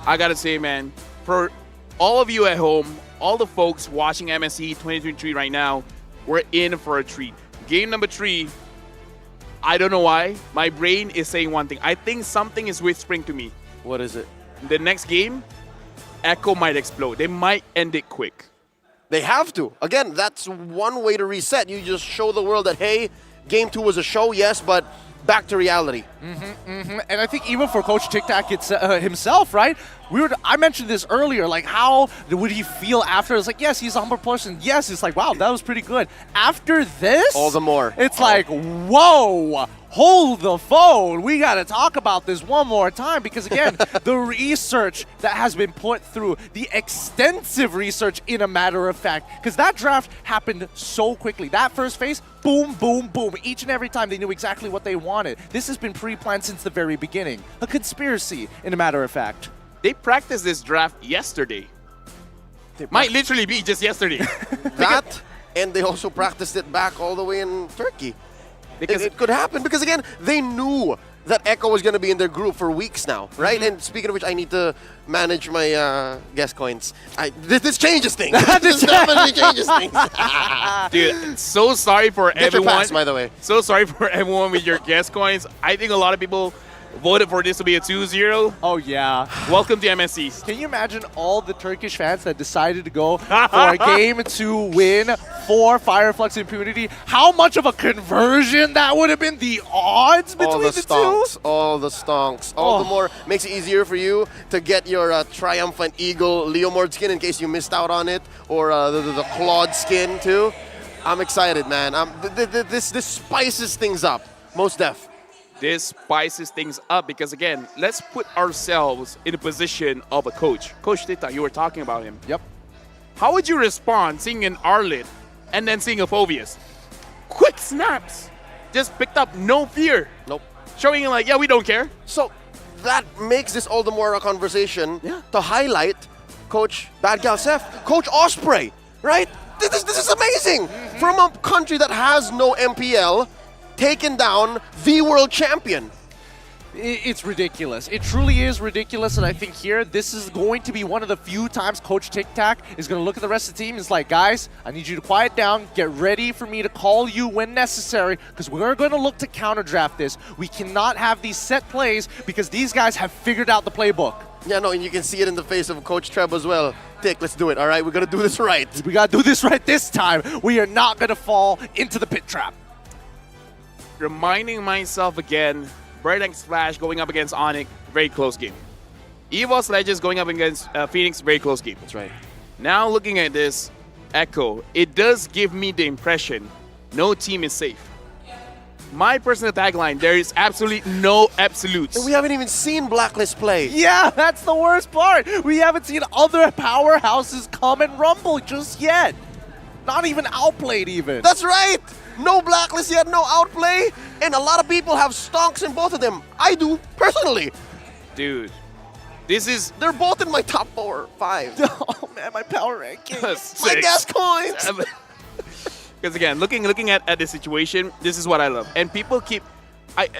I gotta say, man, for all of you at home, all the folks watching MSC 2023 right now, we're in for a treat. Game number 3, I don't know why, my brain is saying one thing. I think something is whispering to me. What is it? The next game, Echo might explode. They might end it quick. They have to. Again, that's one way to reset. You just show the world that, hey, Game 2 was a show, yes, but back to reality. And I think even for Coach TODAK himself, right? I mentioned this earlier, like how would he feel after? It's like, yes, he's a humble person. Yes, it's like, wow, that was pretty good. After this, all the more. It's like, whoa, hold the phone. We got to talk about this one more time because, again, the research that has been put through, the extensive research in a matter of fact, because that draft happened so quickly. That first phase, boom, boom, boom. Each and every time they knew exactly what they wanted. This has been pre-planned since the very beginning. A conspiracy, in a matter of fact. They practiced this draft yesterday. Might literally be just yesterday. That, and they also practiced it back all the way in Turkey. Because it could happen. Because again, they knew that Echo was going to be in their group for weeks now, right? And speaking of which, I need to manage my guest coins. This changes things. This definitely changes things. Dude, so sorry for Get your everyone. pass, by the way. So sorry for everyone with your guest coins. I think a lot of people voted for this to be a 2-0. Oh, yeah. Welcome to MSC. Can you imagine all the Turkish fans that decided to go for a Game 2 win for Flux Impunity? How much of a conversion that would have been? The odds between the two? All the stonks. All the more makes it easier for you to get your Triumphant Eagle Leomord skin in case you missed out on it, or the Claude skin too. I'm excited, man. This spices things up, most def. This spices things up because, again, let's put ourselves in the position of a coach. Coach Tita, you were talking about him. Yep. How would you respond seeing an Arlit and then seeing a Phobius? Quick snaps. Just picked up, no fear. Nope. Showing like, yeah, we don't care. So that makes this all the more a conversation to highlight Coach Bad Gal Seth, Coach Osprey, right? This is amazing. From a country that has no MPL, taken down the world champion. It's ridiculous. It truly is ridiculous, and I think here, this is going to be one of the few times Coach TODAK is going to look at the rest of the team and is like, guys, I need you to quiet down, get ready for me to call you when necessary, because we're going to look to counter-draft this. We cannot have these set plays because these guys have figured out the playbook. Yeah, no, and you can see it in the face of Coach Treb as well. Dick, let's do it, all right? We're going to do this right. We got to do this right this time. We are not going to fall into the pit trap. reminding myself again, Birdx Flash going up against Onyx, very close game. EVOS Legends going up against Fenix, very close game. That's right. Now looking at this, Echo, it does give me the impression no team is safe. My personal tagline, there is absolutely no absolutes. And we haven't even seen Blacklist play. Yeah, that's the worst part. We haven't seen other powerhouses come and rumble just yet. Not even outplayed even. That's right. No Blacklist yet, no outplay. And a lot of people have stonks in both of them. I do, personally. Dude, this is... They're both in my top 4 or 5. Oh man, my power ranking. My gas coins. Because again, looking at the situation, this is what I love. And people keep...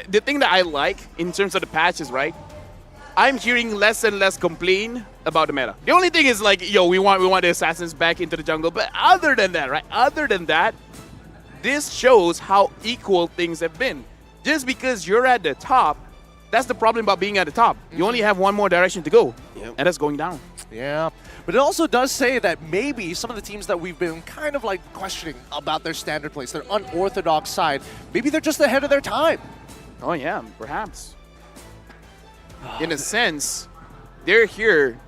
the thing that I like in terms of the patches, right? I'm hearing less and less complain about the meta. The only thing is like, yo, we want the assassins back into the jungle. But other than that, right? Other than that, this shows how equal things have been. Just because you're at the top, that's the problem about being at the top. You only have one more direction to go, and that's going down. Yeah, but it also does say that maybe some of the teams that we've been kind of like questioning about their standard plays, their unorthodox side, maybe they're just ahead of their time. Oh yeah, perhaps. In a sense, they're here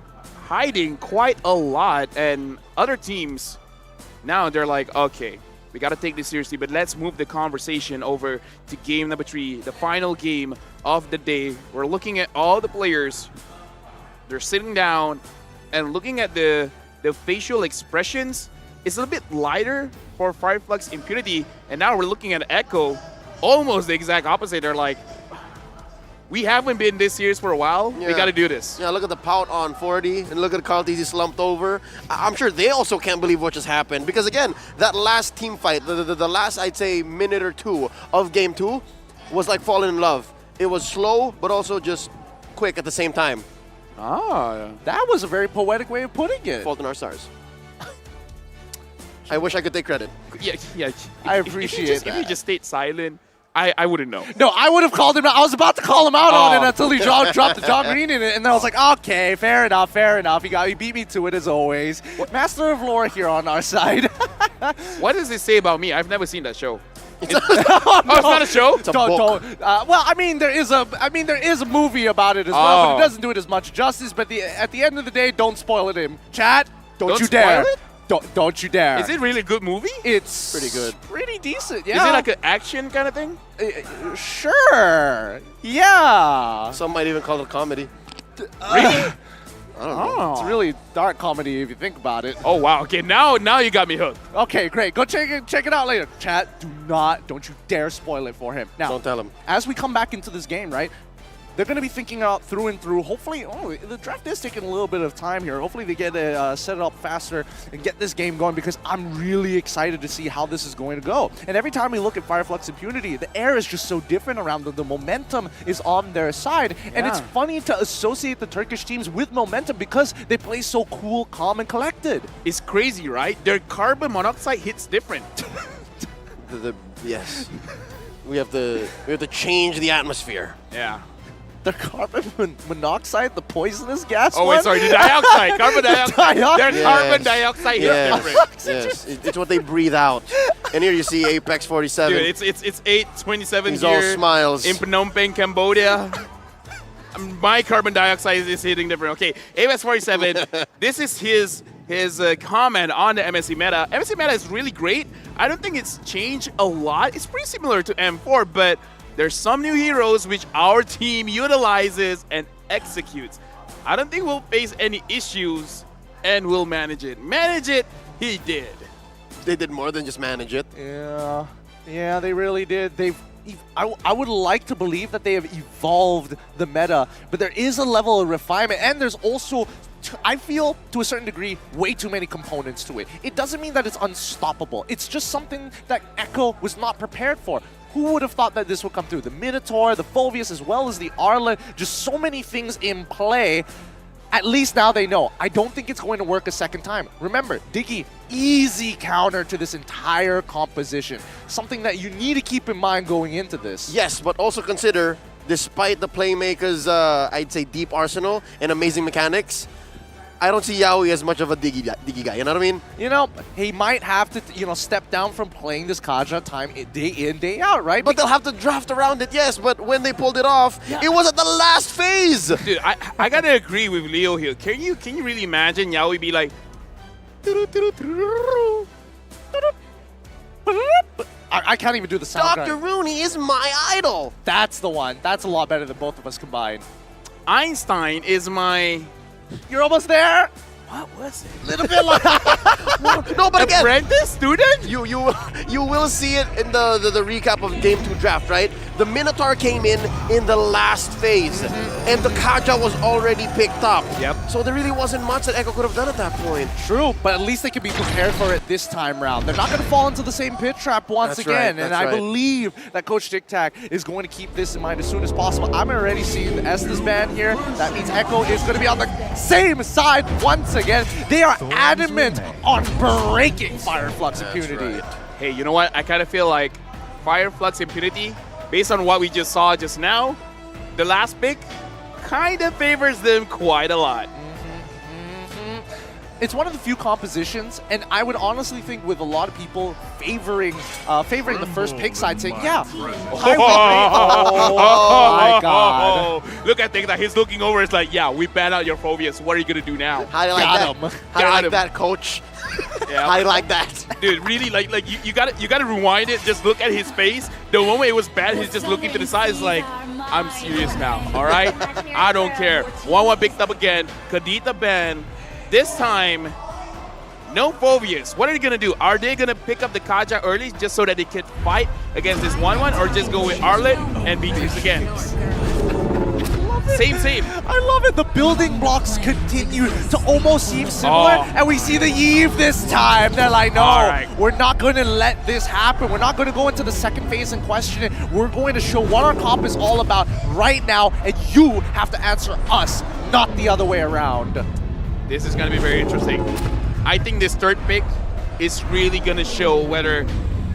hiding quite a lot, and other teams, now they're like, okay, we got to take this seriously, but let's move the conversation over to game number 3, the final game of the day. We're looking at all the players. They're sitting down and looking at the facial expressions. It's a little bit lighter for Flux Impunity, and now we're looking at Echo, almost the exact opposite. They're like, we haven't been this serious for a while. Yeah. We got to do this. Yeah, look at the pout on 40 and look at Carl TZ slumped over. I'm sure they also can't believe what just happened because, again, that last team fight, the last, I'd say, minute or 2 of Game 2 was like falling in love. It was slow, but also just quick at the same time. Ah, that was a very poetic way of putting it. Fault in our stars. I wish I could take credit. Yeah. I appreciate that. If you just stayed silent, I wouldn't know. No, I would have called him out. I was about to call him out on it until he dropped the John Green in it. And then I was like, okay, fair enough. He beat me to it as always. Master of lore here on our side. What does it say about me? I've never seen that show. It's not a show? It's a book. Well, I mean, there is a movie about it as well, but it doesn't do it as much justice. But at the end of the day, don't spoil it, him. Chat, don't you dare. Spoil it? Don't you dare. Is it really a good movie? It's pretty good. Pretty decent, yeah. Is it like an action kind of thing? Sure. Yeah. Some might even call it a comedy. Really? I don't know. It's really dark comedy if you think about it. Oh, wow. Okay, now you got me hooked. Okay, great. Go check it out later. Chat, don't you dare spoil it for him. Now, don't tell him. As we come back into this game, right, they're going to be thinking out through and through. Hopefully, the draft is taking a little bit of time here. Hopefully they get set it up faster and get this game going because I'm really excited to see how this is going to go. And every time we look at Flux Impunity, the air is just so different around them. The momentum is on their side. Yeah. And it's funny to associate the Turkish teams with momentum because they play so cool, calm, and collected. It's crazy, right? Their carbon monoxide hits different. Yes. We have to change the atmosphere. Yeah. The carbon monoxide, the poisonous gas. Oh, wait, sorry, the dioxide. Carbon dioxide. Their carbon dioxide hits different. Yes, it's what they breathe out. And here you see Apex 47. Dude, it's 8/27 He's here all smiles. in Phnom Penh, Cambodia. My carbon dioxide is hitting different. Okay, Apex 47. This is his comment on the MSC meta. MSC meta is really great. I don't think it's changed a lot. It's pretty similar to M4, but there's some new heroes which our team utilizes and executes. I don't think we'll face any issues, and we'll manage it. Manage it, he did. They did more than just manage it. Yeah, they really did. I would like to believe that they have evolved the meta, but there is a level of refinement, and there's also, I feel, to a certain degree, way too many components to it. It doesn't mean that it's unstoppable. It's just something that Echo was not prepared for. Who would have thought that this would come through? The Minotaur, the Fulvius, as well as the Arlen, just so many things in play. At least now they know. I don't think it's going to work a second time. Remember, Diggy, easy counter to this entire composition. Something that you need to keep in mind going into this. Yes, but also consider, despite the Playmakers' I'd say deep arsenal and amazing mechanics, I don't see Yaoi as much of a diggy guy, you know what I mean? You know, he might have to, step down from playing this Kaja time day in, day out, right? But they'll have to draft around it, yes, but when they pulled it off, it was at the last phase! Dude, I gotta agree with Leo here. Can you really imagine Yaoi be like... I can't even do the sound. Dr. Rooney is my idol! That's the one. That's a lot better than both of us combined. Einstein is my... You're almost there! What was it? Little bit like... no, but again... Apprentice student? You will see it in the recap of Game 2 draft, right? The Minotaur came in the last phase, and the Kaja was already picked up. Yep. So there really wasn't much that Echo could have done at that point. True, but at least they can be prepared for it this time round. They're not going to fall into the same pit trap once again, and I believe that Coach TikTok is going to keep this in mind as soon as possible. I'm already seeing the Estes band here. That means Echo is going to be on the same side once again. They are adamant on breaking Fire Flux Impunity. Hey, you know what? I kind of feel like Fire Flux Impunity, based on what we just saw just now, the last pick kind of favors them quite a lot. It's one of the few compositions, and I would honestly think with a lot of people favoring the first pick side, saying, yeah. Oh my God. Look at that. He's looking over. It's like, yeah, we ban out your phobias. What are you going to do now? How do you like that? How do you like that, coach? Yeah. I like that. Dude, really, like you gotta rewind it. Just look at his face. The moment it was bad, he's just looking to the side. It's like, I'm serious now, all right? I don't care. 1-1 picked up again. Kadita ban. This time, no phobias. What are they gonna do? Are they gonna pick up the Kaja early just so that they can fight against this 1-1, or just go with Arlet and Beatrice again? Same. I love it. The building blocks continue to almost seem similar, and we see the Eve this time. They're like, no, we're not going to let this happen. We're not going to go into the second phase and question it. We're going to show what our comp is all about right now, and you have to answer us, not the other way around. This is going to be very interesting. I think this third pick is really going to show whether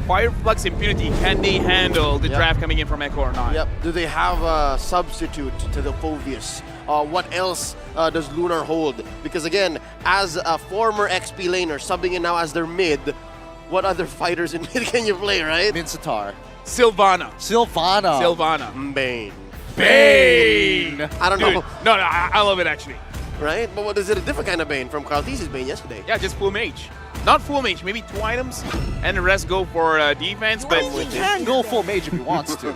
Fire Flux Impunity, can they handle the draft coming in from Echo or not? Yep. Do they have a substitute to the Phobius? What else does Lunar hold? Because again, as a former XP laner, subbing in now as their mid, what other fighters in mid can you play, right? Minsatar. Sylvana. Bane! I don't know. No, I love it actually. Right? But what is it, a different kind of Bane from Carltesi's Bane yesterday? Yeah, just full mage. Not full mage, maybe 2 items, and the rest go for defense, but... He can go full mage if he wants to.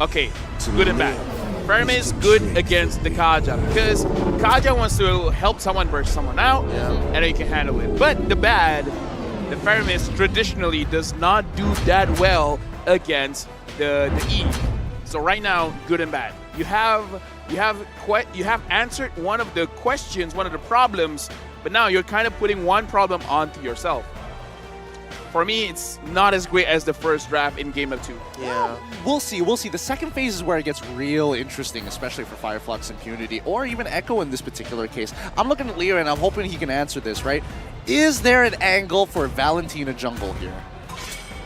Okay, good and bad. Fermis good against the Kaja, because Kaja wants to help someone burst someone out, and then you can handle it. But the bad, the Fermis traditionally does not do that well against the Eve. So right now, good and bad. You have answered one of the questions, one of the problems, but now you're kind of putting one problem onto yourself. For me, it's not as great as the first draft in Game of 2. Yeah. We'll see. The second phase is where it gets real interesting, especially for Fire Flux Impunity, or even Echo in this particular case. I'm looking at Leo, and I'm hoping he can answer this, right? Is there an angle for Valentina jungle here?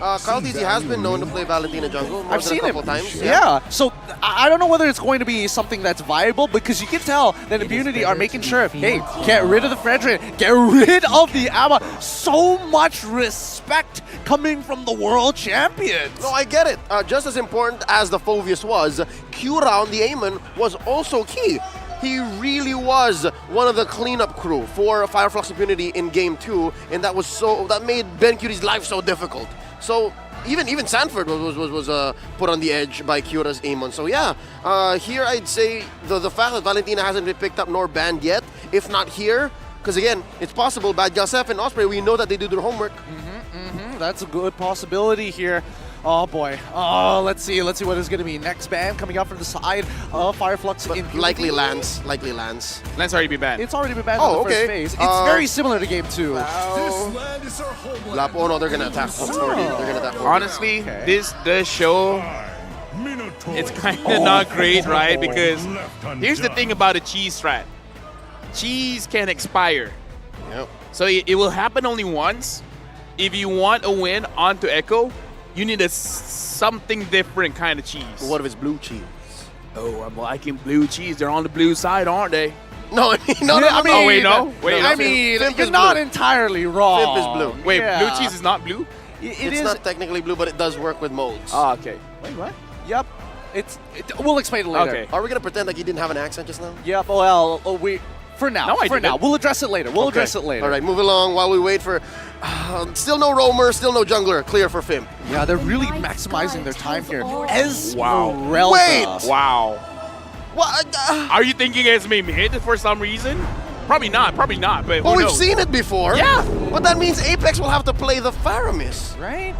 Carltesi has been known to play Valentina jungle more than a couple times. Yeah. So I don't know whether it's going to be something that's viable, because you can tell that Impunity are making sure, hey, get rid of the Fredrin, get rid of the Amma. So much respect coming from the world champions. No, I get it. Just as important as the Phobius was, Q-Round, the Aemon, was also key. He really was one of the cleanup crew for Fire Flux Impunity in Game 2, and that made Ben Curie's life so difficult. So even Sanford was put on the edge by Kyura's Aemon. So yeah, here I'd say the fact that Valentina hasn't been picked up nor banned yet, if not here, because again, it's possible. Bad Yosef and Osprey, we know that they do their homework. That's a good possibility here. Oh boy. Oh, let's see what it's going to be. Next ban coming up from the side of Fire Flux Impunity. Likely Lance. Lance already been banned. It's already been banned in the first phase. It's very similar to Game 2. Oh no, they're going to attack 40. They're going to attack 40. Honestly, this does show it's kind of not great, right? Because here's the thing about a cheese strat. Cheese can expire. Yep. So it will happen only once. If you want a win onto Echo, you need something different kind of cheese. What if it's blue cheese? Oh, I'm liking blue cheese. They're on the blue side, aren't they? No, I mean, no. Oh, wait, no? Wait, I no. mean, Fimp you're is not blue. entirely wrong. Fimp is blue. Wait, Yeah. blue cheese is not blue? It's not technically blue, but it does work with molds. Oh, okay. Wait, what? Yep. We'll explain it later. Okay. Are we gonna pretend like you didn't have an accent just now? Yep. Well, for now. No, I for now. didn't. We'll address it later. We'll Okay. address it later. All right, move along while we wait for. Still no roamer, still no jungler. Clear for Fimp. Yeah, they're really maximizing their time here. Wow. Wait! Wow. What? Are you thinking Esme mid for some reason? Probably not, but Well, who we've knows? seen it before. Yeah. But that means Apex will have to play the Faramis. Right?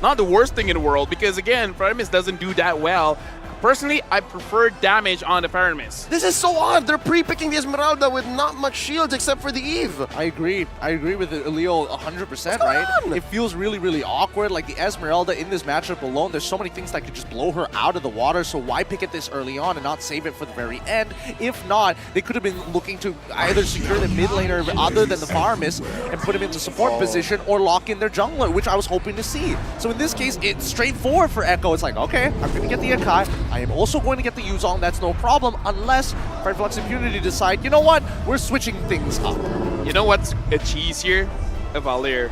Not the worst thing in the world, because again, Faramis doesn't do that well. Personally, I prefer damage on the Faramis. This is so odd. They're pre-picking the Esmeralda with not much shields except for the Eve. I agree. I agree with Leo 100%, right? It feels really, really awkward. Like the Esmeralda in this matchup alone, there's so many things that could just blow her out of the water, so why pick it this early on and not save it for the very end? If not, they could have been looking to either secure the mid laner other than the Faramis and put him in the support position or lock in their jungler, which I was hoping to see. So in this case, it's straightforward for Echo. It's like, okay, I'm going to get the Akai. I am also going to get the Yuzong. That's no problem, unless Flux Impunity decide, you know what, we're switching things up. You know what's a cheese here? A Valir.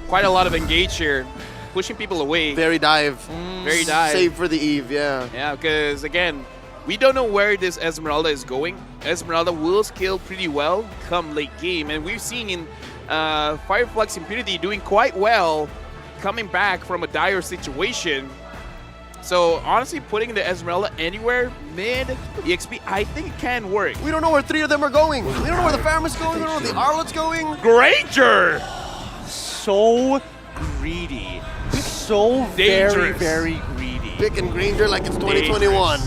Quite a lot of engage here, pushing people away. Very dive. Very dive. Save for the Eve, yeah. Yeah, because again, we don't know where this Esmeralda is going. Esmeralda will scale pretty well come late game, and we've seen in Flux Impunity doing quite well coming back from a dire situation. So honestly, putting the Esmeralda anywhere, mid, EXP, I think it can work. We don't know where three of them are going. We don't know where the Faramis is going. We don't know where the Arlet's going. Granger! So greedy. So very, Dangerous. very greedy. Picking Granger like it's 2021.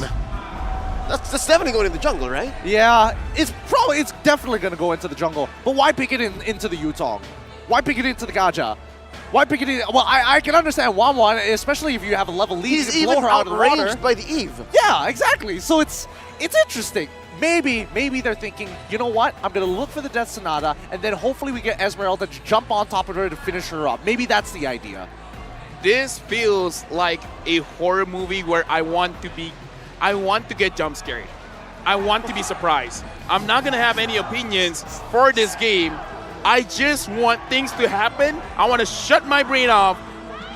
That's definitely going in the jungle, right? Yeah, it's definitely going to go into the jungle. But why pick it into the Yutong? Why pick it into the Gaja? Why pick it in? Well, I can understand 1-1, especially if you have a level lead. He's you can blow even her out of the water. outranged by the Eve. Yeah, exactly. So it's interesting. Maybe they're thinking, you know what? I'm going to look for the Death Sonata, and then hopefully we get Esmeralda to jump on top of her to finish her up. Maybe that's the idea. This feels like a horror movie where I want to get jump scared. I want to be surprised. I'm not going to have any opinions for this game. I just want things to happen. I want to shut my brain off,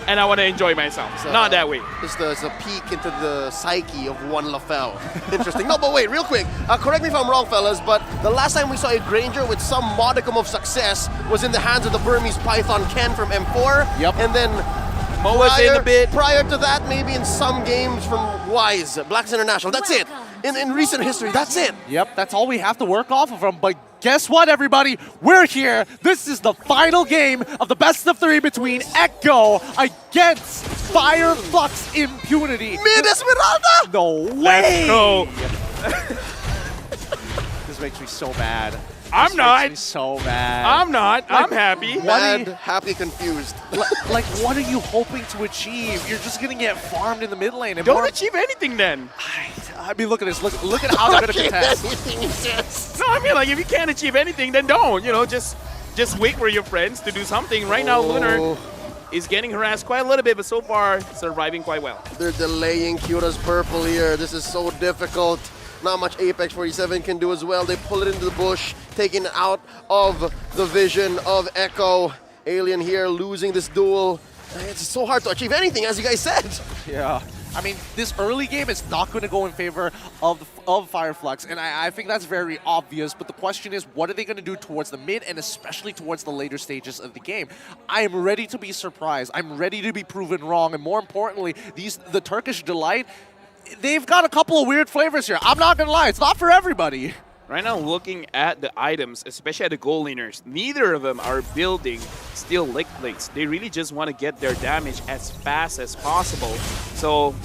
and I want to enjoy myself. Not that way. It's a peek into the psyche of one LaFell. Interesting. No, but wait, real quick. Correct me if I'm wrong, fellas, but the last time we saw a Granger with some modicum of success was in the hands of the Burmese Python Ken from M4. Yep. And then Moa's in a bit. Prior to that, maybe in some games from Wise, Blacks International. That's it. In recent history, that's it. Yep, that's all we have to work off of them. But guess what, everybody? We're here. This is the final game of the best of three between Echo against Flux Impunity. Mid Esmeralda? No way! Let's go. This makes me so mad. I'm not. Makes me so mad. I'm not. Like, I'm happy. Mad, happy, confused. Like, what are you hoping to achieve? You're just gonna get farmed in the mid lane. And Don't achieve anything then. I mean, look at this. Look at how they're gonna contest. No, I mean, like, if you can't achieve anything, then don't. You know, just wait for your friends to do something. Right now, Lunar is getting harassed quite a little bit, but so far, surviving quite well. They're delaying Kyura's purple here. This is so difficult. Not much Apex 47 can do as well. They pull it into the bush, taking it out of the vision of Echo. Alien here losing this duel. It's so hard to achieve anything, as you guys said. Yeah. I mean, this early game is not going to go in favor of Flux, and I think that's very obvious, but the question is, what are they going to do towards the mid and especially towards the later stages of the game? I am ready to be surprised. I'm ready to be proven wrong, and more importantly, the Turkish Delight, they've got a couple of weird flavors here. I'm not going to lie, it's not for everybody. Right now, looking at the items, especially at the goal laners, neither of them are building steel lick plates. They really just want to get their damage as fast as possible. So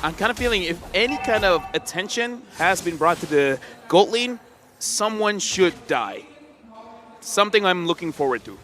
I'm kind of feeling if any kind of attention has been brought to the gold lane, someone should die. Something I'm looking forward to.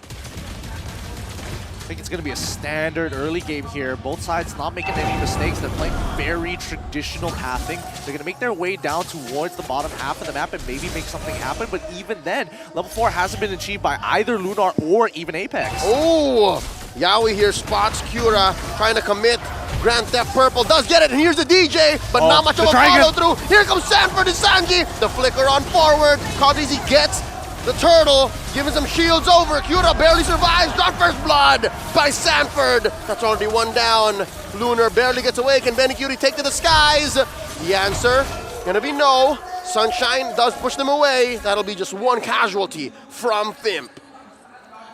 I think it's going to be a standard early game here. Both sides not making any mistakes. They're playing very traditional pathing. They're going to make their way down towards the bottom half of the map and maybe make something happen. But even then, level 4 hasn't been achieved by either Lunar or even Apex. Oh, Yaoi here spots Cura trying to commit Grand Theft Purple does get it, and here's the DJ, but not much of a follow-through. Here comes Sanford and Sanji. The flicker on forward. Caudizi gets the turtle, giving some shields over. Cura barely survives. Got first blood by Sanford. That's already one down. Lunar barely gets away. Can Benny Cutie take to the skies? The answer gonna be no. Sunshine does push them away. That'll be just one casualty from Fimp.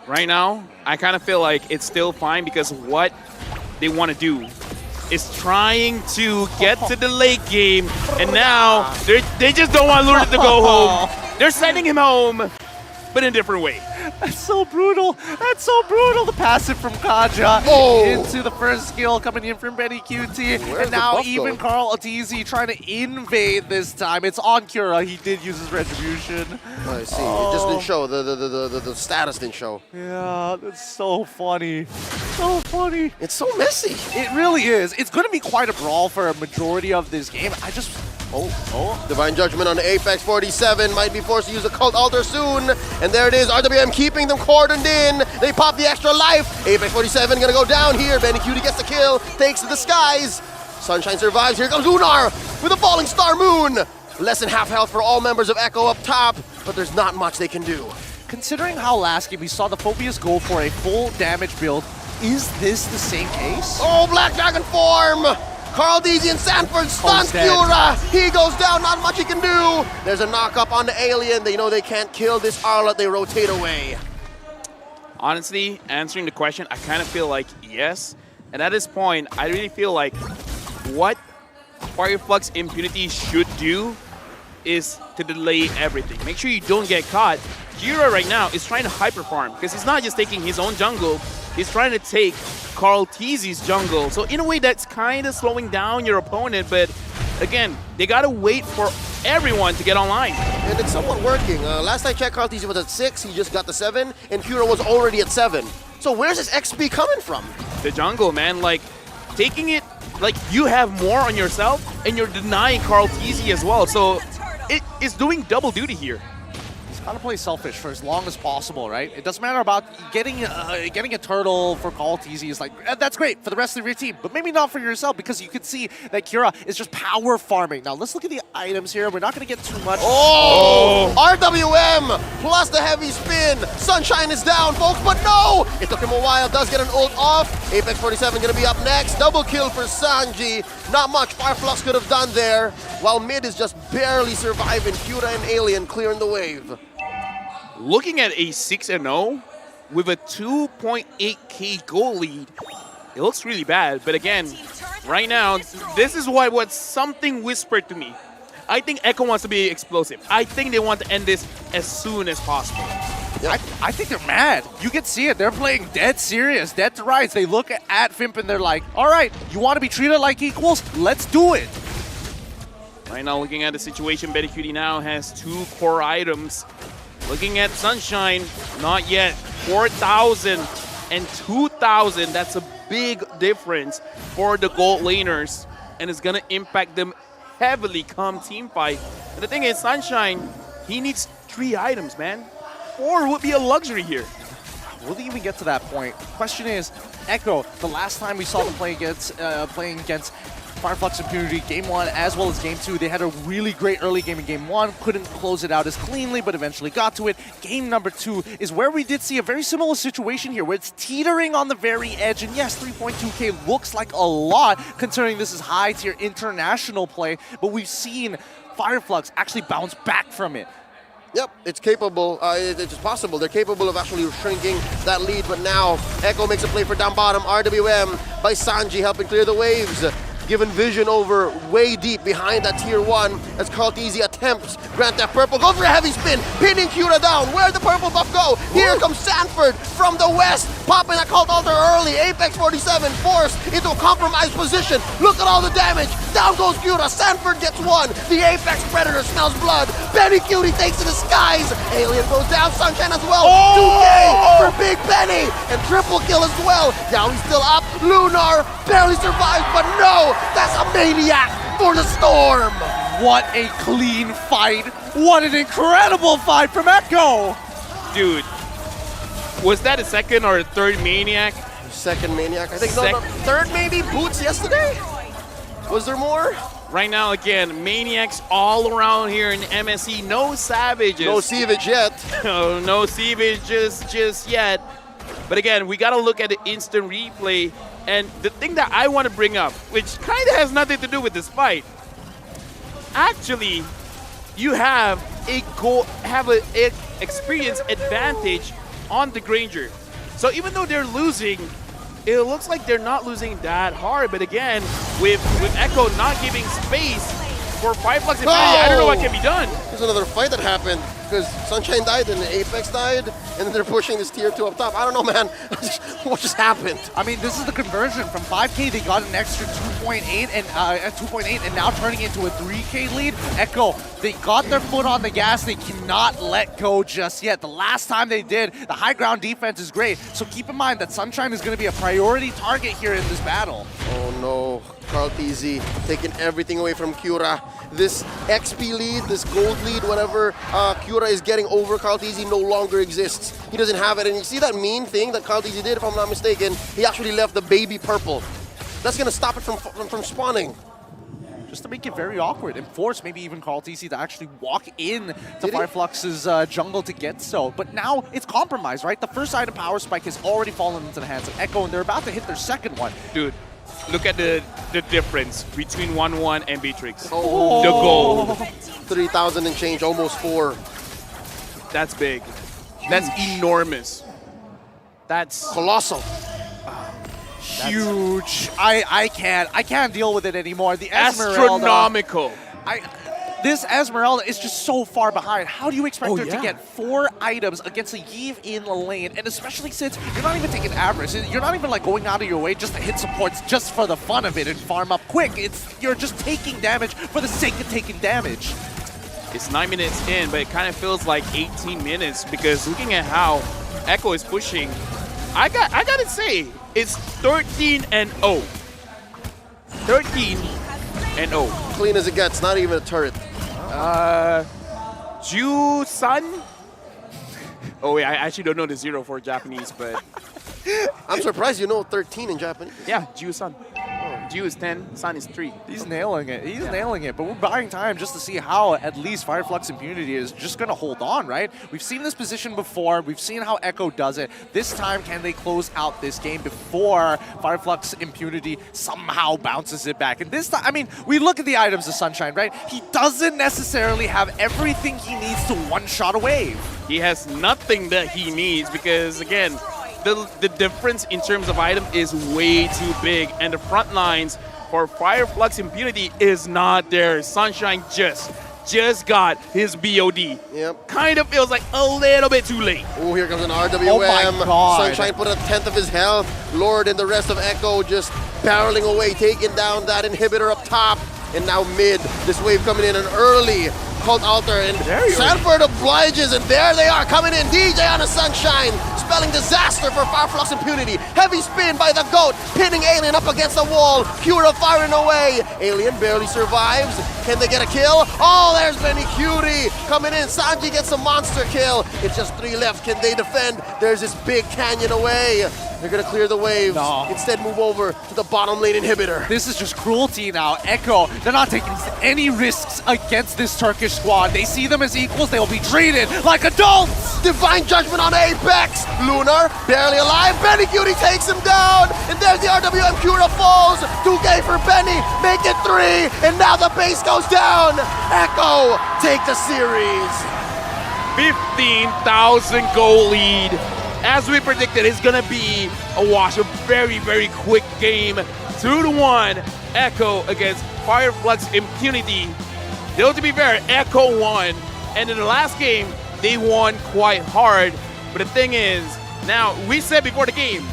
Right now, I kind of feel like it's still fine because what they want to do is trying to get to the late game, and now they just don't want Lunar to go home. They're sending him home, but in a different way. That's so brutal. That's so brutal. The passive from Kaja into the first skill coming in from Benny QT. And now even Carl Altizi trying to invade this time. It's on Cura. He did use his retribution. I see. It just didn't show. The status didn't show. Yeah, that's so funny. So funny. It's so messy. It really is. It's going to be quite a brawl for a majority of this game. I just... Divine Judgment on Apex 47 might be forced to use a Cult Altar soon. And there it is, RWM keeping them cordoned in. They pop the extra life. Apex 47 gonna go down here. Benny Cutie gets the kill, takes to the skies. Sunshine survives. Here comes Unar with a falling star moon. Less than half health for all members of Echo up top, but there's not much they can do. Considering how last game we saw the Phobias go for a full damage build, is this the same case? Oh, Black Dragon form! Carl Deasy and Sanford stuns Cura. He goes down, not much he can do. There's a knock-up on the alien. They know they can't kill this Arlet. They rotate away. Honestly, answering the question, I kind of feel like yes. And at this point, I really feel like what Flux Impunity should do is to delay everything. Make sure you don't get caught. Cura right now is trying to hyper farm because he's not just taking his own jungle, he's trying to take Carl Teasy's jungle. So in a way that's kind of slowing down your opponent, but again, they gotta wait for everyone to get online. And it's somewhat working. Last I checked, Carl Teasy was at 6, he just got the 7, and Cura was already at 7. So where's his XP coming from? The jungle, man, like taking it, like you have more on yourself and you're denying Carl Teasy as well. So it is doing double duty here. Gotta play selfish for as long as possible, right? It doesn't matter about getting a turtle for Call Teasy is like, that's great for the rest of your team, but maybe not for yourself because you can see that Cura is just power farming. Now let's look at the items here. We're not gonna get too much. RWM plus the heavy spin. Sunshine is down, folks, but no! It took him a while, does get an ult off. Apex 47 gonna be up next. Double kill for Sanji. Not much Fireflux could have done there, while mid is just barely surviving. Cura and Alien clearing the wave. Looking at a 6-0 with a 2.8k goal lead, it looks really bad. But again, right now, this is what something whispered to me. I think Echo wants to be explosive. I think they want to end this as soon as possible. I think they're mad. You can see it. They're playing dead serious, dead to rights. They look at Fimp and they're like, all right, you want to be treated like equals? Let's do it. Right now, looking at the situation, Betty Cutie now has 2 core items. Looking at Sunshine, not yet. 4,000 and 2,000. That's a big difference for the gold laners, and it's gonna impact them heavily come team fight. And the thing is, Sunshine, he needs 3 items, man. 4 would be a luxury here. Will they even get to that point? Question is, Echo, the last time we saw them play against, playing against Flux Impunity, Game 1 as well as Game 2, they had a really great early game in Game 1, couldn't close it out as cleanly, but eventually got to it. Game number 2 is where we did see a very similar situation here, where it's teetering on the very edge, and yes, 3.2k looks like a lot, considering this is high-tier international play, but we've seen Fireflux actually bounce back from it. Yep, it's capable. It's possible. They're capable of actually shrinking that lead, but now Echo makes a play for down bottom. RWM by Sanji helping clear the waves. Given vision over way deep behind that tier 1 as Carl Teasy attempts Grand Theft Purple. Goes for a heavy spin, pinning Cura down. Where'd the purple buff go? Here comes Sanford from the west, popping that Cult Altar early. Apex 47 forced into a compromised position. Look at all the damage. Down goes Cura. Sanford gets 1. The Apex Predator smells blood. Benny Cutie takes to the skies. Alien goes down. Sunshine as well. 2K for Big Benny. And triple kill as well. Now he's still up. Lunar barely survives, but no! That's a maniac for the Storm! What a clean fight! What an incredible fight from Echo! Dude, was that a second or a third maniac? Second Maniac, I think. No, third maybe? Boots yesterday? Was there more? Right now, again, Maniacs all around here in MSC. No Savages. No Savage yet. No Savage just yet. But again, we got to look at the instant replay. And the thing that I want to bring up, which kind of has nothing to do with this fight, actually, you have a experience advantage on the Granger. So even though they're losing, it looks like they're not losing that hard. But again, with Echo not giving space for Flux Impunity, I don't know what can be done. There's another fight that happened because Sunshine died and Apex died, and then they're pushing this tier 2 up top. I don't know, man. What just happened? I mean, this is the conversion from 5K. They got an extra 2.8 and now turning into a 3K lead. Echo, they got their foot on the gas. They cannot let go just yet. The last time they did, the high ground defense is great. So keep in mind that Sunshine is going to be a priority target here in this battle. Oh no, Carl TZ taking everything away from Cura. This XP lead, this gold lead, whatever Cura is getting over Carl TZ no longer exists. He doesn't have it. And you see that mean thing that Carl TZ did, if I'm not mistaken? He actually left the baby purple. That's going to stop it from spawning. Just to make it very awkward and force maybe even Carl TC to actually walk in to Fireflux's jungle to get so. But now it's compromised, right? The first item power spike has already fallen into the hands of Echo, and they're about to hit their second one. Dude, look at the difference between 1-1 and Beatrix. Oh. The gold. 3,000 and change, almost 4. That's big. That's enormous. That's colossal. Huge. I can't deal with it anymore. The Esmeralda, astronomical. This Esmeralda is just so far behind. How do you expect her to get 4 items against a Yves in the lane? And especially since you're not even taking average. You're not even like going out of your way just to hit supports just for the fun of it and farm up quick. You're just taking damage for the sake of taking damage. It's 9 minutes in, but it kind of feels like 18 minutes because looking at how Echo is pushing, I gotta say, it's 13-0. 13-0. Clean as it gets, not even a turret. Ju-san? Oh wait, I actually don't know the 0 for Japanese, but... I'm surprised you know 13 in Japanese. Yeah, Ju-san. Ju is 10, San is 3. He's nailing it. He's nailing it. But we're buying time just to see how at least Flux Impunity is just going to hold on, right? We've seen this position before. We've seen how Echo does it. This time, can they close out this game before Flux Impunity somehow bounces it back? And this time, I mean, we look at the items of Sunshine, right? He doesn't necessarily have everything he needs to one-shot a wave. He has nothing that he needs because, again, the difference in terms of item is way too big, and the front lines for Flux Impunity is not there. Sunshine just got his BOD. Yep. Kind of feels like a little bit too late. Oh, here comes an RWM. Oh my God. Sunshine put 1/10 of his health. Lord and the rest of Echo just barreling away, taking down that inhibitor up top. And now mid, this wave coming in an early Cult Altar, and Sanford obliges, and there they are coming in. DJ on a Sunshine, spelling disaster for Flux Impunity. Heavy spin by the GOAT, pinning Alien up against the wall. Cura firing away. Alien barely survives. Can they get a kill? Oh, there's Benny Cutie coming in. Sanji gets a monster kill. It's just 3 left. Can they defend? There's this big canyon away. They're going to clear the waves. No. Instead, move over to the bottom lane inhibitor. This is just cruelty now. Echo, they're not taking any risks against this Turkish squad. They see them as equals. They will be treated like adults. Divine Judgment on Apex. Lunar, barely alive. Benny Cutie takes him down. And there's the RWM. Cura falls. 2K for Benny. Make it 3. And now the base goes down. Echo take the series. 15,000 goal lead. As we predicted, it's going to be a wash, a very, very quick game. 2-1, Echo against Flux Impunity. Though to be fair, Echo won, and in the last game, they won quite hard. But the thing is, now, we said before the game,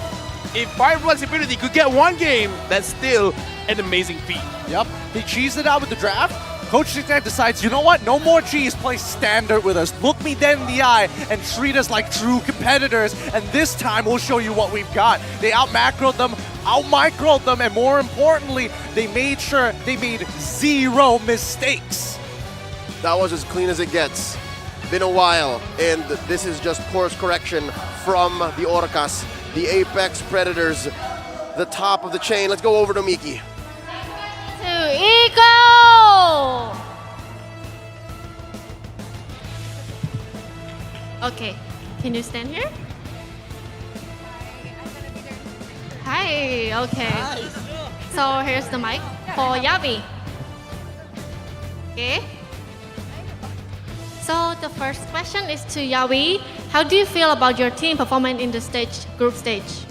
if Flux Impunity could get 1 game, that's still an amazing feat. Yep, they cheesed it out with the draft. Coach Sixten decides, you know what? No more cheese. Play standard with us. Look me dead in the eye and treat us like true competitors. And this time, we'll show you what we've got. They out-macroed them, out-microed them, and more importantly, they made sure they made 0 mistakes. That was as clean as it gets. Been a while, and this is just course correction from the Orcas. the Apex Predators, the top of the chain. Let's go over to Miki. To Eco! Okay, can you stand here? Hi, okay. So here's the mic for Yavi. Okay. So the first question is to Yavi. How do you feel about your team performance in the group stage?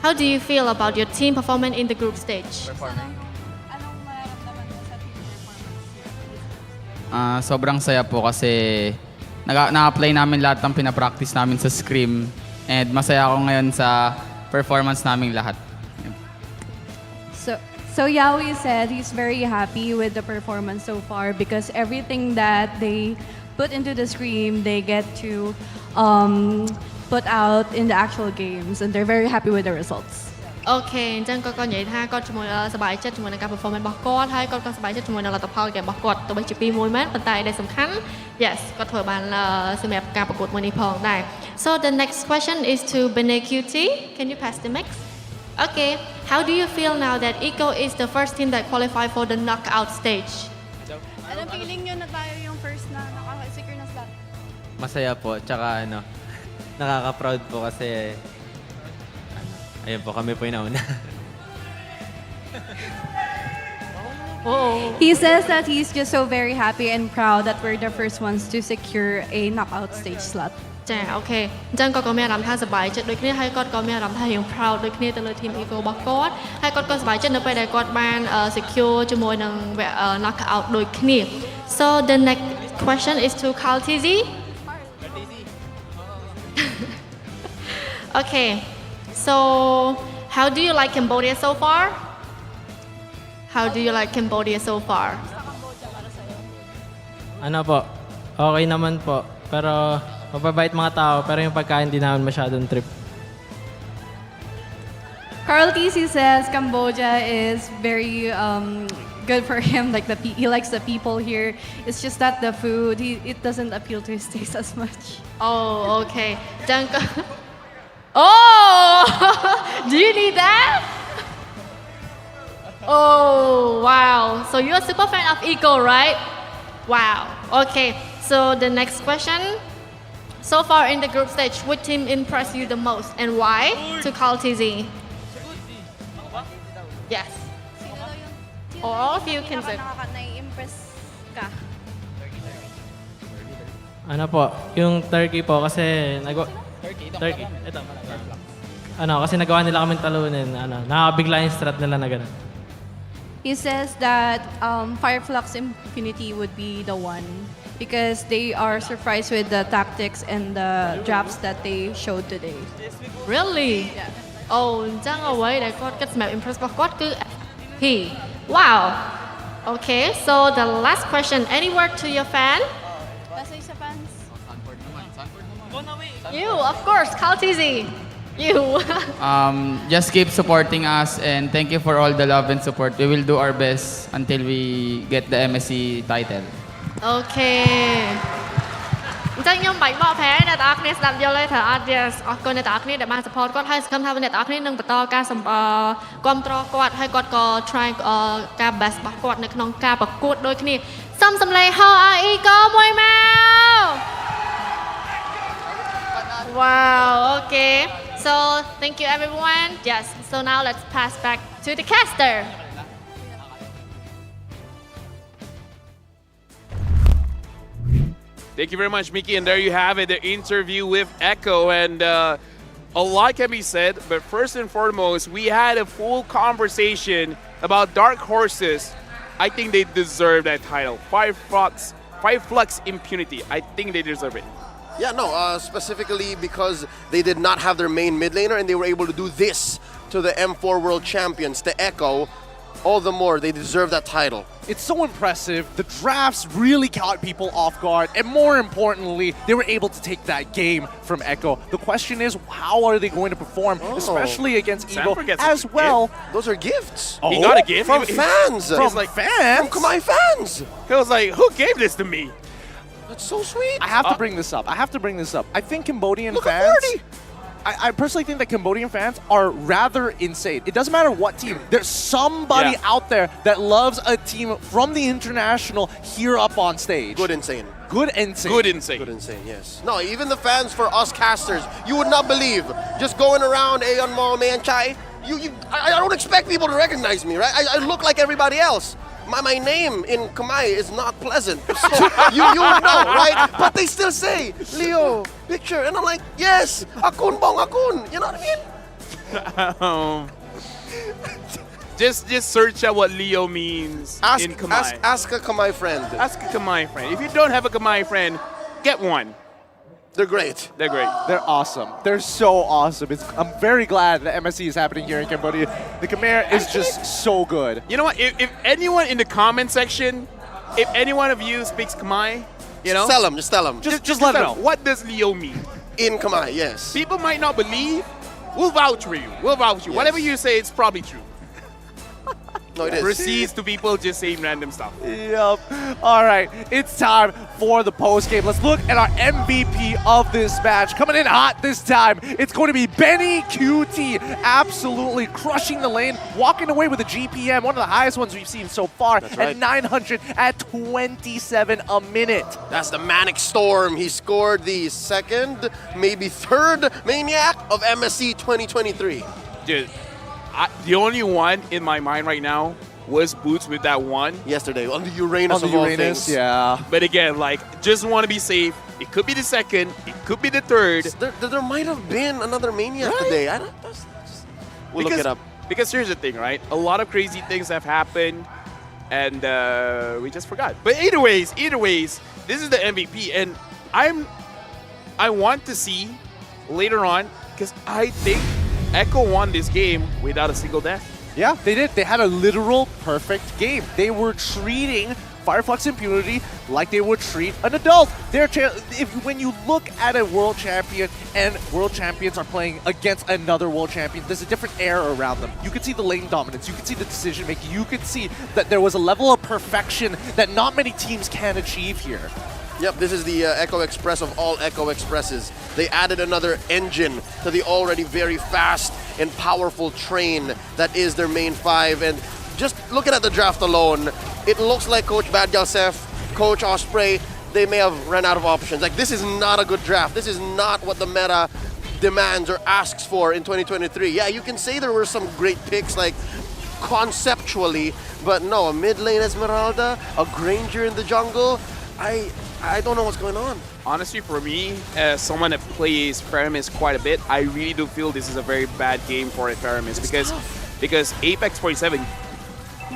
How do you feel about your team performance in the group stage? Sobrang saya po kasi na-apply namin lahat ng pinapractice namin sa scrim and masaya ako ngayon sa performance naming lahat. So Yawi said he's very happy with the performance so far because everything that they put into the scrim, they get to put out in the actual games, and they're very happy with the results. โอเคអញ្ចឹងគាត់ក៏និយាយថាគាត់ជាមួយសប្បាយចិត្តជាមួយនឹងការ performance របស់គាត់ហើយគាត់ក៏សប្បាយចិត្តជាមួយនឹងលទ្ធផលgame របស់គាត់ទោះបីជា2-1មែនប៉ុន្តែដែលសំខាន់ yes គាត់ធ្វើបានសម្រាប់ការប្រកួតមួយនេះផងដែរ So the next question is to Bene QT. Can you pass the mic? Okay, how do you feel now that Eco is the first team that qualified for the knockout stage? Anong feeling nyo na tayo yung first na naka-secure na slot? Masaya po, tsaka nakaka-proud po kasi ayun po, kami po yung nauna. He says that he's just so very happy and proud that we're the first ones to secure a knockout stage slot. ចាអូខេអញ្ចឹងគាត់ក៏មានអារម្មណ៍ថាសប្បាយចិត្តដូចគ្នាហើយគាត់ក៏មានអារម្មណ៍ថារៀង proud ដូចគ្នាទៅលើ team Eco របស់គាត់ហើយគាត់ក៏សប្បាយចិត្តនៅពេលដែលគាត់បាន secure ជាមួយនឹង knockout ដូចគ្នា So the next question is to Carl TZ. Okay, so how do you like Cambodia so far? How do you like Cambodia so far? Ano po, okay naman po. Pero mababait mga tao, pero yung pagkain di naman masyadong trip. Carl TC says Cambodia is very good for him. Like he likes the people here. It's just that the food, it doesn't appeal to his taste as much. Oh, okay. Oh, do you need that? Oh, wow. So you're a super fan of Eco, right? Wow. Okay, so the next question. So far in the group stage, which team impressed you the most and why? To Carl TZ. Yes. Or all of you can say. Ano po, yung Turkey po kasi Turkey. Ito. Kasi nagawa nila kaming talunin. Nakakabigla yung strat nila na ganun. He says that Flux Impunity would be the one because they are surprised with the tactics and the drafts that they showed today. Really? Yeah. Oh, អញ្ចឹងអ្វីដែលគាត់គិតសម្រាប់ impress របស់គាត់គឺ he. Wow. Okay, so the last question. Any word to your fan? You, of course, Carl TZ. You. Just keep supporting us and thank you for all the love and support. We will do our best until we get the MSC title. Okay. អញ្ចឹងខ្ញុំបាច់បកប្រែអ្នកទាំងអស់គ្នាស្ដាប់យល់ទេថាអត់ទេអរគុណអ្នកទាំងអស់គ្នាដែលបាន support គាត់ហើយសង្ឃឹមថាអ្នកទាំងអស់គ្នានឹងបន្តការគាំទ្រគាត់ហើយគាត់ក៏ try ការ best របស់គាត់នៅក្នុងការប្រកួតដូចគ្នាសូមសម្លេងហៅឲ្យ Eco មួយមក Wow, okay. So thank you everyone. Yes. So now let's pass back to the caster. Thank you very much, Miki. And there you have it, the interview with Echo. And a lot can be said, but first and foremost, we had a full conversation about Dark Horses. I think they deserve that title. 5 Flux Impunity. I think they deserve it. Yeah, no, specifically because they did not have their main mid laner and they were able to do this to the M4 World Champions, the Echo. All the more, they deserve that title. It's so impressive. The drafts really caught people off guard. And more importantly, they were able to take that game from Echo. The question is, how are they going to perform, especially against Evo as well? Those are gifts. Oh, he got a gift? From fans. From fans? From my fans. He was like, who gave this to me? That's so sweet. I have to bring this up. I think Cambodian fans. I personally think that Cambodian fans are rather insane. It doesn't matter what team. There's somebody out there that loves a team from the international here up on stage. Good insane. Good insane. Good insane. Good insane, yes. No, even the fans for us casters, you would not believe. Just going around Aeon Mall, Man Chai, I don't expect people to recognize me, right? I look like everybody else. My name in Khmer is not pleasant. So you would know, right? But they still say, Leo, picture. And I'm like, yes, akun bong akun. You know what I mean? Just search out what Leo means in Khmer. Ask a Khmer friend. Ask a Khmer friend. If you don't have a Khmer friend, get one. They're great. They're great. They're awesome. They're so awesome. I'm very glad that MSC is happening here in Cambodia. The Khmer is just so good. You know what? If anyone in the comment section, if any one of you speaks Khmer, you know, just tell them. Just let them know. What does Leo mean? In Khmer, yes. People might not believe. We'll vouch for you. We'll vouch for you. Yes. Whatever you say, it's probably true. No, it is. Proceeds to people just saying random stuff. Yep. All right, it's time for the post game. Let's look at our MVP of this match. Coming in hot this time, it's going to be Benny QT, absolutely crushing the lane, walking away with a GPM, one of the highest ones we've seen so far, at 900 at 27 a minute. That's the Manic Storm. He scored the second, maybe third Maniac of MSC 2023. Dude. The only one in my mind right now was Boots with that one. Yesterday, on the Uranus of all things. Yeah. But again, like, just want to be safe. It could be the second. It could be the third. There might have been another Maniac today. We'll look it up. Because here's the thing, right? A lot of crazy things have happened, and we just forgot. But either ways, this is the MVP. And I want to see later on, because I think Echo won this game without a single death. Yeah, they did. They had a literal perfect game. They were treating Flux Impunity like they would treat an adult. When you look at a world champion and world champions are playing against another world champion, there's a different air around them. You could see the lane dominance. You could see the decision making. You could see that there was a level of perfection that not many teams can achieve here. Yep, this is the Echo Express of all Echo Expresses. They added another engine to the already very fast and powerful train that is their main five. And just looking at the draft alone, it looks like Coach Bad Yosef, Coach Osprey, they may have run out of options. Like, this is not a good draft. This is not what the meta demands or asks for in 2023. Yeah, you can say there were some great picks, like conceptually, but no, a mid lane Esmeralda, a Granger in the jungle, I don't know what's going on. Honestly, for me, as someone that plays Faramis quite a bit, I really do feel this is a very bad game for Faramis because Apex 47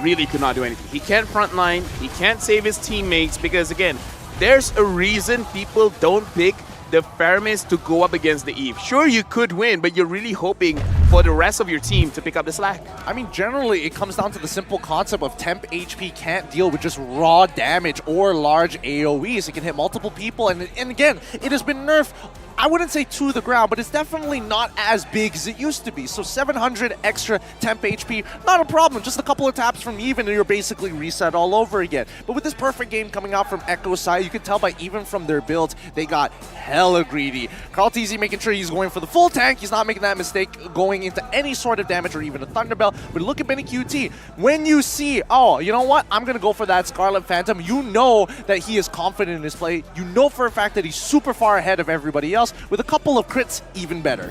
really could not do anything. He can't frontline, he can't save his teammates because, again, there's a reason people don't pick the Faramis to go up against the Eve. Sure, you could win, but you're really hoping for the rest of your team to pick up the slack. I mean, generally, it comes down to the simple concept of temp HP can't deal with just raw damage or large AoEs. It can hit multiple people, and again, it has been nerfed. I wouldn't say to the ground, but it's definitely not as big as it used to be. So 700 extra temp HP, not a problem. Just a couple of taps from Even and you're basically reset all over again. But with this perfect game coming out from Echo's side, you can tell by even from their builds, they got hella greedy. Carl TZ making sure he's going for the full tank. He's not making that mistake going into any sort of damage or even a Thunderbell. But look at Benny QT. When you see, oh, you know what? I'm going to go for that Scarlet Phantom. You know that he is confident in his play. You know for a fact that he's super far ahead of everybody else. With a couple of crits, even better.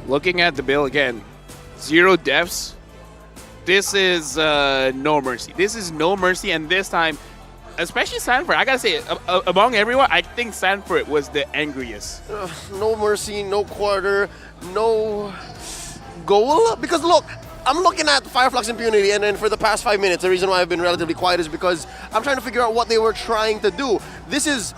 Looking at the build again, 0 deaths. This is no mercy. This is no mercy, and this time, especially Sanford, I gotta say, among everyone, I think Sanford was the angriest. No mercy, no quarter, no goal. Because look, I'm looking at Flux Impunity, and then for the past 5 minutes, the reason why I've been relatively quiet is because I'm trying to figure out what they were trying to do. This is,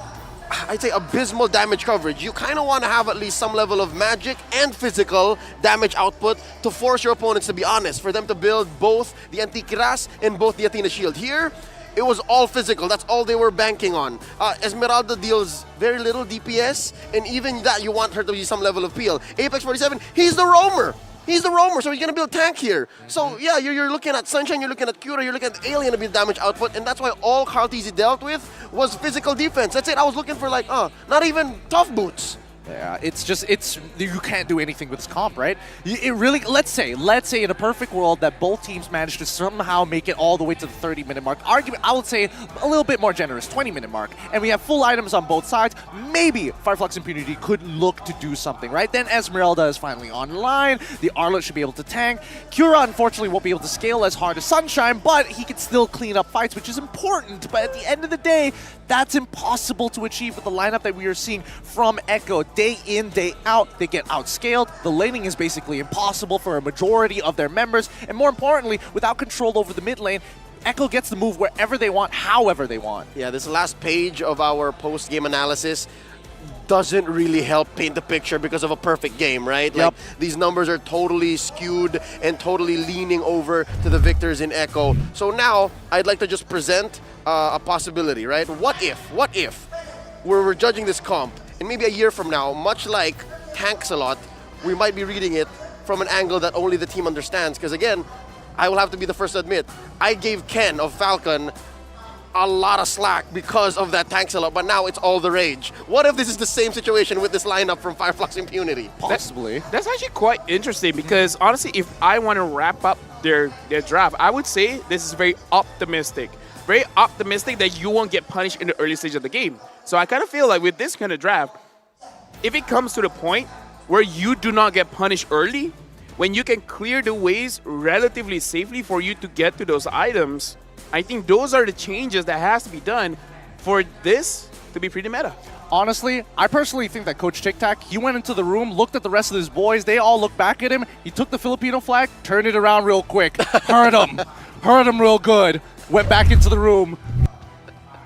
I'd say, abysmal damage coverage. You kind of want to have at least some level of magic and physical damage output to force your opponents to be honest, for them to build both the Antikiras and both the Athena Shield. Here, it was all physical. That's all they were banking on. Esmeralda deals very little DPS, and even that you want her to be some level of peel. Apex 47, he's the roamer. He's the roamer, so he's going to build tank here. So yeah, you're looking at Sunshine, you're looking at Cura, you're looking at Alien to be the damage output, and that's why all Carl TZ dealt with was physical defense. That's it. I was looking for like, not even tough boots. Yeah, you can't do anything with this comp, right? It really, let's say in a perfect world that both teams managed to somehow make it all the way to the 30-minute mark. Argument, I would say a little bit more generous, 20-minute mark, and we have full items on both sides. Maybe Flux Impunity could look to do something, right? Then Esmeralda is finally online. The Arlet should be able to tank. Cura, unfortunately, won't be able to scale as hard as Sunshine, but he can still clean up fights, which is important. But at the end of the day, that's impossible to achieve with the lineup that we are seeing from Echo. Day in, day out, they get outscaled. The laning is basically impossible for a majority of their members. And more importantly, without control over the mid lane, Echo gets to move wherever they want, however they want. Yeah, this last page of our post-game analysis doesn't really help paint the picture because of a perfect game, right? Yep. Like, these numbers are totally skewed and totally leaning over to the victors in Echo. So now, I'd like to just present a possibility, right? What if we're judging this comp, and maybe a year from now, much like Tanks a lot, we might be reading it from an angle that only the team understands. Because again, I will have to be the first to admit, I gave Ken of Falcon a lot of slack because of that Tanks a lot, but now it's all the rage. What if this is the same situation with this lineup from Flux Impunity? Possibly. That's actually quite interesting because honestly, if I want to wrap up their draft, I would say this is very optimistic. Very optimistic that you won't get punished in the early stage of the game. So I kind of feel like with this kind of draft, if it comes to the point where you do not get punished early, when you can clear the ways relatively safely for you to get to those items, I think those are the changes that has to be done for this to be pretty meta. Honestly, I personally think that Coach Tic Tac, he went into the room, looked at the rest of his boys, they all looked back at him, he took the Filipino flag, turned it around real quick, hurt him real good, went back into the room.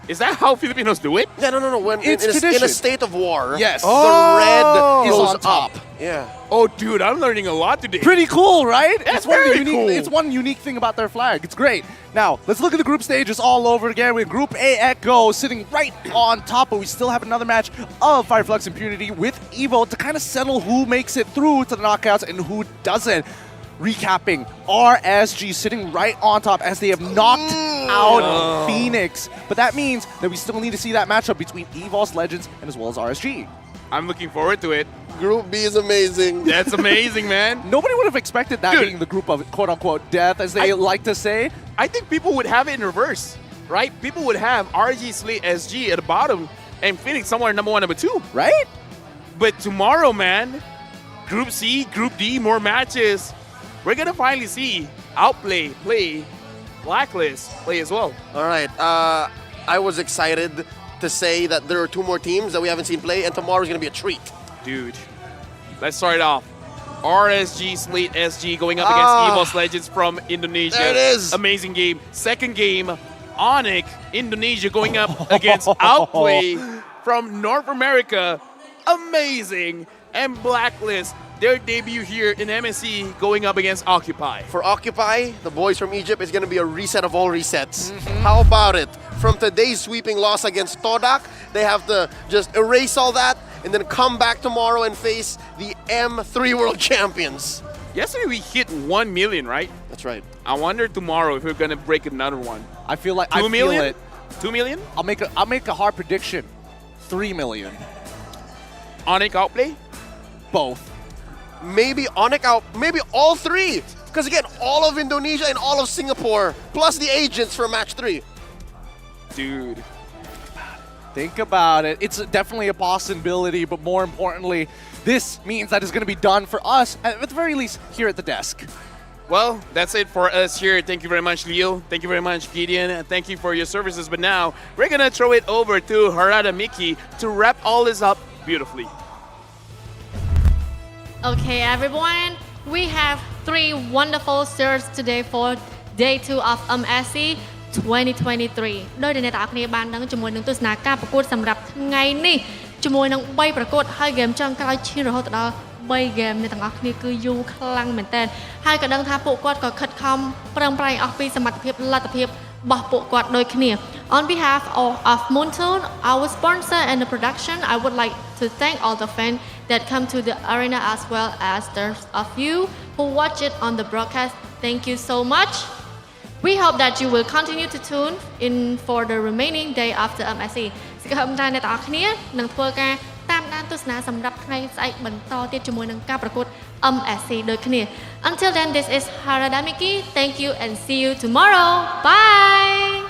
Is that how Filipinos do it? Yeah, no. When in a state of war, yes, the red is goes on top. Up. Yeah. Oh, dude, I'm learning a lot today. Pretty cool, right? That's very cool. It's one unique thing about their flag. It's great. Now, let's look at the group stages all over again. We have Group A Echo sitting right on top, but we still have another match of Flux Impunity with Evo to kind of settle who makes it through to the knockouts and who doesn't. Recapping, RSG sitting right on top as they have knocked out Fenix. But that means that we still need to see that matchup between EVOS Legends and as well as RSG. I'm looking forward to it. Group B is amazing. That's amazing, man. Nobody would have expected that being the group of quote-unquote death, as they like to say. I think people would have it in reverse, right? People would have RSG Slate SG at the bottom and Fenix somewhere number 1, number 2. Right? But tomorrow, man, Group C, Group D, more matches. We're going to finally see Outplay play, Blacklist play as well. All right. I was excited to say that there are 2 more teams that we haven't seen play, and tomorrow's going to be a treat. Dude, let's start it off. RSG Slate SG going up against EVOS Legends from Indonesia. There it is. Amazing game. Second game, Onyx, Indonesia going up against Outplay from North America. Amazing. And Blacklist, their debut here in MSC going up against Occupy. For Occupy, the boys from Egypt, it's going to be a reset of all resets. How about it? From today's sweeping loss against TODAK, they have to just erase all that and then come back tomorrow and face the M3 World Champions. Yesterday we hit 1 million, right? That's right. I wonder tomorrow if we're going to break another one. I feel like 2 million? I feel it. 2 million? I'll make a hard prediction. 3 million. Onyx Outplay? Both. Maybe Onyx out, maybe all 3. Because again, all of Indonesia and all of Singapore, plus the agents for match 3. Dude. Think about it. It's definitely a possibility, but more importantly, this means that it's going to be done for us, at the very least, here at the desk. Well, that's it for us here. Thank you very much, Leo. Thank you very much, Gideon. And thank you for your services. But now, we're going to throw it over to Harada Miki to wrap all this up beautifully. Okay, everyone, we have 3 wonderful searches today for Day 2 of MSC 2023 ដោយដែលអ្នកទាំងអស់គ្នាបានដឹងជាមួយនឹងទស្សនាការប្រកួតសម្រាប់ថ្ងៃនេះជាមួយនឹង3ប្រកួតហើយហ្គេមចុងក្រោយឈានរហូតដល់3ហ្គេមអ្នកទាំងអស់គ្នាគឺយូរខ្លាំងមែនតើហើយក៏ដឹងថាពួកគាត់ក៏ខិតខំប្រឹងប្រែងអស់ពីសមត្ថភាពលទ្ធភាព របស់ពួកគាត់ដូចគ្នា On behalf of Moontoon, our sponsor and the production, I would like to thank all the fans that come to the arena as well as those of you who watch it on the broadcast. Thank you so much. We hope that you will continue to tune in for the remaining day after MSC. សង្ឃឹមថាអ្នកទាំងអស់គ្នានឹងធ្វើការតាមដានទស្សនាសម្រាប់ថ្ងៃស្អែកបន្តទៀតជាមួយនឹងការប្រកួត MSC ដូចគ្នា Until then, this is Haradamiki. Thank you and see you tomorrow. Bye.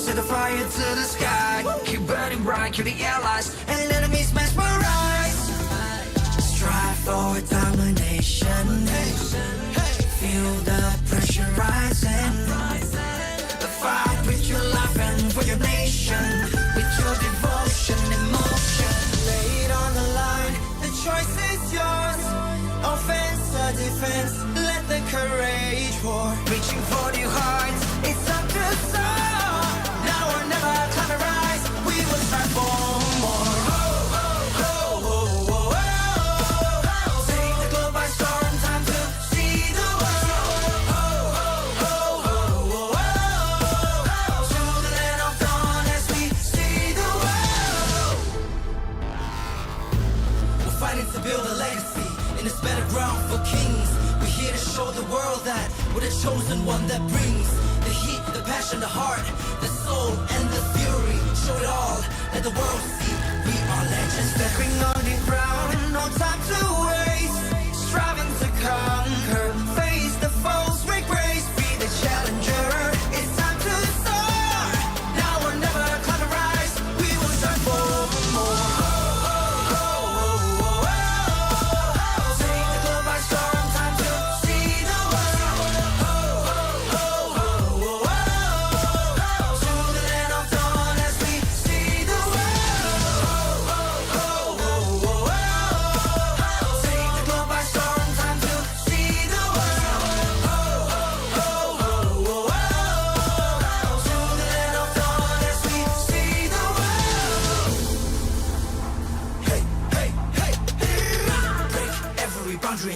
Set the fire to the sky. Keep burning bright, kill the allies and enemies mesmerized. Strive for domination. Feel the pressure rising. Fight with your life and for your nation. With your devotion, emotion. Lay it on the line, the choice is yours. Offense or defense, let the courage roar. Reaching for your heart, it's up to soar. We're the chosen one that brings the heat, the passion, the heart, the soul, and the fury. Show it all, let the world see we are legends. Stepping on the ground, no time to waste. Striving to conquer, face the foes with grace. Be the challenger, it's time to soar. Now or never, climb and rise. We will strive for more. Take the globe by storm, time to see the world.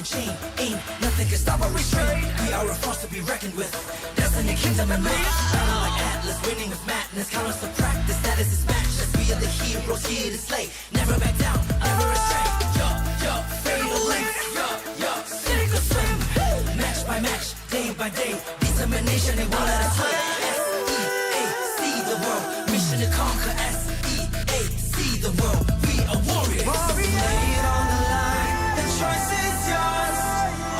chain. Ain't nothing can stop or restrain. We are a force to be reckoned with. Destiny, kingdom, and might. Battle like Atlas, winning with madness. Count us to practice, that is his matchless. We are the heroes here to slay. Never back down, never restrain. Fatal length. Sink or swim. Match by match, day by day. Determination, they won't let us swim. S-E-A-C the world. Mission to conquer. S-E-A-C the world. We are warriors. Lay it on the line. The choice is yours.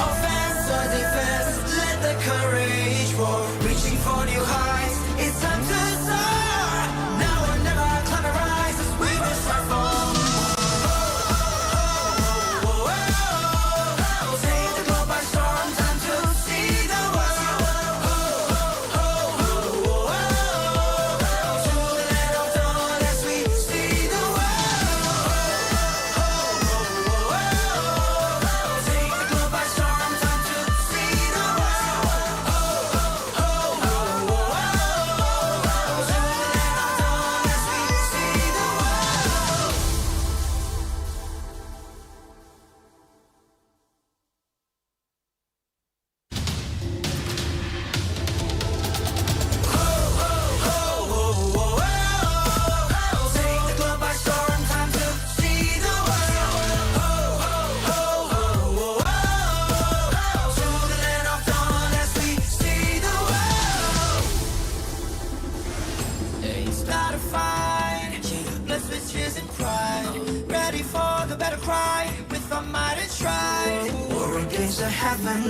Offense or defense. Let the courage roar. Reaching for new heights. It's time to soar. Now or never, climb and rise. We will strive for.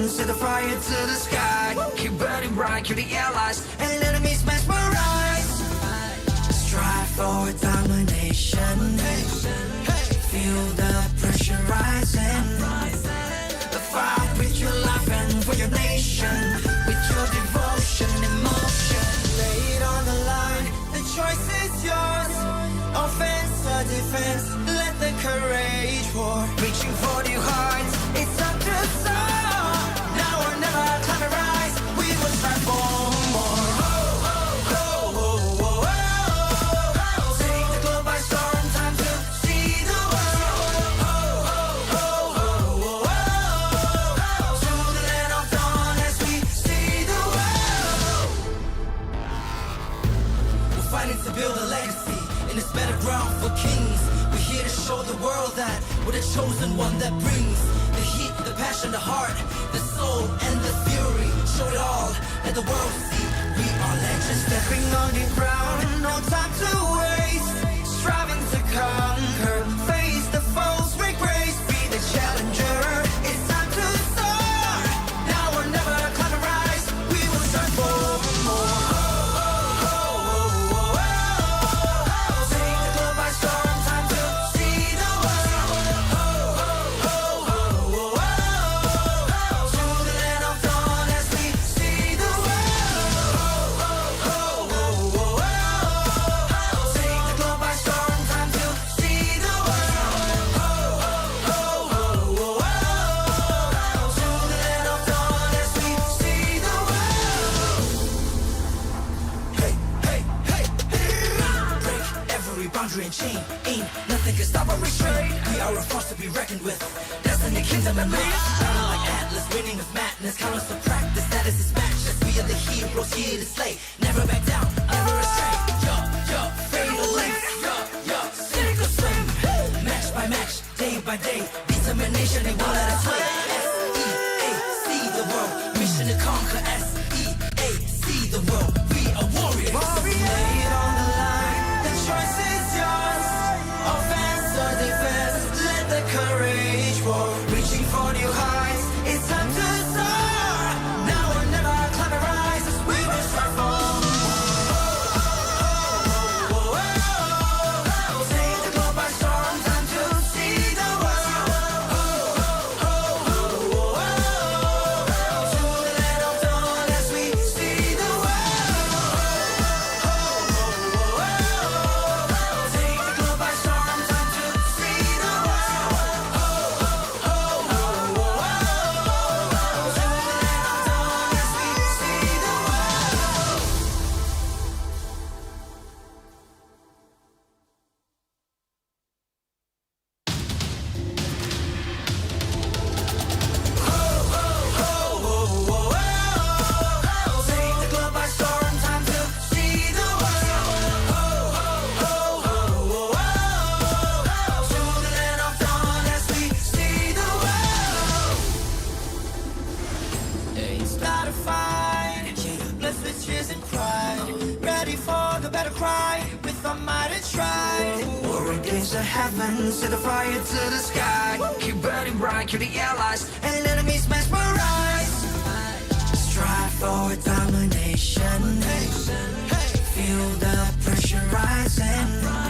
Set the fire to the sky. Keep burning bright, keep the allies and enemies mesmerized. Strive for domination. Feel the pressure rising. Fight with your life and for your nation. With your devotion, emotion. Lay it on the line. The choice is yours. Offense or defense. Let the courage roar. Reaching for new heights. It's up to soar. We're the chosen one that brings the heat, the passion, the heart, the soul, and the fury. Show it all, let the world see. We are legends stepping on the ground. No time to waste. Striving to conquer. Face the foes, break grace. Be the challenger. It's time to soar. Now or never, climb and rise. We will strive for more. And chain. Ain't nothing can stop or restrain. We are a force to be reckoned with. Destiny, kingdom, and might. Battle like Atlas, winning with madness. Count us to practice, that is his matchless. We are the heroes here to slay. Never back down, never restrain. Fatal length. Sink or swim. Match by match, day by day. Determination, they won't let us sway. S-E-A-C the world. Mission to conquer. S-E-A-C the world. We are warriors. Lay it on the line. The choice is yours. Offense or defense. Let the courage roar. Reaching for new heights. It's time to soar. Now or never, climb and rise. We will strive for. Take the globe by storm. Time to see the world. raise the heavens, set the fire to the sky. Keep burning bright, kill the allies, and enemies mesmerized. Strive for domination. Feel the pressure rising.